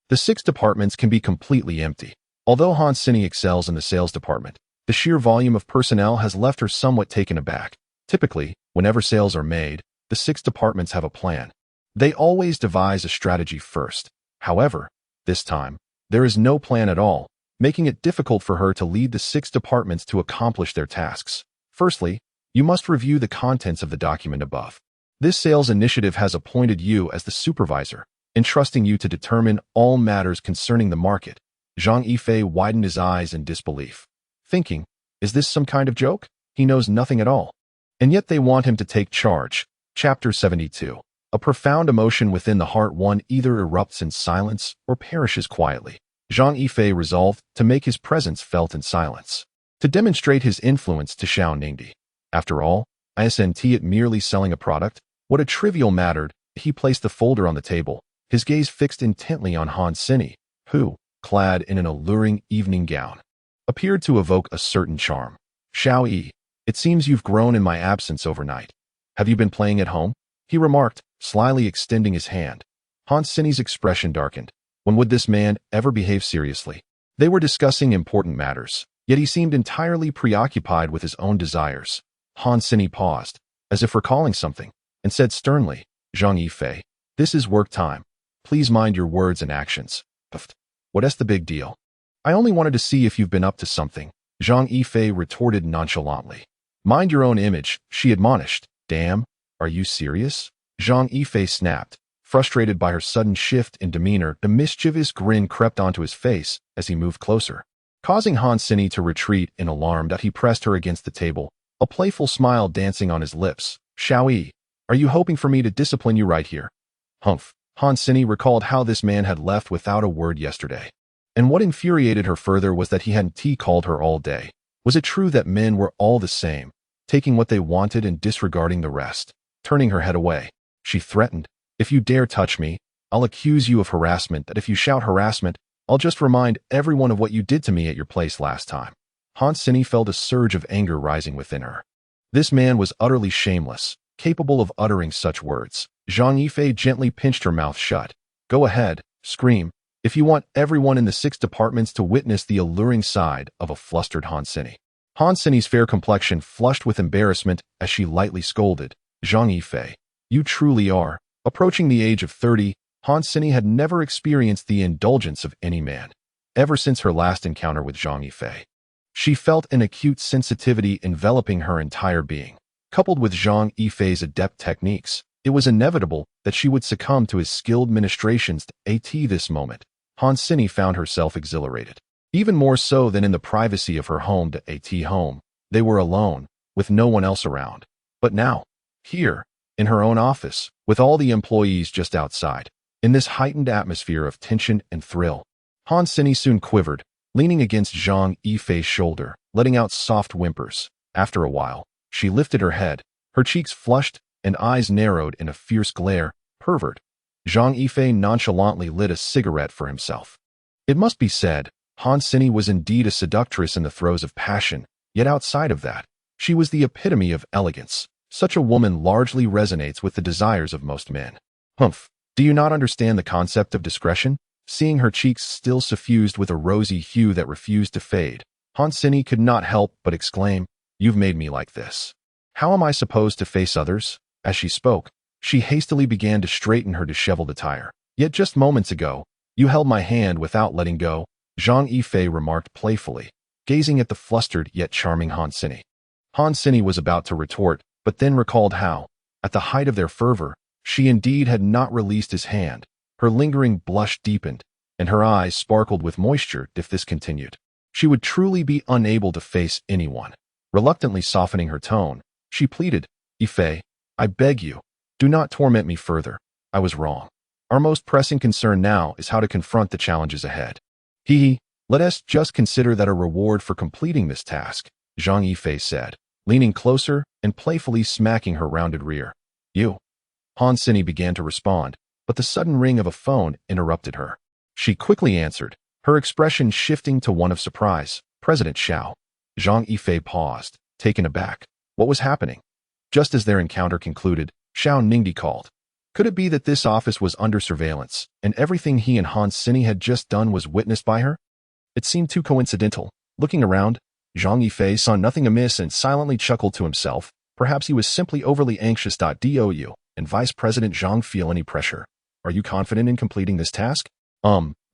The 6 departments can be completely empty. Although Han Sini excels in the sales department, the sheer volume of personnel has left her somewhat taken aback. Typically, whenever sales are made, the 6 departments have a plan. They always devise a strategy first. However, this time, there is no plan at all, making it difficult for her to lead the 6 departments to accomplish their tasks. Firstly, you must review the contents of the document above. This sales initiative has appointed you as the supervisor, entrusting you to determine all matters concerning the market. Zhang Yifei widened his eyes in disbelief, thinking, is this some kind of joke? He knows nothing at all. And yet they want him to take charge. Chapter 72. A profound emotion within the heart one either erupts in silence or perishes quietly. Zhang Yifei resolved to make his presence felt in silence, to demonstrate his influence to Xiao Ningdi. After all, isn't it merely selling a product? What a trivial matter. He placed the folder on the table, his gaze fixed intently on Han Sini, who, clad in an alluring evening gown, appeared to evoke a certain charm. Xiao Yi, it seems you've grown in my absence overnight. Have you been playing at home? He remarked, slyly extending his hand. Han Sini's expression darkened. When would this man ever behave seriously? They were discussing important matters, yet he seemed entirely preoccupied with his own desires. Han Sini paused, as if recalling something, and said sternly, Zhang Yifei, this is work time. Please mind your words and actions. What's the big deal? I only wanted to see if you've been up to something, Zhang Yifei retorted nonchalantly. Mind your own image, she admonished. Damn, are you serious? Zhang Yifei snapped. Frustrated by her sudden shift in demeanor, a mischievous grin crept onto his face as he moved closer, causing Han Sini to retreat in alarm. He pressed her against the table, a playful smile dancing on his lips. Xiao Yi, are you hoping for me to discipline you right here? Humph. Han Sini recalled how this man had left without a word yesterday. And what infuriated her further was that he hadn't called her all day. Was it true that men were all the same, taking what they wanted and disregarding the rest? Turning her head away, she threatened, if you dare touch me, I'll accuse you of harassment. That if you shout harassment, I'll just remind everyone of what you did to me at your place last time. Han Sini felt a surge of anger rising within her. This man was utterly shameless, capable of uttering such words. Zhang Yifei gently pinched her mouth shut. Go ahead, scream, if you want everyone in the 6 departments to witness the alluring side of a flustered Han Sini. Han Sini's fair complexion flushed with embarrassment as she lightly scolded, Zhang Yifei, You truly are. Approaching the age of 30, Han Sini had never experienced the indulgence of any man. Ever since her last encounter with Zhang Yifei, she felt an acute sensitivity enveloping her entire being. Coupled with Zhang Yifei's adept techniques, it was inevitable that she would succumb to his skilled ministrations. At this moment, Han Sini found herself exhilarated. Even more so than in the privacy of her home. They were alone, with no one else around. But now, here, in her own office, with all the employees just outside, in this heightened atmosphere of tension and thrill, Han Sini soon quivered, leaning against Zhang Yifei's shoulder, letting out soft whimpers. After a while, she lifted her head, her cheeks flushed and eyes narrowed in a fierce glare. Pervert. Zhang Yifei nonchalantly lit a cigarette for himself. It must be said, Han Sini was indeed a seductress in the throes of passion, yet outside of that, she was the epitome of elegance. Such a woman largely resonates with the desires of most men. Humph. Do you not understand the concept of discretion? Seeing her cheeks still suffused with a rosy hue that refused to fade, Han Sini could not help but exclaim, "You've made me like this. How am I supposed to face others?" As she spoke, she hastily began to straighten her disheveled attire. "Yet just moments ago, you held my hand without letting go," Zhang Yifei remarked playfully, gazing at the flustered yet charming Han Sini. Han Sini was about to retort, but then recalled how, at the height of their fervor, she indeed had not released his hand. Her lingering blush deepened, and her eyes sparkled with moisture. If this continued, she would truly be unable to face anyone. Reluctantly softening her tone, she pleaded, "Yifei, I beg you, do not torment me further. I was wrong. Our most pressing concern now is how to confront the challenges ahead. Let us just consider that a reward for completing this task," Zhang Yifei said, leaning closer and playfully smacking her rounded rear. "You." Han Sini began to respond, but the sudden ring of a phone interrupted her. She quickly answered, her expression shifting to one of surprise. "President Xiao." Zhang Yifei paused, taken aback. What was happening? Just as their encounter concluded, Xiao Ningdi called. Could it be that this office was under surveillance, and everything he and Han Sini had just done was witnessed by her? It seemed too coincidental. Looking around, Zhang Yifei saw nothing amiss and silently chuckled to himself. Perhaps he was simply overly anxious. "Do and Vice President Zhang feel any pressure? Are you confident in completing this task?"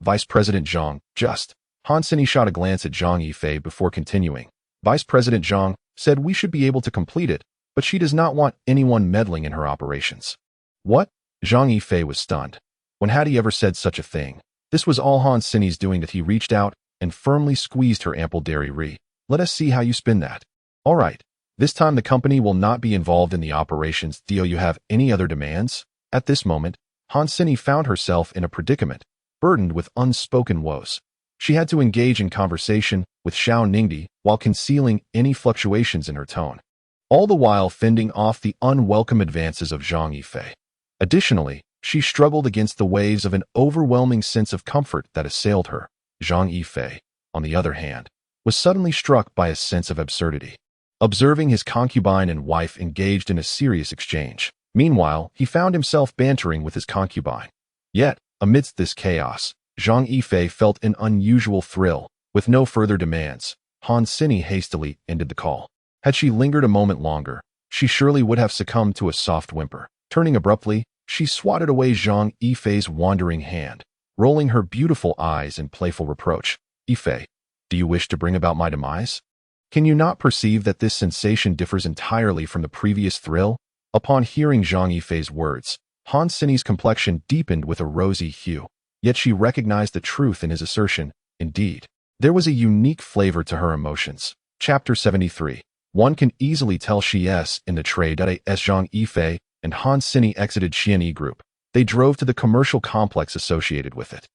Vice President Zhang, just. Han Sini shot a glance at Zhang Yifei before continuing. "Vice President Zhang said we should be able to complete it, but she does not want anyone meddling in her operations." What? Zhang Yifei was stunned. When had he ever said such a thing? This was all Han Sini's doing. That he reached out and firmly squeezed her ample dairy. "Let us see how you spin that. All right. This time the company will not be involved in the operations. Do you have any other demands?" At this moment, Han Sini found herself in a predicament, burdened with unspoken woes. She had to engage in conversation with Xiao Ningdi while concealing any fluctuations in her tone, all the while fending off the unwelcome advances of Zhang Yifei. Additionally, she struggled against the waves of an overwhelming sense of comfort that assailed her. Zhang Yifei, on the other hand, was suddenly struck by a sense of absurdity. Observing his concubine and wife engaged in a serious exchange. Meanwhile, he found himself bantering with his concubine. Yet, amidst this chaos, Zhang Yifei felt an unusual thrill. With no further demands, Han Sini hastily ended the call. Had she lingered a moment longer, she surely would have succumbed to a soft whimper. Turning abruptly, she swatted away Zhang Yifei's wandering hand, rolling her beautiful eyes in playful reproach. "Yifei, do you wish to bring about my demise? Can you not perceive that this sensation differs entirely from the previous thrill?" Upon hearing Zhang Yifei's words, Han Sini's complexion deepened with a rosy hue. Yet she recognized the truth in his assertion. Indeed, there was a unique flavor to her emotions. Chapter 73. One can easily tell she is in the trade. As Zhang Yifei and Han Sini exited Xianyi Group, they drove to the commercial complex associated with it.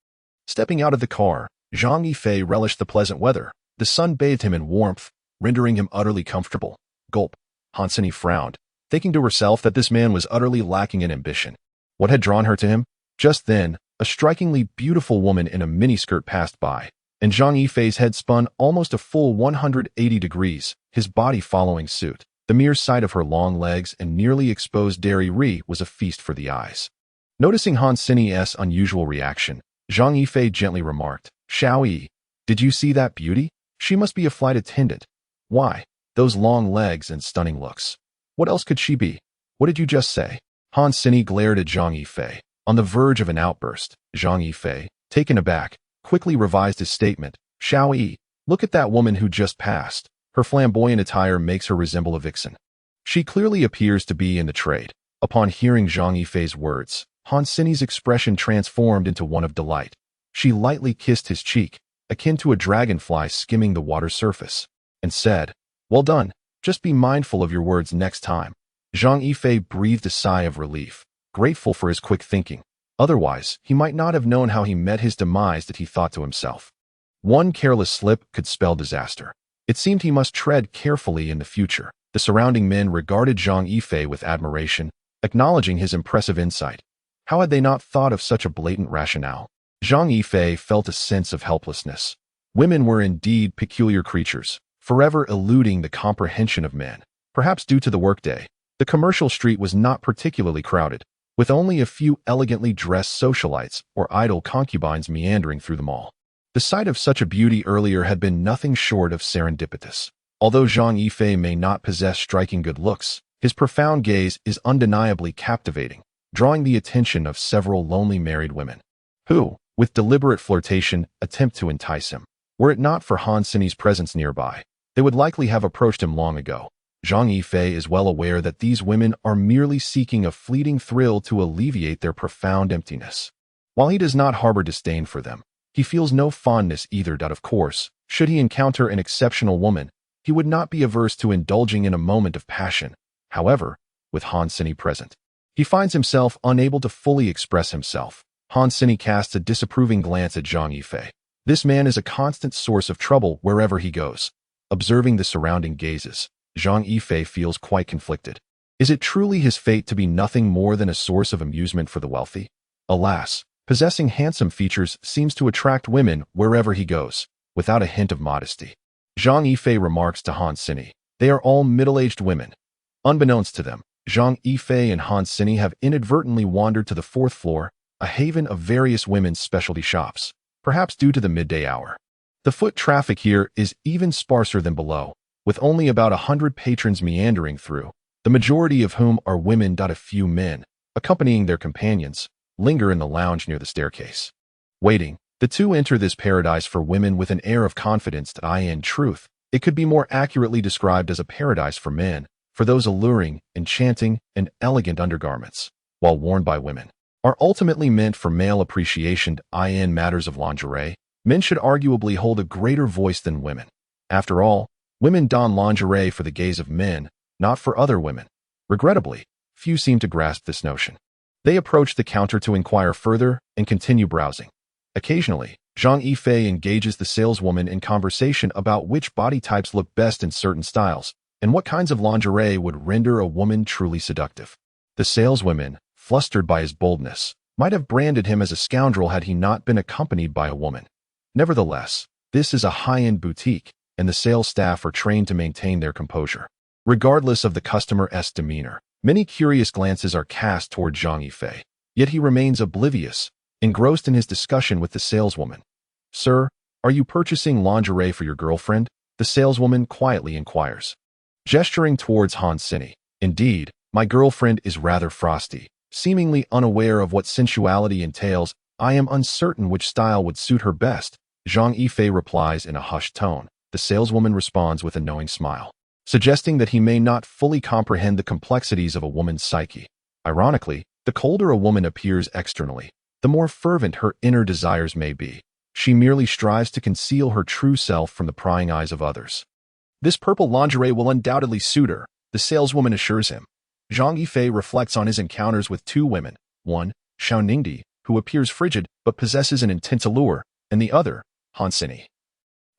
Stepping out of the car, Zhang Yifei relished the pleasant weather. The sun bathed him in warmth, rendering him utterly comfortable. Gulp. Han Sini frowned, thinking to herself that this man was utterly lacking in ambition. What had drawn her to him? Just then, a strikingly beautiful woman in a miniskirt passed by, and Zhang Yifei's head spun almost a full 180 degrees, his body following suit. The mere sight of her long legs and nearly exposed dairy was a feast for the eyes. Noticing Han Sini's unusual reaction, Zhang Yifei gently remarked, "Xiao Yi, did you see that beauty? She must be a flight attendant. Why, those long legs and stunning looks. What else could she be? What did you just say?" Han Sini glared at Zhang Yifei. On the verge of an outburst, Zhang Yifei, taken aback, quickly revised his statement. Xiao Yi, look at that woman who just passed. Her flamboyant attire makes her resemble a vixen. She clearly appears to be in the trade. Upon hearing Zhang Yifei's words, Han Sini's expression transformed into one of delight. She lightly kissed his cheek, akin to a dragonfly skimming the water's surface, and said, "Well done. Just be mindful of your words next time." Zhang Yifei breathed a sigh of relief, grateful for his quick thinking. Otherwise, he might not have known how he met his demise, that he thought to himself. One careless slip could spell disaster. It seemed he must tread carefully in the future. The surrounding men regarded Zhang Yifei with admiration, acknowledging his impressive insight. How had they not thought of such a blatant rationale? Zhang Yifei felt a sense of helplessness. Women were indeed peculiar creatures, forever eluding the comprehension of men. Perhaps due to the workday, the commercial street was not particularly crowded, with only a few elegantly dressed socialites or idle concubines meandering through the mall. The sight of such a beauty earlier had been nothing short of serendipitous. Although Zhang Yifei may not possess striking good looks, his profound gaze is undeniably captivating, drawing the attention of several lonely married women, who, with deliberate flirtation, attempt to entice him. Were it not for Han Sini's presence nearby, they would likely have approached him long ago. Zhang Yifei is well aware that these women are merely seeking a fleeting thrill to alleviate their profound emptiness. While he does not harbor disdain for them, he feels no fondness either. Of course, should he encounter an exceptional woman, he would not be averse to indulging in a moment of passion. However, with Han Sini present, he finds himself unable to fully express himself. Han Sini casts a disapproving glance at Zhang Yifei. This man is a constant source of trouble wherever he goes. Observing the surrounding gazes, Zhang Yifei feels quite conflicted. Is it truly his fate to be nothing more than a source of amusement for the wealthy? Alas, possessing handsome features seems to attract women wherever he goes, without a hint of modesty. Zhang Yifei remarks to Han Sini, "They are all middle-aged women." Unbeknownst to them, Zhang Yifei and Han Sini have inadvertently wandered to the fourth floor, a haven of various women's specialty shops, perhaps due to the midday hour. The foot traffic here is even sparser than below, with only about 100 patrons meandering through, the majority of whom are women. A few men, accompanying their companions, linger in the lounge near the staircase. Waiting, the two enter this paradise for women with an air of confidence. In truth, it could be more accurately described as a paradise for men, for those alluring, enchanting, and elegant undergarments, while worn by women, are ultimately meant for male appreciation. In matters of lingerie, men should arguably hold a greater voice than women. After all, women don lingerie for the gaze of men, not for other women. Regrettably, few seem to grasp this notion. They approach the counter to inquire further and continue browsing. Occasionally, Zhang Yifei engages the saleswoman in conversation about which body types look best in certain styles, and what kinds of lingerie would render a woman truly seductive. The saleswomen, flustered by his boldness, might have branded him as a scoundrel had he not been accompanied by a woman. Nevertheless, this is a high-end boutique, and the sales staff are trained to maintain their composure. Regardless of the customer's demeanor, many curious glances are cast toward Zhang Yifei, yet he remains oblivious, engrossed in his discussion with the saleswoman. "Sir, are you purchasing lingerie for your girlfriend?" the saleswoman quietly inquires, gesturing towards Han Sini. "Indeed, my girlfriend is rather frosty." Seemingly unaware of what sensuality entails, "I am uncertain which style would suit her best," Zhang Yifei replies in a hushed tone. The saleswoman responds with a knowing smile, suggesting that he may not fully comprehend the complexities of a woman's psyche. Ironically, the colder a woman appears externally, the more fervent her inner desires may be. She merely strives to conceal her true self from the prying eyes of others. "This purple lingerie will undoubtedly suit her," the saleswoman assures him. Zhang Yifei reflects on his encounters with two women, one, Xiao Ningdi, who appears frigid but possesses an intense allure, and the other, Han Sini,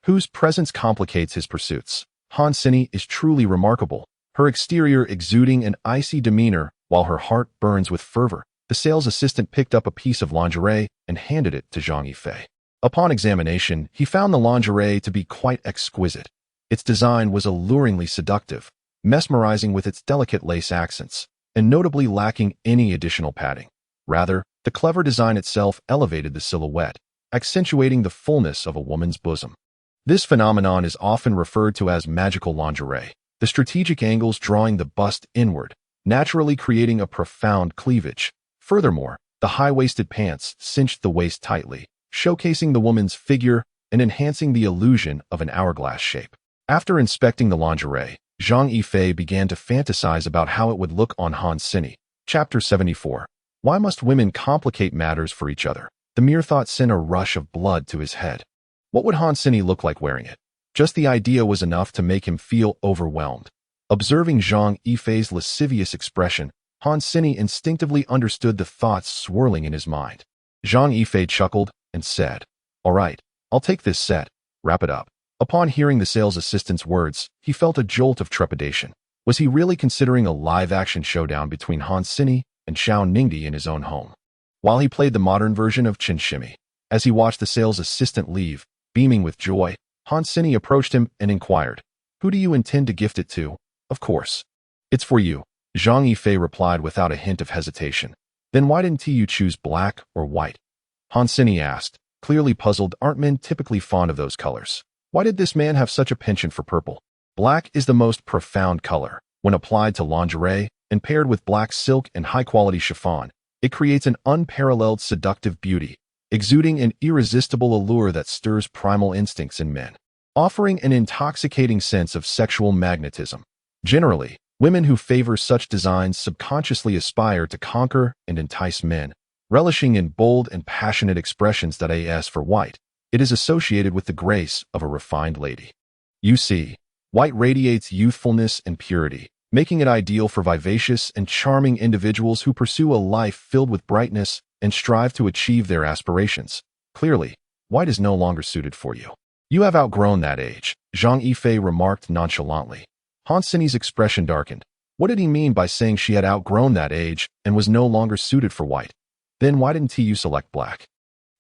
whose presence complicates his pursuits. Han Sini is truly remarkable, her exterior exuding an icy demeanor while her heart burns with fervor. The sales assistant picked up a piece of lingerie and handed it to Zhang Yifei. Upon examination, he found the lingerie to be quite exquisite. Its design was alluringly seductive, mesmerizing with its delicate lace accents, and notably lacking any additional padding. Rather, the clever design itself elevated the silhouette, accentuating the fullness of a woman's bosom. This phenomenon is often referred to as magical lingerie, the strategic angles drawing the bust inward, naturally creating a profound cleavage. Furthermore, the high-waisted pants cinched the waist tightly, showcasing the woman's figure and enhancing the illusion of an hourglass shape. After inspecting the lingerie, Zhang Yifei began to fantasize about how it would look on Han Sini. Chapter 74. Why must women complicate matters for each other? The mere thought sent a rush of blood to his head. What would Han Sini look like wearing it? Just the idea was enough to make him feel overwhelmed. Observing Zhang Yifei's lascivious expression, Han Sini instinctively understood the thoughts swirling in his mind. Zhang Yifei chuckled and said, "All right, I'll take this set. Wrap it up." Upon hearing the sales assistant's words, he felt a jolt of trepidation. Was he really considering a live-action showdown between Han Sini and Xiao Ningdi in his own home? While he played the modern version of Qin Shimi, as he watched the sales assistant leave, beaming with joy, Han Sini approached him and inquired, "Who do you intend to gift it to?" "Of course. It's for you," Zhang Yifei replied without a hint of hesitation. "Then why didn't you choose black or white?" Han Sini asked, clearly puzzled. Aren't men typically fond of those colors? Why did this man have such a penchant for purple? Black is the most profound color. When applied to lingerie and paired with black silk and high-quality chiffon, it creates an unparalleled seductive beauty, exuding an irresistible allure that stirs primal instincts in men, offering an intoxicating sense of sexual magnetism. Generally, women who favor such designs subconsciously aspire to conquer and entice men, relishing in bold and passionate expressions. As for white, it is associated with the grace of a refined lady. You see, white radiates youthfulness and purity, making it ideal for vivacious and charming individuals who pursue a life filled with brightness and strive to achieve their aspirations. Clearly, white is no longer suited for you. You have outgrown that age, Zhang Yifei remarked nonchalantly. Han Sini's expression darkened. What did he mean by saying she had outgrown that age and was no longer suited for white? Then why didn't you select black?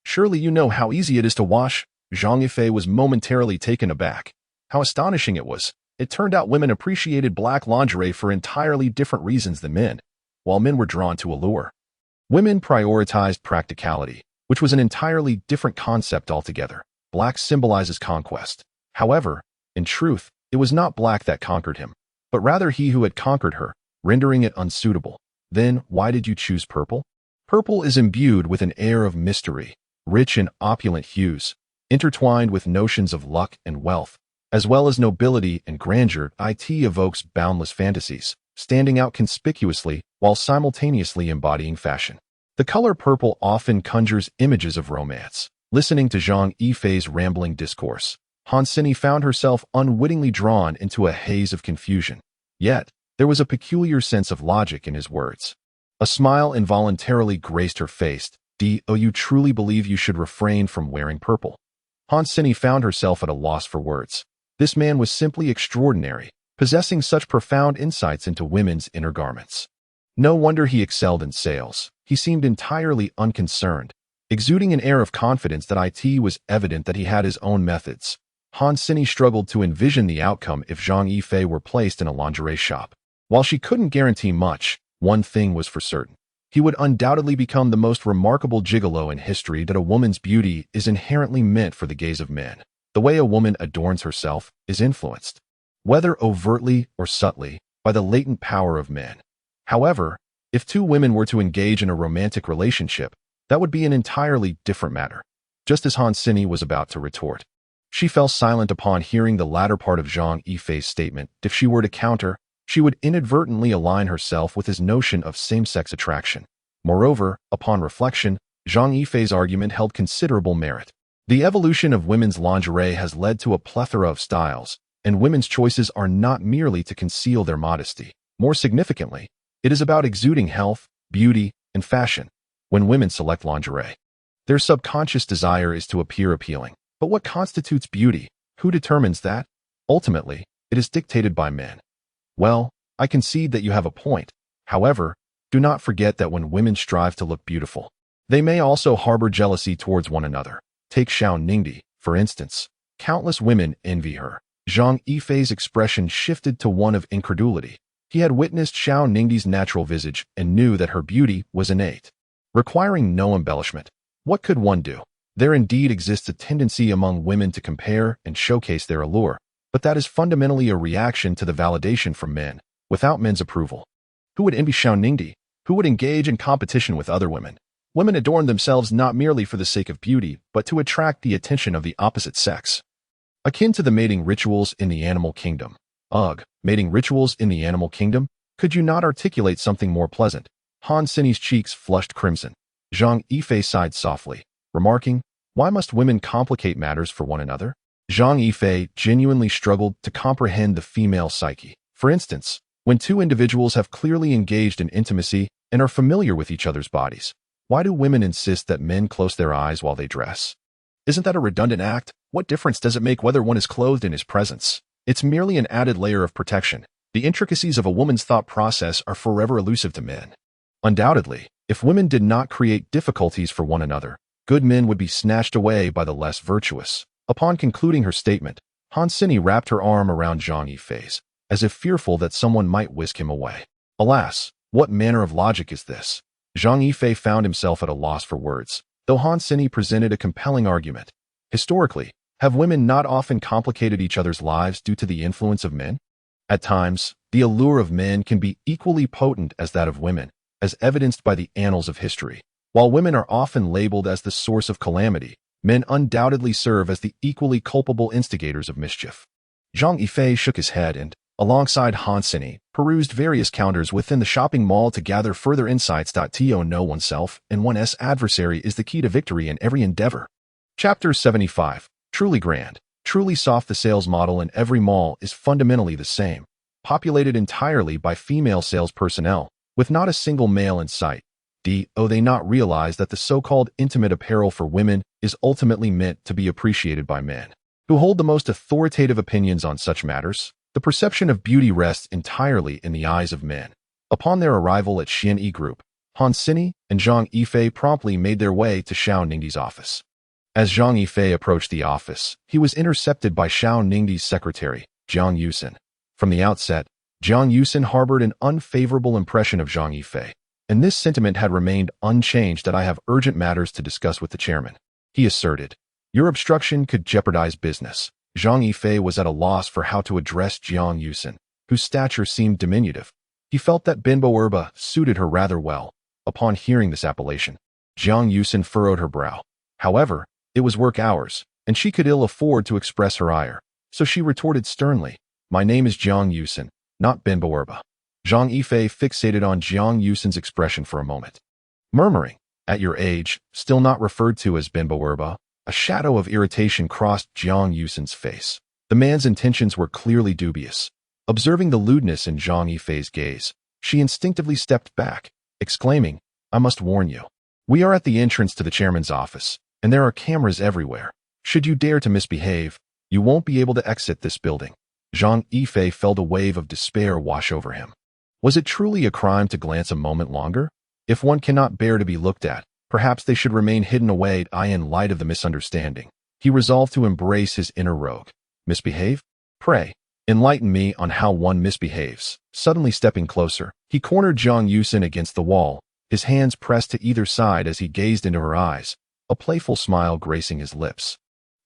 Surely you know how easy it is to wash. Zhang Yifei was momentarily taken aback. How astonishing it was. It turned out women appreciated black lingerie for entirely different reasons than men, while men were drawn to allure. Women prioritized practicality, which was an entirely different concept altogether. Black symbolizes conquest. However, in truth, it was not black that conquered him, but rather he who had conquered her, rendering it unsuitable. Then why did you choose purple? Purple is imbued with an air of mystery, rich in opulent hues, intertwined with notions of luck and wealth, as well as nobility and grandeur. It evokes boundless fantasies, standing out conspicuously while simultaneously embodying fashion. The color purple often conjures images of romance. Listening to Zhang Yifei's rambling discourse, Han Sini found herself unwittingly drawn into a haze of confusion. Yet, there was a peculiar sense of logic in his words. A smile involuntarily graced her face. "Oh, you truly believe you should refrain from wearing purple?" Han Sini found herself at a loss for words. This man was simply extraordinary, possessing such profound insights into women's inner garments. No wonder he excelled in sales. He seemed entirely unconcerned, exuding an air of confidence that it was evident that he had his own methods. Han Sini struggled to envision the outcome if Zhang Yifei were placed in a lingerie shop. While she couldn't guarantee much, one thing was for certain. He would undoubtedly become the most remarkable gigolo in history. That a woman's beauty is inherently meant for the gaze of men. The way a woman adorns herself is influenced, whether overtly or subtly, by the latent power of men. However, if two women were to engage in a romantic relationship, that would be an entirely different matter. Just as Han Sini was about to retort, she fell silent upon hearing the latter part of Zhang Yifei's statement. If she were to counter, she would inadvertently align herself with his notion of same-sex attraction. Moreover, upon reflection, Zhang Yifei's argument held considerable merit. The evolution of women's lingerie has led to a plethora of styles, and women's choices are not merely to conceal their modesty. More significantly, it is about exuding health, beauty, and fashion. When women select lingerie, their subconscious desire is to appear appealing. But what constitutes beauty? Who determines that? Ultimately, it is dictated by men. Well, I concede that you have a point. However, do not forget that when women strive to look beautiful, they may also harbor jealousy towards one another. Take Xiao Ningdi, for instance. Countless women envy her. Zhang Yifei's expression shifted to one of incredulity. He had witnessed Xiao Ningdi's natural visage and knew that her beauty was innate, requiring no embellishment. What could one do? There indeed exists a tendency among women to compare and showcase their allure, but that is fundamentally a reaction to the validation from men, without men's approval. Who would envy Xiao Ningdi? Who would engage in competition with other women? Women adorn themselves not merely for the sake of beauty, but to attract the attention of the opposite sex. Akin to the mating rituals in the animal kingdom. Ugh, mating rituals in the animal kingdom? Could you not articulate something more pleasant? Han Sini's cheeks flushed crimson. Zhang Yifei sighed softly, remarking, "Why must women complicate matters for one another?" Zhang Yifei genuinely struggled to comprehend the female psyche. For instance, when two individuals have clearly engaged in intimacy and are familiar with each other's bodies, why do women insist that men close their eyes while they dress? Isn't that a redundant act? What difference does it make whether one is clothed in his presence? It's merely an added layer of protection. The intricacies of a woman's thought process are forever elusive to men. Undoubtedly, if women did not create difficulties for one another, good men would be snatched away by the less virtuous. Upon concluding her statement, Han Sini wrapped her arm around Zhang Yifei's, as if fearful that someone might whisk him away. Alas, what manner of logic is this? Zhang Yifei found himself at a loss for words, though Han Sini presented a compelling argument. Historically, have women not often complicated each other's lives due to the influence of men? At times, the allure of men can be equally potent as that of women, as evidenced by the annals of history. While women are often labeled as the source of calamity, men undoubtedly serve as the equally culpable instigators of mischief. Zhang Yifei shook his head and, alongside Han Sini, perused various counters within the shopping mall to gather further insights. To know oneself and one's adversary is the key to victory in every endeavor. Chapter 75. Truly grand, truly soft. The sales model in every mall is fundamentally the same, populated entirely by female sales personnel, with not a single male in sight. Do they not realize that the so-called intimate apparel for women is ultimately meant to be appreciated by men, who hold the most authoritative opinions on such matters? The perception of beauty rests entirely in the eyes of men. Upon their arrival at Xian Yi Group, Han Sini and Zhang Yifei promptly made their way to Xiao Ningdi's office. As Zhang Yifei approached the office, he was intercepted by Xiao Ningdi's secretary, Jiang Yusin. From the outset, Jiang Yusin harbored an unfavorable impression of Zhang Yifei, and this sentiment had remained unchanged. "That I have urgent matters to discuss with the chairman," he asserted. "Your obstruction could jeopardize business." Zhang Yifei was at a loss for how to address Jiang Yusin, whose stature seemed diminutive. He felt that Binbo Erba suited her rather well. Upon hearing this appellation, Jiang Yusin furrowed her brow. However, it was work hours, and she could ill afford to express her ire, so she retorted sternly, "My name is Jiang Yusin, not Binbo Erba." Zhang Yifei fixated on Jiang Yusin's expression for a moment, murmuring, "At your age, still not referred to as Binbo Erba." A shadow of irritation crossed Jiang Yusin's face. The man's intentions were clearly dubious. Observing the lewdness in Zhang Yifei's gaze, she instinctively stepped back, exclaiming, "I must warn you. We are at the entrance to the chairman's office, and there are cameras everywhere. Should you dare to misbehave, you won't be able to exit this building." Zhang Yifei felt a wave of despair wash over him. Was it truly a crime to glance a moment longer? If one cannot bear to be looked at, perhaps they should remain hidden away. In light of the misunderstanding, he resolved to embrace his inner rogue. "Misbehave? Pray, enlighten me on how one misbehaves." Suddenly stepping closer, he cornered Jiang Yusin against the wall, his hands pressed to either side as he gazed into her eyes, a playful smile gracing his lips.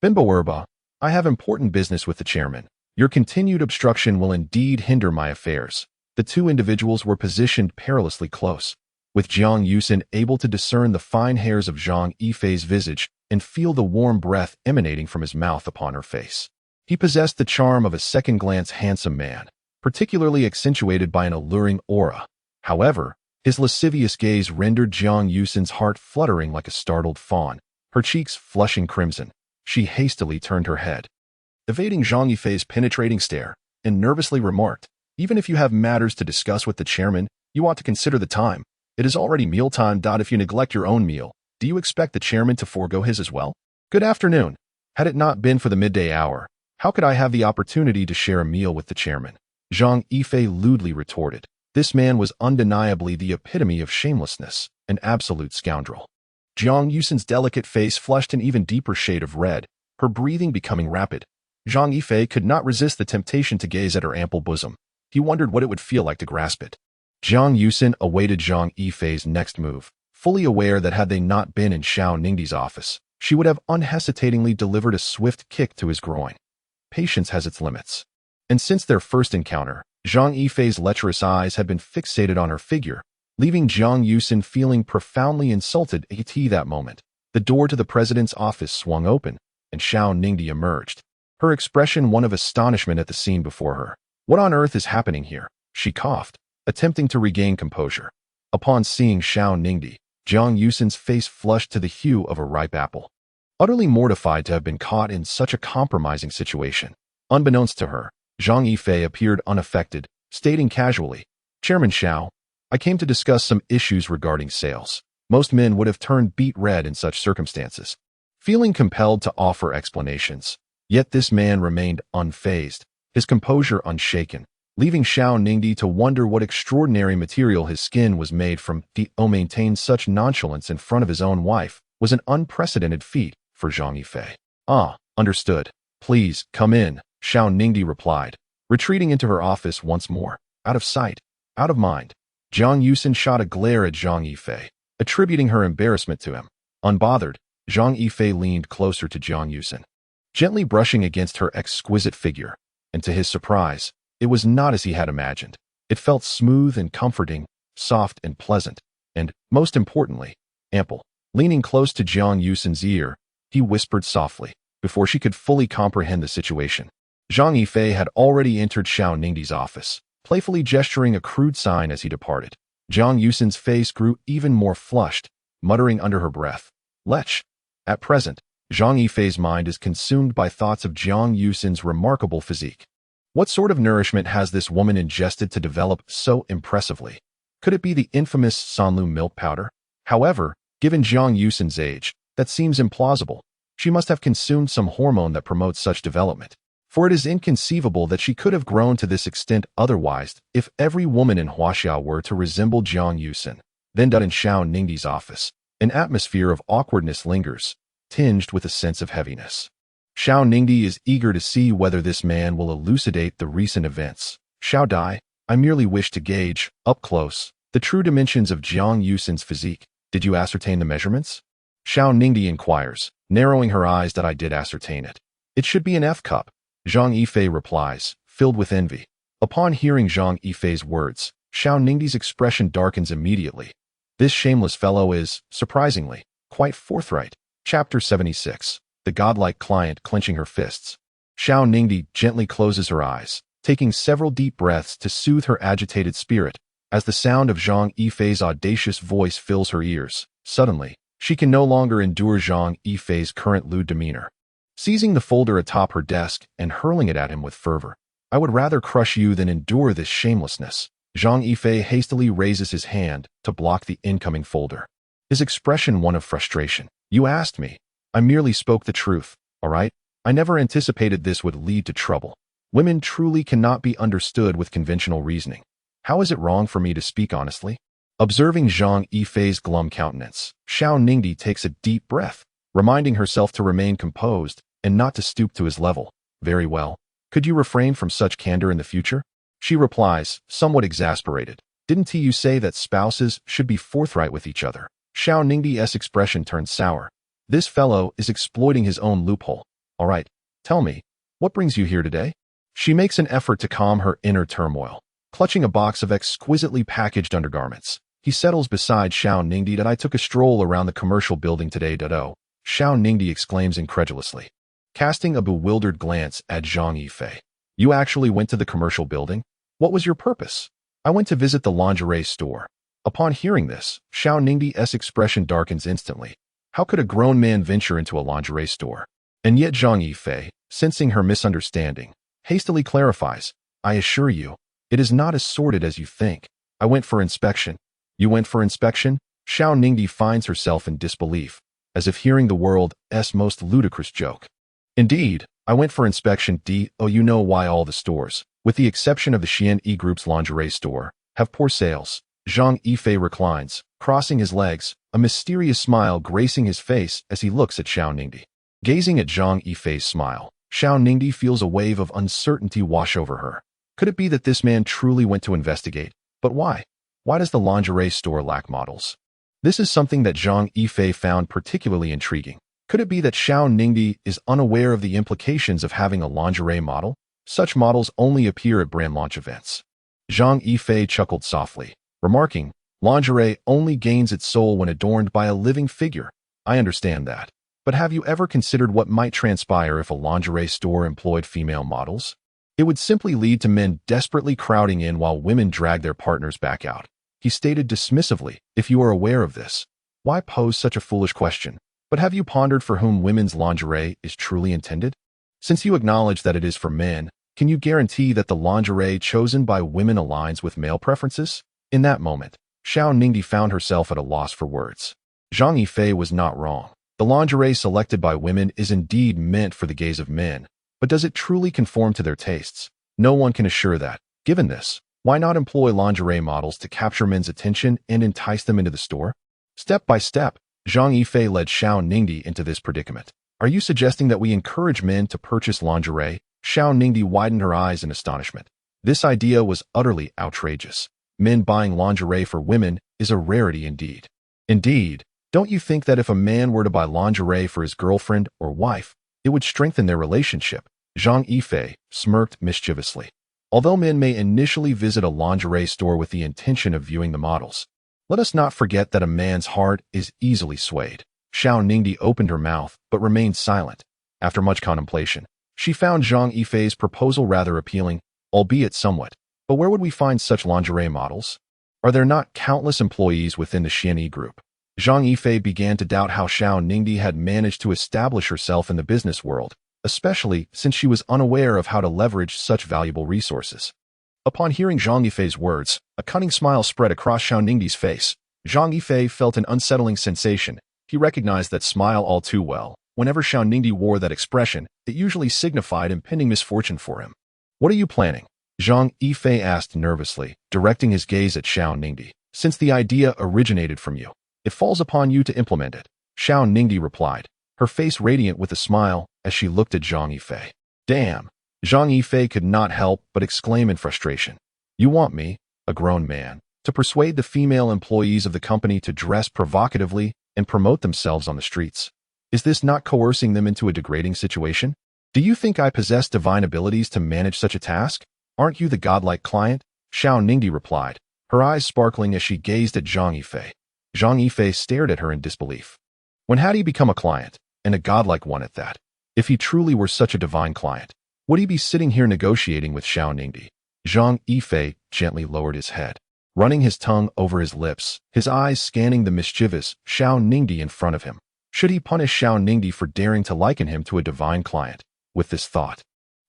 "Binbo Erba, I have important business with the chairman. Your continued obstruction will indeed hinder my affairs." The two individuals were positioned perilously close, with Jiang Yusin able to discern the fine hairs of Zhang Yifei's visage and feel the warm breath emanating from his mouth upon her face. He possessed the charm of a second-glance handsome man, particularly accentuated by an alluring aura. However, his lascivious gaze rendered Jiang Yusin's heart fluttering like a startled fawn. Her cheeks flushing crimson, she hastily turned her head, evading Zhang Yifei's penetrating stare, and nervously remarked, "Even if you have matters to discuss with the chairman, you ought to consider the time. It is already mealtime. If you neglect your own meal, do you expect the chairman to forego his as well? Good afternoon. Had it not been for the midday hour, how could I have the opportunity to share a meal with the chairman?" Zhang Yifei lewdly retorted. This man was undeniably the epitome of shamelessness, an absolute scoundrel. Jiang Yusin's delicate face flushed an even deeper shade of red, her breathing becoming rapid. Zhang Yifei could not resist the temptation to gaze at her ample bosom. He wondered what it would feel like to grasp it. Jiang Yusin awaited Zhang Yifei's next move, fully aware that had they not been in Xiao Ningdi's office, she would have unhesitatingly delivered a swift kick to his groin. Patience has its limits. And since their first encounter, Zhang Yifei's lecherous eyes had been fixated on her figure, leaving Jiang Yusin feeling profoundly insulted at that moment. The door to the president's office swung open, and Xiao Ningdi emerged, her expression one of astonishment at the scene before her. What on earth is happening here? She coughed, attempting to regain composure. Upon seeing Xiao Ningdi, Jiang Yusin's face flushed to the hue of a ripe apple. Utterly mortified to have been caught in such a compromising situation. Unbeknownst to her, Zhang Yifei appeared unaffected, stating casually, "Chairman Xiao, I came to discuss some issues regarding sales." Most men would have turned beet red in such circumstances, feeling compelled to offer explanations. Yet this man remained unfazed, his composure unshaken, leaving Xiao Ningdi to wonder what extraordinary material his skin was made from. To maintain such nonchalance in front of his own wife was an unprecedented feat for Zhang Yifei. "Ah, understood. Please, come in," Xiao Ningdi replied, retreating into her office once more. Out of sight, out of mind. Jiang Yusin shot a glare at Zhang Yifei, attributing her embarrassment to him. Unbothered, Zhang Yifei leaned closer to Jiang Yusin, gently brushing against her exquisite figure, and to his surprise, it was not as he had imagined. It felt smooth and comforting, soft and pleasant, and, most importantly, ample. Leaning close to Jiang Yusin's ear, he whispered softly, before she could fully comprehend the situation. Zhang Yifei had already entered Xiao Ningdi's office, playfully gesturing a crude sign as he departed. Jiang Yusin's face grew even more flushed, muttering under her breath, "Lech." At present, Zhang Yifei's mind is consumed by thoughts of Jiang Yusin's remarkable physique. What sort of nourishment has this woman ingested to develop so impressively? Could it be the infamous Sanlu milk powder? However, given Jiang Yusin's age, that seems implausible. She must have consumed some hormone that promotes such development, for it is inconceivable that she could have grown to this extent otherwise. If every woman in Huaxia were to resemble Jiang Yusin, then in Xiao Ningdi's office, an atmosphere of awkwardness lingers, tinged with a sense of heaviness. Xiao Ningdi is eager to see whether this man will elucidate the recent events. "Xiao Dai, I merely wish to gauge, up close, the true dimensions of Jiang Yusin's physique. Did you ascertain the measurements?" Xiao Ningdi inquires, narrowing her eyes. "That I did ascertain it. It should be an F cup," Zhang Yifei replies, filled with envy. Upon hearing Zhang Yifei's words, Xiao Ningdi's expression darkens immediately. This shameless fellow is, surprisingly, quite forthright. Chapter 76. The godlike client clenching her fists. Xiao Ningdi gently closes her eyes, taking several deep breaths to soothe her agitated spirit. As the sound of Zhang Yifei's audacious voice fills her ears, suddenly, she can no longer endure Zhang Yifei's current lewd demeanor. Seizing the folder atop her desk and hurling it at him with fervor, "I would rather crush you than endure this shamelessness." Zhang Yifei hastily raises his hand to block the incoming folder, his expression one of frustration. "You asked me. I merely spoke the truth, all right? I never anticipated this would lead to trouble. Women truly cannot be understood with conventional reasoning. How is it wrong for me to speak honestly?" Observing Zhang Yifei's glum countenance, Xiao Ningdi takes a deep breath, reminding herself to remain composed and not to stoop to his level. "Very well. Could you refrain from such candor in the future?" She replies, somewhat exasperated. "Didn't you say that spouses should be forthright with each other?" Xiao Ningdi's expression turns sour. This fellow is exploiting his own loophole. "All right, tell me, what brings you here today?" She makes an effort to calm her inner turmoil. Clutching a box of exquisitely packaged undergarments, he settles beside Xiao Ningdi. "That I took a stroll around the commercial building today, Dodo," Xiao Ningdi exclaims incredulously, casting a bewildered glance at Zhang Yifei. "You actually went to the commercial building? What was your purpose?" "I went to visit the lingerie store." Upon hearing this, Xiao Ningdi's expression darkens instantly. How could a grown man venture into a lingerie store? And yet Zhang Yifei, sensing her misunderstanding, hastily clarifies, "I assure you, it is not as sordid as you think. I went for inspection." "You went for inspection?" Xiao Ningdi finds herself in disbelief, as if hearing the world's most ludicrous joke. "Indeed, I went for inspection. You know why all the stores, with the exception of the Xian E Group's lingerie store, have poor sales." Zhang Yifei reclines, crossing his legs, a mysterious smile gracing his face as he looks at Xiao Ningdi. Gazing at Zhang Yifei's smile, Xiao Ningdi feels a wave of uncertainty wash over her. Could it be that this man truly went to investigate? But why? Why does the lingerie store lack models? This is something that Zhang Yifei found particularly intriguing. Could it be that Xiao Ningdi is unaware of the implications of having a lingerie model? Such models only appear at brand launch events. Zhang Yifei chuckled softly, remarking, lingerie only gains its soul when adorned by a living figure. I understand that. But have you ever considered what might transpire if a lingerie store employed female models? It would simply lead to men desperately crowding in while women drag their partners back out. He stated dismissively, if you are aware of this, why pose such a foolish question? But have you pondered for whom women's lingerie is truly intended? Since you acknowledge that it is for men, can you guarantee that the lingerie chosen by women aligns with male preferences? In that moment, Xiao Ningdi found herself at a loss for words. Zhang Yifei was not wrong. The lingerie selected by women is indeed meant for the gaze of men, but does it truly conform to their tastes? No one can assure that. Given this, why not employ lingerie models to capture men's attention and entice them into the store? Step by step, Zhang Yifei led Xiao Ningdi into this predicament. Are you suggesting that we encourage men to purchase lingerie? Xiao Ningdi widened her eyes in astonishment. This idea was utterly outrageous. Men buying lingerie for women is a rarity indeed. Indeed, don't you think that if a man were to buy lingerie for his girlfriend or wife, it would strengthen their relationship? Zhang Yifei smirked mischievously. Although men may initially visit a lingerie store with the intention of viewing the models, let us not forget that a man's heart is easily swayed. Xiao Ningdi opened her mouth but remained silent. After much contemplation, she found Zhang Yifei's proposal rather appealing, albeit somewhat. But where would we find such lingerie models? Are there not countless employees within the Xianyi group? Zhang Yifei began to doubt how Xiao Ningdi had managed to establish herself in the business world, especially since she was unaware of how to leverage such valuable resources. Upon hearing Zhang Yifei's words, a cunning smile spread across Xiao Ningdi's face. Zhang Yifei felt an unsettling sensation. He recognized that smile all too well. Whenever Xiao Ningdi wore that expression, it usually signified impending misfortune for him. What are you planning? Zhang Yifei asked nervously, directing his gaze at Xiao Ningdi. Since the idea originated from you, it falls upon you to implement it. Xiao Ningdi replied, her face radiant with a smile as she looked at Zhang Yifei. Damn! Zhang Yifei could not help but exclaim in frustration. You want me, a grown man, to persuade the female employees of the company to dress provocatively and promote themselves on the streets? Is this not coercing them into a degrading situation? Do you think I possess divine abilities to manage such a task? Aren't you the godlike client? Xiao Ningdi replied, her eyes sparkling as she gazed at Zhang Yifei. Zhang Yifei stared at her in disbelief. When had he become a client, and a godlike one at that? If he truly were such a divine client, would he be sitting here negotiating with Xiao Ningdi? Zhang Yifei gently lowered his head, running his tongue over his lips, his eyes scanning the mischievous Xiao Ningdi in front of him. Should he punish Xiao Ningdi for daring to liken him to a divine client? With this thought,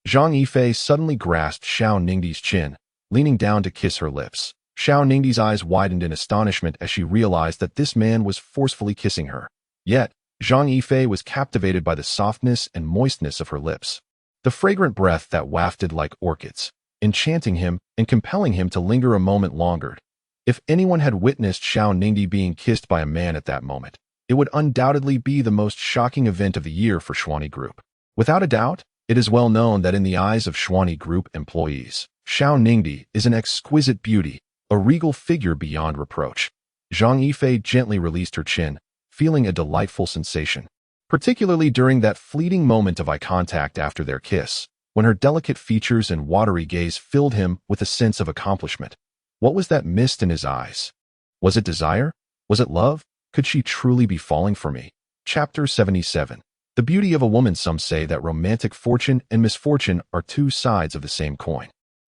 Zhang Yifei suddenly grasped Xiao Ningdi's chin, leaning down to kiss her lips. Xiao Ningdi's eyes widened in astonishment as she realized that this man was forcefully kissing her. Yet, Zhang Yifei was captivated by the softness and moistness of her lips, the fragrant breath that wafted like orchids, enchanting him and compelling him to linger a moment longer. If anyone had witnessed Xiao Ningdi being kissed by a man at that moment, it would undoubtedly be the most shocking event of the year for Xuanyi Group. Without a doubt, it is well known that in the eyes of Xuanyi Group employees, Xiao Ningdi is an exquisite beauty, a regal figure beyond reproach. Zhang Yifei gently released her chin, feeling a delightful sensation, particularly during that fleeting moment of eye contact after their kiss, when her delicate features and watery gaze filled him with a sense of accomplishment. What was that mist in his eyes? Was it desire? Was it love? Could she truly be falling for me? Chapter 77. The beauty of a woman. Some say that romantic fortune and misfortune are two sides of the same coin.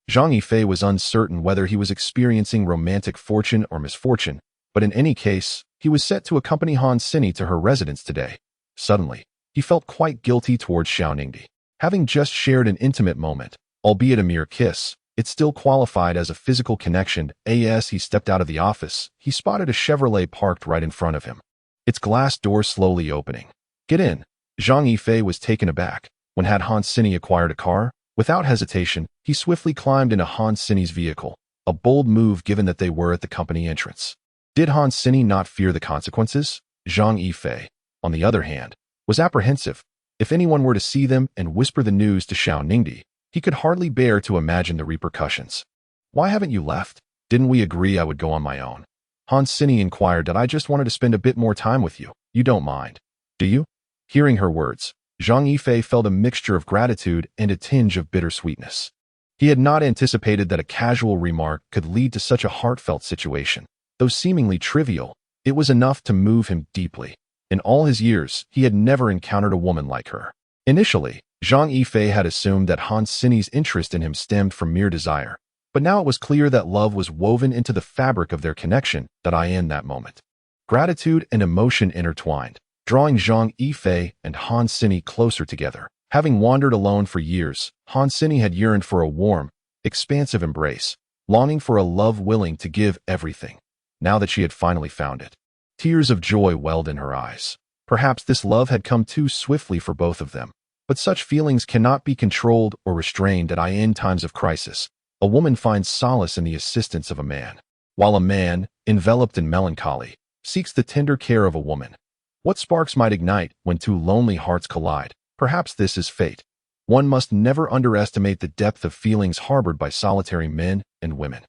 Zhang Yifei was uncertain whether he was experiencing romantic fortune or misfortune, but in any case, he was set to accompany Han Sini to her residence today. Suddenly, he felt quite guilty towards Xiao Ningdi. Having just shared an intimate moment, albeit a mere kiss, it still qualified as a physical connection. As he stepped out of the office, he spotted a Chevrolet parked right in front of him, its glass door slowly opening. Get in. Zhang Yifei was taken aback. When had Han Sini acquired a car? Without hesitation, he swiftly climbed into Han Sini's vehicle, a bold move given that they were at the company entrance. Did Han Sini not fear the consequences? Zhang Yifei, on the other hand, was apprehensive. If anyone were to see them and whisper the news to Xiao Ningdi, he could hardly bear to imagine the repercussions. Why haven't you left? Didn't we agree I would go on my own? Han Sini inquired. That I just wanted to spend a bit more time with you. You don't mind, do you? Hearing her words, Zhang Yifei felt a mixture of gratitude and a tinge of bittersweetness. He had not anticipated that a casual remark could lead to such a heartfelt situation. Though seemingly trivial, it was enough to move him deeply. In all his years, he had never encountered a woman like her. Initially, Zhang Yifei had assumed that Han Sini's interest in him stemmed from mere desire, but now it was clear that love was woven into the fabric of their connection in that moment. Gratitude and emotion intertwined, drawing Zhang Yifei and Han Sini closer together. Having wandered alone for years, Han Sini had yearned for a warm, expansive embrace, longing for a love willing to give everything. Now that she had finally found it, tears of joy welled in her eyes. Perhaps this love had come too swiftly for both of them, but such feelings cannot be controlled or restrained in times of crisis. A woman finds solace in the assistance of a man, while a man, enveloped in melancholy, seeks the tender care of a woman. What sparks might ignite when two lonely hearts collide? Perhaps this is fate. One must never underestimate the depth of feelings harbored by solitary men and women.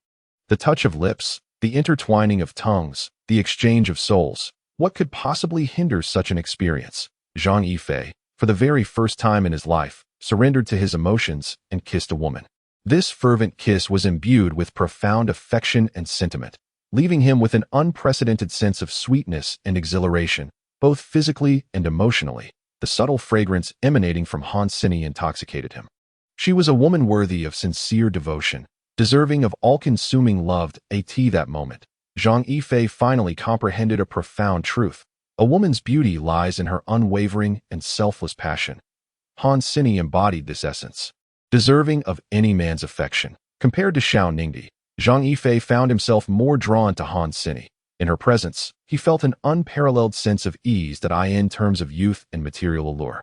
The touch of lips, the intertwining of tongues, the exchange of souls. What could possibly hinder such an experience? Zhang Yifei, for the very first time in his life, surrendered to his emotions and kissed a woman. This fervent kiss was imbued with profound affection and sentiment, leaving him with an unprecedented sense of sweetness and exhilaration, both physically and emotionally. The subtle fragrance emanating from Han Sini intoxicated him. She was a woman worthy of sincere devotion, deserving of all-consuming love. That moment, Zhang Yifei finally comprehended a profound truth. A woman's beauty lies in her unwavering and selfless passion. Han Sini embodied this essence, deserving of any man's affection. Compared to Xiao Ningdi, Zhang Yifei found himself more drawn to Han Sini. In her presence, he felt an unparalleled sense of ease in terms of youth and material allure.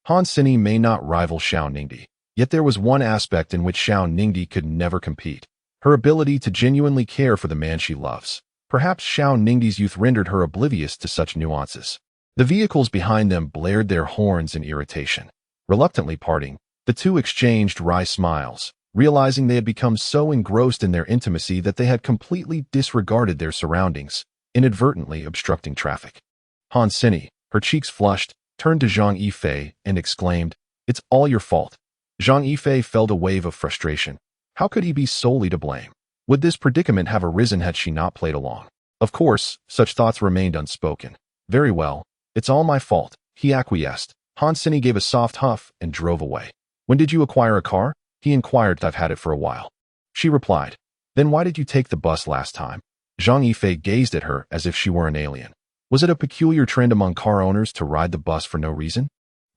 Han Sini may not rival Xiao Ningdi, yet there was one aspect in which Xiao Ningdi could never compete: her ability to genuinely care for the man she loves. Perhaps Xiao Ningdi's youth rendered her oblivious to such nuances. The vehicles behind them blared their horns in irritation. Reluctantly parting, the two exchanged wry smiles, realizing they had become so engrossed in their intimacy that they had completely disregarded their surroundings, inadvertently obstructing traffic. Han Sini, her cheeks flushed, turned to Zhang Yifei and exclaimed, "It's all your fault." Zhang Yifei felt a wave of frustration. How could he be solely to blame? Would this predicament have arisen had she not played along? Of course, such thoughts remained unspoken. "Very well, it's all my fault," he acquiesced. Han Sini gave a soft huff and drove away. "When did you acquire a car?" he inquired. "I've had it for a while," she replied. "Then why did you take the bus last time?" Zhang Yifei gazed at her as if she were an alien. Was it a peculiar trend among car owners to ride the bus for no reason?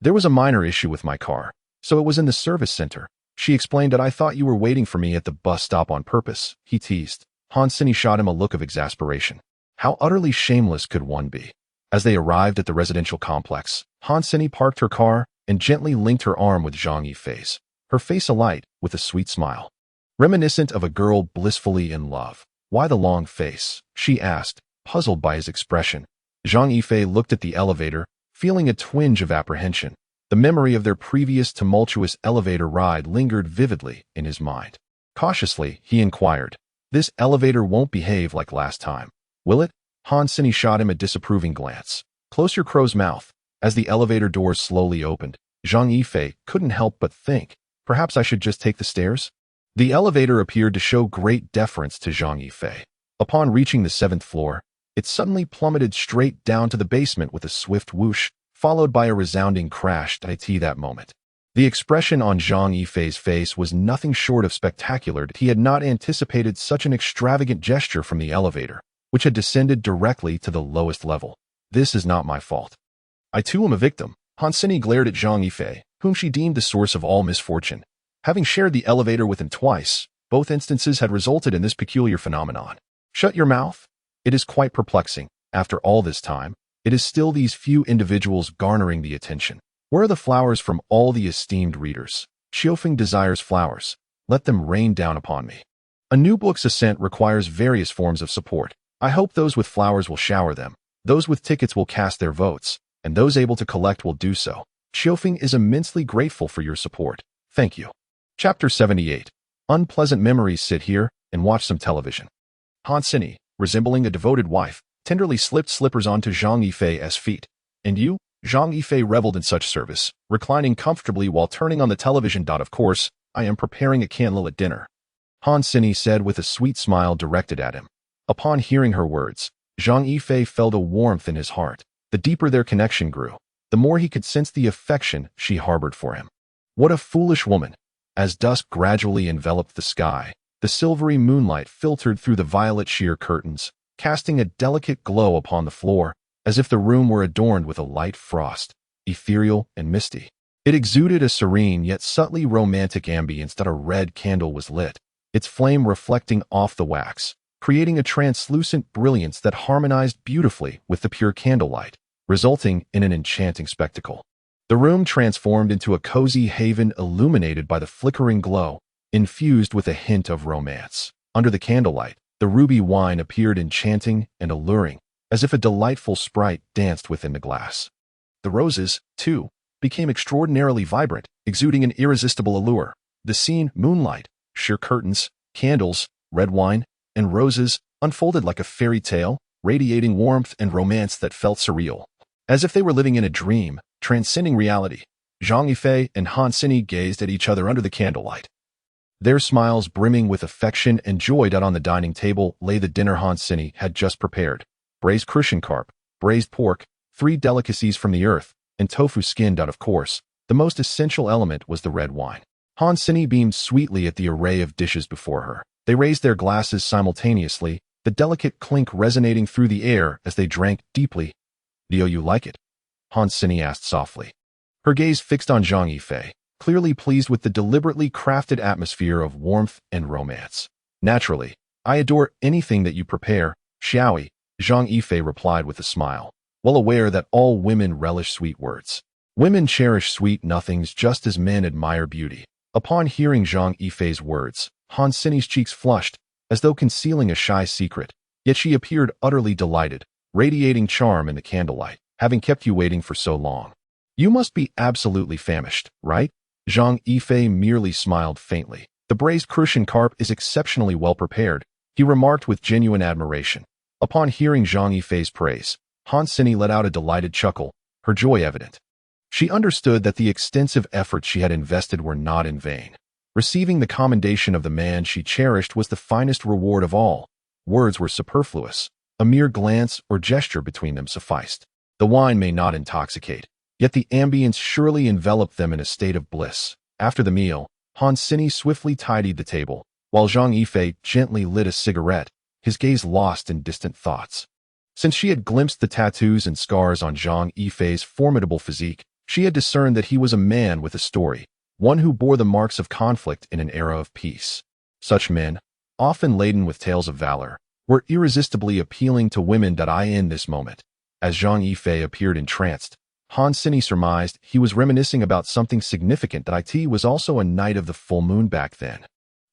"There was a minor issue with my car, so it was in the service center," she explained. "I thought you were waiting for me at the bus stop on purpose," he teased. Han Sini shot him a look of exasperation. How utterly shameless could one be? As they arrived at the residential complex, Han Sini parked her car and gently linked her arm with Zhang Yifei's, her face alight with a sweet smile, reminiscent of a girl blissfully in love. "Why the long face?" she asked, puzzled by his expression. Zhang Yifei looked at the elevator, feeling a twinge of apprehension. The memory of their previous tumultuous elevator ride lingered vividly in his mind. Cautiously, he inquired, "This elevator won't behave like last time, will it?" Han Sini shot him a disapproving glance. "Close your crow's mouth." As the elevator doors slowly opened, Zhang Yifei couldn't help but think, perhaps I should just take the stairs? The elevator appeared to show great deference to Zhang Yifei. Upon reaching the 7th floor, it suddenly plummeted straight down to the basement with a swift whoosh, followed by a resounding crash. That moment, the expression on Zhang Yifei's face was nothing short of spectacular. He had not anticipated such an extravagant gesture from the elevator, which had descended directly to the lowest level. "This is not my fault. I too am a victim." Han Sini glared at Zhang Yifei, whom she deemed the source of all misfortune. Having shared the elevator with him twice, both instances had resulted in this peculiar phenomenon. "Shut your mouth." It is quite perplexing. After all this time, it is still these few individuals garnering the attention. Where are the flowers from all the esteemed readers? Xiaofeng desires flowers. Let them rain down upon me. A new book's ascent requires various forms of support. I hope those with flowers will shower them, those with tickets will cast their votes, and those able to collect will do so. Xiaofeng is immensely grateful for your support. Thank you. Chapter 78. Unpleasant memories. Sit here and watch some television. Han Sini, resembling a devoted wife, tenderly slipped slippers onto Zhang Yifei's feet. "And you?" Zhang Yifei reveled in such service, reclining comfortably while turning on the television. "Of course, I am preparing a candlelit dinner," Han Sini said with a sweet smile directed at him. Upon hearing her words, Zhang Yifei felt a warmth in his heart. The deeper their connection grew, the more he could sense the affection she harbored for him. What a foolish woman! As dusk gradually enveloped the sky, the silvery moonlight filtered through the violet sheer curtains, casting a delicate glow upon the floor, as if the room were adorned with a light frost, ethereal and misty. It exuded a serene yet subtly romantic ambience that a red candle was lit, its flame reflecting off the wax, creating a translucent brilliance that harmonized beautifully with the pure candlelight, resulting in an enchanting spectacle. The room transformed into a cozy haven illuminated by the flickering glow, infused with a hint of romance. Under the candlelight, the ruby wine appeared enchanting and alluring, as if a delightful sprite danced within the glass. The roses, too, became extraordinarily vibrant, exuding an irresistible allure. The scene, moonlight, sheer curtains, candles, red wine, and roses, unfolded like a fairy tale, radiating warmth and romance that felt surreal. As if they were living in a dream, transcending reality, Zhang Yifei and Han Sini gazed at each other under the candlelight. Their smiles brimming with affection and joy. On the dining table lay the dinner Han Sini had just prepared: braised crucian carp, braised pork, 3 delicacies from the earth, and tofu skinned out. Of course, the most essential element was the red wine. Han Sini beamed sweetly at the array of dishes before her. They raised their glasses simultaneously, the delicate clink resonating through the air as they drank deeply. "Do you like it?" Han Sini asked softly. Her gaze fixed on Zhang Yifei, clearly pleased with the deliberately crafted atmosphere of warmth and romance. "Naturally, I adore anything that you prepare, Xiaoyi," Zhang Yifei replied with a smile, well aware that all women relish sweet words. Women cherish sweet nothings just as men admire beauty. Upon hearing Zhang Yifei's words, Han Sini's cheeks flushed, as though concealing a shy secret, yet she appeared utterly delighted, radiating charm in the candlelight. "Having kept you waiting for so long, you must be absolutely famished, right?" Zhang Yifei merely smiled faintly. "The braised crucian carp is exceptionally well prepared," he remarked with genuine admiration. Upon hearing Zhang Yifei's praise, Han Sini let out a delighted chuckle, her joy evident. She understood that the extensive efforts she had invested were not in vain. Receiving the commendation of the man she cherished was the finest reward of all. Words were superfluous. A mere glance or gesture between them sufficed. The wine may not intoxicate, yet the ambience surely enveloped them in a state of bliss. After the meal, Han Sini swiftly tidied the table, while Zhang Yifei gently lit a cigarette, his gaze lost in distant thoughts. Since she had glimpsed the tattoos and scars on Zhang Yifei's formidable physique, she had discerned that he was a man with a story, one who bore the marks of conflict in an era of peace. Such men, often laden with tales of valor, were irresistibly appealing to women. In this moment, as Zhang Yifei appeared entranced, Han Sini surmised he was reminiscing about something significant. It was also a night of the full moon back then.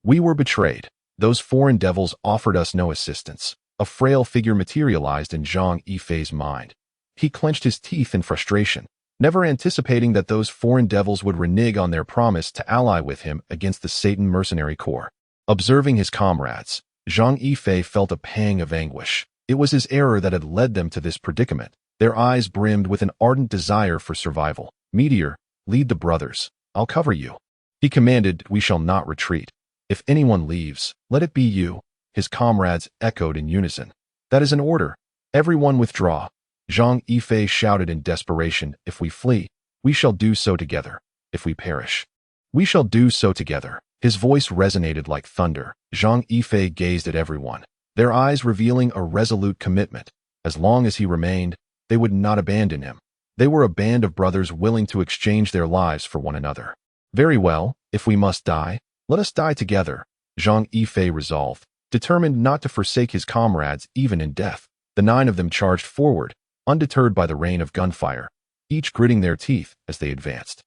"We were betrayed. Those foreign devils offered us no assistance." A frail figure materialized in Zhang Yifei's mind. He clenched his teeth in frustration, never anticipating that those foreign devils would renege on their promise to ally with him against the Satan mercenary corps. Observing his comrades, Zhang Yifei felt a pang of anguish. It was his error that had led them to this predicament. Their eyes brimmed with an ardent desire for survival. "Meteor, lead the brothers. I'll cover you," he commanded. "We shall not retreat. If anyone leaves, let it be you." His comrades echoed in unison. "That is an order. Everyone withdraw," Zhang Yifei shouted in desperation. "If we flee, we shall do so together. If we perish, we shall do so together." His voice resonated like thunder. Zhang Yifei gazed at everyone, their eyes revealing a resolute commitment. As long as he remained, they would not abandon him. They were a band of brothers willing to exchange their lives for one another. "Very well, if we must die, let us die together," Zhang Yifei resolved, determined not to forsake his comrades even in death. The 9 of them charged forward, undeterred by the rain of gunfire, each gritting their teeth as they advanced.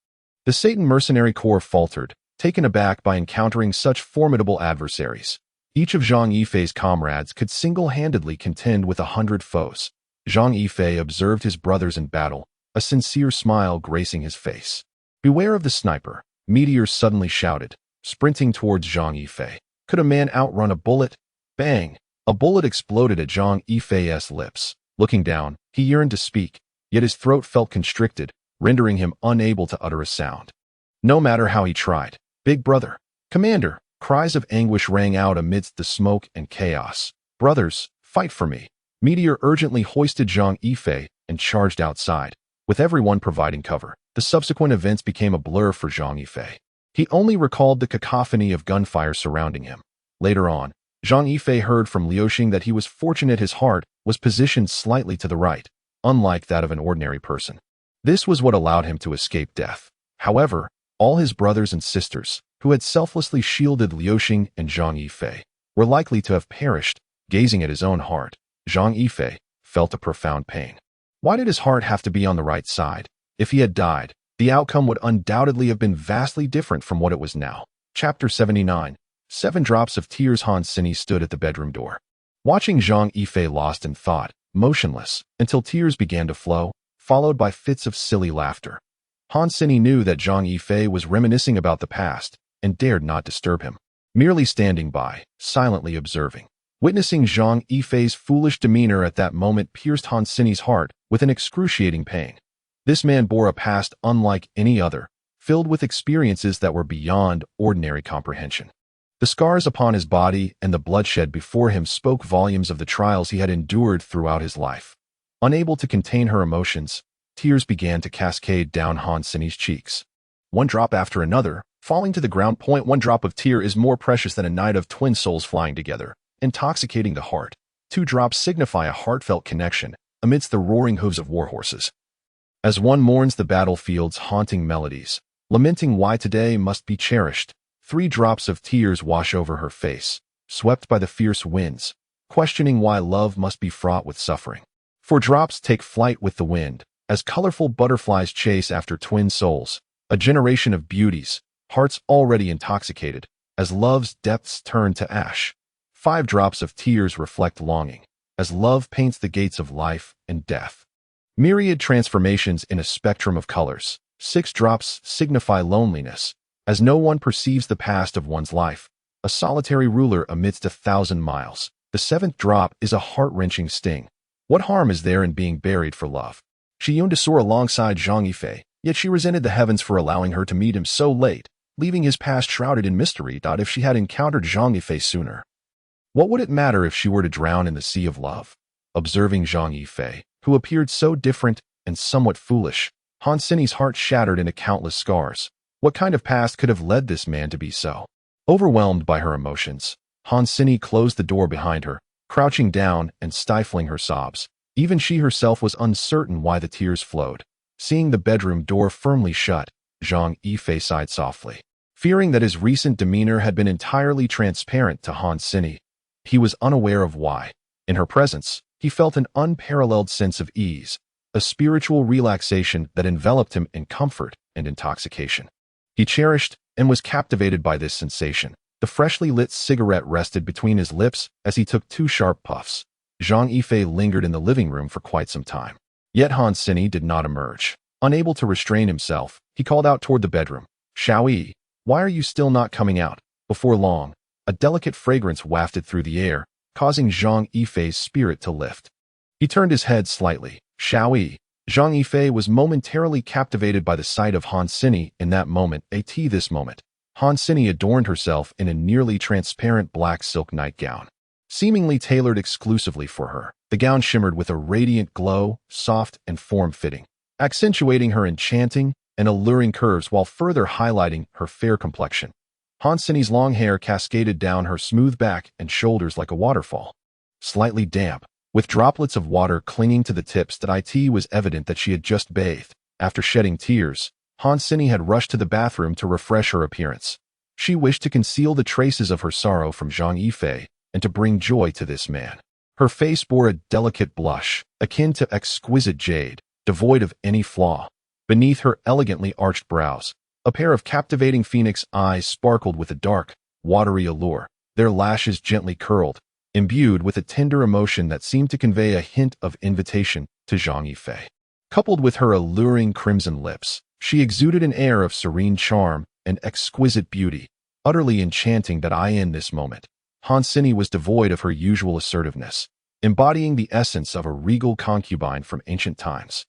The Satan mercenary corps faltered, taken aback by encountering such formidable adversaries. Each of Zhang Yifei's comrades could single-handedly contend with 100 foes. Zhang Yifei observed his brothers in battle, a sincere smile gracing his face. "Beware of the sniper," Meteor suddenly shouted, sprinting towards Zhang Yifei. "Could a man outrun a bullet?" Bang! A bullet exploded at Zhang Yifei's lips. Looking down, he yearned to speak, yet his throat felt constricted, rendering him unable to utter a sound. No matter how he tried, "Big brother, "Commander!" Cries of anguish rang out amidst the smoke and chaos. "Brothers, fight for me!" Meteor urgently hoisted Zhang Yifei and charged outside, with everyone providing cover. The subsequent events became a blur for Zhang Yifei. He only recalled the cacophony of gunfire surrounding him. Later on, Zhang Yifei heard from Liuxing that he was fortunate his heart was positioned slightly to the right, unlike that of an ordinary person. This was what allowed him to escape death. However, all his brothers and sisters, who had selflessly shielded Liuxing and Zhang Yifei, were likely to have perished. Gazing at his own heart, Zhang Yifei felt a profound pain. Why did his heart have to be on the right side? If he had died, the outcome would undoubtedly have been vastly different from what it was now. Chapter 79. 7 drops of tears. Han Sini stood at the bedroom door, watching Zhang Yifei lost in thought, motionless, until tears began to flow, followed by fits of silly laughter. Han Sini knew that Zhang Yifei was reminiscing about the past and dared not disturb him, merely standing by, silently observing. Witnessing Zhang Yifei's foolish demeanor at that moment pierced Han Sini's heart with an excruciating pain. This man bore a past unlike any other, filled with experiences that were beyond ordinary comprehension. The scars upon his body and the bloodshed before him spoke volumes of the trials he had endured throughout his life. Unable to contain her emotions, tears began to cascade down Han Sini's cheeks, one drop after another, falling to the ground. One drop of tear is more precious than a night of twin souls flying together, intoxicating the heart. 2 drops signify a heartfelt connection amidst the roaring hooves of war horses. As one mourns the battlefield's haunting melodies, lamenting why today must be cherished, 3 drops of tears wash over her face, swept by the fierce winds, questioning why love must be fraught with suffering. 4 drops take flight with the wind, as colorful butterflies chase after twin souls, a generation of beauties, hearts already intoxicated, as love's depths turn to ash. 5 drops of tears reflect longing, as love paints the gates of life and death. Myriad transformations in a spectrum of colors. 6 drops signify loneliness, as no one perceives the past of one's life, a solitary ruler amidst 1,000 miles. The 7th drop is a heart-wrenching sting. What harm is there in being buried for love? She yearned to soar alongside Zhang Yifei, yet she resented the heavens for allowing her to meet him so late, leaving his past shrouded in mystery. If she had encountered Zhang Yifei sooner, what would it matter if she were to drown in the sea of love? Observing Zhang Yifei, who appeared so different and somewhat foolish, Han Sini's heart shattered into countless scars. What kind of past could have led this man to be so? Overwhelmed by her emotions, Han Sini closed the door behind her, crouching down and stifling her sobs. Even she herself was uncertain why the tears flowed. Seeing the bedroom door firmly shut, Zhang Yifei sighed softly, fearing that his recent demeanor had been entirely transparent to Han Sini. He was unaware of why. In her presence, he felt an unparalleled sense of ease, a spiritual relaxation that enveloped him in comfort and intoxication. He cherished and was captivated by this sensation. The freshly lit cigarette rested between his lips as he took 2 sharp puffs. Zhang Yifei lingered in the living room for quite some time. Yet Han Sini did not emerge. Unable to restrain himself, he called out toward the bedroom. "Xiaoyi, why are you still not coming out?" Before long, a delicate fragrance wafted through the air, causing Zhang Yifei's spirit to lift. He turned his head slightly. "Xiaoyi." Zhang Yifei was momentarily captivated by the sight of Han Sini in that moment. This moment, Han Sini adorned herself in a nearly transparent black silk nightgown, seemingly tailored exclusively for her. The gown shimmered with a radiant glow, soft and form-fitting, accentuating her enchanting and alluring curves while further highlighting her fair complexion. Han Sini's long hair cascaded down her smooth back and shoulders like a waterfall, slightly damp, with droplets of water clinging to the tips. It was evident that she had just bathed. After shedding tears, Han Sini had rushed to the bathroom to refresh her appearance. She wished to conceal the traces of her sorrow from Zhang Yifei and to bring joy to this man. Her face bore a delicate blush, akin to exquisite jade, devoid of any flaw. Beneath her elegantly arched brows, a pair of captivating phoenix eyes sparkled with a dark, watery allure, their lashes gently curled, imbued with a tender emotion that seemed to convey a hint of invitation to Zhang Yifei. Coupled with her alluring crimson lips, she exuded an air of serene charm and exquisite beauty, utterly enchanting. In this moment, Han Sini was devoid of her usual assertiveness, embodying the essence of a regal concubine from ancient times,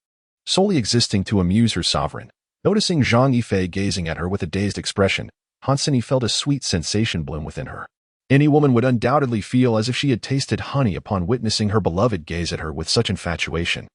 solely existing to amuse her sovereign. Noticing Zhang Yifei gazing at her with a dazed expression, Hansini felt a sweet sensation bloom within her. Any woman would undoubtedly feel as if she had tasted honey upon witnessing her beloved gaze at her with such infatuation.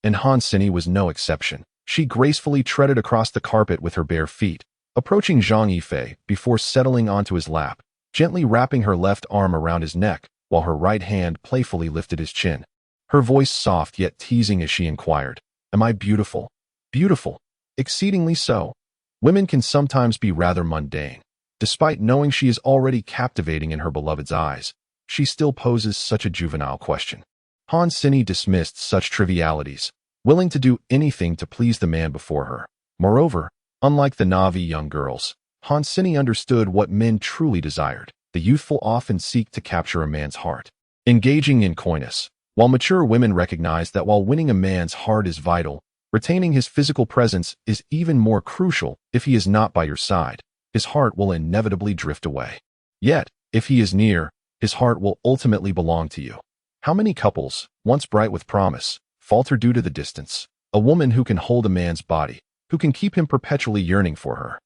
And Hansini was no exception. She gracefully treaded across the carpet with her bare feet, approaching Zhang Yifei before settling onto his lap, gently wrapping her left arm around his neck while her right hand playfully lifted his chin. Her voice soft yet teasing as she inquired, "Am I beautiful?" "Beautiful. Exceedingly so." Women can sometimes be rather mundane. Despite knowing she is already captivating in her beloved's eyes, she still poses such a juvenile question. Hansini dismissed such trivialities, willing to do anything to please the man before her. Moreover, unlike the Navi young girls, Hansini understood what men truly desired. The youthful often seek to capture a man's heart, engaging in coyness, while mature women recognize that while winning a man's heart is vital, retaining his physical presence is even more crucial. If he is not by your side, his heart will inevitably drift away. Yet, if he is near, his heart will ultimately belong to you. How many couples, once bright with promise, falter due to the distance? A woman who can hold a man's body, who can keep him perpetually yearning for her,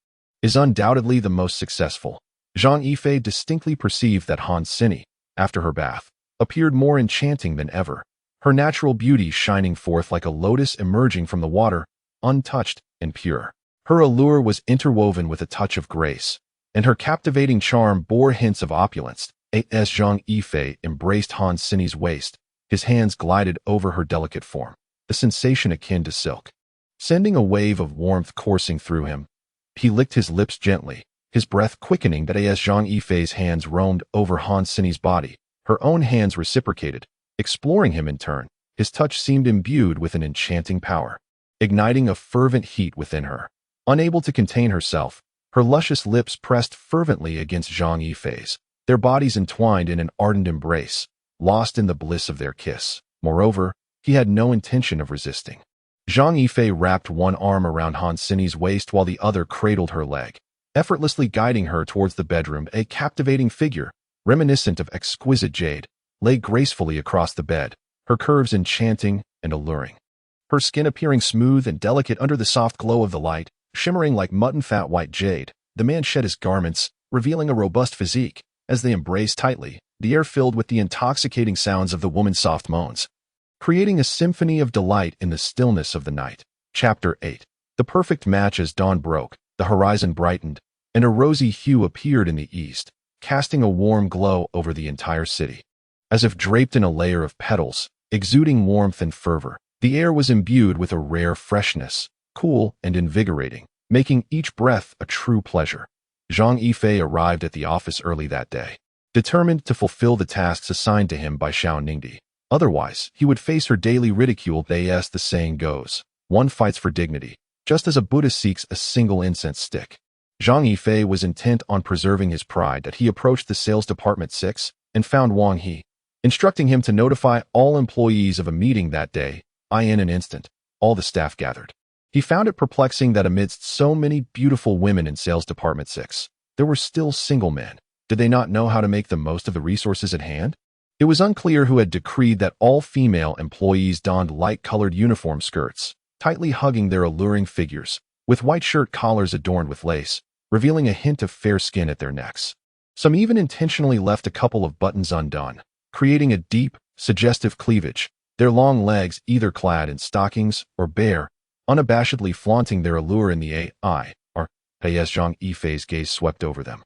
is undoubtedly the most successful. Zhang Yifei distinctly perceived that Hansini, after her bath, appeared more enchanting than ever, her natural beauty shining forth like a lotus emerging from the water, untouched and pure. Her allure was interwoven with a touch of grace, and her captivating charm bore hints of opulence. As Zhang Yifei embraced Hansini's waist, his hands glided over her delicate form, a sensation akin to silk, sending a wave of warmth coursing through him. He licked his lips gently, his breath quickening as Zhang Yifei's hands roamed over Hansini's body. Her own hands reciprocated, exploring him in turn. His touch seemed imbued with an enchanting power, igniting a fervent heat within her. Unable to contain herself, her luscious lips pressed fervently against Zhang Yifei's, their bodies entwined in an ardent embrace, lost in the bliss of their kiss. Moreover, he had no intention of resisting. Zhang Yifei wrapped one arm around Hansini's waist while the other cradled her leg, effortlessly guiding her towards the bedroom. A captivating figure, reminiscent of exquisite jade, lay gracefully across the bed, her curves enchanting and alluring. Her skin appearing smooth and delicate under the soft glow of the light, shimmering like mutton-fat white jade. The man shed his garments, revealing a robust physique. As they embraced tightly, the air filled with the intoxicating sounds of the woman's soft moans, creating a symphony of delight in the stillness of the night. Chapter 8. The perfect match. As dawn broke, the horizon brightened, and a rosy hue appeared in the east, casting a warm glow over the entire city. As if draped in a layer of petals, exuding warmth and fervor, the air was imbued with a rare freshness, cool and invigorating, making each breath a true pleasure. Zhang Yifei arrived at the office early that day, determined to fulfill the tasks assigned to him by Xiao Ningdi. Otherwise, he would face her daily ridicule. As the saying goes, one fights for dignity, just as a Buddhist seeks a single incense stick. Zhang Yifei was intent on preserving his pride that he approached the sales department 6 and found Wang He, instructing him to notify all employees of a meeting that day. In an instant, all the staff gathered. He found it perplexing that amidst so many beautiful women in sales department 6, there were still single men. Did they not know how to make the most of the resources at hand? It was unclear who had decreed that all female employees donned light-colored uniform skirts, tightly hugging their alluring figures, with white shirt collars adorned with lace, revealing a hint of fair skin at their necks. Some even intentionally left a couple of buttons undone, creating a deep, suggestive cleavage, their long legs either clad in stockings or bare, unabashedly flaunting their allure in the AI. As Zhang Yifei's gaze swept over them,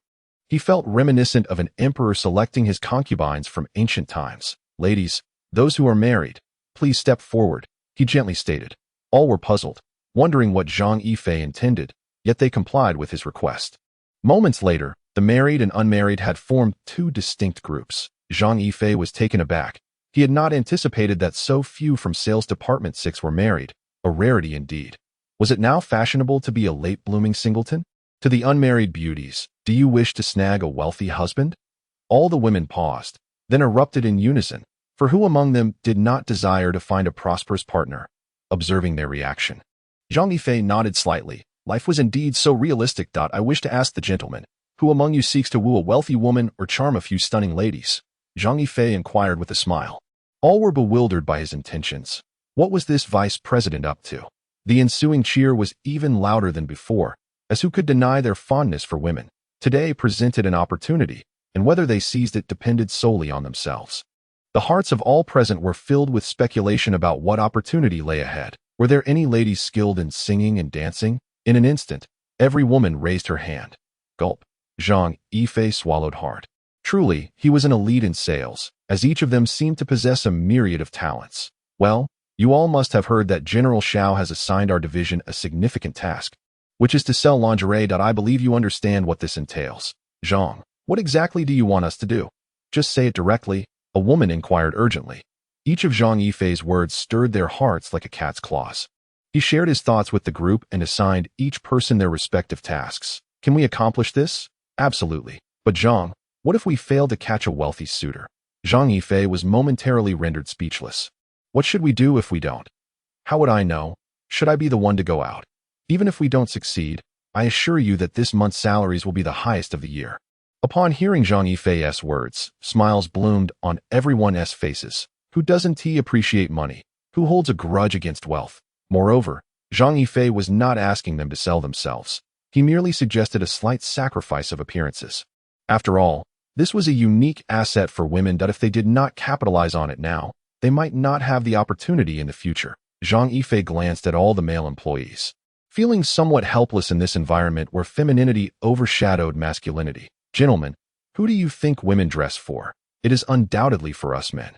he felt reminiscent of an emperor selecting his concubines from ancient times. "Ladies, those who are married, please step forward," he gently stated. All were puzzled, wondering what Zhang Yifei intended, yet they complied with his request. Moments later, the married and unmarried had formed two distinct groups. Zhang Yifei was taken aback. He had not anticipated that so few from sales department 6 were married, a rarity indeed. Was it now fashionable to be a late-blooming singleton? To the unmarried beauties, "Do you wish to snag a wealthy husband?" All the women paused, then erupted in unison, for who among them did not desire to find a prosperous partner? Observing their reaction, Zhang Yifei nodded slightly. Life was indeed so realistic. "I wish to ask the gentleman, who among you seeks to woo a wealthy woman or charm a few stunning ladies?" Zhang Yifei inquired with a smile. All were bewildered by his intentions. What was this vice president up to? The ensuing cheer was even louder than before, as who could deny their fondness for women? Today presented an opportunity, and whether they seized it depended solely on themselves. The hearts of all present were filled with speculation about what opportunity lay ahead. Were there any ladies skilled in singing and dancing? In an instant, every woman raised her hand. Gulp. Zhang Yifei swallowed hard. Truly, he was an elite in sales, as each of them seemed to possess a myriad of talents. Well, you all must have heard that General Xiao has assigned our division a significant task, which is to sell lingerie. I believe you understand what this entails. Zhang, what exactly do you want us to do? Just say it directly, a woman inquired urgently. Each of Zhang Yifei's words stirred their hearts like a cat's claws. He shared his thoughts with the group and assigned each person their respective tasks. Can we accomplish this? Absolutely. But Zhang, what if we fail to catch a wealthy suitor? Zhang Yifei was momentarily rendered speechless. What should we do if we don't? How would I know? Should I be the one to go out? Even if we don't succeed, I assure you that this month's salaries will be the highest of the year. Upon hearing Zhang Yifei's words, smiles bloomed on everyone's faces. Who doesn't appreciate money? Who holds a grudge against wealth? Moreover, Zhang Yifei was not asking them to sell themselves. He merely suggested a slight sacrifice of appearances. After all, this was a unique asset for women that if they did not capitalize on it now, they might not have the opportunity in the future. Zhang Yifei glanced at all the male employees, feeling somewhat helpless in this environment where femininity overshadowed masculinity. Gentlemen, who do you think women dress for? It is undoubtedly for us men.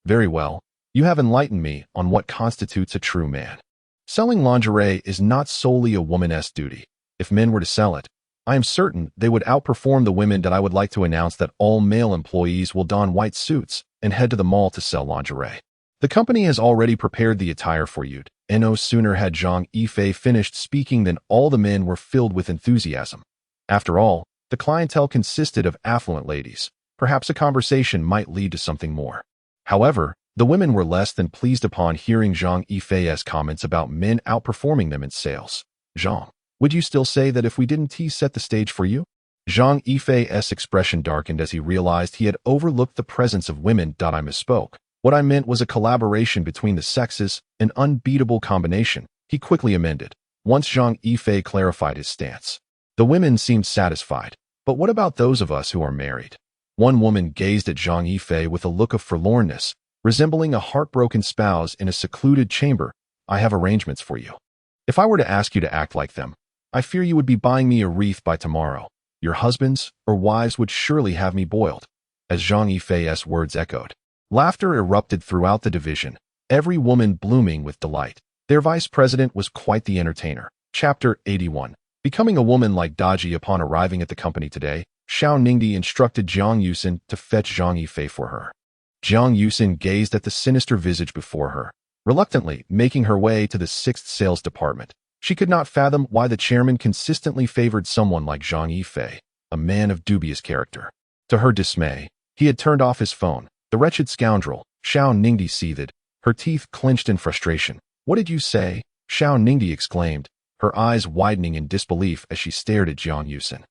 Very well, you have enlightened me on what constitutes a true man. Selling lingerie is not solely a woman's duty. If men were to sell it, I am certain they would outperform the women. That I would like to announce that all male employees will don white suits and head to the mall to sell lingerie. The company has already prepared the attire for you. And no sooner had Zhang Yifei finished speaking than all the men were filled with enthusiasm. After all, the clientele consisted of affluent ladies. Perhaps a conversation might lead to something more. However, the women were less than pleased upon hearing Zhang Yifei's comments about men outperforming them in sales. Zhang, would you still say that if we didn't set the stage for you? Zhang Yifei's expression darkened as he realized he had overlooked the presence of women. I misspoke. What I meant was a collaboration between the sexes, an unbeatable combination. He quickly amended, once Zhang Yifei clarified his stance. The women seemed satisfied. But what about those of us who are married? One woman gazed at Zhang Yifei with a look of forlornness, resembling a heartbroken spouse in a secluded chamber. I have arrangements for you. If I were to ask you to act like them, I fear you would be buying me a wreath by tomorrow. Your husbands or wives would surely have me boiled. As Zhang Yifei's words echoed, laughter erupted throughout the division, every woman blooming with delight. Their vice president was quite the entertainer. Chapter 81. Becoming a woman like Daji. Upon arriving at the company today, Xiao Ningdi instructed Jiang Yusin to fetch Zhang Yifei for her. Jiang Yusin gazed at the sinister visage before her, reluctantly making her way to the 6th sales department. She could not fathom why the chairman consistently favored someone like Zhang Yifei, a man of dubious character. To her dismay, he had turned off his phone. The wretched scoundrel, Xiao Ningdi seethed, her teeth clenched in frustration. What did you say? Xiao Ningdi exclaimed, her eyes widening in disbelief as she stared at Jiang Yusin.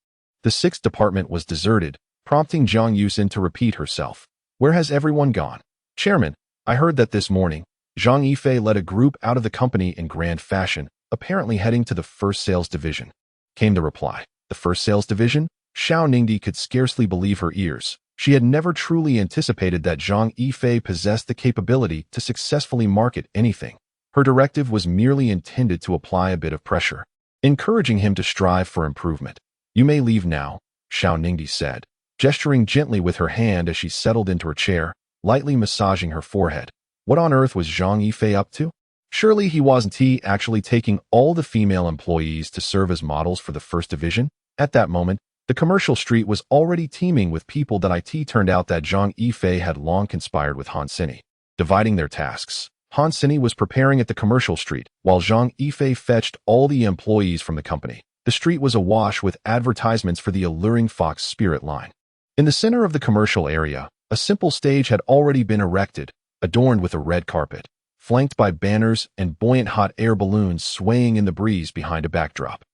The 6th department was deserted, prompting Jiang Yusin to repeat herself. Where has everyone gone? Chairman, I heard that this morning, Zhang Yifei led a group out of the company in grand fashion, apparently heading to the 1st sales division. Came the reply. The 1st sales division? Xiao Ningdi could scarcely believe her ears. She had never truly anticipated that Zhang Yifei possessed the capability to successfully market anything. Her directive was merely intended to apply a bit of pressure, encouraging him to strive for improvement. You may leave now, Xiao Ningdi said, gesturing gently with her hand as she settled into her chair, lightly massaging her forehead. What on earth was Zhang Yifei up to? Surely he wasn't actually taking all the female employees to serve as models for the 1st division? At that moment, the commercial street was already teeming with people. It turned out that Zhang Yifei had long conspired with Han Sini, dividing their tasks. Han Sini was preparing at the commercial street, while Zhang Yifei fetched all the employees from the company. The street was awash with advertisements for the alluring Fox Spirit line. In the center of the commercial area, a simple stage had already been erected, adorned with a red carpet, flanked by banners and buoyant hot air balloons swaying in the breeze behind a backdrop.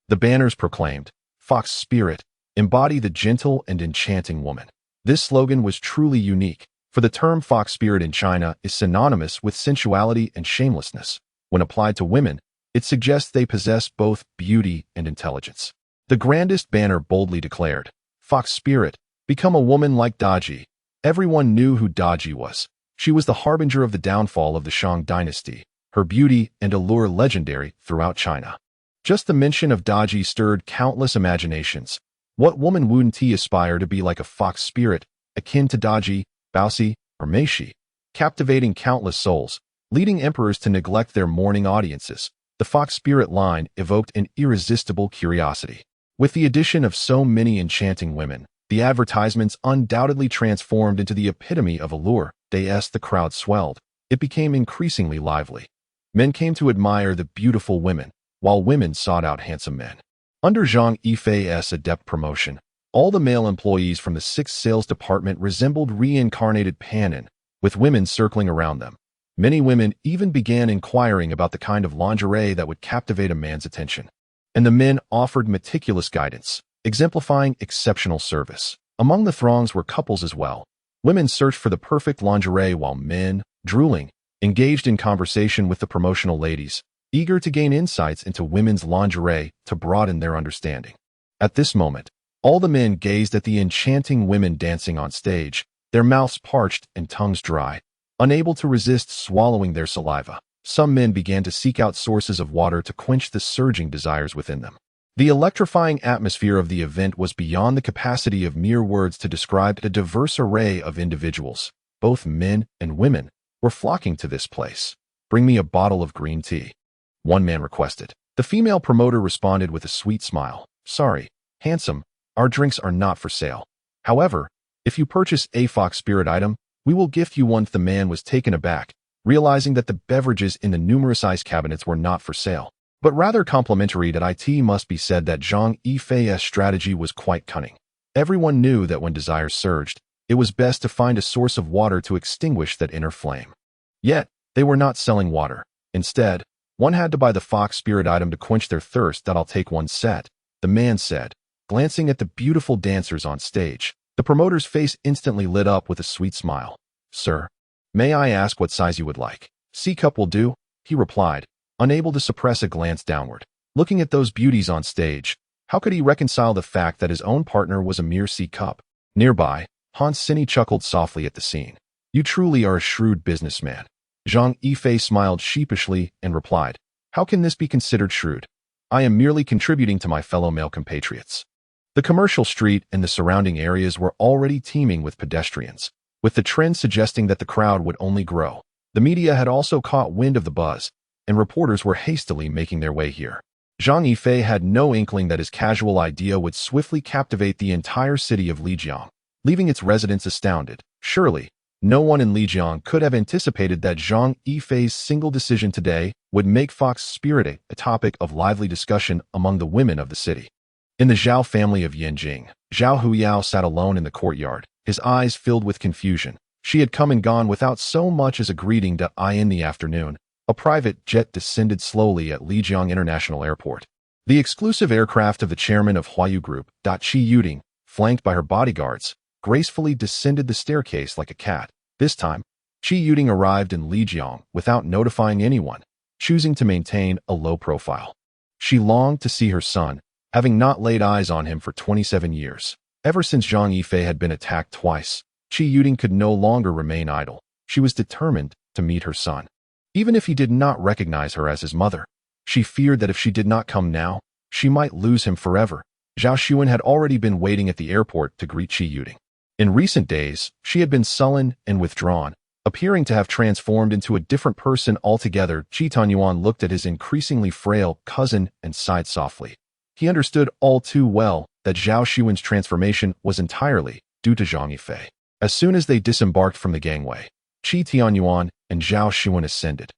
The banners proclaimed, Fox Spirit, embody the gentle and enchanting woman. This slogan was truly unique, for the term Fox Spirit in China is synonymous with sensuality and shamelessness. When applied to women, it suggests they possess both beauty and intelligence. The grandest banner boldly declared, "Fox spirit, become a woman like Daji." Everyone knew who Daji was. She was the harbinger of the downfall of the Shang dynasty, her beauty and allure legendary throughout China. Just the mention of Daji stirred countless imaginations. What woman wouldn't he aspire to be like a fox spirit, akin to Daji, Baoxi, or Meishi? Captivating countless souls, leading emperors to neglect their mourning audiences, the fox spirit line evoked an irresistible curiosity. With the addition of so many enchanting women, the advertisements undoubtedly transformed into the epitome of allure. As the crowd swelled, it became increasingly lively. Men came to admire the beautiful women, while women sought out handsome men. Under Zhang Yifei's adept promotion, all the male employees from the 6th sales department resembled reincarnated Panin, with women circling around them. Many women even began inquiring about the kind of lingerie that would captivate a man's attention. And the men offered meticulous guidance, exemplifying exceptional service. Among the throngs were couples as well. Women searched for the perfect lingerie while men, drooling, engaged in conversation with the promotional ladies, eager to gain insights into women's lingerie to broaden their understanding. At this moment, all the men gazed at the enchanting women dancing on stage, their mouths parched and tongues dry, unable to resist swallowing their saliva. Some men began to seek out sources of water to quench the surging desires within them. The electrifying atmosphere of the event was beyond the capacity of mere words to describe. A diverse array of individuals, both men and women, were flocking to this place. "Bring me a bottle of green tea," one man requested. The female promoter responded with a sweet smile. "Sorry, handsome, our drinks are not for sale. However, if you purchase a fox spirit item, we will gift you one." The man was taken aback, realizing that the beverages in the numerous ice cabinets were not for sale, but rather complimentary. It must be said that Zhang Yifei's strategy was quite cunning. Everyone knew that when desires surged, it was best to find a source of water to extinguish that inner flame. Yet, they were not selling water. Instead, one had to buy the fox spirit item to quench their thirst. "I'll take one set," the man said, glancing at the beautiful dancers on stage. The promoter's face instantly lit up with a sweet smile. "Sir, may I ask what size you would like?" "C cup will do," he replied, unable to suppress a glance downward. Looking at those beauties on stage, how could he reconcile the fact that his own partner was a mere C cup? Nearby, Hans Sini chuckled softly at the scene. "You truly are a shrewd businessman." Zhang Yifei smiled sheepishly and replied, "How can this be considered shrewd? I am merely contributing to my fellow male compatriots." The commercial street and the surrounding areas were already teeming with pedestrians, with the trend suggesting that the crowd would only grow. The media had also caught wind of the buzz, and reporters were hastily making their way here. Zhang Yifei had no inkling that his casual idea would swiftly captivate the entire city of Lijiang, leaving its residents astounded. Surely, no one in Lijiang could have anticipated that Zhang Yifei's single decision today would make fox spirit a topic of lively discussion among the women of the city. In the Zhao family of Yanjing, Zhao Huyao sat alone in the courtyard, his eyes filled with confusion. She had come and gone without so much as a greeting. In the afternoon, a private jet descended slowly at Lijiang International Airport. The exclusive aircraft of the chairman of Huayu Group, Qi Yuding, flanked by her bodyguards, gracefully descended the staircase like a cat. This time, Qi Yuding arrived in Lijiang without notifying anyone, choosing to maintain a low profile. She longed to see her son, having not laid eyes on him for 27 years. Ever since Zhang Yifei had been attacked twice, Qi Yuding could no longer remain idle. She was determined to meet her son. Even if he did not recognize her as his mother, she feared that if she did not come now, she might lose him forever. Zhao Xuan had already been waiting at the airport to greet Qi Yuding. In recent days, she had been sullen and withdrawn, appearing to have transformed into a different person altogether. Qi Tanyuan looked at his increasingly frail cousin and sighed softly. He understood all too well that Zhao Xuan's transformation was entirely due to Zhang Yifei. As soon as they disembarked from the gangway, Qi Tianyuan and Zhao Xuan ascended.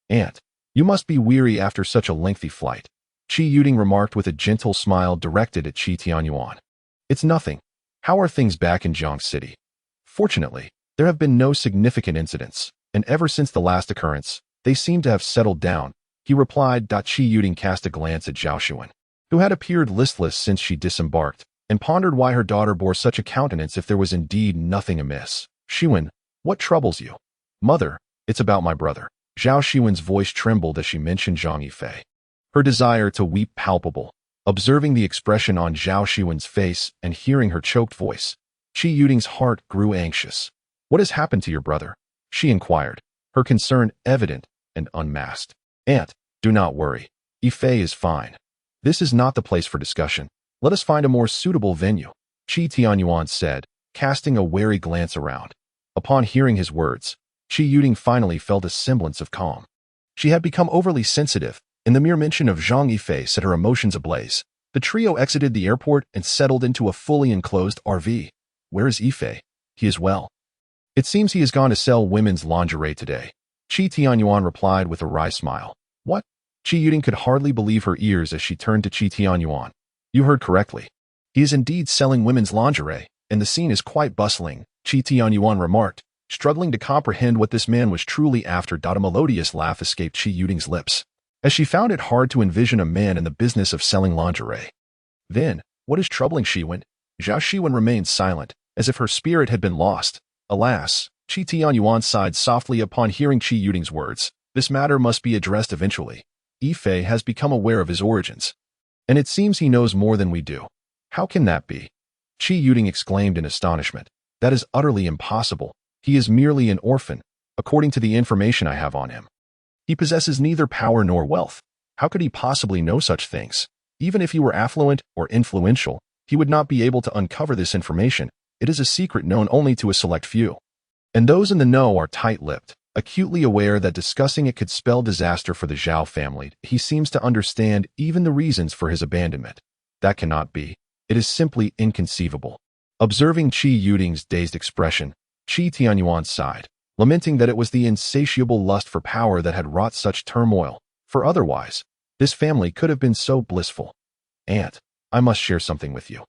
"Aunt, you must be weary after such a lengthy flight," Qi Yuding remarked with a gentle smile directed at Qi Tianyuan. "It's nothing. How are things back in Jiang City?" "Fortunately, there have been no significant incidents, and ever since the last occurrence, they seem to have settled down," he replied. Qi Yuding cast a glance at Zhao Xuan, who had appeared listless since she disembarked, and pondered why her daughter bore such a countenance if there was indeed nothing amiss. "Xuan, what troubles you?" "Mother, it's about my brother." Zhao Xuan's voice trembled as she mentioned Zhang Yifei. Her desire to weep palpable. Observing the expression on Zhao Shiwen's face and hearing her choked voice, Qi Yuding's heart grew anxious. "What has happened to your brother?" she inquired, her concern evident and unmasked. "Aunt, do not worry. Yifei is fine. This is not the place for discussion. Let us find a more suitable venue," Qi Tianyuan said, casting a wary glance around. Upon hearing his words, Qi Yuding finally felt a semblance of calm. She had become overly sensitive, and the mere mention of Zhang Yifei set her emotions ablaze. The trio exited the airport and settled into a fully enclosed RV. "Where is Yifei?" "He is well. It seems he has gone to sell women's lingerie today," Qi Tianyuan replied with a wry smile. "What?" Qi Yuding could hardly believe her ears as she turned to Qi Tianyuan. "You heard correctly. He is indeed selling women's lingerie, and the scene is quite bustling," Qi Tianyuan remarked, struggling to comprehend what this man was truly after. A melodious laugh escaped Qi Yuding's lips, as she found it hard to envision a man in the business of selling lingerie. "Then, what is troubling Shiwen?" Zhao Shiwen remained silent, as if her spirit had been lost. Alas, Qi Tianyuan sighed softly upon hearing Qi Yuding's words. "This matter must be addressed eventually. Yifei has become aware of his origins, and it seems he knows more than we do." "How can that be?" Qi Yuding exclaimed in astonishment. "That is utterly impossible. He is merely an orphan, according to the information I have on him. He possesses neither power nor wealth. How could he possibly know such things? Even if he were affluent or influential, he would not be able to uncover this information. It is a secret known only to a select few. And those in the know are tight-lipped, acutely aware that discussing it could spell disaster for the Zhao family. He seems to understand even the reasons for his abandonment. That cannot be. It is simply inconceivable." Observing Qi Yuding's dazed expression, Qi Tianyuan sighed, lamenting that it was the insatiable lust for power that had wrought such turmoil, for otherwise, this family could have been so blissful. "Aunt, I must share something with you.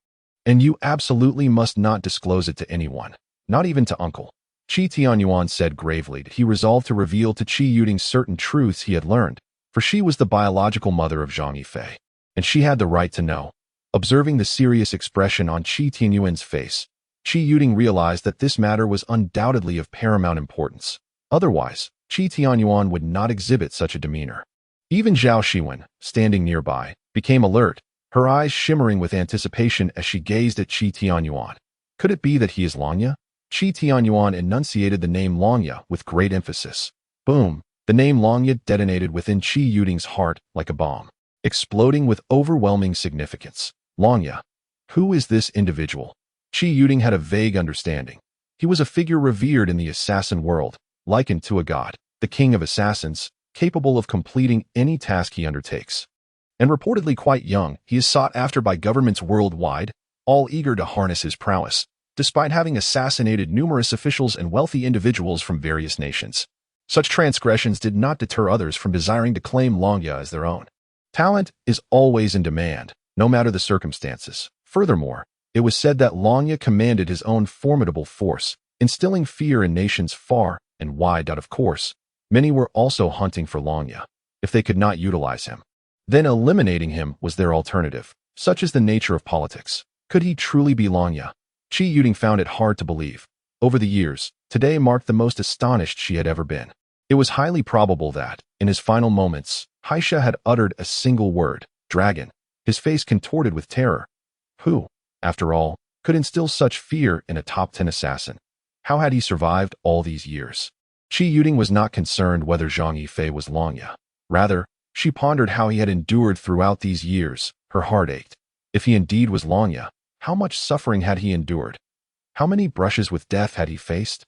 And you absolutely must not disclose it to anyone, not even to Uncle," Qi Tianyuan said gravely. He resolved to reveal to Qi Yuding certain truths he had learned, for she was the biological mother of Zhang Yifei, and she had the right to know. Observing the serious expression on Qi Tianyuan's face, Qi Yuding realized that this matter was undoubtedly of paramount importance. Otherwise, Qi Tianyuan would not exhibit such a demeanor. Even Zhao Shiwen, standing nearby, became alert, her eyes shimmering with anticipation as she gazed at Qi Tianyuan. Could it be that he is Longya? Qi Tianyuan enunciated the name Longya with great emphasis. Boom! The name Longya detonated within Qi Yuding's heart like a bomb, exploding with overwhelming significance. Longya. Who is this individual? Qi Yuding had a vague understanding. He was a figure revered in the assassin world, likened to a god, the king of assassins, capable of completing any task he undertakes. And reportedly quite young, he is sought after by governments worldwide, all eager to harness his prowess, despite having assassinated numerous officials and wealthy individuals from various nations. Such transgressions did not deter others from desiring to claim Longya as their own. Talent is always in demand, no matter the circumstances. Furthermore, it was said that Longya commanded his own formidable force, instilling fear in nations far and wide. Of course, many were also hunting for Longya. If they could not utilize him, then eliminating him was their alternative. Such is the nature of politics. Could he truly be Longya? Qi Yuding found it hard to believe. Over the years, today marked the most astonished she had ever been. It was highly probable that, in his final moments, Haisha had uttered a single word, dragon, his face contorted with terror. Who, after all, could instill such fear in a top 10 assassin? How had he survived all these years? Qi Yuding was not concerned whether Zhang Yifei was Longya. Rather, she pondered how he had endured throughout these years. Her heart ached. If he indeed was Longya, how much suffering had he endured? How many brushes with death had he faced?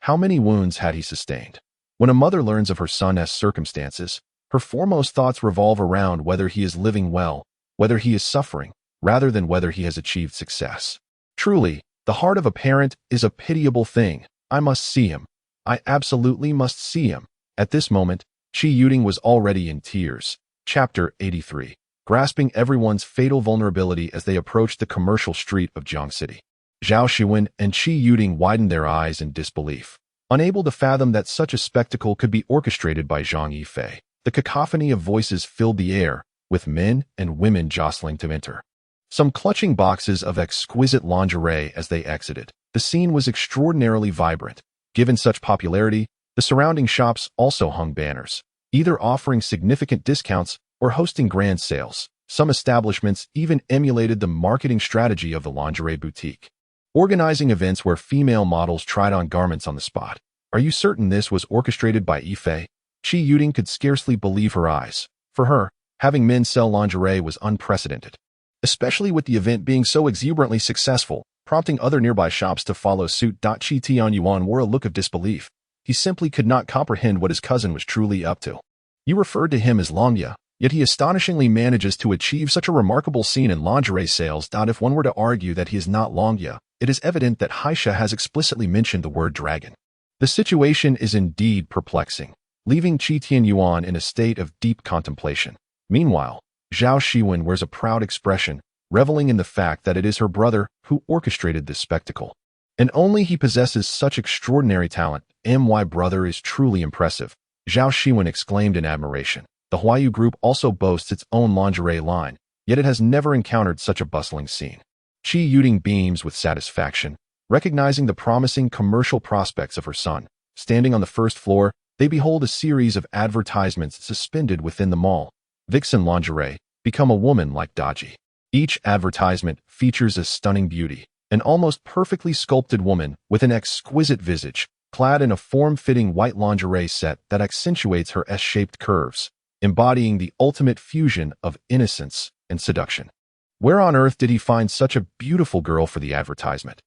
How many wounds had he sustained? When a mother learns of her son's circumstances, her foremost thoughts revolve around whether he is living well, whether he is suffering, rather than whether he has achieved success. Truly, the heart of a parent is a pitiable thing. I must see him. I absolutely must see him. At this moment, Qi Yuding was already in tears. Chapter 83. Grasping everyone's fatal vulnerability as they approached the commercial street of Jiang City. Zhao Shiwen and Qi Yuding widened their eyes in disbelief, unable to fathom that such a spectacle could be orchestrated by Zhang Yifei. The cacophony of voices filled the air, with men and women jostling to enter, some clutching boxes of exquisite lingerie as they exited. The scene was extraordinarily vibrant. Given such popularity, the surrounding shops also hung banners, either offering significant discounts or hosting grand sales. Some establishments even emulated the marketing strategy of the lingerie boutique, organizing events where female models tried on garments on the spot. Are you certain this was orchestrated by Yifei? Qi Yuding could scarcely believe her eyes. For her, having men sell lingerie was unprecedented, especially with the event being so exuberantly successful, prompting other nearby shops to follow suit. Qi Tianyuan wore a look of disbelief. He simply could not comprehend what his cousin was truly up to. You referred to him as Longya, yet he astonishingly manages to achieve such a remarkable scene in lingerie sales. If one were to argue that he is not Longya, it is evident that Haisha has explicitly mentioned the word dragon. The situation is indeed perplexing, leaving Qi Tianyuan in a state of deep contemplation. Meanwhile, Zhao Shiwen wears a proud expression, reveling in the fact that it is her brother who orchestrated this spectacle. And only he possesses such extraordinary talent. My brother is truly impressive, Zhao Shiwen exclaimed in admiration. The Huayu Group also boasts its own lingerie line, yet it has never encountered such a bustling scene. Qi Yuding beams with satisfaction, recognizing the promising commercial prospects of her son. Standing on the first floor, they behold a series of advertisements suspended within the mall. Vixen lingerie, become a woman like Daji. Each advertisement features a stunning beauty, an almost perfectly sculpted woman with an exquisite visage, clad in a form-fitting white lingerie set that accentuates her S-shaped curves, embodying the ultimate fusion of innocence and seduction. Where on earth did he find such a beautiful girl for the advertisement?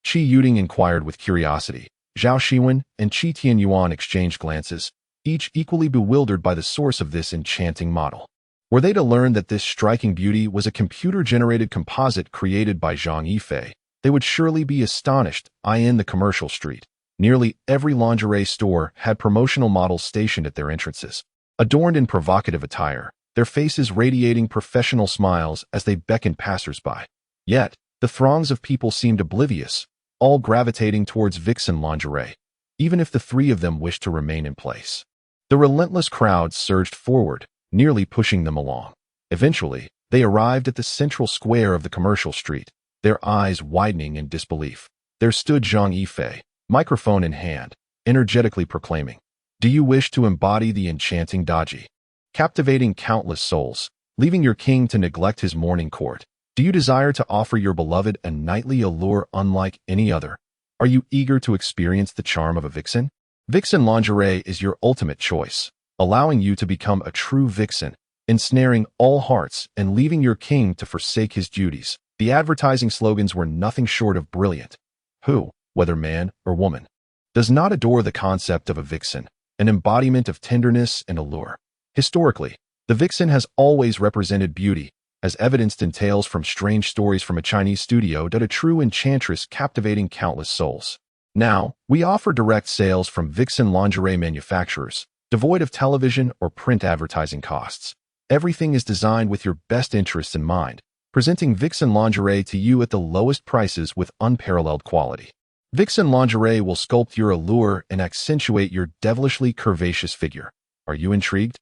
Qi Yuding inquired with curiosity. Zhao Shiwen and Qi Tianyuan exchanged glances, each equally bewildered by the source of this enchanting model. Were they to learn that this striking beauty was a computer-generated composite created by Zhang Yifei, they would surely be astonished. In the commercial street, nearly every lingerie store had promotional models stationed at their entrances, adorned in provocative attire, their faces radiating professional smiles as they beckoned passers-by. Yet, the throngs of people seemed oblivious, all gravitating towards Vixen lingerie, even if the three of them wished to remain in place. The relentless crowds surged forward, nearly pushing them along. Eventually, they arrived at the central square of the commercial street, their eyes widening in disbelief. There stood Zhang Yifei, microphone in hand, energetically proclaiming, "Do you wish to embody the enchanting Daji, captivating countless souls, leaving your king to neglect his morning court? Do you desire to offer your beloved a nightly allure unlike any other? Are you eager to experience the charm of a vixen? Vixen lingerie is your ultimate choice, allowing you to become a true vixen, ensnaring all hearts and leaving your king to forsake his duties." The advertising slogans were nothing short of brilliant. Who, whether man or woman, does not adore the concept of a vixen, an embodiment of tenderness and allure? Historically, the vixen has always represented beauty, as evidenced in tales from strange stories from a Chinese studio that a true enchantress captivating countless souls. Now, we offer direct sales from vixen lingerie manufacturers, devoid of television or print advertising costs. Everything is designed with your best interests in mind, presenting Vixen lingerie to you at the lowest prices with unparalleled quality. Vixen lingerie will sculpt your allure and accentuate your devilishly curvaceous figure. Are you intrigued?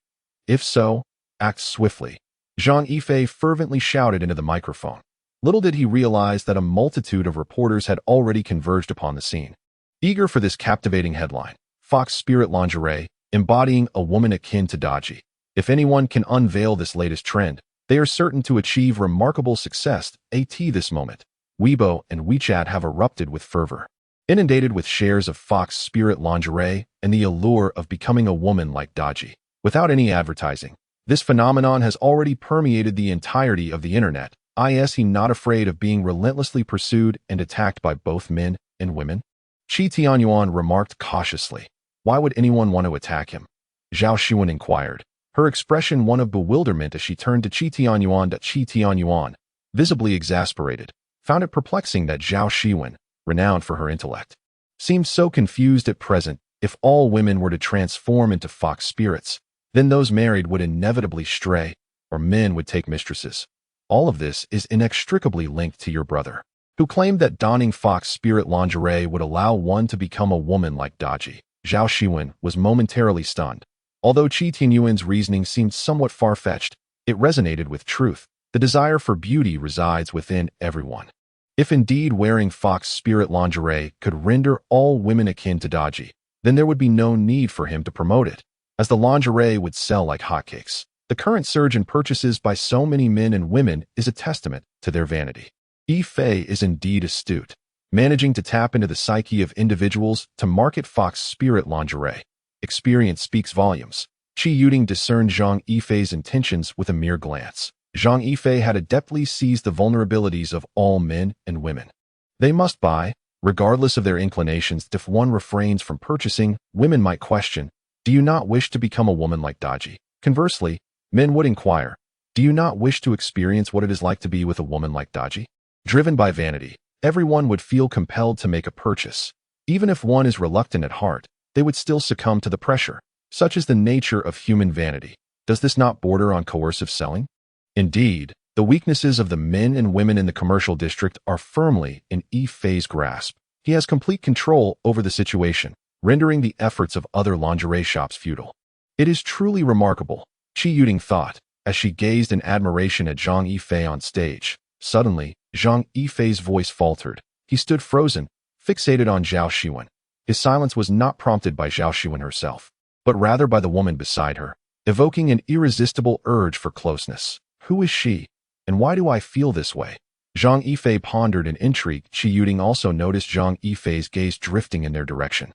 If so, act swiftly, Zhang Yifei fervently shouted into the microphone. Little did he realize that a multitude of reporters had already converged upon the scene, eager for this captivating headline. Fox Spirit lingerie, embodying a woman akin to Daji. If anyone can unveil this latest trend, they are certain to achieve remarkable success. This moment, Weibo and WeChat have erupted with fervor, inundated with shares of Fox Spirit lingerie and the allure of becoming a woman like Daji. Without any advertising, this phenomenon has already permeated the entirety of the internet. Is he not afraid of being relentlessly pursued and attacked by both men and women? Qi Tianyuan remarked cautiously. Why would anyone want to attack him? Zhao Shiwen inquired, her expression one of bewilderment as she turned to Qi Tianyuan. Qi Tianyuan, visibly exasperated, found it perplexing that Zhao Shiwen, renowned for her intellect, seemed so confused at present. If all women were to transform into fox spirits, then those married would inevitably stray, or men would take mistresses. All of this is inextricably linked to your brother, who claimed that donning fox spirit lingerie would allow one to become a woman like Daji. Zhao Shiwen was momentarily stunned. Although Qi Tianyuan's reasoning seemed somewhat far-fetched, it resonated with truth. The desire for beauty resides within everyone. If indeed wearing fox spirit lingerie could render all women akin to Daji, then there would be no need for him to promote it, as the lingerie would sell like hotcakes. The current surge in purchases by so many men and women is a testament to their vanity. Yifei is indeed astute, managing to tap into the psyche of individuals to market Fox Spirit lingerie. Experience speaks volumes. Qi Yuding discerned Zhang Yifei's intentions with a mere glance. Zhang Yifei had adeptly seized the vulnerabilities of all men and women. They must buy, regardless of their inclinations. If one refrains from purchasing, women might question, "Do you not wish to become a woman like Daji?" Conversely, men would inquire, "Do you not wish to experience what it is like to be with a woman like Daji?" Driven by vanity, everyone would feel compelled to make a purchase. Even if one is reluctant at heart, they would still succumb to the pressure. Such is the nature of human vanity. Does this not border on coercive selling? Indeed, the weaknesses of the men and women in the commercial district are firmly in Yifei's grasp. He has complete control over the situation, rendering the efforts of other lingerie shops futile. It is truly remarkable, Qi Yuding thought, as she gazed in admiration at Zhang Yifei on stage. Suddenly, Zhang Yifei's voice faltered. He stood frozen, fixated on Zhao Xiwen. His silence was not prompted by Zhao Xiwen herself, but rather by the woman beside her, evoking an irresistible urge for closeness. Who is she, and why do I feel this way? Zhang Yifei pondered in intrigue. Qi Yuding also noticed Zhang Yifei's gaze drifting in their direction.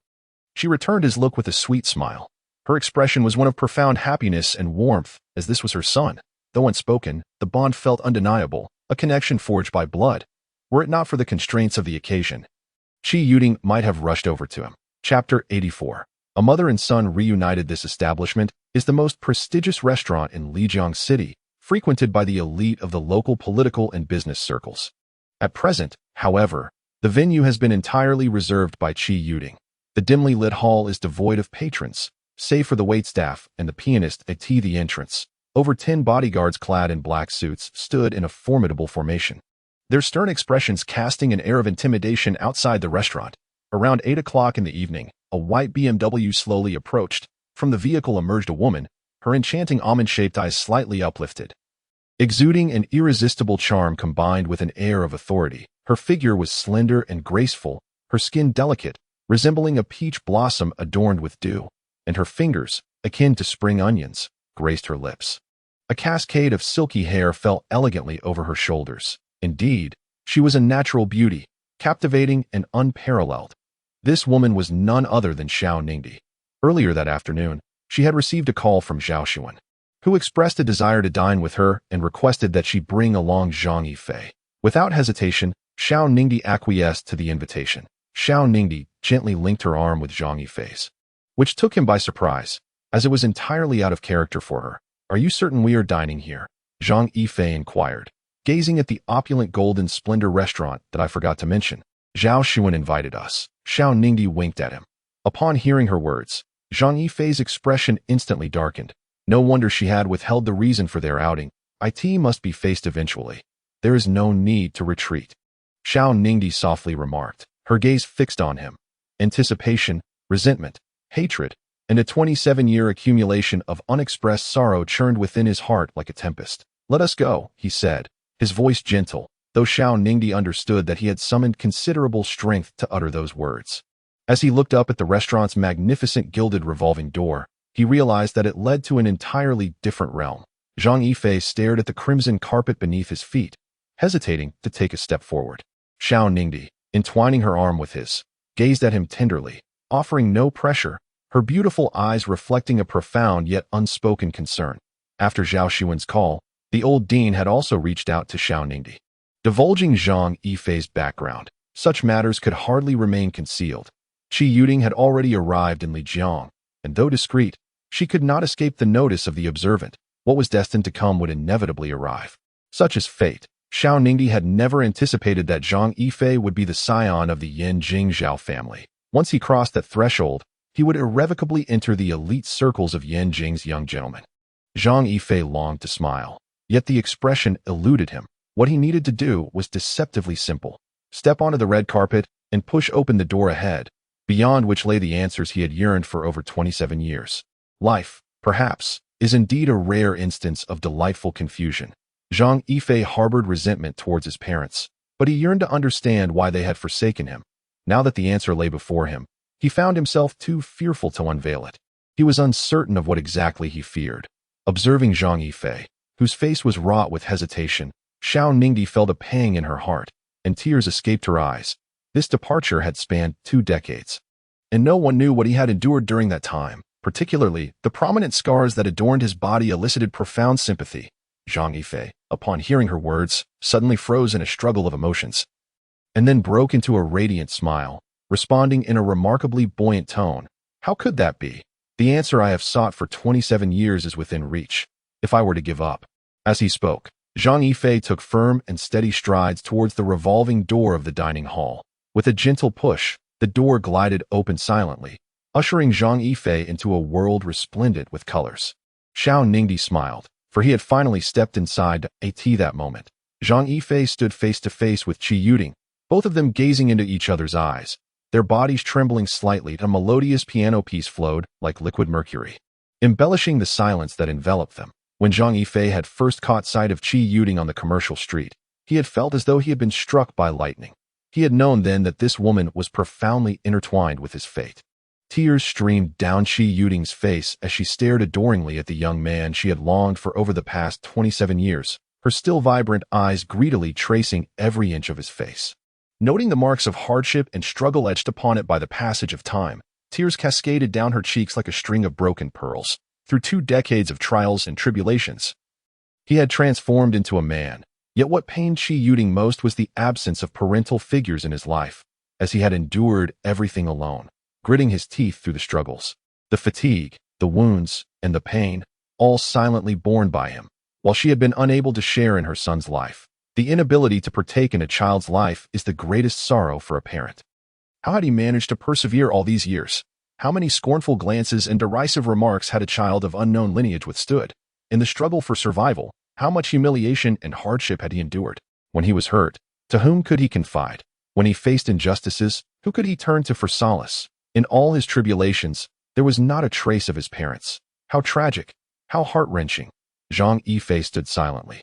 She returned his look with a sweet smile. Her expression was one of profound happiness and warmth, as this was her son. Though unspoken, the bond felt undeniable, a connection forged by blood. Were it not for the constraints of the occasion, Qi Yuding might have rushed over to him. Chapter 84. A mother and son reunited. This establishment is the most prestigious restaurant in Lijiang City, frequented by the elite of the local political and business circles. At present, however, the venue has been entirely reserved by Qi Yuding. The dimly lit hall is devoid of patrons, save for the waitstaff and the pianist at the entrance. Over 10 bodyguards clad in black suits stood in a formidable formation, their stern expressions casting an air of intimidation outside the restaurant. Around 8 o'clock in the evening, a white BMW slowly approached. From the vehicle emerged a woman, her enchanting almond-shaped eyes slightly uplifted, exuding an irresistible charm combined with an air of authority. Her figure was slender and graceful, her skin delicate, resembling a peach blossom adorned with dew, and her fingers, akin to spring onions, graced her lips. A cascade of silky hair fell elegantly over her shoulders. Indeed, she was a natural beauty, captivating and unparalleled. This woman was none other than Xiao Ningdi. Earlier that afternoon, she had received a call from Zhao Xiwen, who expressed a desire to dine with her and requested that she bring along Zhang Yifei. Without hesitation, Xiao Ningdi acquiesced to the invitation. Xiao Ningdi gently linked her arm with Zhang Yifei's, which took him by surprise, as it was entirely out of character for her. "Are you certain we are dining here?" Zhang Yifei inquired, gazing at the opulent golden splendor restaurant that I forgot to mention. "Zhao Xiwen invited us." Xiao Ningdi winked at him. Upon hearing her words, Zhang Yifei's expression instantly darkened. No wonder she had withheld the reason for their outing. It must be faced eventually. There is no need to retreat, Xiao Ningdi softly remarked, her gaze fixed on him. Anticipation, resentment, hatred, and a 27-year accumulation of unexpressed sorrow churned within his heart like a tempest. "Let us go," he said, his voice gentle, though Xiao Ningdi understood that he had summoned considerable strength to utter those words. As he looked up at the restaurant's magnificent gilded revolving door, he realized that it led to an entirely different realm. Zhang Yifei stared at the crimson carpet beneath his feet, hesitating to take a step forward. Xiao Ningdi, entwining her arm with his, gazed at him tenderly, offering no pressure, her beautiful eyes reflecting a profound yet unspoken concern. After Zhao Xiwen's call, the old dean had also reached out to Xiao Ningdi, divulging Zhang Yifei's background. Such matters could hardly remain concealed. Qi Yuding had already arrived in Lijiang, and though discreet, she could not escape the notice of the observant. What was destined to come would inevitably arrive. Such is fate. Xiao Ningdi had never anticipated that Zhang Yifei would be the scion of the Yan Jingzhao family. Once he crossed that threshold, he would irrevocably enter the elite circles of Yan Jing's young gentlemen. Zhang Yifei longed to smile, yet the expression eluded him. What he needed to do was deceptively simple. Step onto the red carpet and push open the door ahead, beyond which lay the answers he had yearned for over 27 years. Life, perhaps, is indeed a rare instance of delightful confusion. Zhang Yifei harbored resentment towards his parents, but he yearned to understand why they had forsaken him. Now that the answer lay before him, he found himself too fearful to unveil it. He was uncertain of what exactly he feared. Observing Zhang Yifei, whose face was wrought with hesitation, Xiao Ningdi felt a pang in her heart, and tears escaped her eyes. This departure had spanned 2 decades, and no one knew what he had endured during that time. Particularly, the prominent scars that adorned his body elicited profound sympathy. Zhang Yifei, upon hearing her words, suddenly froze in a struggle of emotions, and then broke into a radiant smile, responding in a remarkably buoyant tone. How could that be? The answer I have sought for 27 years is within reach, if I were to give up. As he spoke, Zhang Yifei took firm and steady strides towards the revolving door of the dining hall. With a gentle push, the door glided open silently, ushering Zhang Yifei into a world resplendent with colors. Xiao Ningdi smiled, for he had finally stepped inside that moment. Zhang Yifei stood face to face with Qi Yuding, both of them gazing into each other's eyes, their bodies trembling slightly. A melodious piano piece flowed like liquid mercury, embellishing the silence that enveloped them. When Zhang Yifei had first caught sight of Qi Yuding on the commercial street, he had felt as though he had been struck by lightning. He had known then that this woman was profoundly intertwined with his fate. Tears streamed down Qi Yuding's face as she stared adoringly at the young man she had longed for over the past 27 years, her still vibrant eyes greedily tracing every inch of his face. Noting the marks of hardship and struggle etched upon it by the passage of time, tears cascaded down her cheeks like a string of broken pearls. Through 2 decades of trials and tribulations, he had transformed into a man. Yet what pained Qi Yuding most was the absence of parental figures in his life, as he had endured everything alone, gritting his teeth through the struggles, the fatigue, the wounds, and the pain, all silently borne by him, while she had been unable to share in her son's life. The inability to partake in a child's life is the greatest sorrow for a parent. How had he managed to persevere all these years? How many scornful glances and derisive remarks had a child of unknown lineage withstood? In the struggle for survival, how much humiliation and hardship had he endured? When he was hurt, to whom could he confide? When he faced injustices, who could he turn to for solace? In all his tribulations, there was not a trace of his parents. How tragic, how heart-wrenching. Zhang Yifei stood silently,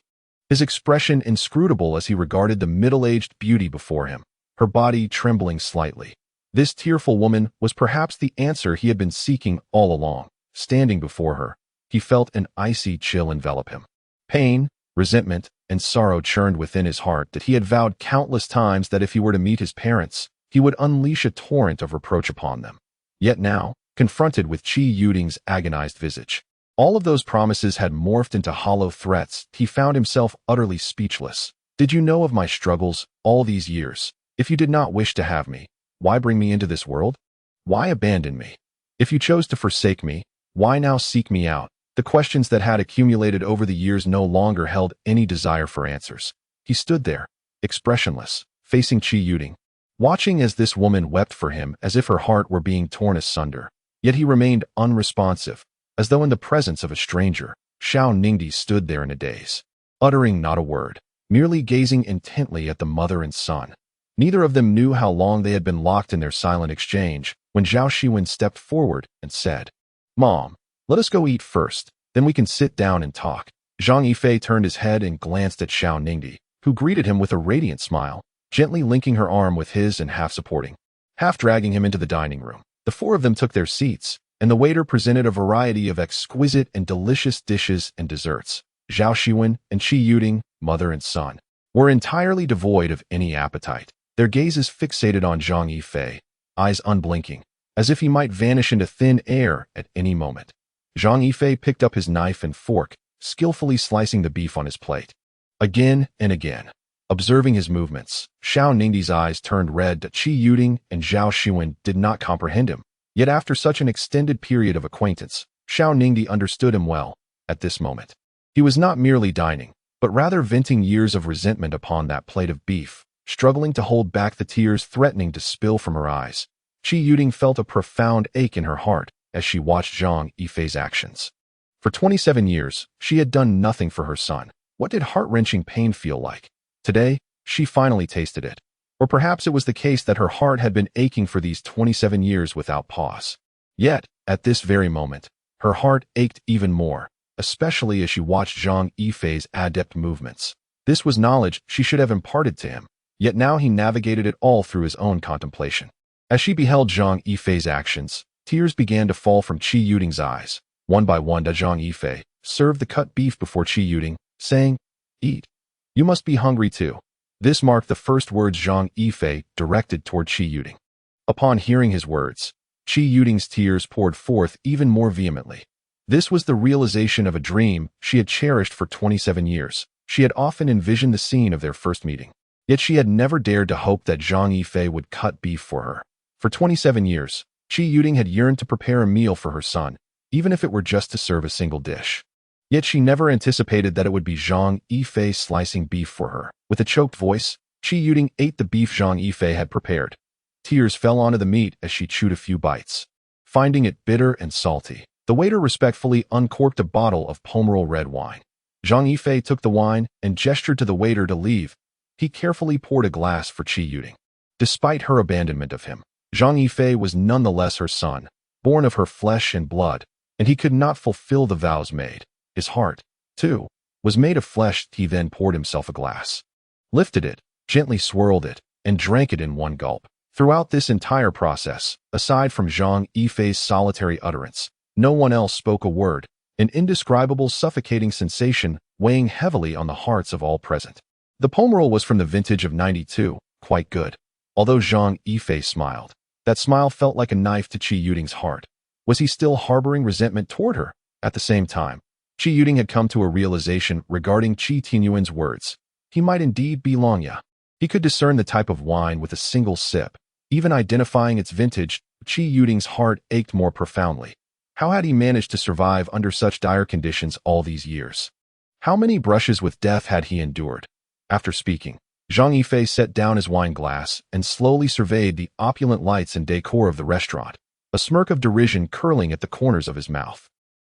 his expression inscrutable as he regarded the middle-aged beauty before him, her body trembling slightly. This tearful woman was perhaps the answer he had been seeking all along. Standing before her, he felt an icy chill envelop him. Pain, resentment, and sorrow churned within his heart that he had vowed countless times that if he were to meet his parents, he would unleash a torrent of reproach upon them. Yet now, confronted with Qi Yuding's agonized visage, all of those promises had morphed into hollow threats. He found himself utterly speechless. Did you know of my struggles all these years? If you did not wish to have me, why bring me into this world? Why abandon me? If you chose to forsake me, why now seek me out? The questions that had accumulated over the years no longer held any desire for answers. He stood there, expressionless, facing Qi Yuding, watching as this woman wept for him as if her heart were being torn asunder. Yet he remained unresponsive, as though in the presence of a stranger. Xiao Ningdi stood there in a daze, uttering not a word, merely gazing intently at the mother and son. Neither of them knew how long they had been locked in their silent exchange when Zhao Shiwen stepped forward and said, "Mom, let us go eat first, then we can sit down and talk." Zhang Yifei turned his head and glanced at Xiao Ningdi, who greeted him with a radiant smile, gently linking her arm with his and half supporting, half dragging him into the dining room. The 4 of them took their seats, and the waiter presented a variety of exquisite and delicious dishes and desserts. Zhao Shiwen and Qi Yuding, mother and son, were entirely devoid of any appetite, their gazes fixated on Zhang Yifei, eyes unblinking, as if he might vanish into thin air at any moment. Zhang Yifei picked up his knife and fork, skillfully slicing the beef on his plate. Again and again, observing his movements, Xiao Ningdi's eyes turned red. Qi Yuding and Zhao Shiwen did not comprehend him. Yet after such an extended period of acquaintance, Xiao Ningdi understood him well. At this moment, he was not merely dining, but rather venting years of resentment upon that plate of beef, struggling to hold back the tears threatening to spill from her eyes. Qi Yuding felt a profound ache in her heart as she watched Zhang Yifei's actions. For 27 years, she had done nothing for her son. What did heart-wrenching pain feel like? Today, she finally tasted it. Or perhaps it was the case that her heart had been aching for these 27 years without pause. Yet, at this very moment, her heart ached even more, especially as she watched Zhang Yifei's adept movements. This was knowledge she should have imparted to him, yet now he navigated it all through his own contemplation. As she beheld Zhang Yifei's actions, tears began to fall from Qi Yuding's eyes. One by one, Zhang Yifei, served the cut beef before Qi Yuding, saying, "Eat. You must be hungry too." This marked the first words Zhang Yifei directed toward Qi Yuding. Upon hearing his words, Qi Yuding's tears poured forth even more vehemently. This was the realization of a dream she had cherished for 27 years. She had often envisioned the scene of their first meeting. Yet she had never dared to hope that Zhang Yifei would cut beef for her. For 27 years, Qi Yuding had yearned to prepare a meal for her son, even if it were just to serve a single dish. Yet she never anticipated that it would be Zhang Yifei slicing beef for her. With a choked voice, Qi Yuding ate the beef Zhang Yifei had prepared. Tears fell onto the meat as she chewed a few bites. Finding it bitter and salty, the waiter respectfully uncorked a bottle of Pomerol red wine. Zhang Yifei took the wine and gestured to the waiter to leave. He carefully poured a glass for Qi Yuding. Despite her abandonment of him, Zhang Yifei was nonetheless her son, born of her flesh and blood, and he could not fulfill the vows made. His heart, too, was made of flesh. He then poured himself a glass, lifted it, gently swirled it, and drank it in one gulp. Throughout this entire process, aside from Zhang Yifei's solitary utterance, no one else spoke a word, an indescribable suffocating sensation weighing heavily on the hearts of all present. The Pomerol was from the vintage of 92, quite good. Although Zhang Yifei smiled, that smile felt like a knife to Qi Yuding's heart. Was he still harboring resentment toward her? At the same time, Qi Yuding had come to a realization regarding Qi Tianyuan's words. He might indeed be Longya. He could discern the type of wine with a single sip. Even identifying its vintage, Qi Yuding's heart ached more profoundly. How had he managed to survive under such dire conditions all these years? How many brushes with death had he endured? After speaking, Zhang Yifei set down his wine glass and slowly surveyed the opulent lights and decor of the restaurant, a smirk of derision curling at the corners of his mouth.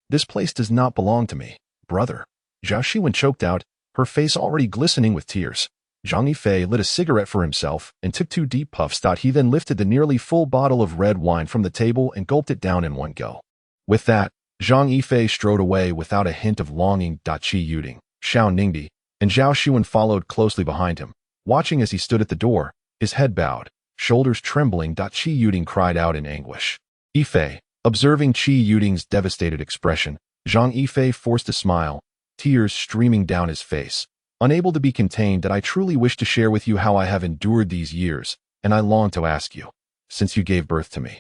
"This place does not belong to me, brother." Zhao Shiwen choked out, her face already glistening with tears. Zhang Yifei lit a cigarette for himself and took 2 deep puffs. He then lifted the nearly full bottle of red wine from the table and gulped it down in one go. With that, Zhang Yifei strode away without a hint of longing. Qi Yuding, Xiao Ningdi, and Zhao Shiwen followed closely behind him, watching as he stood at the door, his head bowed, shoulders trembling. Qi Yuding cried out in anguish. Yifei, observing Qi Yuding's devastated expression, Zhang Yifei forced a smile, tears streaming down his face. "Unable to be contained, that I truly wish to share with you how I have endured these years, and I long to ask you, since you gave birth to me,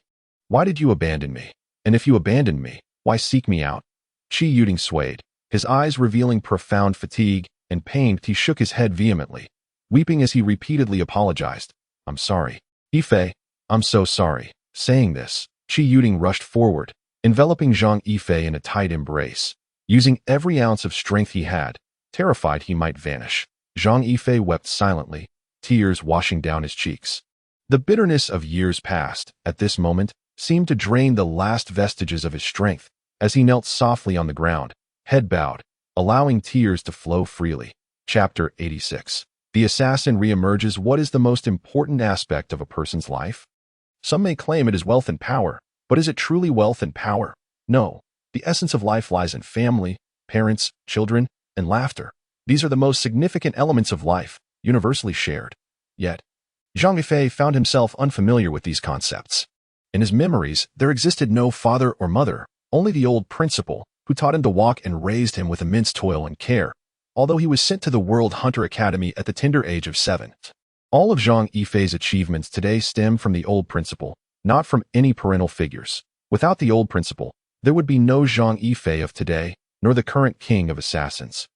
why did you abandon me? And if you abandoned me, why seek me out?" Qi Yuding swayed, his eyes revealing profound fatigue and pain. He shook his head vehemently, weeping as he repeatedly apologized. "I'm sorry. Yifei, I'm so sorry." Saying this, Qi Yuding rushed forward, enveloping Zhang Yifei in a tight embrace. Using every ounce of strength he had, terrified he might vanish, Zhang Yifei wept silently, tears washing down his cheeks. The bitterness of years past, at this moment, seemed to drain the last vestiges of his strength as he knelt softly on the ground, head bowed, allowing tears to flow freely. Chapter 86. The assassin reemerges. What is the most important aspect of a person's life? Some may claim it is wealth and power, but is it truly wealth and power? No. The essence of life lies in family, parents, children, and laughter. These are the most significant elements of life, universally shared. Yet, Zhang Yifei found himself unfamiliar with these concepts. In his memories, there existed no father or mother, only the old principal, who taught him to walk and raised him with immense toil and care, although he was sent to the World Hunter Academy at the tender age of 7. All of Zhang Yifei's achievements today stem from the old principal, not from any parental figures. Without the old principal, there would be no Zhang Yifei of today, nor the current king of assassins,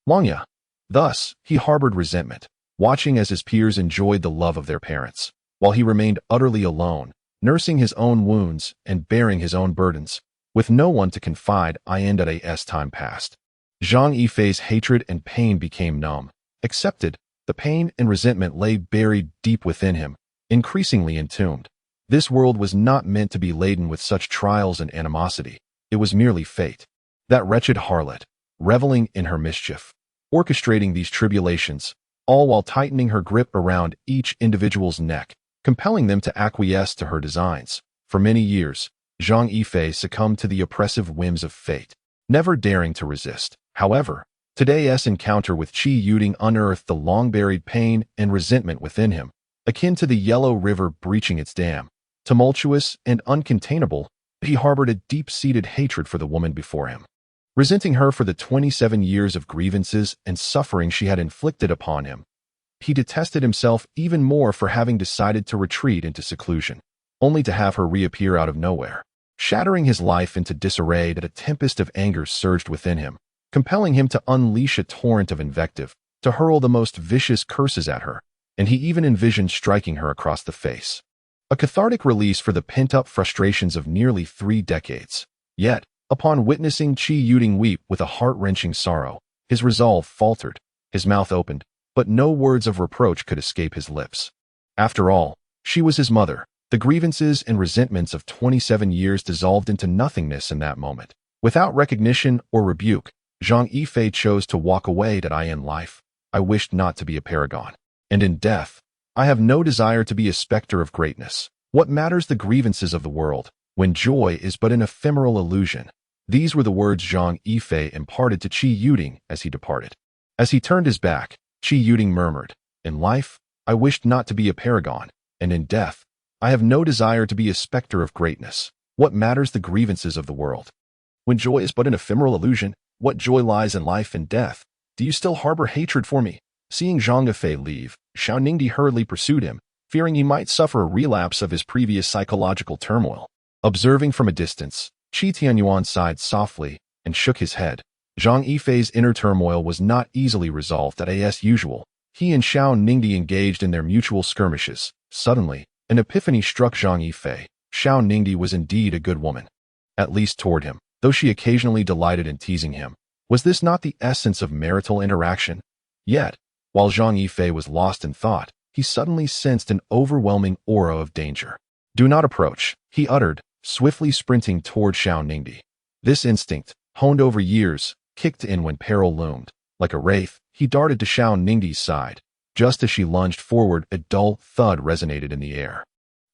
Longya. Thus, he harbored resentment, watching as his peers enjoyed the love of their parents, while he remained utterly alone, nursing his own wounds and bearing his own burdens, with no one to confide in. As time passed, Zhang Yifei's hatred and pain became numb, accepted. The pain and resentment lay buried deep within him, increasingly entombed. This world was not meant to be laden with such trials and animosity. It was merely fate. That wretched harlot, reveling in her mischief, orchestrating these tribulations, all while tightening her grip around each individual's neck, compelling them to acquiesce to her designs. For many years, Zhang Yifei succumbed to the oppressive whims of fate, never daring to resist. However, today's encounter with Qi Yuding unearthed the long-buried pain and resentment within him, akin to the Yellow River breaching its dam. Tumultuous and uncontainable, he harbored a deep-seated hatred for the woman before him. resenting her for the 27 years of grievances and suffering she had inflicted upon him. He detested himself even more for having decided to retreat into seclusion, only to have her reappear out of nowhere, shattering his life into disarray. That a tempest of anger surged within him, compelling him to unleash a torrent of invective, to hurl the most vicious curses at her, and he even envisioned striking her across the face. A cathartic release for the pent-up frustrations of nearly 3 decades. Yet, upon witnessing Qi Yuding weep with a heart-wrenching sorrow, his resolve faltered, his mouth opened, but no words of reproach could escape his lips. After all, she was his mother. The grievances and resentments of 27 years dissolved into nothingness in that moment. Without recognition or rebuke, Zhang Yifei chose to walk away. That I in life, I wished not to be a paragon. And in death, I have no desire to be a specter of greatness. What matters the grievances of the world, when joy is but an ephemeral illusion? These were the words Zhang Yifei imparted to Qi Yuding as he departed. As he turned his back, Qi Yuding murmured, "In life, I wished not to be a paragon, and in death, I have no desire to be a specter of greatness. What matters the grievances of the world? When joy is but an ephemeral illusion, what joy lies in life and death? Do you still harbor hatred for me?" Seeing Zhang Yifei leave, Xiao Ningdi hurriedly pursued him, fearing he might suffer a relapse of his previous psychological turmoil. Observing from a distance, Qi Tianyuan sighed softly and shook his head. Zhang Yifei's inner turmoil was not easily resolved. As usual, he and Xiao Ningdi engaged in their mutual skirmishes. Suddenly, an epiphany struck Zhang Yifei. Xiao Ningdi was indeed a good woman, at least toward him, though she occasionally delighted in teasing him. Was this not the essence of marital interaction? Yet, while Zhang Yifei was lost in thought, he suddenly sensed an overwhelming aura of danger. "Do not approach," he uttered, swiftly sprinting toward Xiao Ningdi. This instinct, honed over years, kicked in when peril loomed. Like a wraith, he darted to Xiao Ningdi's side. Just as she lunged forward, a dull thud resonated in the air.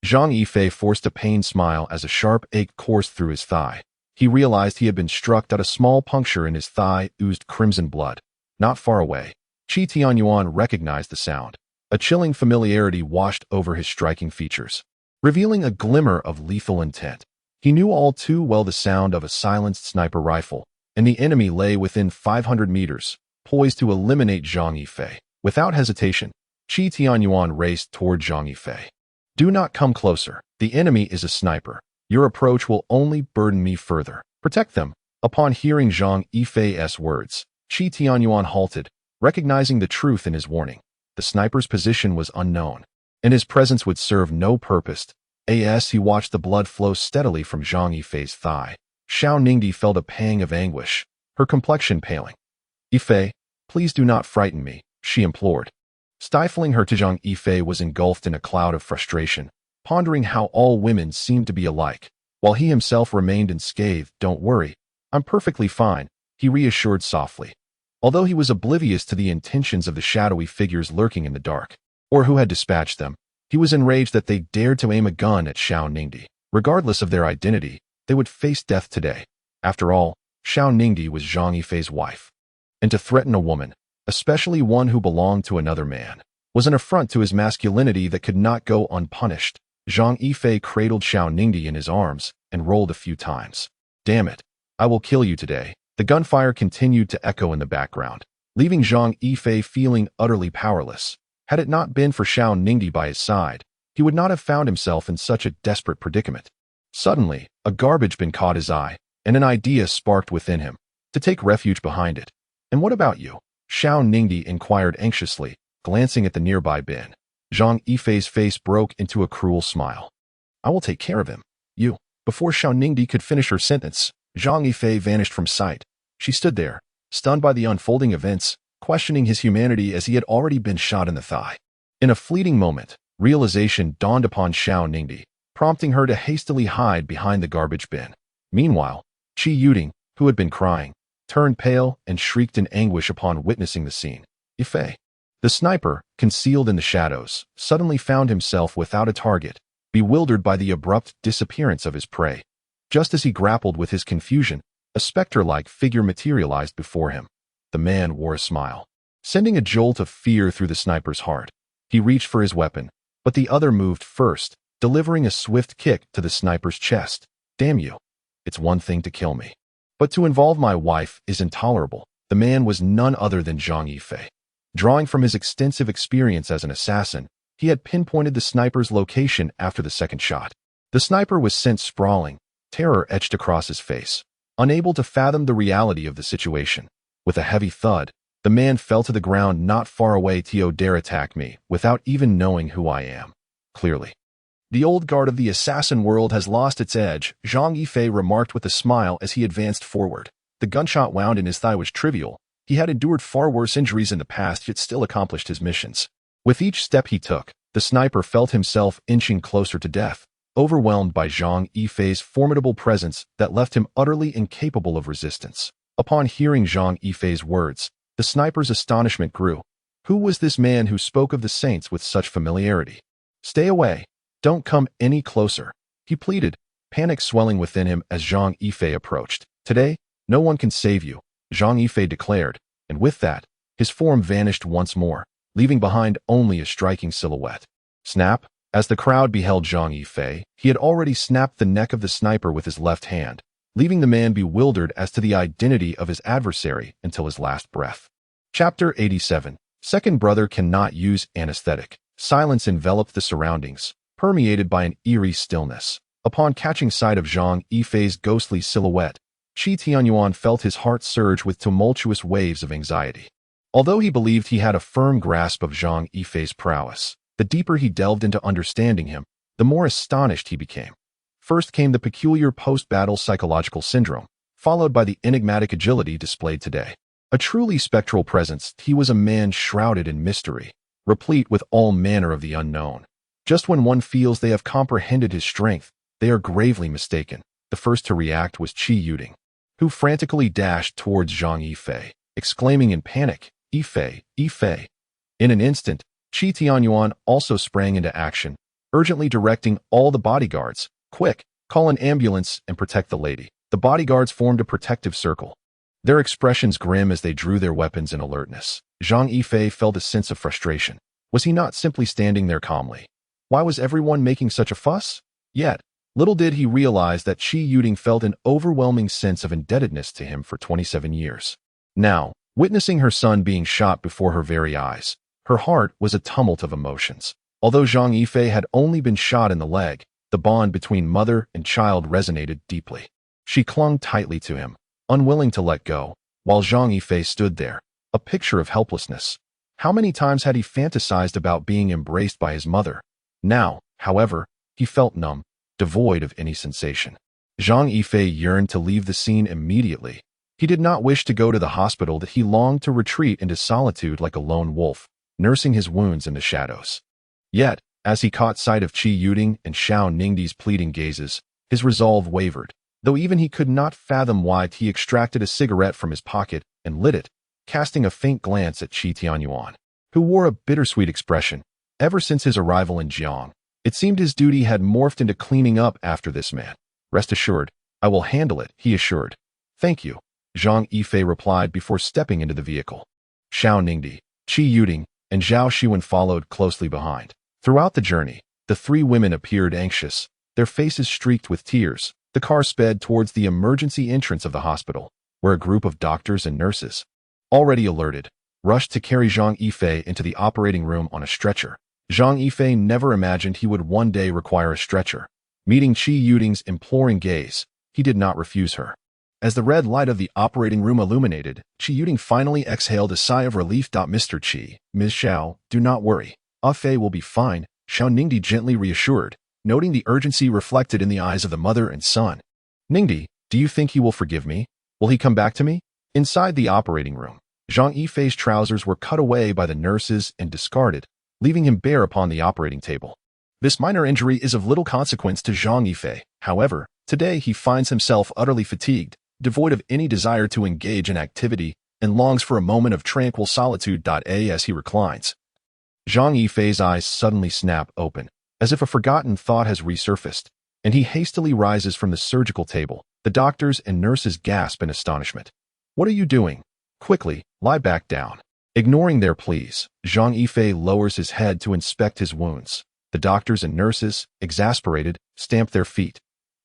Zhang Yifei forced a pained smile as a sharp ache coursed through his thigh. He realized he had been struck. A small puncture in his thigh oozed crimson blood. Not far away, Qi Tianyuan recognized the sound. A chilling familiarity washed over his striking features, revealing a glimmer of lethal intent. He knew all too well the sound of a silenced sniper rifle, and the enemy lay within 500 meters, poised to eliminate Zhang Yifei. Without hesitation, Qi Tianyuan raced toward Zhang Yifei. "Do not come closer. The enemy is a sniper. Your approach will only burden me further. Protect them." Upon hearing Zhang Yifei's words, Qi Tianyuan halted, recognizing the truth in his warning. The sniper's position was unknown, and his presence would serve no purpose. As he watched the blood flow steadily from Zhang Yifei's thigh, Xiao Ningdi felt a pang of anguish, her complexion paling. "Yifei, please do not frighten me," she implored. Stifling her, Zhang Yifei was engulfed in a cloud of frustration, pondering how all women seemed to be alike, while he himself remained unscathed. "Don't worry, I'm perfectly fine," he reassured softly. Although he was oblivious to the intentions of the shadowy figures lurking in the dark, or who had dispatched them, he was enraged that they dared to aim a gun at Xiao Ningdi. Regardless of their identity, they would face death today. After all, Xiao Ningdi was Zhang Yifei's wife. And to threaten a woman, especially one who belonged to another man, was an affront to his masculinity that could not go unpunished. Zhang Yifei cradled Xiao Ningdi in his arms and rolled a few times. "Damn it, I will kill you today." The gunfire continued to echo in the background, leaving Zhang Yifei feeling utterly powerless. Had it not been for Xiao Ningdi by his side, he would not have found himself in such a desperate predicament. Suddenly, a garbage bin caught his eye, and an idea sparked within him, to take refuge behind it. "And what about you?" Xiao Ningdi inquired anxiously, glancing at the nearby bin. Zhang Yifei's face broke into a cruel smile. "I will take care of him. You." Before Xiao Ningdi could finish her sentence, Zhang Yifei vanished from sight. She stood there, stunned by the unfolding events, questioning his humanity as he had already been shot in the thigh. In a fleeting moment, realization dawned upon Xiao Ningdi, prompting her to hastily hide behind the garbage bin. Meanwhile, Qi Yuding, who had been crying, turned pale and shrieked in anguish upon witnessing the scene. Yifei. The sniper, concealed in the shadows, suddenly found himself without a target, bewildered by the abrupt disappearance of his prey. Just as he grappled with his confusion, a specter-like figure materialized before him. The man wore a smile, sending a jolt of fear through the sniper's heart. He reached for his weapon, but the other moved first, delivering a swift kick to the sniper's chest. "Damn you. It's one thing to kill me, But to involve my wife is intolerable. The man was none other than Zhang Yifei. Drawing from his extensive experience as an assassin, he had pinpointed the sniper's location after the second shot. The sniper was sent sprawling, terror etched across his face. Unable to fathom the reality of the situation, with a heavy thud, the man fell to the ground not far away. "Tio dare attack me without even knowing who I am." Clearly, the old guard of the assassin world has lost its edge, Zhang Yifei remarked with a smile as he advanced forward. The gunshot wound in his thigh was trivial. He had endured far worse injuries in the past, yet still accomplished his missions. With each step he took, the sniper felt himself inching closer to death, overwhelmed by Zhang Yifei's formidable presence that left him utterly incapable of resistance. Upon hearing Zhang Yifei's words, the sniper's astonishment grew. Who was this man who spoke of the saints with such familiarity? "Stay away. Don't come any closer," he pleaded, panic swelling within him as Zhang Yifei approached. "Today, no one can save you," Zhang Yifei declared, and with that, his form vanished once more, leaving behind only a striking silhouette. Snap! As the crowd beheld Zhang Yifei, he had already snapped the neck of the sniper with his left hand, leaving the man bewildered as to the identity of his adversary until his last breath. Chapter 87. Second brother cannot use anesthetic. Silence enveloped the surroundings, permeated by an eerie stillness. Upon catching sight of Zhang Yifei's ghostly silhouette, Qi Tianyuan felt his heart surge with tumultuous waves of anxiety. Although he believed he had a firm grasp of Zhang Yifei's prowess, the deeper he delved into understanding him, the more astonished he became. First came the peculiar post-battle psychological syndrome, followed by the enigmatic agility displayed today. A truly spectral presence, he was a man shrouded in mystery, replete with all manner of the unknown. Just when one feels they have comprehended his strength, they are gravely mistaken. The first to react was Qi Yuding, who frantically dashed towards Zhang Yifei, exclaiming in panic, "Yifei, Yifei." In an instant, Qi Tianyuan also sprang into action, urgently directing all the bodyguards, "Quick, call an ambulance and protect the lady." The bodyguards formed a protective circle, their expressions grim as they drew their weapons in alertness. Zhang Yifei felt a sense of frustration. Was he not simply standing there calmly? Why was everyone making such a fuss? Yet, little did he realize that Qi Yuding felt an overwhelming sense of indebtedness to him for 27 years. Now, witnessing her son being shot before her very eyes, her heart was a tumult of emotions. Although Zhang Yifei had only been shot in the leg, the bond between mother and child resonated deeply. She clung tightly to him, unwilling to let go, while Zhang Yifei stood there, a picture of helplessness. How many times had he fantasized about being embraced by his mother? Now, however, he felt numb, devoid of any sensation. Zhang Yifei yearned to leave the scene immediately. He did not wish to go to the hospital, that he longed to retreat into solitude like a lone wolf, nursing his wounds in the shadows. Yet, as he caught sight of Qi Yuding and Xiao Ningdi's pleading gazes, his resolve wavered. Though even he could not fathom why, he extracted a cigarette from his pocket and lit it, casting a faint glance at Qi Tianyuan, who wore a bittersweet expression. Ever since his arrival in Jiang, it seemed his duty had morphed into cleaning up after this man. "Rest assured, I will handle it," he assured. "Thank you," Zhang Yifei replied before stepping into the vehicle. Xiao Ningdi, Qi Yuding, and Zhao Xuan followed closely behind. Throughout the journey, the three women appeared anxious, their faces streaked with tears. The car sped towards the emergency entrance of the hospital, where a group of doctors and nurses, already alerted, rushed to carry Zhang Yifei into the operating room on a stretcher. Zhang Yifei never imagined he would one day require a stretcher. Meeting Qi Yuding's imploring gaze, he did not refuse her. As the red light of the operating room illuminated, Qi Yuding finally exhaled a sigh of relief. "Mr. Qi, Ms. Xiao, do not worry. Fei will be fine," Xiao Ningdi gently reassured, noting the urgency reflected in the eyes of the mother and son. "Ningdi, do you think he will forgive me? Will he come back to me?" Inside the operating room, Zhang Yifei's trousers were cut away by the nurses and discarded, leaving him bare upon the operating table. This minor injury is of little consequence to Zhang Yifei. However, today he finds himself utterly fatigued, devoid of any desire to engage in activity, and longs for a moment of tranquil solitude. As he reclines, Zhang Yifei's eyes suddenly snap open, as if a forgotten thought has resurfaced, and he hastily rises from the surgical table. The doctors and nurses gasp in astonishment. "What are you doing? Quickly, lie back down." Ignoring their pleas, Zhang Yifei lowers his head to inspect his wounds. The doctors and nurses, exasperated, stamp their feet.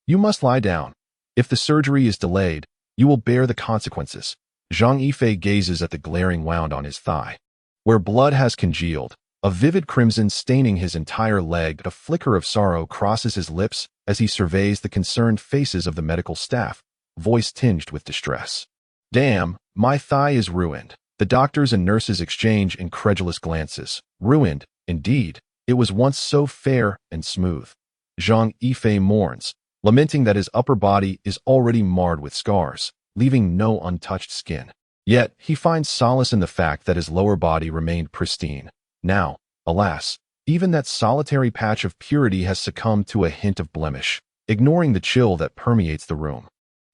"You must lie down. If the surgery is delayed, You will bear the consequences. Zhang Yifei gazes at the glaring wound on his thigh. Where blood has congealed, a vivid crimson staining his entire leg, a flicker of sorrow crosses his lips as he surveys the concerned faces of the medical staff, voice tinged with distress. Damn, my thigh is ruined. The doctors and nurses exchange incredulous glances. Ruined, indeed. It was once so fair and smooth. Zhang Yifei mourns, lamenting that his upper body is already marred with scars, leaving no untouched skin. Yet, he finds solace in the fact that his lower body remained pristine. Now, alas, even that solitary patch of purity has succumbed to a hint of blemish, ignoring the chill that permeates the room.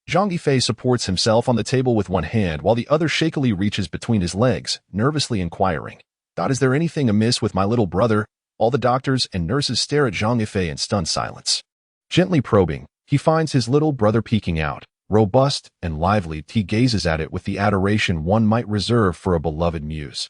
Zhang Yifei supports himself on the table with one hand while the other shakily reaches between his legs, nervously inquiring, "Is there anything amiss with my little brother?" All the doctors and nurses stare at Zhang Yifei in stunned silence. Gently probing, he finds his little brother peeking out. Robust and lively, he gazes at it with the adoration one might reserve for a beloved muse.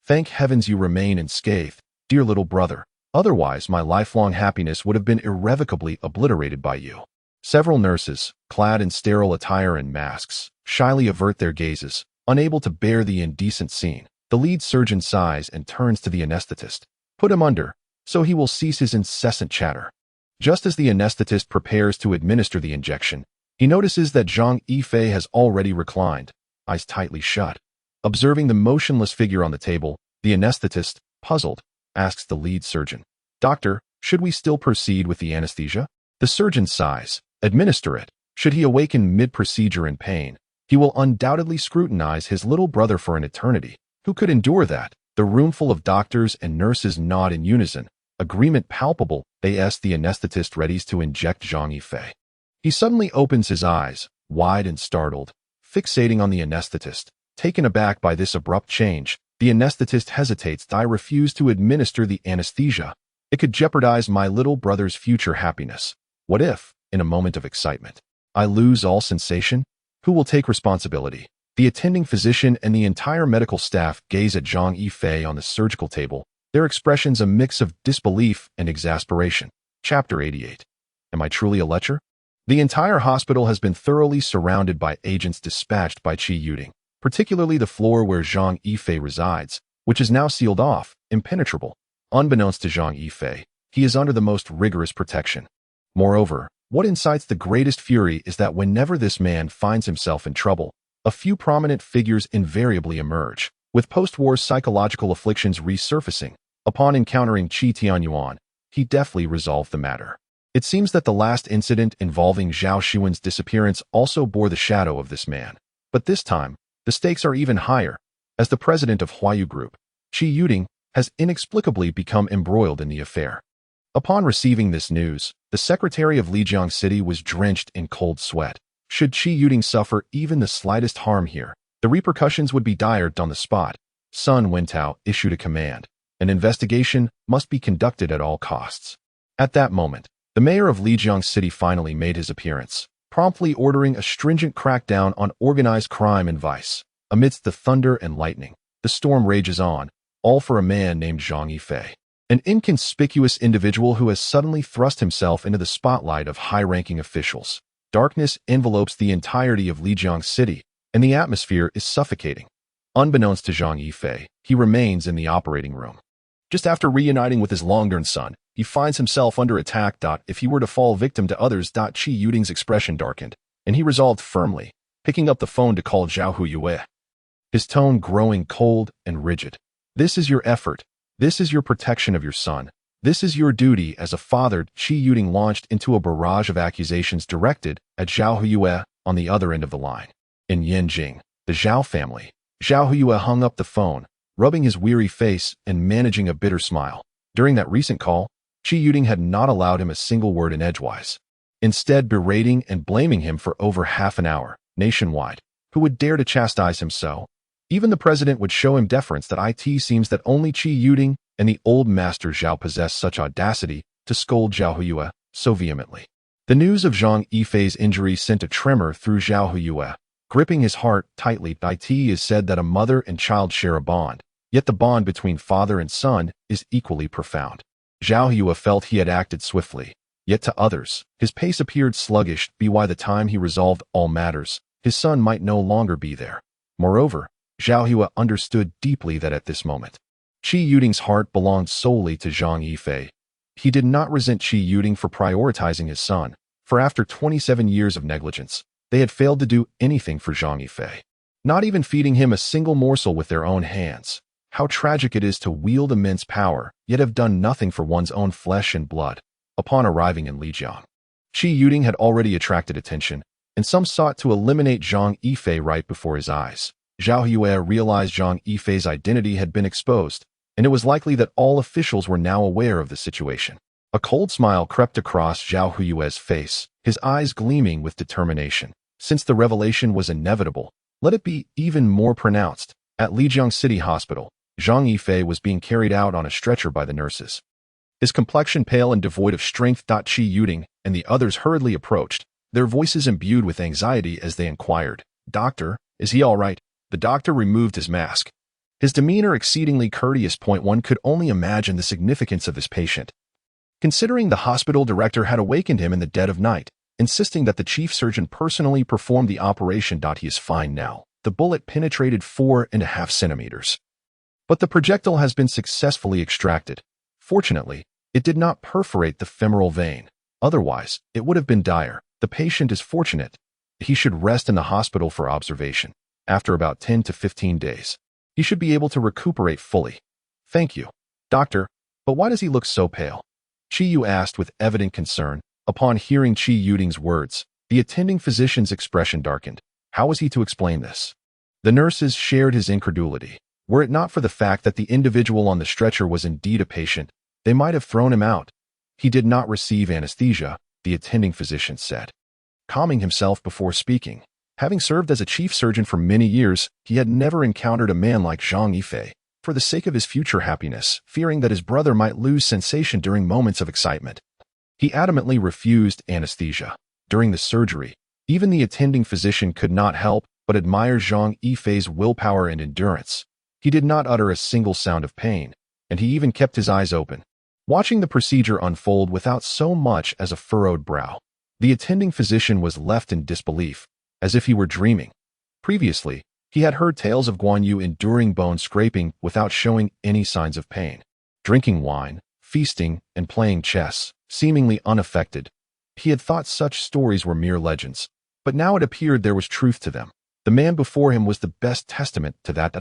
"Thank heavens you remain unscathed, dear little brother. Otherwise, my lifelong happiness would have been irrevocably obliterated by you." Several nurses, clad in sterile attire and masks, shyly avert their gazes, unable to bear the indecent scene. The lead surgeon sighs and turns to the anesthetist. "Put him under, so he will cease his incessant chatter." Just as the anesthetist prepares to administer the injection, he notices that Zhang Yifei has already reclined, eyes tightly shut. Observing the motionless figure on the table, the anesthetist, puzzled, asks the lead surgeon, "Doctor, should we still proceed with the anesthesia?" The surgeon sighs. "Administer it. Should he awaken mid-procedure in pain, he will undoubtedly scrutinize his little brother for an eternity. Who could endure that?" The room full of doctors and nurses nod in unison. Agreement palpable. They ask the anesthetist readies to inject Zhang Yifei. He suddenly opens his eyes, wide and startled, fixating on the anesthetist. Taken aback by this abrupt change, the anesthetist hesitates. "I refuse to administer the anesthesia. It could jeopardize my little brother's future happiness. What if, in a moment of excitement, I lose all sensation? Who will take responsibility?" The attending physician and the entire medical staff gaze at Zhang Yifei on the surgical table, their expressions a mix of disbelief and exasperation. Chapter 88. Am I truly a lecher? The entire hospital has been thoroughly surrounded by agents dispatched by Qi Yuding, particularly the floor where Zhang Yifei resides, which is now sealed off, impenetrable. Unbeknownst to Zhang Yifei, he is under the most rigorous protection. Moreover, what incites the greatest fury is that whenever this man finds himself in trouble, a few prominent figures invariably emerge, with post-war psychological afflictions resurfacing. Upon encountering Qi Tianyuan, he deftly resolved the matter. It seems that the last incident involving Zhao Xuan's disappearance also bore the shadow of this man. But this time, the stakes are even higher. As the president of Huayu Group, Qi Yuding has inexplicably become embroiled in the affair. Upon receiving this news, the secretary of Lijiang City was drenched in cold sweat. Should Qi Yuding suffer even the slightest harm here, the repercussions would be dire on the spot. Sun Wentao issued a command. An investigation must be conducted at all costs. At that moment, the mayor of Lijiang City finally made his appearance, promptly ordering a stringent crackdown on organized crime and vice. Amidst the thunder and lightning, the storm rages on, all for a man named Zhang Yifei, an inconspicuous individual who has suddenly thrust himself into the spotlight of high-ranking officials. Darkness envelopes the entirety of Lijiang City, and the atmosphere is suffocating. Unbeknownst to Zhang Yifei, he remains in the operating room. Just after reuniting with his long-term son, he finds himself under attack. If he were to fall victim to others. Qi Yuding's expression darkened, and he resolved firmly, picking up the phone to call Zhao Huyue. His tone growing cold and rigid. "This is your effort. This is your protection of your son. This is your duty as a father." Qi Yuding launched into a barrage of accusations directed at Zhao Huyue on the other end of the line. In Yanjing, the Zhao family, Zhao Huyue hung up the phone, rubbing his weary face and managing a bitter smile. During that recent call, Qi Yuding had not allowed him a single word in edgewise, instead berating and blaming him for over half an hour. Nationwide, who would dare to chastise him so? Even the president would show him deference. It seems that only Qi Yuding and the old master Zhao possess such audacity to scold Zhao Huyue so vehemently. The news of Zhang Yifei's injury sent a tremor through Zhao Huyue, gripping his heart tightly. It is said that a mother and child share a bond, yet the bond between father and son is equally profound. Zhao Huyue felt he had acted swiftly, yet to others, his pace appeared sluggish. By the time he resolved all matters, His son might no longer be there. Moreover, Zhao Yue understood deeply that at this moment, Qi Yuting's heart belonged solely to Zhang Yifei. He did not resent Qi Yuting for prioritizing his son, for after 27 years of negligence, they had failed to do anything for Zhang Yifei, not even feeding him a single morsel with their own hands. How tragic it is to wield immense power, yet have done nothing for one's own flesh and blood. Upon arriving in Lijiang, Qi Yuting had already attracted attention, and some sought to eliminate Zhang Yifei right before his eyes. Zhao Yue realized Zhang Yifei's identity had been exposed, and it was likely that all officials were now aware of the situation. A cold smile crept across Zhao Yue's face, his eyes gleaming with determination. Since the revelation was inevitable, let it be even more pronounced. At Lijiang City Hospital, Zhang Yifei was being carried out on a stretcher by the nurses. His complexion pale and devoid of strength. Qi Yuting and the others hurriedly approached, their voices imbued with anxiety as they inquired, "Doctor, is he all right?" The doctor removed his mask, his demeanor exceedingly courteous. One could only imagine the significance of his patient, considering the hospital director had awakened him in the dead of night, insisting that the chief surgeon personally perform the operation. He is fine now. The bullet penetrated 4.5 centimeters. But the projectile has been successfully extracted. Fortunately, it did not perforate the femoral vein. Otherwise, it would have been dire. The patient is fortunate. He should rest in the hospital for observation. After about 10 to 15 days, he should be able to recuperate fully. Thank you, doctor, but why does he look so pale? Qi Yu asked with evident concern. Upon hearing Qi Yuting's words, the attending physician's expression darkened. How was he to explain this? The nurses shared his incredulity. Were it not for the fact that the individual on the stretcher was indeed a patient, they might have thrown him out. He did not receive anesthesia, the attending physician said, calming himself before speaking. Having served as a chief surgeon for many years, he had never encountered a man like Zhang Yifei. For the sake of his future happiness, fearing that his brother might lose sensation during moments of excitement, he adamantly refused anesthesia. During the surgery, even the attending physician could not help but admire Zhang Yifei's willpower and endurance. He did not utter a single sound of pain, and he even kept his eyes open, watching the procedure unfold without so much as a furrowed brow. The attending physician was left in disbelief, as if he were dreaming. Previously, he had heard tales of Guan Yu enduring bone scraping without showing any signs of pain, drinking wine, feasting, and playing chess, seemingly unaffected. He had thought such stories were mere legends, but now it appeared there was truth to them. The man before him was the best testament to that.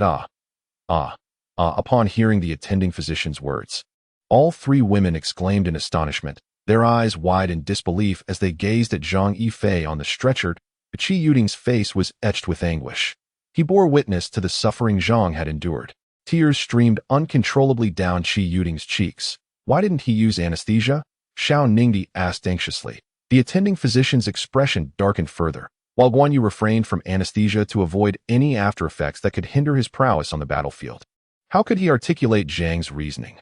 Upon hearing the attending physician's words, all three women exclaimed in astonishment, their eyes wide in disbelief as they gazed at Zhang Yifei on the stretcher. Qi Yuting's face was etched with anguish. He bore witness to the suffering Zhang had endured. Tears streamed uncontrollably down Qi Yuting's cheeks. Why didn't he use anesthesia? Xiao Ningdi asked anxiously. The attending physician's expression darkened further, while Guan Yu refrained from anesthesia to avoid any after-effects that could hinder his prowess on the battlefield. How could he articulate Zhang's reasoning?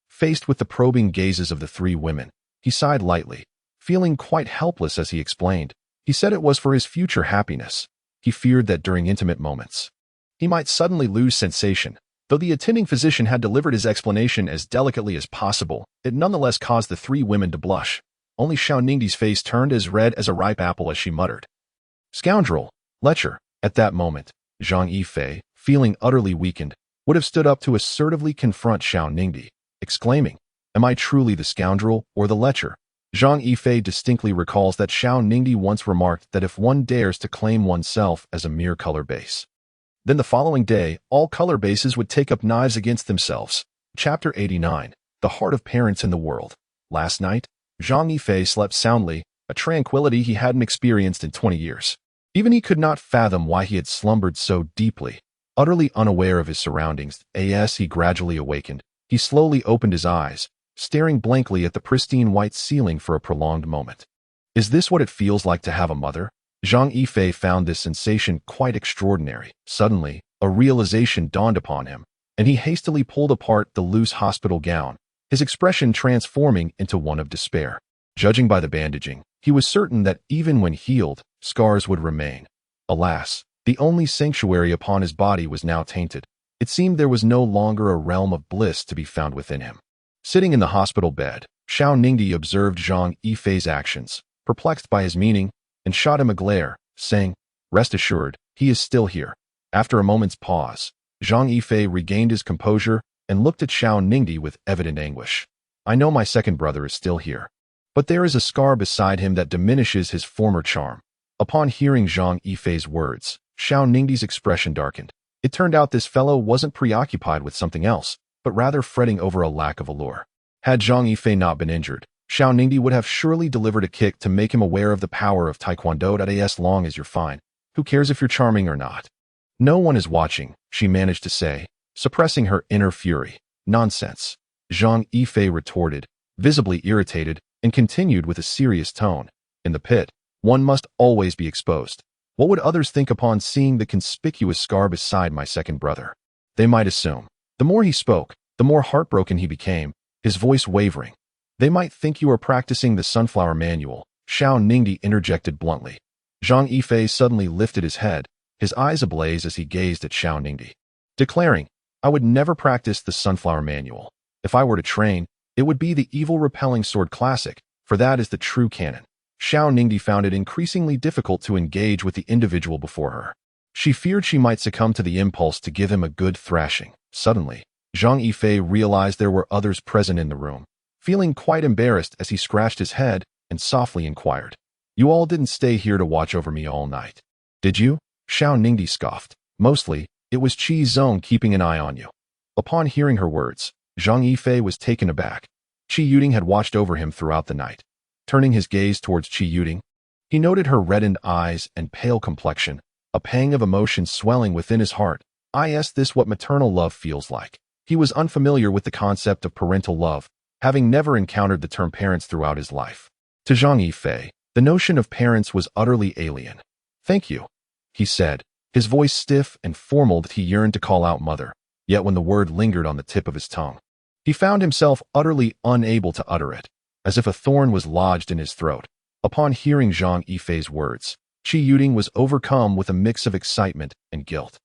Faced with the probing gazes of the three women, he sighed lightly, feeling quite helpless as he explained. He said it was for his future happiness. He feared that during intimate moments, he might suddenly lose sensation. Though the attending physician had delivered his explanation as delicately as possible, it nonetheless caused the three women to blush. Only Xiao Ningdi's face turned as red as a ripe apple as she muttered, "Scoundrel! Lecher!" At that moment, Zhang Yifei, feeling utterly weakened, would have stood up to assertively confront Xiao Ningdi, exclaiming, "Am I truly the scoundrel or the lecher?" Zhang Yifei distinctly recalls that Xiao Ningdi once remarked that if one dares to claim oneself as a mere color base, then the following day, all color bases would take up knives against themselves. Chapter 89. The Heart of Parents in the World. Last night, Zhang Yifei slept soundly, a tranquility he hadn't experienced in 20 years. Even he could not fathom why he had slumbered so deeply. Utterly unaware of his surroundings, as he gradually awakened, he slowly opened his eyes, staring blankly at the pristine white ceiling for a prolonged moment. Is this what it feels like to have a mother? Zhang Yifei found this sensation quite extraordinary. Suddenly, a realization dawned upon him, and he hastily pulled apart the loose hospital gown, his expression transforming into one of despair. Judging by the bandaging, he was certain that even when healed, scars would remain. Alas, the only sanctuary upon his body was now tainted. It seemed there was no longer a realm of bliss to be found within him. Sitting in the hospital bed, Xiao Ningdi observed Zhang Yifei's actions, perplexed by his meaning, and shot him a glare, saying, Rest assured, he is still here. After a moment's pause, Zhang Yifei regained his composure and looked at Xiao Ningdi with evident anguish. I know my second brother is still here, but there is a scar beside him that diminishes his former charm. Upon hearing Zhang Yifei's words, Xiao Ningdi's expression darkened. It turned out this fellow wasn't preoccupied with something else, but rather fretting over a lack of allure. Had Zhang Yifei not been injured, Xiao Ningdi would have surely delivered a kick to make him aware of the power of Taekwondo. As long as you're fine, who cares if you're charming or not? No one is watching, she managed to say, suppressing her inner fury. Nonsense, Zhang Yifei retorted, visibly irritated, and continued with a serious tone. In the pit, one must always be exposed. What would others think upon seeing the conspicuous scar beside my second brother? They might assume. The more he spoke, the more heartbroken he became, his voice wavering. They might think you are practicing the sunflower manual, Xiao Ningdi interjected bluntly. Zhang Yifei suddenly lifted his head, his eyes ablaze as he gazed at Xiao Ningdi, declaring, I would never practice the sunflower manual. If I were to train, it would be the evil repelling sword classic, for that is the true canon. Xiao Ningdi found it increasingly difficult to engage with the individual before her. She feared she might succumb to the impulse to give him a good thrashing. Suddenly, Zhang Yifei realized there were others present in the room, feeling quite embarrassed as he scratched his head and softly inquired, You all didn't stay here to watch over me all night, did you? Xiao Ningdi scoffed. Mostly, it was Qi Zong keeping an eye on you. Upon hearing her words, Zhang Yifei was taken aback. Qi Yuding had watched over him throughout the night. Turning his gaze towards Qi Yuding, he noted her reddened eyes and pale complexion, a pang of emotion swelling within his heart. Is this what maternal love feels like? He was unfamiliar with the concept of parental love, having never encountered the term parents throughout his life. To Zhang Yifei, the notion of parents was utterly alien. Thank you, he said, his voice stiff and formal that he yearned to call out mother, yet when the word lingered on the tip of his tongue, he found himself utterly unable to utter it, as if a thorn was lodged in his throat. Upon hearing Zhang Yifei's words, Qi Yuding was overcome with a mix of excitement and guilt.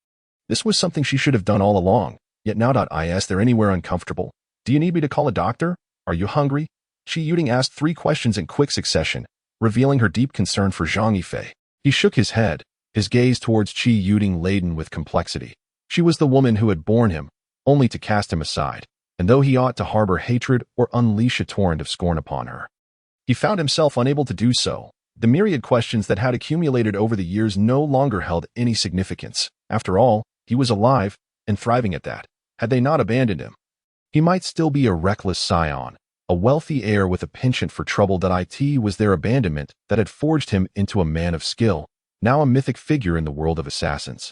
This was something she should have done all along, yet now. Is there anywhere uncomfortable? Do you need me to call a doctor? Are you hungry? Qi Yuding asked 3 questions in quick succession, revealing her deep concern for Zhang Yifei. He shook his head, his gaze towards Qi Yuding laden with complexity. She was the woman who had borne him, only to cast him aside, and though he ought to harbor hatred or unleash a torrent of scorn upon her, he found himself unable to do so. The myriad questions that had accumulated over the years no longer held any significance. After all, he was alive, and thriving at that. Had they not abandoned him, he might still be a reckless scion, a wealthy heir with a penchant for trouble. It was their abandonment that had forged him into a man of skill, now a mythic figure in the world of assassins.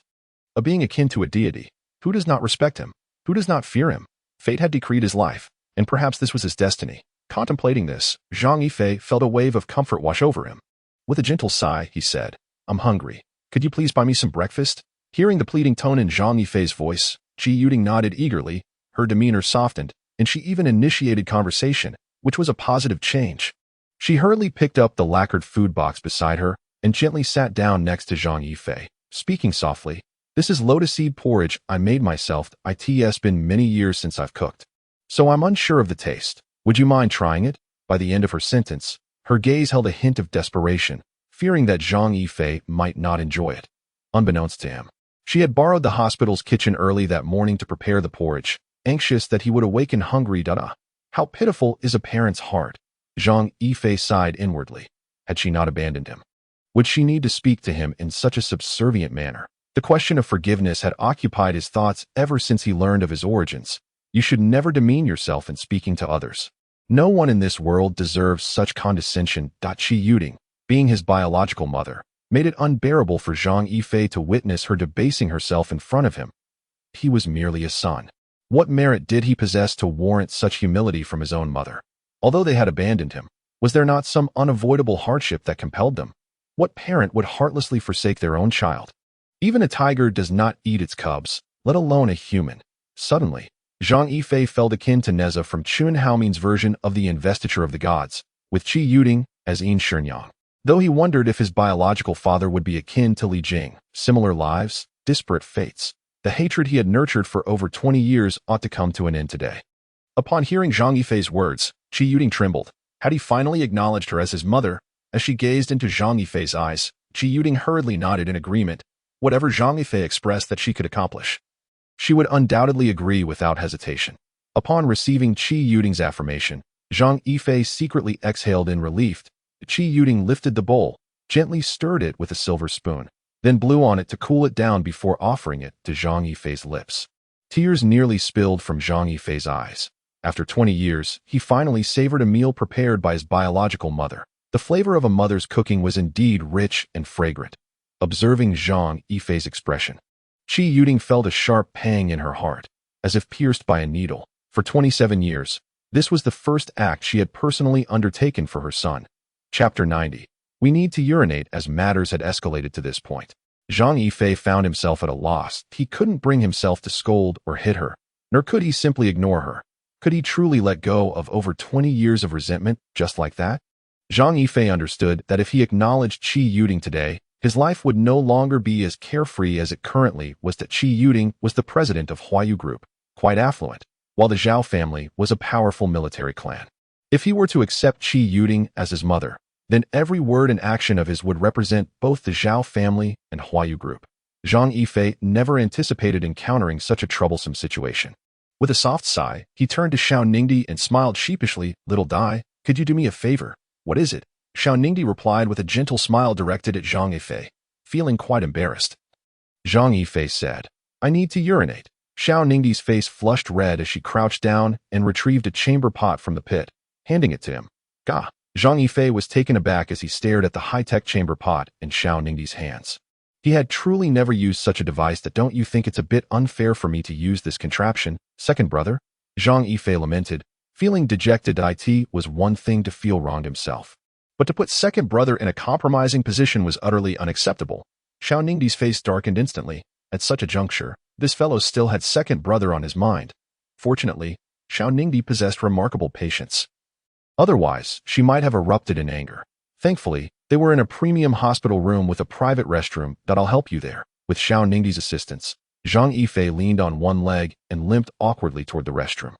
A being akin to a deity. Who does not respect him? Who does not fear him? Fate had decreed his life, and perhaps this was his destiny. Contemplating this, Zhang Yifei felt a wave of comfort wash over him. With a gentle sigh, he said, I'm hungry. Could you please buy me some breakfast? Hearing the pleading tone in Zhang Yifei's voice, Qi Yuding nodded eagerly, her demeanor softened, and she even initiated conversation, which was a positive change. She hurriedly picked up the lacquered food box beside her and gently sat down next to Zhang Yifei, speaking softly. This is lotus seed porridge I made myself. It's been many years since I've cooked, so I'm unsure of the taste. Would you mind trying it? By the end of her sentence, her gaze held a hint of desperation, fearing that Zhang Yifei might not enjoy it. Unbeknownst to him, she had borrowed the hospital's kitchen early that morning to prepare the porridge, anxious that he would awaken hungry. How pitiful is a parent's heart. Zhang Yifei sighed inwardly. Had she not abandoned him? Would she need to speak to him in such a subservient manner? The question of forgiveness had occupied his thoughts ever since he learned of his origins. You should never demean yourself in speaking to others. No one in this world deserves such condescension. Qi Yuding, being his biological mother, made it unbearable for Zhang Yifei to witness her debasing herself in front of him. He was merely a son. What merit did he possess to warrant such humility from his own mother? Although they had abandoned him, was there not some unavoidable hardship that compelled them? What parent would heartlessly forsake their own child? Even a tiger does not eat its cubs, let alone a human. Suddenly, Zhang Yifei felt akin to Neza from Chun Haomin's version of the investiture of the gods, with Qi Yuding as Yin Shenyang. Though he wondered if his biological father would be akin to Li Jing, similar lives, disparate fates. The hatred he had nurtured for over 20 years ought to come to an end today. Upon hearing Zhang Yifei's words, Qi Yuding trembled. Had he finally acknowledged her as his mother? As she gazed into Zhang Yifei's eyes, Qi Yuding hurriedly nodded in agreement, whatever Zhang Yifei expressed that she could accomplish. She would undoubtedly agree without hesitation. Upon receiving Qi Yuding's affirmation, Zhang Yifei secretly exhaled in relief. Qi Yuding lifted the bowl, gently stirred it with a silver spoon, then blew on it to cool it down before offering it to Zhang Yifei's lips. Tears nearly spilled from Zhang Yifei's eyes. After 20 years, he finally savored a meal prepared by his biological mother. The flavor of a mother's cooking was indeed rich and fragrant. Observing Zhang Yifei's expression, Qi Yuding felt a sharp pang in her heart, as if pierced by a needle. For 27 years, this was the first act she had personally undertaken for her son. Chapter 90. We need to urinate. As matters had escalated to this point, Zhang Yifei found himself at a loss. He couldn't bring himself to scold or hit her, nor could he simply ignore her. Could he truly let go of over 20 years of resentment just like that? Zhang Yifei understood that if he acknowledged Qi Yuding today, his life would no longer be as carefree as it currently was. That Qi Yuding was the president of Huayu Group, quite affluent, while the Zhao family was a powerful military clan. If he were to accept Qi Yuding as his mother, then every word and action of his would represent both the Zhao family and Huayu Group. Zhang Yifei never anticipated encountering such a troublesome situation. With a soft sigh, he turned to Xiao Ningdi and smiled sheepishly. "Little Dai, could you do me a favor?" "What is it?" Xiao Ningdi replied with a gentle smile directed at Zhang Yifei, feeling quite embarrassed. Zhang Yifei said, "I need to urinate." Xiao Ningdi's face flushed red as she crouched down and retrieved a chamber pot from the pit, handing it to him. "Gah!" Zhang Yifei was taken aback as he stared at the high-tech chamber pot in Xiao Ningdi's hands. He had truly never used such a device. "That don't you think it's a bit unfair for me to use this contraption, second brother?" Zhang Yifei lamented, feeling dejected. It was one thing to feel wronged himself, but to put second brother in a compromising position was utterly unacceptable. Xiao Ningdi's face darkened instantly. At such a juncture, this fellow still had second brother on his mind. Fortunately, Xiao Ningdi possessed remarkable patience. Otherwise, she might have erupted in anger. Thankfully, they were in a premium hospital room with a private restroom. "I'll help you there." With Xiao Ningdi's assistance, Zhang Yifei leaned on one leg and limped awkwardly toward the restroom.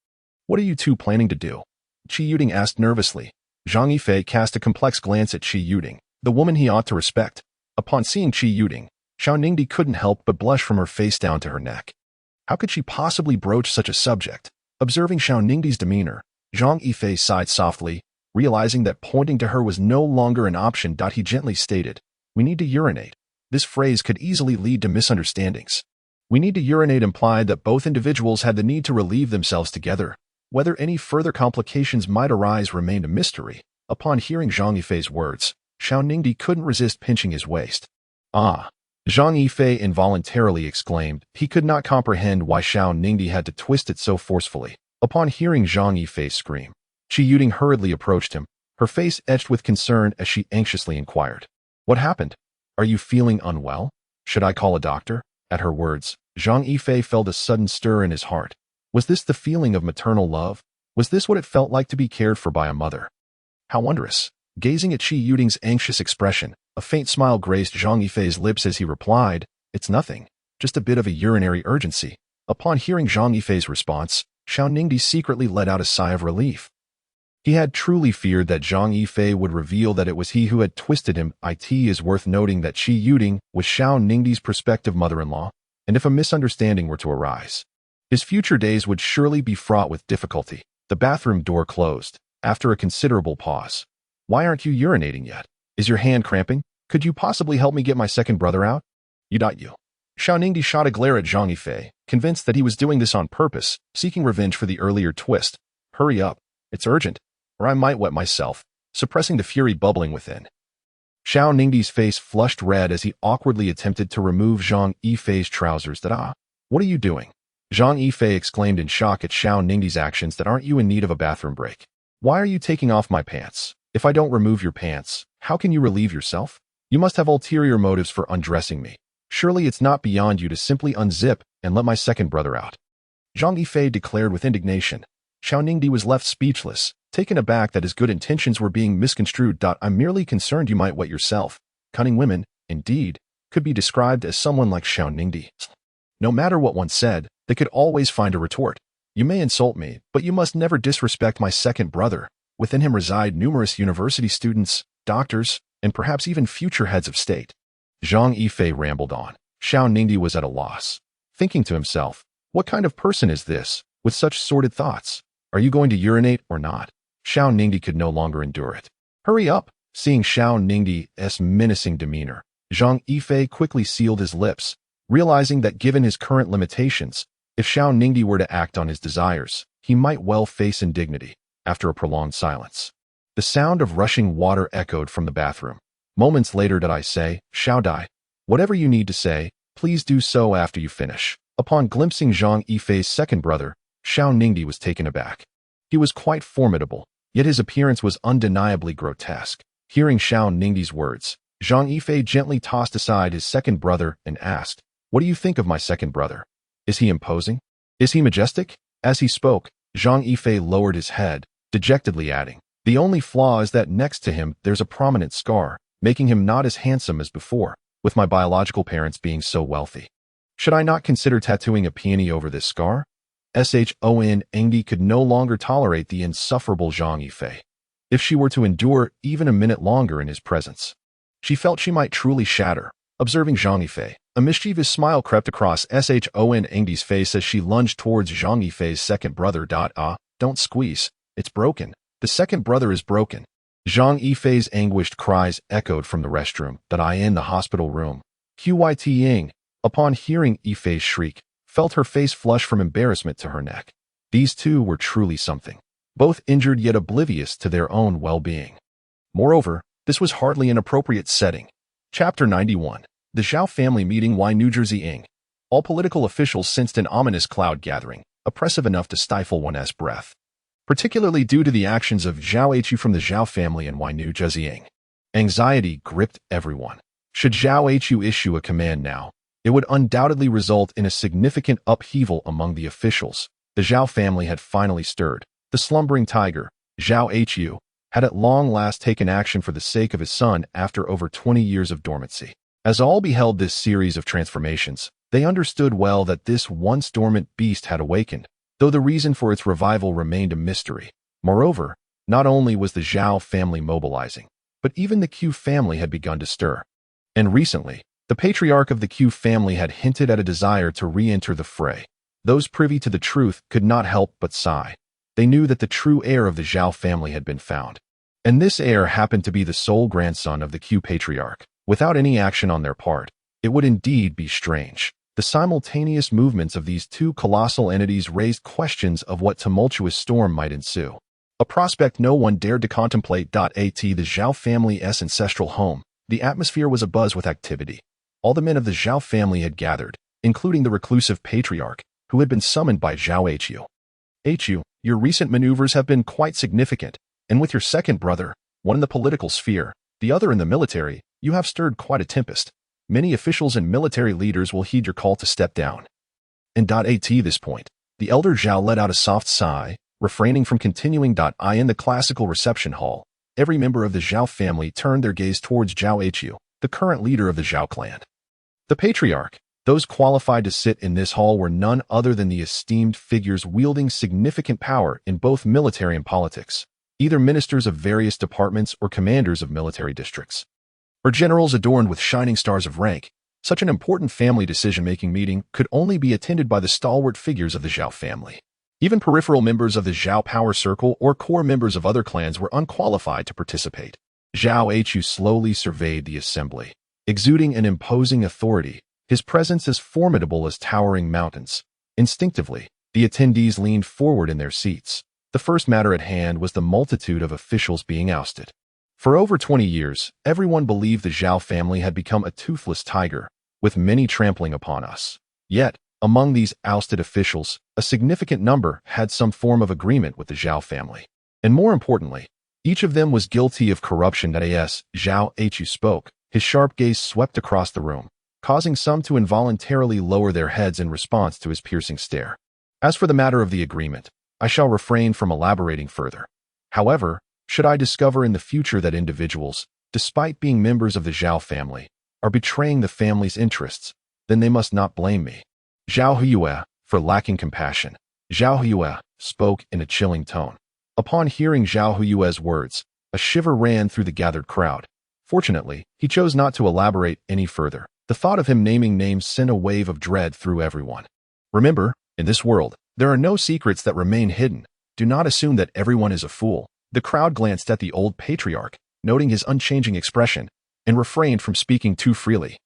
"What are you two planning to do?" Qi Yuding asked nervously. Zhang Yifei cast a complex glance at Qi Yuding, the woman he ought to respect. Upon seeing Qi Yuding, Xiao Ningdi couldn't help but blush from her face down to her neck. How could she possibly broach such a subject? Observing Xiao Ningdi's demeanor, Zhang Yifei sighed softly, realizing that pointing to her was no longer an option. He gently stated, "We need to urinate." This phrase could easily lead to misunderstandings. "We need to urinate" implied that both individuals had the need to relieve themselves together. Whether any further complications might arise remained a mystery. Upon hearing Zhang Yifei's words, Xiao Ningdi couldn't resist pinching his waist. "Ah!" Zhang Yifei involuntarily exclaimed. He could not comprehend why Xiao Ningdi had to twist it so forcefully. Upon hearing Zhang Yifei scream, Qi Yuding hurriedly approached him, her face etched with concern as she anxiously inquired, "What happened? Are you feeling unwell? Should I call a doctor?" At her words, Zhang Yifei felt a sudden stir in his heart. Was this the feeling of maternal love? Was this what it felt like to be cared for by a mother? How wondrous! Gazing at Qi Yuding's anxious expression, a faint smile graced Zhang Yifei's lips as he replied, "It's nothing, just a bit of a urinary urgency." Upon hearing Zhang Yifei's response, Xiao Ningdi secretly let out a sigh of relief. He had truly feared that Zhang Yifei would reveal that it was he who had twisted him. It is worth noting that Qi Yuding was Xiao Ningdi's prospective mother-in-law, and if a misunderstanding were to arise, his future days would surely be fraught with difficulty. The bathroom door closed. After a considerable pause, "Why aren't you urinating yet? Is your hand cramping? Could you possibly help me get my second brother out?" You. Xiao Ningdi shot a glare at Zhang Yifei, convinced that he was doing this on purpose, seeking revenge for the earlier twist. "Hurry up. It's urgent, or I might wet myself," suppressing the fury bubbling within. Xiao Ningdi's face flushed red as he awkwardly attempted to remove Zhang Yifei's trousers. "What are you doing?" Zhang Yifei exclaimed in shock at Xiao Ningdi's actions. "Aren't you in need of a bathroom break? Why are you taking off my pants? If I don't remove your pants, how can you relieve yourself? You must have ulterior motives for undressing me. Surely it's not beyond you to simply unzip and let my second brother out." Zhang Yifei declared with indignation. Xiao Ningdi was left speechless, taken aback that his good intentions were being misconstrued. "I'm merely concerned you might wet yourself." Cunning women, indeed, could be described as someone like Xiao Ningdi. No matter what one said, they could always find a retort. "You may insult me, but you must never disrespect my second brother. Within him reside numerous university students, doctors, and perhaps even future heads of state. Zhang Yifei rambled on. Xiao Ningdi was at a loss, thinking to himself, what kind of person is this, with such sordid thoughts? Are you going to urinate or not? Xiao Ningdi could no longer endure it. Hurry up! Seeing Xiao Ningdi's menacing demeanor, Zhang Yifei quickly sealed his lips, realizing that given his current limitations, if Xiao Ningdi were to act on his desires, he might well face indignity. After a prolonged silence, the sound of rushing water echoed from the bathroom. Moments later did I say, Xiao Dai, whatever you need to say, please do so after you finish. Upon glimpsing Zhang Yifei's second brother, Xiao Ningdi was taken aback. He was quite formidable, yet his appearance was undeniably grotesque. Hearing Xiao Ningdi's words, Zhang Yifei gently tossed aside his second brother and asked, what do you think of my second brother? Is he imposing? Is he majestic? As he spoke, Zhang Yifei lowered his head, dejectedly adding, the only flaw is that next to him there's a prominent scar, making him not as handsome as before, with my biological parents being so wealthy. Should I not consider tattooing a peony over this scar? Shon Engdi could no longer tolerate the insufferable Zhang Yifei. If she were to endure even a minute longer in his presence, she felt she might truly shatter. Observing Zhang Yifei, a mischievous smile crept across Shon Engdi's face as she lunged towards Zhang Yifei's second brother. Don't squeeze. It's broken. The second brother is broken. Zhang Yifei's anguished cries echoed from the restroom in the hospital room. Qyt Ying, upon hearing Yifei's shriek, felt her face flush from embarrassment to her neck. These two were truly something, both injured yet oblivious to their own well-being. Moreover, this was hardly an appropriate setting. Chapter 91. The Zhao family meeting. New Jersey Ing. All political officials sensed an ominous cloud gathering, oppressive enough to stifle one's breath, particularly due to the actions of Zhao Hu from the Zhao family in New Jersey Ing. Anxiety gripped everyone. Should Zhao Hu issue a command now, it would undoubtedly result in a significant upheaval among the officials. The Zhao family had finally stirred. The slumbering tiger, Zhao Hu, had at long last taken action for the sake of his son after over 20 years of dormancy. As all beheld this series of transformations, they understood well that this once dormant beast had awakened, though the reason for its revival remained a mystery. Moreover, not only was the Zhao family mobilizing, but even the Q family had begun to stir. And recently, the patriarch of the Q family had hinted at a desire to re-enter the fray. Those privy to the truth could not help but sigh. They knew that the true heir of the Zhao family had been found. And this heir happened to be the sole grandson of the Q patriarch. Without any action on their part, it would indeed be strange. The simultaneous movements of these two colossal entities raised questions of what tumultuous storm might ensue. A prospect no one dared to contemplate. The Zhao family's ancestral home. The atmosphere was abuzz with activity. All the men of the Zhao family had gathered, including the reclusive patriarch, who had been summoned by Zhao Hu. Hu, your recent maneuvers have been quite significant, and with your second brother, one in the political sphere, the other in the military, you have stirred quite a tempest. Many officials and military leaders will heed your call to step down. And at this point, the elder Zhao let out a soft sigh, refraining from continuing. In the classical reception hall, every member of the Zhao family turned their gaze towards Zhao Hu, the current leader of the Zhao clan. The patriarch. Those qualified to sit in this hall were none other than the esteemed figures wielding significant power in both military and politics, either ministers of various departments or commanders of military districts, or generals adorned with shining stars of rank. Such an important family decision-making meeting could only be attended by the stalwart figures of the Zhao family. Even peripheral members of the Zhao power circle or core members of other clans were unqualified to participate. Zhao Hu slowly surveyed the assembly, exuding an imposing authority, his presence as formidable as towering mountains. Instinctively, the attendees leaned forward in their seats. The first matter at hand was the multitude of officials being ousted. For over 20 years, everyone believed the Zhao family had become a toothless tiger, with many trampling upon us. Yet, among these ousted officials, a significant number had some form of agreement with the Zhao family. And more importantly, each of them was guilty of corruption. As Zhao Hu spoke, his sharp gaze swept across the room, causing some to involuntarily lower their heads in response to his piercing stare. As for the matter of the agreement, I shall refrain from elaborating further. However, should I discover in the future that individuals, despite being members of the Zhao family, are betraying the family's interests, then they must not blame me. Zhao Huye, for lacking compassion. Zhao Huye spoke in a chilling tone. Upon hearing Zhao Huye's words, a shiver ran through the gathered crowd. Fortunately, he chose not to elaborate any further. The thought of him naming names sent a wave of dread through everyone. Remember, in this world, there are no secrets that remain hidden. Do not assume that everyone is a fool. The crowd glanced at the old patriarch, noting his unchanging expression, and refrained from speaking too freely.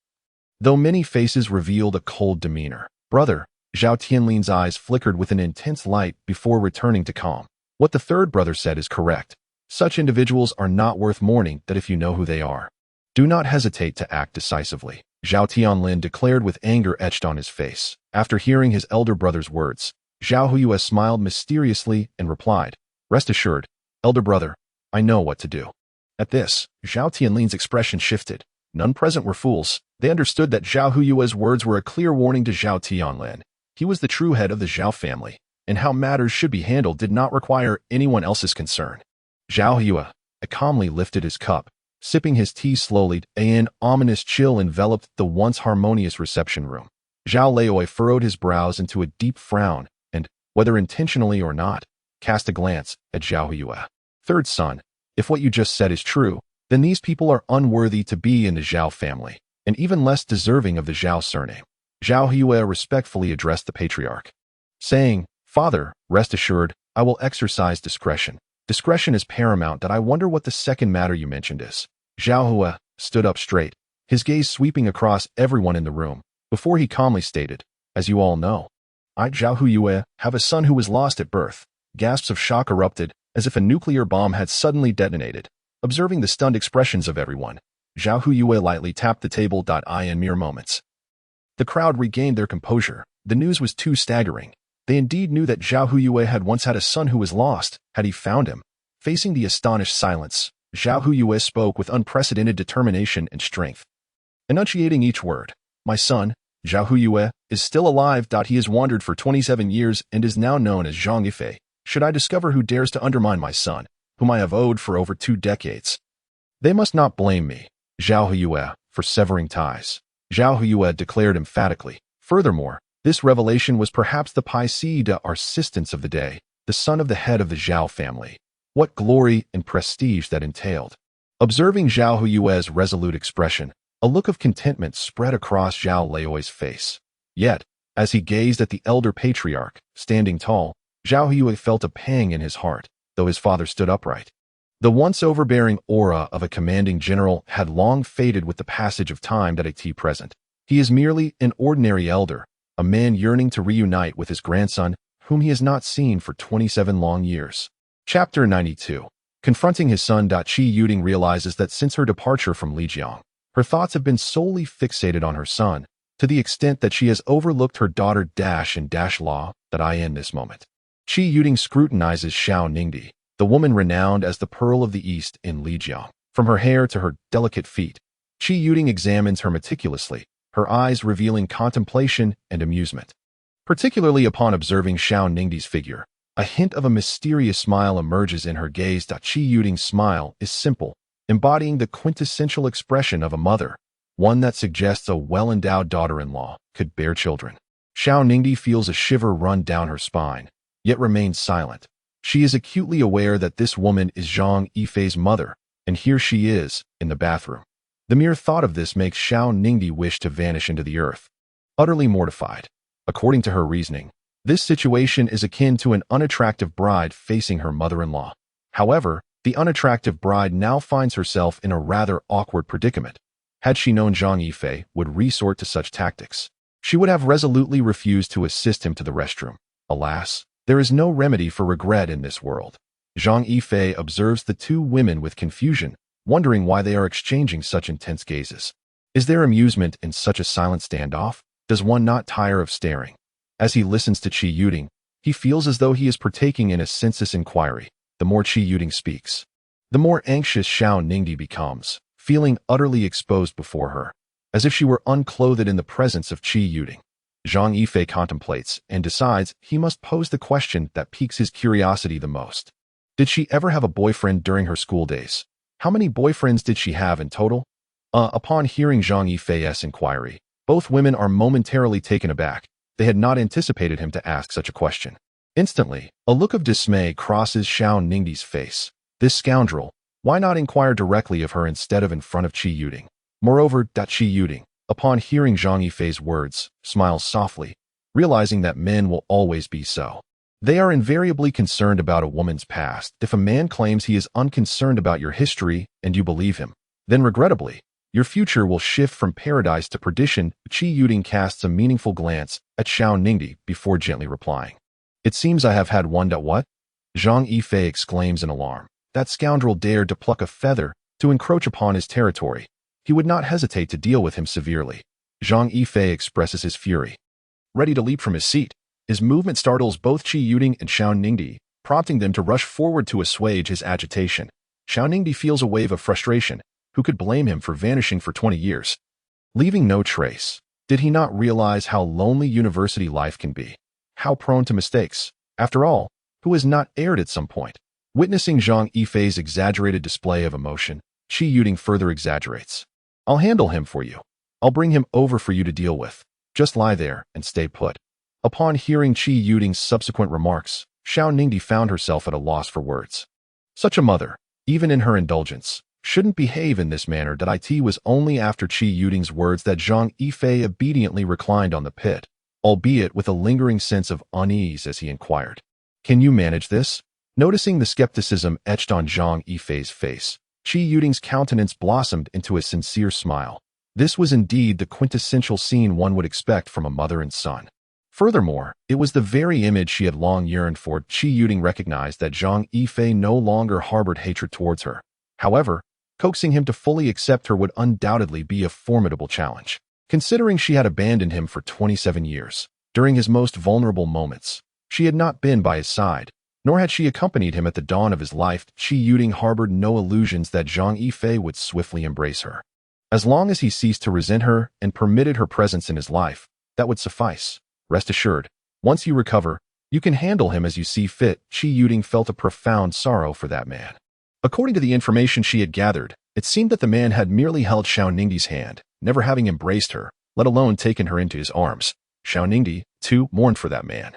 Though many faces revealed a cold demeanor, Brother Zhao Tianlin's eyes flickered with an intense light before returning to calm. What the third brother said is correct. Such individuals are not worth mourning that if you know who they are. Do not hesitate to act decisively, Zhao Tianlin declared with anger etched on his face. After hearing his elder brother's words, Zhao Huyue smiled mysteriously and replied, "Rest assured, elder brother, I know what to do." At this, Zhao Tianlin's expression shifted. None present were fools. They understood that Zhao Huyue's words were a clear warning to Zhao Tianlin. He was the true head of the Zhao family, and how matters should be handled did not require anyone else's concern. Zhao Huyue calmly lifted his cup, sipping his tea slowly. An ominous chill enveloped the once harmonious reception room. Zhao Leoi furrowed his brows into a deep frown and, whether intentionally or not, cast a glance at Zhao Huyue. "Third son, if what you just said is true, then these people are unworthy to be in the Zhao family, and even less deserving of the Zhao surname." Zhao Huyue respectfully addressed the patriarch, saying, "Father, rest assured, I will exercise discretion. Discretion is paramount. That I wonder what the second matter you mentioned is." Zhao Huyue stood up straight, his gaze sweeping across everyone in the room, before he calmly stated, "As you all know, I, Zhao Huyue, have a son who was lost at birth." Gasps of shock erupted, as if a nuclear bomb had suddenly detonated. Observing the stunned expressions of everyone, Zhao Huyue lightly tapped the table. In mere moments, the crowd regained their composure. The news was too staggering. They indeed knew that Zhao Huyue had once had a son who was lost. Had he found him? Facing the astonished silence, Zhao Huyue spoke with unprecedented determination and strength, enunciating each word. "My son, Zhao Huyue, is still alive. He has wandered for 27 years and is now known as Zhang Yifei. Should I discover who dares to undermine my son, whom I have owed for over 2 decades, they must not blame me, Zhao Huyue, for severing ties." Zhao Huyue declared emphatically. Furthermore, this revelation was perhaps the piece d'resistance of the day, the son of the head of the Zhao family. What glory and prestige that entailed. Observing Zhao Huyue's resolute expression, a look of contentment spread across Zhao Leoi's face. Yet, as he gazed at the elder patriarch, standing tall, Zhao Huyue felt a pang in his heart, though his father stood upright. The once overbearing aura of a commanding general had long faded with the passage of time. At present, he is merely an ordinary elder, a man yearning to reunite with his grandson, whom he has not seen for 27 long years. Chapter 92. Confronting his son. Qi Yuding realizes that since her departure from Lijiang, her thoughts have been solely fixated on her son, to the extent that she has overlooked her daughter Law. In this moment, Qi Yuding scrutinizes Xiao Ningdi, the woman renowned as the Pearl of the East in Lijiang. From her hair to her delicate feet, Qi Yuding examines her meticulously, her eyes revealing contemplation and amusement. Particularly upon observing Xiao Ningdi's figure, a hint of a mysterious smile emerges in her gaze. Qi Yuding's smile is simple, embodying the quintessential expression of a mother, one that suggests a well-endowed daughter-in-law could bear children. Xiao Ningdi feels a shiver run down her spine, yet remains silent. She is acutely aware that this woman is Zhang Yifei's mother, and here she is, in the bathroom. The mere thought of this makes Xiao Ningdi wish to vanish into the earth, utterly mortified. According to her reasoning, this situation is akin to an unattractive bride facing her mother-in-law. However, the unattractive bride now finds herself in a rather awkward predicament. Had she known Zhang Yifei would resort to such tactics, she would have resolutely refused to assist him to the restroom. Alas, there is no remedy for regret in this world. Zhang Yifei observes the two women with confusion, wondering why they are exchanging such intense gazes. Is there amusement in such a silent standoff? Does one not tire of staring? As he listens to Qi Yuding, he feels as though he is partaking in a census inquiry. The more Qi Yuding speaks, the more anxious Xiao Ningdi becomes, feeling utterly exposed before her, as if she were unclothed in the presence of Qi Yuding. Zhang Yifei contemplates and decides he must pose the question that piques his curiosity the most. Did she ever have a boyfriend during her school days? How many boyfriends did she have in total? Upon hearing Zhang Yifei's inquiry, both women are momentarily taken aback. They had not anticipated him to ask such a question. Instantly, a look of dismay crosses Xiao Ningdi's face. This scoundrel, Why not inquire directly of her instead of in front of Qi Yuding? Moreover, Qi Yuding, upon hearing Zhang Yifei's words, smiles softly, realizing that men will always be so. They are invariably concerned about a woman's past. If a man claims he is unconcerned about your history and you believe him, then regrettably, your future will shift from paradise to perdition. Qi Yuding casts a meaningful glance at Xiao Ningdi before gently replying. It seems I have had one. What? Zhang Yifei exclaims in alarm. That scoundrel dared to pluck a feather to encroach upon his territory. He would not hesitate to deal with him severely. Zhang Yifei expresses his fury. Ready to leap from his seat, his movement startles both Qi Yuding and Xiao Ningdi, prompting them to rush forward to assuage his agitation. Xiao Ningdi feels a wave of frustration. Who could blame him for vanishing for 20 years? Leaving no trace. Did he not realize how lonely university life can be? How prone to mistakes? After all, who has not erred at some point? Witnessing Zhang Yifei's exaggerated display of emotion, Qi Yuding further exaggerates. I'll handle him for you. I'll bring him over for you to deal with. Just lie there and stay put. Upon hearing Qi Yuding's subsequent remarks, Xiao Ningdi found herself at a loss for words. Such a mother, even in her indulgence, shouldn't behave in this manner. It was only after Qi Yuding's words that Zhang Yifei obediently reclined on the pit, albeit with a lingering sense of unease as he inquired. Can you manage this? Noticing the skepticism etched on Zhang Yifei's face, Qi Yuding's countenance blossomed into a sincere smile. This was indeed the quintessential scene one would expect from a mother and son. Furthermore, it was the very image she had long yearned for. Qi Yuding recognized that Zhang Yifei no longer harbored hatred towards her. However, coaxing him to fully accept her would undoubtedly be a formidable challenge. Considering she had abandoned him for 27 years, during his most vulnerable moments, she had not been by his side, nor had she accompanied him at the dawn of his life. Qi Yuding harbored no illusions that Zhang Yifei would swiftly embrace her. As long as he ceased to resent her and permitted her presence in his life, that would suffice. Rest assured, once you recover, you can handle him as you see fit. Qi Yuding felt a profound sorrow for that man. According to the information she had gathered, it seemed that the man had merely held Xiao Ningdi's hand, never having embraced her, let alone taken her into his arms. Xiao Ningdi, too, mourned for that man.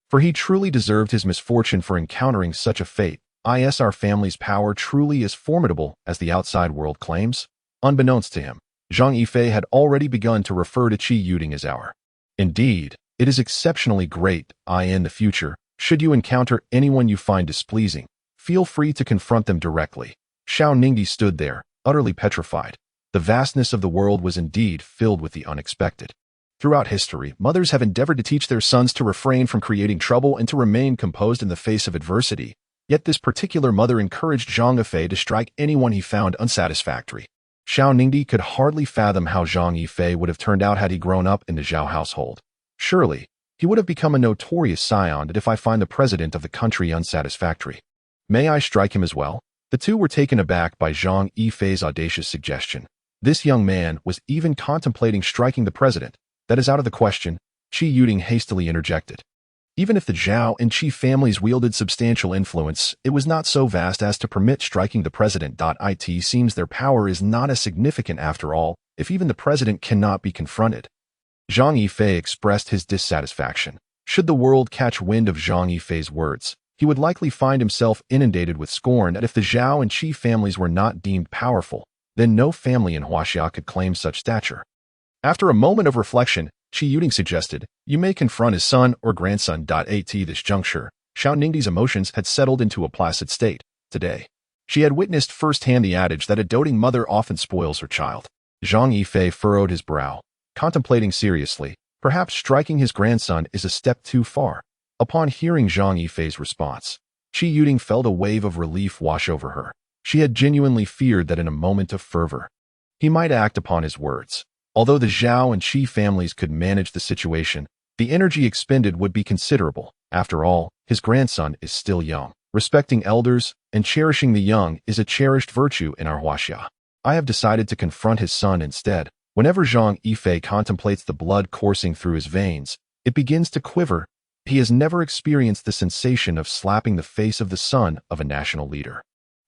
For he truly deserved his misfortune for encountering such a fate. Our family's power truly is formidable, as the outside world claims. Unbeknownst to him, Zhang Yifei had already begun to refer to Qi Yuding as our. Indeed, it is exceptionally great. In the future, should you encounter anyone you find displeasing, feel free to confront them directly. Xiao Ningdi stood there, utterly petrified. The vastness of the world was indeed filled with the unexpected. Throughout history, mothers have endeavored to teach their sons to refrain from creating trouble and to remain composed in the face of adversity. Yet this particular mother encouraged Zhang Yifei to strike anyone he found unsatisfactory. Xiao Ningdi could hardly fathom how Zhang Yifei would have turned out had he grown up in the Zhao household. Surely, he would have become a notorious scion. If I find the president of the country unsatisfactory, may I strike him as well? The two were taken aback by Zhang Yifei's audacious suggestion. This young man was even contemplating striking the president. That is out of the question, Qi Yuding hastily interjected. Even if the Zhao and Qi families wielded substantial influence, it was not so vast as to permit striking the president. It seems their power is not as significant after all, if even the president cannot be confronted. Zhang Yifei expressed his dissatisfaction. Should the world catch wind of Zhang Yifei's words, he would likely find himself inundated with scorn. That if the Zhao and Qi families were not deemed powerful, then no family in Huaxia could claim such stature. After a moment of reflection, Qi Yuding suggested, you may confront his son or grandson. At this juncture, Xiao Ningdi's emotions had settled into a placid state. Today, she had witnessed firsthand the adage that a doting mother often spoils her child. Zhang Yifei furrowed his brow, contemplating seriously, perhaps striking his grandson is a step too far. Upon hearing Zhang Yifei's response, Qi Yuding felt a wave of relief wash over her. She had genuinely feared that in a moment of fervor, he might act upon his words. Although the Zhao and Qi families could manage the situation, the energy expended would be considerable. After all, his grandson is still young. Respecting elders and cherishing the young is a cherished virtue in our Huaxia. I have decided to confront his son instead. Whenever Zhang Yifei contemplates the blood coursing through his veins, it begins to quiver. He has never experienced the sensation of slapping the face of the son of a national leader.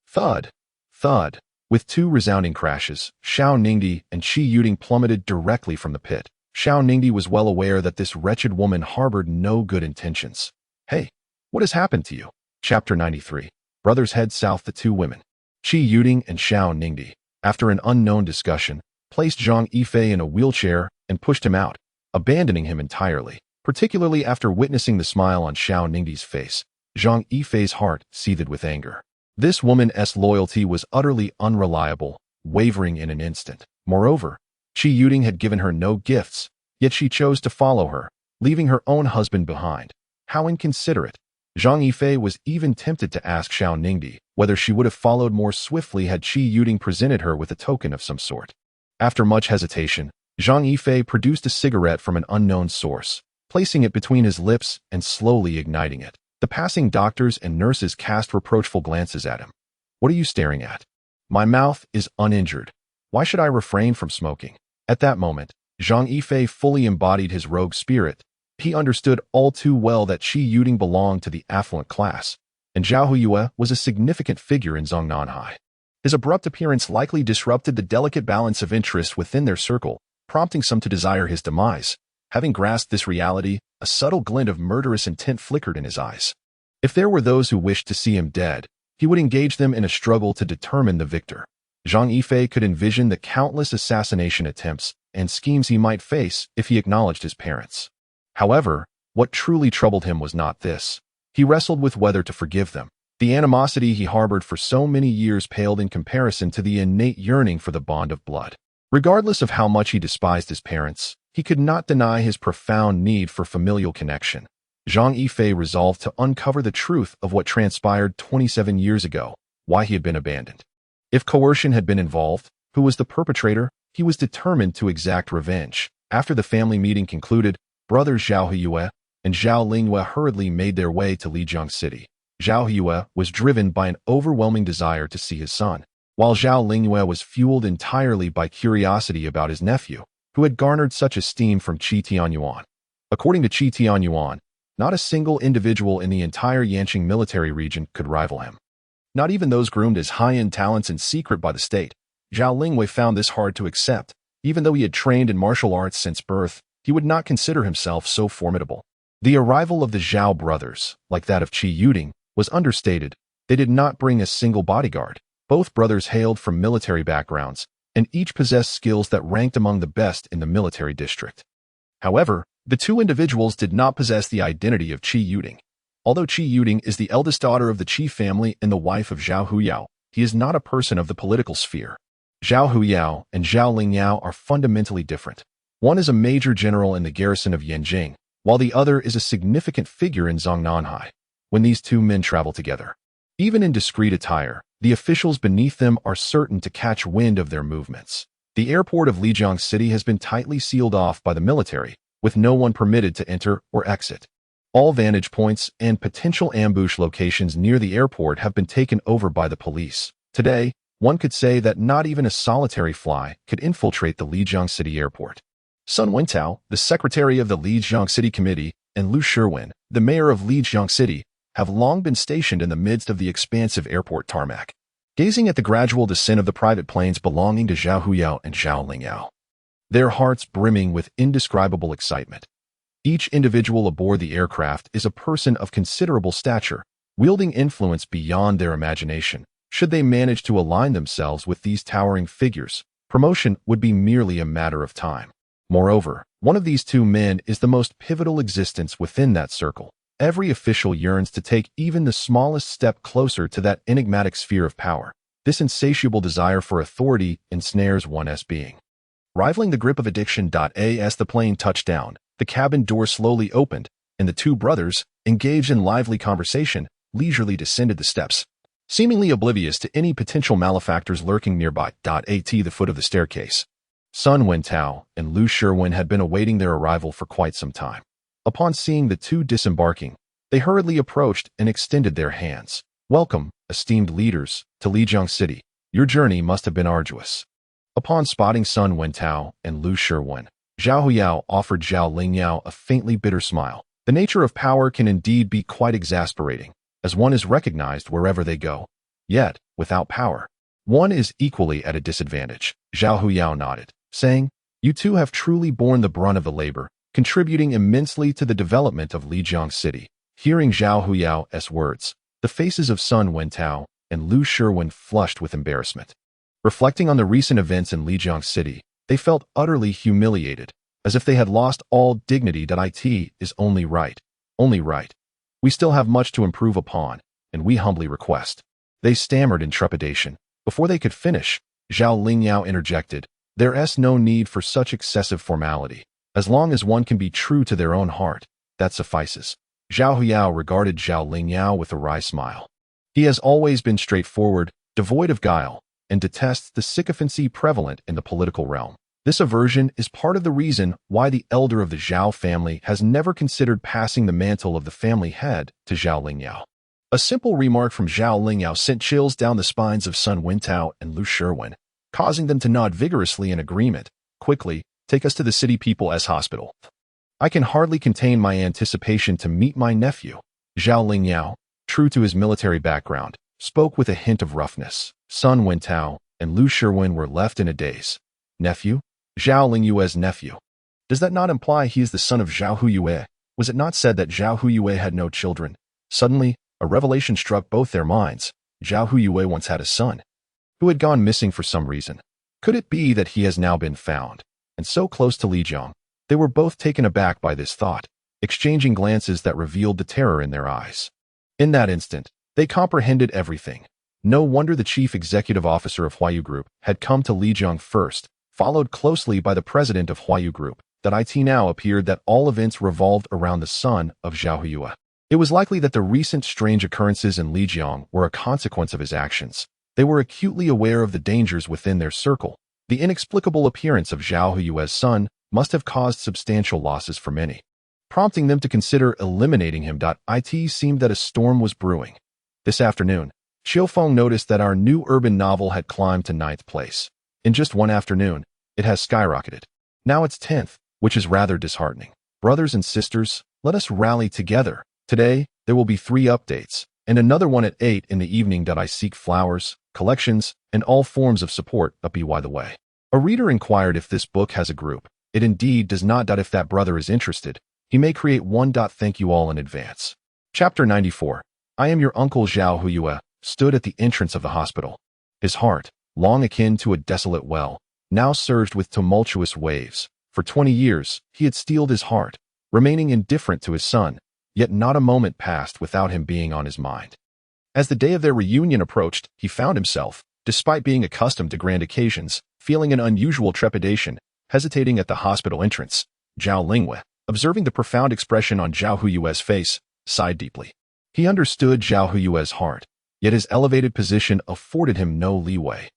Thud, thud. With two resounding crashes, Xiao Ningdi and Qi Yuding plummeted directly from the pit. Xiao Ningdi was well aware that this wretched woman harbored no good intentions. Hey, what has happened to you? Chapter 93. Brothers head south. The two women. Qi Yuding and Xiao Ningdi, after an unknown discussion, placed Zhang Yifei in a wheelchair and pushed him out, abandoning him entirely. Particularly after witnessing the smile on Xiao Ningdi's face, Zhang Yifei's heart seethed with anger. This woman's loyalty was utterly unreliable, wavering in an instant. Moreover, Qi Yuding had given her no gifts, yet she chose to follow her, leaving her own husband behind. How inconsiderate! Zhang Yifei was even tempted to ask Xiao Ningdi whether she would have followed more swiftly had Qi Yuding presented her with a token of some sort. After much hesitation, Zhang Yifei produced a cigarette from an unknown source, placing it between his lips and slowly igniting it. The passing doctors and nurses cast reproachful glances at him. "What are you staring at?" "My mouth is uninjured. Why should I refrain from smoking?" At that moment, Zhang Yifei fully embodied his rogue spirit. He understood all too well that Qi Yuding belonged to the affluent class, and Zhao Huyue was a significant figure in Zongnanhai. His abrupt appearance likely disrupted the delicate balance of interest within their circle, prompting some to desire his demise. Having grasped this reality, a subtle glint of murderous intent flickered in his eyes. If there were those who wished to see him dead, he would engage them in a struggle to determine the victor. Zhang Yifei could envision the countless assassination attempts and schemes he might face if he acknowledged his parents. However, what truly troubled him was not this. He wrestled with whether to forgive them. The animosity he harbored for so many years paled in comparison to the innate yearning for the bond of blood. Regardless of how much he despised his parents, he could not deny his profound need for familial connection. Zhang Yifei resolved to uncover the truth of what transpired 27 years ago, why he had been abandoned. If coercion had been involved, who was the perpetrator? He was determined to exact revenge. After the family meeting concluded, brothers Zhao Huyue and Zhao Lingyue hurriedly made their way to Lijiang City. Zhao Huyue was driven by an overwhelming desire to see his son, while Zhao Lingyue was fueled entirely by curiosity about his nephew, who had garnered such esteem from Qi Tianyuan. According to Qi Tianyuan, not a single individual in the entire Yanqing military region could rival him. Not even those groomed as high-end talents in secret by the state. Zhao Lingyue found this hard to accept. Even though he had trained in martial arts since birth, he would not consider himself so formidable. The arrival of the Zhao brothers, like that of Qi Yuding, was understated. They did not bring a single bodyguard. Both brothers hailed from military backgrounds, and each possessed skills that ranked among the best in the military district. However, the two individuals did not possess the identity of Qi Yuding. Although Qi Yuding is the eldest daughter of the Qi family and the wife of Zhao Huyao, he is not a person of the political sphere. Zhao Huyao and Zhao Lingyao are fundamentally different. One is a major general in the garrison of Yanjing, while the other is a significant figure in Zongnanhai. When these two men travel together, even in discreet attire, the officials beneath them are certain to catch wind of their movements. The airport of Lijiang City has been tightly sealed off by the military, with no one permitted to enter or exit. All vantage points and potential ambush locations near the airport have been taken over by the police. Today, one could say that not even a solitary fly could infiltrate the Lijiang City airport. Sun Wentao, the secretary of the Lijiang City Committee, and Lu Shiwen, the mayor of Lijiang City, have long been stationed in the midst of the expansive airport tarmac, gazing at the gradual descent of the private planes belonging to Zhao Huyao and Zhao Lingyao, their hearts brimming with indescribable excitement. Each individual aboard the aircraft is a person of considerable stature, wielding influence beyond their imagination. Should they manage to align themselves with these towering figures, promotion would be merely a matter of time. Moreover, one of these two men is the most pivotal existence within that circle. Every official yearns to take even the smallest step closer to that enigmatic sphere of power. This insatiable desire for authority ensnares one's being. Rivaling the grip of addiction. As the plane touched down, the cabin door slowly opened, and the two brothers, engaged in lively conversation, leisurely descended the steps, seemingly oblivious to any potential malefactors lurking nearby. At the foot of the staircase, Sun Wentao and Lu Shiwen had been awaiting their arrival for quite some time. Upon seeing the two disembarking, they hurriedly approached and extended their hands. "Welcome, esteemed leaders, to Lijiang City. Your journey must have been arduous." Upon spotting Sun Wentao and Lu Shiwen, Zhao Huyao offered Zhao Lingyao a faintly bitter smile. The nature of power can indeed be quite exasperating, as one is recognized wherever they go. Yet, without power, one is equally at a disadvantage. Zhao Huyao nodded, saying, "You two have truly borne the brunt of the labor, contributing immensely to the development of Lijiang City." Hearing Zhao Huyao's words, the faces of Sun Wentao and Lu Shiwen flushed with embarrassment. Reflecting on the recent events in Lijiang City, they felt utterly humiliated, as if they had lost all dignity. It is only right. Only right. We still have much to improve upon, and we humbly request. They stammered in trepidation. Before they could finish, Zhao Lingyao interjected, "There's no need for such excessive formality. As long as one can be true to their own heart, that suffices." Zhao Huyao regarded Zhao Lingyao with a wry smile. He has always been straightforward, devoid of guile, and detests the sycophancy prevalent in the political realm. This aversion is part of the reason why the elder of the Zhao family has never considered passing the mantle of the family head to Zhao Lingyao. A simple remark from Zhao Lingyao sent chills down the spines of Sun Wintao and Lu Shiwen, causing them to nod vigorously in agreement. "Quickly, take us to the city people's hospital. I can hardly contain my anticipation to meet my nephew." Zhao Lingyao, true to his military background, spoke with a hint of roughness. Sun Wintao and Lu Shiwen were left in a daze. "Nephew? Zhao Lingyue's nephew. Does that not imply he is the son of Zhao Huyue? Was it not said that Zhao Huyue had no children?" Suddenly, a revelation struck both their minds. Zhao Huyue once had a son, who had gone missing for some reason. Could it be that he has now been found, and so close to Lijiang? They were both taken aback by this thought, exchanging glances that revealed the terror in their eyes. In that instant, they comprehended everything. No wonder the chief executive officer of Huayu Group had come to Lijiang first, followed closely by the president of Huayu Group. It now appeared that all events revolved around the son of Zhao Huyue. It was likely that the recent strange occurrences in Lijiang were a consequence of his actions. They were acutely aware of the dangers within their circle. The inexplicable appearance of Zhao Huyue's son must have caused substantial losses for many, prompting them to consider eliminating him. It seemed that a storm was brewing. This afternoon, Xiaofeng noticed that our new urban novel had climbed to 9th place. In just one afternoon, it has skyrocketed. Now it's 10th, which is rather disheartening. Brothers and sisters, let us rally together. Today, there will be 3 updates, and another one at 8 in the evening. I seek flowers, collections, and all forms of support. By the way, a reader inquired if this book has a group. It indeed does not. If that brother is interested, he may create one. Thank you all in advance. Chapter 94. I am your uncle. Zhao Huyue stood at the entrance of the hospital. His heart, long akin to a desolate well, now surged with tumultuous waves. For 20 years, he had steeled his heart, remaining indifferent to his son, yet not a moment passed without him being on his mind. As the day of their reunion approached, he found himself, despite being accustomed to grand occasions, feeling an unusual trepidation, hesitating at the hospital entrance. Zhao Lingyue, observing the profound expression on Zhao Huyue's face, sighed deeply. He understood Zhao Huyue's heart, yet his elevated position afforded him no leeway.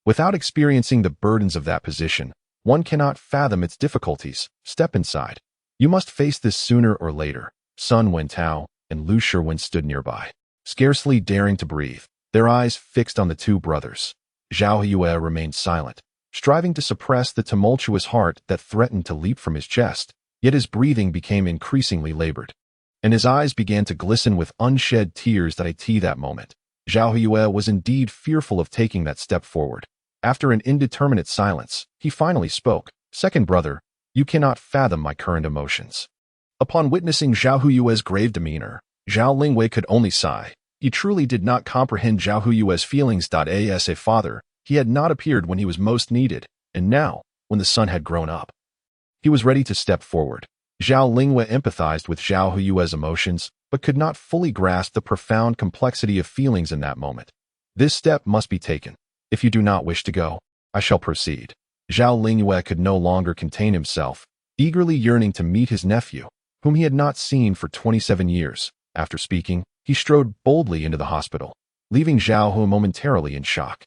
Without experiencing the burdens of that position, one cannot fathom its difficulties. Step inside. You must face this sooner or later. Sun Wintao and Lu Shiwen stood nearby, scarcely daring to breathe, their eyes fixed on the two brothers. Zhao Huyue remained silent, striving to suppress the tumultuous heart that threatened to leap from his chest, yet his breathing became increasingly labored, and his eyes began to glisten with unshed tears. That moment, Zhao Huyue was indeed fearful of taking that step forward. After an indeterminate silence, he finally spoke. "Second brother, you cannot fathom my current emotions." Upon witnessing Zhao Huyue's grave demeanor, Zhao Lingyue could only sigh. He truly did not comprehend Zhao Huyue's feelings. As a father, he had not appeared when he was most needed, and now, when the son had grown up, he was ready to step forward. Zhao Lingyue empathized with Zhao Huyue's emotions, but could not fully grasp the profound complexity of feelings in that moment. "This step must be taken. If you do not wish to go, I shall proceed." Zhao Lingyue could no longer contain himself, eagerly yearning to meet his nephew, whom he had not seen for 27 years. After speaking, he strode boldly into the hospital, leaving Zhao Hu momentarily in shock.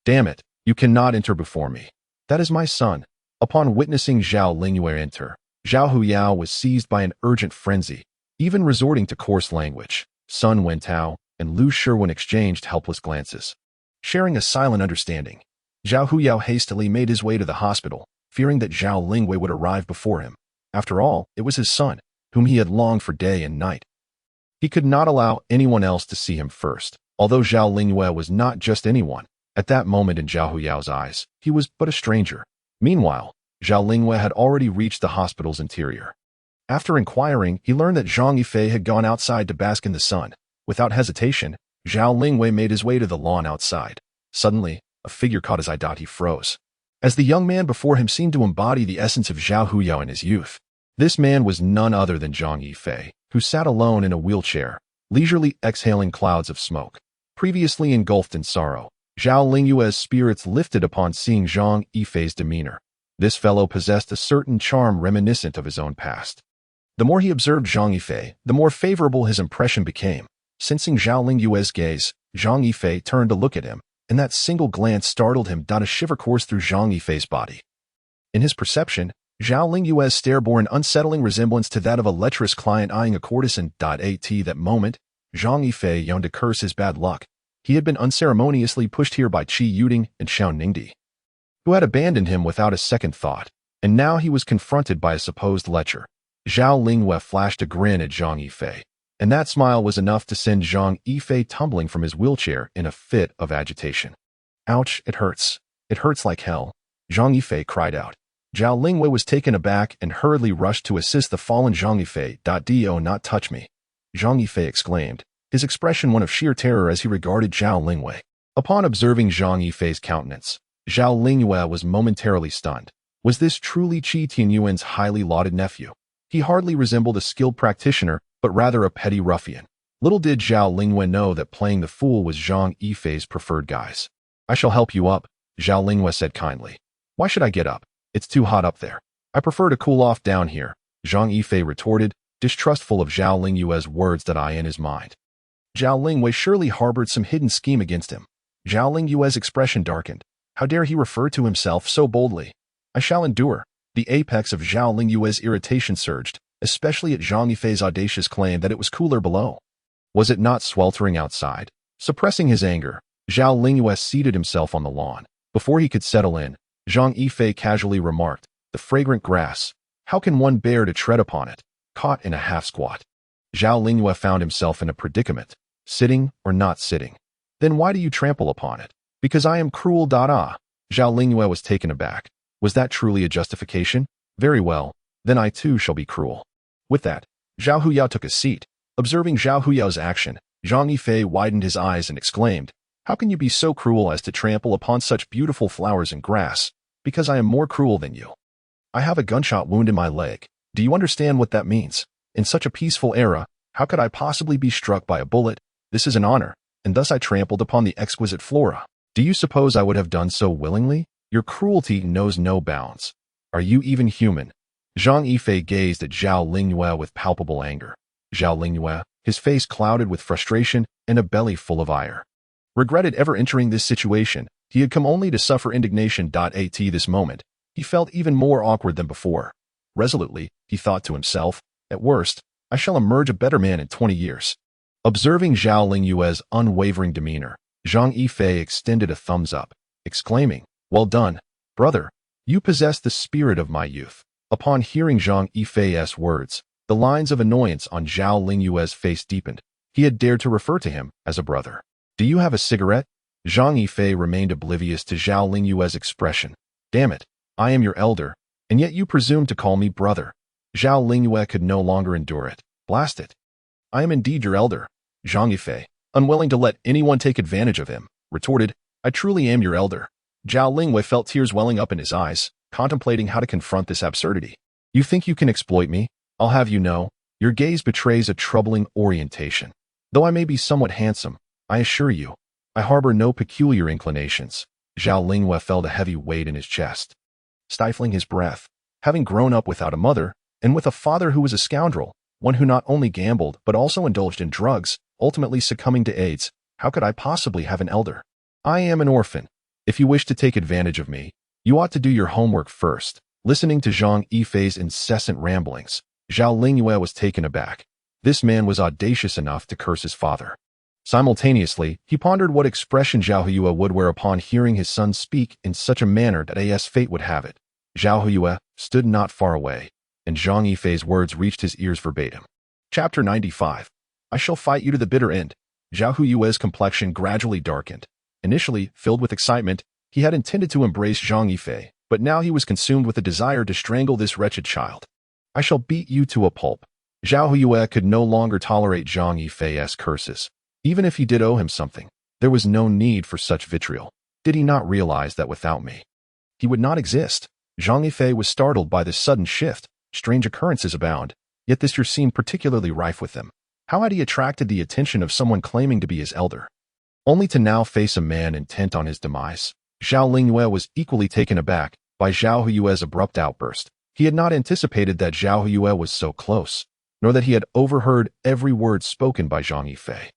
"Damn it, you cannot enter before me. That is my son." Upon witnessing Zhao Lingyue enter, Zhao Huyao was seized by an urgent frenzy, even resorting to coarse language. Sun Wintao and Lu Shiwen exchanged helpless glances. Sharing a silent understanding, Zhao Huyao hastily made his way to the hospital, fearing that Zhao Lingyue would arrive before him. After all, it was his son, whom he had longed for day and night. He could not allow anyone else to see him first. Although Zhao Lingyue was not just anyone, at that moment in Zhao Huyao's eyes, he was but a stranger. Meanwhile, Zhao Lingyue had already reached the hospital's interior. After inquiring, he learned that Zhang Yifei had gone outside to bask in the sun. Without hesitation, Zhao Lingwei made his way to the lawn outside. Suddenly, a figure caught his eye. He froze, as the young man before him seemed to embody the essence of Zhao Huyao in his youth. This man was none other than Zhang Yifei, who sat alone in a wheelchair, leisurely exhaling clouds of smoke. Previously engulfed in sorrow, Zhao Lingyue's spirits lifted upon seeing Zhang Yifei's demeanor. This fellow possessed a certain charm reminiscent of his own past. The more he observed Zhang Yifei, the more favorable his impression became. Sensing Zhao Lingyue's gaze, Zhang Yifei turned to look at him, and that single glance startled him. A shiver coursed through Zhang Yifei's body. In his perception, Zhao Lingyue's stare bore an unsettling resemblance to that of a lecherous client eyeing a courtesan. At that moment, Zhang Yifei yearned to curse his bad luck. He had been unceremoniously pushed here by Qi Yuding and Xiao Ningdi, who had abandoned him without a second thought, and now he was confronted by a supposed lecher. Zhao Lingyue flashed a grin at Zhang Yifei, and that smile was enough to send Zhang Yifei tumbling from his wheelchair in a fit of agitation. Ouch, it hurts. It hurts like hell, Zhang Yifei cried out. Zhao Lingyue was taken aback and hurriedly rushed to assist the fallen Zhang Yifei. Do not touch me, Zhang Yifei exclaimed, his expression one of sheer terror as he regarded Zhao Lingyue. Upon observing Zhang Yifei's countenance, Zhao Lingyue was momentarily stunned. Was this truly Qi Tianyuan's highly lauded nephew? He hardly resembled a skilled practitioner, but rather a petty ruffian. Little did Zhao Lingyue know that playing the fool was Zhang Yifei's preferred guise. I shall help you up, Zhao Lingyue said kindly. Why should I get up? It's too hot up there. I prefer to cool off down here, Zhang Yifei retorted, distrustful of Zhao Lingyue's words that in his mind. Zhao Lingyue surely harbored some hidden scheme against him. Zhao Lingyue's expression darkened. How dare he refer to himself so boldly? I shall endure. The apex of Zhao Lingyue's irritation surged, especially at Zhang Yifei's audacious claim that it was cooler below. Was it not sweltering outside? Suppressing his anger, Zhao Lingyue seated himself on the lawn. Before he could settle in, Zhang Yifei casually remarked, the fragrant grass. How can one bear to tread upon it? Caught in a half-squat. Zhao Lingyue found himself in a predicament. Sitting or not sitting? Then why do you trample upon it? Because I am cruel. Zhao Lingyue was taken aback. Was that truly a justification? Very well, then I too shall be cruel. With that, Zhao Huyao took a seat. Observing Zhao Huyao's action, Zhang Yifei widened his eyes and exclaimed, how can you be so cruel as to trample upon such beautiful flowers and grass? Because I am more cruel than you. I have a gunshot wound in my leg. Do you understand what that means? In such a peaceful era, how could I possibly be struck by a bullet? This is an honor, and thus I trampled upon the exquisite flora. Do you suppose I would have done so willingly? Your cruelty knows no bounds. Are you even human? Zhang Yifei gazed at Zhao Lingyue with palpable anger. Zhao Lingyue, his face clouded with frustration and a belly full of ire, regretted ever entering this situation. He had come only to suffer indignation. At this moment, he felt even more awkward than before. Resolutely, he thought to himself, at worst, I shall emerge a better man in 20 years. Observing Zhao Lingyue's unwavering demeanor, Zhang Yifei extended a thumbs up, exclaiming, well done, brother. You possess the spirit of my youth. Upon hearing Zhang Yifei's words, the lines of annoyance on Zhao Lingyue's face deepened. He had dared to refer to him as a brother. Do you have a cigarette? Zhang Yifei remained oblivious to Zhao Lingyue's expression. Damn it, I am your elder, and yet you presume to call me brother. Zhao Lingyue could no longer endure it. Blast it. I am indeed your elder, Zhang Yifei, unwilling to let anyone take advantage of him, retorted, I truly am your elder. Zhao Lingyue felt tears welling up in his eyes, contemplating how to confront this absurdity. You think you can exploit me? I'll have you know, your gaze betrays a troubling orientation. Though I may be somewhat handsome, I assure you, I harbor no peculiar inclinations. Zhao Lingyue felt a heavy weight in his chest. Stifling his breath, having grown up without a mother, and with a father who was a scoundrel, one who not only gambled but also indulged in drugs, ultimately succumbing to AIDS, how could I possibly have an elder? I am an orphan. If you wish to take advantage of me, you ought to do your homework first. Listening to Zhang Yifei's incessant ramblings, Zhao Lingyue was taken aback. This man was audacious enough to curse his father. Simultaneously, he pondered what expression Zhao Huyao would wear upon hearing his son speak in such a manner that as fate would have it. Zhao Huyao stood not far away, and Zhang Yifei's words reached his ears verbatim. Chapter 95. I shall fight you to the bitter end. Zhao Huyao's complexion gradually darkened. Initially, filled with excitement, he had intended to embrace Zhang Yifei, but now he was consumed with a desire to strangle this wretched child. I shall beat you to a pulp. Zhao Huyao could no longer tolerate Zhang Yifei's curses. Even if he did owe him something, there was no need for such vitriol. Did he not realize that without me, he would not exist? Zhang Yifei was startled by this sudden shift. Strange occurrences abound, yet this year seemed particularly rife with them. How had he attracted the attention of someone claiming to be his elder, only to now face a man intent on his demise? Zhao Lingyue was equally taken aback by Zhao Huyue's abrupt outburst. He had not anticipated that Zhao Huyue was so close, nor that he had overheard every word spoken by Zhang Yifei.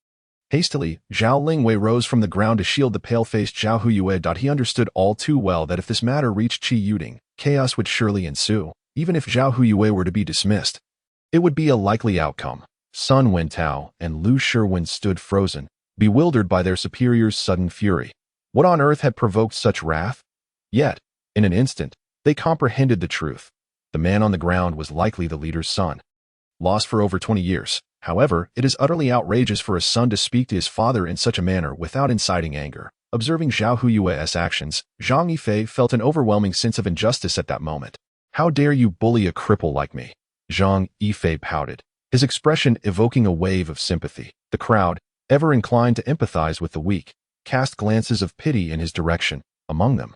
Hastily, Zhao Lingyue rose from the ground to shield the pale-faced Zhao Huyue. He understood all too well that if this matter reached Qi Yuding, chaos would surely ensue. Even if Zhao Huyue were to be dismissed, it would be a likely outcome. Sun Wentao and Lu Shiwen stood frozen, bewildered by their superior's sudden fury. What on earth had provoked such wrath? Yet, in an instant, they comprehended the truth. The man on the ground was likely the leader's son. Lost for over 20 years. However, it is utterly outrageous for a son to speak to his father in such a manner without inciting anger. Observing Zhao Huyue's actions, Zhang Yifei felt an overwhelming sense of injustice at that moment. How dare you bully a cripple like me? Zhang Yifei pouted, his expression evoking a wave of sympathy. The crowd, ever inclined to empathize with the weak, cast glances of pity in his direction. Among them,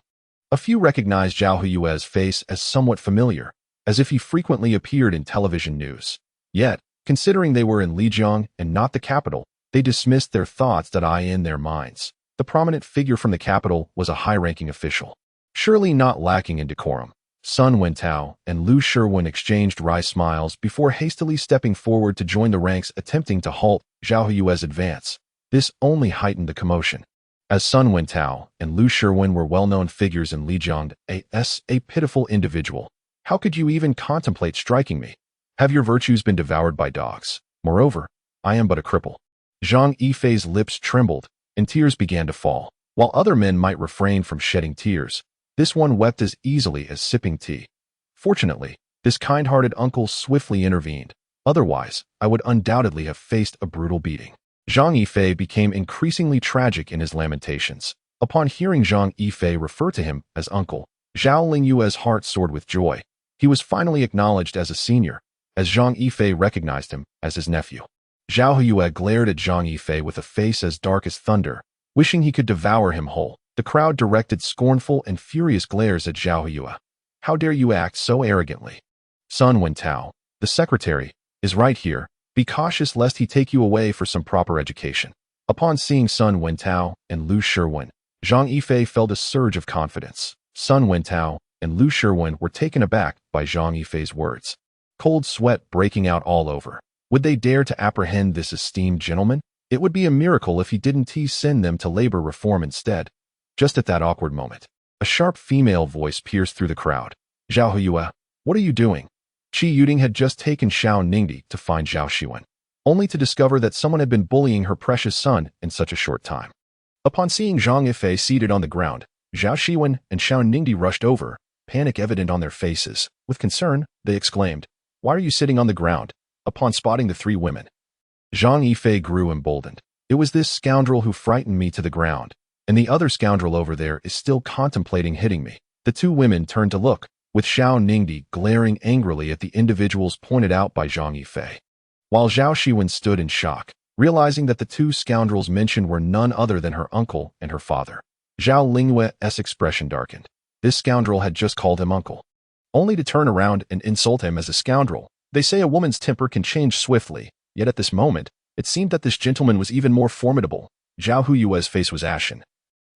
a few recognized Zhao Huyue's face as somewhat familiar, as if he frequently appeared in television news. Yet, considering they were in Lijiang and not the capital, they dismissed their thoughts in their minds. The prominent figure from the capital was a high-ranking official, surely not lacking in decorum. Sun Wentao and Lu Shiwen exchanged wry smiles before hastily stepping forward to join the ranks attempting to halt Zhao Huyue's advance. This only heightened the commotion. As Sun Wentao and Lu Shiwen were well-known figures in Lijiang, a pitiful individual. How could you even contemplate striking me? Have your virtues been devoured by dogs? Moreover, I am but a cripple. Zhang Yifei's lips trembled, and tears began to fall. While other men might refrain from shedding tears, this one wept as easily as sipping tea. Fortunately, this kind-hearted uncle swiftly intervened. Otherwise, I would undoubtedly have faced a brutal beating. Zhang Yifei became increasingly tragic in his lamentations. Upon hearing Zhang Yifei refer to him as uncle, Zhao Lingyue's heart soared with joy. He was finally acknowledged as a senior, as Zhang Yifei recognized him as his nephew. Zhao Huyue glared at Zhang Yifei with a face as dark as thunder, wishing he could devour him whole. The crowd directed scornful and furious glares at Zhao Huyue. How dare you act so arrogantly? Sun Wentao, the secretary, is right here. Be cautious lest he take you away for some proper education. Upon seeing Sun Wentao and Lu Shiwen, Zhang Yifei felt a surge of confidence. Sun Wentao and Lu Shiwen were taken aback by Zhang Yifei's words, cold sweat breaking out all over. Would they dare to apprehend this esteemed gentleman? It would be a miracle if he didn't send them to labor reform instead. Just at that awkward moment, a sharp female voice pierced through the crowd. Zhao Huyue, what are you doing? Qi Yuding had just taken Xiao Ningdi to find Zhao Shiwen, only to discover that someone had been bullying her precious son in such a short time. Upon seeing Zhang Yifei seated on the ground, Zhao Shiwen and Xiao Ningdi rushed over, panic evident on their faces. With concern, they exclaimed, "Why are you sitting on the ground?" Upon spotting the three women, Zhang Yifei grew emboldened. It was this scoundrel who frightened me to the ground, and the other scoundrel over there is still contemplating hitting me. The two women turned to look, with Xiao Ningdi glaring angrily at the individuals pointed out by Zhang Yifei, while Zhao Shiwen stood in shock, realizing that the two scoundrels mentioned were none other than her uncle and her father. Zhao Lingyue's expression darkened. This scoundrel had just called him uncle, only to turn around and insult him as a scoundrel. They say a woman's temper can change swiftly, yet at this moment, it seemed that this gentleman was even more formidable. Zhao Huyue's face was ashen,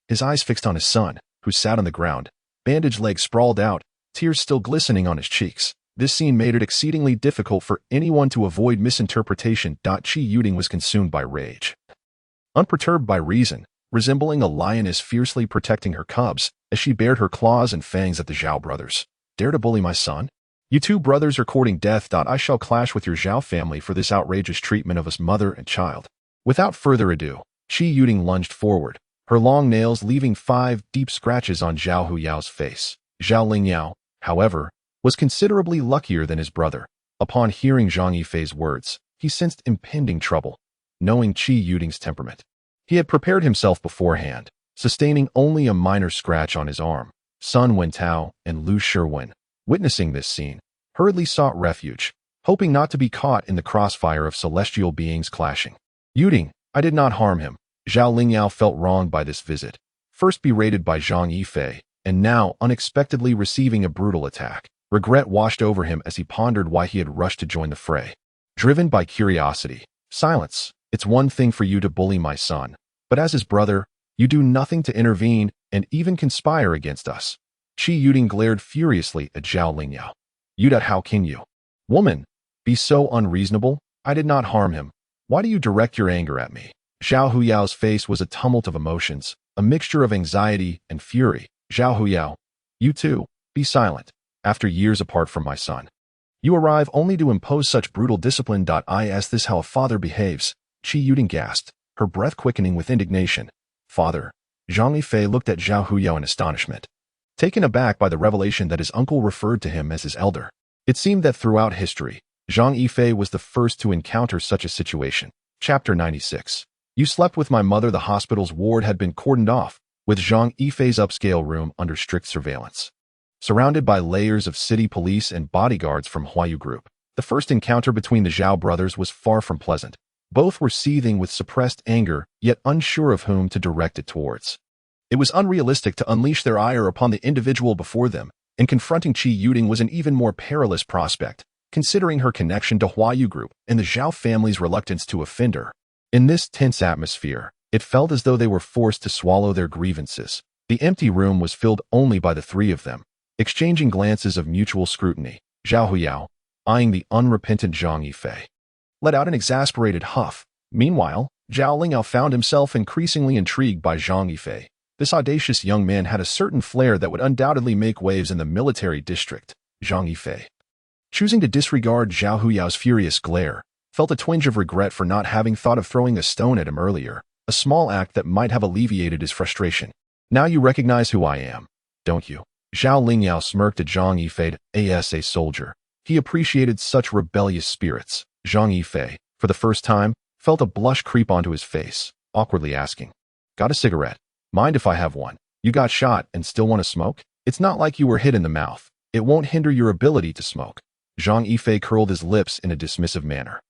his eyes fixed on his son, who sat on the ground, bandaged legs sprawled out, tears still glistening on his cheeks. This scene made it exceedingly difficult for anyone to avoid misinterpretation. Qi Yuding was consumed by rage. Unperturbed by reason, resembling a lioness fiercely protecting her cubs, as she bared her claws and fangs at the Zhao brothers. Dare to bully my son? You two brothers are courting death. I shall clash with your Zhao family for this outrageous treatment of us mother and child. Without further ado, Qi Yuding lunged forward, her long nails leaving 5 deep scratches on Zhao Huyue's face. Zhao Lingyao, however, was considerably luckier than his brother. Upon hearing Zhang Yifei's words, he sensed impending trouble. Knowing Qi Yuding's temperament, he had prepared himself beforehand, sustaining only a minor scratch on his arm. Sun Wentao and Lu Shiwen, witnessing this scene, hurriedly sought refuge, hoping not to be caught in the crossfire of celestial beings clashing. Yuding, I did not harm him. Zhao Lingyao felt wronged by this visit, first berated by Zhang Yifei, and now unexpectedly receiving a brutal attack. Regret washed over him as he pondered why he had rushed to join the fray. Driven by curiosity. Silence. It's one thing for you to bully my son, but as his brother, you do nothing to intervene and even conspire against us. Qi Yuding glared furiously at Zhao Lingyao. Yuda, how can you? Woman, be so unreasonable? I did not harm him. Why do you direct your anger at me? Zhao Huyao's face was a tumult of emotions, a mixture of anxiety and fury. Zhao Huyao, you too, be silent. After years apart from my son, you arrive only to impose such brutal discipline. Is this how a father behaves? Qi Yuding gasped, her breath quickening with indignation. Father. Zhang Yifei looked at Zhao Huyao in astonishment, taken aback by the revelation that his uncle referred to him as his elder. It seemed that throughout history, Zhang Yifei was the first to encounter such a situation. Chapter 96. You slept with my mother. The hospital's ward had been cordoned off, with Zhang Yifei's upscale room under strict surveillance. Surrounded by layers of city police and bodyguards from Huayu Group, the first encounter between the Zhao brothers was far from pleasant. Both were seething with suppressed anger, yet unsure of whom to direct it towards. It was unrealistic to unleash their ire upon the individual before them, and confronting Qi Yuding was an even more perilous prospect, considering her connection to Huayu Group and the Zhao family's reluctance to offend her. In this tense atmosphere, it felt as though they were forced to swallow their grievances. The empty room was filled only by the three of them, exchanging glances of mutual scrutiny. Zhao Huyao, eyeing the unrepentant Zhang Yifei, let out an exasperated huff. Meanwhile, Zhao Lingyao found himself increasingly intrigued by Zhang Yifei. This audacious young man had a certain flair that would undoubtedly make waves in the military district. Zhang Yifei, choosing to disregard Zhao Huyao's furious glare, felt a twinge of regret for not having thought of throwing a stone at him earlier, a small act that might have alleviated his frustration. Now you recognize who I am, don't you? Zhao Lingyao smirked at Zhang Yifei as a soldier. He appreciated such rebellious spirits. Zhang Yifei, for the first time, felt a blush creep onto his face, awkwardly asking, got a cigarette? Mind if I have one? You got shot and still want to smoke? It's not like you were hit in the mouth. It won't hinder your ability to smoke. Zhang Yifei curled his lips in a dismissive manner.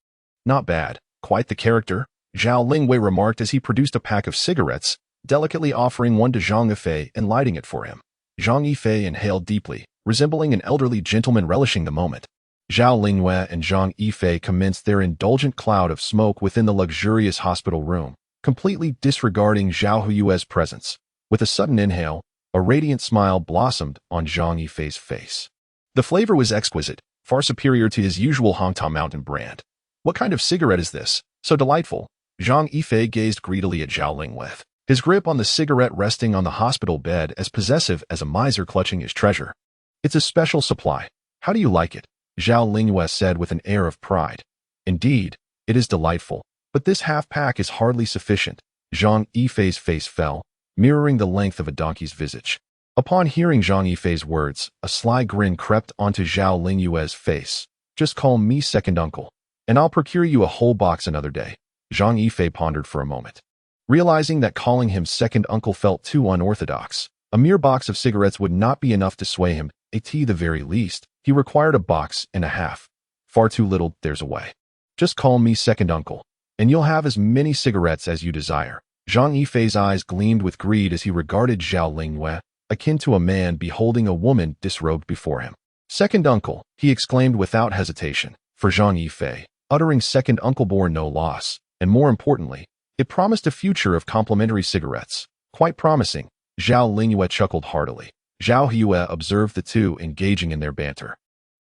Not bad. Quite the character, Zhao Lingwei remarked as he produced a pack of cigarettes, delicately offering one to Zhang Yifei and lighting it for him. Zhang Yifei inhaled deeply, resembling an elderly gentleman relishing the moment. Zhao Lingwei and Zhang Yifei commenced their indulgent cloud of smoke within the luxurious hospital room, completely disregarding Zhao Huyue's presence. With a sudden inhale, a radiant smile blossomed on Zhang Yifei's face. The flavor was exquisite, far superior to his usual Hongtao Mountain brand. What kind of cigarette is this? So delightful. Zhang Yifei gazed greedily at Zhao Lingwei, his grip on the cigarette resting on the hospital bed as possessive as a miser clutching his treasure. It's a special supply. How do you like it? Zhao Lingwei said with an air of pride. Indeed, it is delightful, but this half-pack is hardly sufficient. Zhang Yifei's face fell, mirroring the length of a donkey's visage. Upon hearing Zhang Yifei's words, a sly grin crept onto Zhao Lingyue's face. Just call me second uncle, and I'll procure you a whole box another day. Zhang Yifei pondered for a moment, realizing that calling him second uncle felt too unorthodox. A mere box of cigarettes would not be enough to sway him, at the very least. He required a box and a half. Far too little, there's a way. Just call me second uncle, and you'll have as many cigarettes as you desire. Zhang Yifei's eyes gleamed with greed as he regarded Zhao Lingwei, akin to a man beholding a woman disrobed before him. Second uncle, he exclaimed without hesitation. For Zhang Yifei, uttering second uncle bore no loss, and more importantly, it promised a future of complimentary cigarettes. Quite promising. Zhao Lingwei chuckled heartily. Zhao Huyue observed the two engaging in their banter.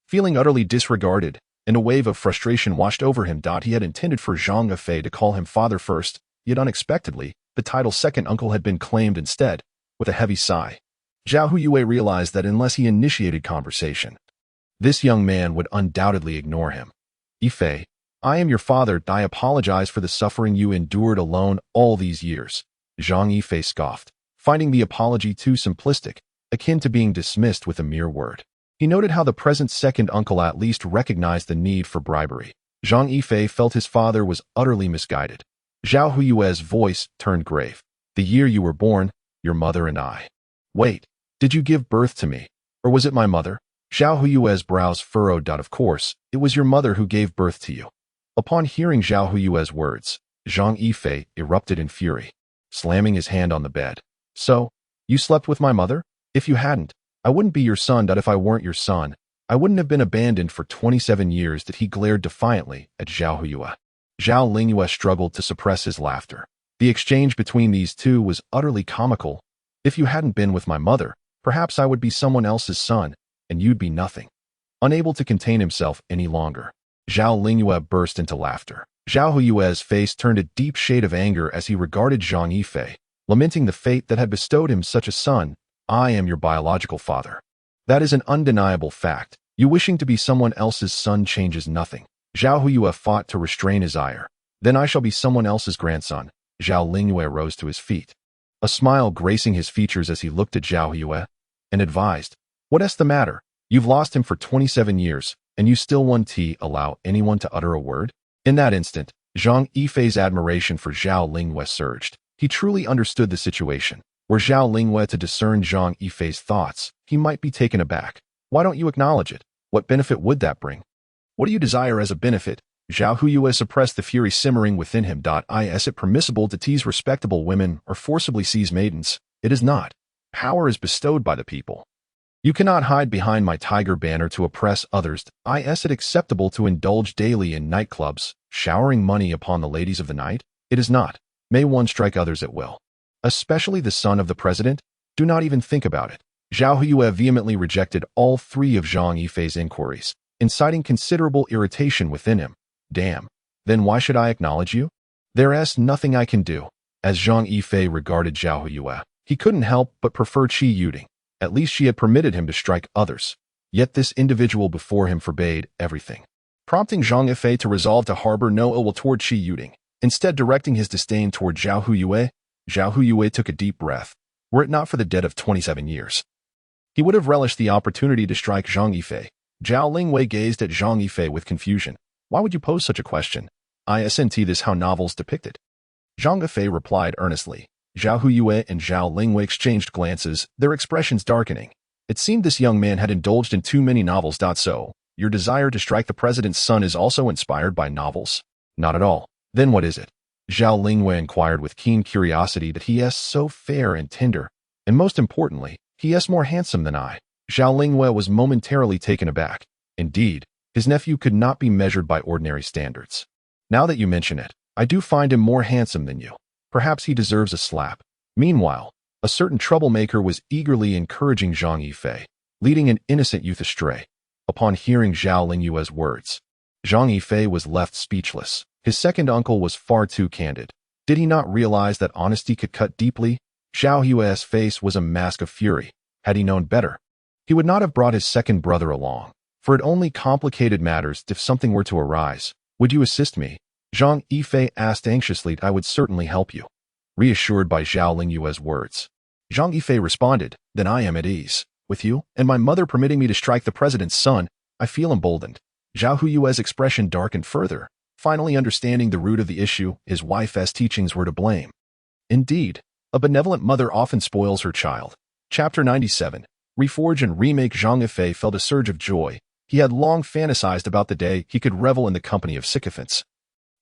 Feeling utterly disregarded, and a wave of frustration washed over him. He had intended for Zhang Yifei to call him father first, yet unexpectedly, the title second uncle had been claimed instead. With a heavy sigh, Zhao Huyue realized that unless he initiated conversation, this young man would undoubtedly ignore him. Yifei, I am your father. I apologize for the suffering you endured alone all these years. Zhang Yifei scoffed, finding the apology too simplistic, akin to being dismissed with a mere word. He noted how the present second uncle at least recognized the need for bribery. Zhang Yifei felt his father was utterly misguided. Zhao Huyue's voice turned grave. The year you were born, your mother and I. Wait, did you give birth to me? Or was it my mother? Zhao Huyue's brows furrowed. Of course, it was your mother who gave birth to you. Upon hearing Zhao Huyue's words, Zhang Yifei erupted in fury, slamming his hand on the bed. So, you slept with my mother? If you hadn't, I wouldn't be your son. If I weren't your son, I wouldn't have been abandoned for 27 years. That he glared defiantly at Zhao Huyue. Zhao Lingyue struggled to suppress his laughter. The exchange between these two was utterly comical. If you hadn't been with my mother, perhaps I would be someone else's son, and you'd be nothing. Unable to contain himself any longer, Zhao Lingyue burst into laughter. Zhao Huyue's face turned a deep shade of anger as he regarded Zhang Yifei, lamenting the fate that had bestowed him such a son. I am your biological father. That is an undeniable fact. You wishing to be someone else's son changes nothing. Zhao Huyue fought to restrain his ire. Then I shall be someone else's grandson. Zhao Lingyue rose to his feet, a smile gracing his features as he looked at Zhao Huyue, and advised, What's the matter? You've lost him for 27 years, and you still won't allow anyone to utter a word? In that instant, Zhang Yifei's admiration for Zhao Lingyue surged. He truly understood the situation. Were Zhao Lingyue to discern Zhang Yifei's thoughts, he might be taken aback. Why don't you acknowledge it? What benefit would that bring? What do you desire as a benefit? Zhao Huyue suppressed the fury simmering within him. Is it permissible to tease respectable women or forcibly seize maidens? It is not. Power is bestowed by the people. You cannot hide behind my tiger banner to oppress others. Is it acceptable to indulge daily in nightclubs, showering money upon the ladies of the night? It is not. May one strike others at will, especially the son of the president? Do not even think about it. Zhao Huyue vehemently rejected all three of Zhang Yifei's inquiries, inciting considerable irritation within him. Damn. Then why should I acknowledge you? There's nothing I can do. As Zhang Yifei regarded Zhao Huyue, he couldn't help but prefer Qi Yuding. At least she had permitted him to strike others. Yet this individual before him forbade everything, prompting Zhang Yifei to resolve to harbor no ill will toward Qi Yuding. Instead directing his disdain toward Zhao Huyue took a deep breath. Were it not for the debt of 27 years, he would have relished the opportunity to strike Zhang Yifei. Zhao Lingyue gazed at Zhang Yifei with confusion. Why would you pose such a question? Isn't this how novels depict it? Zhang Yifei replied earnestly. Zhao Huyue and Zhao Lingyue exchanged glances, their expressions darkening. It seemed this young man had indulged in too many novels. So, your desire to strike the president's son is also inspired by novels? Not at all. Then what is it? Zhao Lingyue inquired with keen curiosity. That he is so fair and tender, and most importantly, he is more handsome than I. Zhao Lingyue was momentarily taken aback. Indeed, his nephew could not be measured by ordinary standards. Now that you mention it, I do find him more handsome than you. Perhaps he deserves a slap. Meanwhile, a certain troublemaker was eagerly encouraging Zhang Yifei, leading an innocent youth astray. Upon hearing Zhao Lingyue's words, Zhang Yifei was left speechless. His second uncle was far too candid. Did he not realize that honesty could cut deeply? Zhao Huie's face was a mask of fury. Had he known better, he would not have brought his second brother along, for it only complicated matters. If something were to arise, would you assist me? Zhang Yifei asked anxiously. I would certainly help you. Reassured by Zhao Lingyue's words, Zhang Yifei responded, Then I am at ease. With you, and my mother permitting me to strike the president's son, I feel emboldened. Zhao Huyue's expression darkened further, finally understanding the root of the issue. His wife's teachings were to blame. Indeed, a benevolent mother often spoils her child. Chapter 97. Reforge and remake. Zhang Yifei felt a surge of joy. He had long fantasized about the day he could revel in the company of sycophants,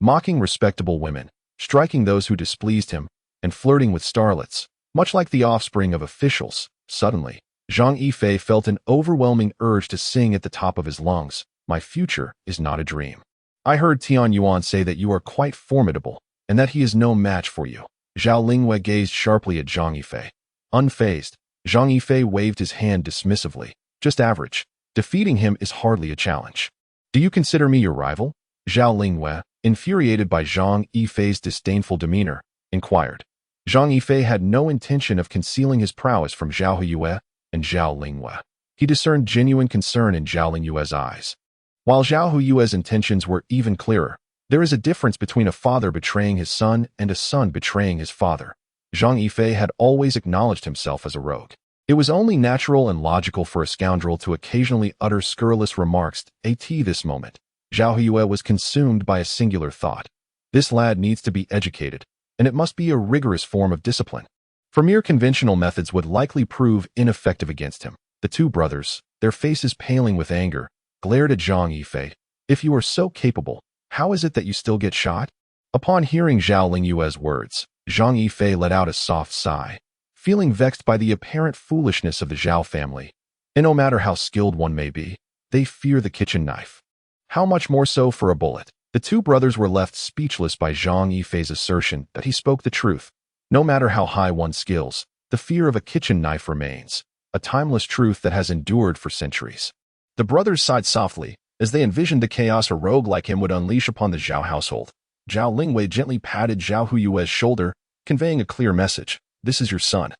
mocking respectable women, striking those who displeased him, and flirting with starlets, much like the offspring of officials. Suddenly, Zhang Yifei felt an overwhelming urge to sing at the top of his lungs. My future is not a dream. I heard Tian Yuan say that you are quite formidable, and that he is no match for you. Zhao Lingyue gazed sharply at Zhang Yifei. Unfazed, Zhang Yifei waved his hand dismissively. Just average. Defeating him is hardly a challenge. Do you consider me your rival? Zhao Lingyue, infuriated by Zhang Yifei's disdainful demeanor, inquired. Zhang Yifei had no intention of concealing his prowess from Zhao Huyue and Zhao Lingyue. He discerned genuine concern in Zhao Lingyue's eyes. While Zhao Huyue's intentions were even clearer, there is a difference between a father betraying his son and a son betraying his father. Zhang Yifei had always acknowledged himself as a rogue. It was only natural and logical for a scoundrel to occasionally utter scurrilous remarks. At this moment, Zhao Huyue was consumed by a singular thought. This lad needs to be educated, and it must be a rigorous form of discipline. For mere conventional methods would likely prove ineffective against him. The two brothers, their faces paling with anger, glared at Zhang Yifei. If you are so capable, how is it that you still get shot? Upon hearing Zhao Lingyue's words, Zhang Yifei let out a soft sigh, feeling vexed by the apparent foolishness of the Zhao family. And no matter how skilled one may be, they fear the kitchen knife. How much more so for a bullet? The two brothers were left speechless by Zhang Yifei's assertion that he spoke the truth. No matter how high one's skills, the fear of a kitchen knife remains, a timeless truth that has endured for centuries. The brothers sighed softly as they envisioned the chaos a rogue like him would unleash upon the Zhao household. Zhao Lingwei gently patted Zhao Huyue's shoulder, conveying a clear message. This is your son.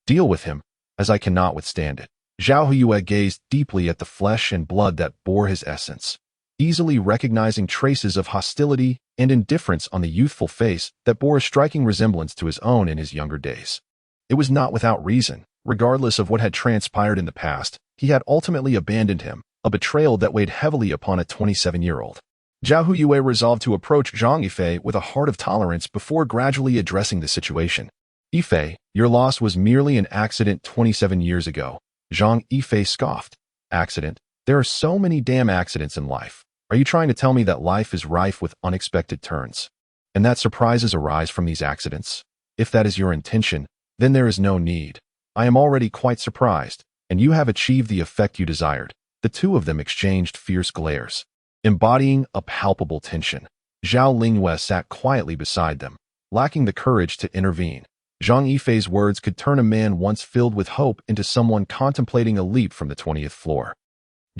Deal with him, as I cannot withstand it. Zhao Huyue gazed deeply at the flesh and blood that bore his essence, easily recognizing traces of hostility and indifference on the youthful face that bore a striking resemblance to his own in his younger days. It was not without reason. Regardless of what had transpired in the past, he had ultimately abandoned him, a betrayal that weighed heavily upon a 27-year-old. Zhao Huyue resolved to approach Zhang Yifei with a heart of tolerance before gradually addressing the situation. Yifei, your loss was merely an accident 27 years ago. Zhang Yifei scoffed. Accident? There are so many damn accidents in life. Are you trying to tell me that life is rife with unexpected turns, and that surprises arise from these accidents? If that is your intention, then there is no need. I am already quite surprised, and you have achieved the effect you desired. The two of them exchanged fierce glares, embodying a palpable tension. Zhao Lingyue sat quietly beside them, lacking the courage to intervene. Zhang Yifei's words could turn a man once filled with hope into someone contemplating a leap from the 20th floor.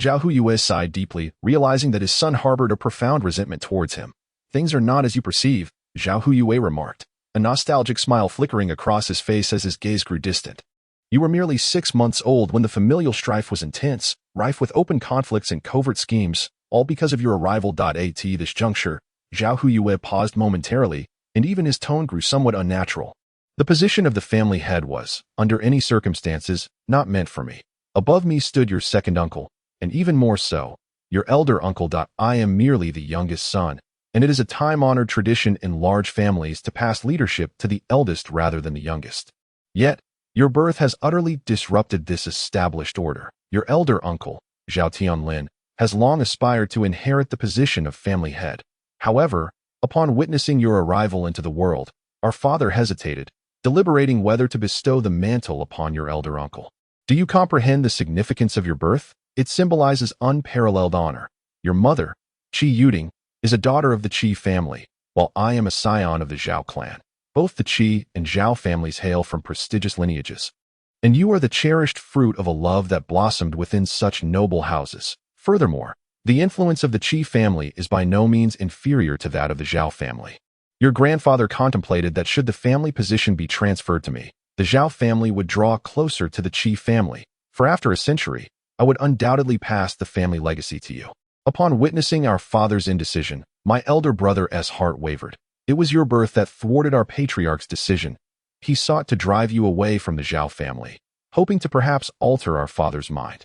Zhao Huyue sighed deeply, realizing that his son harbored a profound resentment towards him. Things are not as you perceive, Zhao Huyue remarked, a nostalgic smile flickering across his face as his gaze grew distant. You were merely 6 months old when the familial strife was intense, rife with open conflicts and covert schemes, all because of your arrival. At this juncture, Zhao Huyue paused momentarily, and even his tone grew somewhat unnatural. The position of the family head was, under any circumstances, not meant for me. Above me stood your second uncle, and even more so, your elder uncle. I am merely the youngest son, and it is a time-honored tradition in large families to pass leadership to the eldest rather than the youngest. Yet, your birth has utterly disrupted this established order. Your elder uncle, Zhao Tianlin, has long aspired to inherit the position of family head. However, upon witnessing your arrival into the world, our father hesitated, deliberating whether to bestow the mantle upon your elder uncle. Do you comprehend the significance of your birth? It symbolizes unparalleled honor. Your mother, Qi Yuding, is a daughter of the Qi family, while I am a scion of the Zhao clan. Both the Qi and Zhao families hail from prestigious lineages, and you are the cherished fruit of a love that blossomed within such noble houses. Furthermore, the influence of the Qi family is by no means inferior to that of the Zhao family. Your grandfather contemplated that should the family position be transferred to me, the Zhao family would draw closer to the Qi family, for after a century, I would undoubtedly pass the family legacy to you. Upon witnessing our father's indecision, my elder brother's heart wavered. It was your birth that thwarted our patriarch's decision. He sought to drive you away from the Zhao family, hoping to perhaps alter our father's mind.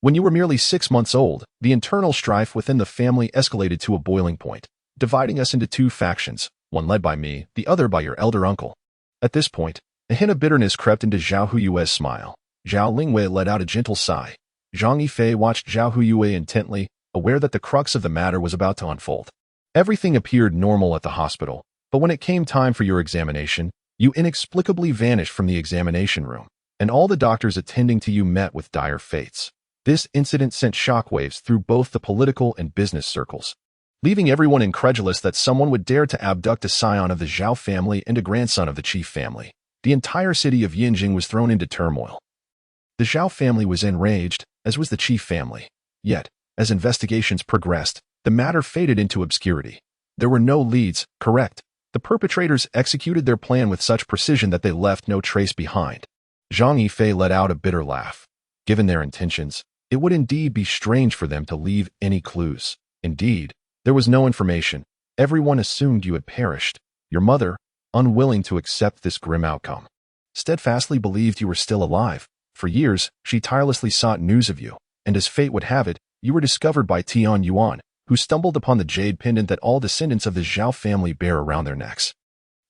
When you were merely 6 months old, the internal strife within the family escalated to a boiling point, dividing us into two factions, one led by me, the other by your elder uncle. At this point, a hint of bitterness crept into Zhao Huyue's smile. Zhao Lingyue let out a gentle sigh. Zhang Yifei watched Zhao Huyue intently, aware that the crux of the matter was about to unfold. Everything appeared normal at the hospital, but when it came time for your examination, you inexplicably vanished from the examination room, and all the doctors attending to you met with dire fates. This incident sent shockwaves through both the political and business circles, leaving everyone incredulous that someone would dare to abduct a scion of the Zhao family and a grandson of the Qi family. The entire city of Yinjing was thrown into turmoil. The Zhao family was enraged, as was the Qi family. Yet, as investigations progressed, the matter faded into obscurity. There were no leads, correct. The perpetrators executed their plan with such precision that they left no trace behind. Zhang Yifei let out a bitter laugh. Given their intentions, it would indeed be strange for them to leave any clues. Indeed, there was no information. Everyone assumed you had perished. Your mother, unwilling to accept this grim outcome, steadfastly believed you were still alive. For years, she tirelessly sought news of you, and as fate would have it, you were discovered by Tian Yuan, who stumbled upon the jade pendant that all descendants of the Zhao family bear around their necks.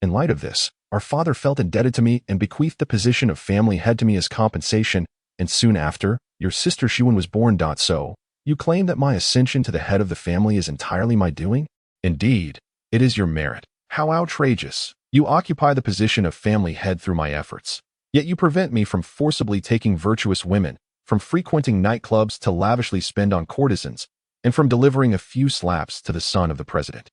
In light of this, our father felt indebted to me and bequeathed the position of family head to me as compensation, and soon after, your sister Xuan was born. So, you claim that my ascension to the head of the family is entirely my doing? Indeed, it is your merit. How outrageous! You occupy the position of family head through my efforts. Yet you prevent me from forcibly taking virtuous women, from frequenting nightclubs to lavishly spend on courtesans, and from delivering a few slaps to the son of the president.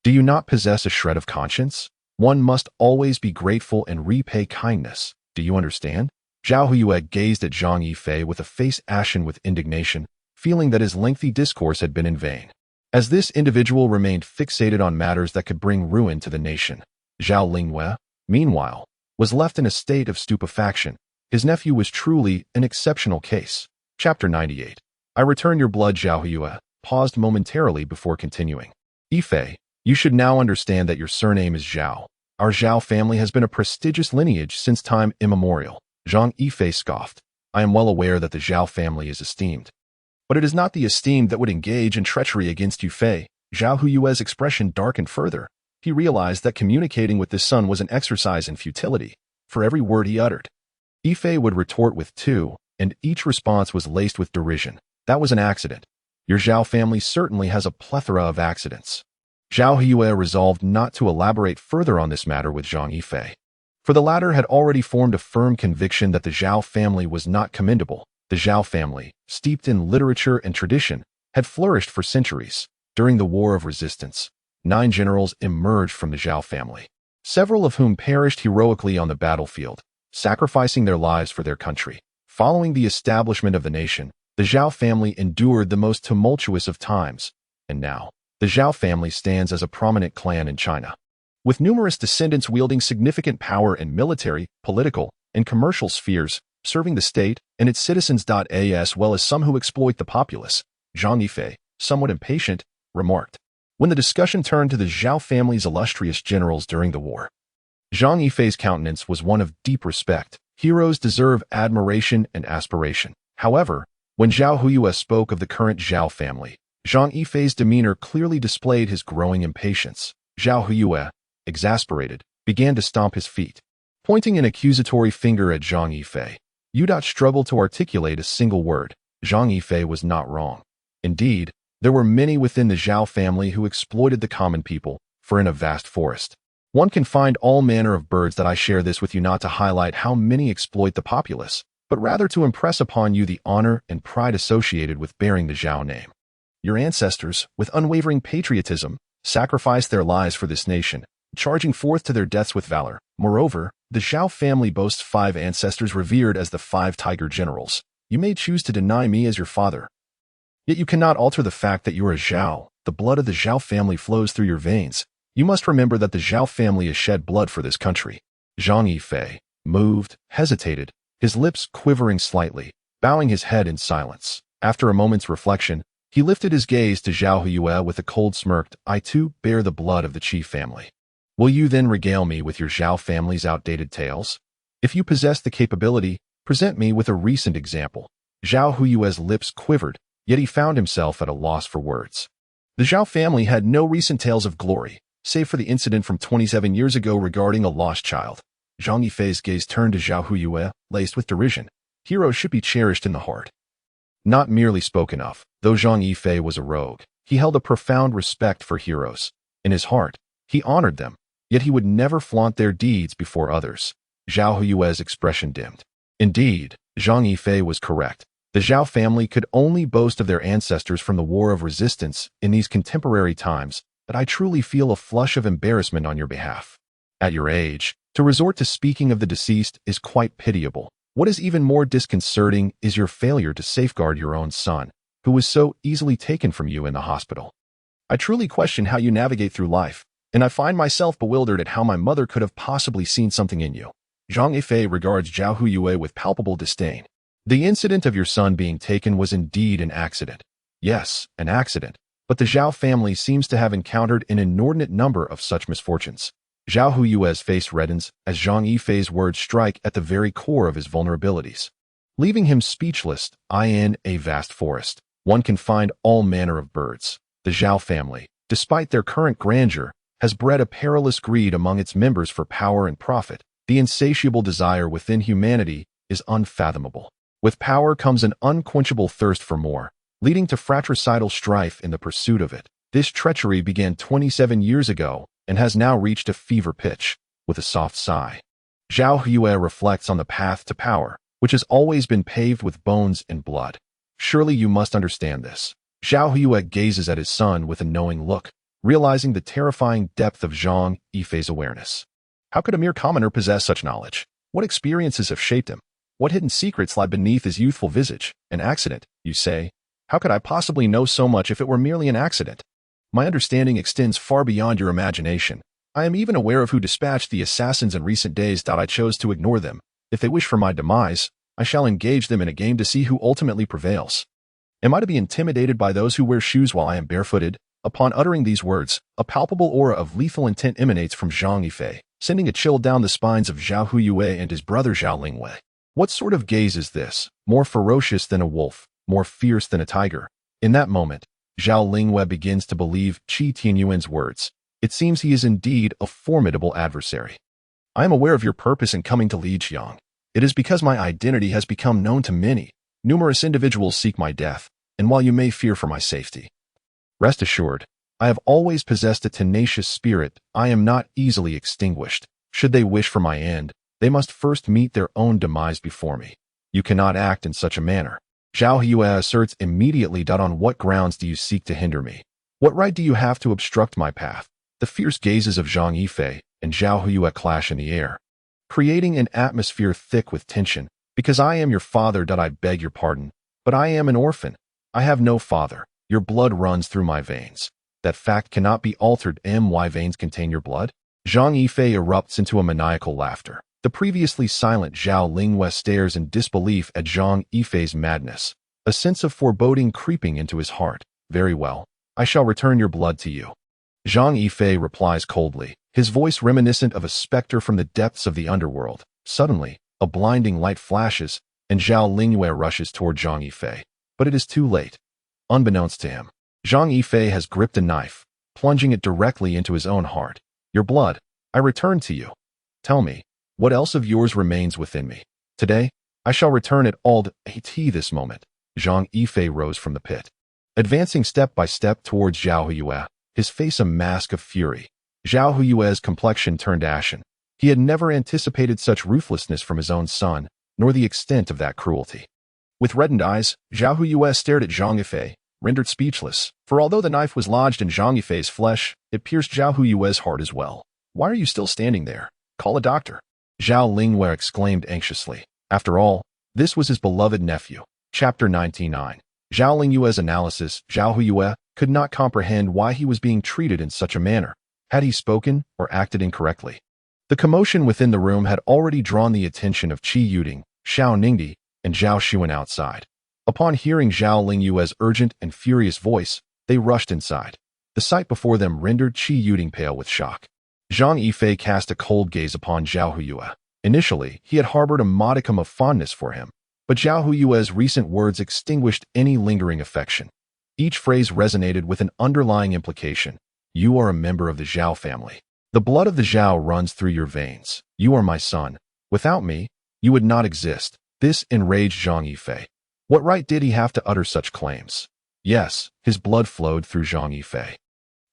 Do you not possess a shred of conscience? One must always be grateful and repay kindness. Do you understand? Zhao Huyue gazed at Zhang Yifei with a face ashen with indignation, feeling that his lengthy discourse had been in vain. As this individual remained fixated on matters that could bring ruin to the nation, Zhao Lingyue, meanwhile, was left in a state of stupefaction. His nephew was truly an exceptional case. Chapter 98. I return your blood. Zhao Huyue paused momentarily before continuing. Yifei, you should now understand that your surname is Zhao. Our Zhao family has been a prestigious lineage since time immemorial. Zhang Yifei scoffed. I am well aware that the Zhao family is esteemed. But it is not the esteemed that would engage in treachery against Yifei. Zhao Huyue's expression darkened further. He realized that communicating with this son was an exercise in futility. For every word he uttered, Yifei would retort with two, and each response was laced with derision. That was an accident. Your Zhao family certainly has a plethora of accidents. Zhao Huyue resolved not to elaborate further on this matter with Zhang Yifei, for the latter had already formed a firm conviction that the Zhao family was not commendable. The Zhao family, steeped in literature and tradition, had flourished for centuries. During the War of Resistance, 9 generals emerged from the Zhao family, several of whom perished heroically on the battlefield, sacrificing their lives for their country. Following the establishment of the nation, the Zhao family endured the most tumultuous of times, and now, the Zhao family stands as a prominent clan in China, with numerous descendants wielding significant power in military, political, and commercial spheres, serving the state and its citizens. As well as some who exploit the populace. Zhang Yifei, somewhat impatient, remarked, when the discussion turned to the Zhao family's illustrious generals during the war. Zhang Yifei's countenance was one of deep respect. Heroes deserve admiration and aspiration. However, when Zhao Huyue spoke of the current Zhao family, Zhang Yifei's demeanor clearly displayed his growing impatience. Zhao Huyue, exasperated, began to stomp his feet, pointing an accusatory finger at Zhang Yifei. You struggled to articulate a single word. Zhang Yifei was not wrong. Indeed, there were many within the Zhao family who exploited the common people, for in a vast forest, one can find all manner of birds. That I share this with you not to highlight how many exploit the populace, but rather to impress upon you the honor and pride associated with bearing the Zhao name. Your ancestors, with unwavering patriotism, sacrificed their lives for this nation, charging forth to their deaths with valor. Moreover, the Zhao family boasts 5 ancestors revered as the 5 tiger generals. You may choose to deny me as your father, yet you cannot alter the fact that you are a Zhao. The blood of the Zhao family flows through your veins. You must remember that the Zhao family has shed blood for this country. Zhang Yifei, moved, hesitated, his lips quivering slightly, bowing his head in silence. After a moment's reflection, he lifted his gaze to Zhao Huyue with a cold smirk. I too bear the blood of the chief family. Will you then regale me with your Zhao family's outdated tales? If you possess the capability, present me with a recent example. Zhao Huyue's lips quivered, yet he found himself at a loss for words. The Zhao family had no recent tales of glory, save for the incident from 27 years ago regarding a lost child. Zhang Yifei's gaze turned to Zhao Huyue, laced with derision. Heroes should be cherished in the heart, not merely spoken of. Though Zhang Yifei was a rogue, he held a profound respect for heroes. In his heart, he honored them, yet he would never flaunt their deeds before others. Zhao Huyue's expression dimmed. Indeed, Zhang Yifei was correct. The Zhao family could only boast of their ancestors from the War of Resistance in these contemporary times, but I truly feel a flush of embarrassment on your behalf. At your age, to resort to speaking of the deceased is quite pitiable. What is even more disconcerting is your failure to safeguard your own son, who was so easily taken from you in the hospital. I truly question how you navigate through life, and I find myself bewildered at how my mother could have possibly seen something in you. Zhang Yifei regards Zhao Huyue with palpable disdain. The incident of your son being taken was indeed an accident. Yes, an accident, but the Zhao family seems to have encountered an inordinate number of such misfortunes. Zhao Huyue's face reddens as Zhang Yifei's words strike at the very core of his vulnerabilities, leaving him speechless. In a vast forest, one can find all manner of birds. The Zhao family, despite their current grandeur, has bred a perilous greed among its members for power and profit. The insatiable desire within humanity is unfathomable. With power comes an unquenchable thirst for more, leading to fratricidal strife in the pursuit of it. This treachery began 27 years ago, and has now reached a fever pitch. With a soft sigh, Zhao Yue reflects on the path to power, which has always been paved with bones and blood. Surely you must understand this. Zhao Yue gazes at his son with a knowing look, realizing the terrifying depth of Zhang Yifei's awareness. How could a mere commoner possess such knowledge? What experiences have shaped him? What hidden secrets lie beneath his youthful visage? An accident, you say? How could I possibly know so much if it were merely an accident? My understanding extends far beyond your imagination. I am even aware of who dispatched the assassins in recent days. I chose to ignore them. If they wish for my demise, I shall engage them in a game to see who ultimately prevails. Am I to be intimidated by those who wear shoes while I am barefooted? Upon uttering these words, a palpable aura of lethal intent emanates from Zhang Yifei, sending a chill down the spines of Zhao Yue and his brother Zhao Lingwei. What sort of gaze is this? More ferocious than a wolf, more fierce than a tiger. In that moment, Zhao Lingwei begins to believe Qi Tianyuan's words. It seems he is indeed a formidable adversary. I am aware of your purpose in coming to Lijiang. It is because my identity has become known to many. Numerous individuals seek my death, and while you may fear for my safety, rest assured, I have always possessed a tenacious spirit. I am not easily extinguished. Should they wish for my end, they must first meet their own demise before me. You cannot act in such a manner. Zhao Yue asserts immediately. On what grounds do you seek to hinder me? What right do you have to obstruct my path? The fierce gazes of Zhang Yifei and Zhao Yue clash in the air, creating an atmosphere thick with tension. Because I am your father. I beg your pardon, but I am an orphan. I have no father. Your blood runs through my veins. That fact cannot be altered. My veins contain your blood? Zhang Yifei erupts into a maniacal laughter. The previously silent Zhao Lingwei stares in disbelief at Zhang Yifei's madness, a sense of foreboding creeping into his heart. Very well, I shall return your blood to you. Zhang Yifei replies coldly, his voice reminiscent of a specter from the depths of the underworld. Suddenly, a blinding light flashes, and Zhao Lingwei rushes toward Zhang Yifei. But it is too late. Unbeknownst to him, Zhang Yifei has gripped a knife, plunging it directly into his own heart. Your blood, I return to you. Tell me, what else of yours remains within me? Today, I shall return it all to this moment. Zhang Yifei rose from the pit, advancing step by step towards Zhao Yue, his face a mask of fury. Zhao Yue's complexion turned ashen. He had never anticipated such ruthlessness from his own son, nor the extent of that cruelty. With reddened eyes, Zhao Yue stared at Zhang Yifei, rendered speechless, for although the knife was lodged in Zhang Yifei's flesh, it pierced Zhao Yue's heart as well. Why are you still standing there? Call a doctor. Zhao Lingwei exclaimed anxiously. After all, this was his beloved nephew. Chapter 99. Zhao Lingyue's analysis. Zhao Yue could not comprehend why he was being treated in such a manner. Had he spoken or acted incorrectly? The commotion within the room had already drawn the attention of Qi Yuding, Xiao Ningdi, and Zhao Xuan outside. Upon hearing Zhao Lingyue's urgent and furious voice, they rushed inside. The sight before them rendered Qi Yuding pale with shock. Zhang Yifei cast a cold gaze upon Zhao Yue. Initially, he had harbored a modicum of fondness for him, but Zhao Yue's recent words extinguished any lingering affection. Each phrase resonated with an underlying implication. You are a member of the Zhao family. The blood of the Zhao runs through your veins. You are my son. Without me, you would not exist. This enraged Zhang Yifei. What right did he have to utter such claims? Yes, his blood flowed through Zhang Yifei.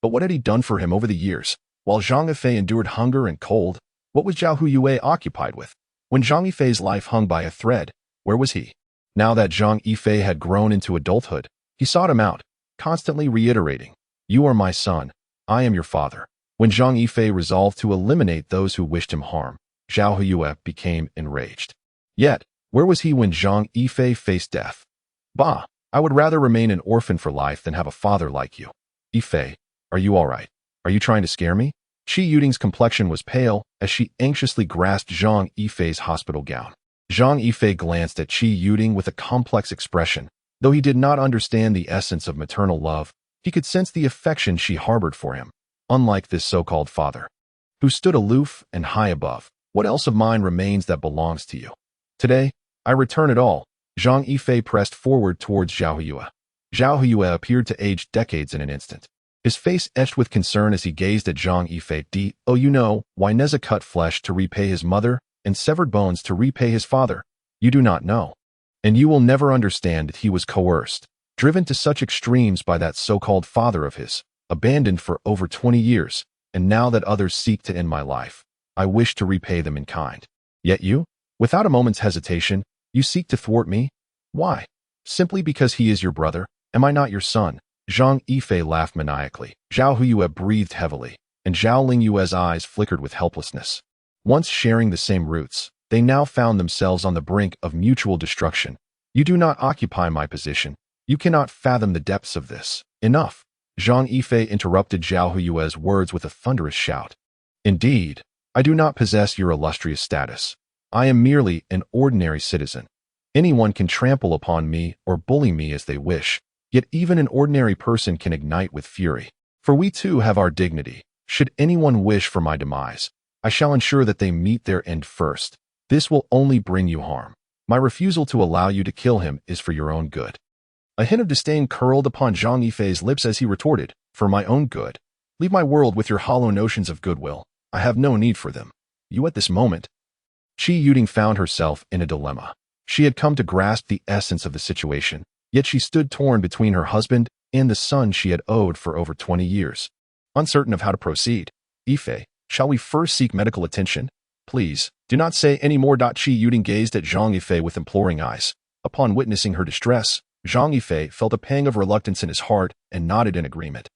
But what had he done for him over the years? While Zhang Yifei endured hunger and cold, what was Zhao Yue occupied with? When Zhang Yifei's life hung by a thread, where was he? Now that Zhang Yifei had grown into adulthood, he sought him out, constantly reiterating, You are my son. I am your father. When Zhang Yifei resolved to eliminate those who wished him harm, Zhao Yue became enraged. Yet, where was he when Zhang Yifei faced death? Bah, I would rather remain an orphan for life than have a father like you. Yifei, are you all right? Are you trying to scare me? Qi Yuding's complexion was pale as she anxiously grasped Zhang Yifei's hospital gown. Zhang Yifei glanced at Qi Yuding with a complex expression. Though he did not understand the essence of maternal love, he could sense the affection she harbored for him. Unlike this so-called father, who stood aloof and high above, what else of mine remains that belongs to you? Today, I return it all. Zhang Yifei pressed forward towards Zhao Yue. Zhao Yue appeared to age decades in an instant. His face etched with concern as he gazed at Zhang Yifei. Oh, you know, why Neza cut flesh to repay his mother and severed bones to repay his father. You do not know. And you will never understand that he was coerced, driven to such extremes by that so-called father of his, abandoned for over 20 years. and now that others seek to end my life, I wish to repay them in kind. Yet you, without a moment's hesitation, you seek to thwart me? Why? Simply because he is your brother? Am I not your son? Zhang Yifei laughed maniacally. Zhao Huyue breathed heavily, and Zhao Lingyue's eyes flickered with helplessness. Once sharing the same roots, they now found themselves on the brink of mutual destruction. You do not occupy my position. You cannot fathom the depths of this. Enough. Zhang Yifei interrupted Zhao Huyue's words with a thunderous shout. Indeed, I do not possess your illustrious status. I am merely an ordinary citizen. Anyone can trample upon me or bully me as they wish, yet even an ordinary person can ignite with fury. For we too have our dignity. Should anyone wish for my demise, I shall ensure that they meet their end first. This will only bring you harm. My refusal to allow you to kill him is for your own good. A hint of disdain curled upon Zhang Yifei's lips as he retorted, for my own good. Leave my world with your hollow notions of goodwill. I have no need for them. You at this moment. Qi Yuding found herself in a dilemma. She had come to grasp the essence of the situation, yet she stood torn between her husband and the son she had owed for over 20 years. Uncertain of how to proceed, Yifei, shall we first seek medical attention? Please, do not say any more. Qi Yuding gazed at Zhang Yifei with imploring eyes. Upon witnessing her distress, Zhang Yifei felt a pang of reluctance in his heart and nodded in agreement.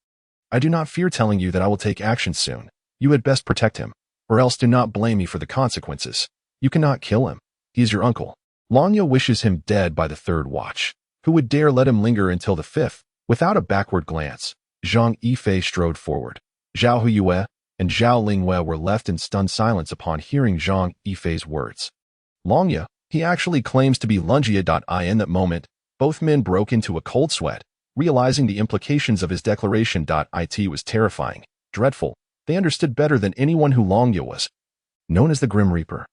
I do not fear telling you that I will take action soon. You had best protect him, or else do not blame me for the consequences. You cannot kill him. He is your uncle. Lanya wishes him dead by the third watch. Who would dare let him linger until the fifth? Without a backward glance, Zhang Yifei strode forward. Zhao Huyue and Zhao Lingyue were left in stunned silence upon hearing Zhang Yifei's words. Lanya, he actually claims to be Lungia. In that moment, both men broke into a cold sweat, realizing the implications of his declaration. It was terrifying, dreadful. They understood better than anyone who Longya was. Known as the Grim Reaper.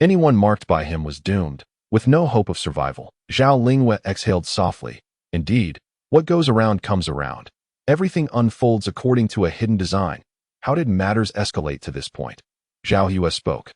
Anyone marked by him was doomed, with no hope of survival. Zhao Lingyue exhaled softly. Indeed, what goes around comes around. Everything unfolds according to a hidden design. How did matters escalate to this point? Zhao Huyue spoke.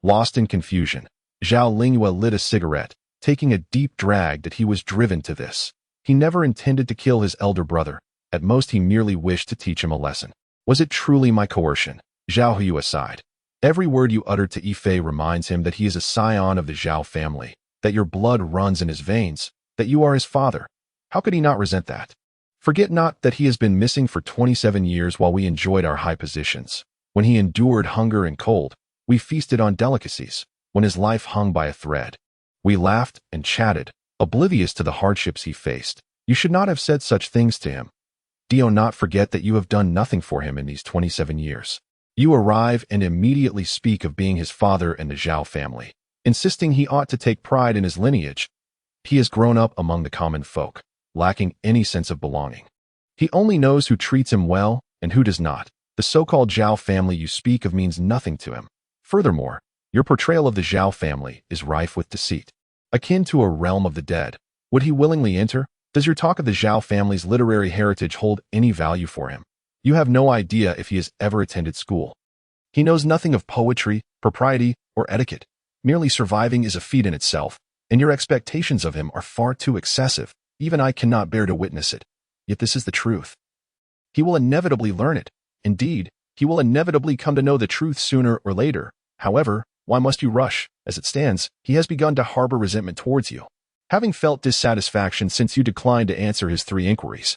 Lost in confusion, Zhao Lingyue lit a cigarette, taking a deep drag that he was driven to this. He never intended to kill his elder brother. At most he merely wished to teach him a lesson. Was it truly my coercion? Zhao Huyue sighed. Every word you uttered to Yifei reminds him that he is a scion of the Zhao family, that your blood runs in his veins, that you are his father. How could he not resent that? Forget not that he has been missing for 27 years while we enjoyed our high positions. When he endured hunger and cold, we feasted on delicacies. When his life hung by a thread, we laughed and chatted, oblivious to the hardships he faced. You should not have said such things to him. Do not forget that you have done nothing for him in these 27 years. You arrive and immediately speak of being his father and the Zhao family, insisting he ought to take pride in his lineage. He has grown up among the common folk, lacking any sense of belonging. He only knows who treats him well and who does not. The so-called Zhao family you speak of means nothing to him. Furthermore, your portrayal of the Zhao family is rife with deceit. Akin to a realm of the dead, would he willingly enter? Does your talk of the Zhao family's literary heritage hold any value for him? You have no idea if he has ever attended school. He knows nothing of poetry, propriety, or etiquette. Merely surviving is a feat in itself, and your expectations of him are far too excessive. Even I cannot bear to witness it. Yet this is the truth. He will inevitably learn it. Indeed, he will inevitably come to know the truth sooner or later. However, why must you rush? As it stands, he has begun to harbor resentment towards you, having felt dissatisfaction since you declined to answer his 3 inquiries.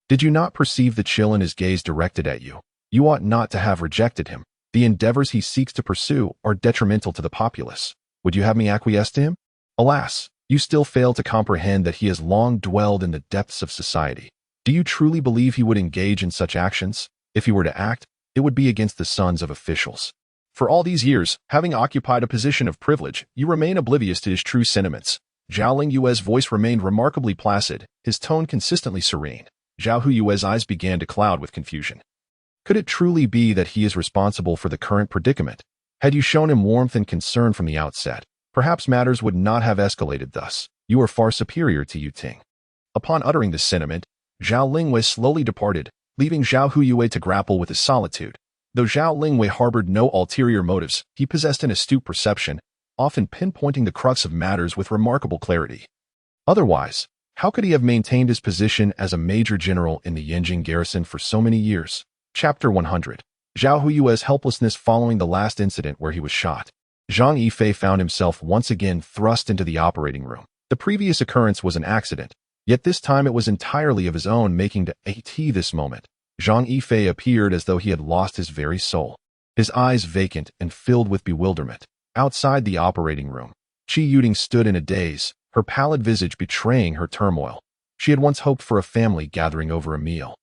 Did you not perceive the chill in his gaze directed at you? You ought not to have rejected him. The endeavors he seeks to pursue are detrimental to the populace. Would you have me acquiesce to him? Alas, you still fail to comprehend that he has long dwelled in the depths of society. Do you truly believe he would engage in such actions? If he were to act, it would be against the sons of officials. For all these years, having occupied a position of privilege, you remain oblivious to his true sentiments. Zhao Lingyue's voice remained remarkably placid, his tone consistently serene. Zhao Huyue's eyes began to cloud with confusion. Could it truly be that he is responsible for the current predicament? Had you shown him warmth and concern from the outset, perhaps matters would not have escalated thus. You are far superior to Yu Ting. Upon uttering this sentiment, Zhao Lingyue slowly departed, leaving Zhao Huyue to grapple with his solitude. Though Zhao Lingyue harbored no ulterior motives, he possessed an astute perception, often pinpointing the crux of matters with remarkable clarity. Otherwise, how could he have maintained his position as a major general in the Yanjing garrison for so many years? Chapter 100. Zhao Huyue's helplessness following the last incident where he was shot. Zhang Yifei found himself once again thrust into the operating room. The previous occurrence was an accident, yet this time it was entirely of his own making to this moment. Zhang Yifei appeared as though he had lost his very soul, his eyes vacant and filled with bewilderment. Outside the operating room, Qi Yuding stood in a daze, her pallid visage betraying her turmoil. She had once hoped for a family gathering over a meal.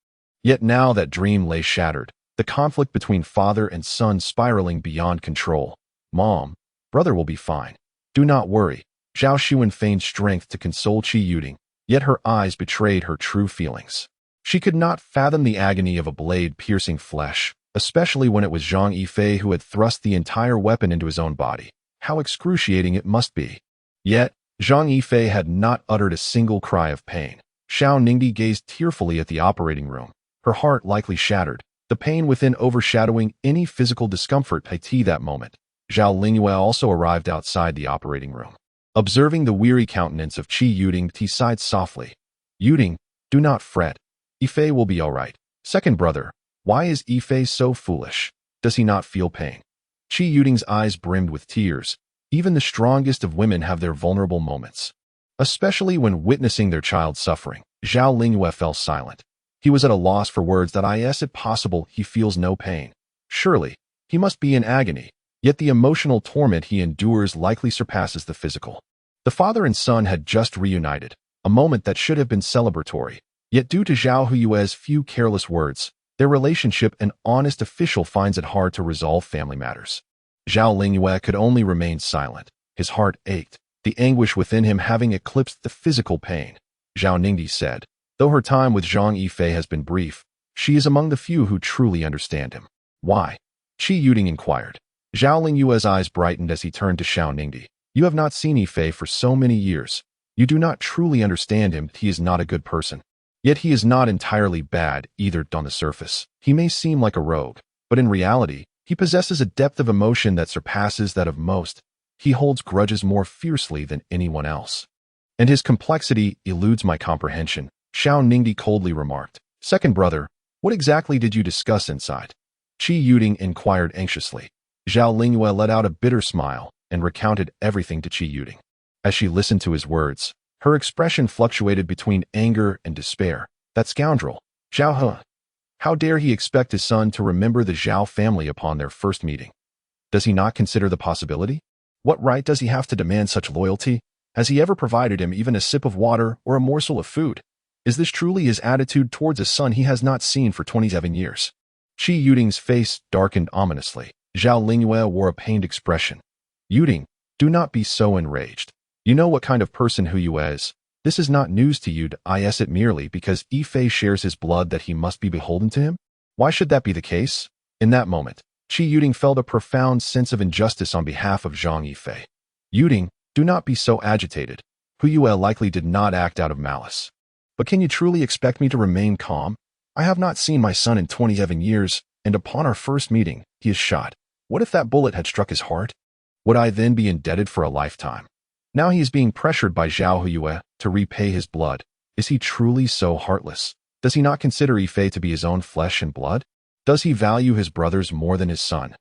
Yet now that dream lay shattered, the conflict between father and son spiraling beyond control. Mom, brother will be fine. Do not worry. Zhao Xuan feigned strength to console Qi Yuding, yet her eyes betrayed her true feelings. She could not fathom the agony of a blade piercing flesh, especially when it was Zhang Yifei who had thrust the entire weapon into his own body. How excruciating it must be. Yet, Zhang Yifei had not uttered a single cry of pain. Xiao Ningdi gazed tearfully at the operating room, her heart likely shattered, the pain within overshadowing any physical discomfort that moment. Zhao Lingyue also arrived outside the operating room. Observing the weary countenance of Qi Yuding, he sighed softly. Yuding, do not fret. Yifei will be all right. Second brother, why is Yifei so foolish? Does he not feel pain? Qi Yuding's eyes brimmed with tears. Even the strongest of women have their vulnerable moments, especially when witnessing their child suffering. Zhao Lingyue fell silent. He was at a loss for words that is it possible he feels no pain? Surely, he must be in agony. Yet the emotional torment he endures likely surpasses the physical. The father and son had just reunited, a moment that should have been celebratory. Yet due to Zhao Huyue's few careless words, their relationship an honest official finds it hard to resolve family matters. Zhao Lingyue could only remain silent. His heart ached, the anguish within him having eclipsed the physical pain. Zhao Ningdi said, though her time with Zhang Yifei has been brief, she is among the few who truly understand him. Why? Qi Yuding inquired. Zhao Lingyue's eyes brightened as he turned to Xiao Ningdi. You have not seen Yifei for so many years. You do not truly understand him. He is not a good person. Yet he is not entirely bad either. On the surface, he may seem like a rogue, but in reality, he possesses a depth of emotion that surpasses that of most. He holds grudges more fiercely than anyone else. And his complexity eludes my comprehension, Xiao Ningdi coldly remarked. Second brother, what exactly did you discuss inside? Qi Yuding inquired anxiously. Zhao Lingyue let out a bitter smile and recounted everything to Qi Yuding. As she listened to his words, her expression fluctuated between anger and despair. That scoundrel, Zhao He. How dare he expect his son to remember the Zhao family upon their first meeting? Does he not consider the possibility? What right does he have to demand such loyalty? Has he ever provided him even a sip of water or a morsel of food? Is this truly his attitude towards a son he has not seen for 27 years? Qi Yuding's face darkened ominously. Zhao Lingyue wore a pained expression. Yuding, do not be so enraged. You know what kind of person Huyue is. This is not news to you. Is it merely because Yifei shares his blood that he must be beholden to him? Why should that be the case? In that moment, Qi Yuding felt a profound sense of injustice on behalf of Zhang Yifei. Yuding, do not be so agitated. Huyue likely did not act out of malice. But can you truly expect me to remain calm? I have not seen my son in 27 years, and upon our first meeting, he is shot. What if that bullet had struck his heart? Would I then be indebted for a lifetime? Now he is being pressured by Zhao Huyue to repay his blood. Is he truly so heartless? Does he not consider Yifei to be his own flesh and blood? Does he value his brothers more than his son?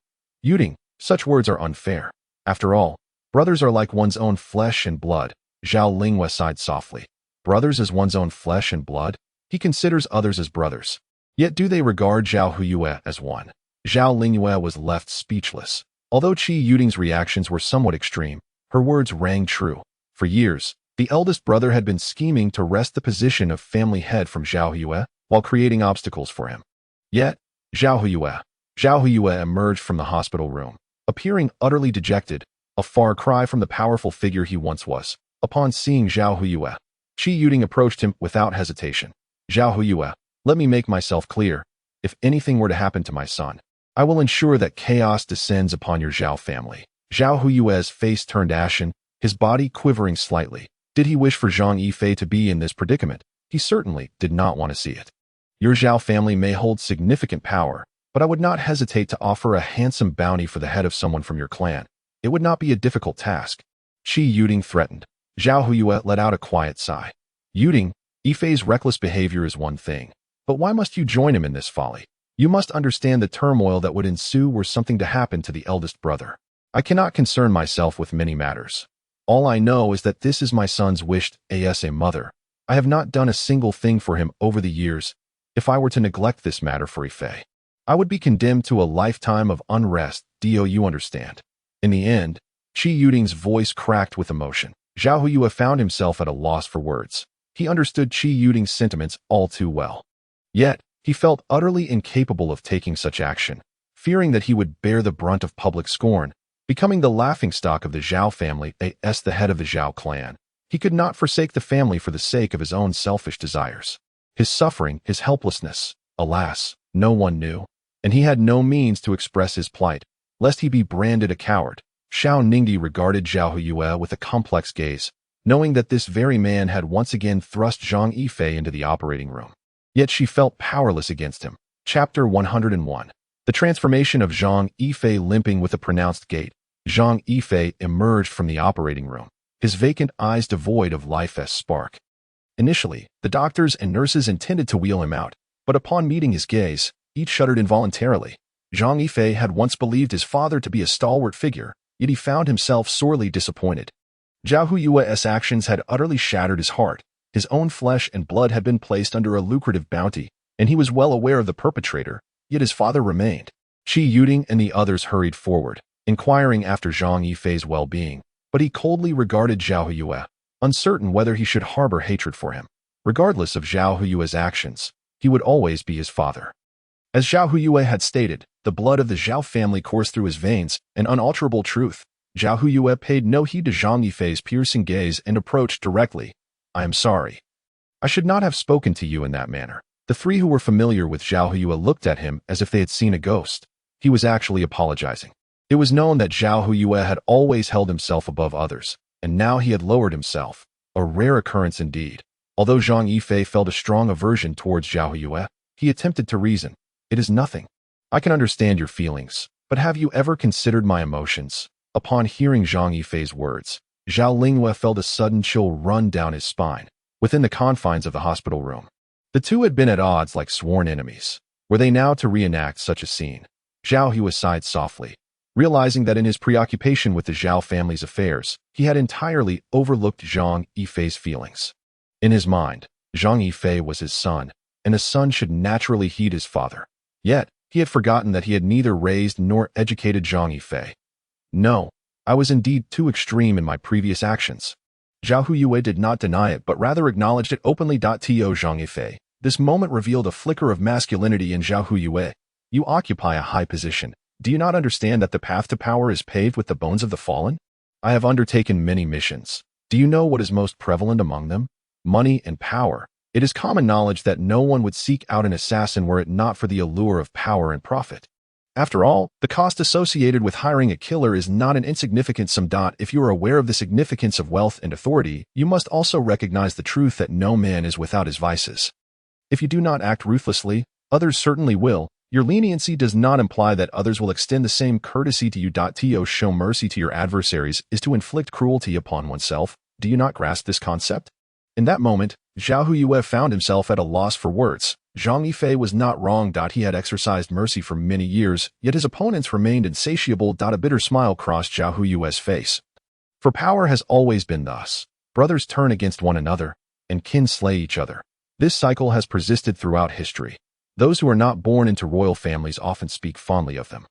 Yuding, such words are unfair. After all, brothers are like one's own flesh and blood. Zhao Lingyue sighed softly. Brothers as one's own flesh and blood? He considers others as brothers. Yet do they regard Zhao Huyue as one? Zhao Lingyue was left speechless. Although Qi Yuding's reactions were somewhat extreme, her words rang true. For years, the eldest brother had been scheming to wrest the position of family head from Zhao Huyue while creating obstacles for him. Yet, Zhao Huyue emerged from the hospital room, appearing utterly dejected, a far cry from the powerful figure he once was. Upon seeing Zhao Huyue, Qi Yuding approached him without hesitation. Zhao Huyue, let me make myself clear. If anything were to happen to my son, I will ensure that chaos descends upon your Zhao family. Zhao Huyue's face turned ashen, his body quivering slightly. Did he wish for Zhang Yifei to be in this predicament? He certainly did not want to see it. Your Zhao family may hold significant power, but I would not hesitate to offer a handsome bounty for the head of someone from your clan. It would not be a difficult task. Qi Yuding threatened. Zhao Huyue let out a quiet sigh. Yuding, Yifei's reckless behavior is one thing, but why must you join him in this folly? You must understand the turmoil that would ensue were something to happen to the eldest brother. I cannot concern myself with many matters. All I know is that this is my son's wish as a mother. I have not done a single thing for him over the years. If I were to neglect this matter for Yifei, I would be condemned to a lifetime of unrest. Do you understand? In the end, Qi Yuding's voice cracked with emotion. Zhao Huyue found himself at a loss for words. He understood Qi Yuding's sentiments all too well. Yet, he felt utterly incapable of taking such action, fearing that he would bear the brunt of public scorn, becoming the laughingstock of the Zhao family as the head of the Zhao clan. He could not forsake the family for the sake of his own selfish desires. His suffering, his helplessness, alas, no one knew, and he had no means to express his plight, lest he be branded a coward. Xiao Ningdi regarded Zhao Huyue with a complex gaze, knowing that this very man had once again thrust Zhang Yifei into the operating room. Yet she felt powerless against him. Chapter 101. The transformation of Zhang Yifei. Limping with a pronounced gait, Zhang Yifei emerged from the operating room, his vacant eyes devoid of life as spark. Initially, the doctors and nurses intended to wheel him out, but upon meeting his gaze, each shuddered involuntarily. Zhang Yifei had once believed his father to be a stalwart figure, yet he found himself sorely disappointed. Zhao Huyue's actions had utterly shattered his heart. His own flesh and blood had been placed under a lucrative bounty, and he was well aware of the perpetrator, yet his father remained. Qi Yuding and the others hurried forward, inquiring after Zhang Yifei's well-being, but he coldly regarded Zhao Huyue, uncertain whether he should harbor hatred for him. Regardless of Zhao Huyue's actions, he would always be his father. As Zhao Huyue had stated, the blood of the Zhao family coursed through his veins, an unalterable truth. Zhao Huyue paid no heed to Zhang Yifei's piercing gaze and approached directly. I am sorry. I should not have spoken to you in that manner. The three who were familiar with Zhao Huyue looked at him as if they had seen a ghost. He was actually apologizing. It was known that Zhao Huyue had always held himself above others, and now he had lowered himself. A rare occurrence indeed. Although Zhang Yifei felt a strong aversion towards Zhao Huyue, he attempted to reason. It is nothing. I can understand your feelings, but have you ever considered my emotions? Upon hearing Zhang Yifei's words, Zhao Lingyue felt a sudden chill run down his spine. Within the confines of the hospital room, the two had been at odds like sworn enemies. Were they now to reenact such a scene? Zhao Huyue sighed softly, realizing that in his preoccupation with the Zhao family's affairs, he had entirely overlooked Zhang Yifei's feelings. In his mind, Zhang Yifei was his son, and a son should naturally heed his father. Yet, he had forgotten that he had neither raised nor educated Zhang Yifei. No, I was indeed too extreme in my previous actions. Zhao Huyue did not deny it but rather acknowledged it openly. To Zhang Yifei, this moment revealed a flicker of masculinity in Zhao Huyue. You occupy a high position. Do you not understand that the path to power is paved with the bones of the fallen? I have undertaken many missions. Do you know what is most prevalent among them? Money and power. It is common knowledge that no one would seek out an assassin were it not for the allure of power and profit. After all, the cost associated with hiring a killer is not an insignificant sum. If you are aware of the significance of wealth and authority, you must also recognize the truth that no man is without his vices. If you do not act ruthlessly, others certainly will. Your leniency does not imply that others will extend the same courtesy to you. To show mercy to your adversaries is to inflict cruelty upon oneself. Do you not grasp this concept? In that moment, Zhao Huyue found himself at a loss for words. Zhang Yifei was not wrong. He had exercised mercy for many years, yet his opponents remained insatiable. A bitter smile crossed Zhao Huyue's face. For power has always been thus. Brothers turn against one another, and kin slay each other. This cycle has persisted throughout history. Those who are not born into royal families often speak fondly of them.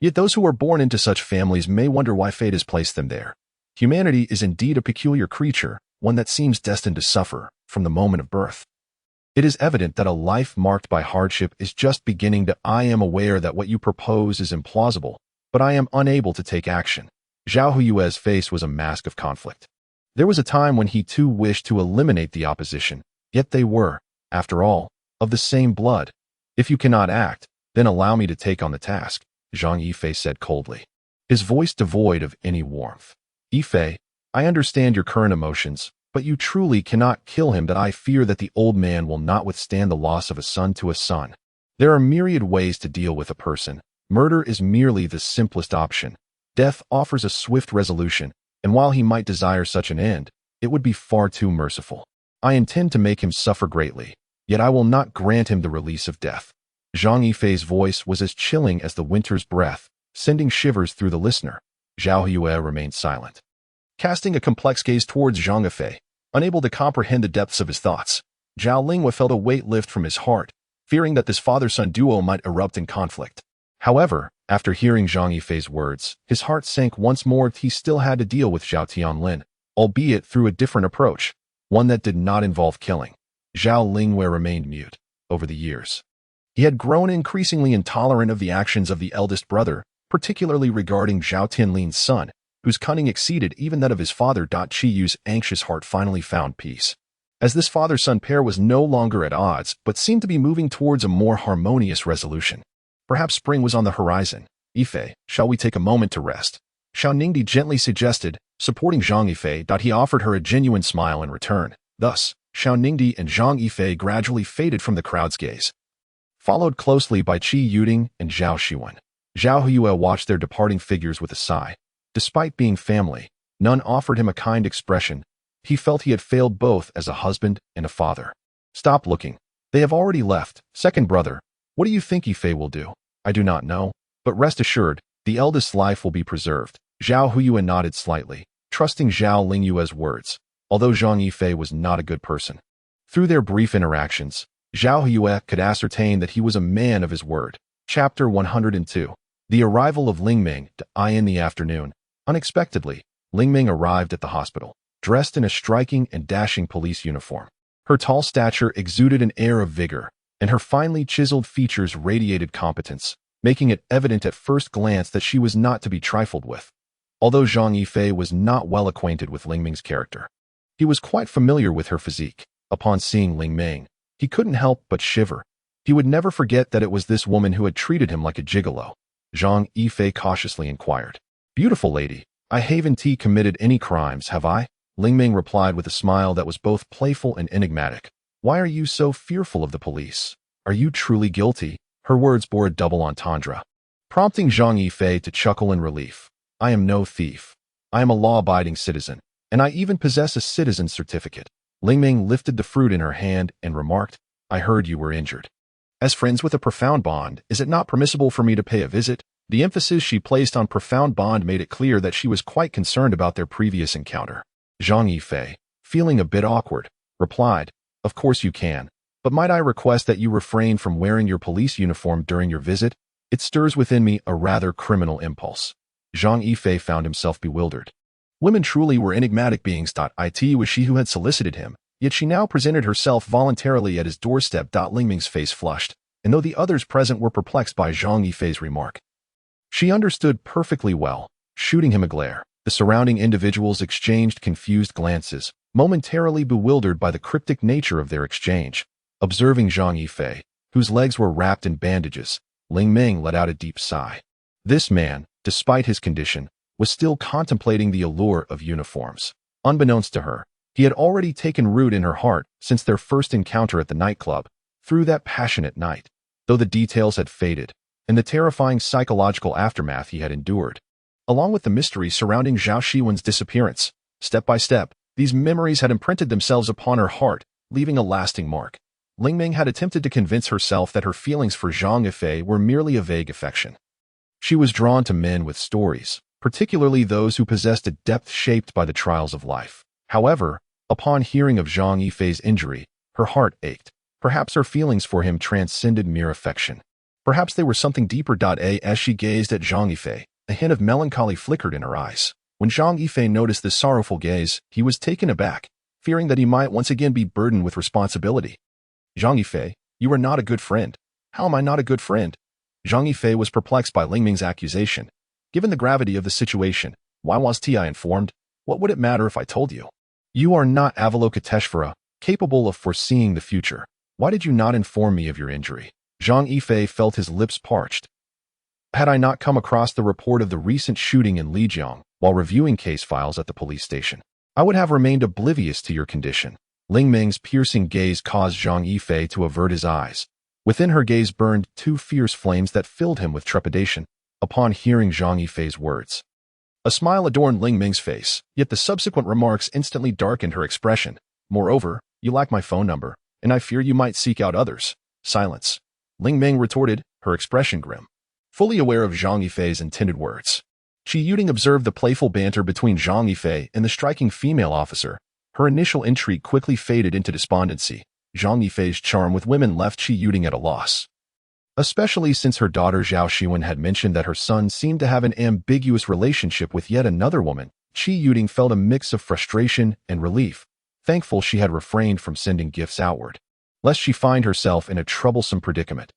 Yet those who are born into such families may wonder why fate has placed them there. Humanity is indeed a peculiar creature, one that seems destined to suffer from the moment of birth. It is evident that a life marked by hardship is just beginning. I am aware that what you propose is implausible, but I am unable to take action. Zhao Huyue's face was a mask of conflict. There was a time when he too wished to eliminate the opposition, yet they were, after all, of the same blood. If you cannot act, then allow me to take on the task, Zhang Yifei said coldly, his voice devoid of any warmth. Yifei, I understand your current emotions, but you truly cannot kill him. I fear that the old man will not withstand the loss of a son to a son. There are myriad ways to deal with a person. Murder is merely the simplest option. Death offers a swift resolution, and while he might desire such an end, it would be far too merciful. I intend to make him suffer greatly, yet I will not grant him the release of death. Zhang Yifei's voice was as chilling as the winter's breath, sending shivers through the listener. Zhao Yue remained silent, casting a complex gaze towards Zhang Yifei, unable to comprehend the depths of his thoughts. Zhao Linghua felt a weight lift from his heart, fearing that this father-son duo might erupt in conflict. However, after hearing Zhang Yifei's words, his heart sank once more. He still had to deal with Zhao Tianlin, albeit through a different approach, one that did not involve killing. Zhao Linghua remained mute. Over the years, he had grown increasingly intolerant of the actions of the eldest brother, particularly regarding Zhao Tianlin's son, whose cunning exceeded even that of his father. Qiyu's anxious heart finally found peace, as this father-son pair was no longer at odds but seemed to be moving towards a more harmonious resolution. Perhaps spring was on the horizon. Yifei, shall we take a moment to rest? Xiao Ningdi gently suggested, supporting Zhang Yifei. He offered her a genuine smile in return. Thus, Xiao Ningdi and Zhang Yifei gradually faded from the crowd's gaze, followed closely by Qi Yuding and Zhao Xiwen. Zhao Yue watched their departing figures with a sigh. Despite being family, none offered him a kind expression. He felt he had failed both as a husband and a father. Stop looking. They have already left. Second brother, what do you think Yifei will do? I do not know, but rest assured, the eldest's life will be preserved. Zhao Huyue nodded slightly, trusting Zhao Lingyue's words, although Zhang Yifei was not a good person. Through their brief interactions, Zhao Huyue could ascertain that he was a man of his word. Chapter 102. The arrival of Lingming. In the afternoon, unexpectedly, Lingming arrived at the hospital, dressed in a striking and dashing police uniform. Her tall stature exuded an air of vigor, and her finely chiseled features radiated competence, making it evident at first glance that she was not to be trifled with. Although Zhang Yifei was not well acquainted with Lingming's character, he was quite familiar with her physique. Upon seeing Lingming, he couldn't help but shiver. He would never forget that it was this woman who had treated him like a gigolo. Zhang Yifei cautiously inquired. Beautiful lady, I haven't committed any crimes, have I? Lingming replied with a smile that was both playful and enigmatic. Why are you so fearful of the police? Are you truly guilty? Her words bore a double entendre, prompting Zhang Yifei to chuckle in relief. I am no thief. I am a law-abiding citizen, and I even possess a citizen's certificate. Lingming lifted the fruit in her hand and remarked, I heard you were injured. As friends with a profound bond, is it not permissible for me to pay a visit? The emphasis she placed on profound bond made it clear that she was quite concerned about their previous encounter. Zhang Yifei, feeling a bit awkward, replied, Of course you can, but might I request that you refrain from wearing your police uniform during your visit? It stirs within me a rather criminal impulse. Zhang Yifei found himself bewildered. Women truly were enigmatic beings. It was she who had solicited him, yet she now presented herself voluntarily at his doorstep. Lingming's face flushed, and though the others present were perplexed by Zhang Yifei's remark, she understood perfectly well, shooting him a glare. The surrounding individuals exchanged confused glances, momentarily bewildered by the cryptic nature of their exchange. Observing Zhang Yifei, whose legs were wrapped in bandages, Lingming let out a deep sigh. This man, despite his condition, was still contemplating the allure of uniforms. Unbeknownst to her, he had already taken root in her heart since their first encounter at the nightclub, through that passionate night, though the details had faded, and the terrifying psychological aftermath he had endured, along with the mystery surrounding Zhao Shiwen's disappearance. Step by step, these memories had imprinted themselves upon her heart, leaving a lasting mark. Lingming had attempted to convince herself that her feelings for Zhang Yifei were merely a vague affection. She was drawn to men with stories, particularly those who possessed a depth shaped by the trials of life. However, upon hearing of Zhang Yifei's injury, her heart ached. Perhaps her feelings for him transcended mere affection. Perhaps they were something deeper. As she gazed at Zhang Yifei, a hint of melancholy flickered in her eyes. When Zhang Yifei noticed this sorrowful gaze, he was taken aback, fearing that he might once again be burdened with responsibility. Zhang Yifei, you are not a good friend. How am I not a good friend? Zhang Yifei was perplexed by Lingming's accusation. Given the gravity of the situation, why wasn't I informed? What would it matter if I told you? You are not Avalokiteshvara, capable of foreseeing the future. Why did you not inform me of your injury? Zhang Yifei felt his lips parched. Had I not come across the report of the recent shooting in Lijiang while reviewing case files at the police station, I would have remained oblivious to your condition. Lingming's piercing gaze caused Zhang Yifei to avert his eyes. Within her gaze burned two fierce flames that filled him with trepidation upon hearing Zhang Yifei's words. A smile adorned Lingming's face, yet the subsequent remarks instantly darkened her expression. Moreover, you lack my phone number, and I fear you might seek out others. Silence. Ling Ming retorted, her expression grim. Fully aware of Zhang Yifei's intended words, Qi Yuting observed the playful banter between Zhang Yifei and the striking female officer. Her initial intrigue quickly faded into despondency. Zhang Yifei's charm with women left Qi Yuting at a loss, especially since her daughter Zhao Xiwen had mentioned that her son seemed to have an ambiguous relationship with yet another woman. Qi Yuting felt a mix of frustration and relief, thankful she had refrained from sending gifts outward, lest she find herself in a troublesome predicament.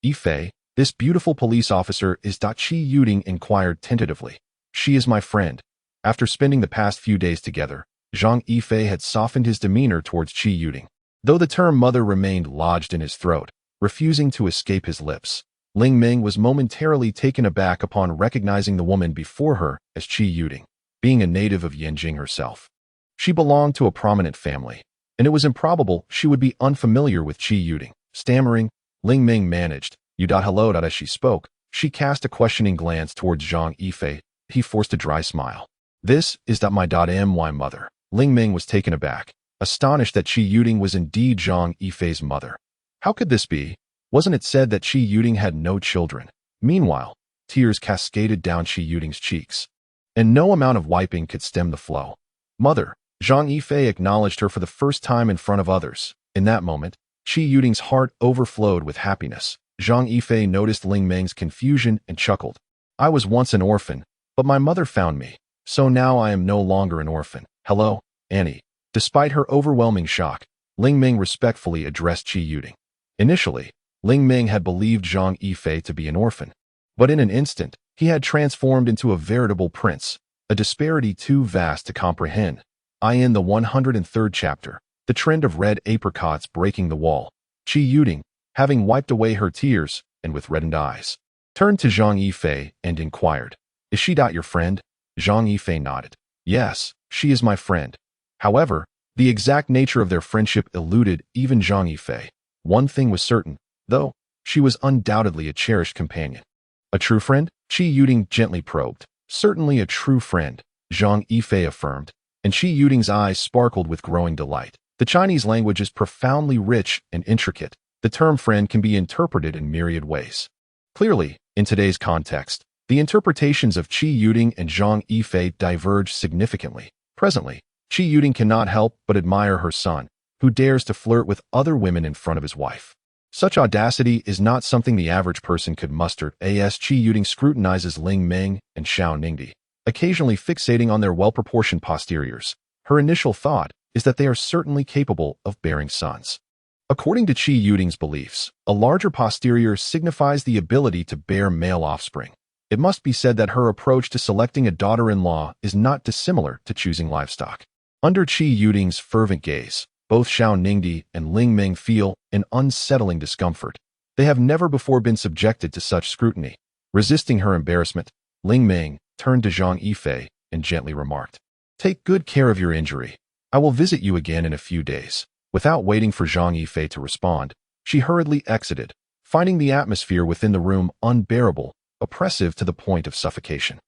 Yifei, this beautiful police officer is Qi Yuting inquired tentatively. She is my friend. After spending the past few days together, Zhang Yifei had softened his demeanor towards Qi Yuting, though the term mother remained lodged in his throat, refusing to escape his lips. Ling Ming was momentarily taken aback upon recognizing the woman before her as Qi Yuting. Being a native of Yanjing herself, she belonged to a prominent family, and it was improbable she would be unfamiliar with Qi Yuting. Stammering, Ling Ming managed, hello. As she spoke, she cast a questioning glance towards Zhang Yifei. He forced a dry smile. This is my my mother. Ling Ming was taken aback, astonished that Qi Yuting was indeed Zhang Yifei's mother. How could this be? Wasn't it said that Qi Yuting had no children? Meanwhile, tears cascaded down Qi Yuting's cheeks, and no amount of wiping could stem the flow. Mother, Zhang Yifei acknowledged her for the first time in front of others. In that moment, Qi Yuting's heart overflowed with happiness. Zhang Yifei noticed Ling Ming's confusion and chuckled. I was once an orphan, but my mother found me, so now I am no longer an orphan. Hello, Annie. Despite her overwhelming shock, Ling Ming respectfully addressed Qi Yuting. Initially, Ling Ming had believed Zhang Yifei to be an orphan, but in an instant, he had transformed into a veritable prince, a disparity too vast to comprehend. In the 103rd chapter, the trend of red apricots breaking the wall, Qi Yuting, having wiped away her tears, and with reddened eyes, turned to Zhang Yifei and inquired, Is she your friend? Zhang Yifei nodded. Yes, she is my friend. However, the exact nature of their friendship eluded even Zhang Yifei. One thing was certain, though, she was undoubtedly a cherished companion. A true friend? Qi Yuting gently probed. Certainly a true friend, Zhang Yifei affirmed, and Qi Yuting's eyes sparkled with growing delight. The Chinese language is profoundly rich and intricate. The term friend can be interpreted in myriad ways. Clearly, in today's context, the interpretations of Qi Yuting and Zhang Yifei diverge significantly. Presently, Qi Yuting cannot help but admire her son, who dares to flirt with other women in front of his wife. Such audacity is not something the average person could muster. Qi Yuting scrutinizes Ling Ming and Xiao Ningdi, occasionally fixating on their well-proportioned posteriors. Her initial thought is that they are certainly capable of bearing sons. According to Qi Yuting's beliefs, a larger posterior signifies the ability to bear male offspring. It must be said that her approach to selecting a daughter-in-law is not dissimilar to choosing livestock. Under Qi Yuting's fervent gaze, both Xiao Ningdi and Ling Ming feel an unsettling discomfort. They have never before been subjected to such scrutiny. Resisting her embarrassment, Ling Ming turned to Zhang Yifei and gently remarked, Take good care of your injury. I will visit you again in a few days. Without waiting for Zhang Yifei to respond, she hurriedly exited, finding the atmosphere within the room unbearable, oppressive to the point of suffocation.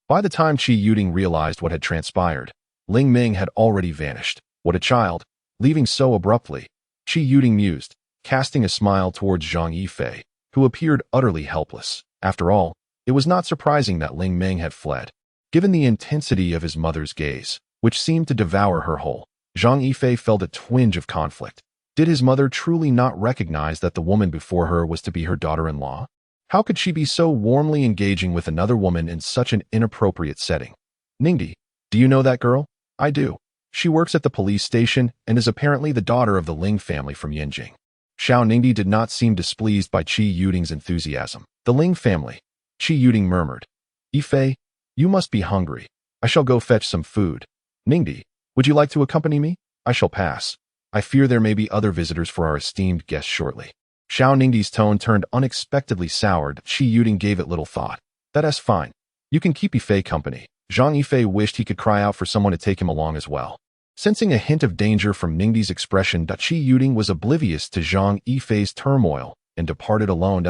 By the time Qi Yuting realized what had transpired, Ling Ming had already vanished. What a child, leaving so abruptly, Qi Yuting mused, casting a smile towards Zhang Yifei, who appeared utterly helpless. After all, it was not surprising that Ling Ming had fled. Given the intensity of his mother's gaze, which seemed to devour her whole, Zhang Yifei felt a twinge of conflict. Did his mother truly not recognize that the woman before her was to be her daughter-in-law? How could she be so warmly engaging with another woman in such an inappropriate setting? Ningdi, do you know that girl? I do. She works at the police station and is apparently the daughter of the Ling family from Yanjing. Xiao Ningdi did not seem displeased by Qi Yuting's enthusiasm. The Ling family, Qi Yuting murmured. Yifei, you must be hungry. I shall go fetch some food. Ningdi, would you like to accompany me? I shall pass. I fear there may be other visitors for our esteemed guest shortly. Xiao Ningdi's tone turned unexpectedly soured. Qi Yuting gave it little thought. That's fine. You can keep Yifei company. Zhang Yifei wished he could cry out for someone to take him along as well. Sensing a hint of danger from Ningdi's expression, Qi Yuting was oblivious to Zhang Yifei's turmoil and departed alone.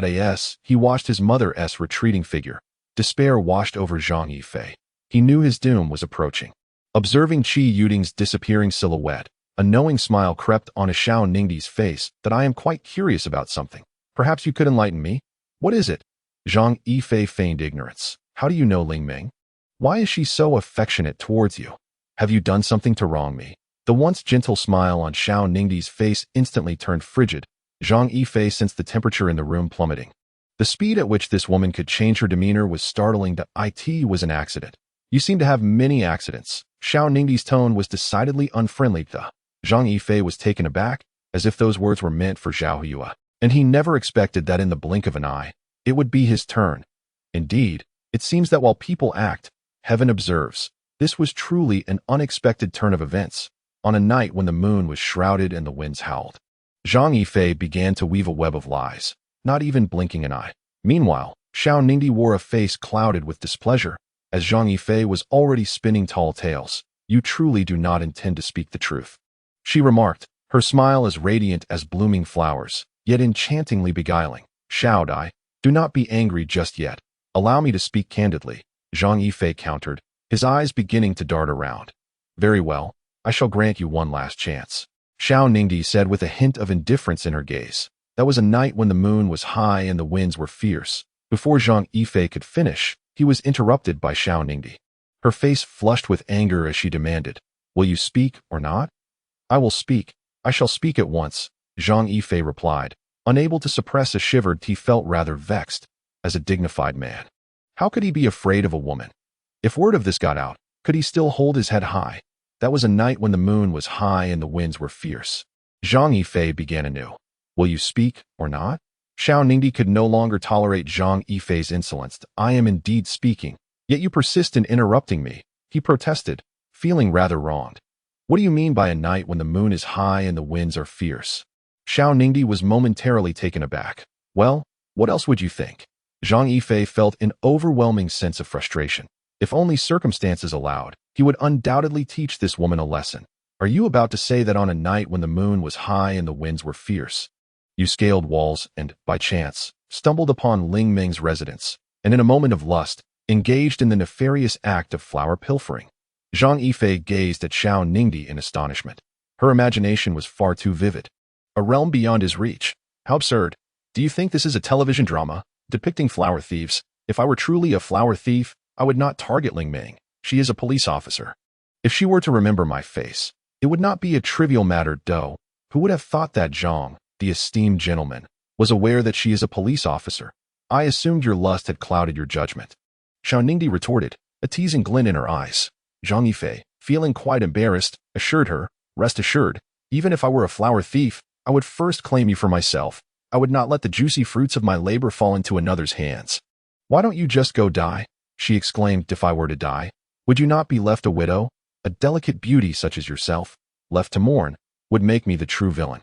He watched his mother's retreating figure. Despair washed over Zhang Yifei. He knew his doom was approaching. Observing Qi Yuting's disappearing silhouette, a knowing smile crept onto Xiao Ningdi's face. I am quite curious about something. Perhaps you could enlighten me? What is it? Zhang Yifei feigned ignorance. How do you know Ling Ming? Why is she so affectionate towards you? Have you done something to wrong me? The once gentle smile on Xiao Ningdi's face instantly turned frigid. Zhang Yifei sensed the temperature in the room plummeting. The speed at which this woman could change her demeanor was startling. It was an accident. You seem to have many accidents. Xiao Ningdi's tone was decidedly unfriendly. Zhang Yifei was taken aback, as if those words were meant for Zhao Yue, and he never expected that in the blink of an eye, it would be his turn. Indeed, it seems that while people act, heaven observes. This was truly an unexpected turn of events, on a night when the moon was shrouded and the winds howled. Zhang Yifei began to weave a web of lies, not even blinking an eye. Meanwhile, Xiao Ningdi wore a face clouded with displeasure, as Zhang Yifei was already spinning tall tales. You truly do not intend to speak the truth, she remarked, her smile as radiant as blooming flowers, yet enchantingly beguiling. Xiao Dai, do not be angry just yet. Allow me to speak candidly, Zhang Yifei countered, his eyes beginning to dart around. Very well, I shall grant you one last chance, Xiao Ningdi said with a hint of indifference in her gaze. That was a night when the moon was high and the winds were fierce. Before Zhang Yifei could finish, he was interrupted by Xiao Ningdi. Her face flushed with anger as she demanded, will you speak or not? I will speak. I shall speak at once, Zhang Yifei replied. Unable to suppress a shiver, he felt rather vexed. As a dignified man, how could he be afraid of a woman? If word of this got out, could he still hold his head high? That was a night when the moon was high and the winds were fierce. Zhang Yifei began anew. Will you speak or not? Xiao Ningdi could no longer tolerate Zhang Yifei's insolence. I am indeed speaking, yet you persist in interrupting me, he protested, feeling rather wronged. What do you mean by a night when the moon is high and the winds are fierce? Xiao Ningdi was momentarily taken aback. Well, what else would you think? Zhang Yifei felt an overwhelming sense of frustration. If only circumstances allowed, he would undoubtedly teach this woman a lesson. Are you about to say that on a night when the moon was high and the winds were fierce, you scaled walls and, by chance, stumbled upon Ling Ming's residence, and in a moment of lust, engaged in the nefarious act of flower pilfering? Zhang Yifei gazed at Xiao Ningdi in astonishment. Her imagination was far too vivid. A realm beyond his reach. How absurd. Do you think this is a television drama, depicting flower thieves? If I were truly a flower thief, I would not target Ling Ming. She is a police officer. If she were to remember my face, it would not be a trivial matter. Who would have thought that Zhang, the esteemed gentleman, was aware that she is a police officer? I assumed your lust had clouded your judgment. Xiao Ningdi retorted, a teasing glint in her eyes. Zhang Yifei, feeling quite embarrassed, assured her, rest assured, even if I were a flower thief, I would first claim you for myself. I would not let the juicy fruits of my labor fall into another's hands. Why don't you just go die? She exclaimed. If I were to die, would you not be left a widow? A delicate beauty such as yourself, left to mourn, would make me the true villain.